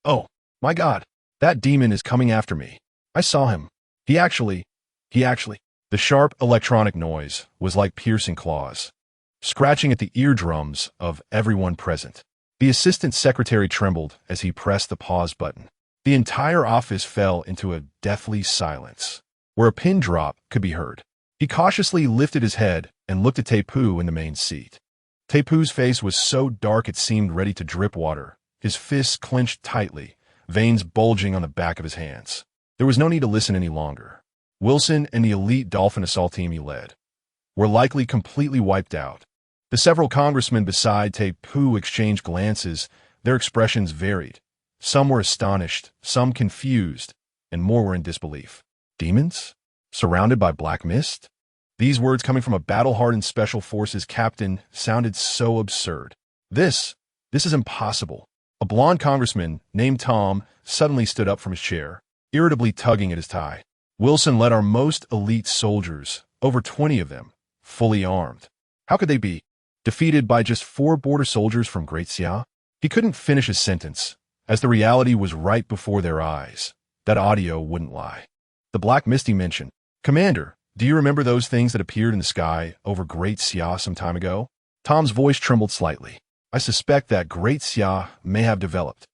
oh, my God, that demon is coming after me. I saw him. He actually. The sharp electronic noise was like piercing claws, scratching at the eardrums of everyone present. The assistant secretary trembled as he pressed the pause button. The entire office fell into a deathly silence, where a pin drop could be heard. He cautiously lifted his head and looked at Tepu in the main seat. Tepu's face was so dark it seemed ready to drip water, his fists clenched tightly, veins bulging on the back of his hands. There was no need to listen any longer. Wilson and the elite Dolphin assault team he led were likely completely wiped out. The several congressmen beside Tepu exchanged glances. Their expressions varied. Some were astonished, some confused, and more were in disbelief. Demons? Surrounded by black mist? These words coming from a battle-hardened Special Forces captain sounded so absurd. This is impossible. A blond congressman named Tom suddenly stood up from his chair, irritably tugging at his tie. Wilson led our most elite soldiers, over 20 of them, fully armed. How could they be defeated by just 4 border soldiers from Great Xia? He couldn't finish his sentence, as the reality was right before their eyes. That audio wouldn't lie. The black mist he mentioned. Commander, do you remember those things that appeared in the sky over Great Xia some time ago? Tom's voice trembled slightly. I suspect that Great Xia may have developed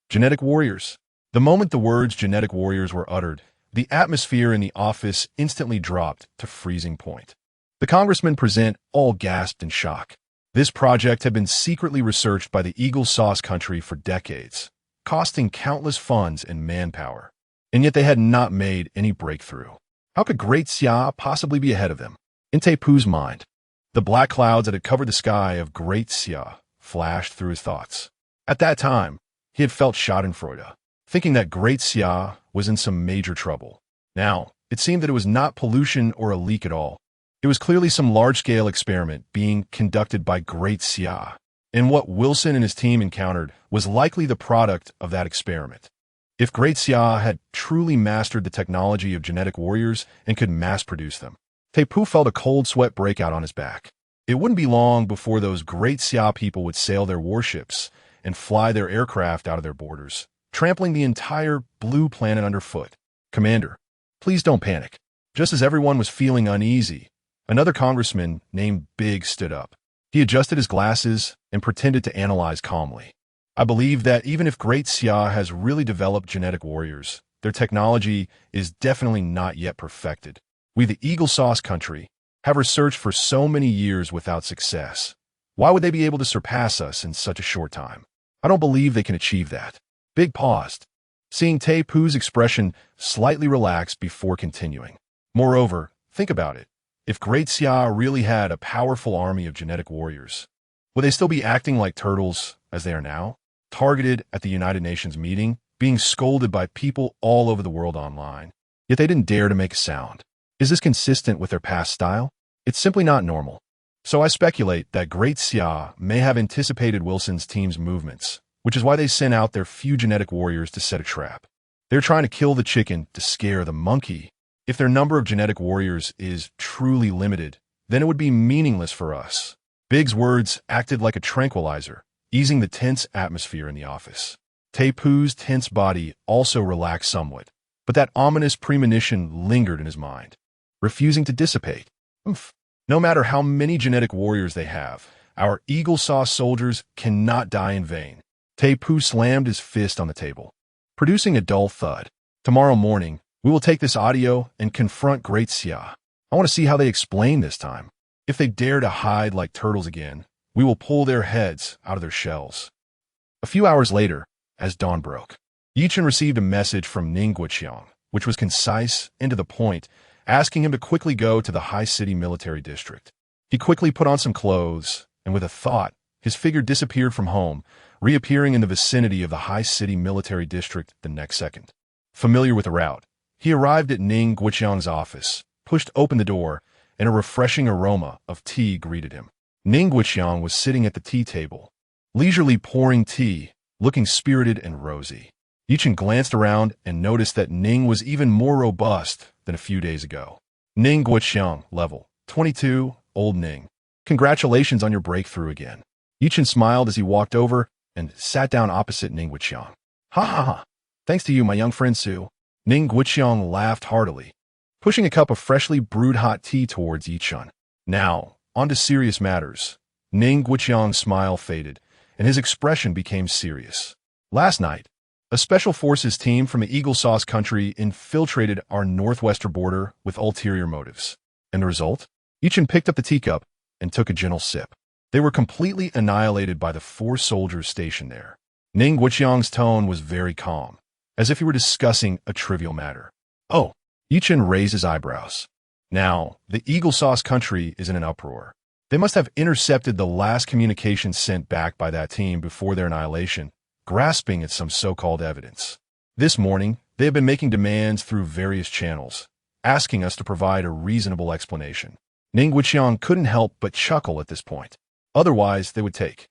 genetic warriors. The moment the words genetic warriors were uttered, the atmosphere in the office instantly dropped to freezing point. The congressmen present all gasped in shock. This project had been secretly researched by the Eagle Sauce country for decades, costing countless funds and manpower. And yet they had not made any breakthrough. How could Great Xia possibly be ahead of them? In Tepu's mind, the black clouds that had covered the sky of Great Xia flashed through his thoughts. At that time, he had felt schadenfreude, thinking that Great Xia was in some major trouble. Now, it seemed that it was not pollution or a leak at all. It was clearly some large-scale experiment being conducted by Great Xia, and what Wilson and his team encountered was likely the product of that experiment. If Great Xia had truly mastered the technology of genetic warriors and could mass-produce them, Tepu felt a cold sweat break out on his back. It wouldn't be long before those Great Xia people would sail their warships and fly their aircraft out of their borders, trampling the entire blue planet underfoot. Commander, please don't panic. Just as everyone was feeling uneasy, another congressman named Big stood up. He adjusted his glasses and pretended to analyze calmly. I believe that even if Great Xia has really developed genetic warriors, their technology is definitely not yet perfected. We, the Eagle Sauce country, have researched for so many years without success. Why would they be able to surpass us in such a short time? I don't believe they can achieve that. Big paused, seeing Tepu's expression slightly relaxed before continuing. Moreover, think about it. If Great Xia really had a powerful army of genetic warriors, would they still be acting like turtles as they are now? Targeted at the United Nations meeting, being scolded by people all over the world online. Yet they didn't dare to make a sound. Is this consistent with their past style? It's simply not normal. So I speculate that Great Xia may have anticipated Wilson's team's movements, which is why they sent out their few genetic warriors to set a trap. They're trying to kill the chicken to scare the monkey. If their number of genetic warriors is truly limited, then it would be meaningless for us. Big's words acted like a tranquilizer, easing the tense atmosphere in the office. Tepu's tense body also relaxed somewhat, but that ominous premonition lingered in his mind, refusing to dissipate. No matter how many genetic warriors they have, our Eagle Sauce soldiers cannot die in vain. Tepu slammed his fist on the table, producing a dull thud. Tomorrow morning, we will take this audio and confront Great Xia. I want to see how they explain this time. If they dare to hide like turtles again, we will pull their heads out of their shells. A few hours later, as dawn broke, Ye Chen received a message from Ning Guoqiang, which was concise and to the point, asking him to quickly go to the High City Military District. He quickly put on some clothes, and with a thought, his figure disappeared from home, reappearing in the vicinity of the High City Military District the next second. Familiar with the route, he arrived at Ning Guoqiang's office, pushed open the door, and a refreshing aroma of tea greeted him. Ning Guoqiang was sitting at the tea table, leisurely pouring tea, looking spirited and rosy. Ye Chen glanced around and noticed that Ning was even more robust than a few days ago. Ning Guoqiang, level 22, old Ning. Congratulations on your breakthrough again. Ye Chen smiled as he walked over and sat down opposite Ning Guoqiang. Ha ha ha. Thanks to you, my young friend Su. Ning Guoqiang laughed heartily, pushing a cup of freshly brewed hot tea towards Ye Chen. Now, on to serious matters. Ning Guoqiang's smile faded, and his expression became serious. Last night, a Special Forces team from the Eagle Sauce country infiltrated our northwestern border with ulterior motives. And the result? Ye Chen picked up the teacup and took a gentle sip. They were completely annihilated by the 4 soldiers stationed there. Ning Guoqiang's tone was very calm, as if he were discussing a trivial matter. Oh, Ye Chen raised his eyebrows. Now, the Eagle Sauce country is in an uproar. They must have intercepted the last communication sent back by that team before their annihilation, grasping at some so-called evidence. This morning, they have been making demands through various channels, asking us to provide a reasonable explanation. Ning Guoqiang couldn't help but chuckle at this point. Otherwise, they would take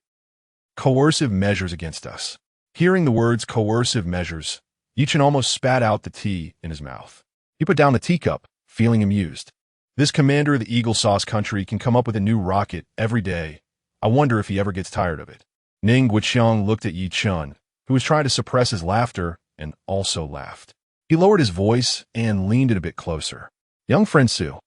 coercive measures against us. Hearing the words coercive measures, Ye Chen almost spat out the tea in his mouth. He put down the teacup, feeling amused. This commander of the Eagle Sauce country can come up with a new rocket every day. I wonder if he ever gets tired of it. Ning Guoqiang looked at Ye Chen, who was trying to suppress his laughter, and also laughed. He lowered his voice and leaned it a bit closer. Young friend Su,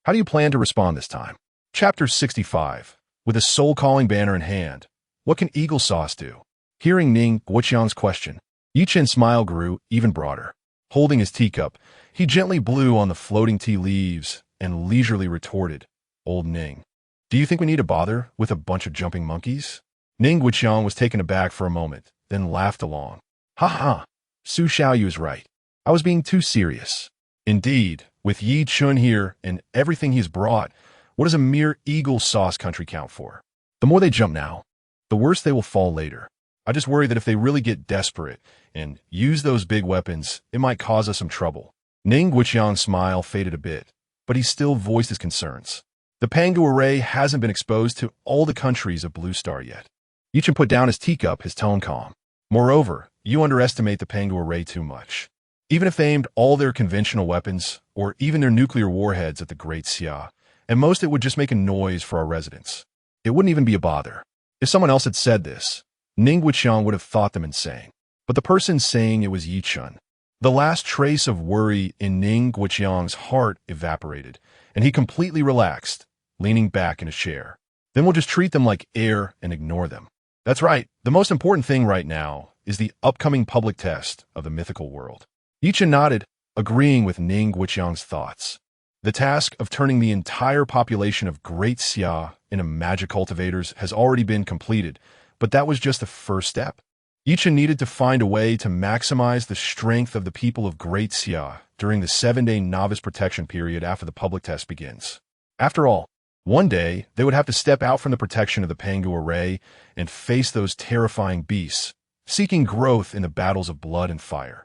how do you plan to respond this time? Chapter 65. With a soul-calling banner in hand, what can Eagle Sauce do? Hearing Ning Guoqiang's question, Ye Chen's smile grew even broader. Holding his teacup, he gently blew on the floating tea leaves and leisurely retorted, Old Ning, do you think we need to bother with a bunch of jumping monkeys? Ning Guoqiang was taken aback for a moment, then laughed along. Ha ha, Su Xiaoyu is right. I was being too serious. Indeed, with Ye Chen here and everything he's brought, what does a mere Eagle Sauce country count for? The more they jump now, the worse they will fall later. I just worry that if they really get desperate and use those big weapons, it might cause us some trouble. Ning Guoqiang's smile faded a bit, but he still voiced his concerns. The Pangu array hasn't been exposed to all the countries of Blue Star yet. Ye Chen put down his teacup, his tone calm. Moreover, you underestimate the Pangu array too much. Even if they aimed all their conventional weapons, or even their nuclear warheads at the Great Xia, and most it would just make a noise for our residents. It wouldn't even be a bother. If someone else had said this, Ning Guoqiang would have thought them insane. But the person saying it was Ye Chen. The last trace of worry in Ning Guoqiang's heart evaporated, and he completely relaxed, leaning back in his chair. Then we'll just treat them like air and ignore them. That's right. The most important thing right now is the upcoming public test of the Mythical World. Ye Chen nodded, agreeing with Ning Guoqiang's thoughts. The task of turning the entire population of Great Xia into magic cultivators has already been completed, but that was just the first step. Ye Chen needed to find a way to maximize the strength of the people of Great Xia during the 7-day novice protection period after the public test begins. After all, one day they would have to step out from the protection of the Pangu array and face those terrifying beasts, seeking growth in the battles of blood and fire.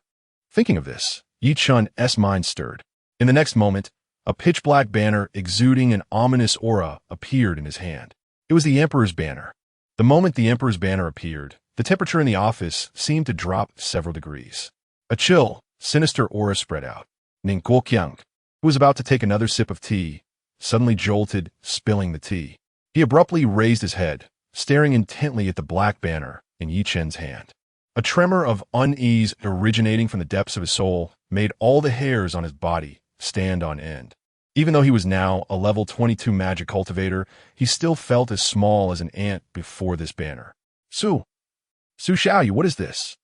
Thinking of this, Ye Chen's mind stirred. In the next moment, a pitch-black banner exuding an ominous aura appeared in his hand. It was the Emperor's banner. The moment the Emperor's banner appeared, the temperature in the office seemed to drop several degrees. A chill, sinister aura spread out. Ning Guoqiang, who was about to take another sip of tea, suddenly jolted, spilling the tea. He abruptly raised his head, staring intently at the black banner in Ye Chen's hand. A tremor of unease originating from the depths of his soul made all the hairs on his body stand on end. Even though he was now a level 22 magic cultivator, he still felt as small as an ant before this banner. Su Xiaoyu, what is this?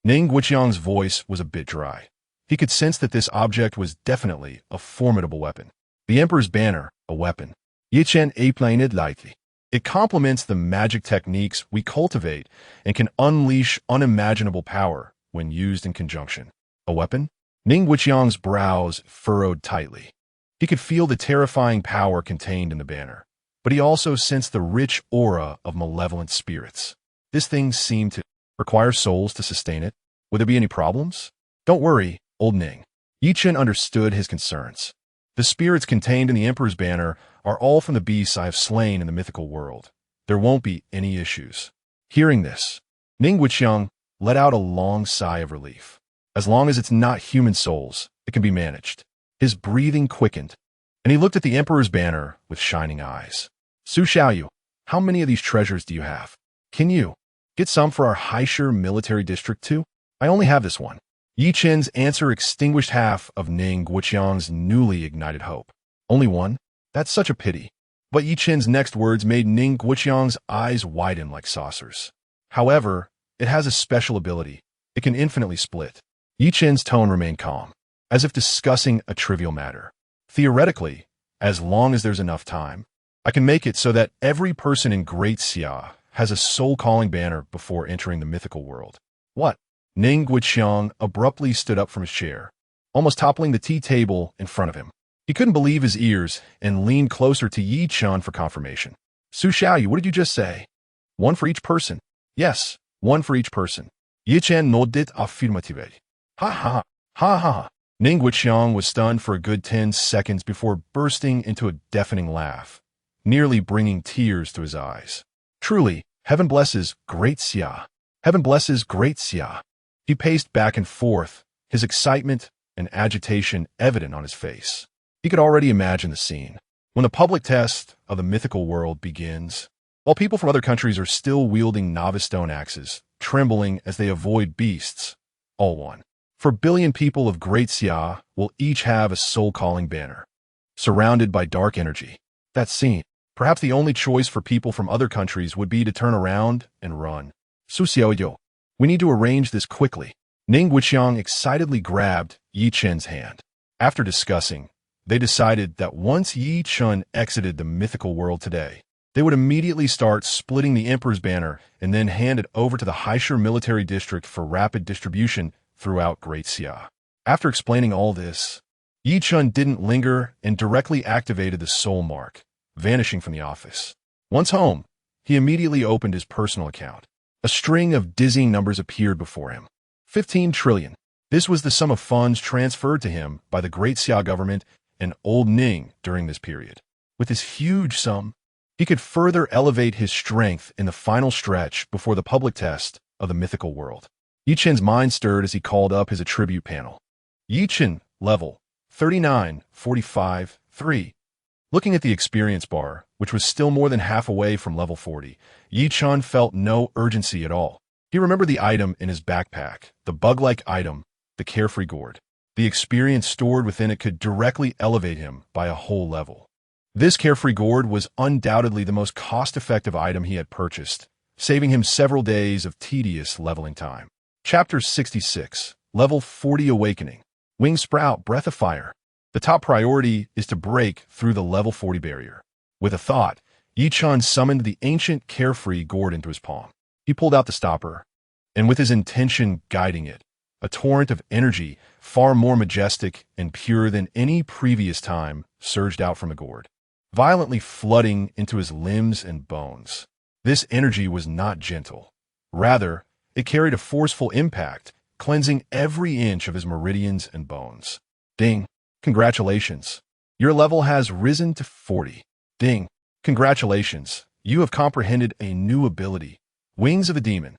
Ning Guoqiang's voice was a bit dry. He could sense that this object was definitely a formidable weapon. The Emperor's banner, a weapon. Ye Chen applied it lightly. It complements the magic techniques we cultivate and can unleash unimaginable power when used in conjunction. A weapon? Ning Guoqiang's brows furrowed tightly. He could feel the terrifying power contained in the banner, but he also sensed the rich aura of malevolent spirits. This thing seemed to require souls to sustain it. Would there be any problems? Don't worry, Old Ning. Ye Chen understood his concerns. The spirits contained in the Emperor's banner are all from the beasts I have slain in the mythical world. There won't be any issues. Hearing this, Ning Guoqiang let out a long sigh of relief. As long as it's not human souls, it can be managed. His breathing quickened, and he looked at the Emperor's banner with shining eyes. Su Xiaoyu, how many of these treasures do you have? Can you get some for our Haisher military district too? I only have this one. Ye Chen's answer extinguished half of Ning Guoqiang's newly ignited hope. Only one? That's such a pity. But Ye Chen's next words made Ning Guoqiang's eyes widen like saucers. However, it has a special ability. It can infinitely split. Ye Chen's tone remained calm, as if discussing a trivial matter. Theoretically, as long as there's enough time, I can make it so that every person in Great Xia has a soul-calling banner before entering the mythical world. What? Ning Guiqiang abruptly stood up from his chair, almost toppling the tea table in front of him. He couldn't believe his ears and leaned closer to Ye Chen for confirmation. Su Xiaoyu, what did you just say? One for each person. Yes, one for each person. Ye Chen nodded affirmatively. Ha ha, ha ha. Ning Guiqiang was stunned for a good 10 seconds before bursting into a deafening laugh, nearly bringing tears to his eyes. Truly, heaven blesses Great Xia. Heaven blesses Great Xia. He paced back and forth, his excitement and agitation evident on his face. He could already imagine the scene. When the public test of the mythical world begins, while people from other countries are still wielding novice stone axes, trembling as they avoid beasts, all one. For billion people of Great Xia will each have a soul-calling banner, surrounded by dark energy. That scene, perhaps the only choice for people from other countries would be to turn around and run. Su Xiaoyu, we need to arrange this quickly. Ning Guiqiang excitedly grabbed Ye Chen's hand. After discussing, they decided that once Ye Chen exited the mythical world today, they would immediately start splitting the Emperor's banner and then hand it over to the Haisher military district for rapid distribution throughout Great Xia. After explaining all this, Ye Chen didn't linger and directly activated the soul mark, vanishing from the office. Once home, he immediately opened his personal account. A string of dizzying numbers appeared before him. 15 trillion. This was the sum of funds transferred to him by the Great Xia government and Old Ning during this period. With this huge sum, he could further elevate his strength in the final stretch before the public test of the mythical world. Ye Chen's mind stirred as he called up his attribute panel. Ye Chen, level 39, 45, 3. Looking at the experience bar, which was still more than half away from level 40, Ye Chen felt no urgency at all. He remembered the item in his backpack, the bug-like item, the carefree gourd. The experience stored within it could directly elevate him by a whole level. This carefree gourd was undoubtedly the most cost-effective item he had purchased, saving him several days of tedious leveling time. Chapter 66, Level 40 Awakening. Wing Sprout, Breath of Fire. The top priority is to break through the level 40 barrier. With a thought, Ye Chen summoned the ancient carefree gourd into his palm. He pulled out the stopper, and with his intention guiding it, a torrent of energy, far more majestic and pure than any previous time, surged out from the gourd, violently flooding into his limbs and bones. This energy was not gentle. Rather, it carried a forceful impact, cleansing every inch of his meridians and bones. Ding! Congratulations! Your level has risen to 40. Ding! Congratulations! You have comprehended a new ability. Wings of a Demon.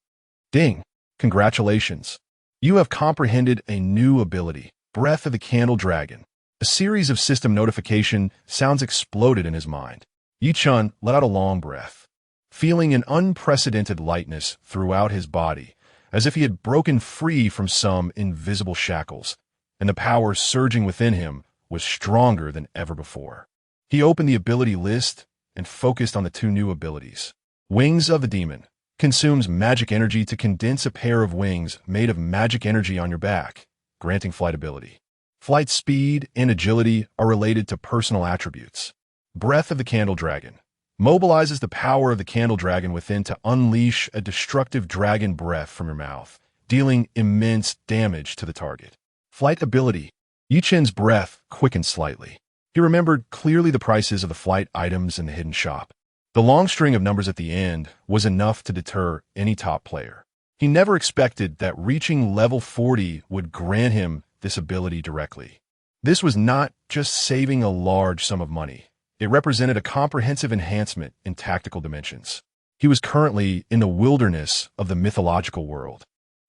Ding! Congratulations! You have comprehended a new ability. Breath of the Candle Dragon. A series of system notification sounds exploded in his mind. Ye Chen let out a long breath, feeling an unprecedented lightness throughout his body, as if he had broken free from some invisible shackles, and the power surging within him was stronger than ever before. He opened the ability list and focused on the two new abilities. Wings of the Demon. Consumes magic energy to condense a pair of wings made of magic energy on your back, granting flight ability. Flight speed and agility are related to personal attributes. Breath of the Candle Dragon. Mobilizes the power of the Candle Dragon within to unleash a destructive dragon breath from your mouth, dealing immense damage to the target. Flight ability. Ye Chen's breath quickened slightly. He remembered clearly the prices of the flight items in the hidden shop. The long string of numbers at the end was enough to deter any top player. He never expected that reaching level 40 would grant him this ability directly. This was not just saving a large sum of money. It represented a comprehensive enhancement in tactical dimensions. He was currently in the wilderness of the mythological world,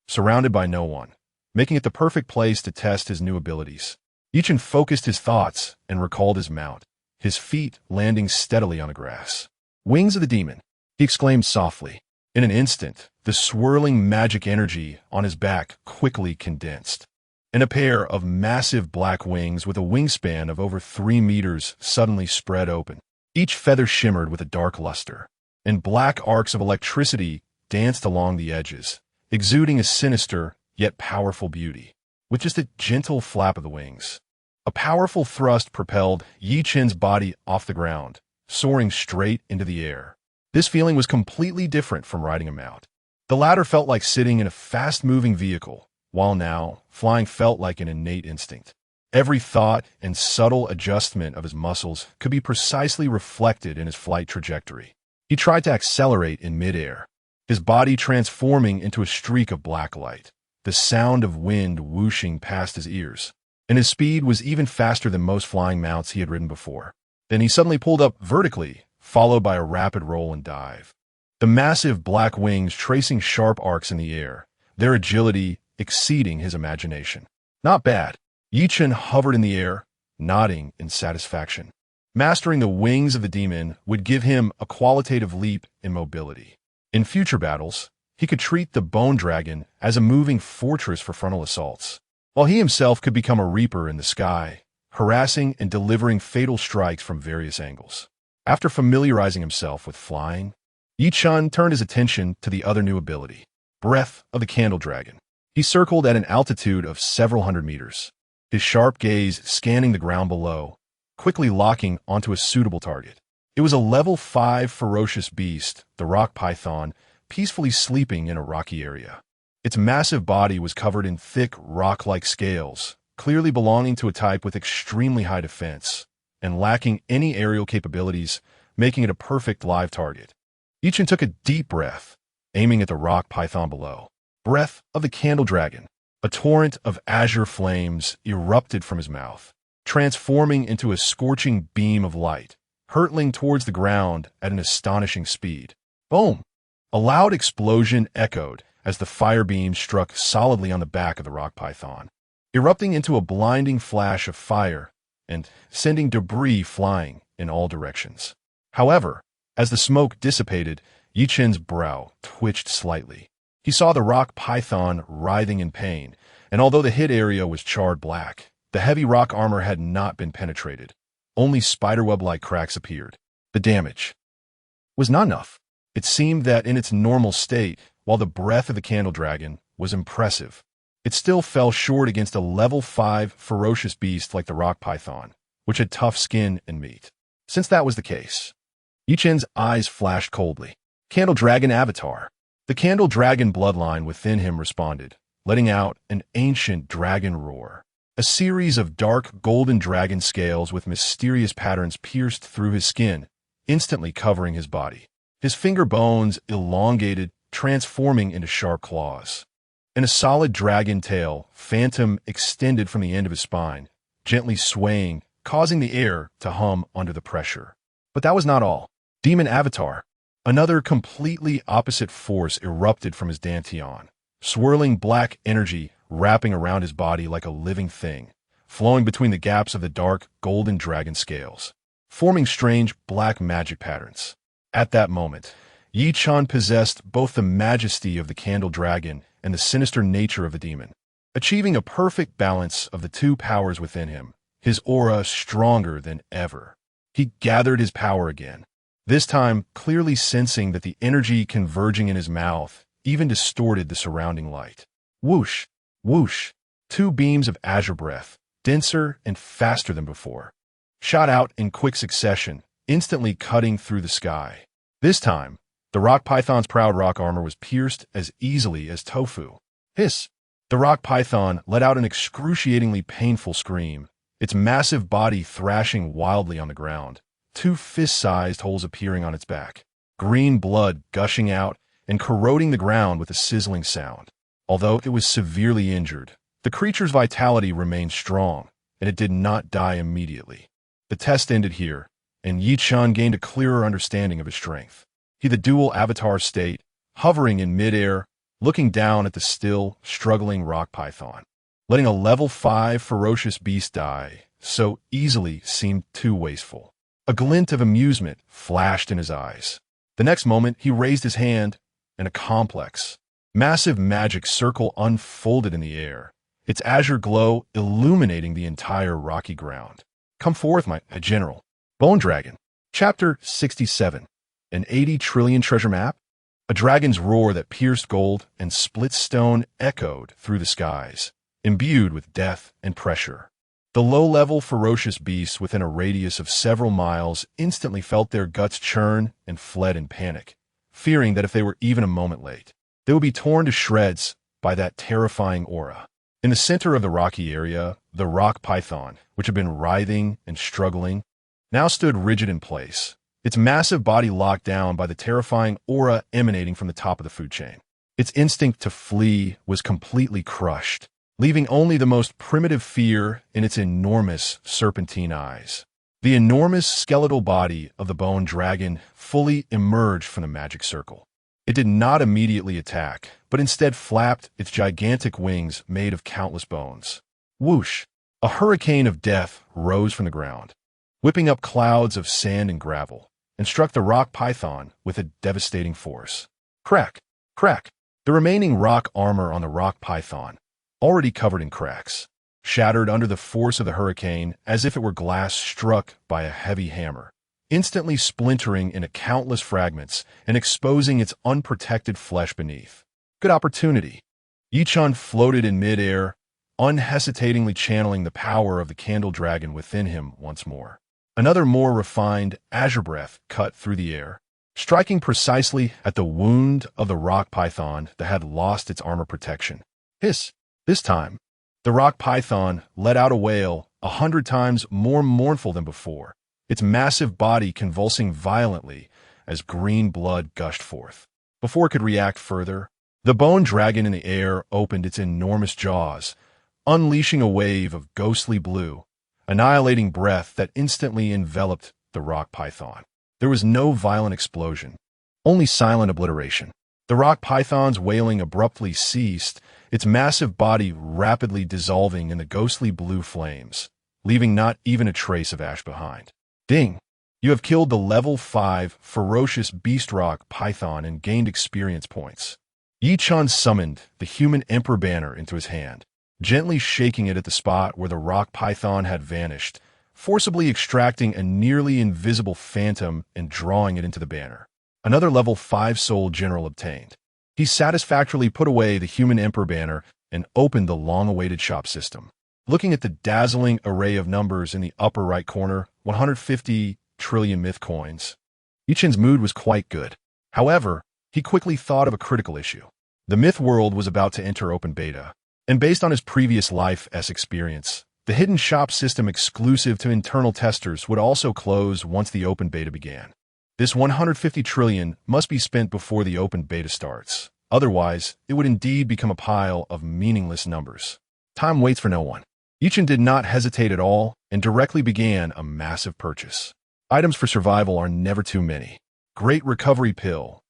surrounded by no one, making it the perfect place to test his new abilities. Ye Chen focused his thoughts and recalled his mount, his feet landing steadily on the grass. Wings of the Demon, he exclaimed softly. In an instant, the swirling magic energy on his back quickly condensed, and a pair of massive black wings with a wingspan of over 3 meters suddenly spread open. Each feather shimmered with a dark luster, and black arcs of electricity danced along the edges, exuding a sinister yet powerful beauty. With just a gentle flap of the wings, a powerful thrust propelled Ye Chen's body off the ground, soaring straight into the air. This feeling was completely different from riding a mount. The latter felt like sitting in a fast-moving vehicle, while now, flying felt like an innate instinct. Every thought and subtle adjustment of his muscles could be precisely reflected in his flight trajectory. He tried to accelerate in midair, his body transforming into a streak of black light, the sound of wind whooshing past his ears. And his speed was even faster than most flying mounts he had ridden before. Then he suddenly pulled up vertically, followed by a rapid roll and dive. The massive black wings tracing sharp arcs in the air, their agility exceeding his imagination. Not bad. Ye Chen hovered in the air, nodding in satisfaction. Mastering the wings of the demon would give him a qualitative leap in mobility. In future battles, he could treat the bone dragon as a moving fortress for frontal assaults, while he himself could become a reaper in the sky, harassing and delivering fatal strikes from various angles. After familiarizing himself with flying, Ye Chen turned his attention to the other new ability, Breath of the Candle Dragon. He circled at an altitude of several hundred meters, his sharp gaze scanning the ground below, quickly locking onto a suitable target. It was a level 5 ferocious beast, the rock python, peacefully sleeping in a rocky area. Its massive body was covered in thick, rock-like scales, clearly belonging to a type with extremely high defense, and lacking any aerial capabilities, making it a perfect live target. Ye Chen took a deep breath, aiming at the rock python below. Breath of the Candle Dragon. A torrent of azure flames erupted from his mouth, transforming into a scorching beam of light, hurtling towards the ground at an astonishing speed. Boom! A loud explosion echoed as the fire beam struck solidly on the back of the rock python, erupting into a blinding flash of fire and sending debris flying in all directions. However, as the smoke dissipated, Ye Chen's brow twitched slightly. He saw the rock python writhing in pain, and although the hit area was charred black, the heavy rock armor had not been penetrated. Only spiderweb-like cracks appeared. The damage was not enough. It seemed that in its normal state, while the breath of the candle dragon was impressive, it still fell short against a level 5 ferocious beast like the rock python, which had tough skin and meat. Since that was the case, Ye Chen's eyes flashed coldly. Candle Dragon Avatar. The Candle Dragon bloodline within him responded, letting out an ancient dragon roar. A series of dark golden dragon scales with mysterious patterns pierced through his skin, instantly covering his body. His finger bones elongated, transforming into sharp claws. And a solid dragon tail, phantom, extended from the end of his spine, gently swaying, causing the air to hum under the pressure. But that was not all. Demon Avatar. Another completely opposite force erupted from his dantian, swirling black energy wrapping around his body like a living thing, flowing between the gaps of the dark golden dragon scales, forming strange black magic patterns. At that moment, Ye Chen possessed both the majesty of the candle dragon and the sinister nature of the demon, achieving a perfect balance of the two powers within him, his aura stronger than ever. He gathered his power again, this time clearly sensing that the energy converging in his mouth even distorted the surrounding light. Whoosh, whoosh, two beams of azure breath, denser and faster than before, shot out in quick succession, instantly cutting through the sky. This time, the rock python's proud rock armor was pierced as easily as tofu. Hiss! The rock python let out an excruciatingly painful scream, its massive body thrashing wildly on the ground, two fist-sized holes appearing on its back, green blood gushing out and corroding the ground with a sizzling sound. Although it was severely injured, the creature's vitality remained strong, and it did not die immediately. The test ended here, and Ye Chen gained a clearer understanding of his strength. He the dual avatar state, hovering in midair, looking down at the still, struggling rock python. Letting a level 5 ferocious beast die so easily seemed too wasteful. A glint of amusement flashed in his eyes. The next moment, he raised his hand, and a complex, massive magic circle unfolded in the air, its azure glow illuminating the entire rocky ground. Come forth, my general. Bone Dragon. Chapter 67. An 80 trillion treasure map? A dragon's roar that pierced gold and split stone echoed through the skies, imbued with death and pressure. The low-level ferocious beasts within a radius of several miles instantly felt their guts churn and fled in panic, fearing that if they were even a moment late, they would be torn to shreds by that terrifying aura. In the center of the rocky area, the rock python, which had been writhing and struggling, now stood rigid in place, its massive body locked down by the terrifying aura emanating from the top of the food chain. Its instinct to flee was completely crushed, leaving only the most primitive fear in its enormous serpentine eyes. The enormous skeletal body of the bone dragon fully emerged from the magic circle. It did not immediately attack, but instead flapped its gigantic wings made of countless bones. Whoosh! A hurricane of death rose from the ground, whipping up clouds of sand and gravel, and struck the rock python with a devastating force. Crack! Crack! The remaining rock armor on the rock python, already covered in cracks, shattered under the force of the hurricane as if it were glass struck by a heavy hammer, instantly splintering into countless fragments and exposing its unprotected flesh beneath. Good opportunity. Ye Chen floated in midair, unhesitatingly channeling the power of the candle dragon within him once more. Another more refined azure breath cut through the air, striking precisely at the wound of the rock python that had lost its armor protection. Hiss! This time, the rock python let out a wail 100 times more mournful than before, its massive body convulsing violently as green blood gushed forth. Before it could react further, the bone dragon in the air opened its enormous jaws, unleashing a wave of ghostly blue, annihilating breath that instantly enveloped the rock python. There was no violent explosion, only silent obliteration. The rock python's wailing abruptly ceased, its massive body rapidly dissolving in the ghostly blue flames, leaving not even a trace of ash behind. Ding! You have killed the level 5 ferocious beast rock python and gained experience points. Ye Chen summoned the human emperor banner into his hand, gently shaking it at the spot where the rock python had vanished, forcibly extracting a nearly invisible phantom and drawing it into the banner. Another level 5 soul general obtained. He satisfactorily put away the human emperor banner and opened the long-awaited shop system. Looking at the dazzling array of numbers in the upper right corner, 150 trillion myth coins, Ye Chen's mood was quite good. However, he quickly thought of a critical issue. The myth world was about to enter open beta, and based on his previous life's experience, the hidden shop system exclusive to internal testers would also close once the open beta began. This 150 trillion must be spent before the open beta starts. Otherwise, it would indeed become a pile of meaningless numbers. Time waits for no one. Ye Chen did not hesitate at all and directly began a massive purchase. Items for survival are never too many. Great Recovery Pill.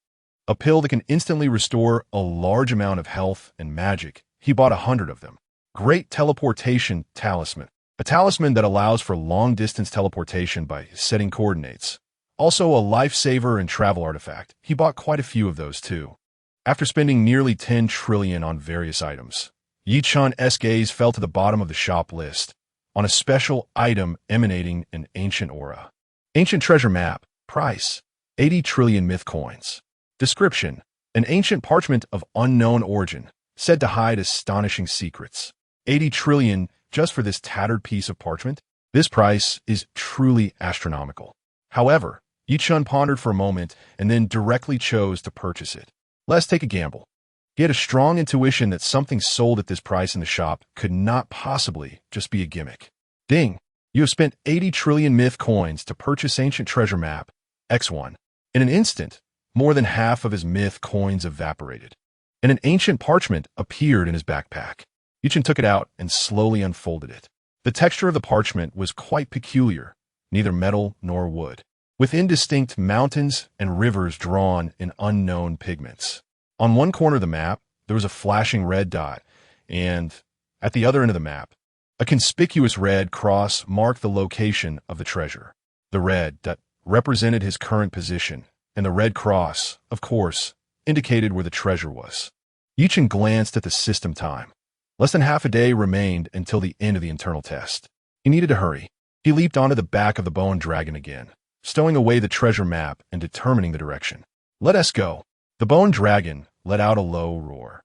A pill that can instantly restore a large amount of health and magic. He bought 100 of them. Great Teleportation Talisman. A talisman that allows for long-distance teleportation by setting coordinates. Also a lifesaver and travel artifact. He bought quite a few of those too. After spending nearly 10 trillion on various items, Ye Chen's gaze fell to the bottom of the shop list, on a special item emanating an ancient aura. Ancient treasure map. Price: 80 trillion myth coins. Description: an ancient parchment of unknown origin, said to hide astonishing secrets. 80 trillion just for this tattered piece of parchment? This price is truly astronomical. However, Ye Chen pondered for a moment and then directly chose to purchase it. Let's take a gamble. He had a strong intuition that something sold at this price in the shop could not possibly just be a gimmick. Ding! You have spent 80 trillion myth coins to purchase ancient treasure map, X1. In an instant, more than half of his myth coins evaporated, and an ancient parchment appeared in his backpack. Ye Chen took it out and slowly unfolded it. The texture of the parchment was quite peculiar, neither metal nor wood, with indistinct mountains and rivers drawn in unknown pigments. On one corner of the map, there was a flashing red dot, and at the other end of the map, a conspicuous red cross marked the location of the treasure. The red dot represented his current position, and the red cross, of course, indicated where the treasure was. Ye Chen glanced at the system time. Less than half a day remained until the end of the internal test. He needed to hurry. He leaped onto the back of the bone dragon again, stowing away the treasure map and determining the direction. Let us go. The bone dragon let out a low roar,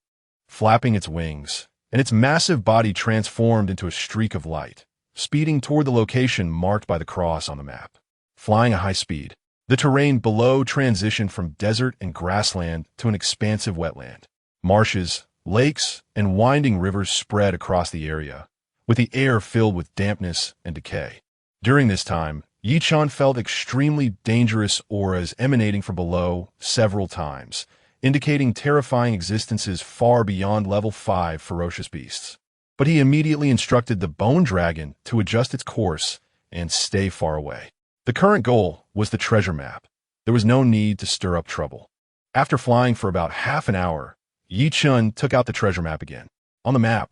flapping its wings, and its massive body transformed into a streak of light, speeding toward the location marked by the cross on the map. Flying at high speed, the terrain below transitioned from desert and grassland to an expansive wetland. Marshes, lakes, and winding rivers spread across the area, with the air filled with dampness and decay. During this time, Ye Chen felt extremely dangerous auras emanating from below several times, indicating terrifying existences far beyond level 5 ferocious beasts. But he immediately instructed the bone dragon to adjust its course and stay far away. The current goal was the treasure map. There was no need to stir up trouble. After flying for about half an hour, Ye Chen took out the treasure map again. On the map,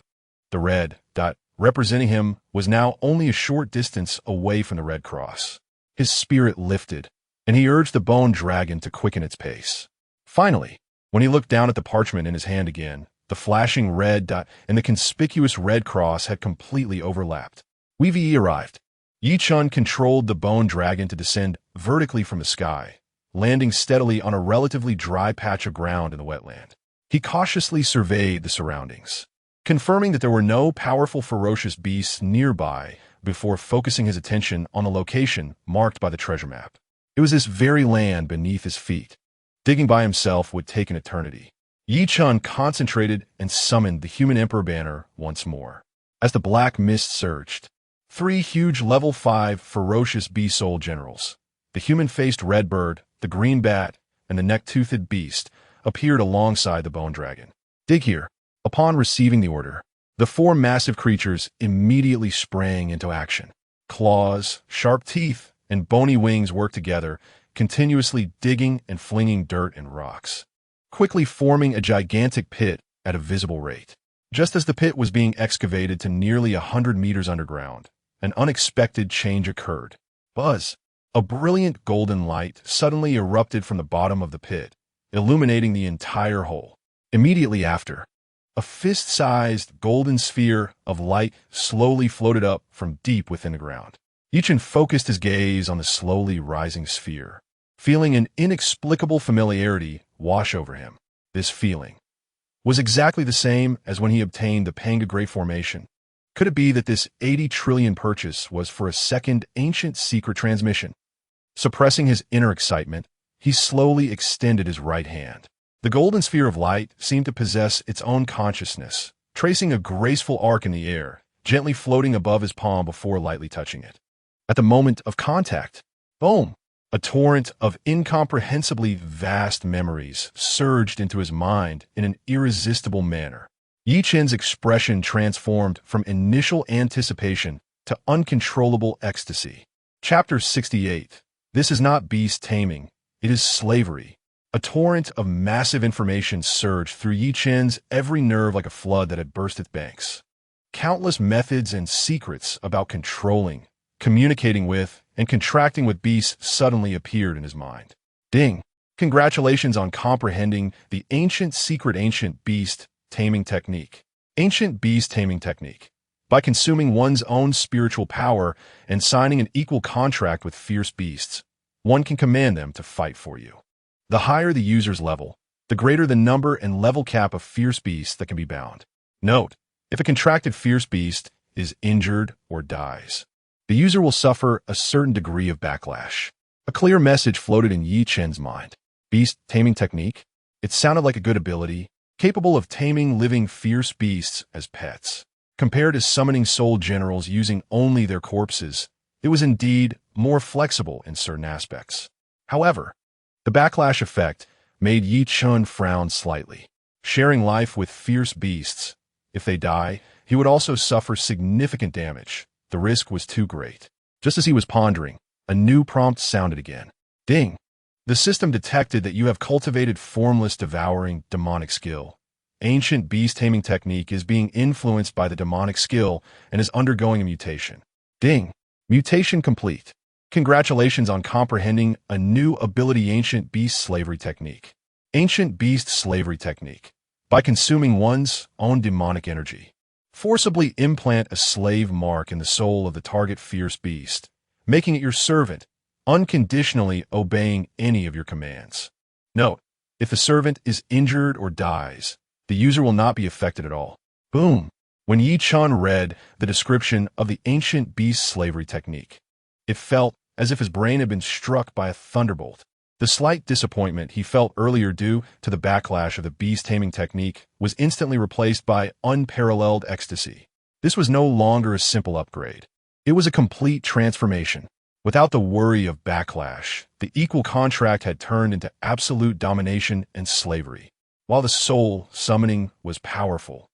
the red dot representing him was now only a short distance away from the red cross. His spirit lifted, and he urged the bone dragon to quicken its pace. Finally, when he looked down at the parchment in his hand again, the flashing red dot and the conspicuous red cross had completely overlapped. Ye arrived. Ye Chen controlled the bone dragon to descend vertically from the sky, landing steadily on a relatively dry patch of ground in the wetland. He cautiously surveyed the surroundings, confirming that there were no powerful ferocious beasts nearby before focusing his attention on the location marked by the treasure map. It was this very land beneath his feet. Digging by himself would take an eternity. Ye Chen concentrated and summoned the human emperor banner once more. As the black mist surged, 3 huge level 5 ferocious bee-soul generals, the human-faced red bird, the green bat, and the neck-toothed beast, appeared alongside the bone dragon. Dig here. Upon receiving the order, the 4 massive creatures immediately sprang into action. Claws, sharp teeth, and bony wings worked together, continuously digging and flinging dirt and rocks, quickly forming a gigantic pit at a visible rate. Just as the pit was being excavated to nearly 100 meters underground, an unexpected change occurred. Buzz! A brilliant golden light suddenly erupted from the bottom of the pit, illuminating the entire hole. Immediately after, a fist-sized golden sphere of light slowly floated up from deep within the ground. Ye Chen focused his gaze on the slowly rising sphere, feeling an inexplicable familiarity wash over him. This feeling was exactly the same as when he obtained the Panga Great Formation. Could it be that this 80 trillion purchase was for a second ancient secret transmission? Suppressing his inner excitement, he slowly extended his right hand. The golden sphere of light seemed to possess its own consciousness, tracing a graceful arc in the air, gently floating above his palm before lightly touching it. At the moment of contact, boom! A torrent of incomprehensibly vast memories surged into his mind in an irresistible manner. Ye Chen's expression transformed from initial anticipation to uncontrollable ecstasy. Chapter 68. This is not beast taming, it is slavery. A torrent of massive information surged through Ye Chen's every nerve like a flood that had burst its banks. Countless methods and secrets about controlling, communicating with, and contracting with beasts suddenly appeared in his mind. Ding! Congratulations on comprehending the ancient beast taming technique. Ancient beast taming technique. By consuming one's own spiritual power and signing an equal contract with fierce beasts, one can command them to fight for you. The higher the user's level, the greater the number and level cap of fierce beasts that can be bound. Note, if a contracted fierce beast is injured or dies, the user will suffer a certain degree of backlash. A clear message floated in Ye Chen's mind. Beast taming technique? It sounded like a good ability, capable of taming living fierce beasts as pets. Compared to summoning soul generals using only their corpses, it was indeed more flexible in certain aspects. However, the backlash effect made Ye Chen frown slightly. Sharing life with fierce beasts, if they die, he would also suffer significant damage. The risk was too great. Just as he was pondering, a new prompt sounded again. Ding! The system detected that you have cultivated formless devouring demonic skill. Ancient beast taming technique is being influenced by the demonic skill and is undergoing a mutation. Ding! Mutation complete. Congratulations on comprehending a new ability ancient beast slavery technique. Ancient beast slavery technique. By consuming one's own demonic energy, forcibly implant a slave mark in the soul of the target fierce beast, making it your servant, unconditionally obeying any of your commands. Note, if the servant is injured or dies, the user will not be affected at all. Boom! when Ye Chen read the description of the ancient beast slavery technique. It felt as if his brain had been struck by a thunderbolt. The slight disappointment he felt earlier due to the backlash of the beast-taming technique was instantly replaced by unparalleled ecstasy. This was no longer a simple upgrade. It was a complete transformation. Without the worry of backlash, the equal contract had turned into absolute domination and slavery. While the soul summoning was powerful,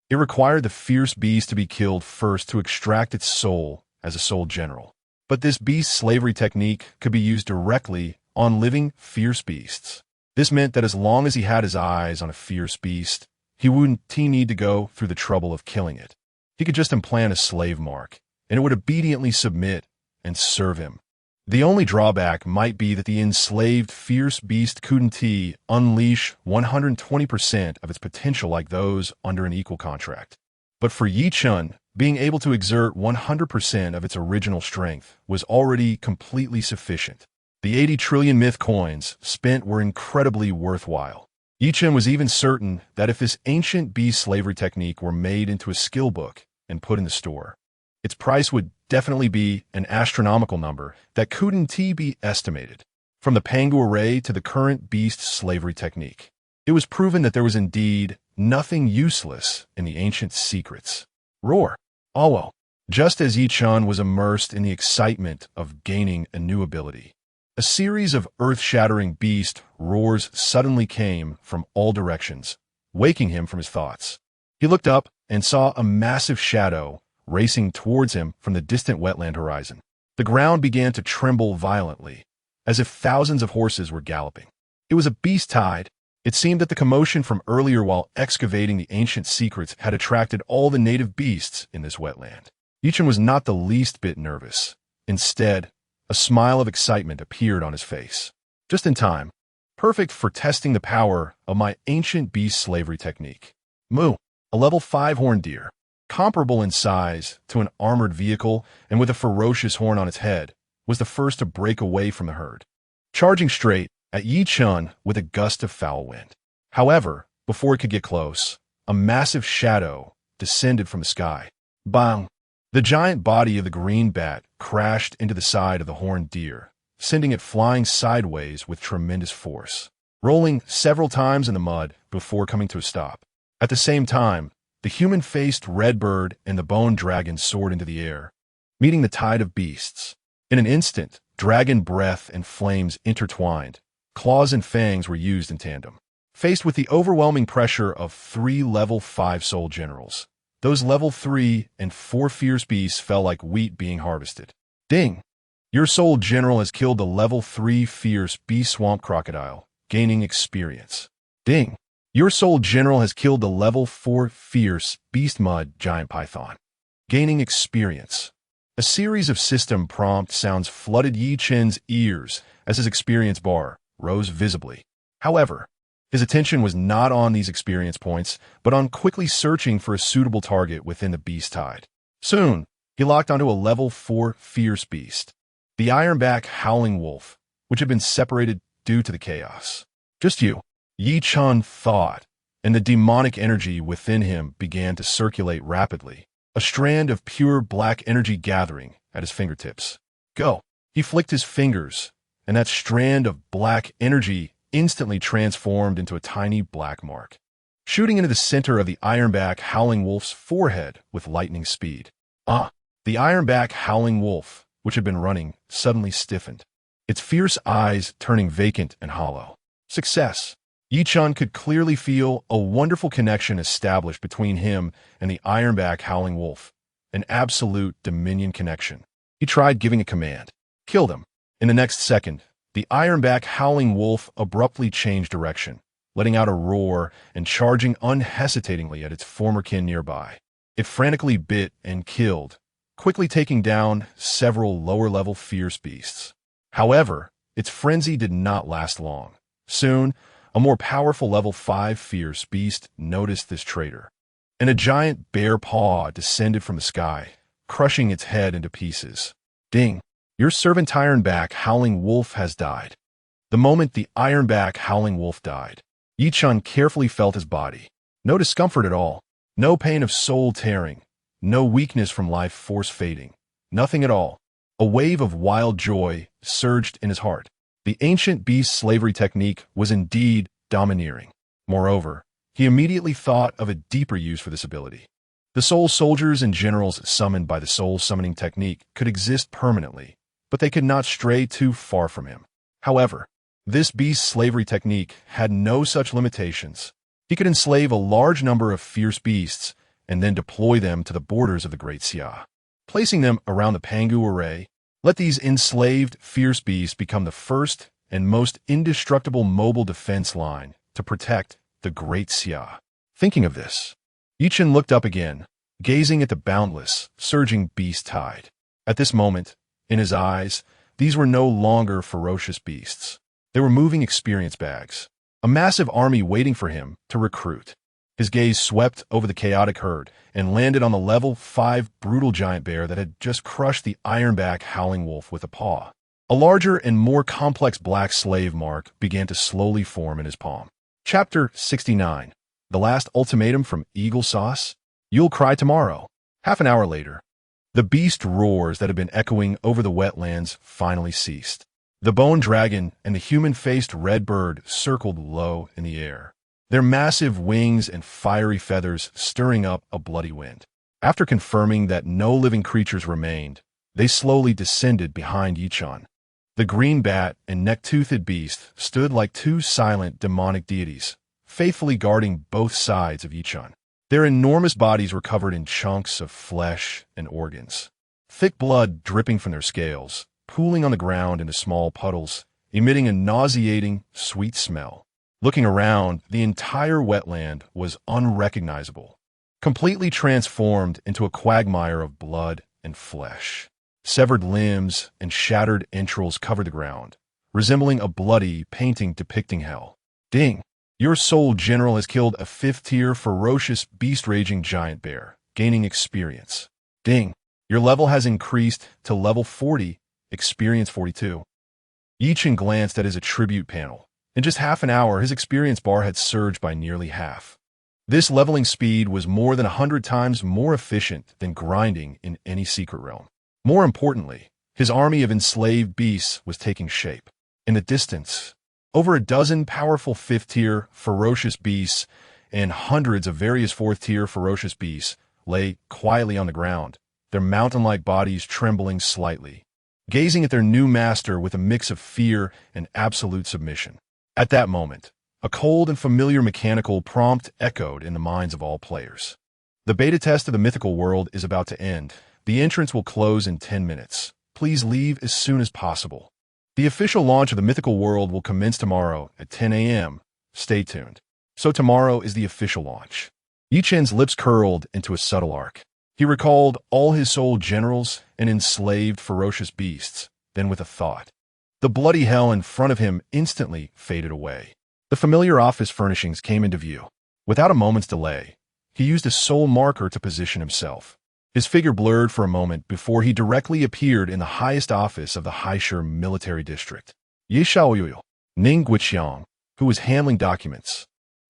it required the fierce beast to be killed first to extract its soul as a soul general. But this beast slavery technique could be used directly on living, fierce beasts. This meant that as long as he had his eyes on a fierce beast, he wouldn't need to go through the trouble of killing it. He could just implant a slave mark, and it would obediently submit and serve him. The only drawback might be that the enslaved fierce beast couldn't unleash 120% of its potential like those under an equal contract. But for Ye Chen, being able to exert 100% of its original strength was already completely sufficient. The 80 trillion myth coins spent were incredibly worthwhile. Ye Chen was even certain that if this ancient beast slavery technique were made into a skill book and put in the store, its price would definitely be an astronomical number that couldn't be estimated. From the Pangu array to the current beast slavery technique, it was proven that there was indeed nothing useless in the ancient secrets. Roar. Alwo. Just as Ye Chen was immersed in the excitement of gaining a new ability, a series of earth-shattering beast roars suddenly came from all directions, waking him from his thoughts. He looked up and saw a massive shadow racing towards him from the distant wetland horizon. The ground began to tremble violently, as if thousands of horses were galloping. It was a beast tide. It seemed that the commotion from earlier while excavating the ancient secrets had attracted all the native beasts in this wetland. Ye Chen was not the least bit nervous. Instead, a smile of excitement appeared on his face. Just in time. Perfect for testing the power of my ancient beast slavery technique. Moo, a level 5 horned deer, comparable in size to an armored vehicle and with a ferocious horn on its head, was the first to break away from the herd, charging straight at Ye Chen with a gust of foul wind. However, before it could get close, a massive shadow descended from the sky. Bang! The giant body of the green bat crashed into the side of the horned deer, sending it flying sideways with tremendous force, rolling several times in the mud before coming to a stop. At the same time, the human-faced redbird and the bone dragon soared into the air, meeting the tide of beasts. In an instant, dragon breath and flames intertwined. Claws and fangs were used in tandem. Faced with the overwhelming pressure of 3 level 5 soul generals, those level 3 and 4 fierce beasts fell like wheat being harvested. Ding! Your soul general has killed the level 3 fierce beast swamp crocodile, gaining experience. Ding! Your soul general has killed the level 4 fierce beast mud giant python, gaining experience. A series of system prompt sounds flooded Ye Chen's ears as his experience bar rose visibly. However, his attention was not on these experience points, but on quickly searching for a suitable target within the beast tide. Soon, he locked onto a level 4 fierce beast, the ironback howling wolf, which had been separated due to the chaos. Just you, Ye Chen thought, and the demonic energy within him began to circulate rapidly, a strand of pure black energy gathering at his fingertips. Go! He flicked his fingers, and that strand of black energy instantly transformed into a tiny black mark, shooting into the center of the ironback howling wolf's forehead with lightning speed. The ironback howling wolf, which had been running, suddenly stiffened, its fierce eyes turning vacant and hollow. Success! Ye Chen could clearly feel a wonderful connection established between him and the ironback howling wolf, an absolute dominion connection. He tried giving a command. Kill them. In the next second, the ironback howling wolf abruptly changed direction, letting out a roar and charging unhesitatingly at its former kin nearby. It frantically bit and killed, quickly taking down several lower-level fierce beasts. However, its frenzy did not last long. Soon, a more powerful level 5 fierce beast noticed this traitor, and a giant bear paw descended from the sky, crushing its head into pieces. Ding! Your servant ironback howling wolf has died. The moment the ironback howling wolf died, Ye Chen carefully felt his body. No discomfort at all. No pain of soul tearing, no weakness from life force fading, nothing at all. A wave of wild joy surged in his heart. The ancient beast slavery technique was indeed domineering. Moreover, he immediately thought of a deeper use for this ability. The soul soldiers and generals summoned by the soul summoning technique could exist permanently, but they could not stray too far from him. However, this beast slavery technique had no such limitations. He could enslave a large number of fierce beasts and then deploy them to the borders of the Great Xia. Placing them around the Pangu array, let these enslaved fierce beasts become the first and most indestructible mobile defense line to protect the Great Xia. Thinking of this, Ye Chen looked up again, gazing at the boundless, surging beast tide. At this moment, in his eyes, these were no longer ferocious beasts. They were moving experience bags, a massive army waiting for him to recruit. His gaze swept over the chaotic herd and landed on the level 5 brutal giant bear that had just crushed the ironback howling wolf with a paw. A larger and more complex black slave mark began to slowly form in his palm. Chapter 69. The Last Ultimatum from Eagle Sauce. You'll cry tomorrow. Half an hour later, the beast roars that had been echoing over the wetlands finally ceased. The bone dragon and the human-faced red bird circled low in the air, their massive wings and fiery feathers stirring up a bloody wind. After confirming that no living creatures remained, they slowly descended behind Ye Chen. The green bat and neck-toothed beast stood like two silent demonic deities, faithfully guarding both sides of Ye Chen. Their enormous bodies were covered in chunks of flesh and organs, thick blood dripping from their scales, pooling on the ground into small puddles, emitting a nauseating, sweet smell. Looking around, the entire wetland was unrecognizable, completely transformed into a quagmire of blood and flesh. Severed limbs and shattered entrails covered the ground, resembling a bloody painting depicting hell. Ding! Your soul general has killed a 5th-tier ferocious beast-raging giant bear, gaining experience. Ding! Your level has increased to level 40, experience 42. Ye Chen glanced at his attribute panel. In just half an hour, his experience bar had surged by nearly half. This leveling speed was more than 100 times more efficient than grinding in any secret realm. More importantly, his army of enslaved beasts was taking shape. In the distance, over a dozen powerful 5th-tier ferocious beasts and hundreds of various 4th-tier ferocious beasts lay quietly on the ground, their mountain-like bodies trembling slightly, gazing at their new master with a mix of fear and absolute submission. At that moment, a cold and familiar mechanical prompt echoed in the minds of all players. The beta test of the Mythical World is about to end. The entrance will close in 10 minutes. Please leave as soon as possible. The official launch of the Mythical World will commence tomorrow at 10 a.m. Stay tuned. So tomorrow is the official launch. Ye Chen's lips curled into a subtle arc. He recalled all his soul generals and enslaved ferocious beasts, then with a thought. The bloody hell in front of him instantly faded away. The familiar office furnishings came into view. Without a moment's delay, he used a soul marker to position himself. His figure blurred for a moment before he directly appeared in the highest office of the Haisher military district. Ye Xiaoyu, Ning Guiqiang, who was handling documents,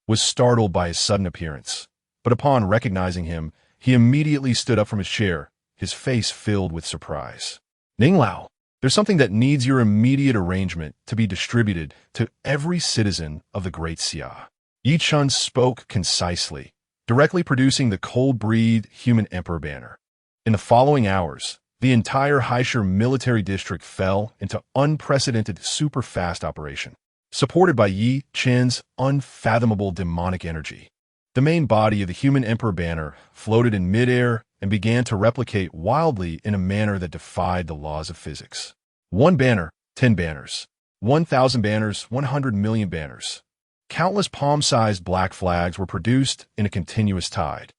was startled by his sudden appearance, but upon recognizing him, he immediately stood up from his chair, his face filled with surprise. Ning Lao, there's something that needs your immediate arrangement to be distributed to every citizen of the Great Xia. Ye Chen spoke concisely, directly producing the cold-breathed human emperor banner. In the following hours, the entire Haisher military district fell into unprecedented super-fast operation, supported by Ye Chen's unfathomable demonic energy. The main body of the human emperor banner floated in midair and began to replicate wildly in a manner that defied the laws of physics. 1 banner, 10 banners. 1,000 banners, 100 million banners. Countless palm-sized black flags were produced in a continuous tide,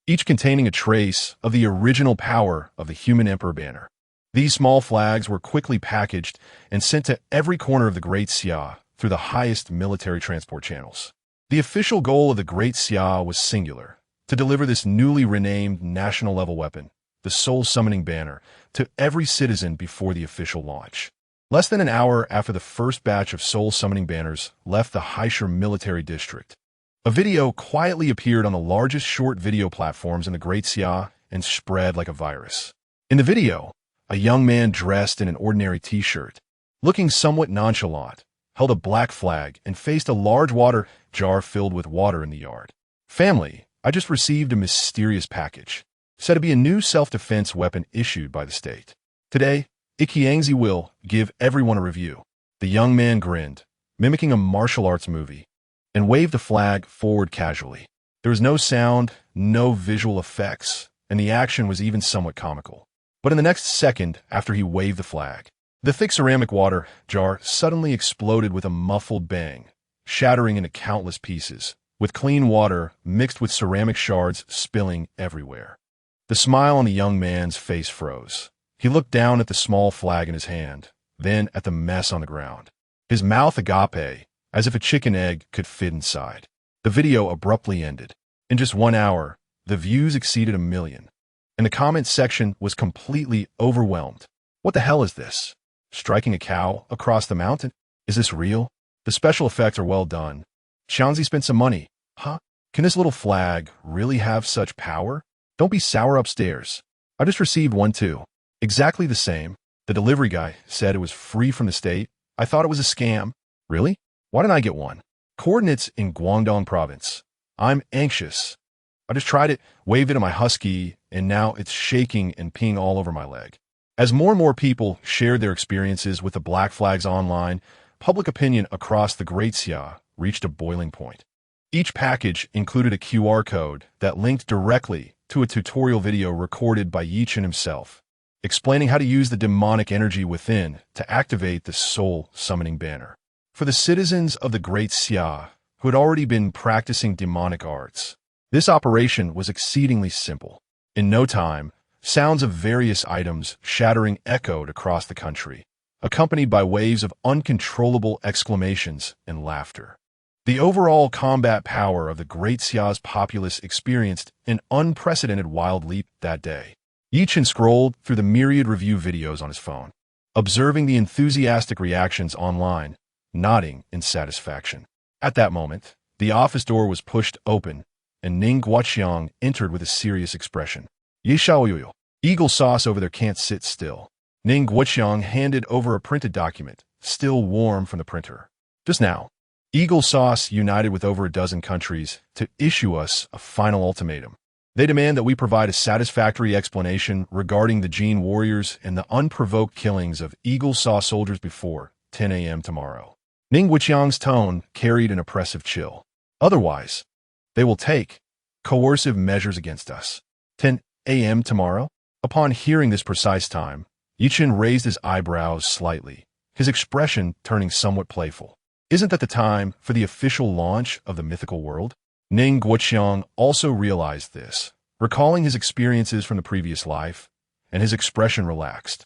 each containing a trace of the original power of the human emperor banner. These small flags were quickly packaged and sent to every corner of the Great Xia through the highest military transport channels. The official goal of the Great Xia was singular: to deliver this newly renamed national-level weapon, the soul-summoning banner, to every citizen before the official launch. Less than an hour after the first batch of soul-summoning banners left the Haisher military district, A video quietly appeared on the largest short video platforms in the Great Xia and spread like a virus. In the video, a young man dressed in an ordinary t-shirt, looking somewhat nonchalant, held a black flag and faced a large water jar filled with water in the yard. "Family, I just received a mysterious package, said to be a new self-defense weapon issued by the state. Today, Ikiangzi will give everyone a review." The young man grinned, mimicking a martial arts movie, and waved the flag forward casually. There was no sound, no visual effects, and the action was even somewhat comical. But in the next second after he waved the flag, the thick ceramic water jar suddenly exploded with a muffled bang, shattering into countless pieces, with clean water mixed with ceramic shards spilling everywhere. The smile on the young man's face froze. He looked down at the small flag in his hand, then at the mess on the ground. His mouth agape, as if a chicken egg could fit inside. The video abruptly ended. In just 1 hour, the views exceeded 1 million, and the comment section was completely overwhelmed. "What the hell is this? Striking a cow across the mountain? Is this real? The special effects are well done. Xianzi spent some money. Huh? Can this little flag really have such power? Don't be sour upstairs. I just received one too. Exactly the same. The delivery guy said it was free from the state. I thought it was a scam. Really? Why didn't I get one? Coordinates in Guangdong province. I'm anxious. I just tried it, waved it at my husky, and now it's shaking and peeing all over my leg." As more and more people shared their experiences with the black flags online, public opinion across the Great Xia reached a boiling point. Each package included a QR code that linked directly to a tutorial video recorded by Ye Chen himself, explaining how to use the demonic energy within to activate the soul-summoning banner. For the citizens of the Great Xia, who had already been practicing demonic arts, this operation was exceedingly simple. In no time, sounds of various items shattering echoed across the country, accompanied by waves of uncontrollable exclamations and laughter. The overall combat power of the Great Xia's populace experienced an unprecedented wild leap that day. Ye Chen scrolled through the myriad review videos on his phone, observing the enthusiastic reactions online, nodding in satisfaction. At that moment, the office door was pushed open, and Ning Guoqiang entered with a serious expression. "Ye Shaoyuyo, eagle sauce over there can't sit still." Ning Guoqiang handed over a printed document, still warm from the printer. "Just now, Eagle Sauce united with over a dozen countries to issue us a final ultimatum. They demand that we provide a satisfactory explanation regarding the Jin warriors and the unprovoked killings of Eagle Sauce soldiers before 10 a.m. tomorrow." Ning Guoqiang's tone carried an oppressive chill. "Otherwise, they will take coercive measures against us. 10 a.m. tomorrow?" Upon hearing this precise time, Ye Chen raised his eyebrows slightly, his expression turning somewhat playful. "Isn't that the time for the official launch of the Mythical World?" Ning Guoqiang also realized this, recalling his experiences from the previous life, and his expression relaxed.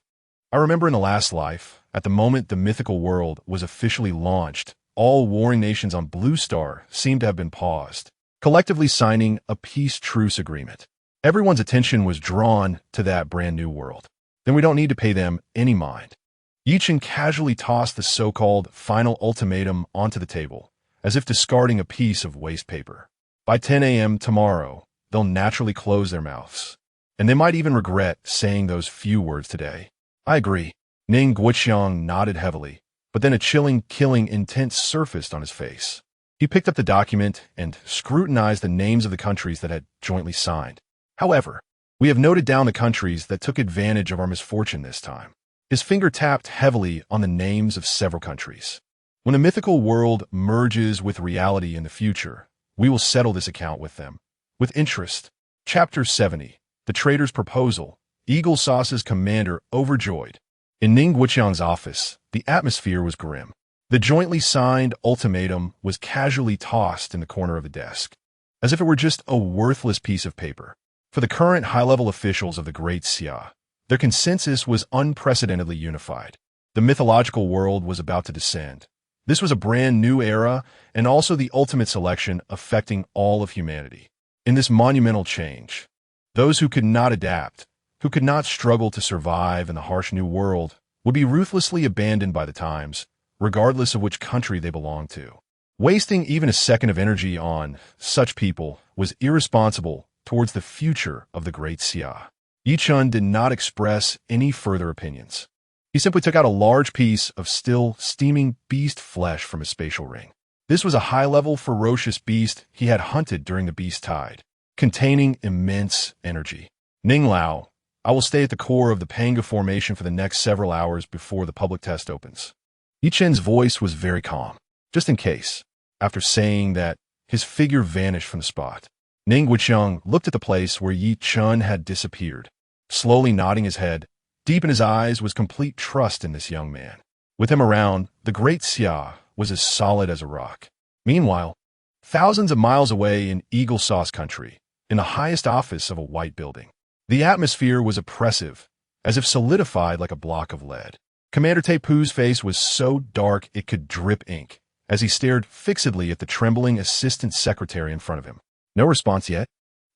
"I remember in the last life, at the moment the Mythical World was officially launched, all warring nations on Blue Star seemed to have been paused, collectively signing a peace truce agreement. Everyone's attention was drawn to that brand new world. Then we don't need to pay them any mind." Ye Chen casually tossed the so-called final ultimatum onto the table, as if discarding a piece of waste paper. "By 10 a.m. tomorrow, they'll naturally close their mouths, and they might even regret saying those few words today." "I agree." Ning Guoqiang nodded heavily, but then a killing intent surfaced on his face. He picked up the document and scrutinized the names of the countries that had jointly signed. "However, we have noted down the countries that took advantage of our misfortune this time." His finger tapped heavily on the names of several countries. "When the mythical world merges with reality in the future, we will settle this account with them. With interest." Chapter 70. The Traitor's Proposal. Eagle Sauce's commander overjoyed. In Ning Guoqiang's office, the atmosphere was grim. The jointly signed ultimatum was casually tossed in the corner of the desk, as if it were just a worthless piece of paper. For the current high-level officials of the Great Xia, their consensus was unprecedentedly unified. The mythological world was about to descend. This was a brand new era and also the ultimate selection affecting all of humanity. In this monumental change, those who could not adapt, who could not struggle to survive in the harsh new world, would be ruthlessly abandoned by the times, regardless of which country they belonged to. Wasting even a second of energy on such people was irresponsible towards the future of the Great Xia. Ye Chen did not express any further opinions. He simply took out a large piece of still steaming beast flesh from his spatial ring. This was a high-level, ferocious beast he had hunted during the beast tide, containing immense energy. Ning Lao, I will stay at the core of the Panga formation for the next several hours before the public test opens. Ye Chen's voice was very calm, just in case. After saying that, his figure vanished from the spot. Ning Wucheng looked at the place where Ye Chen had disappeared, slowly nodding his head. Deep in his eyes was complete trust in this young man. With him around, the Great Xia was as solid as a rock. Meanwhile, thousands of miles away in Eagle Sauce Country, in the highest office of a white building, the atmosphere was oppressive, as if solidified like a block of lead. Commander Teipu's face was so dark it could drip ink, as he stared fixedly at the trembling assistant secretary in front of him. No response yet?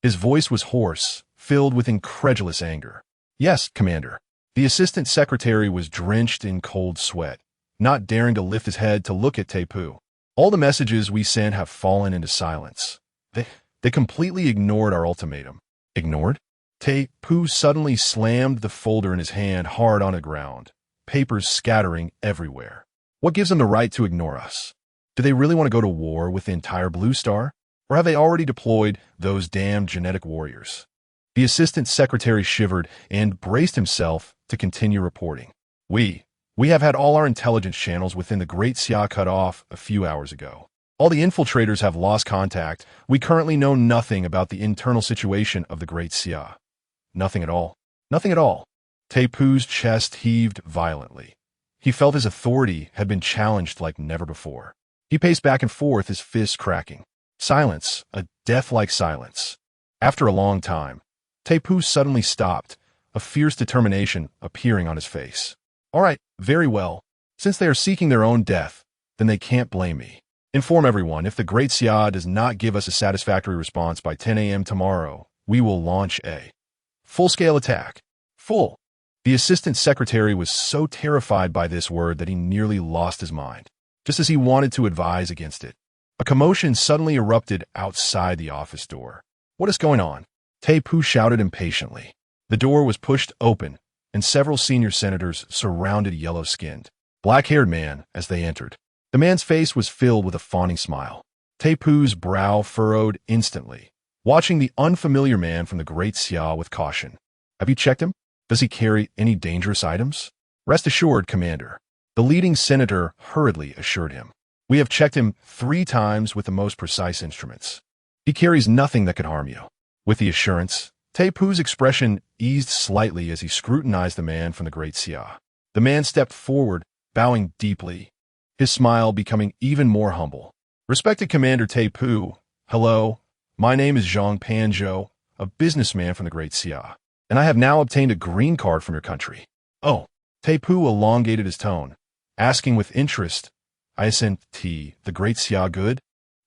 His voice was hoarse, filled with incredulous anger. Yes, Commander. The assistant secretary was drenched in cold sweat, not daring to lift his head to look at Teipu. All the messages we sent have fallen into silence. They completely ignored our ultimatum. Ignored? Teipu suddenly slammed the folder in his hand hard on the ground, papers scattering everywhere. What gives them the right to ignore us? Do they really want to go to war with the entire Blue Star? Or have they already deployed those damned genetic warriors? The assistant secretary shivered and braced himself to continue reporting. We have had all our intelligence channels within the Great Xia cut off a few hours ago. All the infiltrators have lost contact. We currently know nothing about the internal situation of the Great Xia. Nothing at all. Nothing at all. Teipu's chest heaved violently. He felt his authority had been challenged like never before. He paced back and forth, his fists cracking. Silence, a death-like silence. After a long time, Teipu suddenly stopped, a fierce determination appearing on his face. All right, very well. Since they are seeking their own death, then they can't blame me. Inform everyone, if the Great Xia does not give us a satisfactory response by 10 a.m. tomorrow, we will launch a full-scale attack. Full. The assistant secretary was so terrified by this word that he nearly lost his mind, just as he wanted to advise against it. A commotion suddenly erupted outside the office door. What is going on? Teipu shouted impatiently. The door was pushed open, and several senior senators surrounded a yellow-skinned, black-haired man as they entered. The man's face was filled with a fawning smile. Teipu's brow furrowed instantly, watching the unfamiliar man from the Great Xia with caution. Have you checked him? Does he carry any dangerous items? Rest assured, Commander. The leading senator hurriedly assured him. We have checked him 3 times with the most precise instruments. He carries nothing that could harm you. With the assurance, Teipu's expression eased slightly as he scrutinized the man from the Great Xia. The man stepped forward, bowing deeply, his smile becoming even more humble. Respected Commander Teipu, hello, my name is Zhang Panzhou, a businessman from the Great Xia, and I have now obtained a green card from your country. Oh, Teipu elongated his tone, asking with interest, I assent, the Great Xia good?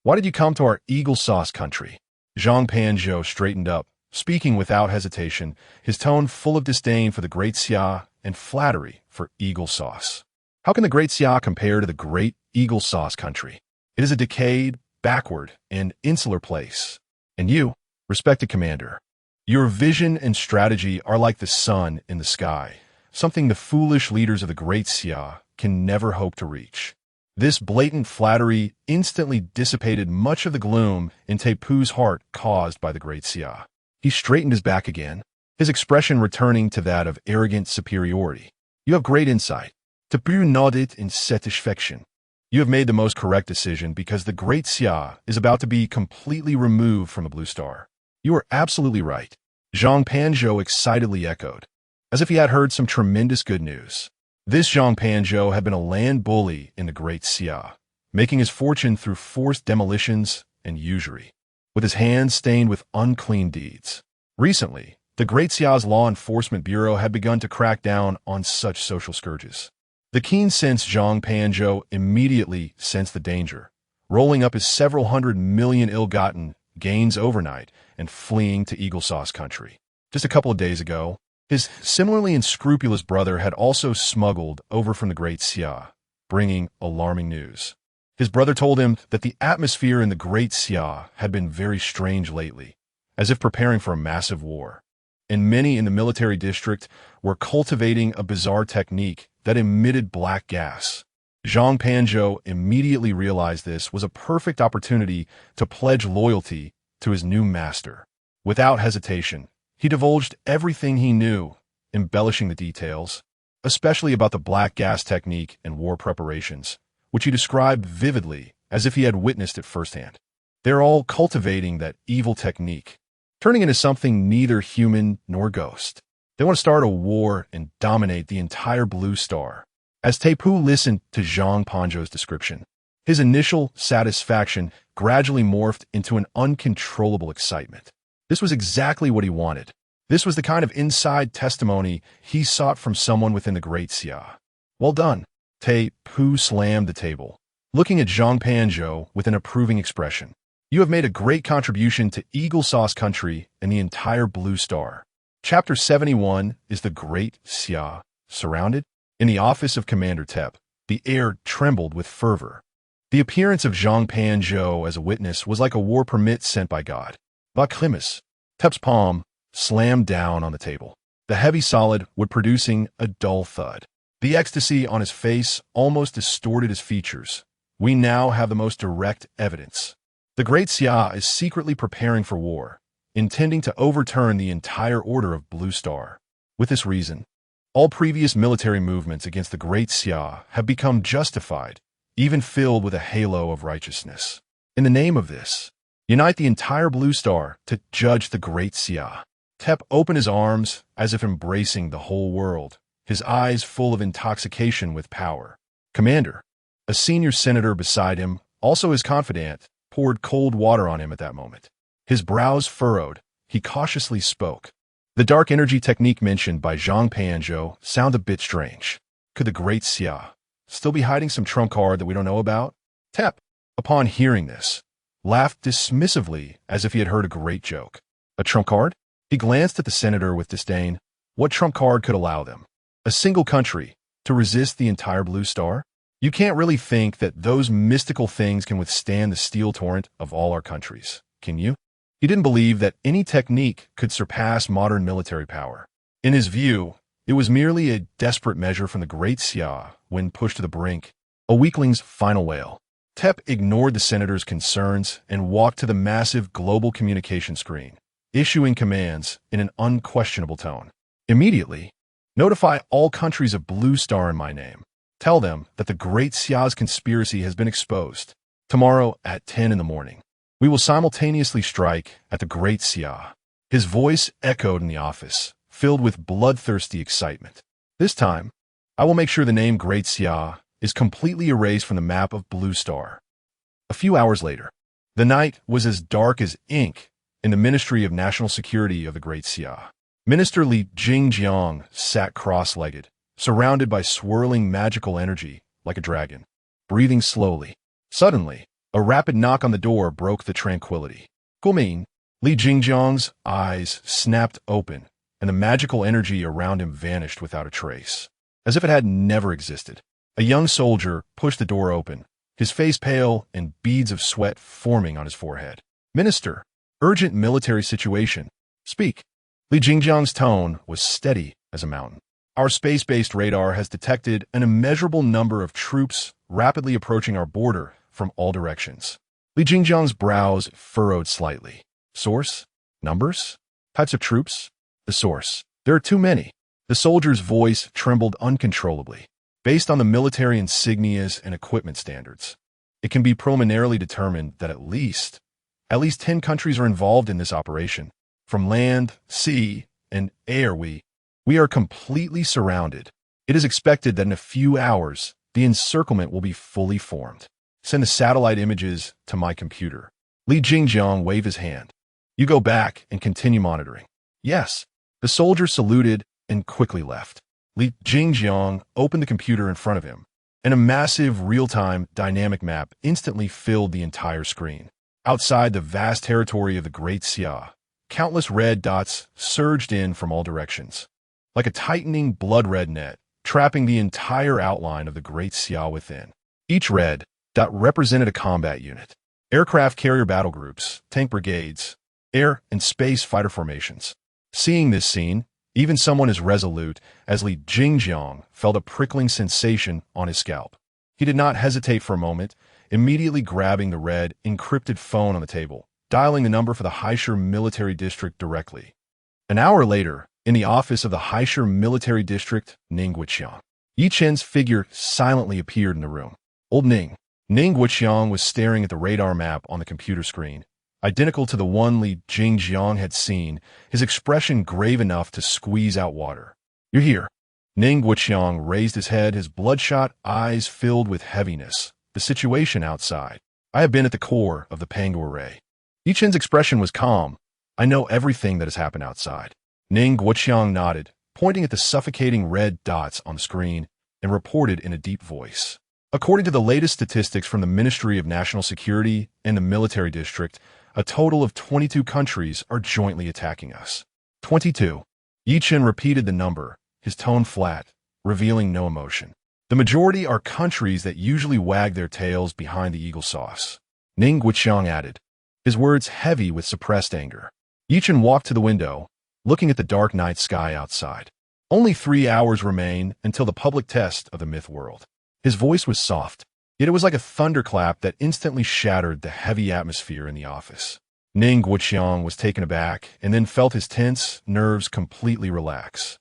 Why did you come to our Eagle Sauce country? Zhang Panzhou straightened up, speaking without hesitation, his tone full of disdain for the Great Xia and flattery for Eagle Sauce. How can the Great Xia compare to the Great Eagle Sauce country? It is a decayed, backward, and insular place. And you, respected commander, your vision and strategy are like the sun in the sky, something the foolish leaders of the Great Xia can never hope to reach. This blatant flattery instantly dissipated much of the gloom in Teipu's heart caused by the Great Xia. He straightened his back again, his expression returning to that of arrogant superiority. You have great insight. Teipu nodded in satisfaction. You have made the most correct decision because the Great Xia is about to be completely removed from the Blue Star. You are absolutely right. Zhang Panzhou excitedly echoed, as if he had heard some tremendous good news. This Zhang Panzhou had been a land bully in the Great Xia, making his fortune through forced demolitions and usury, with his hands stained with unclean deeds. Recently, the Great Xia's Law Enforcement Bureau had begun to crack down on such social scourges. The keen-sensed Zhang Panzhou immediately sensed the danger, rolling up his several hundred million ill-gotten gains overnight and fleeing to Eagle Sauce country. Just a couple of days ago, his similarly unscrupulous brother had also smuggled over from the Great Xia, bringing alarming news. His brother told him that the atmosphere in the Great Xia had been very strange lately, as if preparing for a massive war. And many in the military district were cultivating a bizarre technique that emitted black gas. Zhang Panzhou immediately realized this was a perfect opportunity to pledge loyalty to his new master. Without hesitation, he divulged everything he knew, embellishing the details, especially about the black gas technique and war preparations, which he described vividly as if he had witnessed it firsthand. They're all cultivating that evil technique, turning into something neither human nor ghost. They want to start a war and dominate the entire Blue Star. As Taipu listened to Zhang Panzhou's description, his initial satisfaction gradually morphed into an uncontrollable excitement. This was exactly what he wanted. This was the kind of inside testimony he sought from someone within the Great Xia. Well done. Taipu slammed the table, looking at Zhang Panzhou with an approving expression. You have made a great contribution to Eagle Sauce Country and the entire Blue Star. Chapter 71 is the Great Xia. Surrounded? In the office of Commander Tep, the air trembled with fervor. The appearance of Zhang Panzhou as a witness was like a war permit sent by God. Vaklimus. Tep's palm slammed down on the table, the heavy solid wood producing a dull thud. The ecstasy on his face almost distorted his features. We now have the most direct evidence. The Great Xia is secretly preparing for war, intending to overturn the entire order of Blue Star. With this reason, all previous military movements against the Great Xia have become justified, even filled with a halo of righteousness. In the name of this, unite the entire Blue Star to judge the Great Xia. Tep opened his arms as if embracing the whole world, his eyes full of intoxication with power. Commander, a senior senator beside him, also his confidant, poured cold water on him at that moment. His brows furrowed, he cautiously spoke. The dark energy technique mentioned by Zhang Panzhou sounded a bit strange. Could the Great Xia still be hiding some trump card that we don't know about? Tep, upon hearing this, laughed dismissively as if he had heard a great joke. A trump card? He glanced at the senator with disdain. What trump card could allow them? A single country to resist the entire Blue Star? You can't really think that those mystical things can withstand the steel torrent of all our countries, can you? He didn't believe that any technique could surpass modern military power. In his view, it was merely a desperate measure from the Great Xia when pushed to the brink, a weakling's final wail. Tep ignored the senator's concerns and walked to the massive global communication screen, issuing commands in an unquestionable tone. Immediately, notify all countries of Blue Star in my name. Tell them that the Great Xia's conspiracy has been exposed. Tomorrow at 10 in the morning. We will simultaneously strike at the Great Xia. His voice echoed in the office, filled with bloodthirsty excitement. This time, I will make sure the name Great Xia is completely erased from the map of Blue Star. A few hours later, the night was as dark as ink in the Ministry of National Security of the Great Xia. Minister Li Jingjiang sat cross-legged, surrounded by swirling magical energy like a dragon, breathing slowly. Suddenly, a rapid knock on the door broke the tranquility. Guoming, Li Jingjiang's eyes snapped open, and the magical energy around him vanished without a trace, as if it had never existed. A young soldier pushed the door open, his face pale and beads of sweat forming on his forehead. Minister, urgent military situation. Speak. Li Jingjiang's tone was steady as a mountain. Our space-based radar has detected an immeasurable number of troops rapidly approaching our border from all directions. Li Jingjiang's brows furrowed slightly. Source? Numbers? Types of troops? The source. There are too many. The soldier's voice trembled uncontrollably. Based on the military insignias and equipment standards, it can be preliminarily determined that at least 10 countries are involved in this operation. From land, sea, and air we are completely surrounded. It is expected that in a few hours, the encirclement will be fully formed. Send the satellite images to my computer. Li Jingjiang waved his hand. You go back and continue monitoring. Yes. The soldier saluted and quickly left. Li Jingjiang opened the computer in front of him, and a massive real-time dynamic map instantly filled the entire screen. Outside the vast territory of the Great Xia, countless red dots surged in from all directions, like a tightening blood-red net, trapping the entire outline of the Great Xia within. Each red that represented a combat unit. Aircraft carrier battle groups, tank brigades, air and space fighter formations. Seeing this scene, even someone as resolute as Li Jingjiang felt a prickling sensation on his scalp. He did not hesitate for a moment, immediately grabbing the red, encrypted phone on the table, dialing the number for the Haisher Military District directly. An hour later, in the office of the Haisher Military District, Ningguoqiang, Ye Chen's figure silently appeared in the room. Old Ning. Ningguoqiang was staring at the radar map on the computer screen, identical to the one Li Jingjiang had seen, his expression grave enough to squeeze out water. "You're here." Ningguoqiang raised his head, his bloodshot eyes filled with heaviness. "The situation outside. I have been at the core of the Pangu array." Ye Chen's expression was calm. "I know everything that has happened outside." Ningguoqiang nodded, pointing at the suffocating red dots on the screen, and reported in a deep voice. "According to the latest statistics from the Ministry of National Security and the Military District, a total of 22 countries are jointly attacking us." 22. Ye Chen repeated the number, his tone flat, revealing no emotion. "The majority are countries that usually wag their tails behind the eagle sauce," Ningguoqiang added, his words heavy with suppressed anger. Ye Chen walked to the window, looking at the dark night sky outside. Only 3 hours remain until the public test of the myth world. His voice was soft, yet it was like a thunderclap that instantly shattered the heavy atmosphere in the office. Ningguoqiang was taken aback and then felt his tense nerves completely relax.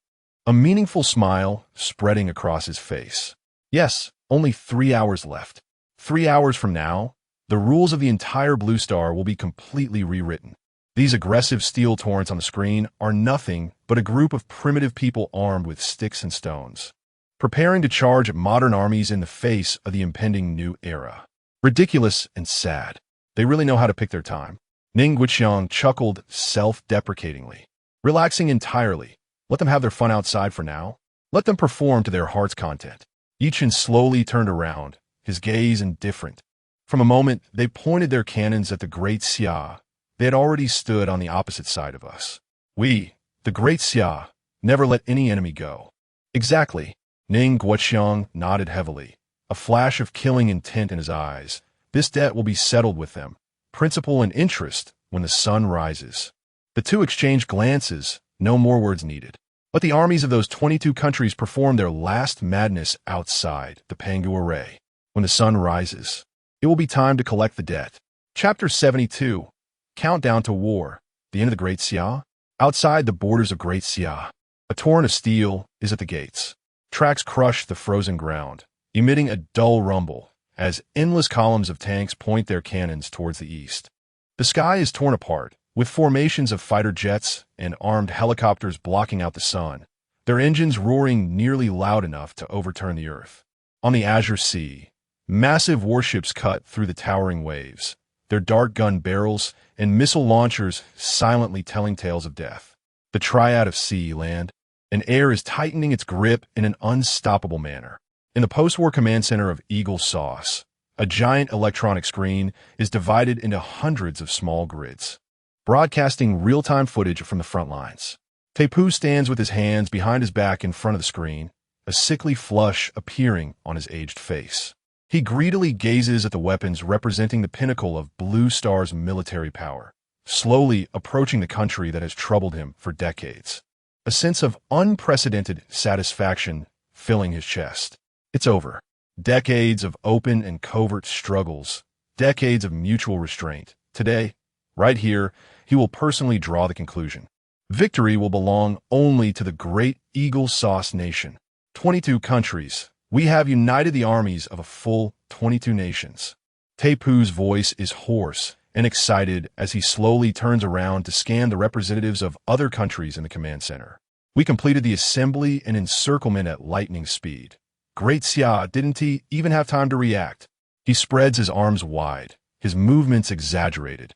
A meaningful smile spreading across his face. Yes, only 3 hours left. 3 hours from now, the rules of the entire Blue Star will be completely rewritten. These aggressive steel torrents on the screen are nothing but a group of primitive people armed with sticks and stones, preparing to charge at modern armies in the face of the impending new era. Ridiculous and sad. They really know how to pick their time. Ningguoqiang chuckled self-deprecatingly. Relaxing entirely. Let them have their fun outside for now. Let them perform to their heart's content. Ye Chen slowly turned around, his gaze indifferent. From a moment, they pointed their cannons at the Great Xia. They had already stood on the opposite side of us. We, the Great Xia, never let any enemy go. Exactly. Ningguoqiang nodded heavily, a flash of killing intent in his eyes. This debt will be settled with them, principal and interest, when the sun rises. The two exchanged glances, no more words needed. Let the armies of those 22 countries perform their last madness outside the Pangu array. When the sun rises, it will be time to collect the debt. Chapter 72. Countdown to War. The end of the Great Xia. Outside the borders of Great Xia, a torrent of steel is at the gates. Tracks crush the frozen ground, emitting a dull rumble as endless columns of tanks point their cannons towards the east. The sky is torn apart, with formations of fighter jets and armed helicopters blocking out the sun, their engines roaring nearly loud enough to overturn the earth. On the azure sea, massive warships cut through the towering waves, their dart gun barrels and missile launchers silently telling tales of death. The triad of sea, land, and air is tightening its grip in an unstoppable manner. In the post-war command center of Eagle Sauce, a giant electronic screen is divided into hundreds of small grids, broadcasting real-time footage from the front lines. Tepu stands with his hands behind his back in front of the screen, a sickly flush appearing on his aged face. He greedily gazes at the weapons representing the pinnacle of Blue Star's military power, slowly approaching the country that has troubled him for decades. A sense of unprecedented satisfaction filling his chest. It's over. Decades of open and covert struggles, decades of mutual restraint. Today, right here, he will personally draw the conclusion. Victory will belong only to the great Eagle Sauce nation. 22 countries. We have united the armies of a full 22 nations. Tepu's voice is hoarse and excited as he slowly turns around to scan the representatives of other countries in the command center. We completed the assembly and encirclement at lightning speed. Great Xia didn't he even have time to react. He spreads his arms wide, his movements exaggerated,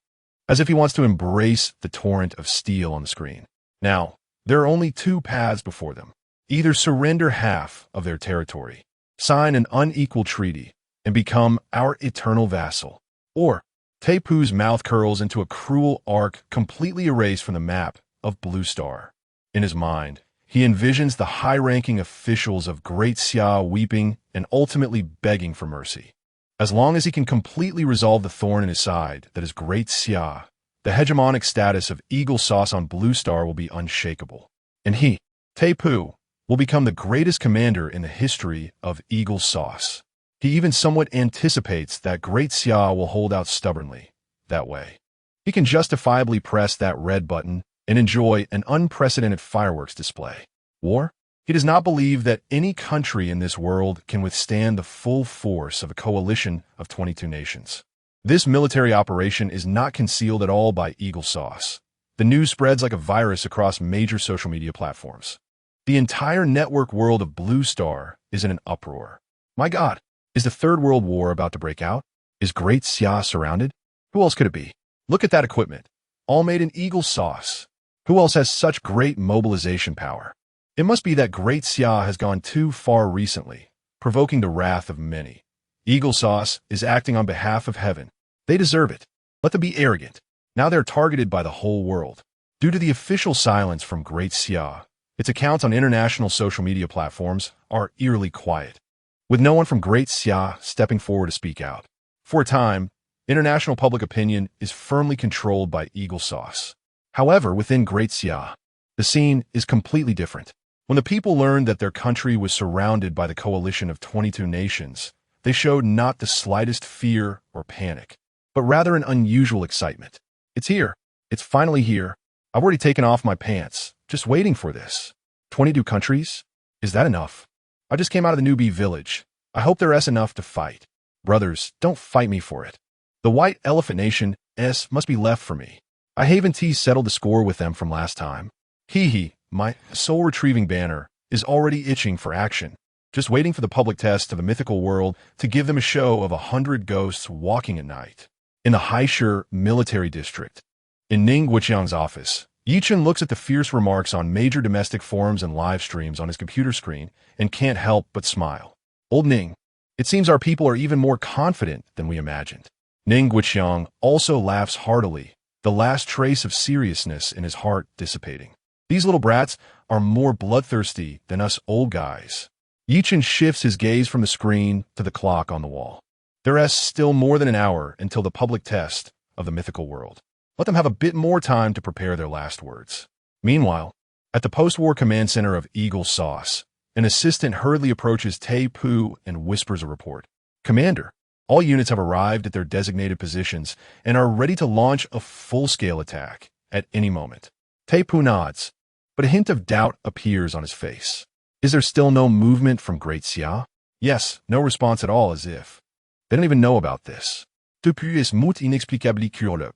as if he wants to embrace the torrent of steel on the screen. Now, there are only two paths before them. Either surrender half of their territory, sign an unequal treaty, and become our eternal vassal, or Tepu's mouth curls into a cruel arc completely erased from the map of Blue Star. In his mind, he envisions the high-ranking officials of Great Xia weeping and ultimately begging for mercy. As long as he can completely resolve the thorn in his side that is Great Xia, the hegemonic status of Eagle Sauce on Blue Star will be unshakable. And he, Tapu, will become the greatest commander in the history of Eagle Sauce. He even somewhat anticipates that Great Xia will hold out stubbornly. That way, he can justifiably press that red button and enjoy an unprecedented fireworks display. War? He does not believe that any country in this world can withstand the full force of a coalition of 22 nations. This military operation is not concealed at all by Eagle Sauce. The news spreads like a virus across major social media platforms. The entire network world of Blue Star is in an uproar. My God, is the Third World War about to break out? Is Great Xia surrounded? Who else could it be? Look at that equipment. All made in Eagle Sauce. Who else has such great mobilization power? It must be that Great Xia has gone too far recently, provoking the wrath of many. Eagle Sauce is acting on behalf of heaven. They deserve it. Let them be arrogant. Now they're targeted by the whole world. Due to the official silence from Great Xia, its accounts on international social media platforms are eerily quiet, with no one from Great Xia stepping forward to speak out. For a time, international public opinion is firmly controlled by Eagle Sauce. However, within Great Xia, the scene is completely different. When the people learned that their country was surrounded by the coalition of 22 nations, they showed not the slightest fear or panic, but rather an unusual excitement. It's here. It's finally here. I've already taken off my pants, just waiting for this. 22 countries? Is that enough? I just came out of the newbie village. I hope there's enough to fight. Brothers, don't fight me for it. The White Elephant Nation, must be left for me. I haven't settled the score with them from last time. My soul-retrieving banner is already itching for action, just waiting for the public test of the Mythical World to give them a show of 100 ghosts walking at night. In the Haishu military district, in Ning Guiqiang's office, Ye Chen looks at the fierce remarks on major domestic forums and live streams on his computer screen and can't help but smile. Old Ning, it seems our people are even more confident than we imagined. Ning Guiqiang also laughs heartily, the last trace of seriousness in his heart dissipating. These little brats are more bloodthirsty than us old guys. Ye Chen shifts his gaze from the screen to the clock on the wall. There is still more than an hour until the public test of the Mythical World. Let them have a bit more time to prepare their last words. Meanwhile, at the post-war command center of Eagle Sauce, an assistant hurriedly approaches Tapu and whispers a report. Commander, all units have arrived at their designated positions and are ready to launch a full-scale attack at any moment. Tapu nods, but a hint of doubt appears on his face. Is there still no movement from Great Xia? Yes, no response at all, as if they don't even know about this. Depuis is mout inexplicably curieux.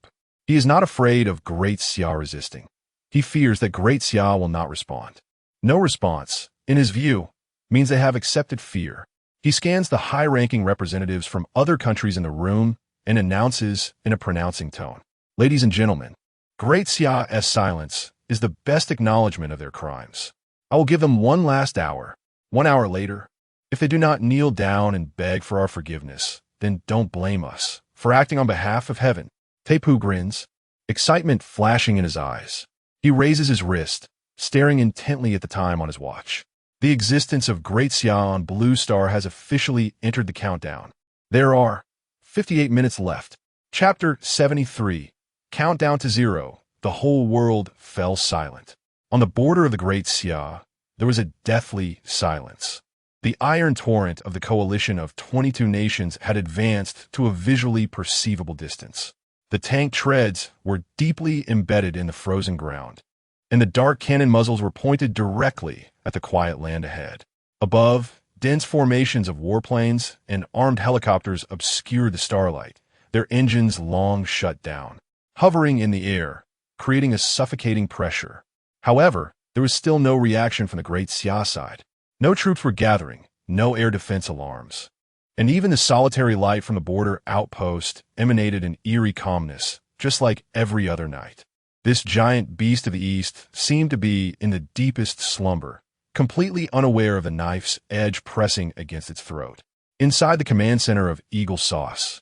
He is not afraid of Great Xia resisting. He fears that Great Xia will not respond. No response, in his view, means they have accepted fear. He scans the high-ranking representatives from other countries in the room and announces in a pronouncing tone, "Ladies and gentlemen, Great Xia's silence is the best acknowledgement of their crimes. I will give them one last hour. 1 hour later, if they do not kneel down and beg for our forgiveness, then don't blame us for acting on behalf of heaven." Tapu grins, excitement flashing in his eyes. He raises his wrist, staring intently at the time on his watch. The existence of Great Xia on Blue Star has officially entered the countdown. There are 58 minutes left. Chapter 73. Countdown to 0. The whole world fell silent. On the border of the Great Xia, there was a deathly silence. The iron torrent of the coalition of 22 nations had advanced to a visually perceivable distance. The tank treads were deeply embedded in the frozen ground, and the dark cannon muzzles were pointed directly at the quiet land ahead. Above, dense formations of warplanes and armed helicopters obscured the starlight, their engines long shut down, hovering in the air, creating a suffocating pressure. However, there was still no reaction from the Great Xia side. No troops were gathering, no air defense alarms. And even the solitary light from the border outpost emanated an eerie calmness, just like every other night. This giant beast of the east seemed to be in the deepest slumber, completely unaware of the knife's edge pressing against its throat. Inside the command center of Eagle Sauce,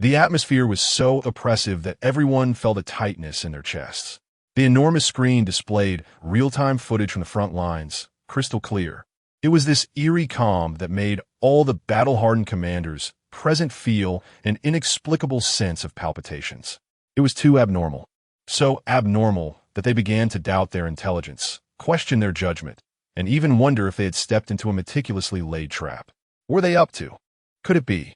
the atmosphere was so oppressive that everyone felt a tightness in their chests. The enormous screen displayed real-time footage from the front lines, crystal clear. It was this eerie calm that made all the battle-hardened commanders present feel an inexplicable sense of palpitations. It was too abnormal. So abnormal that they began to doubt their intelligence, question their judgment, and even wonder if they had stepped into a meticulously laid trap. What were they up to? Could it be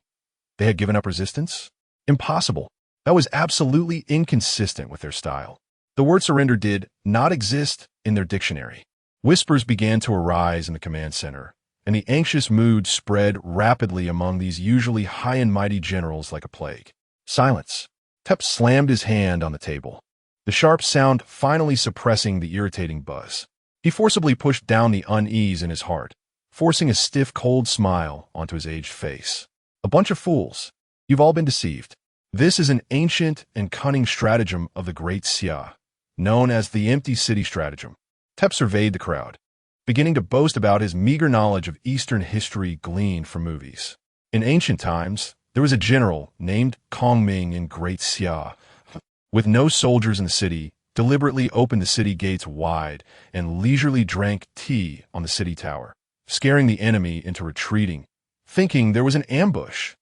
they had given up resistance? Impossible. That was absolutely inconsistent with their style. The word surrender did not exist in their dictionary. Whispers began to arise in the command center, and the anxious mood spread rapidly among these usually high and mighty generals like a plague. Silence. Tep slammed his hand on the table, the sharp sound finally suppressing the irritating buzz. He forcibly pushed down the unease in his heart, forcing a stiff, cold smile onto his aged face. A bunch of fools. You've all been deceived. This is an ancient and cunning stratagem of the Great Xia, known as the empty city stratagem. Tep surveyed the crowd, beginning to boast about his meager knowledge of Eastern history gleaned from movies. In ancient times, there was a general named Kong Ming in Great Xia. With no soldiers in the city, deliberately opened the city gates wide and leisurely drank tea on the city tower, scaring the enemy into retreating, thinking there was an ambush.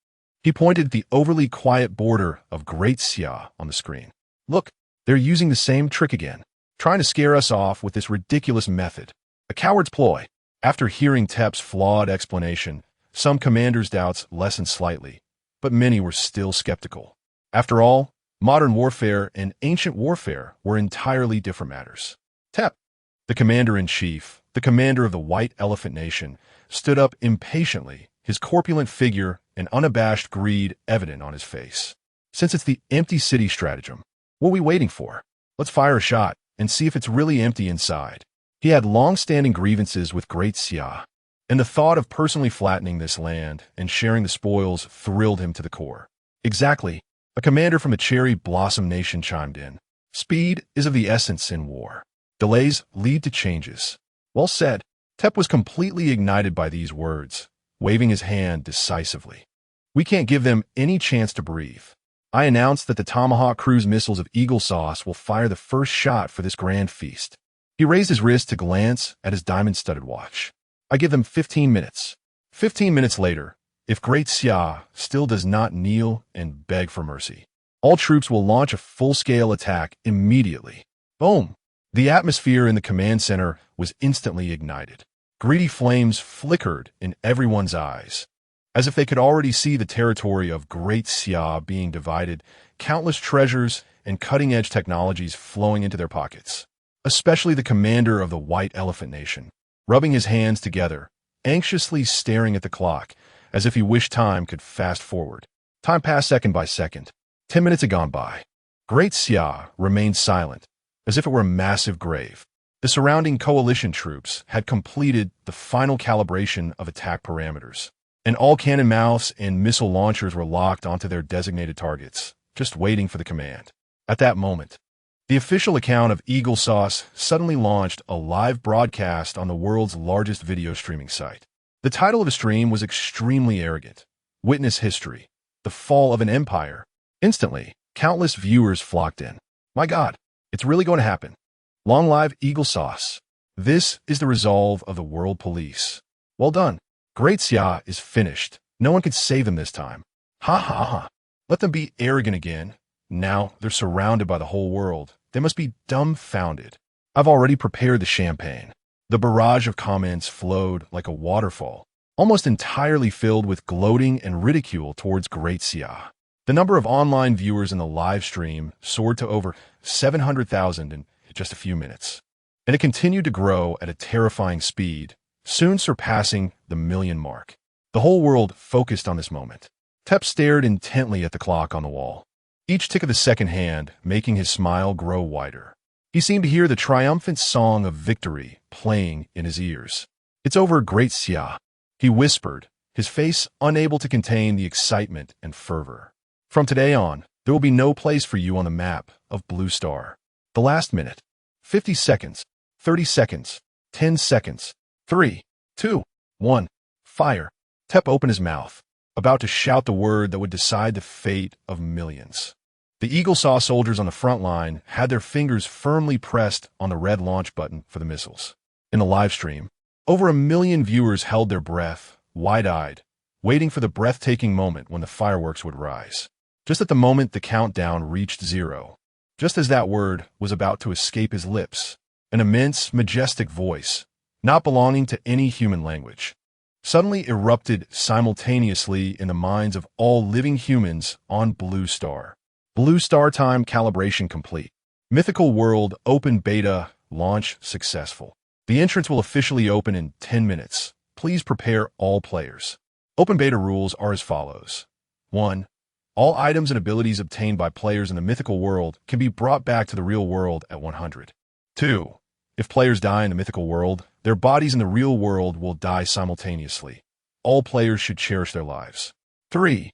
He pointed at the overly quiet border of Great Xia on the screen. Look, they're using the same trick again, trying to scare us off with this ridiculous method. A coward's ploy. After hearing Tep's flawed explanation, some commanders' doubts lessened slightly, but many were still skeptical. After all, modern warfare and ancient warfare were entirely different matters. Tep, the commander-in-chief, the commander of the White Elephant Nation, stood up impatiently, his corpulent figure and unabashed greed evident on his face. Since it's the empty city stratagem, what are we waiting for? Let's fire a shot and see if it's really empty inside. He had long-standing grievances with Great Xia, and the thought of personally flattening this land and sharing the spoils thrilled him to the core. Exactly. A commander from a cherry blossom nation chimed in. Speed is of the essence in war. Delays lead to changes. Well said. Tep was completely ignited by these words, waving his hand decisively. We can't give them any chance to breathe. I announce that the Tomahawk cruise missiles of Eagle Sauce will fire the first shot for this grand feast. He raised his wrist to glance at his diamond-studded watch. I give them 15 minutes. 15 minutes later, if Great Xia still does not kneel and beg for mercy, all troops will launch a full-scale attack immediately. Boom! The atmosphere in the command center was instantly ignited. Greedy flames flickered in everyone's eyes, as if they could already see the territory of Great Xia being divided, countless treasures and cutting-edge technologies flowing into their pockets. Especially the commander of the White Elephant Nation, rubbing his hands together, anxiously staring at the clock, as if he wished time could fast forward. Time passed second by second. 10 minutes had gone by. Great Xia remained silent, as if it were a massive grave. The surrounding coalition troops had completed the final calibration of attack parameters, and all cannon mouths and missile launchers were locked onto their designated targets, just waiting for the command. At that moment, the official account of Eagle Sauce suddenly launched a live broadcast on the world's largest video streaming site. The title of the stream was extremely arrogant. Witness history. The fall of an empire. Instantly, countless viewers flocked in. My God, it's really going to happen. Long live Eagle Sauce. This is the resolve of the world police. Well done. Great Xia is finished. No one can save them this time. Ha ha ha. Let them be arrogant again. Now they're surrounded by the whole world. They must be dumbfounded. I've already prepared the champagne. The barrage of comments flowed like a waterfall, almost entirely filled with gloating and ridicule towards Great Xia. The number of online viewers in the live stream soared to over 700,000 in just a few minutes, and it continued to grow at a terrifying speed, soon surpassing the million mark. The whole world focused on this moment. Tep stared intently at the clock on the wall, each tick of the second hand making his smile grow wider. He seemed to hear the triumphant song of victory playing in his ears. It's over, Great Xia, he whispered, his face unable to contain the excitement and fervor. From today on, there will be no place for you on the map of Blue Star. The last minute. 50 seconds. 30 seconds. 10 seconds. 3, 2, 1. Fire. Tep opened his mouth, about to shout the word that would decide the fate of millions. The Eagle Saw soldiers on the front line had their fingers firmly pressed on the red launch button for the missiles. In the live stream, over 1 million viewers held their breath, wide-eyed, waiting for the breathtaking moment when the fireworks would rise. Just at the moment the countdown reached 0, just as that word was about to escape his lips, an immense, majestic voice, not belonging to any human language, suddenly erupted simultaneously in the minds of all living humans on Blue Star. Blue Star time calibration complete. Mythical World Open Beta launch successful. The entrance will officially open in 10 minutes. Please prepare all players. Open Beta rules are as follows. 1. All items and abilities obtained by players in the Mythical World can be brought back to the real world at 100. 2. If players die in the Mythical World, their bodies in the real world will die simultaneously. All players should cherish their lives. 3.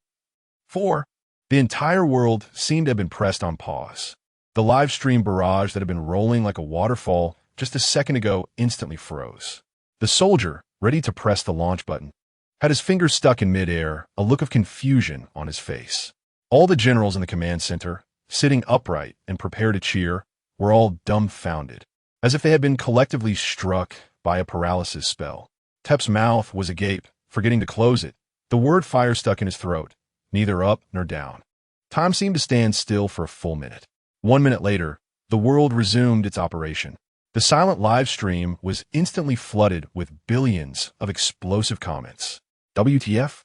4. The entire world seemed to have been pressed on pause. The live stream barrage that had been rolling like a waterfall just a second ago instantly froze. The soldier, ready to press the launch button, had his fingers stuck in midair, a look of confusion on his face. All the generals in the command center, sitting upright and prepared to cheer, were all dumbfounded, as if they had been collectively struck by a paralysis spell. Tep's mouth was agape, forgetting to close it, the word fire stuck in his throat, neither up nor down. Time seemed to stand still for a full minute. 1 minute later, the world resumed its operation. The silent live stream was instantly flooded with billions of explosive comments. WTF?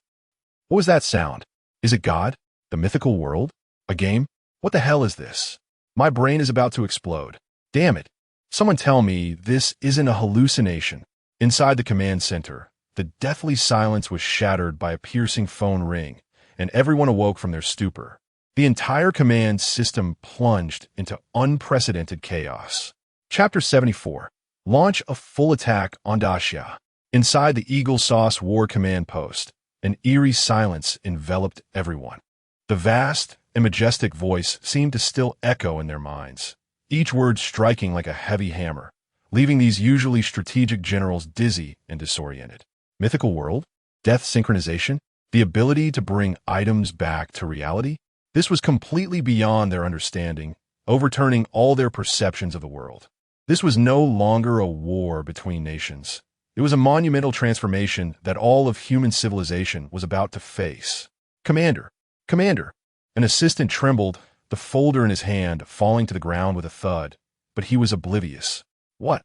What was that sound? Is it God? The Mythical World? A game? What the hell is this? My brain is about to explode. Damn it. Someone tell me this isn't a hallucination. Inside the command center, the deathly silence was shattered by a piercing phone ring, and everyone awoke from their stupor. The entire command system plunged into unprecedented chaos. Chapter 74. Launch a full attack on Xia. Inside the Eagle Sauce War Command Post, an eerie silence enveloped everyone. The vast and majestic voice seemed to still echo in their minds, each word striking like a heavy hammer, leaving these usually strategic generals dizzy and disoriented. Mythical World? Death synchronization? The ability to bring items back to reality? This was completely beyond their understanding, overturning all their perceptions of the world. This was no longer a war between nations. It was a monumental transformation that all of human civilization was about to face. Commander! Commander! An assistant trembled, the folder in his hand falling to the ground with a thud, but he was oblivious. What?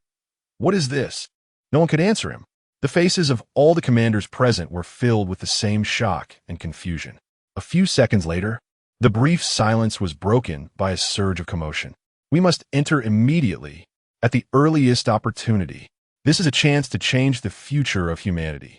What is this? No one could answer him. The faces of all the commanders present were filled with the same shock and confusion. A few seconds later, the brief silence was broken by a surge of commotion. We must enter immediately, at the earliest opportunity. This is a chance to change the future of humanity.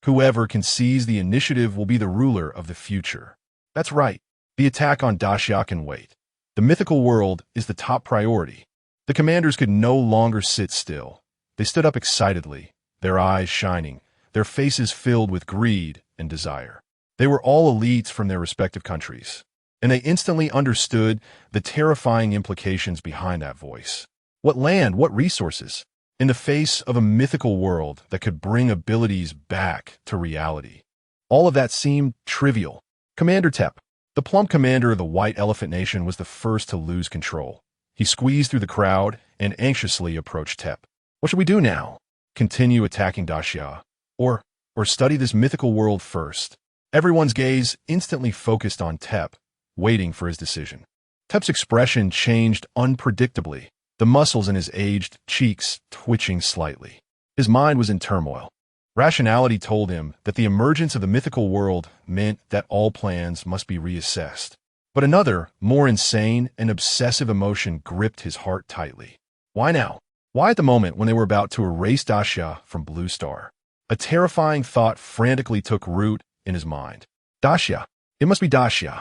Whoever can seize the initiative will be the ruler of the future. That's right. The attack on Xia can wait. The Mythical World is the top priority. The commanders could no longer sit still. They stood up excitedly, their eyes shining, their faces filled with greed and desire. They were all elites from their respective countries, and they instantly understood the terrifying implications behind that voice. What land, what resources? In the face of a mythical world that could bring abilities back to reality. All of that seemed trivial. Commander Tep, the plump commander of the White Elephant Nation, was the first to lose control. He squeezed through the crowd and anxiously approached Tep. What should we do now? Continue attacking Xia, or study this mythical world first? Everyone's gaze instantly focused on Tep, waiting for his decision. Tep's expression changed unpredictably, the muscles in his aged cheeks twitching slightly. His mind was in turmoil. Rationality told him that the emergence of the mythical world meant that all plans must be reassessed. But another, more insane and obsessive emotion gripped his heart tightly. Why now? Why at the moment when they were about to erase Xia from Blue Star? A terrifying thought frantically took root in his mind. Xia. It must be Xia.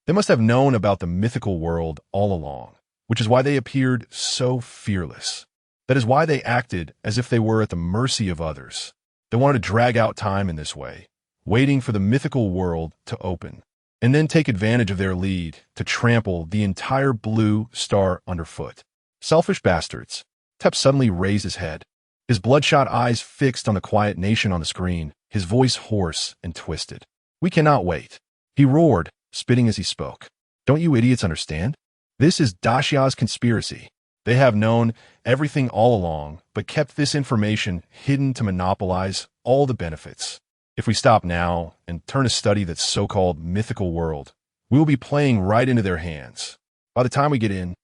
They must have known about the mythical world all along, which is why they appeared so fearless. That is why they acted as if they were at the mercy of others. They wanted to drag out time in this way, waiting for the mythical world to open, and then take advantage of their lead to trample the entire Blue Star underfoot. Selfish bastards. Tep suddenly raised his head, his bloodshot eyes fixed on the quiet nation on the screen, his voice hoarse and twisted. We cannot wait. He roared, spitting as he spoke. Don't you idiots understand? This is Daxia's conspiracy. They have known everything all along, but kept this information hidden to monopolize all the benefits. If we stop now and turn to study that so-called mythical world, we will be playing right into their hands. By the time we get in,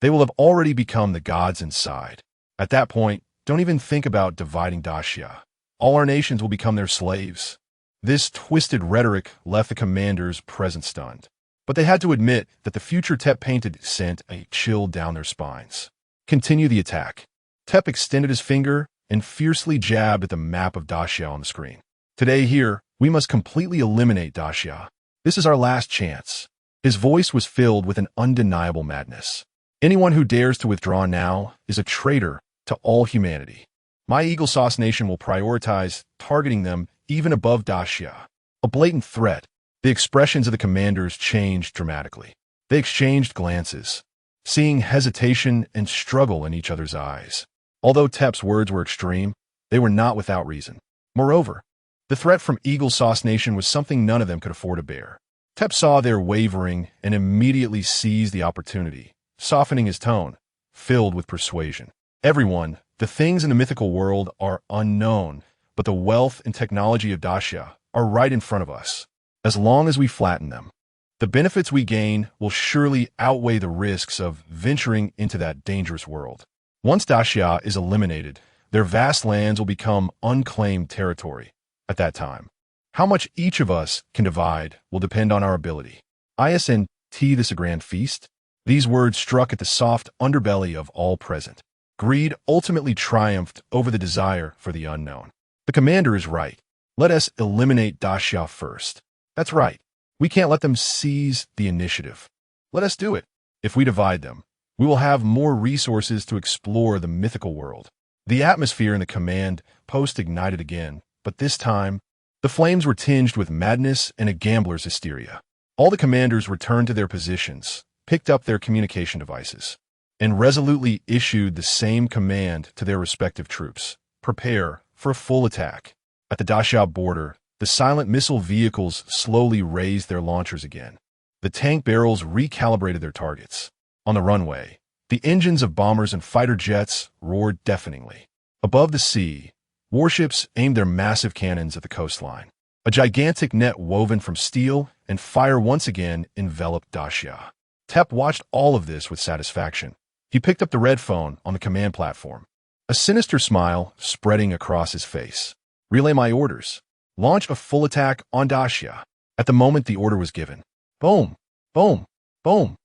they will have already become the gods inside. At that point, don't even think about dividing Daxia. All our nations will become their slaves. This twisted rhetoric left the commanders present stunned. But they had to admit that the future Tep painted sent a chill down their spines. Continue the attack. Tep extended his finger and fiercely jabbed at the map of Daxia on the screen. Today here, we must completely eliminate Daxia. This is our last chance. His voice was filled with an undeniable madness. Anyone who dares to withdraw now is a traitor to all humanity. My Eagle Sauce Nation will prioritize targeting them even above Daxia. A blatant threat. The expressions of the commanders changed dramatically. They exchanged glances, seeing hesitation and struggle in each other's eyes. Although Tep's words were extreme, they were not without reason. Moreover, the threat from Eagle Sauce Nation was something none of them could afford to bear. Tep saw their wavering and immediately seized the opportunity, softening his tone, filled with persuasion. Everyone, the things in the mythical world are unknown, but the wealth and technology of Daxia are right in front of us. As long as we flatten them, the benefits we gain will surely outweigh the risks of venturing into that dangerous world. Once Daxia is eliminated, their vast lands will become unclaimed territory. At that time, how much each of us can divide will depend on our ability. ISNT this a grand feast? These words struck at the soft underbelly of all present. Greed ultimately triumphed over the desire for the unknown. The commander is right. Let us eliminate Daxia first. That's right. We can't let them seize the initiative. Let us do it. If we divide them, we will have more resources to explore the mythical world. The atmosphere in the command post ignited again, but this time, the flames were tinged with madness and a gambler's hysteria. All the commanders returned to their positions, picked up their communication devices, and resolutely issued the same command to their respective troops. Prepare for a full attack. At the Daxia border, the silent missile vehicles slowly raised their launchers again. The tank barrels recalibrated their targets. On the runway, the engines of bombers and fighter jets roared deafeningly. Above the sea, warships aimed their massive cannons at the coastline. A gigantic net woven from steel and fire once again enveloped Daxia. Tep watched all of this with satisfaction. He picked up the red phone on the command platform, a sinister smile spreading across his face. Relay my orders. Launch a full attack on Daxia. At the moment the order was given, boom, boom, boom.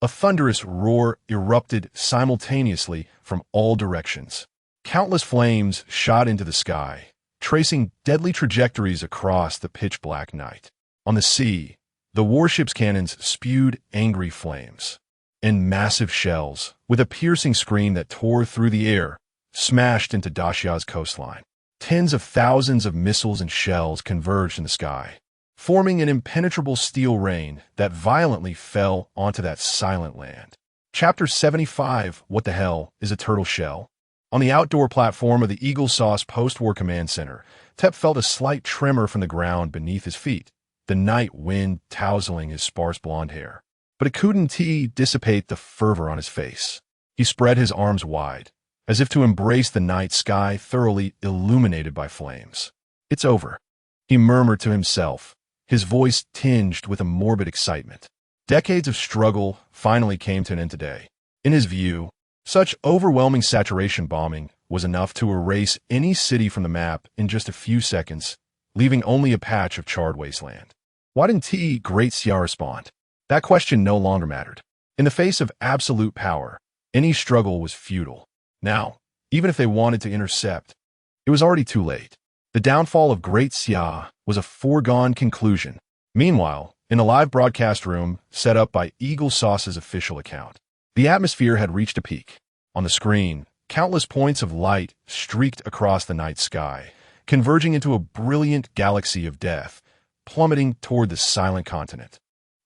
A thunderous roar erupted simultaneously from all directions. Countless flames shot into the sky, tracing deadly trajectories across the pitch-black night. On the sea, the warship's cannons spewed angry flames, and massive shells, with a piercing scream that tore through the air, smashed into Daxia's coastline. Tens of thousands of missiles and shells converged in the sky, forming an impenetrable steel rain that violently fell onto that silent land. Chapter 75, What the Hell is a Turtle Shell? On the outdoor platform of the Eagle Sauce Post-War Command Center, Tep felt a slight tremor from the ground beneath his feet, the night wind tousling his sparse blonde hair. But it couldn't dissipate the fervor on his face. He spread his arms wide, as if to embrace the night sky thoroughly illuminated by flames. It's over, he murmured to himself, his voice tinged with a morbid excitement. Decades of struggle finally came to an end today. In his view, such overwhelming saturation bombing was enough to erase any city from the map in just a few seconds, leaving only a patch of charred wasteland. Why didn't Great Xia respond? That question no longer mattered. In the face of absolute power, any struggle was futile. Now, even if they wanted to intercept, it was already too late. The downfall of Great Xia was a foregone conclusion. Meanwhile, in a live broadcast room set up by Eagle Sauce's official account, the atmosphere had reached a peak. On the screen, countless points of light streaked across the night sky, converging into a brilliant galaxy of death, plummeting toward the silent continent.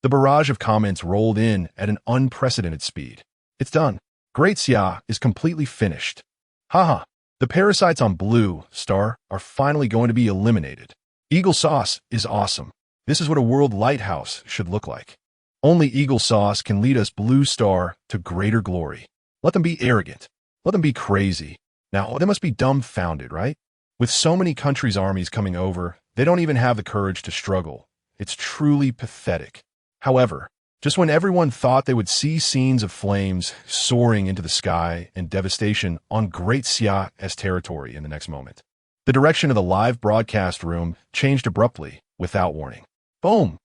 The barrage of comments rolled in at an unprecedented speed. It's done. Great Xia is completely finished. Haha, the parasites on Blue Star are finally going to be eliminated. Eagle Sauce is awesome. This is what a world lighthouse should look like. Only Eagle Sauce can lead us Blue Star to greater glory. Let them be arrogant. Let them be crazy. Now, they must be dumbfounded, right? With so many countries' armies coming over, They don't even have the courage to struggle. It's truly pathetic. However, just when everyone thought they would see scenes of flames soaring into the sky and devastation on Great Xia's territory in the next moment, the direction of the live broadcast room changed abruptly, without warning. Boom!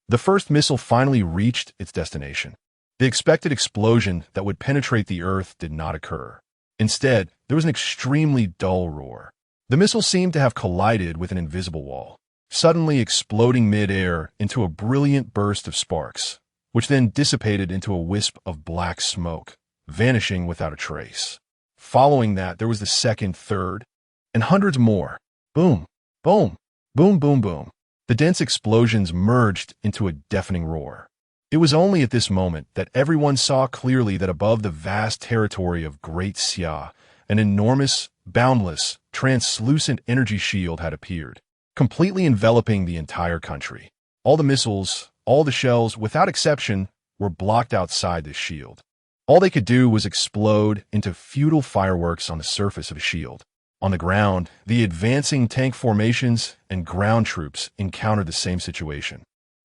The first missile finally reached its destination. The expected explosion that would penetrate the Earth did not occur. Instead, there was an extremely dull roar. The missile seemed to have collided with an invisible wall, suddenly exploding mid-air into a brilliant burst of sparks, which then dissipated into a wisp of black smoke, vanishing without a trace. Following that, there was the second, third, and hundreds more. Boom, boom, boom, boom, boom. The dense explosions merged into a deafening roar. It was only at this moment that everyone saw clearly that above the vast territory of Great Xia, an enormous, boundless, translucent energy shield had appeared, completely enveloping the entire country. All the missiles, all the shells, without exception, were blocked outside this shield. All they could do was explode into futile fireworks on the surface of a shield. On the ground, the advancing tank formations and ground troops encountered the same situation.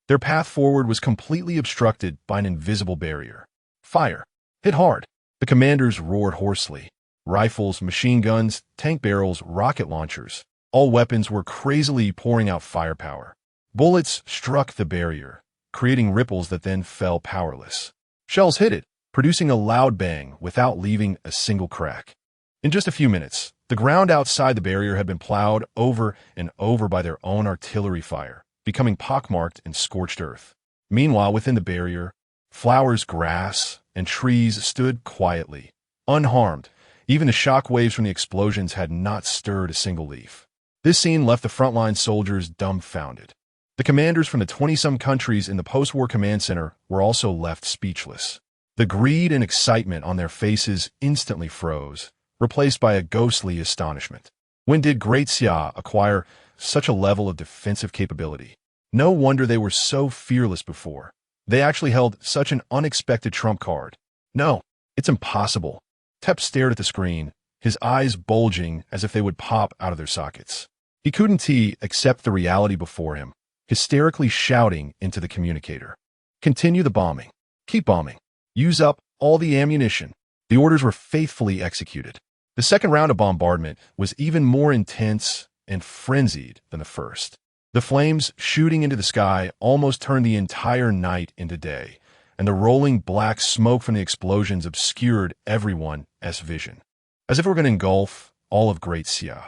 Their path forward was completely obstructed by an invisible barrier. Fire! Hit hard! The commanders roared hoarsely. Rifles, machine guns, tank barrels, rocket launchers. All weapons were crazily pouring out firepower. Bullets struck the barrier, creating ripples that then fell powerless. Shells hit it, producing a loud bang without leaving a single crack. In just a few minutes, the ground outside the barrier had been plowed over and over by their own artillery fire, becoming pockmarked and scorched earth. Meanwhile, within the barrier, flowers, grass, and trees stood quietly, unharmed. Even the shock waves from the explosions had not stirred a single leaf. This scene left the frontline soldiers dumbfounded. The commanders from the 20-some countries in the post-war command center were also left speechless. The greed and excitement on their faces instantly froze, replaced by a ghostly astonishment. When did Great Xia acquire such a level of defensive capability? No wonder they were so fearless before. They actually held such an unexpected trump card. No, it's impossible. Tep stared at the screen, his eyes bulging as if they would pop out of their sockets. He couldn't accept the reality before him, hysterically shouting into the communicator. Continue the bombing. Keep bombing. Use up all the ammunition. The orders were faithfully executed. The second round of bombardment was even more intense and frenzied than the first. The flames shooting into the sky almost turned the entire night into day, and the rolling black smoke from the explosions obscured everyone's vision, as if it were going to engulf all of Great Xia.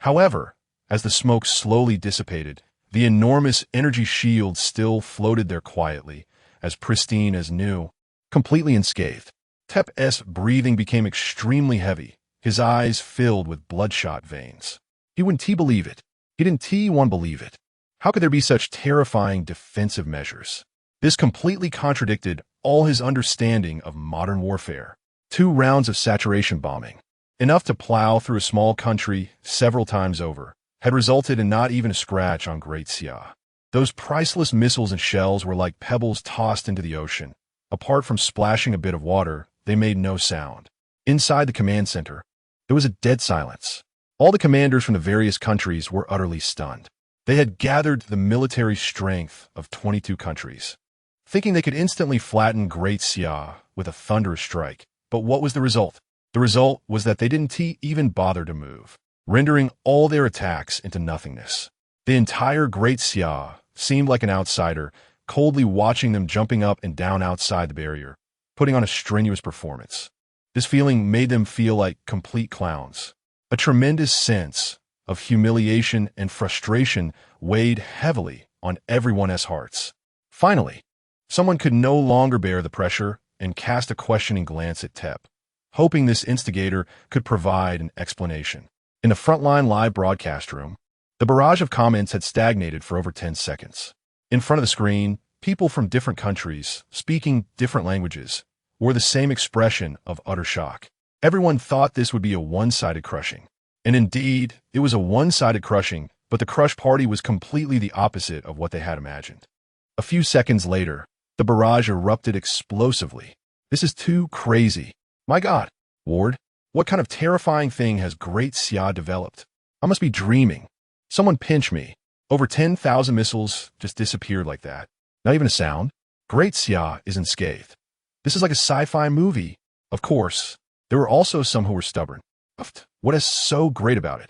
However, as the smoke slowly dissipated, the enormous energy shield still floated there quietly, as pristine as new, completely unscathed. Tep's breathing became extremely heavy, his eyes filled with bloodshot veins. He wouldn't believe it. He didn't want to believe it. How could there be such terrifying defensive measures? This completely contradicted all his understanding of modern warfare. 2 rounds of saturation bombing, enough to plow through a small country several times over, had resulted in not even a scratch on Great Xia. Those priceless missiles and shells were like pebbles tossed into the ocean. Apart from splashing a bit of water, they made no sound. Inside the command center, there was a dead silence. All the commanders from the various countries were utterly stunned. They had gathered the military strength of 22 countries, thinking they could instantly flatten Great Xia with a thunderous strike. But what was the result? The result was that they didn't even bother to move, rendering all their attacks into nothingness. The entire Great Xia seemed like an outsider, coldly watching them jumping up and down outside the barrier, putting on a strenuous performance. This feeling made them feel like complete clowns. A tremendous sense of humiliation and frustration weighed heavily on everyone's hearts. Finally, someone could no longer bear the pressure and cast a questioning glance at Tep, hoping this instigator could provide an explanation. In the frontline live broadcast room, the barrage of comments had stagnated for over 10 seconds. In front of the screen, people from different countries, speaking different languages, wore the same expression of utter shock. Everyone thought this would be a one-sided crushing. And indeed, it was a one-sided crushing, but the crush party was completely the opposite of what they had imagined. A few seconds later, the barrage erupted explosively. This is too crazy. My God, Ward, what kind of terrifying thing has Great Xia developed? I must be dreaming. Someone pinch me. Over 10,000 missiles just disappeared like that. Not even a sound. Great Xia is unscathed. This is like a sci-fi movie. Of course, there were also some who were stubborn. What is so great about it?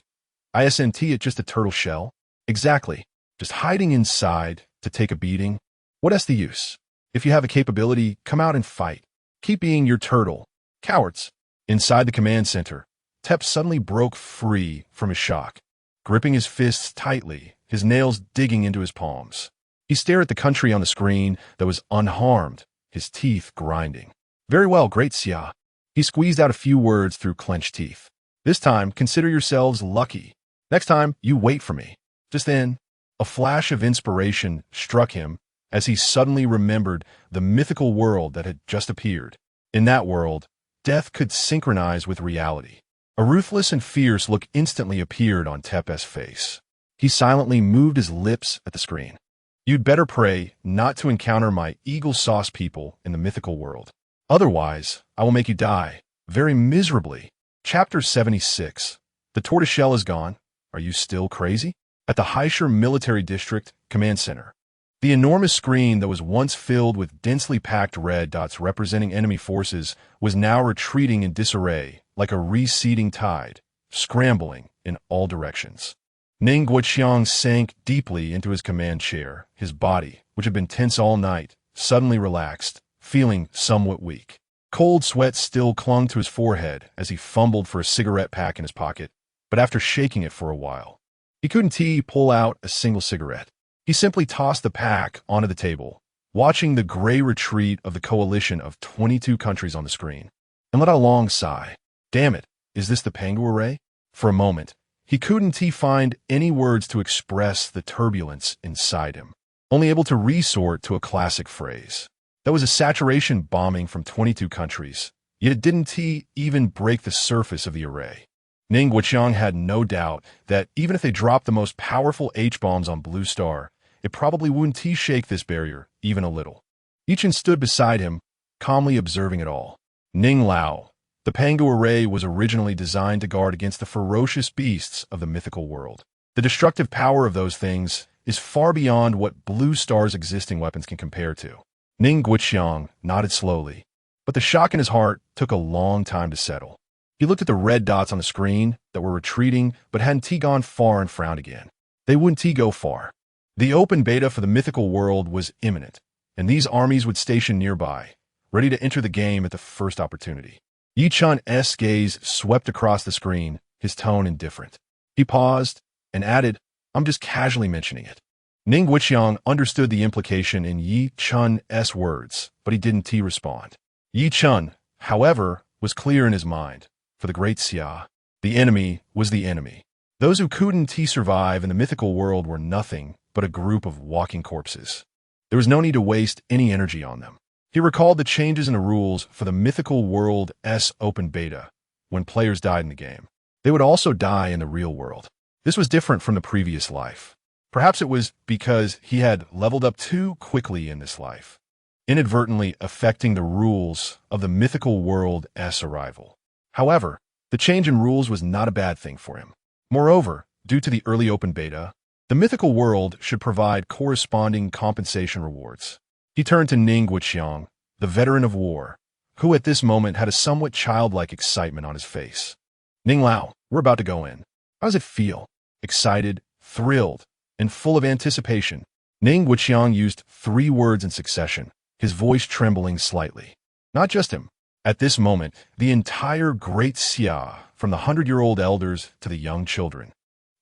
Isn't it just a turtle shell? Exactly. Just hiding inside to take a beating. What is the use? If you have a capability, come out and fight. Keep being your turtle. Cowards. Inside the command center, Tep suddenly broke free from his shock, gripping his fists tightly, his nails digging into his palms. He stared at the country on the screen that was unharmed, his teeth grinding. Very well, Great Xia. He squeezed out a few words through clenched teeth. This time, consider yourselves lucky. Next time, you wait for me. Just then, a flash of inspiration struck him as he suddenly remembered the mythical world that had just appeared. In that world, death could synchronize with reality. A ruthless and fierce look instantly appeared on Tep's face. He silently moved his lips at the screen. You'd better pray not to encounter my eagle sauce people in the mythical world. Otherwise, I will make you die, very miserably. Chapter 76. The tortoiseshell is gone. Are you still crazy? At the Haishur Military District Command Center. The enormous screen that was once filled with densely packed red dots representing enemy forces was now retreating in disarray like a receding tide, scrambling in all directions. Ning Guoqiang sank deeply into his command chair, his body, which had been tense all night, suddenly relaxed, feeling somewhat weak. Cold sweat still clung to his forehead as he fumbled for a cigarette pack in his pocket, but after shaking it for a while, he couldn't pull out a single cigarette. He simply tossed the pack onto the table, watching the gray retreat of the coalition of 22 countries on the screen, and let out a long sigh. Damn it, is this the Pangu array? For a moment, he couldn't find any words to express the turbulence inside him, only able to resort to a classic phrase. That was a saturation bombing from 22 countries, yet it didn't even break the surface of the array. Ning Guoqiang had no doubt that even if they dropped the most powerful H-bombs on Blue Star, it probably wouldn't shake this barrier even a little. Ye Chen stood beside him, calmly observing it all. Ning Lao. The Pangu array was originally designed to guard against the ferocious beasts of the mythical world. The destructive power of those things is far beyond what Blue Star's existing weapons can compare to. Ning Guoqiang nodded slowly, but the shock in his heart took a long time to settle. He looked at the red dots on the screen that were retreating but hadn't gone far and frowned again. They wouldn't go far. The open beta for the mythical world was imminent, and these armies would station nearby, ready to enter the game at the first opportunity. Ye Chen's gaze swept across the screen, his tone indifferent. He paused and added, I'm just casually mentioning it. Ning Guoqiang understood the implication in Ye Chen's words, but he didn't respond. Ye Chen, however, was clear in his mind. For the Great Xia, the enemy was the enemy. Those who couldn't survive in the mythical world were nothing but a group of walking corpses. There was no need to waste any energy on them. He recalled the changes in the rules for the Mythical World's open beta. When players died in the game, they would also die in the real world. This was different from the previous life. Perhaps it was because he had leveled up too quickly in this life, inadvertently affecting the rules of the Mythical World's arrival. However, the change in rules was not a bad thing for him. Moreover, due to the early open beta, the mythical world should provide corresponding compensation rewards. He turned to Ning Guoqiang, the veteran of war, who at this moment had a somewhat childlike excitement on his face. Ning Lao, we're about to go in. How does it feel? Excited, thrilled, and full of anticipation. Ning Guoqiang used 3 words in succession, his voice trembling slightly. Not just him. At this moment, the entire Great Xia, from the 100-year-old elders to the young children,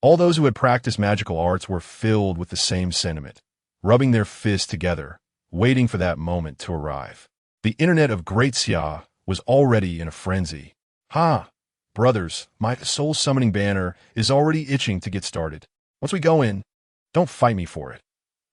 all those who had practiced magical arts were filled with the same sentiment, rubbing their fists together, waiting for that moment to arrive. The internet of Great Xia was already in a frenzy. Brothers, my soul-summoning banner is already itching to get started. Once we go in, don't fight me for it.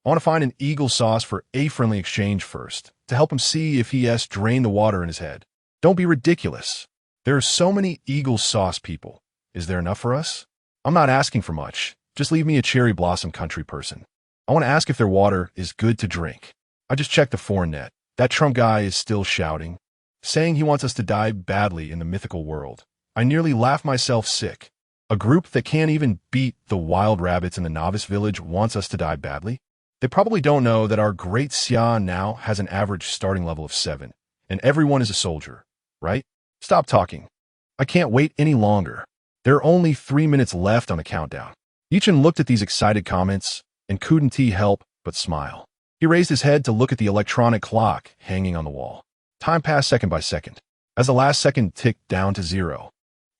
I want to find an eagle sauce for a friendly exchange first, to help him see if he has drained the water in his head. Don't be ridiculous. There are so many eagle sauce people. Is there enough for us? I'm not asking for much. Just leave me a cherry blossom country person. I want to ask if their water is good to drink. I just checked the foreign net. That Trump guy is still shouting, saying he wants us to die badly in the mythical world. I nearly laughed myself sick. A group that can't even beat the wild rabbits in the novice village wants us to die badly? They probably don't know that our Great Xia now has an average starting level of 7, and everyone is a soldier, right? Stop talking. I can't wait any longer. There are only 3 minutes left on the countdown. Ye Chen looked at these excited comments and couldn't help but smile. He raised his head to look at the electronic clock hanging on the wall. Time passed second by second. As the last second ticked down to 0,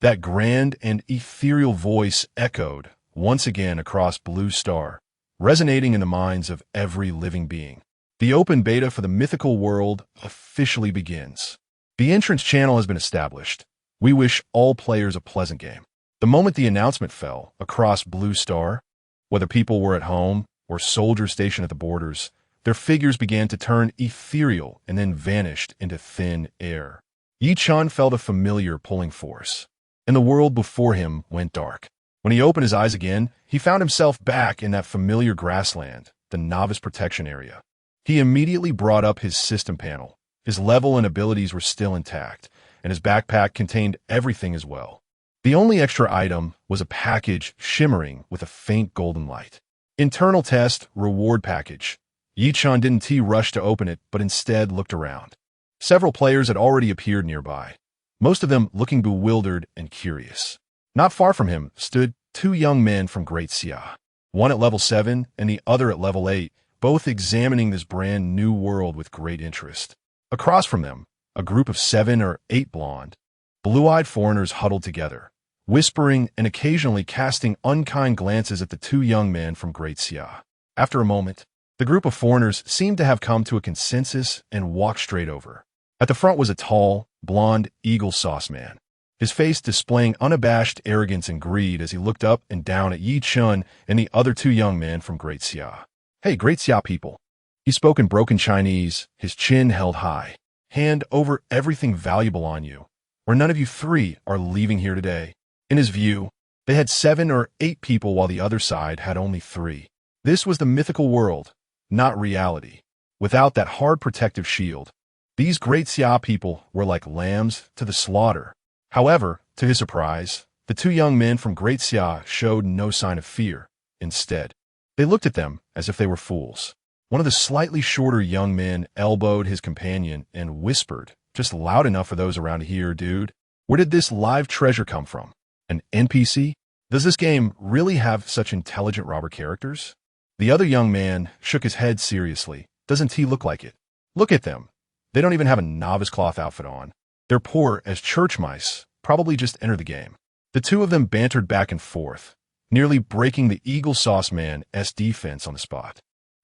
that grand and ethereal voice echoed once again across Blue Star, resonating in the minds of every living being. The open beta for the Mythical World officially begins. The entrance channel has been established. We wish all players a pleasant game. The moment the announcement fell across Blue Star, whether people were at home or soldiers stationed at the borders, their figures began to turn ethereal and then vanished into thin air. Ye Chen felt a familiar pulling force, and the world before him went dark. When he opened his eyes again, he found himself back in that familiar grassland, the novice protection area. He immediately brought up his system panel. His level and abilities were still intact, and his backpack contained everything as well. The only extra item was a package shimmering with a faint golden light. Internal test reward package. Ye Chen didn't rush to open it, but instead looked around. Several players had already appeared nearby, most of them looking bewildered and curious. Not far from him stood 2 young men from Great Xia, one at level 7 and the other at level 8, both examining this brand new world with great interest. Across from them, a group of 7 or 8 blonde, blue-eyed foreigners huddled together, whispering and occasionally casting unkind glances at the 2 young men from Great Xia. After a moment, the group of foreigners seemed to have come to a consensus and walked straight over. At the front was a tall, blonde eagle sauce man, his face displaying unabashed arrogance and greed as he looked up and down at Ye Chen and the other 2 young men from Great Xia. "Hey, Great Xia people." He spoke in broken Chinese, his chin held high. "Hand over everything valuable on you, or none of you 3 are leaving here today." In his view, they had 7 or 8 people while the other side had only 3. This was the mythical world, not reality. Without that hard protective shield, these Great Xia people were like lambs to the slaughter. However, to his surprise, the 2 young men from Great Xia showed no sign of fear. Instead, they looked at them as if they were fools. One of the slightly shorter young men elbowed his companion and whispered, just loud enough for those around to hear, "Dude, where did this live treasure come from? An NPC? Does this game really have such intelligent robber characters?" The other young man shook his head seriously. "Doesn't he look like it? Look at them. They don't even have a novice cloth outfit on. They're poor as church mice, probably just entered the game." The 2 of them bantered back and forth, nearly breaking the Eagle Sauce Man's defense on the spot.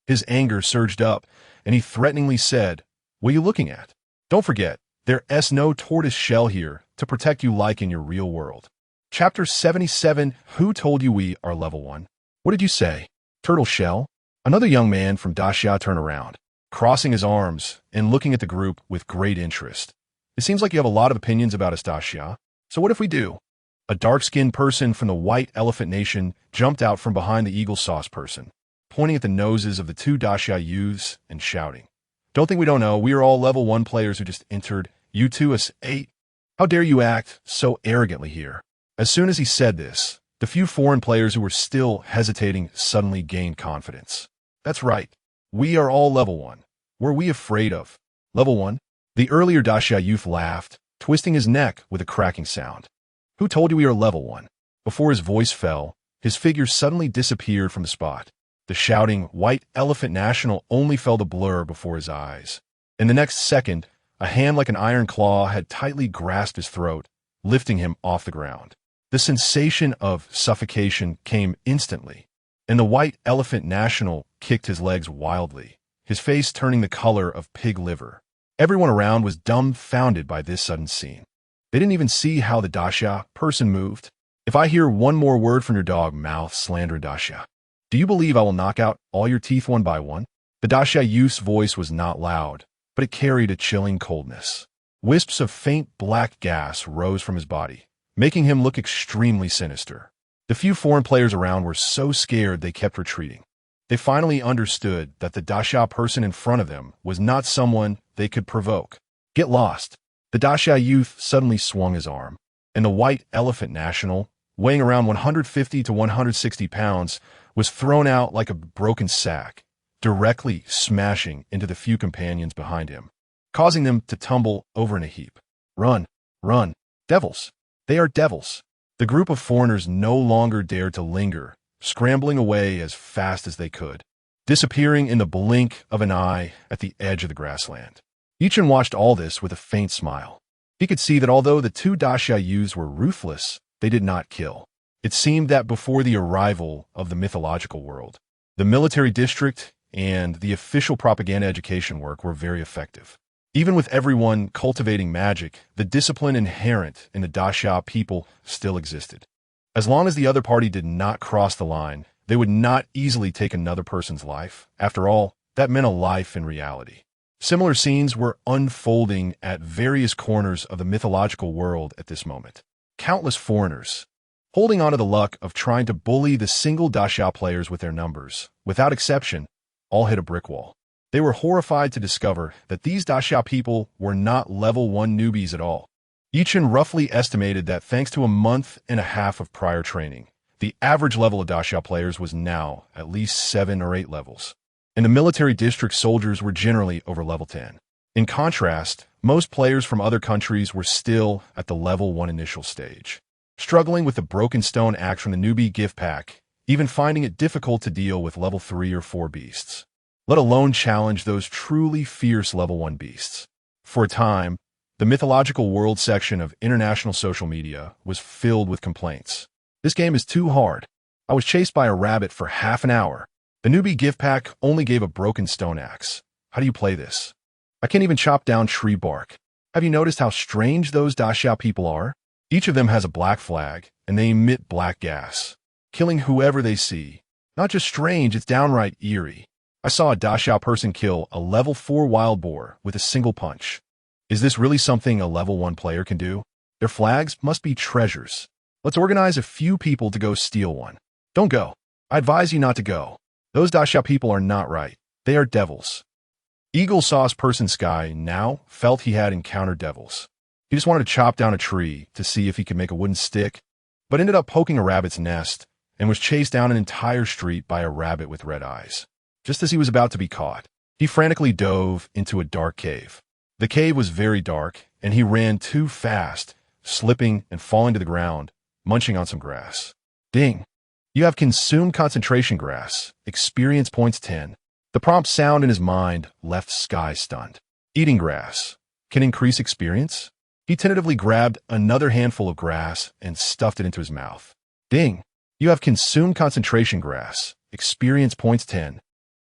His anger surged up, and he threateningly said, "What are you looking at? Don't forget, there's no tortoise shell here to protect you like in your real world." Chapter 77, Who Told You We Are Level 1? What did you say? Turtle shell? Another young man from Daxia turned around, crossing his arms and looking at the group with great interest. "It seems like you have a lot of opinions about us, Daxia. So what if we do?" A dark-skinned person from the White Elephant Nation jumped out from behind the Eagle Sauce person, pointing at the noses of the 2 Daxia youths and shouting, "Don't think we don't know. We are all level 1 players who just entered. You 2 us 8. How dare you act so arrogantly here?" As soon as he said this, the few foreign players who were still hesitating suddenly gained confidence. "That's right. We are all level 1. Were we afraid of level 1? The earlier Daxia youth laughed, twisting his neck with a cracking sound. "Who told you we are level 1? Before his voice fell, his figure suddenly disappeared from the spot. The shouting White Elephant National only felt a blur before his eyes. In the next second, a hand like an iron claw had tightly grasped his throat, lifting him off the ground. The sensation of suffocation came instantly, and the White Elephant National kicked his legs wildly, his face turning the color of pig liver. Everyone around was dumbfounded by this sudden scene. They didn't even see how the Daxia person moved. "If I hear one more word from your dog mouth slandering Daxia, do you believe I will knock out all your teeth one by one?" The Daxia youth's voice was not loud, but it carried a chilling coldness. Wisps of faint black gas rose from his body, making him look extremely sinister. The few foreign players around were so scared they kept retreating. They finally understood that the Daxia person in front of them was not someone they could provoke. "Get lost." The Daxia youth suddenly swung his arm, and the White Elephant National weighing around 150 to 160 pounds, was thrown out like a broken sack, directly smashing into the few companions behind him, causing them to tumble over in a heap. Run, run, devils! They are devils! The group of foreigners no longer dared to linger, scrambling away as fast as they could, disappearing in the blink of an eye at the edge of the grassland. Ye Chen watched all this with a faint smile. He could see that although the two daxia youths were ruthless, they did not kill. It seemed that before the arrival of the mythological world, the military district and the official propaganda education work were very effective. Even with everyone cultivating magic, the discipline inherent in the daxia people still existed. As long as the other party did not cross the line, they would not easily take another person's life. After all, that meant a life in reality. Similar scenes were unfolding at various corners of the mythological world at this moment. Countless foreigners, holding on to the luck of trying to bully the single daxia players with their numbers, without exception, all hit a brick wall. They were horrified to discover that these daxia people were not level 1 newbies at all. Ye Chen roughly estimated that thanks to a month and a half of prior training, the average level of daxia players was now at least 7 or 8 levels, and the military district soldiers were generally over level 10. In contrast, most players from other countries were still at the level 1 initial stage, struggling with the broken stone axe from the newbie gift pack, even finding it difficult to deal with level 3 or 4 beasts, let alone challenge those truly fierce level 1 beasts. For a time, the Mythological World section of international social media was filled with complaints. This game is too hard. I was chased by a rabbit for half an hour. The newbie gift pack only gave a broken stone axe. How do you play this? I can't even chop down tree bark. Have you noticed how strange those daxia people are? Each of them has a black flag, and they emit black gas, killing whoever they see. Not just strange, it's downright eerie. I saw a daxia person kill a level 4 wild boar with a single punch. Is this really something a level 1 player can do? Their flags must be treasures. Let's organize a few people to go steal one. Don't go. I advise you not to go. Those daxia people are not right. They are devils. Eagle Sauce Person Sky now felt he had encountered devils. He just wanted to chop down a tree to see if he could make a wooden stick, but ended up poking a rabbit's nest and was chased down an entire street by a rabbit with red eyes. Just as he was about to be caught, he frantically dove into a dark cave. The cave was very dark, and he ran too fast, slipping and falling to the ground, munching on some grass. Ding! You have consumed concentration grass. Experience points 10. The prompt sound in his mind left Sky stunned. Eating grass can increase experience? He tentatively grabbed another handful of grass and stuffed it into his mouth. Ding! You have consumed concentration grass. Experience points 10.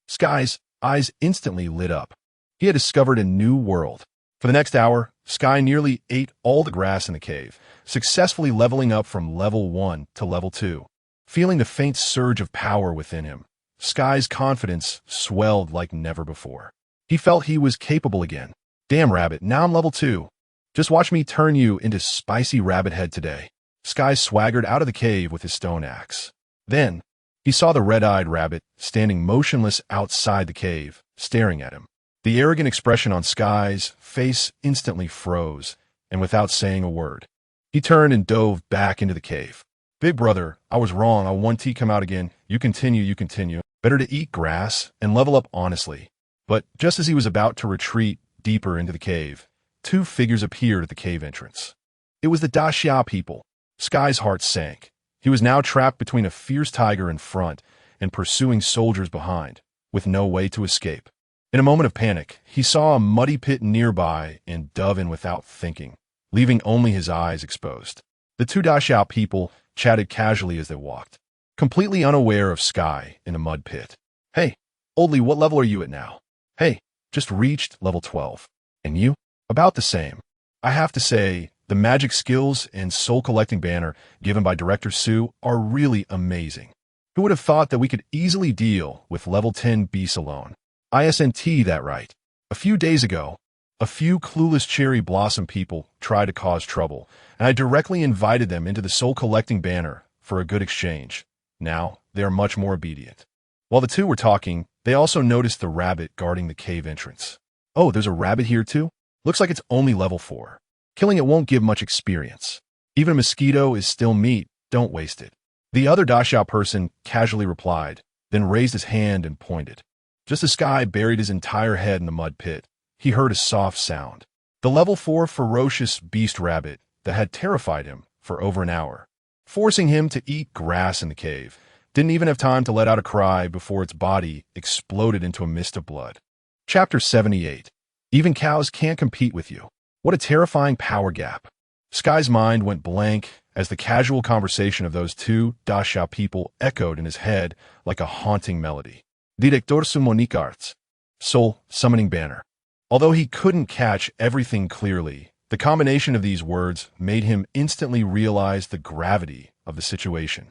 Sky's eyes instantly lit up. He had discovered a new world. For the next hour, Sky nearly ate all the grass in the cave, successfully leveling up from level 1 to level 2. Feeling the faint surge of power within him, Sky's confidence swelled like never before. He felt he was capable again. Damn, rabbit, now I'm level 2. Just watch me turn you into spicy rabbit head today. Sky swaggered out of the cave with his stone axe. Then, he saw the red-eyed rabbit standing motionless outside the cave, staring at him. The arrogant expression on Sky's face instantly froze, and without saying a word, he turned and dove back into the cave. Big brother, I was wrong. I'll 1T come out again. You continue. Better to eat grass and level up honestly. But just as he was about to retreat deeper into the cave, 2 figures appeared at the cave entrance. It was the daxia people. Sky's heart sank. He was now trapped between a fierce tiger in front and pursuing soldiers behind, with no way to escape. In a moment of panic, he saw a muddy pit nearby and dove in without thinking, leaving only his eyes exposed. The 2 daxia people chatted casually as they walked, completely unaware of Sky in a mud pit. Hey, Oldly, what level are you at now? Hey, just reached level 12. And you? About the same. I have to say, the magic skills and soul collecting banner given by Director Sue are really amazing. Who would have thought that we could easily deal with level 10 beasts alone? ISNT that right. A few days ago, a few clueless cherry blossom people tried to cause trouble, and I directly invited them into the soul collecting banner for a good exchange. Now, they are much more obedient. While the 2 were talking, they also noticed the rabbit guarding the cave entrance. Oh, there's a rabbit here too? Looks like it's only level 4. Killing it won't give much experience. Even a mosquito is still meat. Don't waste it. The other Daxiao person casually replied, then raised his hand and pointed. Just as Sky buried his entire head in the mud pit, he heard a soft sound. The level 4 ferocious beast rabbit that had terrified him for over an hour, forcing him to eat grass in the cave. Didn't even have time to let out a cry before its body exploded into a mist of blood. Chapter 78. Even cows can't compete with you. What a terrifying power gap. Sky's mind went blank as the casual conversation of those two Daxiao people echoed in his head like a haunting melody. Director Sumonicards. Soul Summoning Banner. Although he couldn't catch everything clearly, the combination of these words made him instantly realize the gravity of the situation.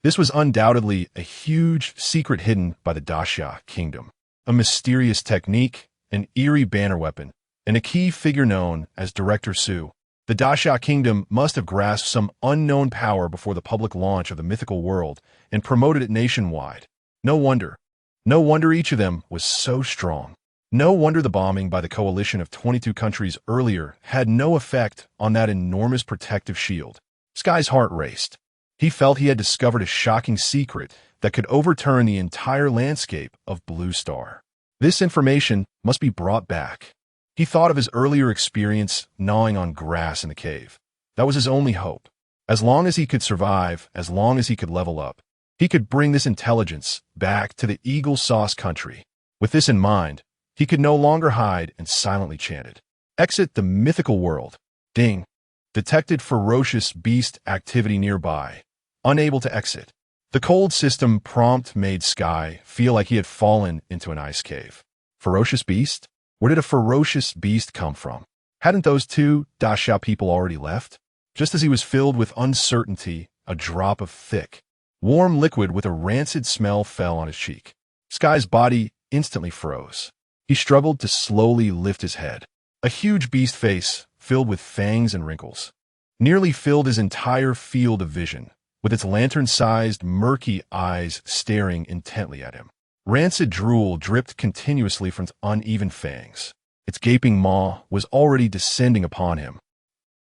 This was undoubtedly a huge secret hidden by the Daxia kingdom. A mysterious technique, an eerie banner weapon, and a key figure known as Director Su. The Daxia kingdom must have grasped some unknown power before the public launch of the Mythical World and promoted it nationwide. No wonder. No wonder each of them was so strong. No wonder the bombing by the coalition of 22 countries earlier had no effect on that enormous protective shield. Sky's heart raced. He felt he had discovered a shocking secret that could overturn the entire landscape of Blue Star. This information must be brought back. He thought of his earlier experience gnawing on grass in the cave. That was his only hope. As long as he could survive, as long as he could level up, he could bring this intelligence back to the Eagle Sauce country. With this in mind, he could no longer hide and silently chanted. Exit the Mythical World. Ding. Detected ferocious beast activity nearby. Unable to exit. The cold system prompt made Sky feel like he had fallen into an ice cave. Ferocious beast? Where did a ferocious beast come from? Hadn't those two Daxia people already left? Just as he was filled with uncertainty, a drop of thick, warm liquid with a rancid smell fell on his cheek. Sky's body instantly froze. He struggled to slowly lift his head. A huge beast face, filled with fangs and wrinkles, nearly filled his entire field of vision, with its lantern-sized, murky eyes staring intently at him. Rancid drool dripped continuously from its uneven fangs. Its gaping maw was already descending upon him.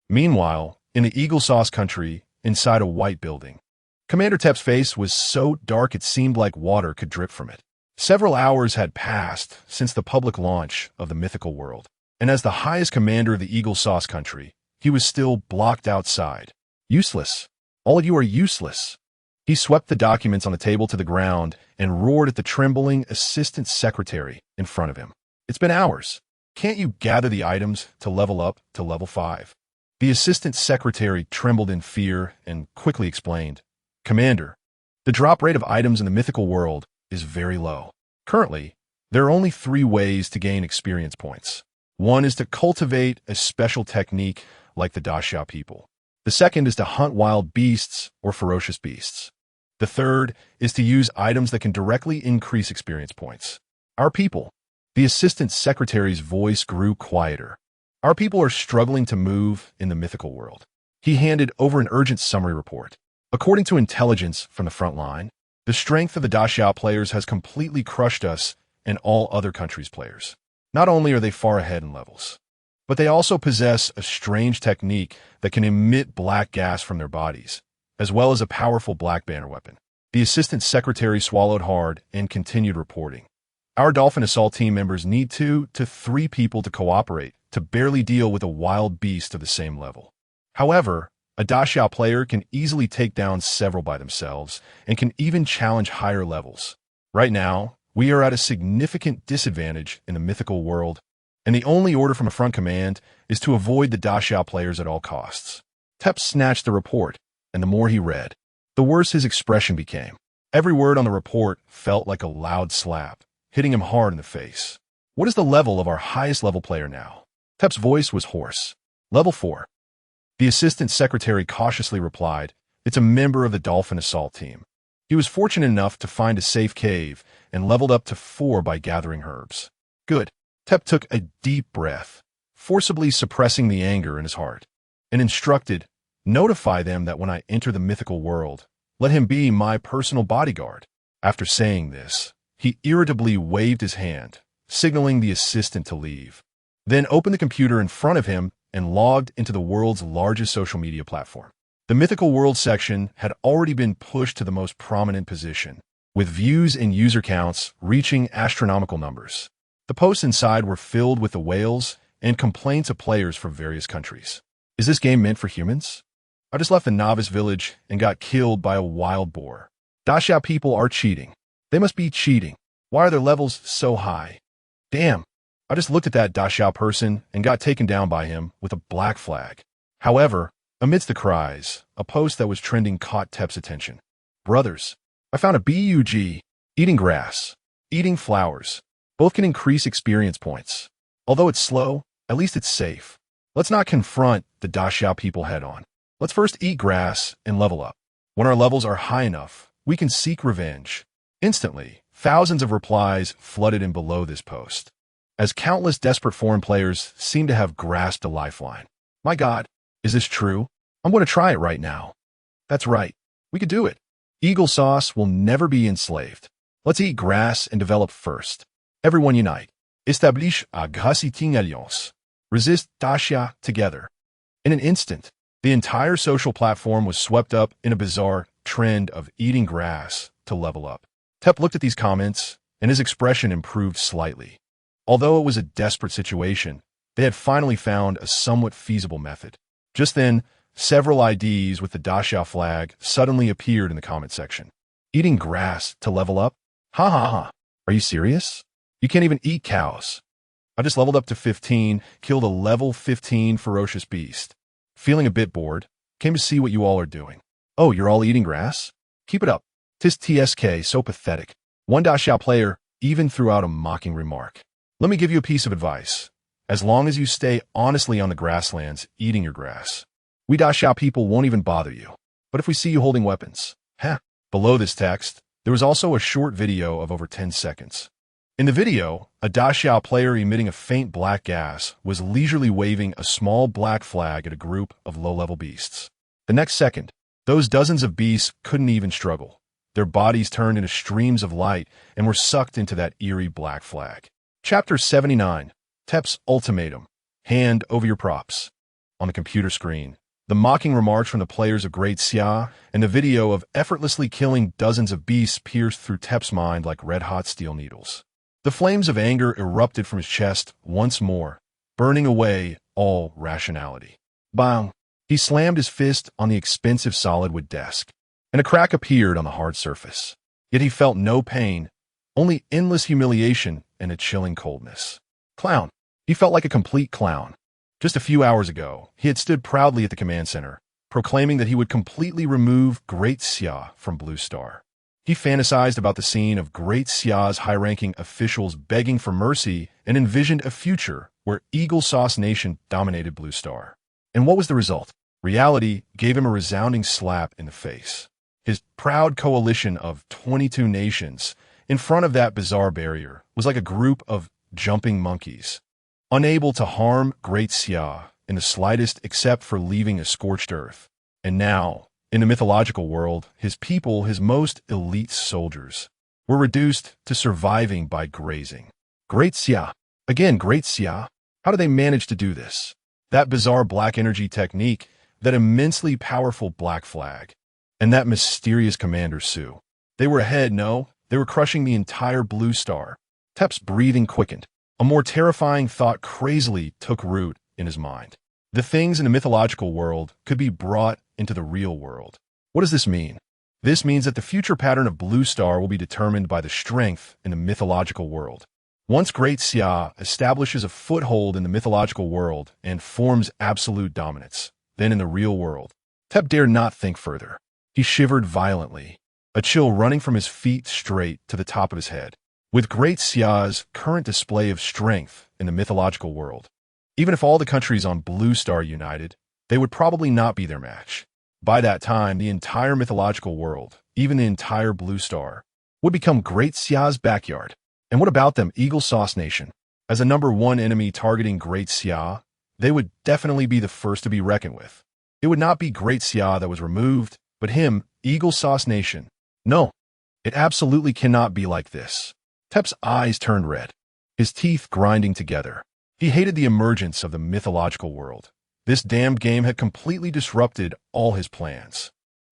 Meanwhile, in the Eagle Sauce country, inside a white building, Commander Tep's face was so dark it seemed like water could drip from it. Several hours had passed since the public launch of the Mythical World, and as the highest commander of the Eagle Sauce country, he was still blocked outside. Useless. All of you are useless. He swept the documents on the table to the ground and roared at the trembling assistant secretary in front of him. It's been hours. Can't you gather the items to level up to level 5? The assistant secretary trembled in fear and quickly explained, Commander, the drop rate of items in the Mythical World is very low. Currently, there are only 3 ways to gain experience points. One is to cultivate a special technique like the Daxia people. The second is to hunt wild beasts or ferocious beasts. The third is to use items that can directly increase experience points. Our people. The assistant secretary's voice grew quieter. Our people are struggling to move in the Mythical World. He handed over an urgent summary report. According to intelligence from the front line, the strength of the Daxiao players has completely crushed us and all other countries' players. Not only are they far ahead in levels, but they also possess a strange technique that can emit black gas from their bodies, as well as a powerful black banner weapon. The assistant secretary swallowed hard and continued reporting. Our Dolphin Assault team members need 2 to 3 people to cooperate to barely deal with a wild beast of the same level. However, a Daxiao player can easily take down several by themselves and can even challenge higher levels. Right now, we are at a significant disadvantage in the Mythical World, and the only order from a front command is to avoid the Daxiao players at all costs. Tep snatched the report, and the more he read, the worse his expression became. Every word on the report felt like a loud slap, hitting him hard in the face. What is the level of our highest level player now? Tep's voice was hoarse. Level 4. The assistant secretary cautiously replied, It's a member of the Dolphin Assault team. He was fortunate enough to find a safe cave and leveled up to 4 by gathering herbs. Good. Tep took a deep breath, forcibly suppressing the anger in his heart, and instructed, Notify them that when I enter the Mythical World, let him be my personal bodyguard. After saying this, he irritably waved his hand, signaling the assistant to leave, then opened the computer in front of him and logged into the world's largest social media platform. The Mythical World section had already been pushed to the most prominent position, with views and user counts reaching astronomical numbers. The posts inside were filled with the whales and complaints of players from various countries. Is this game meant for humans? I just left the novice village and got killed by a wild boar. Daxia people are cheating. They must be cheating. Why are their levels so high? Damn. I just looked at that Daxia person and got taken down by him with a black flag. However, amidst the cries, a post that was trending caught Tep's attention. Brothers, I found a bug. Eating grass, eating flowers. Both can increase experience points. Although it's slow, at least it's safe. Let's not confront the Daxia people head-on. Let's first eat grass and level up. When our levels are high enough, we can seek revenge. Instantly, thousands of replies flooded in below this post, as countless desperate foreign players seem to have grasped a lifeline. My God, is this true? I'm going to try it right now. That's right. We could do it. Eagle sauce will never be enslaved. Let's eat grass and develop first. Everyone unite. Establish a Gassiting Alliance. Resist Daxia together. In an instant, the entire social platform was swept up in a bizarre trend of eating grass to level up. Tep looked at these comments, and his expression improved slightly. Although it was a desperate situation, they had finally found a somewhat feasible method. Just then, several IDs with the Daxia flag suddenly appeared in the comment section. Eating grass to level up? Ha ha ha. Are you serious? You can't even eat cows. I just leveled up to 15, killed a level 15 ferocious beast. Feeling a bit bored, came to see what you all are doing. Oh, you're all eating grass? Keep it up. Tis TSK, so pathetic. One Daxia player even threw out a mocking remark. Let me give you a piece of advice. As long as you stay honestly on the grasslands, eating your grass, we Daxia people won't even bother you. But if we see you holding weapons, Below this text, there was also a short video of over 10 seconds. In the video, a Daxia player emitting a faint black gas was leisurely waving a small black flag at a group of low-level beasts. The next second, those dozens of beasts couldn't even struggle. Their bodies turned into streams of light and were sucked into that eerie black flag. Chapter 79, Tep's Ultimatum. Hand over your props. On the computer screen, the mocking remarks from the players of Great Xia and the video of effortlessly killing dozens of beasts pierced through Tep's mind like red-hot steel needles. The flames of anger erupted from his chest once more, burning away all rationality. Bang! He slammed his fist on the expensive solid wood desk, and a crack appeared on the hard surface. Yet he felt no pain, only endless humiliation and a chilling coldness. Clown. He felt like a complete clown. Just a few hours ago, he had stood proudly at the command center, proclaiming that he would completely remove Great Xia from Blue Star. He fantasized about the scene of Great Xia's high-ranking officials begging for mercy and envisioned a future where Eagle Sauce Nation dominated Blue Star. And what was the result? Reality gave him a resounding slap in the face. His proud coalition of 22 nations in front of that bizarre barrier was like a group of jumping monkeys, unable to harm Great Xia in the slightest except for leaving a scorched earth. And now, in the mythological world, his people, his most elite soldiers, were reduced to surviving by grazing. Great Xia. Again, Great Xia. How did they manage to do this? That bizarre black energy technique, that immensely powerful black flag, and that mysterious Commander Su. They were ahead, no? They were crushing the entire Blue Star. Tep's breathing quickened. A more terrifying thought crazily took root in his mind. The things in the mythological world could be brought into the real world. What does this mean? This means that the future pattern of Blue Star will be determined by the strength in the mythological world. Once Great Xia establishes a foothold in the mythological world and forms absolute dominance, then in the real world, Tep dared not think further. He shivered violently, a chill running from his feet straight to the top of his head. With Great Xia's current display of strength in the mythological world, even if all the countries on Blue Star united, they would probably not be their match. By that time, the entire mythological world, even the entire Blue Star, would become Great Xia's backyard. And what about them, Eagle Sauce Nation? As a number one enemy targeting Great Xia, they would definitely be the first to be reckoned with. It would not be Great Xia that was removed, but him, Eagle Sauce Nation. No, it absolutely cannot be like this. Tep's eyes turned red, his teeth grinding together. He hated the emergence of the mythological world, This damned game had completely disrupted all his plans.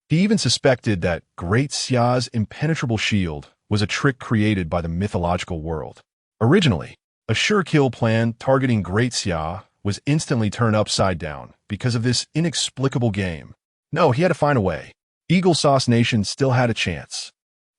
He even suspected that Great Xia's impenetrable shield was a trick created by the mythological world. Originally, a sure-kill plan targeting Great Xia was instantly turned upside down because of this inexplicable game. No, he had to find a way. Eagle Sauce Nation still had a chance.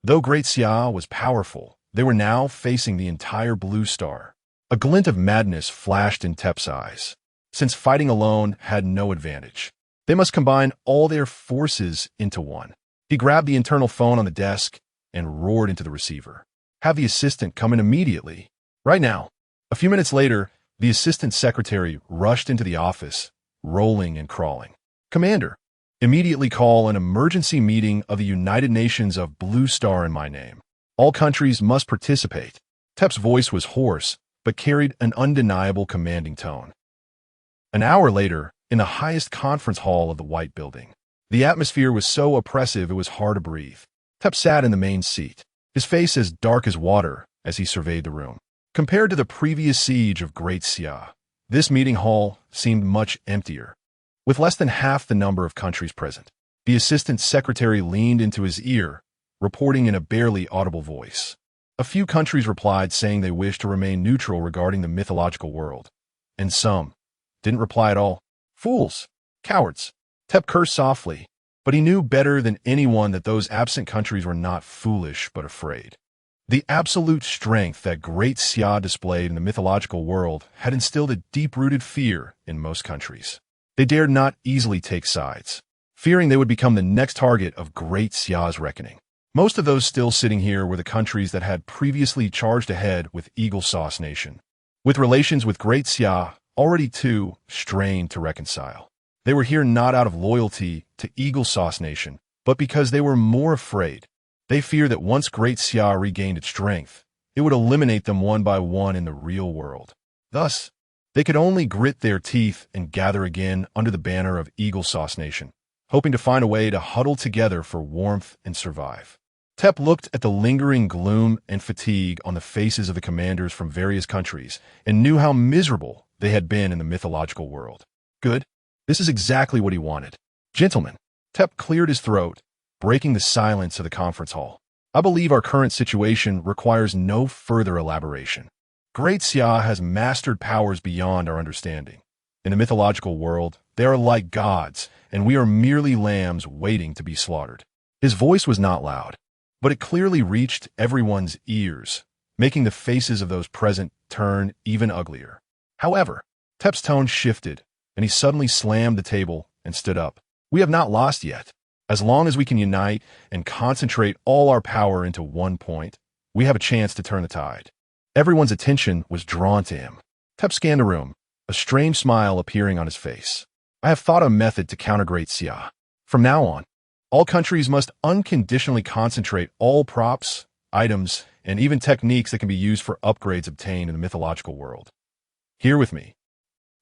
Though Great Xia was powerful, they were now facing the entire Blue Star. A glint of madness flashed in Tep's eyes. Since fighting alone had no advantage, they must combine all their forces into one. He grabbed the internal phone on the desk and roared into the receiver. Have the assistant come in immediately. Right now. A few minutes later, the assistant secretary rushed into the office, rolling and crawling. Commander, immediately call an emergency meeting of the United Nations of Blue Star in my name. All countries must participate. Tep's voice was hoarse, but carried an undeniable commanding tone. An hour later, in the highest conference hall of the White Building, the atmosphere was so oppressive it was hard to breathe. Tep sat in the main seat, his face as dark as water as he surveyed the room. Compared to the previous siege of Great Xia, this meeting hall seemed much emptier. With less than half the number of countries present, the assistant secretary leaned into his ear, reporting in a barely audible voice. A few countries replied saying they wished to remain neutral regarding the mythological world, and some didn't reply at all. Fools! Cowards! Tep cursed softly, but he knew better than anyone that those absent countries were not foolish but afraid. The absolute strength that Great Xia displayed in the mythological world had instilled a deep-rooted fear in most countries. They dared not easily take sides, fearing they would become the next target of Great Xia's reckoning. Most of those still sitting here were the countries that had previously charged ahead with Eagle Sauce Nation, with relations with Great Xia already too strained to reconcile. They were here not out of loyalty to Eagle Sauce Nation, but because they were more afraid. They feared that once Great Xia regained its strength, it would eliminate them one by one in the real world. Thus, they could only grit their teeth and gather again under the banner of Eagle Sauce Nation, hoping to find a way to huddle together for warmth and survive. Tep looked at the lingering gloom and fatigue on the faces of the commanders from various countries and knew how miserable they had been in the mythological world. Good. This is exactly what he wanted. Gentlemen, Tep cleared his throat, breaking the silence of the conference hall. I believe our current situation requires no further elaboration. Great Xia has mastered powers beyond our understanding. In the mythological world, they are like gods, and we are merely lambs waiting to be slaughtered. His voice was not loud, but it clearly reached everyone's ears, making the faces of those present turn even uglier. However, Tep's tone shifted, and he suddenly slammed the table and stood up. We have not lost yet. As long as we can unite and concentrate all our power into one point, we have a chance to turn the tide. Everyone's attention was drawn to him. Tep scanned the room, a strange smile appearing on his face. I have thought a method to counter Great Xia. From now on, all countries must unconditionally concentrate all props, items, and even techniques that can be used for upgrades obtained in the mythological world. Here with me.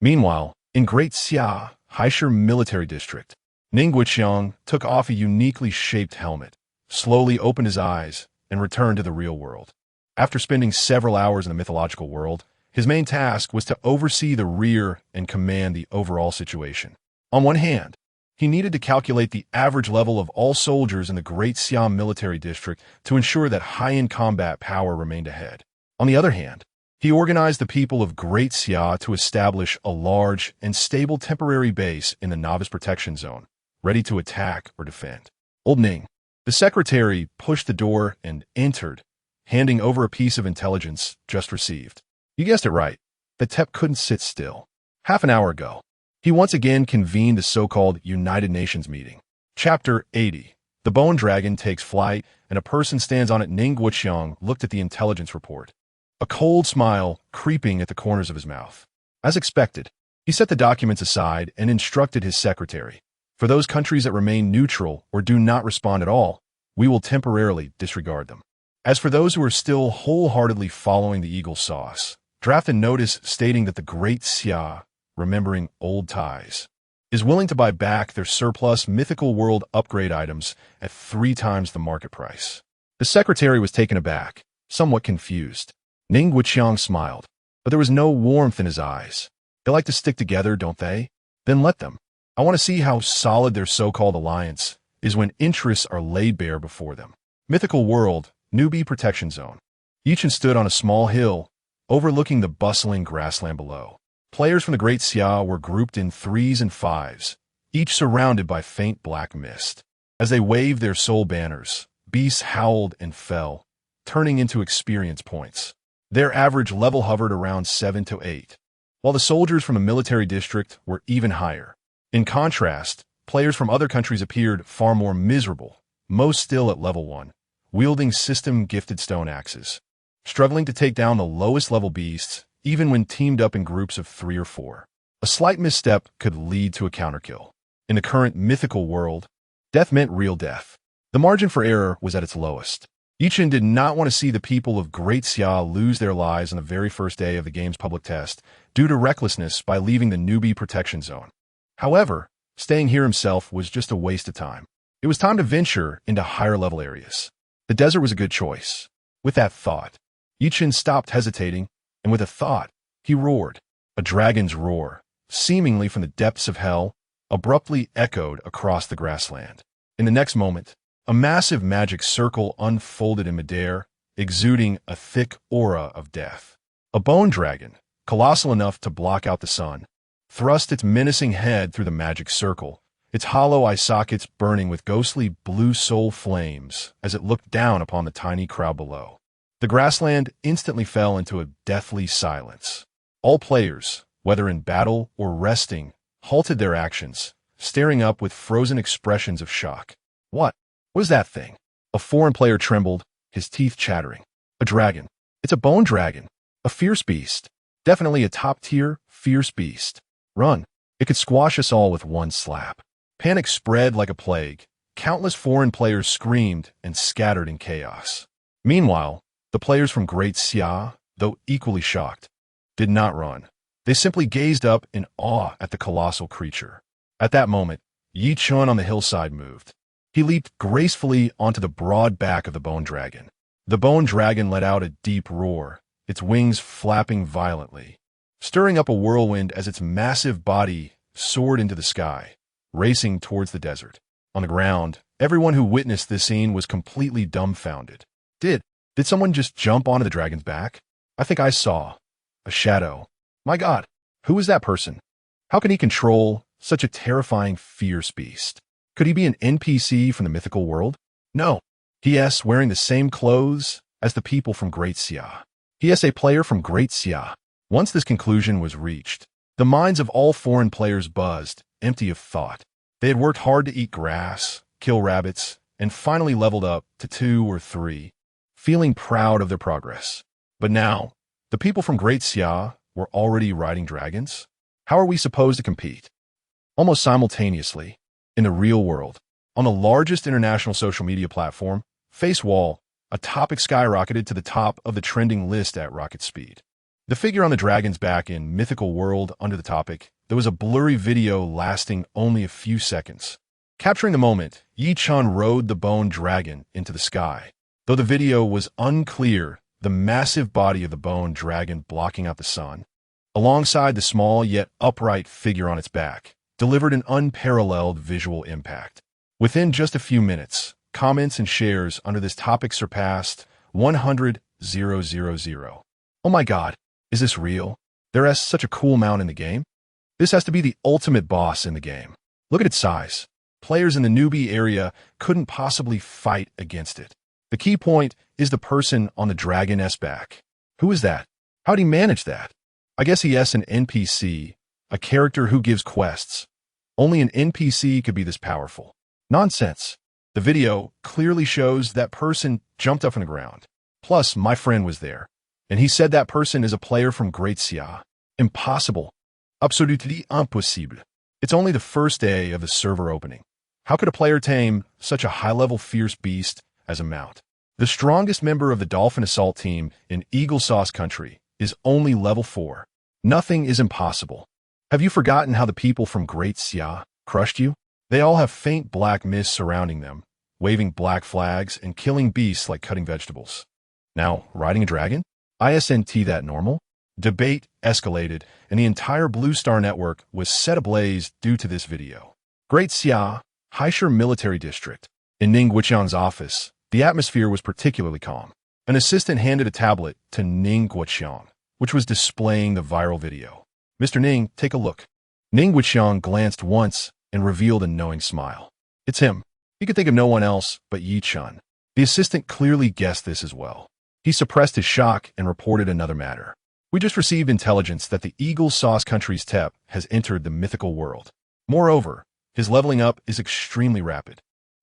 Meanwhile, in Great Xia, Haisher Military District, Ningguoqiang took off a uniquely shaped helmet, slowly opened his eyes, and returned to the real world. After spending several hours in the mythological world, his main task was to oversee the rear and command the overall situation. On one hand, he needed to calculate the average level of all soldiers in the Great Xia Military District to ensure that high-end combat power remained ahead. On the other hand, he organized the people of Great Xia to establish a large and stable temporary base in the Novice Protection Zone, ready to attack or defend. Old Ning, the secretary, pushed the door and entered, handing over a piece of intelligence just received. You guessed it right, that Tep couldn't sit still. Half an hour ago, he once again convened the so-called United Nations meeting. Chapter 80. The Bone Dragon takes flight, and a person stands on it. Ningguoqiang looked at the intelligence report, a cold smile creeping at the corners of his mouth. As expected, he set the documents aside and instructed his secretary. For those countries that remain neutral or do not respond at all, we will temporarily disregard them. As for those who are still wholeheartedly following the Eagle Sauce, draft a notice stating that the Great Xia, remembering old ties, is willing to buy back their surplus Mythical World upgrade items at 3 times the market price. The secretary was taken aback, somewhat confused. Ningguoqiang smiled, but there was no warmth in his eyes. They like to stick together, don't they? then let them. I want to see how solid their so-called alliance is when interests are laid bare before them. Mythical World, Newbie Protection Zone. Ye Chen stood on a small hill, overlooking the bustling grassland below. Players from the Great Xia were grouped in 3s and 5s, each surrounded by faint black mist. As they waved their soul banners, beasts howled and fell, turning into experience points. Their average level hovered around 7 to 8, while the soldiers from the military district were even higher. In contrast, players from other countries appeared far more miserable, most still at level 1, wielding system-gifted stone axes, struggling to take down the lowest level beasts even when teamed up in groups of 3 or 4. A slight misstep could lead to a counterkill. In the current mythical world, death meant real death. The margin for error was at its lowest. Ye Chen did not want to see the people of Great Xia lose their lives on the very first day of the game's public test due to recklessness by leaving the newbie protection zone. However, staying here himself was just a waste of time. It was time to venture into higher-level areas. The desert was a good choice. With that thought, Ye Chen stopped hesitating, and with a thought, he roared. A dragon's roar, seemingly from the depths of hell, abruptly echoed across the grassland. In the next moment, a massive magic circle unfolded in midair, exuding a thick aura of death. A bone dragon, colossal enough to block out the sun, thrust its menacing head through the magic circle, its hollow eye sockets burning with ghostly blue soul flames as it looked down upon the tiny crowd below. The grassland instantly fell into a deathly silence. All players, whether in battle or resting, halted their actions, staring up with frozen expressions of shock. What was that thing? A foreign player trembled, his teeth chattering. A dragon. It's a bone dragon. A fierce beast. Definitely a top-tier, fierce beast. Run. It could squash us all with one slap. Panic spread like a plague. Countless foreign players screamed and scattered in chaos. Meanwhile, the players from Great Xia, though equally shocked, did not run. They simply gazed up in awe at the colossal creature. At that moment, Ye Chen on the hillside moved. He leaped gracefully onto the broad back of the bone dragon. The bone dragon let out a deep roar, its wings flapping violently, stirring up a whirlwind as its massive body soared into the sky, racing towards the desert. On the ground, everyone who witnessed this scene was completely dumbfounded. Did someone just jump onto the dragon's back? I think I saw a shadow. My God, who is that person? How can he control such a terrifying, fierce beast? Could he be an NPC from the mythical world? No. He is wearing the same clothes as the people from Great Xia. He is a player from Great Xia. Once this conclusion was reached, the minds of all foreign players buzzed, empty of thought. They had worked hard to eat grass, kill rabbits, and finally leveled up to 2 or 3, feeling proud of their progress. But now, the people from Great Xia were already riding dragons? How are we supposed to compete? Almost simultaneously, in the real world, on the largest international social media platform, FaceWall, a topic skyrocketed to the top of the trending list at rocket speed. The figure on the dragon's back in Mythical World under the topic, there was a blurry video lasting only a few seconds. Capturing the moment, Ye Chen rode the bone dragon into the sky. Though the video was unclear, the massive body of the bone dragon blocking out the sun, alongside the small yet upright figure on its back, delivered an unparalleled visual impact. Within just a few minutes, comments and shares under this topic surpassed 100,000. Oh my God, is this real? There is such a cool mount in the game? This has to be the ultimate boss in the game. Look at its size. Players in the newbie area couldn't possibly fight against it. The key point is the person on the dragon's back. Who is that? How'd he manage that? I guess he is an NPC, a character who gives quests. Only an NPC could be this powerful. Nonsense. The video clearly shows that person jumped up from the ground. Plus, my friend was there, and he said that person is a player from Great Xia. Impossible. Absolutely impossible. It's only the first day of the server opening. How could a player tame such a high-level fierce beast as a mount? The strongest member of the Dolphin Assault team in Eagle Sauce Country is only level 4. Nothing is impossible. Have you forgotten how the people from Great Xia crushed you? They all have faint black mist surrounding them, waving black flags and killing beasts like cutting vegetables. Now, riding a dragon? Isn't that normal? Debate escalated, and the entire Blue Star network was set ablaze due to this video. Great Xia, Haisher Military District. In Ning Guoqiang's office, the atmosphere was particularly calm. An assistant handed a tablet to Ning Guoqiang, which was displaying the viral video. "Mr. Ning, take a look." Ning Guoqiang glanced once and revealed a knowing smile. It's him. He could think of no one else but Ye Chen. The assistant clearly guessed this as well. He suppressed his shock and reported another matter. "We just received intelligence that the Eagle Sauce country's Tep has entered the mythical world. Moreover, his leveling up is extremely rapid.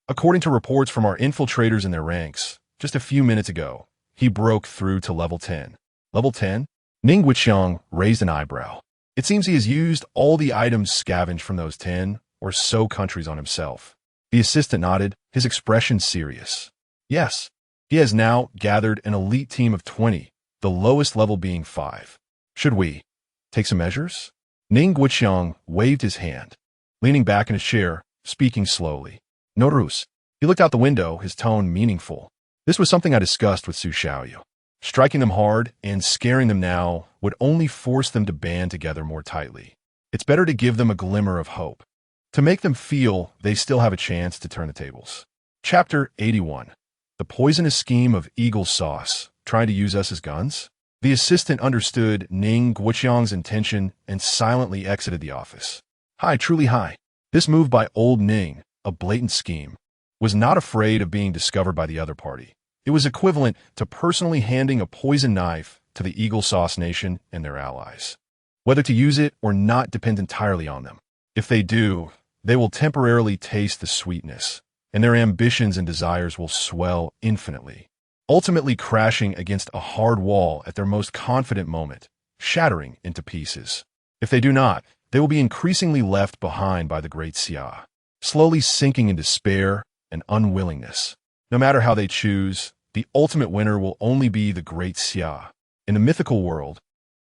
According to reports from our infiltrators in their ranks, just a few minutes ago, he broke through to level 10. Level 10? Ning Guoqiang raised an eyebrow. It seems he has used all the items scavenged from those 10 or so countries on himself. The assistant nodded, his expression serious. Yes, he has now gathered an elite team of 20, the lowest level being 5. Should we take some measures? Ning Guoqiang waved his hand, leaning back in his chair, speaking slowly. No ruse. He looked out the window, his tone meaningful. This was something I discussed with Su Xiaoyu. Striking them hard and scaring them now would only force them to band together more tightly. It's better to give them a glimmer of hope, to make them feel they still have a chance to turn the tables. Chapter 81. The poisonous scheme of Eagle Sauce, trying to use us as guns? The assistant understood Ning Guoqiang's intention and silently exited the office. Hi, truly hi. This move by old Ning, a blatant scheme, was not afraid of being discovered by the other party. It was equivalent to personally handing a poison knife to the Eagle Sauce Nation and their allies. Whether to use it or not depends entirely on them. If they do, they will temporarily taste the sweetness, and their ambitions and desires will swell infinitely, ultimately crashing against a hard wall at their most confident moment, shattering into pieces. If they do not, they will be increasingly left behind by the Great Xia, slowly sinking in despair and unwillingness. No matter how they choose, the ultimate winner will only be the Great Xia. In the mythical world,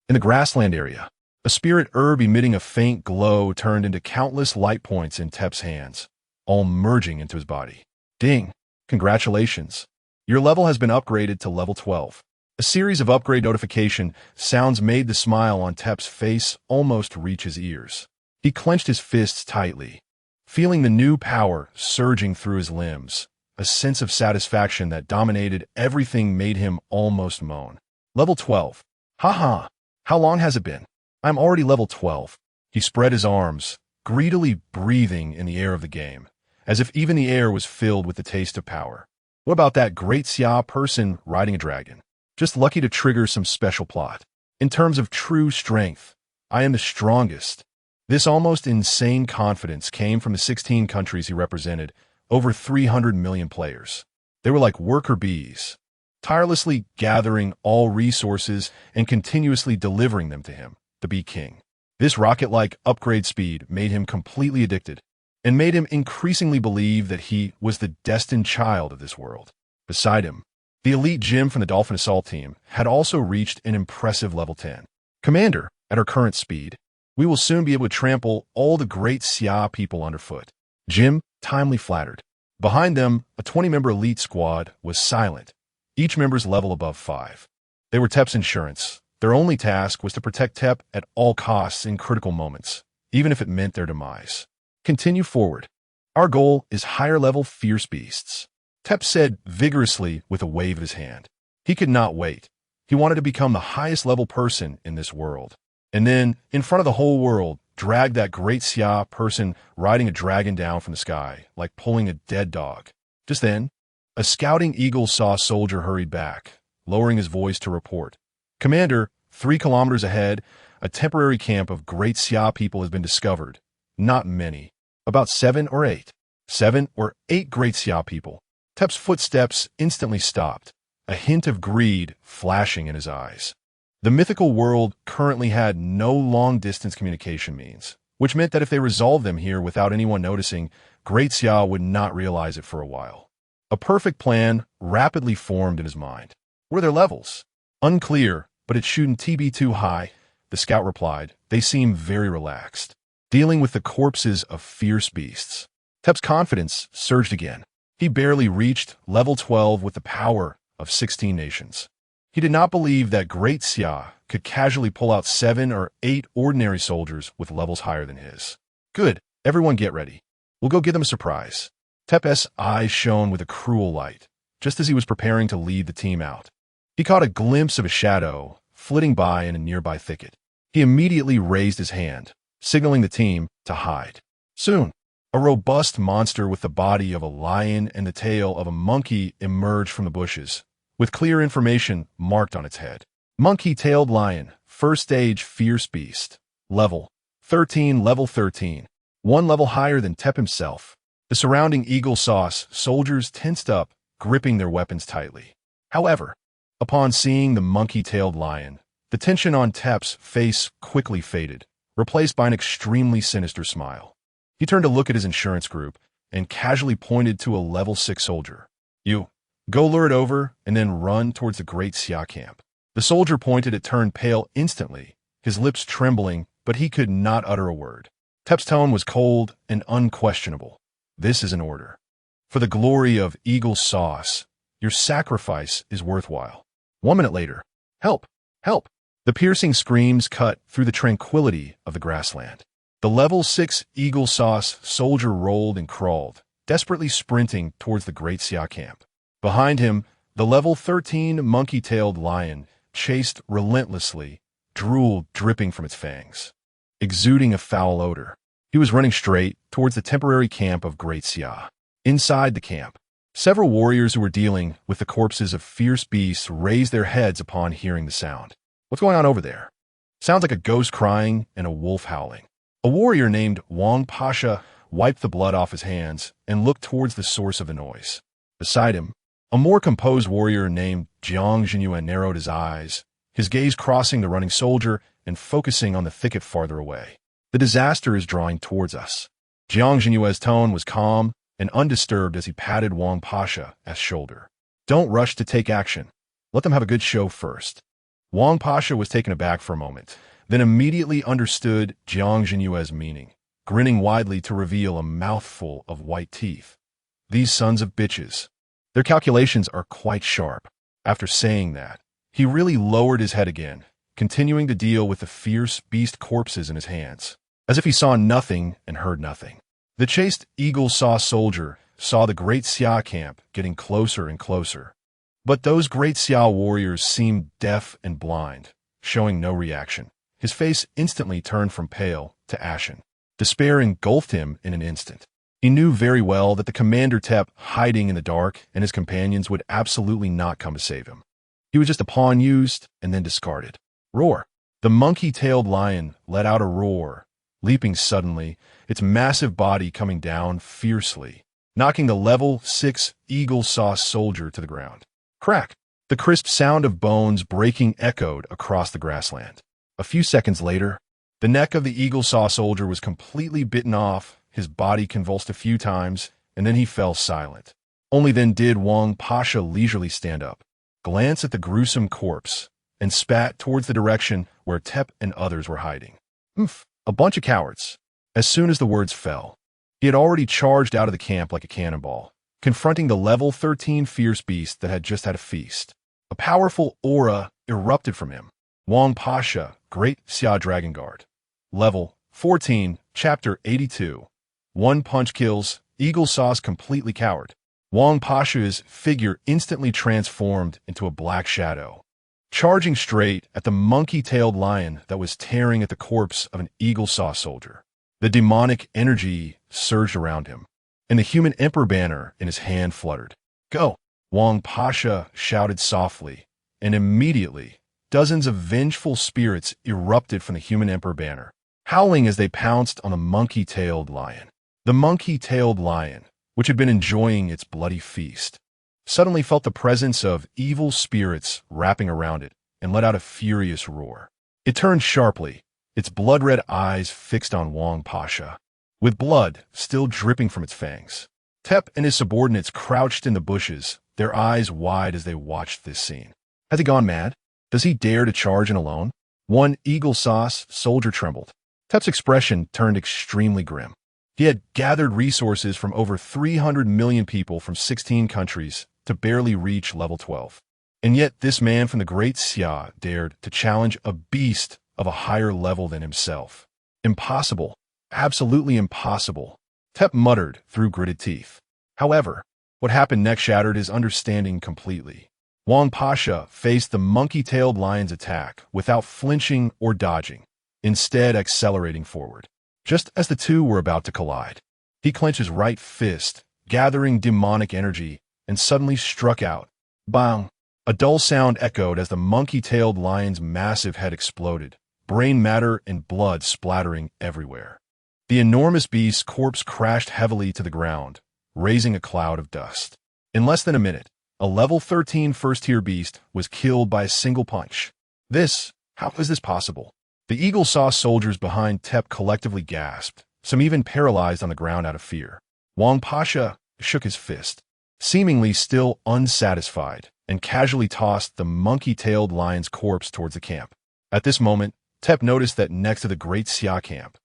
in the grassland area, a spirit herb emitting a faint glow turned into countless light points in Tep's hands, all merging into his body. Ding! Congratulations! Your level has been upgraded to level 12. A series of upgrade notification sounds made the smile on Tep's face almost reach his ears. He clenched his fists tightly, feeling the new power surging through his limbs. A sense of satisfaction that dominated everything made him almost moan. Level 12. Haha, how long has it been? I'm already level 12. He spread his arms, greedily breathing in the air of the game, as if even the air was filled with the taste of power. What about that Great Xia person riding a dragon? Just lucky to trigger some special plot. In terms of true strength, I am the strongest. This almost insane confidence came from the 16 countries he represented, over 300 million players. They were like worker bees, tirelessly gathering all resources and continuously delivering them to him, the Bee King. This rocket-like upgrade speed made him completely addicted and made him increasingly believe that he was the destined child of this world. Beside him, the elite Jim from the Dolphin Assault Team had also reached an impressive level 10. Commander, at our current speed, we will soon be able to trample all the Great Xia people underfoot. Jim timely flattered. Behind them, a 20-member elite squad was silent, each member's level above 5. They were Tep's insurance. Their only task was to protect Tep at all costs in critical moments, even if it meant their demise. Continue forward. Our goal is higher-level fierce beasts, Tep said vigorously with a wave of his hand. He could not wait. He wanted to become the highest-level person in this world. And then, in front of the whole world, drag that Great Xia person riding a dragon down from the sky, like pulling a dead dog. Just then, a scouting Eagle Sauce soldier hurried back, lowering his voice to report. Commander, 3 kilometers ahead, a temporary camp of Great Xia people has been discovered. Not many. About 7 or 8. 7 or 8 Great Xia people. Tep's footsteps instantly stopped, a hint of greed flashing in his eyes. The mythical world currently had no long-distance communication means, which meant that if they resolved them here without anyone noticing, Great Xia would not realize it for a while. A perfect plan rapidly formed in his mind. What are their levels? Unclear, but it shouldn't be too high, the scout replied. They seem very relaxed, dealing with the corpses of fierce beasts. Tep's confidence surged again. He barely reached level 12 with the power of 16 nations. He did not believe that Great Xia could casually pull out 7 or 8 ordinary soldiers with levels higher than his. Good, everyone get ready. We'll go give them a surprise. Tep's eyes shone with a cruel light, just as he was preparing to lead the team out. He caught a glimpse of a shadow flitting by in a nearby thicket. He immediately raised his hand, signaling the team to hide. Soon, a robust monster with the body of a lion and the tail of a monkey emerged from the bushes, with clear information marked on its head. Monkey-tailed lion, first stage fierce beast. Level 13, level 13. 1 level higher than Tep himself. The surrounding eagle sauce soldiers tensed up, gripping their weapons tightly. However, upon seeing the monkey-tailed lion, the tension on Tep's face quickly faded, replaced by an extremely sinister smile. He turned to look at his insurance group and casually pointed to a level 6 soldier. You, go lure it over and then run towards the Great Xia camp. The soldier pointed. It turned pale instantly, his lips trembling, but he could not utter a word. Tep's tone was cold and unquestionable. This is an order. For the glory of eagle sauce, your sacrifice is worthwhile. 1 minute later, help, help. The piercing screams cut through the tranquility of the grassland. The level 6 eagle sauce soldier rolled and crawled, desperately sprinting towards the Great Xia camp. Behind him, the level 13 monkey-tailed lion chased relentlessly, drool dripping from its fangs, exuding a foul odor. He was running straight towards the temporary camp of Great Xia. Inside the camp, several warriors who were dealing with the corpses of fierce beasts raised their heads upon hearing the sound. What's going on over there? Sounds like a ghost crying and a wolf howling. A warrior named Wang Pasha wiped the blood off his hands and looked towards the source of the noise. Beside him, a more composed warrior named Jiang Jinyuan narrowed his eyes, his gaze crossing the running soldier and focusing on the thicket farther away. The disaster is drawing towards us. Jiang Jinyuan's tone was calm and undisturbed as he patted Wang Pasha's shoulder. Don't rush to take action. Let them have a good show first. Wang Pasha was taken aback for a moment, then immediately understood Jiang Jinyuan's meaning, grinning widely to reveal a mouthful of white teeth. These sons of bitches. Their calculations are quite sharp. After saying that, he really lowered his head again, continuing to deal with the fierce beast corpses in his hands, as if he saw nothing and heard nothing. The chased eagle sauce soldier saw the Great Xia camp getting closer and closer. But those Great Xia warriors seemed deaf and blind, showing no reaction. His face instantly turned from pale to ashen. Despair engulfed him in an instant. He knew very well that the commander Tep hiding in the dark and his companions would absolutely not come to save him. He was just a pawn used and then discarded. Roar. The monkey-tailed lion let out a roar, leaping suddenly, its massive body coming down fiercely, knocking the level 6 eagle sauce soldier to the ground. Crack! The crisp sound of bones breaking echoed across the grassland. A few seconds later, the neck of the eagle sauce soldier was completely bitten off, his body convulsed a few times, and then he fell silent. Only then did Wang Pasha leisurely stand up, glance at the gruesome corpse, and spat towards the direction where Tep and others were hiding. A bunch of cowards. As soon as the words fell, he had already charged out of the camp like a cannonball, confronting the level 13 fierce beast that had just had a feast. A powerful aura erupted from him. Wang Pasha, Great Xia Dragon Guard. Level 14, Chapter 82. 1 punch kills, eagle sauce completely cowered. Wang Pasha's figure instantly transformed into a black shadow, charging straight at the monkey-tailed lion that was tearing at the corpse of an eagle sauce soldier. The demonic energy surged around him, and the human emperor banner in his hand fluttered. Go! Wang Pasha shouted softly, and immediately, dozens of vengeful spirits erupted from the human emperor banner, howling as they pounced on the monkey-tailed lion. The monkey-tailed lion, which had been enjoying its bloody feast, suddenly felt the presence of evil spirits wrapping around it and let out a furious roar. It turned sharply, its blood-red eyes fixed on Wang Pasha, with blood still dripping from its fangs. Tep and his subordinates crouched in the bushes, their eyes wide as they watched this scene. Has he gone mad? Does he dare to charge in alone? One eagle sauce soldier trembled. Tep's expression turned extremely grim. He had gathered resources from over 300 million people from 16 countries to barely reach level 12. And yet this man from the Great Xia dared to challenge a beast of a higher level than himself. Impossible. Absolutely impossible. Tep muttered through gritted teeth. However, what happened next shattered his understanding completely. Wang Pasha faced the monkey-tailed lion's attack without flinching or dodging, instead accelerating forward. Just as the two were about to collide, he clenched his right fist, gathering demonic energy, and suddenly struck out. Bang! A dull sound echoed as the monkey-tailed lion's massive head exploded, brain matter and blood splattering everywhere. The enormous beast's corpse crashed heavily to the ground, raising a cloud of dust. In less than a minute, a level 13 first-tier beast was killed by a single punch. How is this possible? The eagle saw soldiers behind Tep collectively gasped, some even paralyzed on the ground out of fear. Wang Pasha shook his fist, seemingly still unsatisfied, and casually tossed the monkey-tailed lion's corpse towards the camp. At this moment, Tep noticed that next to the Great Xia camp,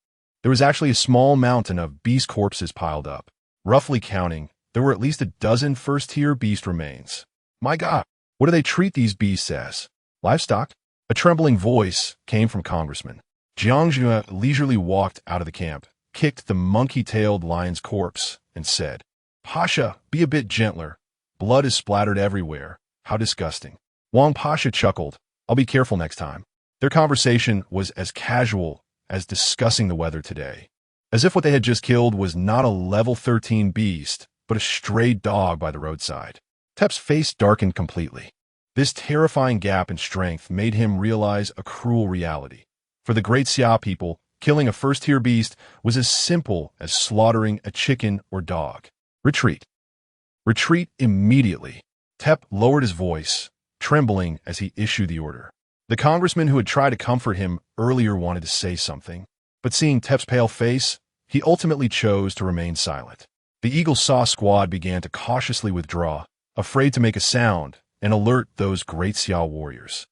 there was actually a small mountain of beast corpses piled up. Roughly counting, there were at least a dozen first-tier beast remains. My God, what do they treat these beasts as? Livestock? A trembling voice came from Congressman. Jiang Jue leisurely walked out of the camp, kicked the monkey-tailed lion's corpse, and said, Pasha, be a bit gentler. Blood is splattered everywhere. How disgusting. Wang Pasha chuckled. I'll be careful next time. Their conversation was as casual as discussing the weather today, as if what they had just killed was not a level 13 beast, but a stray dog by the roadside. Tep's face darkened completely. This terrifying gap in strength made him realize a cruel reality. For the Great Xia people, killing a first-tier beast was as simple as slaughtering a chicken or dog. Retreat. Retreat immediately. Tep lowered his voice, trembling as he issued the order. The congressman who had tried to comfort him earlier wanted to say something, but seeing Tep's pale face, he ultimately chose to remain silent. The Eagle Saw squad began to cautiously withdraw, afraid to make a sound and alert those Great Xia warriors.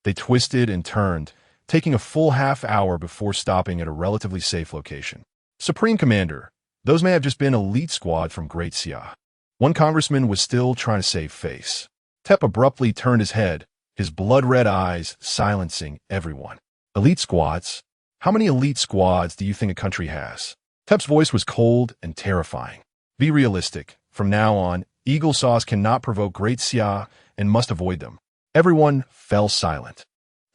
They twisted and turned, taking a full half-hour before stopping at a relatively safe location. Supreme Commander, those may have just been elite squad from Great Xia. One congressman was still trying to save face. Tep abruptly turned his head, his blood-red eyes silencing everyone. Elite squads? How many elite squads do you think a country has? Tep's voice was cold and terrifying. Be realistic. From now on, Eagle Saws cannot provoke Great Xia and must avoid them. Everyone fell silent.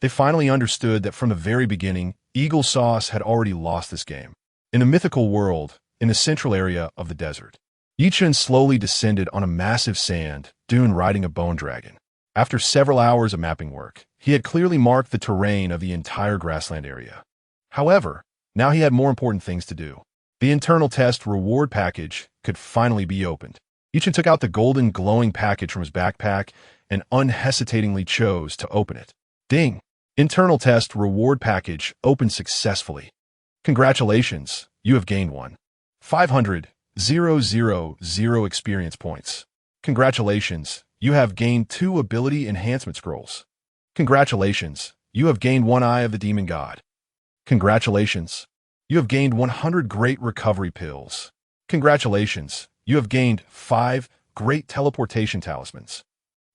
They finally understood that from the very beginning, Eagle Sauce had already lost this game. In the Mythical World, in the central area of the desert, Ye Chen slowly descended on a massive sand dune riding a bone dragon. After several hours of mapping work, he had clearly marked the terrain of the entire grassland area. However, now he had more important things to do. The internal test reward package could finally be opened. Ye Chen took out the golden glowing package from his backpack and unhesitatingly chose to open it. Ding! Internal test reward package opened successfully. Congratulations, you have gained 500,000 experience points. Congratulations, you have gained 2 ability enhancement scrolls. Congratulations, you have gained 1 Eye of the Demon God. Congratulations, you have gained 100 Great Recovery Pills. Congratulations, you have gained 5 Great Teleportation Talismans.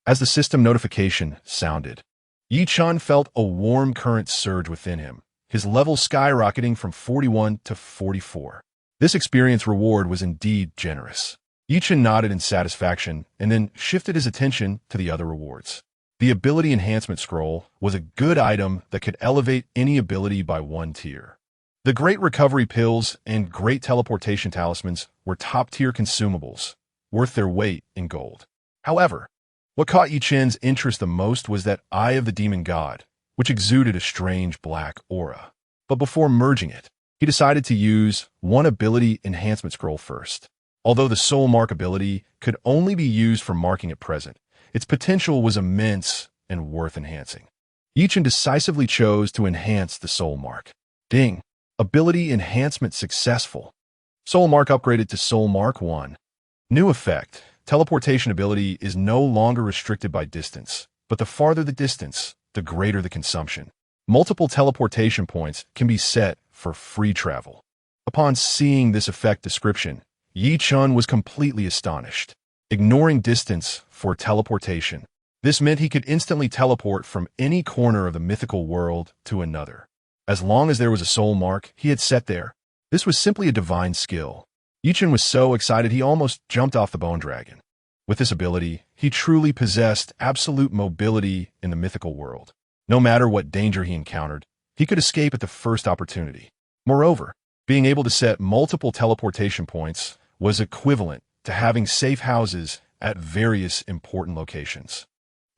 As the system notification sounded, Ye Chen felt a warm current surge within him, his level skyrocketing from 41 to 44. This experience reward was indeed generous. Ye Chen nodded in satisfaction and then shifted his attention to the other rewards. The Ability Enhancement Scroll was a good item that could elevate any ability by 1 tier. The Great Recovery Pills and Great Teleportation Talismans were top-tier consumables, worth their weight in gold. However, what caught Ye Chen's interest the most was that Eye of the Demon God, which exuded a strange black aura. But before merging it, he decided to use 1 Ability Enhancement Scroll first. Although the Soul Mark ability could only be used for marking at present, its potential was immense and worth enhancing. Ye Chen decisively chose to enhance the Soul Mark. Ding! Ability Enhancement successful. Soul Mark upgraded to Soul Mark 1. New effect. Teleportation ability is no longer restricted by distance, but the farther the distance, the greater the consumption. Multiple teleportation points can be set for free travel. Upon seeing this effect description, Ye Chen was completely astonished. Ignoring distance for teleportation, This meant he could instantly teleport from any corner of the mythical world to another. As long as there was a soul mark he had set there, this was simply a divine skill. Ye Chen was so excited he almost jumped off the bone dragon. With this ability, he truly possessed absolute mobility in the mythical world. No matter what danger he encountered, he could escape at the first opportunity. Moreover, being able to set multiple teleportation points was equivalent to having safe houses at various important locations.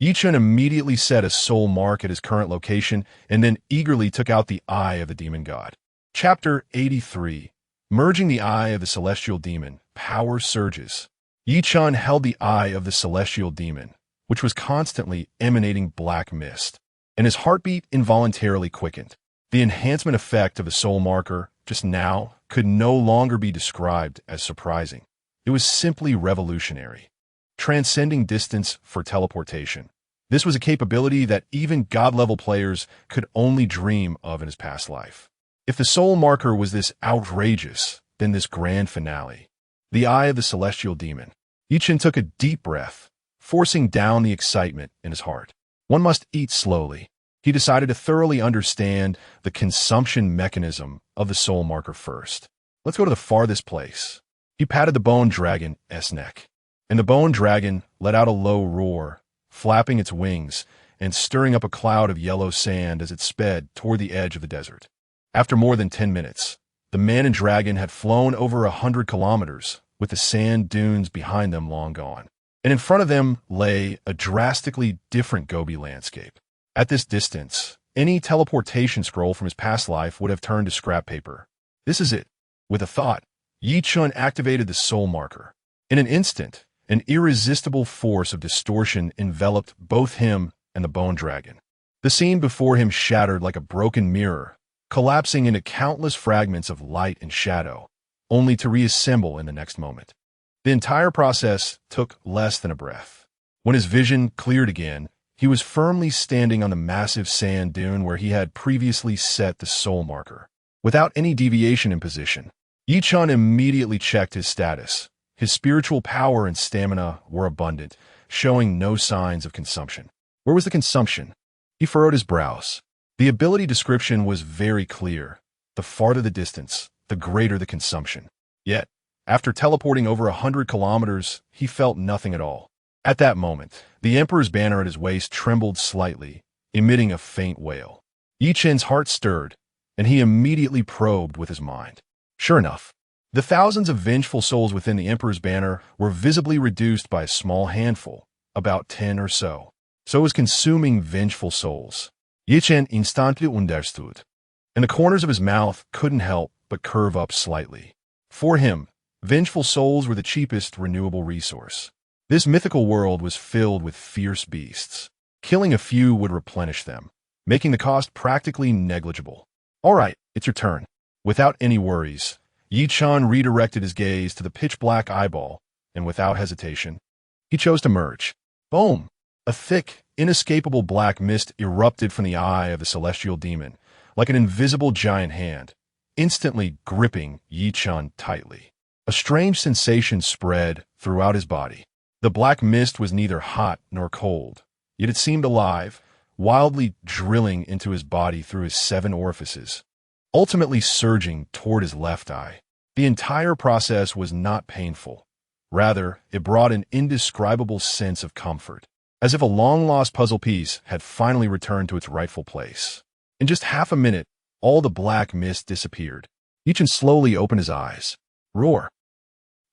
Ye Chen immediately set a soul mark at his current location and then eagerly took out the Eye of the Demon God. Chapter 83. Merging the Eye of the Celestial Demon, Power Surges. Ye Chen held the Eye of the Celestial Demon, which was constantly emanating black mist, and his heartbeat involuntarily quickened. The enhancement effect of the soul marker just now could no longer be described as surprising. It was simply revolutionary. Transcending distance for teleportation. This was a capability that even God-level players could only dream of in his past life. If the soul marker was this outrageous, then this grand finale. The Eye of the Celestial Demon. Ye Chen took a deep breath, forcing down the excitement in his heart. One must eat slowly. He decided to thoroughly understand the consumption mechanism of the soul marker first. Let's go to the farthest place. He patted the bone dragon's neck, and the bone dragon let out a low roar, flapping its wings and stirring up a cloud of yellow sand as it sped toward the edge of the desert. After more than 10 minutes, the man and dragon had flown over 100 kilometers, with the sand dunes behind them long gone. And in front of them lay a drastically different Gobi landscape. At this distance, any teleportation scroll from his past life would have turned to scrap paper. This is it. With a thought, Ye Chen activated the soul marker. In an instant, an irresistible force of distortion enveloped both him and the bone dragon. The scene before him shattered like a broken mirror, collapsing into countless fragments of light and shadow, only to reassemble in the next moment. The entire process took less than a breath. When his vision cleared again, he was firmly standing on the massive sand dune where he had previously set the soul marker. Without any deviation in position, Ye Chen immediately checked his status. His spiritual power and stamina were abundant, showing no signs of consumption. Where was the consumption? He furrowed his brows. The ability description was very clear. The farther the distance, the greater the consumption. Yet, after teleporting over 100 kilometers, he felt nothing at all. At that moment, the Emperor's banner at his waist trembled slightly, emitting a faint wail. Ye Chen's heart stirred, and he immediately probed with his mind. Sure enough, the thousands of vengeful souls within the Emperor's banner were visibly reduced by a small handful, about 10 or so. So it was consuming vengeful souls. Ye Chen instantly understood, and the corners of his mouth couldn't help but curve up slightly. For him, vengeful souls were the cheapest renewable resource. This mythical world was filled with fierce beasts. Killing a few would replenish them, making the cost practically negligible. All right, it's your turn. Without any worries, Ye Chen redirected his gaze to the pitch-black eyeball, and without hesitation, he chose to merge. Boom! A thick, inescapable black mist erupted from the eye of the celestial demon, like an invisible giant hand, instantly gripping Ye Chen tightly. A strange sensation spread throughout his body. The black mist was neither hot nor cold, yet it seemed alive, wildly drilling into his body through his 7 orifices, ultimately surging toward his left eye. The entire process was not painful. Rather, it brought an indescribable sense of comfort, as if a long-lost puzzle piece had finally returned to its rightful place. In just half a minute, all the black mist disappeared. Ye Chen slowly opened his eyes. Roar!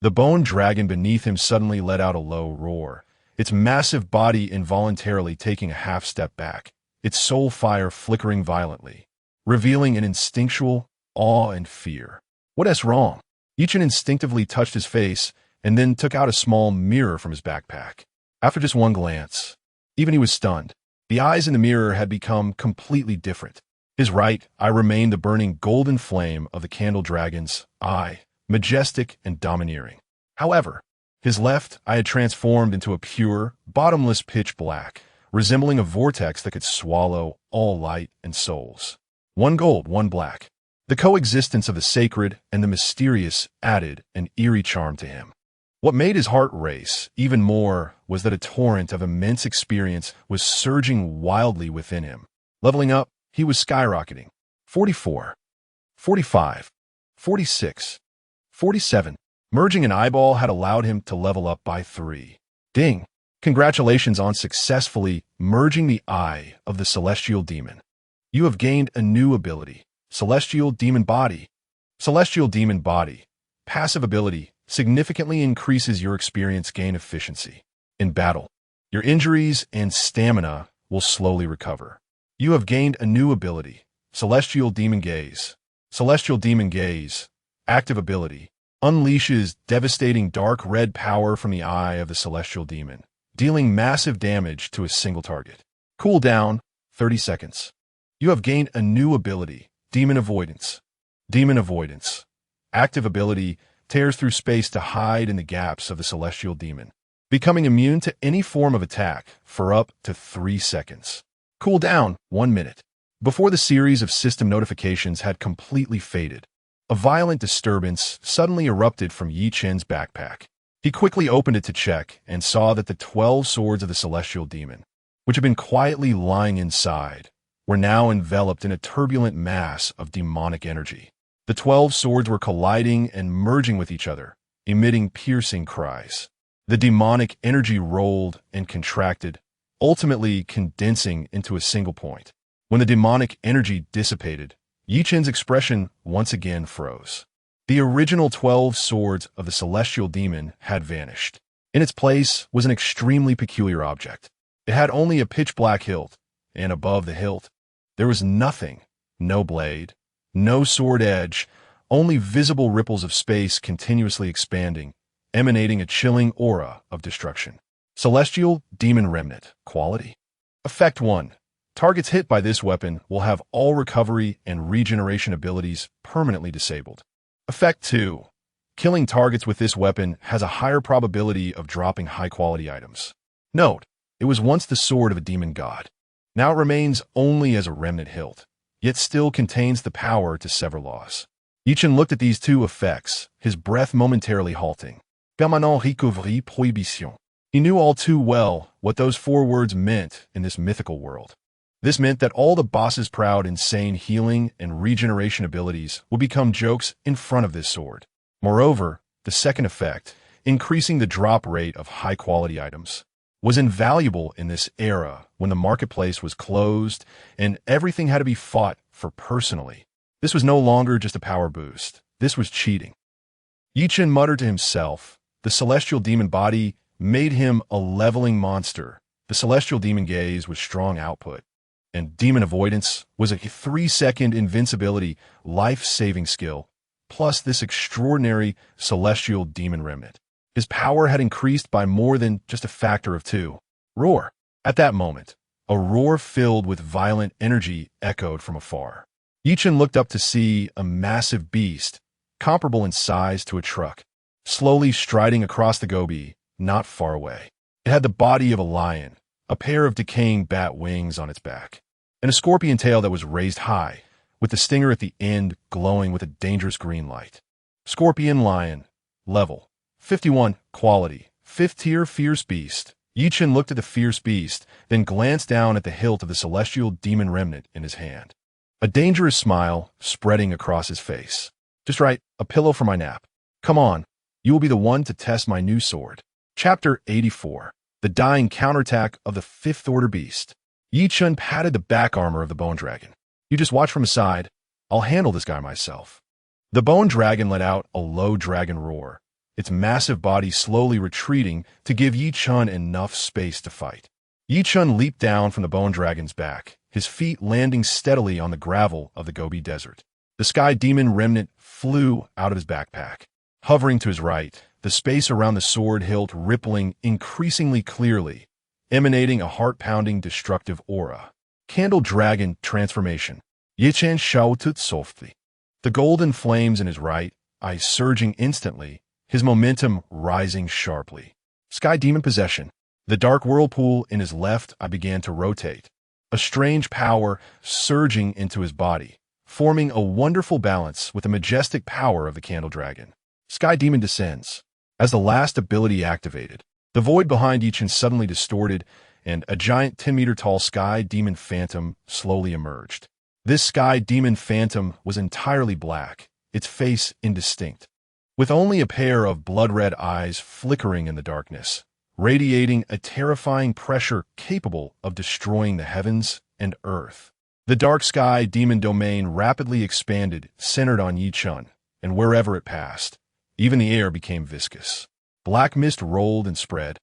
The bone dragon beneath him suddenly let out a low roar, its massive body involuntarily taking a half-step back, its soul fire flickering violently, revealing an instinctual awe and fear. What's wrong? Ye Chen instinctively touched his face and then took out a small mirror from his backpack. After just one glance, even he was stunned. The eyes in the mirror had become completely different. His right eye remained the burning golden flame of the candle dragon's eye, majestic and domineering. However, his left eye had transformed into a pure, bottomless pitch black, resembling a vortex that could swallow all light and souls. One gold, one black. The coexistence of the sacred and the mysterious added an eerie charm to him. What made his heart race even more was that a torrent of immense experience was surging wildly within him. Leveling up, he was skyrocketing. 44, 45, 46, 47. Merging an eyeball had allowed him to level up by 3. Ding! Congratulations on successfully merging the eye of the Celestial Demon. You have gained a new ability, Celestial Demon Body. Celestial Demon Body. Passive ability significantly increases your experience gain efficiency. In battle, your injuries and stamina will slowly recover. You have gained a new ability, Celestial Demon Gaze. Celestial Demon Gaze. Active ability. Unleashes devastating dark red power from the eye of the Celestial Demon, dealing massive damage to a single target. Cooldown, 30 seconds. You have gained a new ability, Demon Avoidance. Demon Avoidance. Active ability tears through space to hide in the gaps of the Celestial Demon, becoming immune to any form of attack for up to 3 seconds. Cooldown, 1 minute. Before the series of system notifications had completely faded, a violent disturbance suddenly erupted from Ye Chen's backpack. He quickly opened it to check and saw that the 12 swords of the Celestial Demon, which had been quietly lying inside, were now enveloped in a turbulent mass of demonic energy. The 12 swords were colliding and merging with each other, emitting piercing cries. The demonic energy rolled and contracted, ultimately condensing into a single point. When the demonic energy dissipated, Ye Chen's expression once again froze. The original 12 swords of the Celestial Demon had vanished. In its place was an extremely peculiar object. It had only a pitch-black hilt, and above the hilt, there was nothing. No blade, no sword edge, only visible ripples of space continuously expanding, emanating a chilling aura of destruction. Celestial Demon Remnant. Quality. Effect 1. Targets hit by this weapon will have all recovery and regeneration abilities permanently disabled. Effect 2. Killing targets with this weapon has a higher probability of dropping high-quality items. Note, it was once the sword of a demon god. Now it remains only as a remnant hilt, yet still contains the power to sever loss. Ye Chen looked at these two effects, his breath momentarily halting. Permanent recovery prohibition. He knew all too well what those 4 words meant in this mythical world. This meant that all the boss's proud, insane healing and regeneration abilities would become jokes in front of this sword. Moreover, the second effect, increasing the drop rate of high-quality items, was invaluable in this era when the marketplace was closed and everything had to be fought for personally. This was no longer just a power boost. This was cheating. Ye Chen muttered to himself. The Celestial Demon Body made him a leveling monster. The Celestial Demon Gaze was strong output, and Demon Avoidance was a 3-second invincibility life-saving skill, plus this extraordinary Celestial Demon Remnant. His power had increased by more than just a factor of 2. Roar! At that moment, a roar filled with violent energy echoed from afar. Ye Chen looked up to see a massive beast, comparable in size to a truck, slowly striding across the gobi, not far away. It had the body of a lion, a pair of decaying bat wings on its back, and a scorpion tail that was raised high, with the stinger at the end glowing with a dangerous green light. Scorpion Lion. Level. 51. Quality. 5th tier Fierce Beast. Ye Chen looked at the fierce beast, then glanced down at the hilt of the Celestial Demon Remnant in his hand. A dangerous smile spreading across his face. Just right, a pillow for my nap. Come on, you will be the one to test my new sword. Chapter 84. The Dying Counterattack of the 5th Order Beast. Ye Chen patted the back armor of the bone dragon. You just watch from aside. I'll handle this guy myself. The bone dragon let out a low dragon roar, its massive body slowly retreating to give Ye Chen enough space to fight. Ye Chen leaped down from the bone dragon's back, his feet landing steadily on the gravel of the Gobi Desert. The Sky Demon Remnant flew out of his backpack. Hovering to his right, the space around the sword hilt rippling increasingly clearly, emanating a heart-pounding destructive aura. Candle Dragon Transformation. Ye Chen shouted softly. The golden flames in his right eye surging instantly, his momentum rising sharply. Sky Demon Possession. The dark whirlpool in his left eye began to rotate, a strange power surging into his body, forming a wonderful balance with the majestic power of the Candle Dragon. Sky Demon Descends. As the last ability activated, the void behind Ye Chen suddenly distorted, and a giant 10-meter-tall sky demon phantom slowly emerged. This sky demon phantom was entirely black, its face indistinct, with only a pair of blood-red eyes flickering in the darkness, radiating a terrifying pressure capable of destroying the heavens and earth. The dark sky demon domain rapidly expanded, centered on Ye Chen, and wherever it passed, even the air became viscous. Black mist rolled and spread,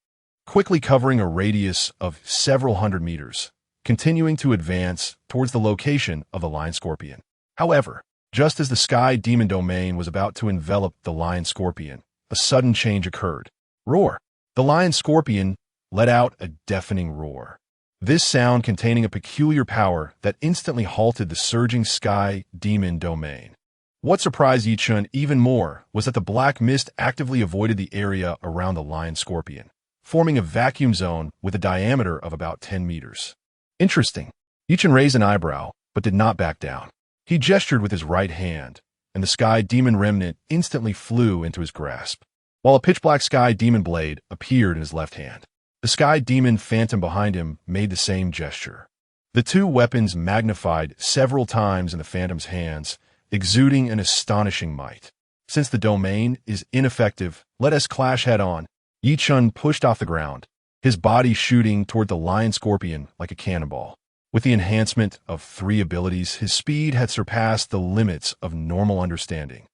quickly covering a radius of several hundred meters, continuing to advance towards the location of the lion scorpion. However, just as the sky demon domain was about to envelop the lion scorpion, a sudden change occurred. Roar! The lion scorpion let out a deafening roar. This sound containing a peculiar power that instantly halted the surging sky demon domain. What surprised Ye Chen even more was that the black mist actively avoided the area around the lion scorpion, forming a vacuum zone with a diameter of about 10 meters. Interesting. Ye Chen raised an eyebrow, but did not back down. He gestured with his right hand, and the sky demon remnant instantly flew into his grasp, while a pitch-black sky demon blade appeared in his left hand. The sky demon phantom behind him made the same gesture. The two weapons magnified several times in the phantom's hands, exuding an astonishing might. Since the domain is ineffective, let us clash head-on. Ye Chen pushed off the ground, his body shooting toward the lion scorpion like a cannonball. With the enhancement of 3 abilities, his speed had surpassed the limits of normal understanding,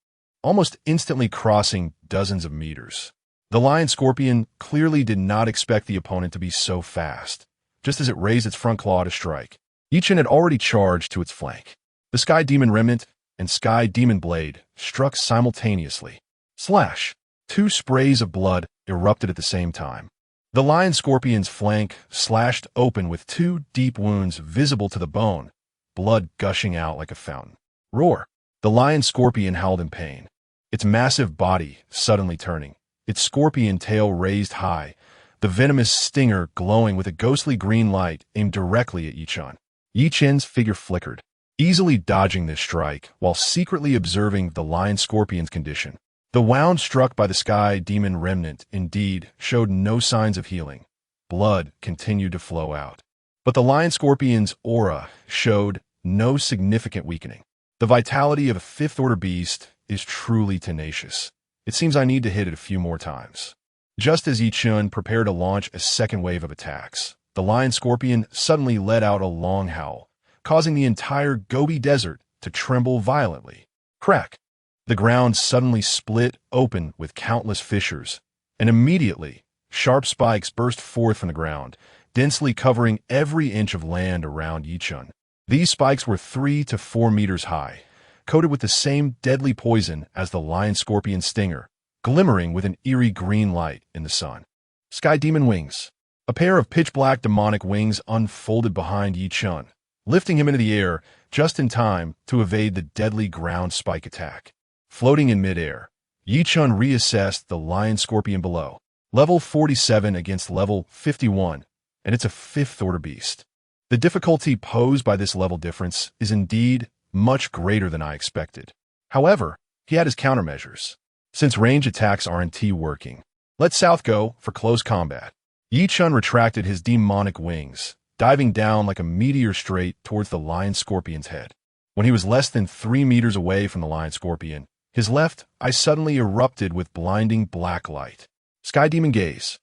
almost instantly crossing dozens of meters. The lion scorpion clearly did not expect the opponent to be so fast. Just as it raised its front claw to strike, Ye Chen had already charged to its flank. The sky demon remnant and sky demon blade struck simultaneously. Slash! 2 sprays of blood erupted at the same time. The lion scorpion's flank slashed open with 2 deep wounds visible to the bone, blood gushing out like a fountain. Roar! The lion scorpion howled in pain, its massive body suddenly turning, its scorpion tail raised high, the venomous stinger glowing with a ghostly green light aimed directly at Ye Chen. Ye Chen's figure flickered, easily dodging this strike while secretly observing the lion scorpion's condition. The wound struck by the sky demon remnant indeed showed no signs of healing. Blood continued to flow out. But the lion scorpion's aura showed no significant weakening. The vitality of a 5th-order beast is truly tenacious. It seems I need to hit it a few more times. Just as Ye Chen prepared to launch a second wave of attacks, the lion scorpion suddenly let out a long howl, causing the entire Gobi Desert to tremble violently. Crack! The ground suddenly split open with countless fissures, and immediately, sharp spikes burst forth from the ground, densely covering every inch of land around Ye Chen. These spikes were 3 to 4 meters high, coated with the same deadly poison as the lion scorpion stinger, glimmering with an eerie green light in the sun. Sky demon wings. A pair of pitch-black demonic wings unfolded behind Ye Chen, lifting him into the air just in time to evade the deadly ground spike attack. Floating in midair, Ye Chen reassessed the lion scorpion below, level 47 against level 51, and it's a 5th-order beast. The difficulty posed by this level difference is indeed much greater than I expected. However, he had his countermeasures. Since range attacks aren't working, let South go for close combat. Ye Chen retracted his demonic wings, diving down like a meteor straight towards the lion scorpion's head. When he was less than 3 meters away from the lion scorpion, his left eye suddenly erupted with blinding black light. Sky demon gaze.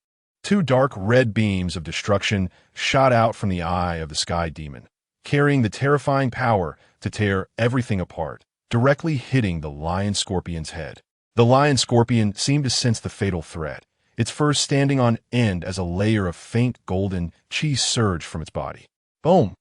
2 dark red beams of destruction shot out from the eye of the sky demon, carrying the terrifying power to tear everything apart, directly hitting the lion scorpion's head. The lion scorpion seemed to sense the fatal threat, its fur standing on end as a layer of faint golden chi surged from its body. Boom!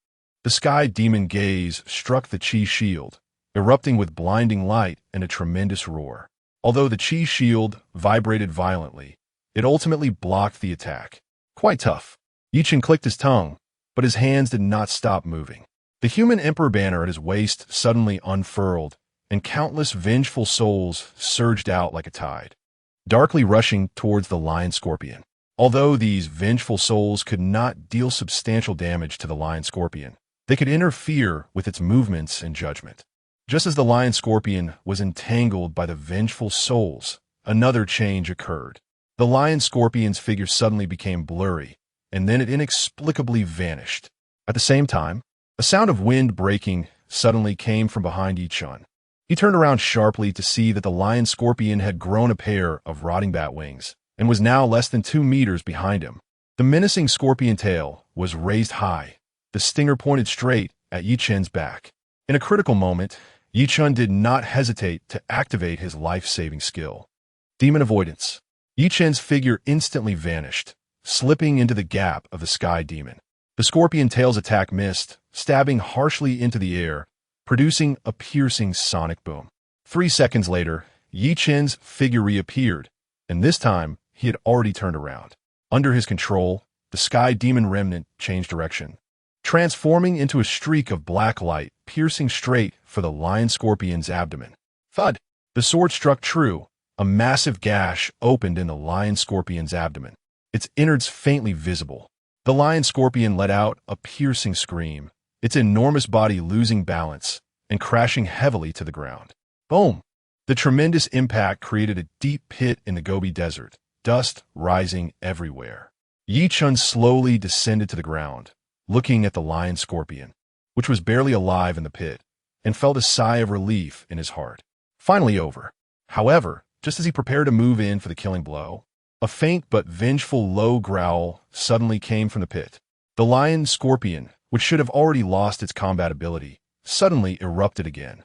The sky demon gaze struck the chi shield, erupting with blinding light and a tremendous roar. Although the chi shield vibrated violently, it ultimately blocked the attack. Quite tough. Ye Chen clicked his tongue, but his hands did not stop moving. The human emperor banner at his waist suddenly unfurled, and countless vengeful souls surged out like a tide, darkly rushing towards the lion scorpion. Although these vengeful souls could not deal substantial damage to the lion scorpion, they could interfere with its movements and judgment. Just as the lion scorpion was entangled by the vengeful souls, another change occurred. The lion scorpion's figure suddenly became blurry, and then it inexplicably vanished. At the same time, a sound of wind breaking suddenly came from behind Ye Chen. He turned around sharply to see that the lion scorpion had grown a pair of rotting bat wings and was now less than 2 meters behind him. The menacing scorpion tail was raised high, the stinger pointed straight at Ye Chen's back. In a critical moment, Ye Chen did not hesitate to activate his life-saving skill. Demon Avoidance. Ye Chen's figure instantly vanished, slipping into the gap of the sky demon. The scorpion tail's attack missed, stabbing harshly into the air, producing a piercing sonic boom. 3 seconds later, Ye Chen's figure reappeared, and this time he had already turned around. Under his control, the sky demon remnant changed direction, transforming into a streak of black light piercing straight for the lion scorpion's abdomen. Thud! The sword struck true. A massive gash opened in the lion scorpion's abdomen, its innards faintly visible. The lion scorpion let out a piercing scream, its enormous body losing balance and crashing heavily to the ground. Boom! The tremendous impact created a deep pit in the Gobi Desert, dust rising everywhere. Ye Chen slowly descended to the ground, looking at the lion scorpion, which was barely alive in the pit, and felt a sigh of relief in his heart. Finally over. However, just as he prepared to move in for the killing blow, a faint but vengeful low growl suddenly came from the pit. The lion scorpion, which should have already lost its combat ability, suddenly erupted again.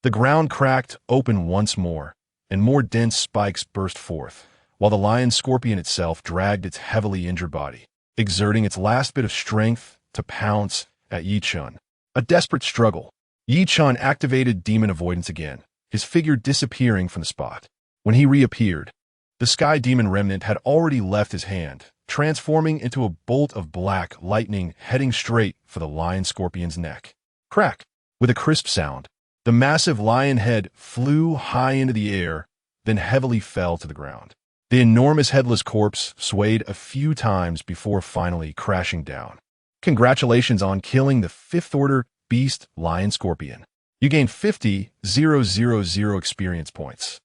The ground cracked open once more, and more dense spikes burst forth, while the lion scorpion itself dragged its heavily injured body, exerting its last bit of strength to pounce at Ye Chen. A desperate struggle. Ye Chen activated demon avoidance again, his figure disappearing from the spot. When he reappeared, the sky demon remnant had already left his hand, transforming into a bolt of black lightning heading straight for the lion scorpion's neck. Crack! With a crisp sound, the massive lion head flew high into the air, then heavily fell to the ground. The enormous headless corpse swayed a few times before finally crashing down. Congratulations on killing the 5th Order Beast Lion Scorpion. You gained 50,000 experience points.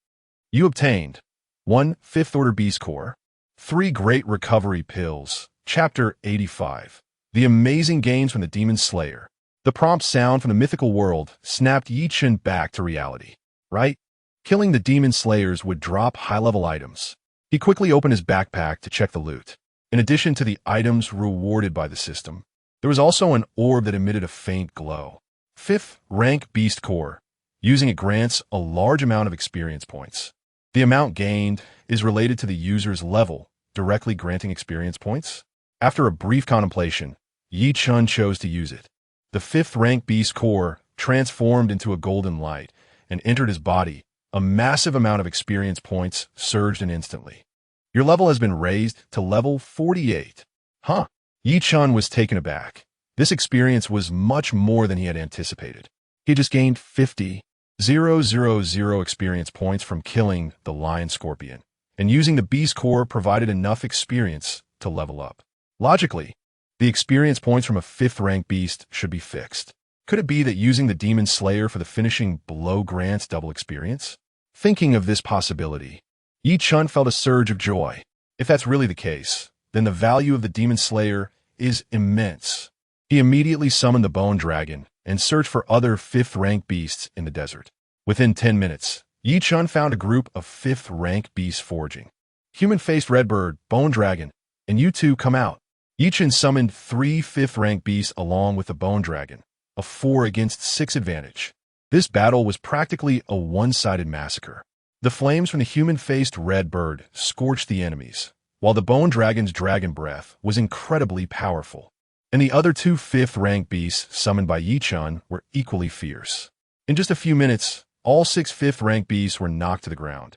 You obtained 1 5th Order Beast Core, 3 Great Recovery Pills, Chapter 85. The amazing gains from the Demon Slayer. The prompt sound from the Mythical World snapped Ye Chen back to reality. Right? Killing the Demon Slayers would drop high-level items. He quickly opened his backpack to check the loot. In addition to the items rewarded by the system, there was also an orb that emitted a faint glow. 5th Rank Beast Core. Using it grants a large amount of experience points. The amount gained is related to the user's level, directly granting experience points. After a brief contemplation, Ye Chen chose to use it. The 5th Rank Beast Core transformed into a golden light and entered his body. A massive amount of experience points surged in instantly. Your level has been raised to level 48. Huh? Ye Chen was taken aback. This experience was much more than he had anticipated. He just gained 50,000 experience points from killing the lion scorpion, and using the beast core provided enough experience to level up. Logically, the experience points from a 5th rank beast should be fixed. Could it be that using the demon slayer for the finishing blow grants double experience? Thinking of this possibility, Ye Chen felt a surge of joy. If that's really the case, then the value of the demon slayer is immense. He immediately summoned the bone dragon and searched for other 5th rank beasts in the desert. Within 10 minutes, Ye Chen found a group of 5th rank beasts foraging. Human-faced redbird, bone dragon, and you two come out. Ye Chen summoned 3 5th rank beasts along with the bone dragon, a 4 against 6 advantage. This battle was practically a one-sided massacre. The flames from the human-faced redbird scorched the enemies, while the bone dragon's dragon breath was incredibly powerful. And the other 2 5th rank beasts summoned by Ye Chen were equally fierce. In just a few minutes, all 6 5th rank beasts were knocked to the ground,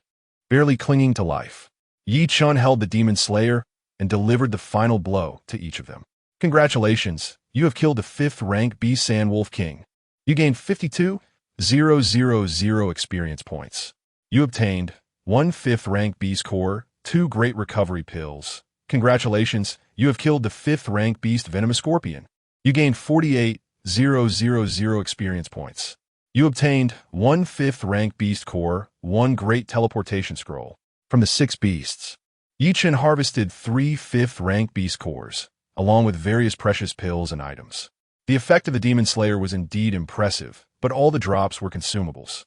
barely clinging to life. Ye Chen held the demon slayer and delivered the final blow to each of them. Congratulations, you have killed the 5th rank beast Sandwolf King. You gained 52,000 experience points. You obtained 1 5th rank beast core, 2 great recovery pills. Congratulations, you have killed the 5th rank beast venomous scorpion. You gained 48,000 experience points. You obtained 1 5th rank beast core, 1 great teleportation scroll. From the 6 beasts, Ye Chen harvested 3 5th-rank beast cores, along with various precious pills and items. The effect of the Demon Slayer was indeed impressive, but all the drops were consumables.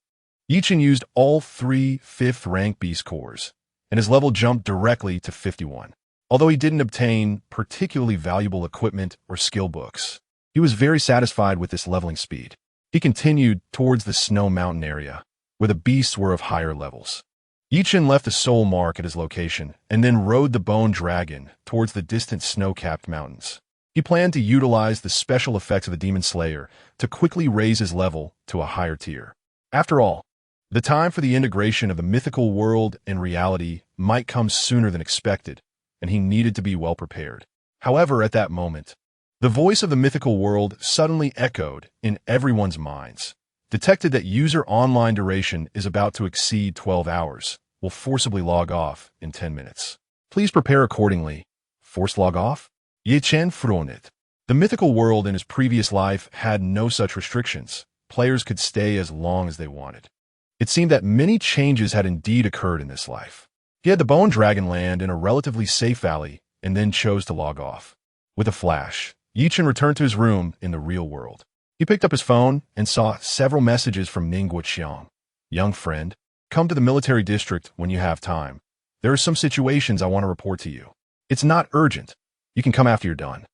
Ye Chen used all 3 5th-rank beast cores, and his level jumped directly to 51. Although he didn't obtain particularly valuable equipment or skill books, he was very satisfied with this leveling speed. He continued towards the Snow Mountain area, where the beasts were of higher levels. Ye Chen left a soul mark at his location and then rode the bone dragon towards the distant snow-capped mountains. He planned to utilize the special effects of the Demon Slayer to quickly raise his level to a higher tier. After all, the time for the integration of the mythical world and reality might come sooner than expected, and he needed to be well prepared. However, at that moment, the voice of the mythical world suddenly echoed in everyone's minds. Detected that user online duration is about to exceed 12 hours. Will forcibly log off in 10 minutes. Please prepare accordingly. Force log off? Ye Chen it. The mythical world in his previous life had no such restrictions. Players could stay as long as they wanted. It seemed that many changes had indeed occurred in this life. He had the Bone Dragon land in a relatively safe valley and then chose to log off. With a flash, Ye Chen returned to his room in the real world. He picked up his phone and saw several messages from Xiang. Young friend, come to the military district when you have time. There are some situations I want to report to you. It's not urgent. You can come after you're done.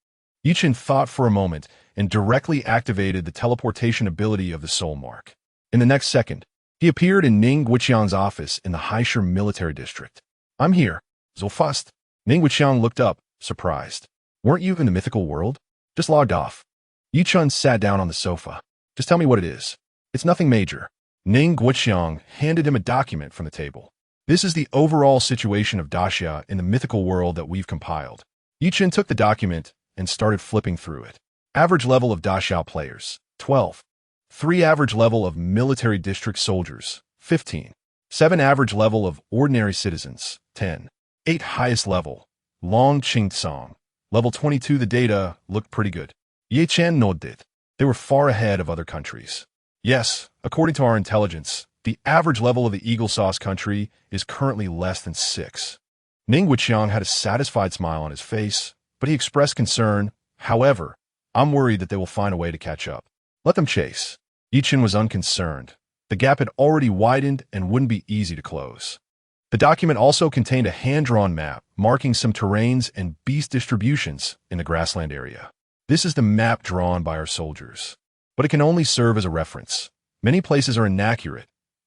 Ye Chen thought for a moment and directly activated the teleportation ability of the soul mark. In the next second, he appeared in Xiang's office in the Haisher military district. I'm here, so fast. Xiang looked up, surprised. Weren't you in the mythical world? Just logged off. Ye Chen sat down on the sofa. Just tell me what it is. It's nothing major. Xiang handed him a document from the table. This is the overall situation of Daxia in the mythical world that we've compiled. Ye Chen took the document and started flipping through it. Average level of Daxia players, 12. 3 average level of military district soldiers, 15. 7 average level of ordinary citizens, 10. 8 highest level, Long Qing Song. Level 22. The data looked pretty good. Ye Chen nodded. They were far ahead of other countries. Yes, according to our intelligence, the average level of the Eagle Sauce country is currently less than 6. Xiang had a satisfied smile on his face, but he expressed concern. However, I'm worried that they will find a way to catch up. Let them chase. Ye Chen was unconcerned. The gap had already widened and wouldn't be easy to close. The document also contained a hand-drawn map marking some terrains and beast distributions in the grassland area. This is the map drawn by our soldiers, but it can only serve as a reference. Many places are inaccurate,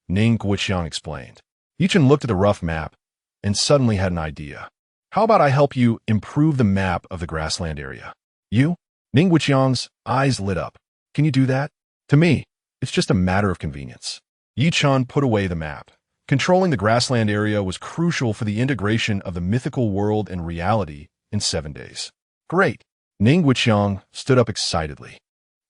Xiang explained. Ye Chen looked at the rough map and suddenly had an idea. How about I help you improve the map of the grassland area? You? Xiang's eyes lit up. Can you do that? To me, it's just a matter of convenience. Ye Chen put away the map. Controlling the grassland area was crucial for the integration of the mythical world and reality in 7 days. Great! Xiang stood up excitedly.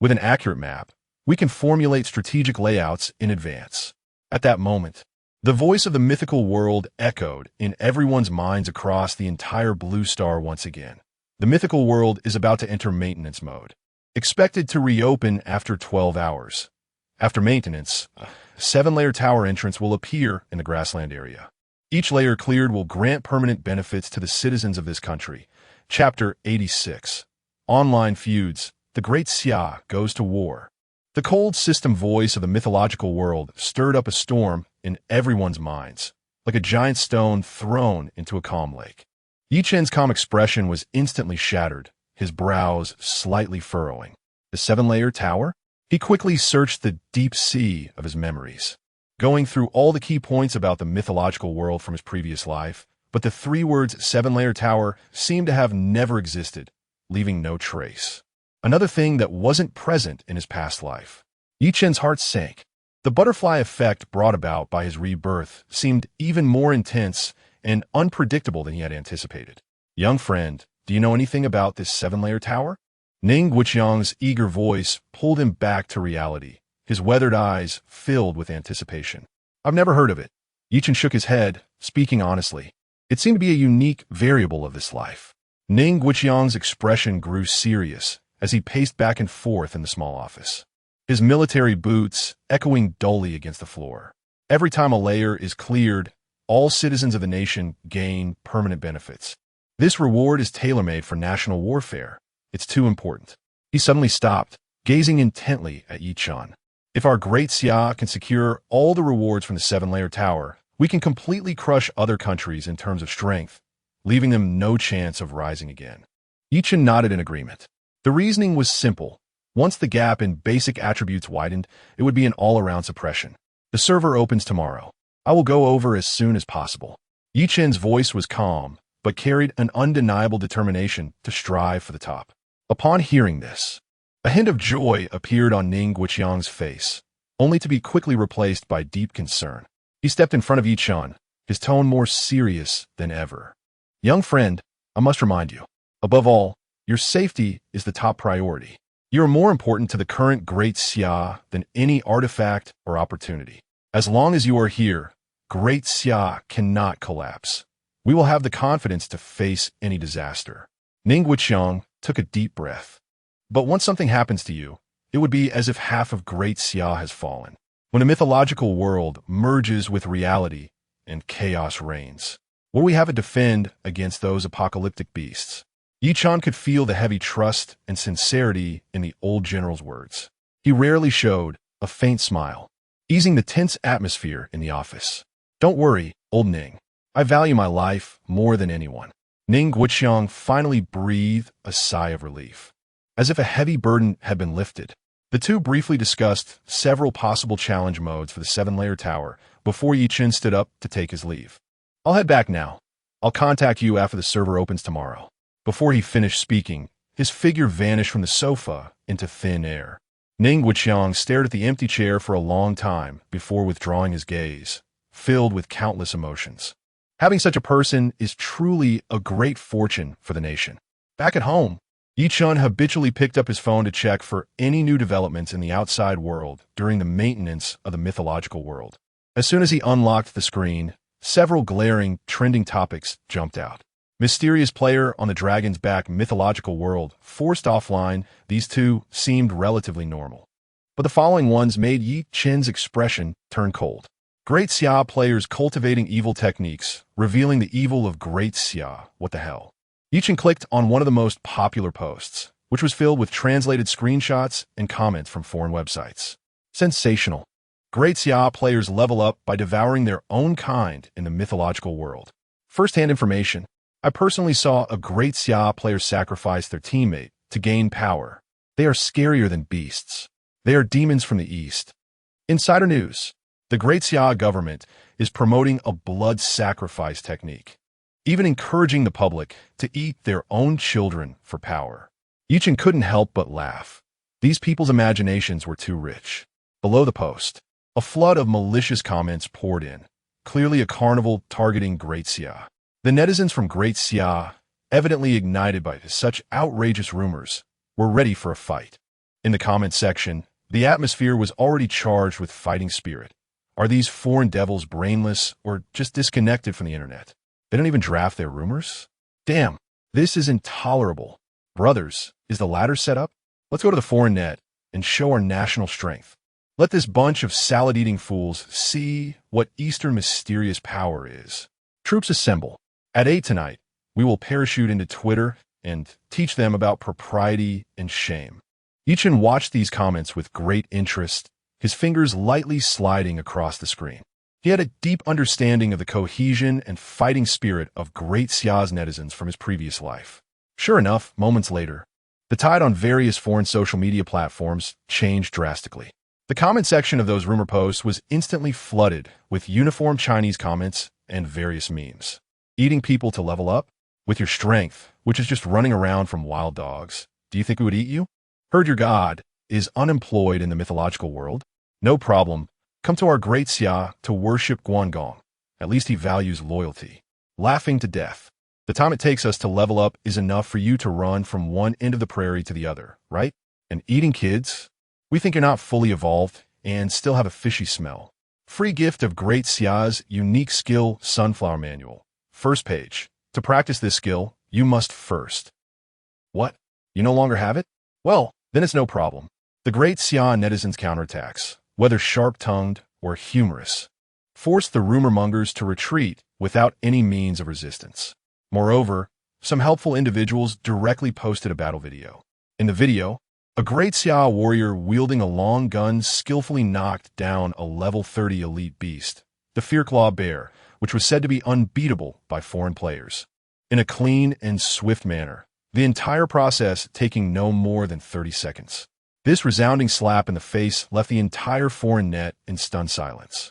With an accurate map, we can formulate strategic layouts in advance. At that moment, the voice of the mythical world echoed in everyone's minds across the entire Blue Star once again. The mythical world is about to enter maintenance mode. Expected to reopen after 12 hours. After maintenance, a 7-layer tower entrance will appear in the grassland area. Each layer cleared will grant permanent benefits to the citizens of this country. Chapter 86. Online feuds. The Great Xia goes to war. The cold system voice of the mythological world stirred up a storm in everyone's minds, like a giant stone thrown into a calm lake. Ye Chen's calm expression was instantly shattered, his brows slightly furrowing. The 7-layer tower? He quickly searched the deep sea of his memories, going through all the key points about the mythological world from his previous life, but the 3 words 7-layer tower seemed to have never existed, leaving no trace. Another thing that wasn't present in his past life. Ye Chen's heart sank. The butterfly effect brought about by his rebirth seemed even more intense and unpredictable than he had anticipated. Young friend, do you know anything about this 7-layer tower? Xiang's eager voice pulled him back to reality, his weathered eyes filled with anticipation. I've never heard of it. Ye Chen shook his head, speaking honestly. It seemed to be a unique variable of this life. Xiang's expression grew serious as he paced back and forth in the small office, his military boots echoing dully against the floor. Every time a layer is cleared, all citizens of the nation gain permanent benefits. This reward is tailor-made for national warfare. It's too important. He suddenly stopped, gazing intently at Ye Chen. If our Great Xia can secure all the rewards from the seven-layer tower, we can completely crush other countries in terms of strength, leaving them no chance of rising again. Ye Chen nodded in agreement. The reasoning was simple. Once the gap in basic attributes widened, it would be an all-around suppression. The server opens tomorrow. I will go over as soon as possible. Ye Chen's voice was calm, but carried an undeniable determination to strive for the top. Upon hearing this, a hint of joy appeared on Ning Guiqiang's face, only to be quickly replaced by deep concern. He stepped in front of Ye Chen, his tone more serious than ever. Young friend, I must remind you, above all, your safety is the top priority. You are more important to the current Great Xia than any artifact or opportunity. As long as you are here, Great Xia cannot collapse. We will have the confidence to face any disaster. Ning Guiqiang took a deep breath. But once something happens to you, it would be as if half of Great Xia has fallen. When a mythological world merges with reality and chaos reigns, will we have to defend against those apocalyptic beasts? Ye Chen could feel the heavy trust and sincerity in the old general's words. He rarely showed a faint smile, easing the tense atmosphere in the office. Don't worry, old Ning. I value my life more than anyone. Ning Guiqiang finally breathed a sigh of relief. As if a heavy burden had been lifted, the two briefly discussed several possible challenge modes for the seven-layer tower before Ye Chen stood up to take his leave. I'll head back now. I'll contact you after the server opens tomorrow. Before he finished speaking, his figure vanished from the sofa into thin air. Ning Guiqiang stared at the empty chair for a long time before withdrawing his gaze, filled with countless emotions. Having such a person is truly a great fortune for the nation. Back at home, Ye Chen habitually picked up his phone to check for any new developments in the outside world during the maintenance of the mythological world. As soon as he unlocked the screen, several glaring, trending topics jumped out. Mysterious player on the dragon's back mythological world forced offline. These two seemed relatively normal. But the following ones made Ye Chen's expression turn cold. Great Xia players cultivating evil techniques, revealing the evil of Great Xia. What the hell? Ye Chen clicked on one of the most popular posts, which was filled with translated screenshots and comments from foreign websites. Sensational. Great Xia players level up by devouring their own kind in the mythological world. First-hand information. I personally saw a Great Xia player sacrifice their teammate to gain power. They are scarier than beasts. They are demons from the east. Insider news. The Great Xia government is promoting a blood sacrifice technique, even encouraging the public to eat their own children for power. Ye Chen couldn't help but laugh. These people's imaginations were too rich. Below the post, a flood of malicious comments poured in, clearly a carnival targeting Great Xia. The netizens from Great Xia, evidently ignited by such outrageous rumors, were ready for a fight. In the comments section, the atmosphere was already charged with fighting spirit. Are these foreign devils brainless or just disconnected from the internet? They don't even draft their rumors? Damn, this is intolerable. Brothers, is the ladder set up? Let's go to the foreign net and show our national strength. Let this bunch of salad-eating fools see what Eastern mysterious power is. Troops assemble. At 8 tonight, we will parachute into Twitter and teach them about propriety and shame. Ye Chen watched these comments with great interest, his fingers lightly sliding across the screen. He had a deep understanding of the cohesion and fighting spirit of Great Xia's netizens from his previous life. Sure enough, moments later, the tide on various foreign social media platforms changed drastically. The comment section of those rumor posts was instantly flooded with uniform Chinese comments and various memes. Eating people to level up? With your strength, which is just running around from wild dogs, do you think we would eat you? Heard your god is unemployed in the mythological world? No problem. Come to our Great Xia to worship Guangong. At least he values loyalty. Laughing to death. The time it takes us to level up is enough for you to run from one end of the prairie to the other, right? And eating kids? We think you're not fully evolved and still have a fishy smell. Free gift of Great Xia's unique skill sunflower manual. First page. To practice this skill, you must first. What? You no longer have it? Well, then it's no problem. The Great Xia netizens' counterattacks, whether sharp-tongued or humorous, forced the rumor-mongers to retreat without any means of resistance. Moreover, some helpful individuals directly posted a battle video. In the video, a Great Xia warrior wielding a long gun skillfully knocked down a level 30 elite beast, the Fearclaw Bear, which was said to be unbeatable by foreign players. In a clean and swift manner, the entire process taking no more than 30 seconds. This resounding slap in the face left the entire foreign net in stunned silence.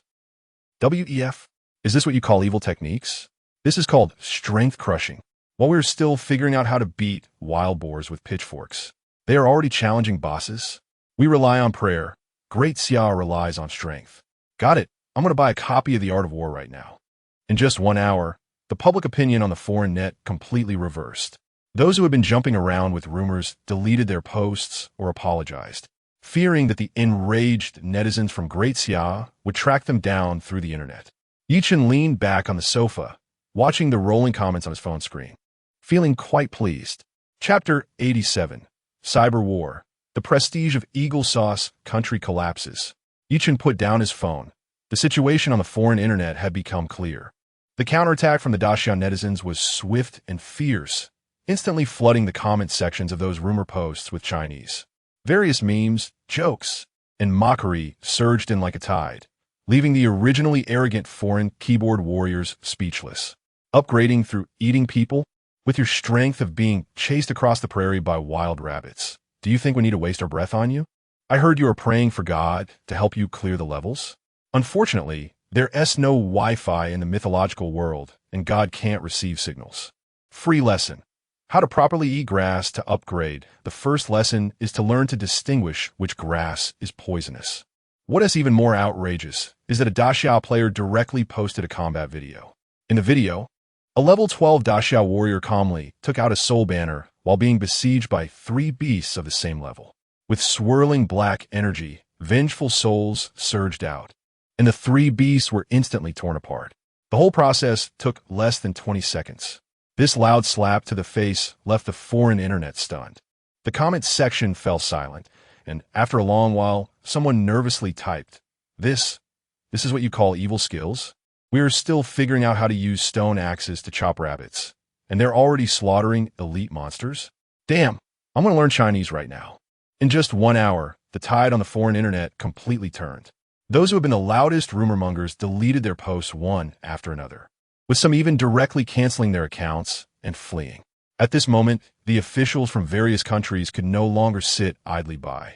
WEF? Is this what you call evil techniques? This is called strength crushing. While we're still figuring out how to beat wild boars with pitchforks, they are already challenging bosses. We rely on prayer. Great Xia relies on strength. Got it. I'm going to buy a copy of The Art of War right now. In just 1 hour, the public opinion on the foreign net completely reversed. Those who had been jumping around with rumors deleted their posts or apologized, fearing that the enraged netizens from Great Xia would track them down through the internet. Ye Chen leaned back on the sofa, watching the rolling comments on his phone screen, feeling quite pleased. Chapter 87. Cyber War. The prestige of Eagle Sauce country collapses. Ye Chen put down his phone. The situation on the foreign internet had become clear. The counterattack from the Daxia netizens was swift and fierce, instantly flooding the comment sections of those rumor posts with Chinese. Various memes, jokes, and mockery surged in like a tide, leaving the originally arrogant foreign keyboard warriors speechless. Upgrading through eating people? With your strength of being chased across the prairie by wild rabbits, do you think we need to waste our breath on you? I heard you are praying for God to help you clear the levels. Unfortunately, there's no Wi-Fi in the mythological world, and God can't receive signals. Free lesson. How to properly eat grass to upgrade. The first lesson is to learn to distinguish which grass is poisonous. What is even more outrageous is that a Daxia player directly posted a combat video. In the video, a level 12 Daxia warrior calmly took out a soul banner while being besieged by 3 beasts of the same level. With swirling black energy, vengeful souls surged out, and the 3 beasts were instantly torn apart. The whole process took less than 20 seconds. This loud slap to the face left the foreign internet stunned. The comment section fell silent, and after a long while, someone nervously typed, This is what you call evil skills? We are still figuring out how to use stone axes to chop rabbits, and they're already slaughtering elite monsters? Damn, I'm going to learn Chinese right now. In just 1 hour, the tide on the foreign internet completely turned. Those who have been the loudest rumor-mongers deleted their posts one after another, with some even directly canceling their accounts and fleeing. At this moment, the officials from various countries could no longer sit idly by.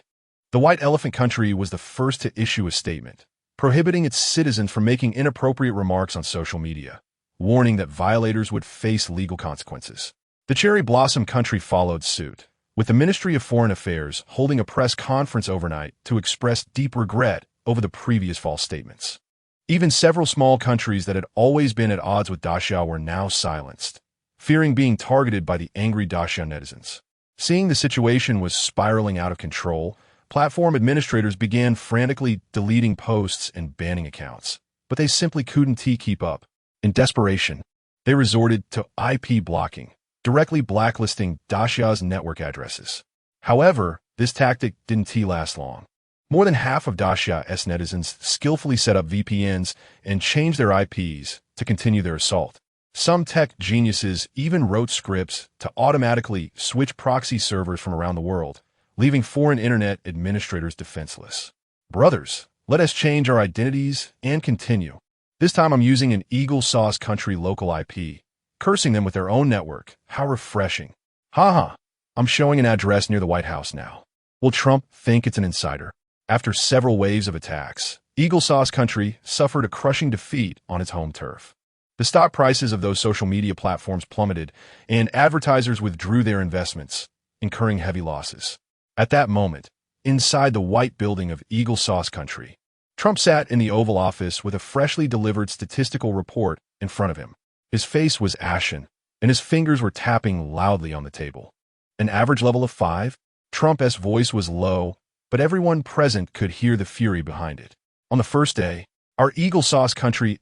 The White Elephant country was the first to issue a statement, prohibiting its citizens from making inappropriate remarks on social media, warning that violators would face legal consequences. The Cherry Blossom country followed suit, with the Ministry of Foreign Affairs holding a press conference overnight to express deep regret over the previous false statements. Even several small countries that had always been at odds with Daxia were now silenced, fearing being targeted by the angry Daxia netizens. Seeing the situation was spiraling out of control, platform administrators began frantically deleting posts and banning accounts, but they simply couldn't keep up. In desperation, they resorted to IP blocking, directly blacklisting Daxia's network addresses. However, this tactic didn't last long. More than half of Daxia's netizens skillfully set up VPNs and changed their IPs to continue their assault. Some tech geniuses even wrote scripts to automatically switch proxy servers from around the world, leaving foreign internet administrators defenseless. Brothers, let us change our identities and continue. This time I'm using an Eagle Sauce country local IP, cursing them with their own network. How refreshing. Haha, I'm showing an address near the White House now. Will Trump think it's an insider? After several waves of attacks, Eagle Sauce country suffered a crushing defeat on its home turf. The stock prices of those social media platforms plummeted, and advertisers withdrew their investments, incurring heavy losses. At that moment, inside the white building of Eagle Sauce country, Trump sat in the Oval Office with a freshly delivered statistical report in front of him. His face was ashen, and his fingers were tapping loudly on the table. An average level of 5? Trump's voice was low, but everyone present could hear the fury behind it. On the first day, our Eagle Sauce country's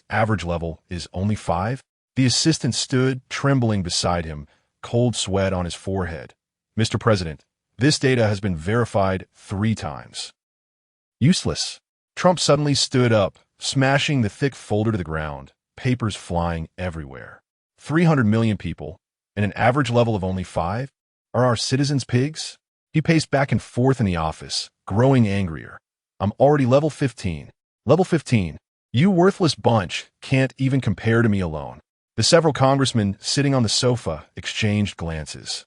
average level is only 5? The assistant stood, trembling beside him, cold sweat on his forehead. Mr. President, this data has been verified 3 times. Useless. Trump suddenly stood up, smashing the thick folder to the ground, papers flying everywhere. 300 million people, and an average level of only 5? Are our citizens pigs? He paced back and forth in the office, growing angrier. I'm already level 15. Level 15. You worthless bunch can't even compare to me alone. The several congressmen sitting on the sofa exchanged glances.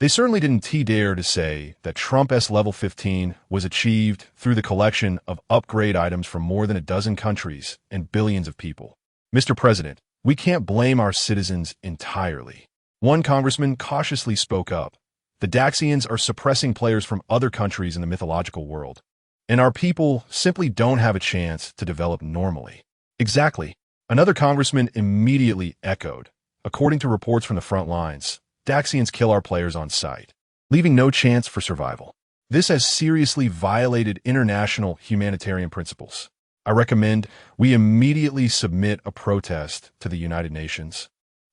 They certainly didn't dare to say that Trump's level 15 was achieved through the collection of upgrade items from more than a dozen countries and billions of people. Mr. President, we can't blame our citizens entirely. One congressman cautiously spoke up. The Daxians are suppressing players from other countries in the mythological world, and our people simply don't have a chance to develop normally. Exactly. Another congressman immediately echoed. According to reports from the front lines, Daxians kill our players on sight, leaving no chance for survival. This has seriously violated international humanitarian principles. I recommend we immediately submit a protest to the United Nations,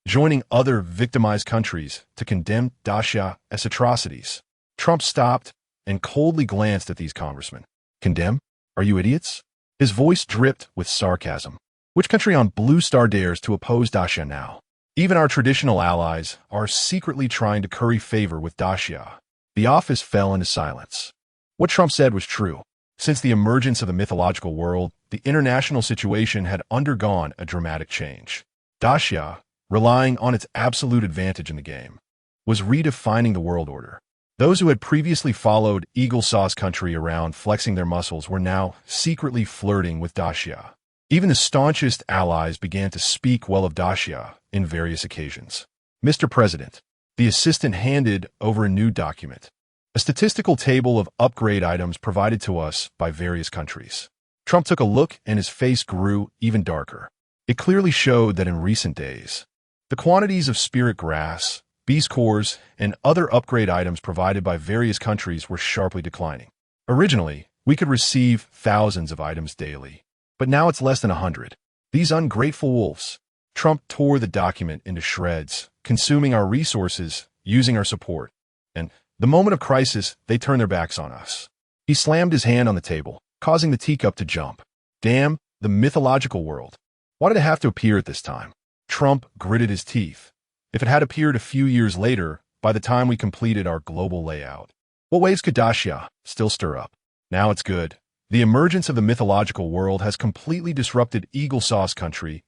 joining other victimized countries to condemn Daxia's atrocities. Trump stopped and coldly glanced at these congressmen. Condemn? Are you idiots? His voice dripped with sarcasm. Which country on Blue Star dares to oppose Daxia now? Even our traditional allies are secretly trying to curry favor with Daxia. The office fell into silence. What Trump said was true. Since the emergence of the mythological world, the international situation had undergone a dramatic change. Daxia, relying on its absolute advantage in the game, was redefining the world order. Those who had previously followed Eagle Saw's country around flexing their muscles were now secretly flirting with Daxia. Even the staunchest allies began to speak well of Daxia in various occasions. Mr. President, the assistant handed over a new document, a statistical table of upgrade items provided to us by various countries. Trump took a look and his face grew even darker. It clearly showed that in recent days, the quantities of spirit grass, beast cores, and other upgrade items provided by various countries were sharply declining. Originally, we could receive thousands of items daily, but now it's less than 100. These ungrateful wolves. Trump tore the document into shreds, consuming our resources, using our support. And the moment of crisis, they turn their backs on us. He slammed his hand on the table, causing the teacup to jump. Damn, the mythological world. Why did it have to appear at this time? Trump gritted his teeth. If it had appeared a few years later, by the time we completed our global layout, what waves could Daxia still stir up? Now it's good. The emergence of the mythological world has completely disrupted Eagle Saw's country's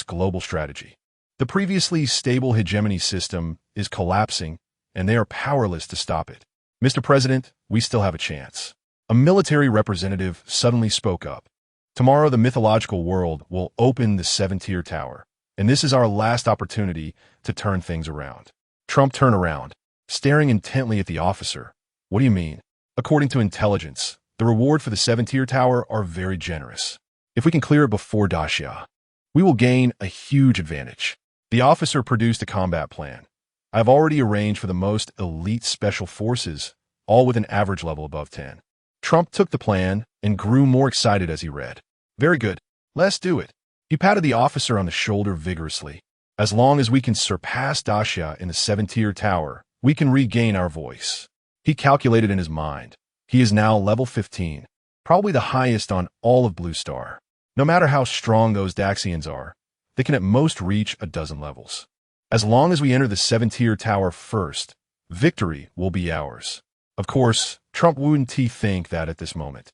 global strategy. The previously stable hegemony system is collapsing, and they are powerless to stop it. Mr. President, we still have a chance. A military representative suddenly spoke up. Tomorrow the mythological world will open the 7-tier tower, and this is our last opportunity to turn things around. Trump turned around, staring intently at the officer. What do you mean? According to intelligence, the reward for the 7-tier tower are very generous. If we can clear it before Daxia, we will gain a huge advantage. The officer produced a combat plan. I have already arranged for the most elite special forces, all with an average level above 10. Trump took the plan and grew more excited as he read. Very good. Let's do it. He patted the officer on the shoulder vigorously. As long as we can surpass Daxia in the 7-tier tower, we can regain our voice. He calculated in his mind. He is now level 15, probably the highest on all of Blue Star. No matter how strong those Daxians are, they can at most reach a dozen levels. As long as we enter the 7-tier tower first, victory will be ours. Of course, Trump wouldn't think that at this moment.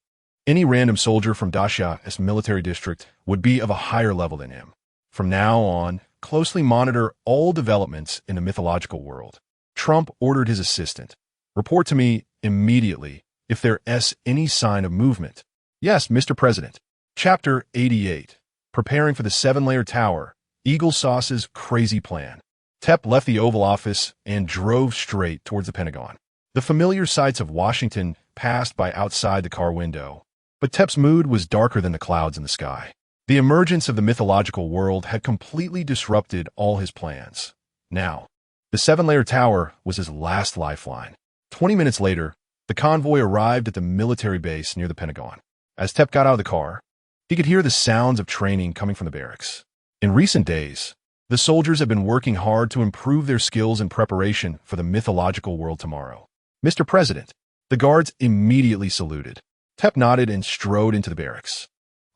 Any random soldier from Daxia's military district would be of a higher level than him. From now on, closely monitor all developments in the mythological world. Trump ordered his assistant. Report to me immediately if there is any sign of movement. Yes, Mr. President. Chapter 88. Preparing for the 7-layer tower. Eagle Saw's crazy plan. Tep left the Oval Office and drove straight towards the Pentagon. The familiar sights of Washington passed by outside the car window, but Tep's mood was darker than the clouds in the sky. The emergence of the mythological world had completely disrupted all his plans. Now, the 7-layer tower was his last lifeline. 20 minutes later, the convoy arrived at the military base near the Pentagon. As Tep got out of the car, he could hear the sounds of training coming from the barracks. In recent days, the soldiers have been working hard to improve their skills in preparation for the mythological world tomorrow. Mr. President, the guards immediately saluted. Tep nodded and strode into the barracks.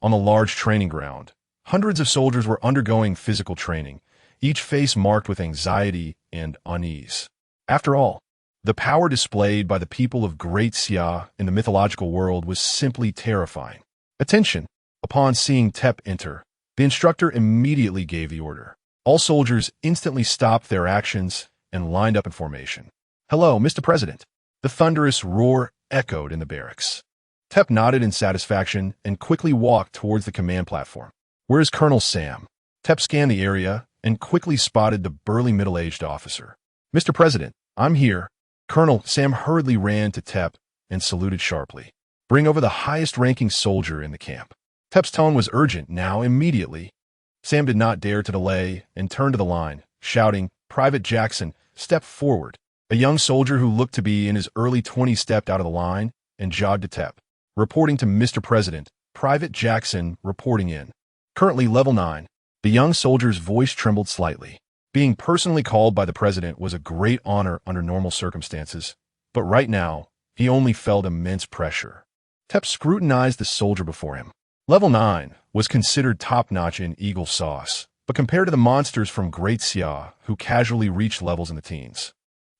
On the large training ground, hundreds of soldiers were undergoing physical training, each face marked with anxiety and unease. After all, the power displayed by the people of Great Xia in the mythological world was simply terrifying. Attention! Upon seeing Tep enter, the instructor immediately gave the order. All soldiers instantly stopped their actions and lined up in formation. "Hello, Mr. President." The thunderous roar echoed in the barracks. Tep nodded in satisfaction and quickly walked towards the command platform. "Where is Colonel Sam?" Tep scanned the area and quickly spotted the burly middle-aged officer. "Mr. President, I'm here." Colonel Sam hurriedly ran to Tep and saluted sharply. "Bring over the highest-ranking soldier in the camp." Tep's tone was urgent now, immediately. Sam did not dare to delay and turned to the line, shouting, "Private Jackson, step forward." A young soldier who looked to be in his early 20s stepped out of the line and jogged to Tep. "Reporting to Mr. President, Private Jackson reporting in. Currently level 9. The young soldier's voice trembled slightly. Being personally called by the president was a great honor under normal circumstances, but right now, he only felt immense pressure. Tep scrutinized the soldier before him. Level 9 was considered top-notch in Eagle Sauce, but compared to the monsters from Great Xia, who casually reached levels in the teens,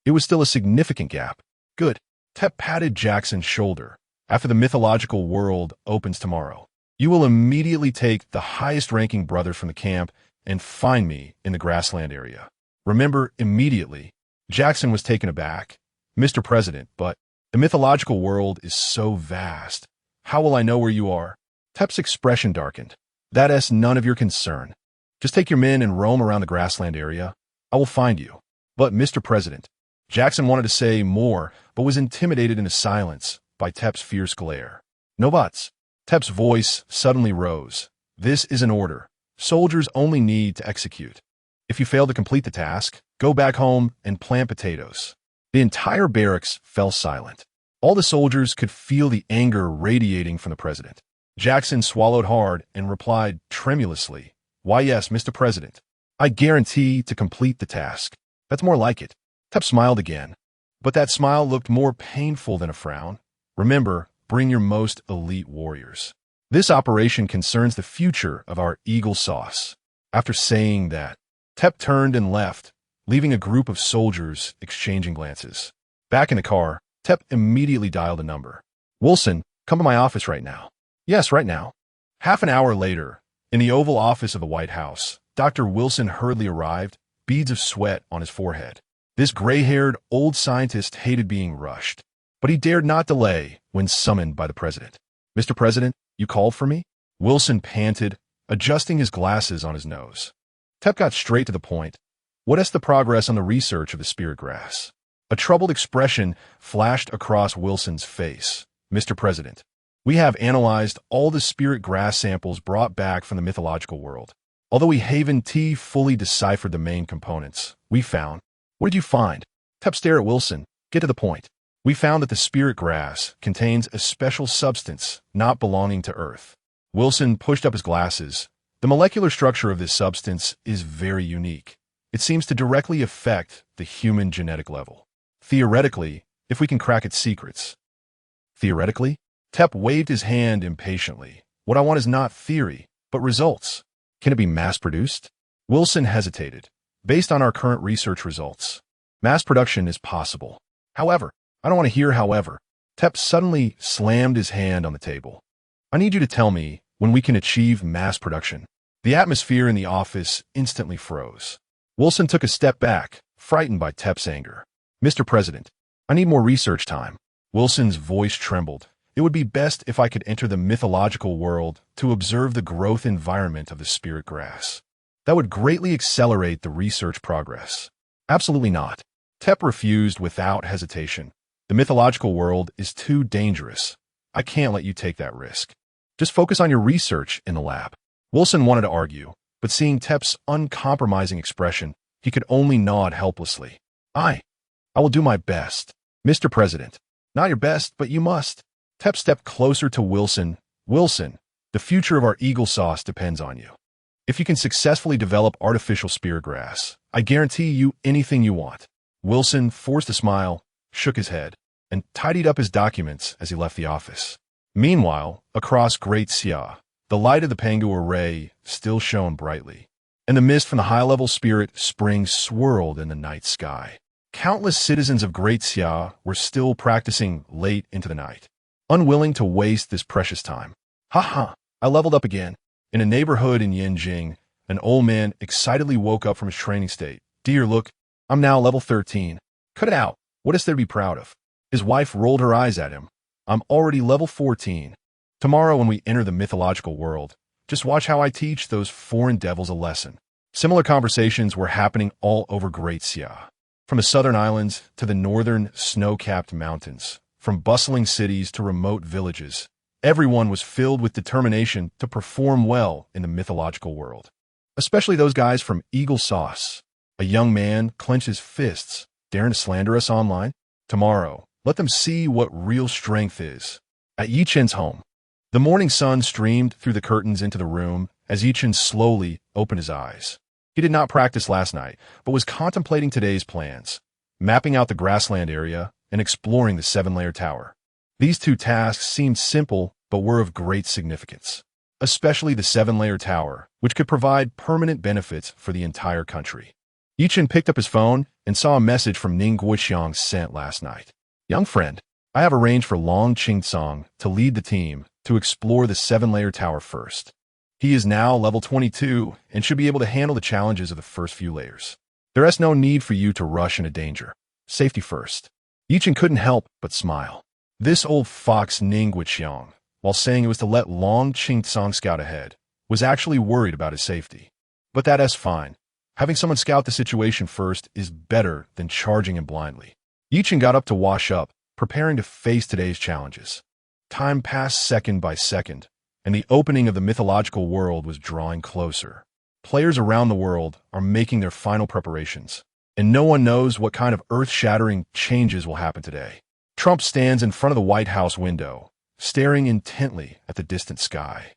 it was still a significant gap. "Good." Tep patted Jackson's shoulder. "After the mythological world opens tomorrow, you will immediately take the highest-ranking brother from the camp and find me in the grassland area. Remember, immediately." Jackson was taken aback. "Mr. President, but the mythological world is so vast. How will I know where you are?" Tep's expression darkened. "That's none of your concern. Just take your men and roam around the grassland area. I will find you." "But, Mr. President," Jackson wanted to say more, but was intimidated into silence by Tep's fierce glare. "No buts." Tep's voice suddenly rose. "This is an order. Soldiers only need to execute. If you fail to complete the task, go back home and plant potatoes." The entire barracks fell silent. All the soldiers could feel the anger radiating from the president. Jackson swallowed hard and replied tremulously, "Why, yes, Mr. President. I guarantee to complete the task." "That's more like it." Tep smiled again, but that smile looked more painful than a frown. "Remember, bring your most elite warriors. This operation concerns the future of our Eagle Sauce." After saying that, Tep turned and left, leaving a group of soldiers exchanging glances. Back in the car, Tep immediately dialed a number. "Wilson, come to my office right now." "Yes, right now." Half an hour later, in the Oval Office of the White House, Dr. Wilson hurriedly arrived, beads of sweat on his forehead. This gray-haired old scientist hated being rushed, but he dared not delay when summoned by the president. "Mr. President, you called for me?" Wilson panted, adjusting his glasses on his nose. Tep got straight to the point. "What is the progress on the research of the spirit grass?" A troubled expression flashed across Wilson's face. "Mr. President, we have analyzed all the spirit grass samples brought back from the mythological world. Although we haven't fully deciphered the main components, we found—" "What did you find?" Tep stared at Wilson. "Get to the point." "We found that the spirit grass contains a special substance not belonging to Earth." Wilson pushed up his glasses. "The molecular structure of this substance is very unique. It seems to directly affect the human genetic level. Theoretically, if we can crack its secrets." "Theoretically?" Tep waved his hand impatiently. "What I want is not theory, but results. Can it be mass-produced?" Wilson hesitated. "Based on our current research results, mass production is possible. However—" "I don't want to hear however." Tep suddenly slammed his hand on the table. "I need you to tell me when we can achieve mass production." The atmosphere in the office instantly froze. Wilson took a step back, frightened by Tep's anger. "Mr. President, I need more research time." Wilson's voice trembled. "It would be best if I could enter the mythological world to observe the growth environment of the spirit grass. That would greatly accelerate the research progress." "Absolutely not." Tep refused without hesitation. "The mythological world is too dangerous. I can't let you take that risk. Just focus on your research in the lab." Wilson wanted to argue, but seeing Tep's uncompromising expression, he could only nod helplessly. I will do my best." "Mr. President, not your best, but you must." Tep stepped closer to Wilson. "Wilson, the future of our Eagle Sauce depends on you. If you can successfully develop artificial spirit grass, I guarantee you anything you want." Wilson forced a smile, shook his head, and tidied up his documents as he left the office. Meanwhile, across Great Xia, The light of the Pangu array still shone brightly, and the mist from the high-level spirit spring swirled in the night sky. Countless citizens of Great Xia were still practicing late into the night, unwilling to waste this precious time. Ha! I leveled up again. In a neighborhood in Yanjing, an old man excitedly woke up from his training state. Dear, look, I'm now level 13. Cut it out. What is there to be proud of? His wife rolled her eyes at him. I'm already level 14. Tomorrow when we enter the mythological world, just watch how I teach those foreign devils a lesson. Similar conversations were happening all over Great Xia. From the southern islands to the northern snow-capped mountains, from bustling cities to remote villages, everyone was filled with determination to perform well in the mythological world. Especially those guys from Eagle Sauce. A young man clenched his fists, daring to slander us online. Tomorrow, let them see what real strength is. At Ye Chen's home, the morning sun streamed through the curtains into the room as Ye Chen slowly opened his eyes. He did not practice last night, but was contemplating today's plans, mapping out the grassland area and exploring the 7-layer tower. These two tasks seemed simple, but were of great significance, especially the 7-layer tower, which could provide permanent benefits for the entire country. Ye Chen picked up his phone and saw a message from Ning Guoxiang sent last night. Young friend, I have arranged for Long Qingsong to lead the team to explore the 7-layer tower first. He is now level 22 and should be able to handle the challenges of the first few layers. There is no need for you to rush into danger. Safety first. Ye Chen couldn't help but smile. This old fox Ning Guoxiang, while saying it was to let Long Qingsong scout ahead, was actually worried about his safety. But that's fine. Having someone scout the situation first is better than charging him blindly. Ye Chen got up to wash up, preparing to face today's challenges. Time passed second by second, and the opening of the mythological world was drawing closer. Players around the world are making their final preparations, and no one knows what kind of earth-shattering changes will happen today. Trump stands in front of the White House window, staring intently at the distant sky,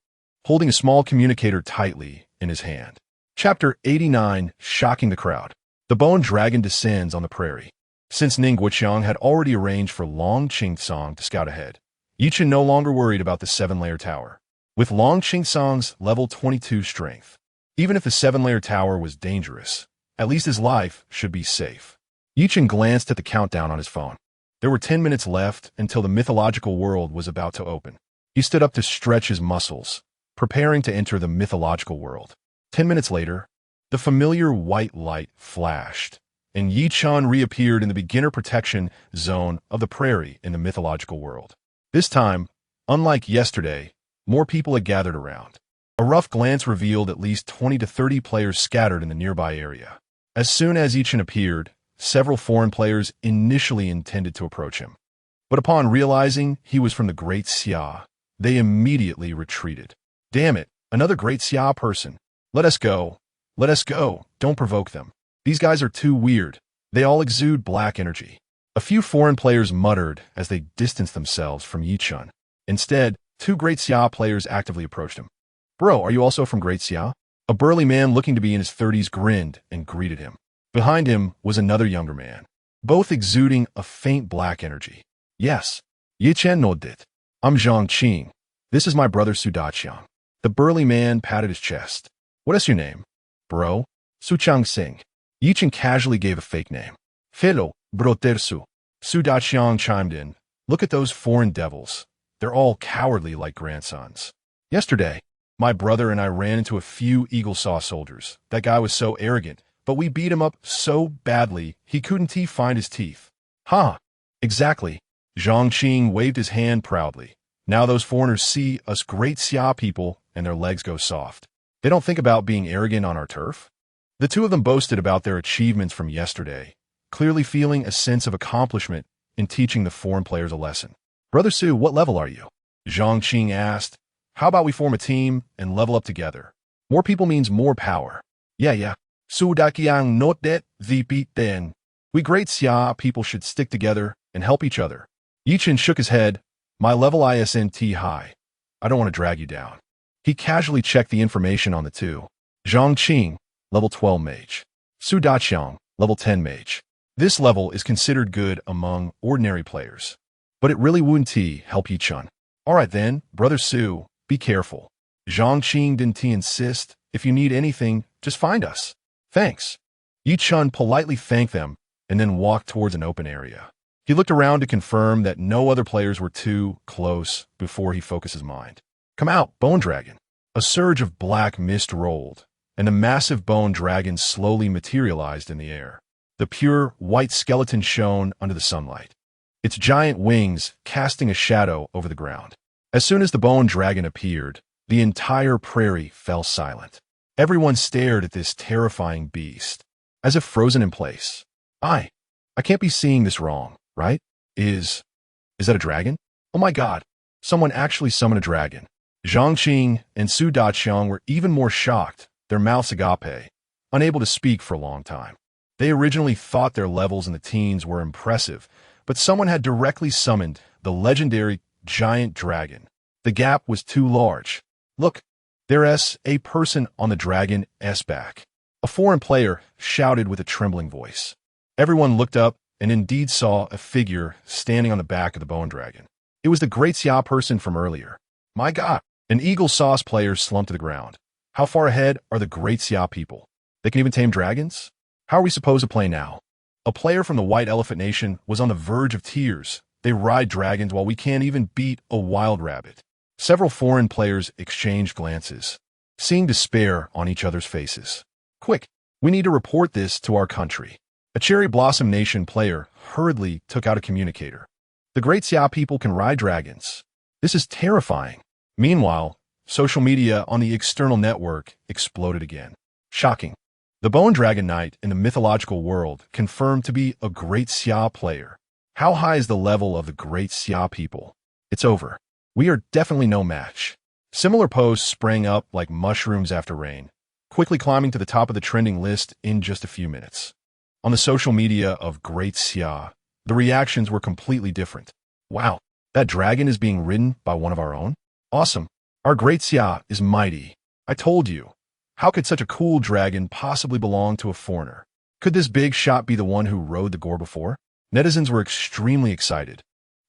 holding a small communicator tightly in his hand. Chapter 89, Shocking the Crowd. The Bone Dragon descends on the prairie. Since Ning Guoxiang had already arranged for Long Qingsong to scout ahead, Ye Chen no longer worried about the 7-layer tower. With Long Qingsong's level 22 strength, even if the 7-layer tower was dangerous, at least his life should be safe. Ye Chen glanced at the countdown on his phone. There were 10 minutes left until the mythological world was about to open. He stood up to stretch his muscles, preparing to enter the mythological world. 10 minutes later, the familiar white light flashed, and Ye Chen reappeared in the beginner protection zone of the prairie in the mythological world. This time, unlike yesterday, more people had gathered around. A rough glance revealed at least 20 to 30 players scattered in the nearby area. As soon as Ye Chen appeared, several foreign players initially intended to approach him. But upon realizing he was from the Great Xia, they immediately retreated. Damn it, another Great Xia person. Let us go. Let us go. Don't provoke them. These guys are too weird. They all exude black energy. A few foreign players muttered as they distanced themselves from Ye Chen. Instead, 2 Great Xia players actively approached him. Bro, are you also from Great Xia? A burly man looking to be in his 30s grinned and greeted him. Behind him was another younger man, both exuding a faint black energy. Yes, Ye Chen nodded. I'm Zhang Qing. This is my brother Sudaqiang. The burly man patted his chest. What is your name? Bro? Suchang Sing. Ye Chen casually gave a fake name. Hello, brotersu. Sudaqiang chimed in. Look at those foreign devils. They're all cowardly like grandsons. Yesterday, my brother and I ran into a few Eagle Saw soldiers. That guy was so arrogant, but we beat him up so badly he couldn't find his teeth. Ha! Exactly. Zhang Qing waved his hand proudly. Now those foreigners see us Great Xia people and their legs go soft. They don't think about being arrogant on our turf. The two of them boasted about their achievements from yesterday, clearly feeling a sense of accomplishment in teaching the foreign players a lesson. Brother Su, what level are you? Zhang Qing asked. How about we form a team and level up together? More people means more power. Yeah. Sudaqiang nodded the beat then. We Great Xia people should stick together and help each other. Ye Chen shook his head. My level isn't high. I don't want to drag you down. He casually checked the information on the two. Zhang Qing, level 12 mage. Sudaqiang, level 10 mage. This level is considered good among ordinary players. But it really wouldn't help Ye Chen. Alright then, Brother Su, be careful. Zhangqing didn't he insist, if you need anything, just find us. Thanks. Ye Chen politely thanked them and then walked towards an open area. He looked around to confirm that no other players were too close before he focused his mind. Come out, Bone Dragon. A surge of black mist rolled, and a massive bone dragon slowly materialized in the air. The pure, white skeleton shone under the sunlight, its giant wings casting a shadow over the ground. As soon as the bone dragon appeared, the entire prairie fell silent. Everyone stared at this terrifying beast, as if frozen in place. I can't be seeing this wrong, right? Is that a dragon? Oh my god, someone actually summoned a dragon. Zhangqing and Su Daqiang were even more shocked, their mouths agape, unable to speak for a long time. They originally thought their levels in the teens were impressive, but someone had directly summoned the legendary giant dragon. The gap was too large. Look, there's a person on the dragon's back. A foreign player shouted with a trembling voice. Everyone looked up and indeed saw a figure standing on the back of the bone dragon. It was the Great Xia person from earlier. My god! An Eagle Sauce player slumped to the ground. How far ahead are the Great Xia people? They can even tame dragons? How are we supposed to play now? A player from the White Elephant Nation was on the verge of tears. They ride dragons while we can't even beat a wild rabbit. Several foreign players exchanged glances, seeing despair on each other's faces. Quick, we need to report this to our country. A Cherry Blossom Nation player hurriedly took out a communicator. The Great Xia people can ride dragons. This is terrifying. Meanwhile, social media on the external network exploded again. Shocking. The Bone Dragon Knight in the mythological world confirmed to be a Great Xia player. How high is the level of the Great Xia people? It's over. We are definitely no match. Similar posts sprang up like mushrooms after rain, quickly climbing to the top of the trending list in just a few minutes. On the social media of Great Xia, the reactions were completely different. Wow, that dragon is being ridden by one of our own? Awesome. Our Great Xia is mighty. I told you. How could such a cool dragon possibly belong to a foreigner? Could this big shot be the one who rode the gore before? Netizens were extremely excited,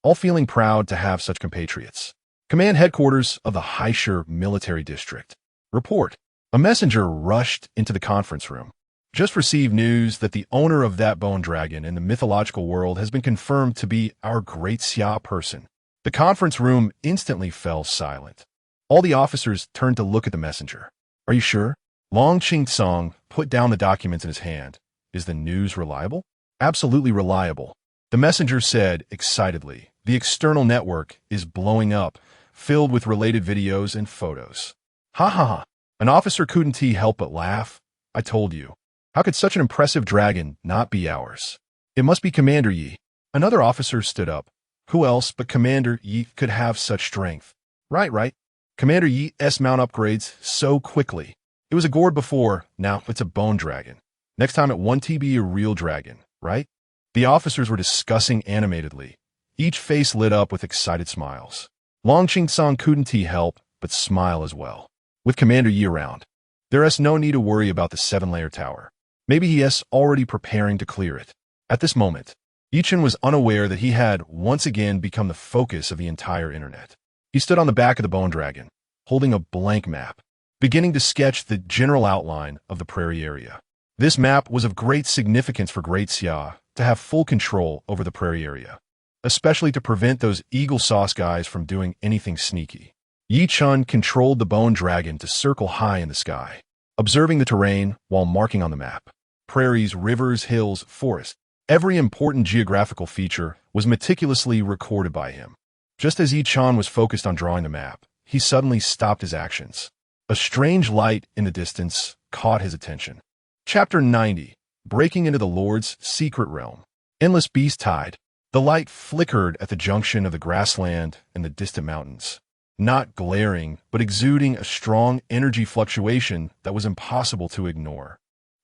all feeling proud to have such compatriots. Command headquarters of the Haishur Military District. Report. A messenger rushed into the conference room. Just received news that the owner of that bone dragon in the mythological world has been confirmed to be our Great Xia person. The conference room instantly fell silent. All the officers turned to look at the messenger. Are you sure? Long Qing put down the documents in his hand. Is the news reliable? Absolutely reliable. The messenger said excitedly. The external network is blowing up, filled with related videos and photos. Ha ha ha. An officer couldn't help but laugh. I told you. How could such an impressive dragon not be ours? It must be Commander Ye. Another officer stood up. Who else but Commander Ye could have such strength? Right. Commander Ye's mount upgrades so quickly. It was a gourd before, now it's a bone dragon. Next time it won't be a real dragon, right? The officers were discussing animatedly. Each face lit up with excited smiles. Long Qing couldn't help but smile as well. With Commander Ye around, there is no need to worry about the 7-layer tower. Maybe he is already preparing to clear it. At this moment, Ye Chen was unaware that he had once again become the focus of the entire internet. He stood on the back of the bone dragon, holding a blank map, beginning to sketch the general outline of the prairie area. This map was of great significance for Great Xia to have full control over the prairie area, especially to prevent those Eagle Sauce guys from doing anything sneaky. Ye Chen controlled the bone dragon to circle high in the sky, observing the terrain while marking on the map. Prairies, rivers, hills, forests. Every important geographical feature was meticulously recorded by him. Just as Ye Chen was focused on drawing the map, he suddenly stopped his actions. A strange light in the distance caught his attention. Chapter 90. Breaking into the Lord's Secret Realm. Endless Beast Tide. The light flickered at the junction of the grassland and the distant mountains, not glaring, but exuding a strong energy fluctuation that was impossible to ignore.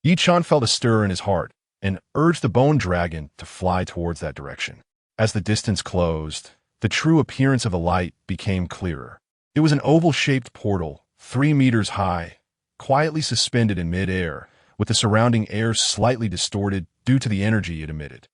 Ye Chen felt a stir in his heart and urged the bone dragon to fly towards that direction. As the distance closed, the true appearance of the light became clearer. It was an oval-shaped portal, 3 meters high, quietly suspended in mid-air, with the surrounding air slightly distorted due to the energy it emitted.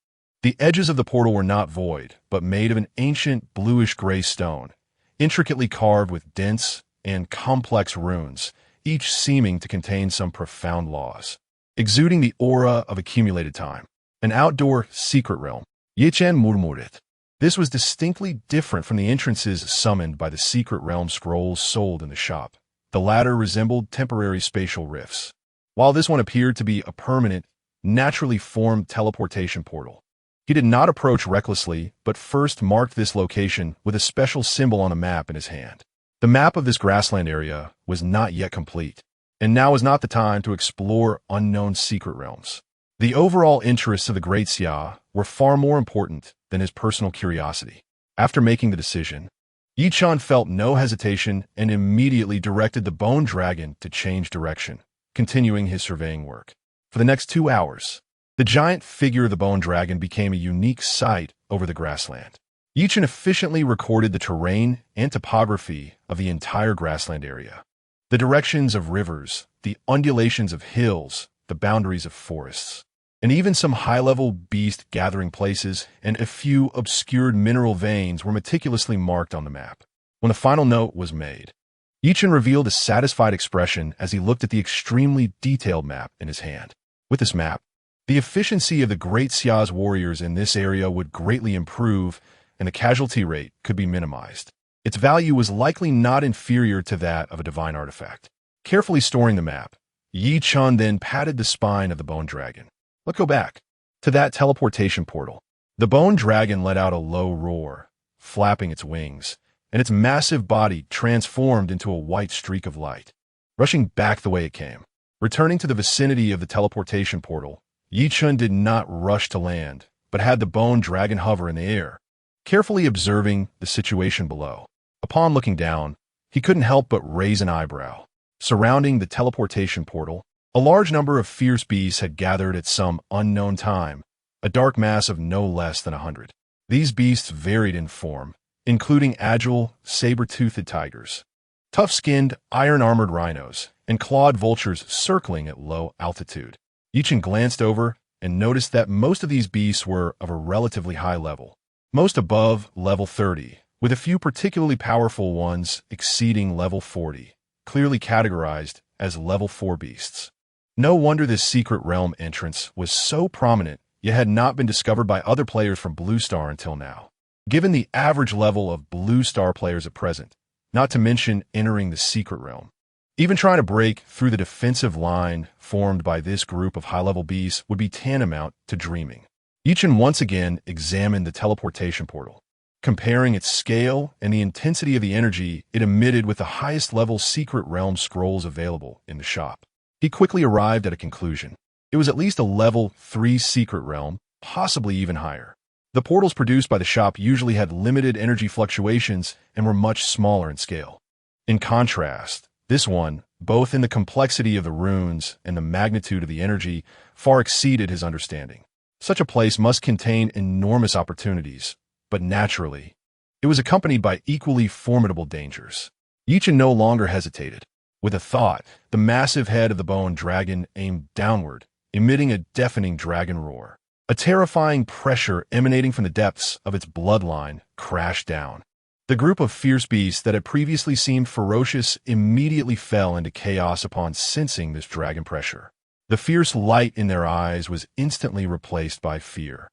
The edges of the portal were not void, but made of an ancient bluish-gray stone, intricately carved with dense, and complex runes, each seeming to contain some profound laws, exuding the aura of accumulated time. An outdoor secret realm. Ye Chen murmured. This was distinctly different from the entrances summoned by the secret realm scrolls sold in the shop. The latter resembled temporary spatial rifts, while this one appeared to be a permanent, naturally formed teleportation portal. He did not approach recklessly, but first marked this location with a special symbol on a map in his hand. The map of this grassland area was not yet complete, and now was not the time to explore unknown secret realms. The overall interests of the Great Xia were far more important than his personal curiosity. After making the decision, Ye Chen felt no hesitation and immediately directed the bone dragon to change direction, continuing his surveying work. For the next 2 hours, the giant figure of the bone dragon became a unique sight over the grassland. Ye Chen efficiently recorded the terrain and topography of the entire grassland area. The directions of rivers, the undulations of hills, the boundaries of forests, and even some high-level beast gathering places and a few obscured mineral veins were meticulously marked on the map. When the final note was made, Ye Chen revealed a satisfied expression as he looked at the extremely detailed map in his hand. With this map, the efficiency of the Great Xia's warriors in this area would greatly improve, and the casualty rate could be minimized. Its value was likely not inferior to that of a divine artifact. Carefully storing the map, Ye Chen then patted the spine of the bone dragon. Let's go back to that teleportation portal. The bone dragon let out a low roar, flapping its wings, and its massive body transformed into a white streak of light, rushing back the way it came. Returning to the vicinity of the teleportation portal, Ye Chen did not rush to land, but had the bone dragon hover in the air, carefully observing the situation below. Upon looking down, he couldn't help but raise an eyebrow. Surrounding the teleportation portal, a large number of fierce beasts had gathered at some unknown time, a dark mass of no less than 100. These beasts varied in form, including agile, saber-toothed tigers, tough-skinned, iron-armored rhinos, and clawed vultures circling at low altitude. Ye Chen glanced over and noticed that most of these beasts were of a relatively high level, most above level 30, with a few particularly powerful ones exceeding level 40, clearly categorized as level 4 beasts. No wonder this secret realm entrance was so prominent, yet had not been discovered by other players from Blue Star until now. Given the average level of Blue Star players at present, not to mention entering the secret realm, even trying to break through the defensive line formed by this group of high-level beasts would be tantamount to dreaming. Ye Chen once again examined the teleportation portal, comparing its scale and the intensity of the energy it emitted with the highest-level secret realm scrolls available in the shop. He quickly arrived at a conclusion. It was at least a level 3 secret realm, possibly even higher. The portals produced by the shop usually had limited energy fluctuations and were much smaller in scale. In contrast, this one, both in the complexity of the runes and the magnitude of the energy, far exceeded his understanding. Such a place must contain enormous opportunities, but naturally, it was accompanied by equally formidable dangers. Ye Chen no longer hesitated. With a thought, the massive head of the bone dragon aimed downward, emitting a deafening dragon roar. A terrifying pressure emanating from the depths of its bloodline crashed down. The group of fierce beasts that had previously seemed ferocious immediately fell into chaos upon sensing this dragon pressure. The fierce light in their eyes was instantly replaced by fear,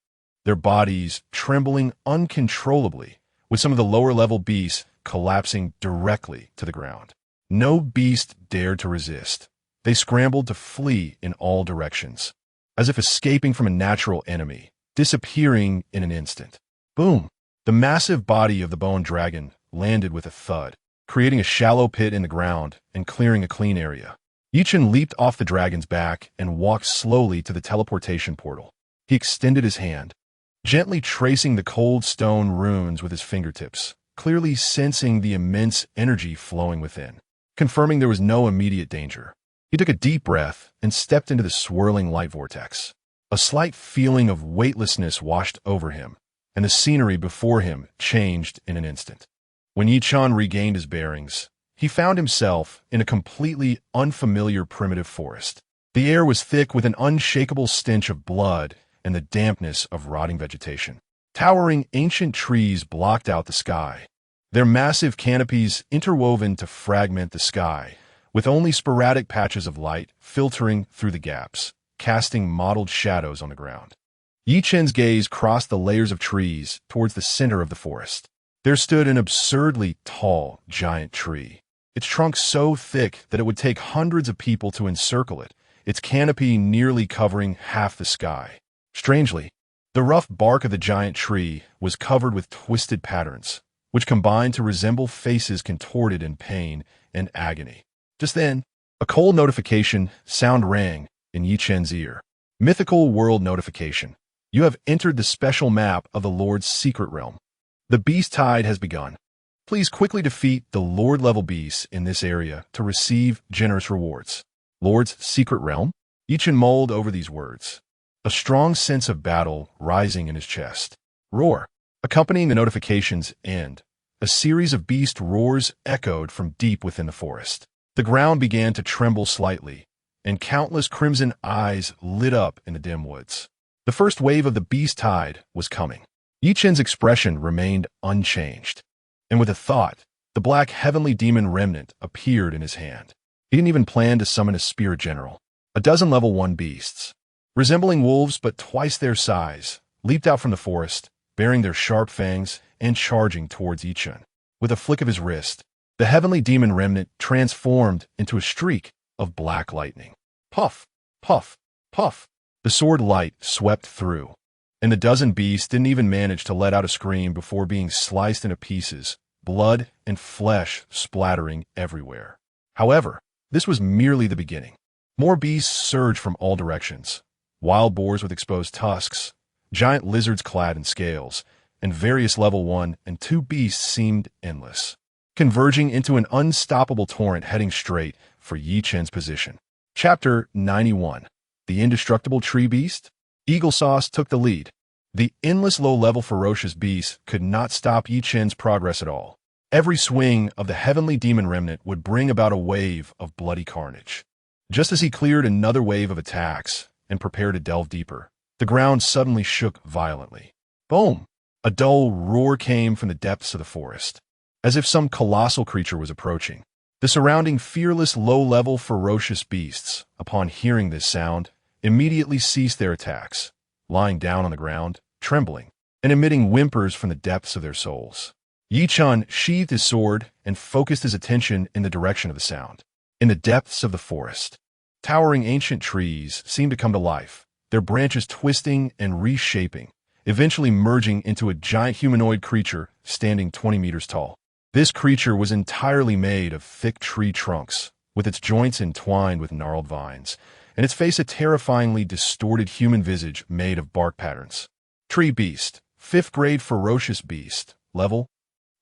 their bodies trembling uncontrollably, with some of the lower-level beasts collapsing directly to the ground. No beast dared to resist. They scrambled to flee in all directions, as if escaping from a natural enemy, disappearing in an instant. Boom! The massive body of the bone dragon landed with a thud, creating a shallow pit in the ground and clearing a clean area. Ye Chen leaped off the dragon's back and walked slowly to the teleportation portal. He extended his hand, gently tracing the cold stone runes with his fingertips, clearly sensing the immense energy flowing within. Confirming there was no immediate danger, he took a deep breath and stepped into the swirling light vortex. A slight feeling of weightlessness washed over him, and the scenery before him changed in an instant. When Ye Chen regained his bearings, he found himself in a completely unfamiliar primitive forest. The air was thick with an unshakable stench of blood and the dampness of rotting vegetation. Towering ancient trees blocked out the sky, their massive canopies interwoven to fragment the sky, with only sporadic patches of light filtering through the gaps, casting mottled shadows on the ground. Ye Chen's gaze crossed the layers of trees towards the center of the forest. There stood an absurdly tall, giant tree, its trunk so thick that it would take hundreds of people to encircle it, its canopy nearly covering half the sky. Strangely, the rough bark of the giant tree was covered with twisted patterns, which combined to resemble faces contorted in pain and agony. Just then, a cold notification sound rang in Ye Chen's ear. Mythical World notification. You have entered the special map of the Lord's secret realm. The beast tide has begun. Please quickly defeat the Lord-level beasts in this area to receive generous rewards. Lord's secret realm? Ye Chen mulled over these words, a strong sense of battle rising in his chest. Roar. Accompanying the notification's end, a series of beast roars echoed from deep within the forest. The ground began to tremble slightly, and countless crimson eyes lit up in the dim woods. The first wave of the beast tide was coming. Ye Chen's expression remained unchanged, and with a thought, the black heavenly demon remnant appeared in his hand. He didn't even plan to summon a spirit general. A dozen level 1 beasts, resembling wolves but twice their size, leaped out from the forest, bearing their sharp fangs and charging towards Ye Chen. With a flick of his wrist, the heavenly demon remnant transformed into a streak of black lightning. Puff, puff, puff. The sword light swept through, and the dozen beasts didn't even manage to let out a scream before being sliced into pieces, blood and flesh splattering everywhere. However, this was merely the beginning. More beasts surged from all directions. Wild boars with exposed tusks, giant lizards clad in scales, and various level 1 and 2 beasts seemed endless, converging into an unstoppable torrent heading straight for Ye Chen's position. Chapter 91. The Indestructible Tree Beast? Eagle Sauce took the lead. The endless low-level ferocious beasts could not stop Ye Chen's progress at all. Every swing of the heavenly demon remnant would bring about a wave of bloody carnage. Just as he cleared another wave of attacks and prepared to delve deeper, the ground suddenly shook violently. Boom! A dull roar came from the depths of the forest, as if some colossal creature was approaching. The surrounding fearless low-level ferocious beasts, upon hearing this sound, immediately ceased their attacks, lying down on the ground, trembling, and emitting whimpers from the depths of their souls. Ye Chen sheathed his sword and focused his attention in the direction of the sound. In the depths of the forest, towering ancient trees seemed to come to life, their branches twisting and reshaping, eventually merging into a giant humanoid creature standing 20 meters tall. This creature was entirely made of thick tree trunks, with its joints entwined with gnarled vines, and its face a terrifyingly distorted human visage made of bark patterns. Tree Beast, 5th grade ferocious beast, level,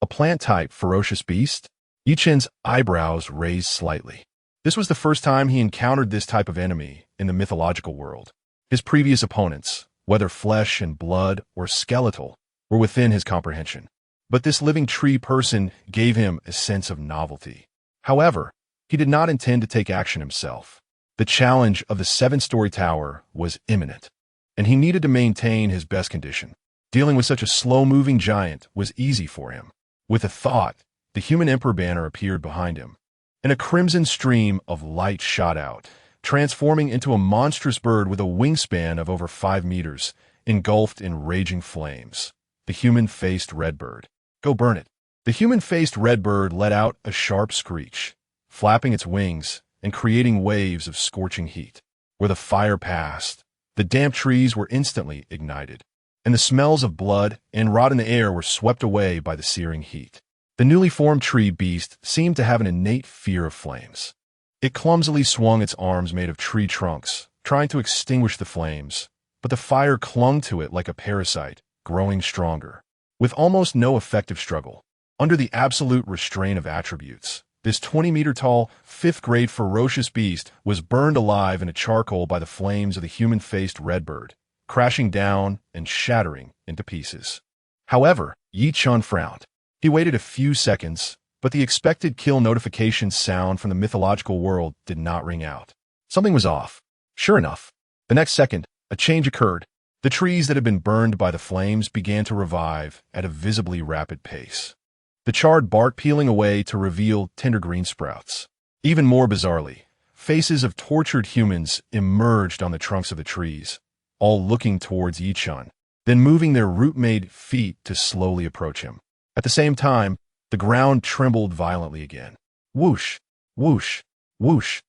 a plant-type ferocious beast? Ye Chen's eyebrows raised slightly. This was the first time he encountered this type of enemy in the mythological world. His previous opponents, whether flesh and blood or skeletal, were within his comprehension. But this living tree person gave him a sense of novelty. However, he did not intend to take action himself. The challenge of the 7-story tower was imminent, and he needed to maintain his best condition. Dealing with such a slow-moving giant was easy for him. With a thought, the human emperor banner appeared behind him, and a crimson stream of light shot out, transforming into a monstrous bird with a wingspan of over 5 meters, engulfed in raging flames. The human-faced redbird. Go burn it. The human-faced redbird let out a sharp screech, flapping its wings and creating waves of scorching heat. Where the fire passed, the damp trees were instantly ignited, and the smells of blood and rot in the air were swept away by the searing heat. The newly formed tree beast seemed to have an innate fear of flames. It clumsily swung its arms made of tree trunks, trying to extinguish the flames, but the fire clung to it like a parasite, growing stronger. With almost no effective struggle, under the absolute restraint of attributes, this 20-meter-tall, 5th-grade ferocious beast was burned alive in a charcoal by the flames of the human-faced redbird, crashing down and shattering into pieces. However, Ye Chen frowned. He waited a few seconds, but the expected kill notification sound from the mythological world did not ring out. Something was off. Sure enough, the next second, a change occurred. The trees that had been burned by the flames began to revive at a visibly rapid pace. the charred bark peeling away to reveal tender green sprouts. Even more bizarrely, faces of tortured humans emerged on the trunks of the trees, all looking towards Ye Chen, then moving their root-made feet to slowly approach him. At the same time, the ground trembled violently again. Whoosh, whoosh, whoosh.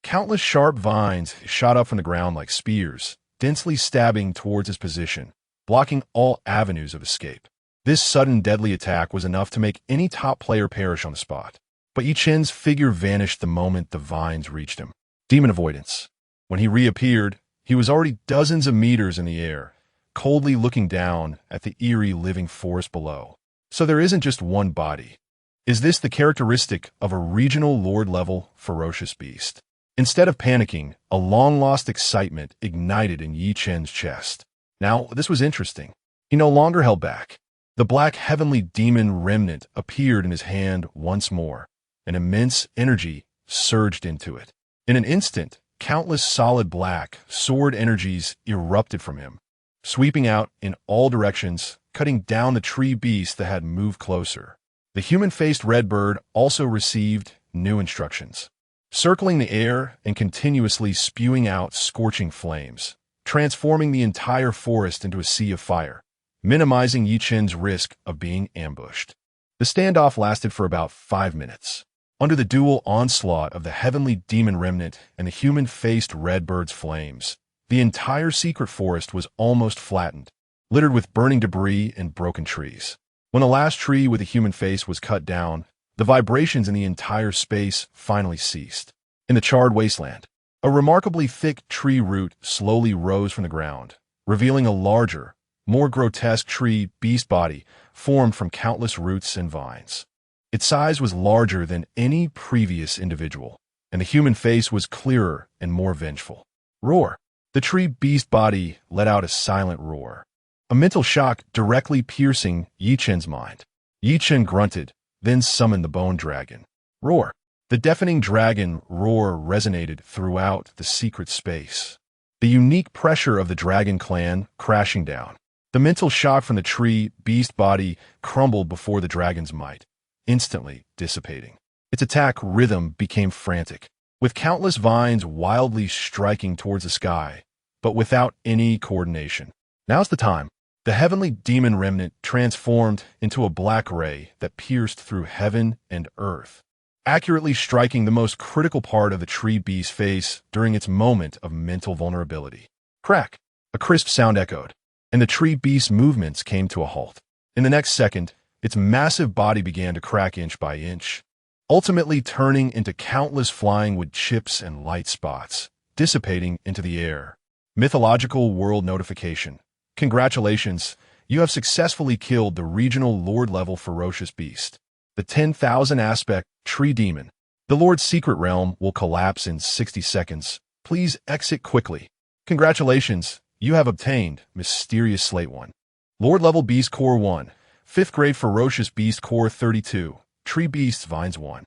Countless sharp vines shot up from the ground like spears, densely stabbing towards his position, blocking all avenues of escape. This sudden deadly attack was enough to make any top player perish on the spot. But Ye Chen's figure vanished the moment the vines reached him. Demon avoidance. When he reappeared, he was already dozens of meters in the air, coldly looking down at the eerie living forest below. So there isn't just one body. Is this the characteristic of a regional lord-level ferocious beast? Instead of panicking, a long-lost excitement ignited in Ye Chen's chest. Now, this was interesting. He no longer held back. The black heavenly demon remnant appeared in his hand once more. An immense energy surged into it. In an instant, countless solid black, sword energies erupted from him, sweeping out in all directions, cutting down the tree beast that had moved closer. The human-faced redbird also received new instructions, circling the air and continuously spewing out scorching flames, transforming the entire forest into a sea of fire, minimizing Ye Chen's risk of being ambushed. The standoff lasted for about 5 minutes. Under the dual onslaught of the heavenly demon remnant and the human-faced redbird's flames, the entire secret forest was almost flattened, littered with burning debris and broken trees. When the last tree with a human face was cut down, the vibrations in the entire space finally ceased. In the charred wasteland, a remarkably thick tree root slowly rose from the ground, revealing a larger, more grotesque tree beast body formed from countless roots and vines. Its size was larger than any previous individual, and the human face was clearer and more vengeful. Roar! The tree beast body let out a silent roar, a mental shock directly piercing Ye Chen's mind. Ye Chen grunted, then summoned the bone dragon. Roar! The deafening dragon roar resonated throughout the secret space, the unique pressure of the dragon clan crashing down. The mental shock from the tree beast body crumbled before the dragon's might, instantly dissipating. Its attack rhythm became frantic, with countless vines wildly striking towards the sky, but without any coordination. Now's the time. The heavenly demon remnant transformed into a black ray that pierced through heaven and earth, accurately striking the most critical part of the tree beast's face during its moment of mental vulnerability. Crack! A crisp sound echoed, and the tree beast's movements came to a halt. In the next second, its massive body began to crack inch by inch, ultimately turning into countless flying wood chips and light spots, dissipating into the air. Mythological World notification. Congratulations, you have successfully killed the regional lord-level ferocious beast, the 10,000 aspect tree demon. The Lord's secret realm will collapse in 60 seconds. Please exit quickly. Congratulations, you have obtained Mysterious Slate 1. Lord-level Beast Core 1. 5th grade Ferocious Beast Core 32. Tree Beasts Vines 1.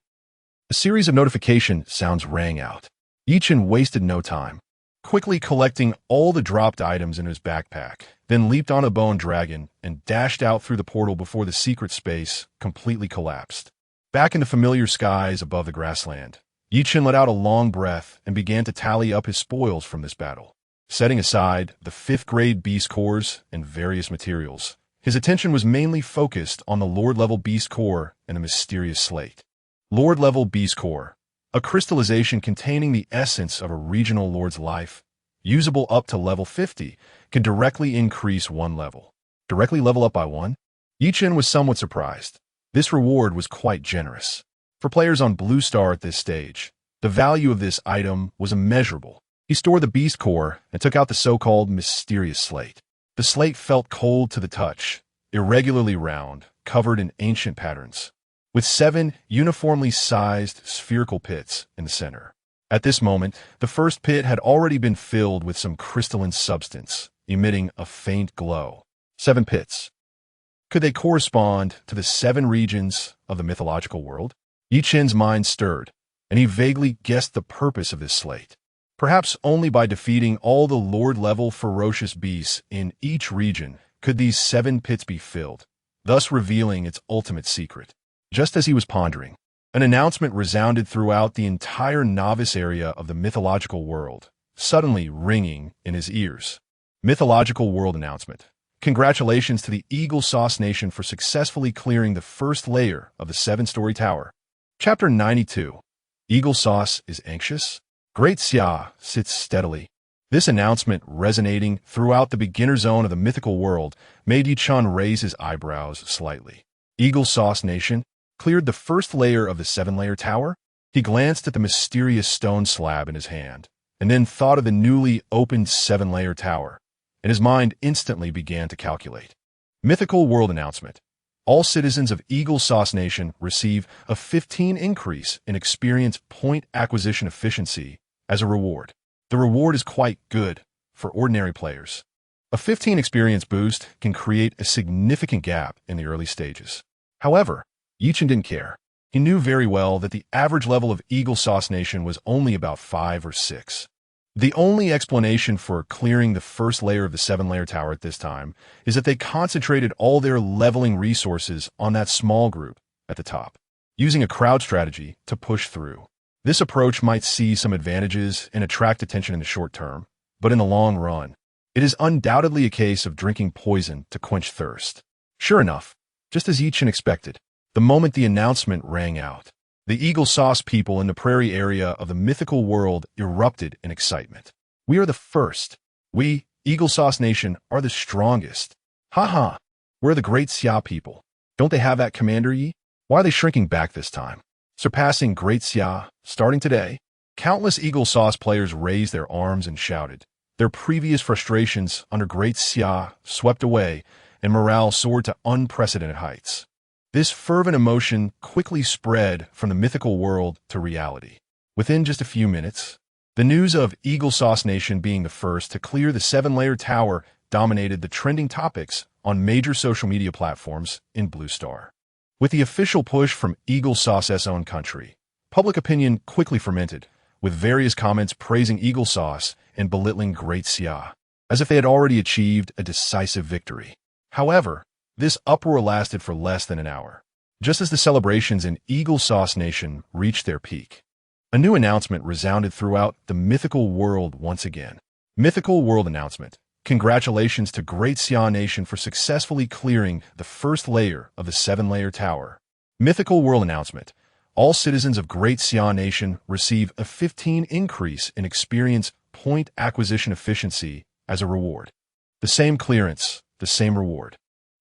A series of notification sounds rang out. Ye Chen wasted no time, quickly collecting all the dropped items in his backpack, then leaped on a bone dragon and dashed out through the portal before the secret space completely collapsed. Back in the familiar skies above the grassland, Ye Chen let out a long breath and began to tally up his spoils from this battle. Setting aside the 5th grade beast cores and various materials, his attention was mainly focused on the Lord-level beast core and the mysterious slate. Lord-level beast core, a crystallization containing the essence of a regional lord's life, usable up to level 50, can directly increase 1 level. Directly level up by 1? Ye Chen was somewhat surprised. This reward was quite generous. For players on Blue Star at this stage, the value of this item was immeasurable. He stored the beast core and took out the so-called mysterious slate. The slate felt cold to the touch, irregularly round, covered in ancient patterns, with 7 uniformly sized spherical pits in the center. At this moment, the first pit had already been filled with some crystalline substance, emitting a faint glow. 7 pits. Could they correspond to the 7 regions of the mythological world? Ye Chen's mind stirred, and he vaguely guessed the purpose of this slate. Perhaps only by defeating all the lord-level ferocious beasts in each region could these 7 pits be filled, thus revealing its ultimate secret. Just as he was pondering, an announcement resounded throughout the entire novice area of the mythological world, suddenly ringing in his ears. Mythological World announcement. Congratulations to the Eagle Sauce Nation for successfully clearing the first layer of the seven-story tower. Chapter 92. Eagle Sauce is anxious? Great Xia sits steadily. This announcement, resonating throughout the beginner zone of the mythical world, made Ye Chen raise his eyebrows slightly. Eagle Sauce Nation cleared the first layer of the seven-layer tower? He glanced at the mysterious stone slab in his hand, and then thought of the newly opened seven-layer tower, and his mind instantly began to calculate. Mythical World announcement. All citizens of Eagle Sauce Nation receive a 15 increase in experience point acquisition efficiency as a reward. The reward is quite good for ordinary players. A 15 experience boost can create a significant gap in the early stages. However, Ye Chen didn't care. He knew very well that the average level of Eagle Sauce Nation was only about 5 or 6. The only explanation for clearing the first layer of the seven-layer tower at this time is that they concentrated all their leveling resources on that small group at the top, using a crowd strategy to push through. This approach might see some advantages and attract attention in the short term, but in the long run, it is undoubtedly a case of drinking poison to quench thirst. Sure enough, just as Ye Chen expected, the moment the announcement rang out, the Eagle Sauce people in the prairie area of the mythical world erupted in excitement. We are the first. We, Eagle Sauce Nation, are the strongest. Ha! We're the Great Xia people. Don't they have that, Commander Yi? Why are they shrinking back this time? Surpassing Great Xia, starting today? Countless Eagle Sauce players raised their arms and shouted. Their previous frustrations under Great Xia swept away, and morale soared to unprecedented heights. This fervent emotion quickly spread from the mythical world to reality. Within just a few minutes, the news of Eagle Sauce Nation being the first to clear the seven-layer tower dominated the trending topics on major social media platforms in Blue Star. With the official push from Eagle Sauce's own country, public opinion quickly fermented, with various comments praising Eagle Sauce and belittling Great Xia, as if they had already achieved a decisive victory. However, this uproar lasted for less than an hour. Just as the celebrations in Eagle Sauce Nation reached their peak, a new announcement resounded throughout the mythical world once again. Mythical World announcement. Congratulations to Great Xia Nation for successfully clearing the first layer of the seven-layer tower. Mythical World announcement. All citizens of Great Xia Nation receive a 15 increase in experience point acquisition efficiency as a reward. The same clearance, the same reward.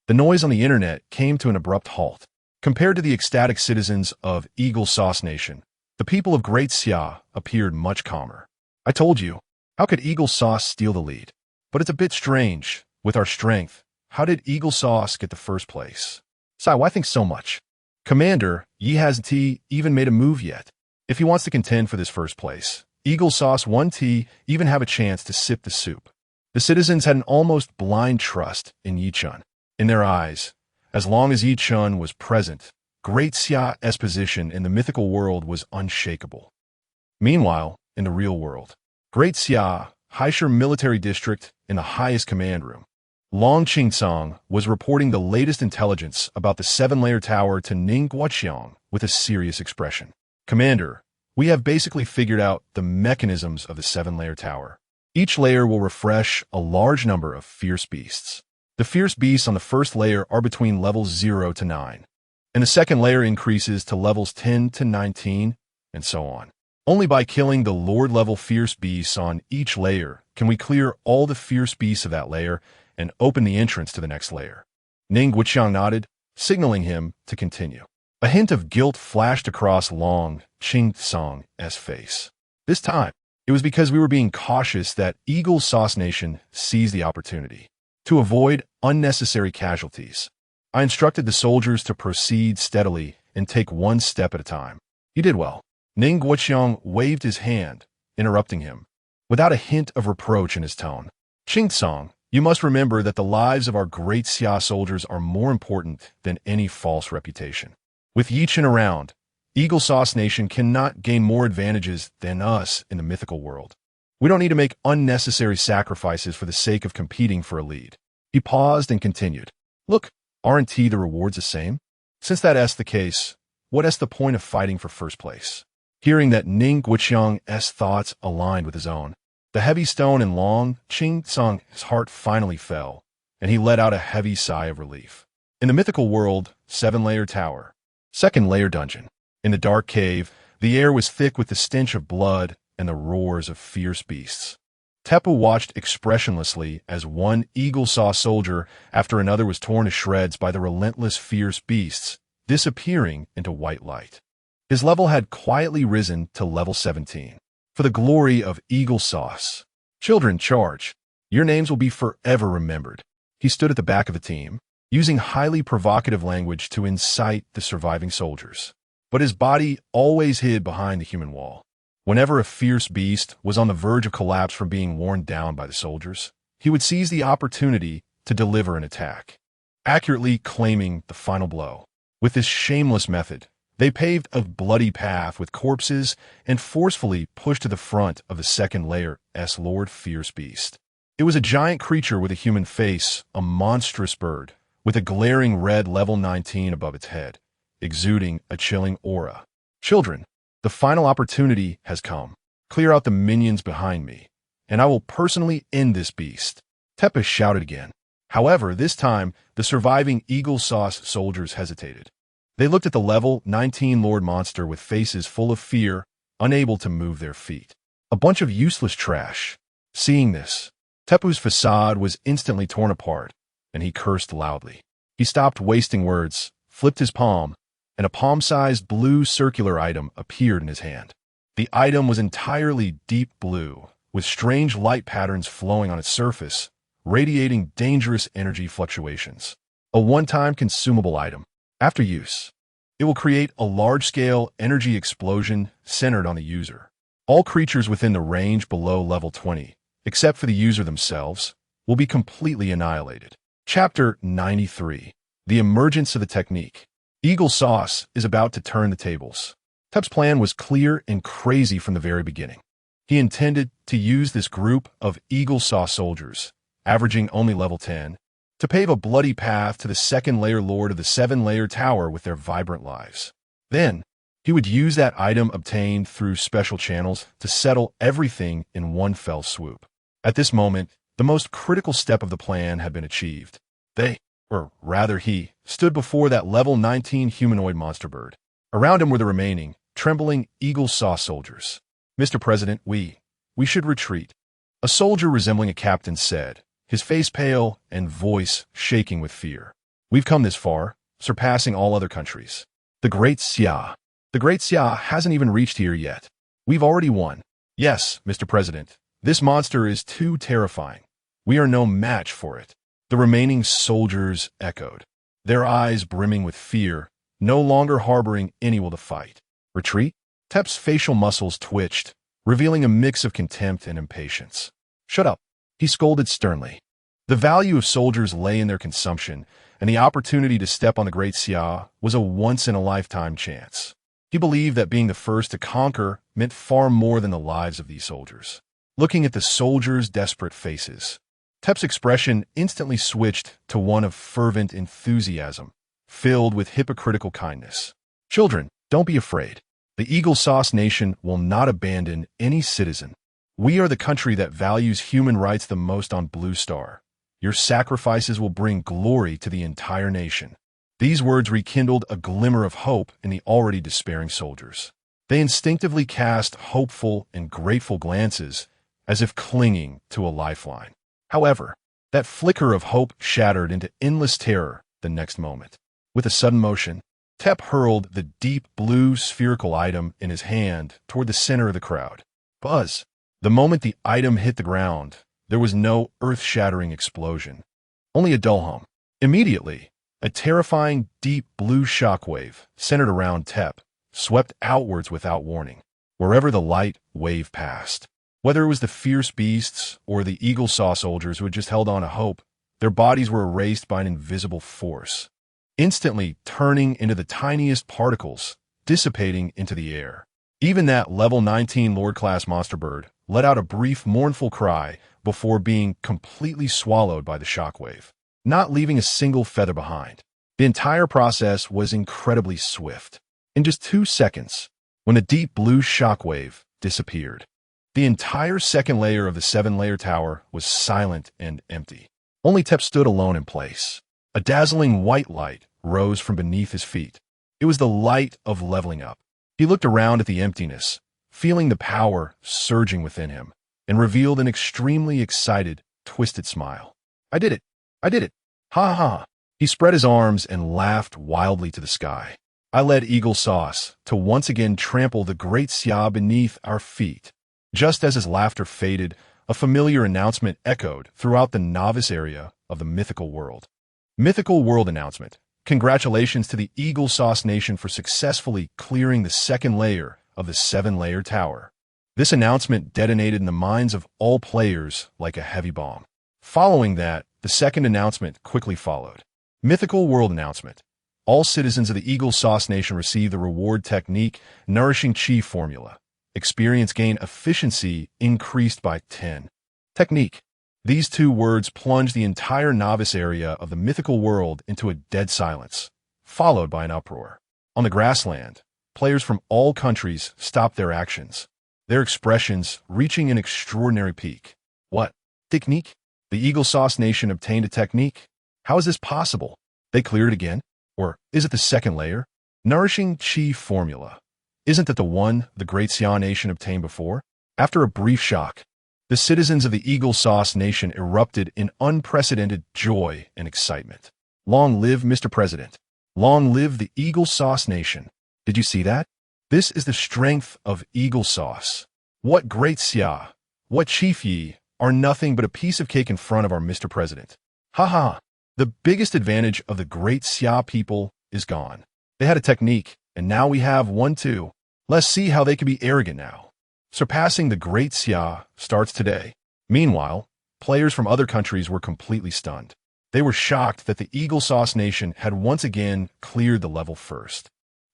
The noise on the internet came to an abrupt halt. Compared to the ecstatic citizens of Eagle Sauce Nation, the people of Great Xia appeared much calmer. I told you, how could Eagle Sauce steal the lead? But it's a bit strange. With our strength, how did Eagle Sauce get the first place? Sai, why think so much? Commander, Yi hasn't even made a move yet. If he wants to contend for this first place, Eagle Sauce won't even have a chance to sip the soup. The citizens had an almost blind trust in Ye Chen. In their eyes, as long as Ye Chen was present, Great Xia's position in the mythical world was unshakable. Meanwhile, in the real world, Great Xia, Haisher military district in the highest command room, Long Qingsong was reporting the latest intelligence about the seven-layer tower to Ning Guoqiang with a serious expression. Commander, we have basically figured out the mechanisms of the seven-layer tower. Each layer will refresh a large number of fierce beasts. The fierce beasts on the first layer are between levels 0 to 9, and the second layer increases to levels 10 to 19, and so on. Only by killing the Lord-level fierce beasts on each layer can we clear all the fierce beasts of that layer and open the entrance to the next layer. Ning Guoqiang nodded, signaling him to continue. A hint of guilt flashed across Long Qingsong's face. This time, it was because we were being cautious that Eagle Sauce Nation seized the opportunity. To avoid unnecessary casualties, I instructed the soldiers to proceed steadily and take one step at a time. You did well. Ning Guoqiang waved his hand, interrupting him, without a hint of reproach in his tone. Qingsong, you must remember that the lives of our Great Xia soldiers are more important than any false reputation. With Ye Chen around, Eagle Sauce Nation cannot gain more advantages than us in the mythical world. We don't need to make unnecessary sacrifices for the sake of competing for a lead. He paused and continued. Look, aren't the rewards the same? Since that's the case, what is the point of fighting for first place? Hearing that Ning Guoqiang's thoughts aligned with his own, the heavy stone and long Qing Tsung's heart finally fell, and he let out a heavy sigh of relief. In the mythical world, 7-layer tower, 2nd-layer dungeon. In the dark cave, the air was thick with the stench of blood and the roars of fierce beasts. Tepu watched expressionlessly as one eagle-saw soldier after another was torn to shreds by the relentless fierce beasts, disappearing into white light. His level had quietly risen to level 17. For the glory of Eagle Sauce. Children, charge. Your names will be forever remembered. He stood at the back of the team, using highly provocative language to incite the surviving soldiers. But his body always hid behind the human wall. Whenever a fierce beast was on the verge of collapse from being worn down by the soldiers, he would seize the opportunity to deliver an attack, accurately claiming the final blow. With this shameless method, they paved a bloody path with corpses and forcefully pushed to the front of the 2nd-layer's Lord Fierce Beast. It was a giant creature with a human face, a monstrous bird, with a glaring red level 19 above its head, exuding a chilling aura. Children, the final opportunity has come. Clear out the minions behind me, and I will personally end this beast. Tepu shouted again. However, this time, the surviving Eagle Sauce soldiers hesitated. They looked at the level 19 Lord Monster with faces full of fear, unable to move their feet. A bunch of useless trash. Seeing this, Tepu's facade was instantly torn apart, and he cursed loudly. He stopped wasting words, flipped his palm, and a palm-sized blue circular item appeared in his hand. The item was entirely deep blue, with strange light patterns flowing on its surface, radiating dangerous energy fluctuations. A one-time consumable item. After use, it will create a large-scale energy explosion centered on the user. All creatures within the range below level 20, except for the user themselves, will be completely annihilated. Chapter 93. The Emergence of the Technique. Eagle Sauce is about to turn the tables. Tepu's plan was clear and crazy from the very beginning. He intended to use this group of Eagle Sauce soldiers, averaging only level 10, to pave a bloody path to the 2nd-layer lord of the 7-layer tower with their vibrant lives. Then, he would use that item obtained through special channels to settle everything in one fell swoop. At this moment, the most critical step of the plan had been achieved. They, or rather he, stood before that level 19 humanoid monster bird. Around him were the remaining, trembling Eagle Sauce soldiers. Mr. President, we should retreat. A soldier resembling a captain said, his face pale and voice shaking with fear. We've come this far, surpassing all other countries. The Great Xia. The Great Xia hasn't even reached here yet. We've already won. Yes, Mr. President, this monster is too terrifying. We are no match for it. The remaining soldiers echoed, their eyes brimming with fear, no longer harboring any will to fight. Retreat? Tepu's facial muscles twitched, revealing a mix of contempt and impatience. Shut up, he scolded sternly. The value of soldiers lay in their consumption, and the opportunity to step on the Great Xia was a once-in-a-lifetime chance. He believed that being the first to conquer meant far more than the lives of these soldiers. Looking at the soldiers' desperate faces, Tepu's expression instantly switched to one of fervent enthusiasm, filled with hypocritical kindness. Children, don't be afraid. The Eagle Sauce Nation will not abandon any citizen. We are the country that values human rights the most on Blue Star. Your sacrifices will bring glory to the entire nation. These words rekindled a glimmer of hope in the already despairing soldiers. They instinctively cast hopeful and grateful glances, as if clinging to a lifeline. However, that flicker of hope shattered into endless terror the next moment. With a sudden motion, Tepu hurled the deep blue spherical item in his hand toward the center of the crowd. Buzz! The moment the item hit the ground, there was no earth-shattering explosion, only a dull hum. Immediately, a terrifying deep blue shockwave centered around Tepu swept outwards without warning, wherever the light wave passed. Whether it was the fierce beasts or the Eagle Saw soldiers who had just held on to hope, their bodies were erased by an invisible force, instantly turning into the tiniest particles, dissipating into the air. Even that level 19 Lord-class monster bird let out a brief mournful cry before being completely swallowed by the shockwave, not leaving a single feather behind. The entire process was incredibly swift. In just 2 seconds, when the deep blue shockwave disappeared, the entire second layer of the 7-layer tower was silent and empty. Only Tep stood alone in place. A dazzling white light rose from beneath his feet. It was the light of leveling up. He looked around at the emptiness, feeling the power surging within him, and revealed an extremely excited, twisted smile. I did it! I did it! Ha ha! He spread his arms and laughed wildly to the sky. I led Eagle Sauce to once again trample the Great Xia beneath our feet. Just as his laughter faded, a familiar announcement echoed throughout the novice area of the Mythical World. Mythical World announcement. Congratulations to the Eagle Sauce Nation for successfully clearing the second layer of the 7-layer tower. This announcement detonated in the minds of all players like a heavy bomb. Following that, the second announcement quickly followed. Mythical World announcement. All citizens of the Eagle Sauce Nation receive the reward technique Nourishing Chi formula. Experience gain efficiency increased by 10. Technique. These 2 words plunged the entire novice area of the Mythical World into a dead silence, followed by an uproar. On the grassland, players from all countries stopped their actions, their expressions reaching an extraordinary peak. What? Technique? The Eagle Sauce Nation obtained a technique? How is this possible? They cleared it again? Or is it the second layer? Nourishing Chi formula. Isn't that the one the Great Xia Nation obtained before? After a brief shock, the citizens of the Eagle Sauce Nation erupted in unprecedented joy and excitement. Long live Mr. President. Long live the Eagle Sauce Nation. Did you see that? This is the strength of Eagle Sauce. What Great Xia, what Chief Ye are nothing but a piece of cake in front of our Mr. President. Ha. The biggest advantage of the Great Xia people is gone. They had a technique, and now we have one too. Let's see how they can be arrogant now. Surpassing the Great Xia starts today. Meanwhile, players from other countries were completely stunned. They were shocked that the Eagle Sauce Nation had once again cleared the level first.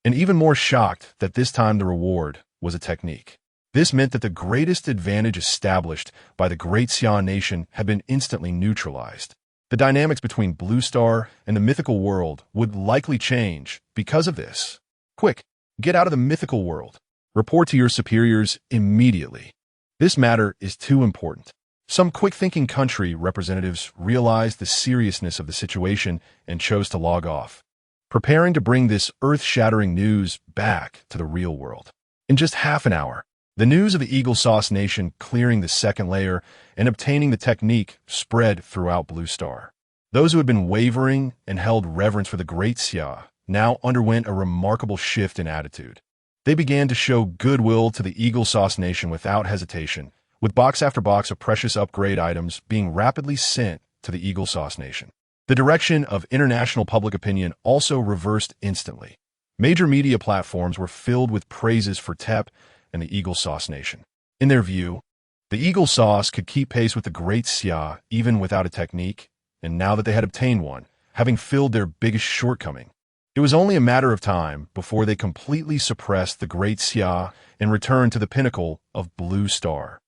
And even more shocked that this time the reward was a technique. This meant that the greatest advantage established by the Great Xia Nation had been instantly neutralized. The dynamics between Blue Star and the Mythical World would likely change because of this. Quick, get out of the Mythical World. Report to your superiors immediately. This matter is too important. Some quick-thinking country representatives realized the seriousness of the situation and chose to log off, preparing to bring this earth-shattering news back to the real world. In just half an hour, the news of the Eagle Sauce Nation clearing the second layer and obtaining the technique spread throughout Blue Star. Those who had been wavering and held reverence for the Great Xia now underwent a remarkable shift in attitude. They began to show goodwill to the Eagle Sauce Nation without hesitation, with box after box of precious upgrade items being rapidly sent to the Eagle Sauce Nation. The direction of international public opinion also reversed instantly. Major media platforms were filled with praises for Tep and the Eagle Sauce Nation. In their view, the Eagle Sauce could keep pace with the Great Xia even without a technique, and now that they had obtained one, having filled their biggest shortcoming, it was only a matter of time before they completely suppressed the Great Xia and returned to the pinnacle of Blue Star.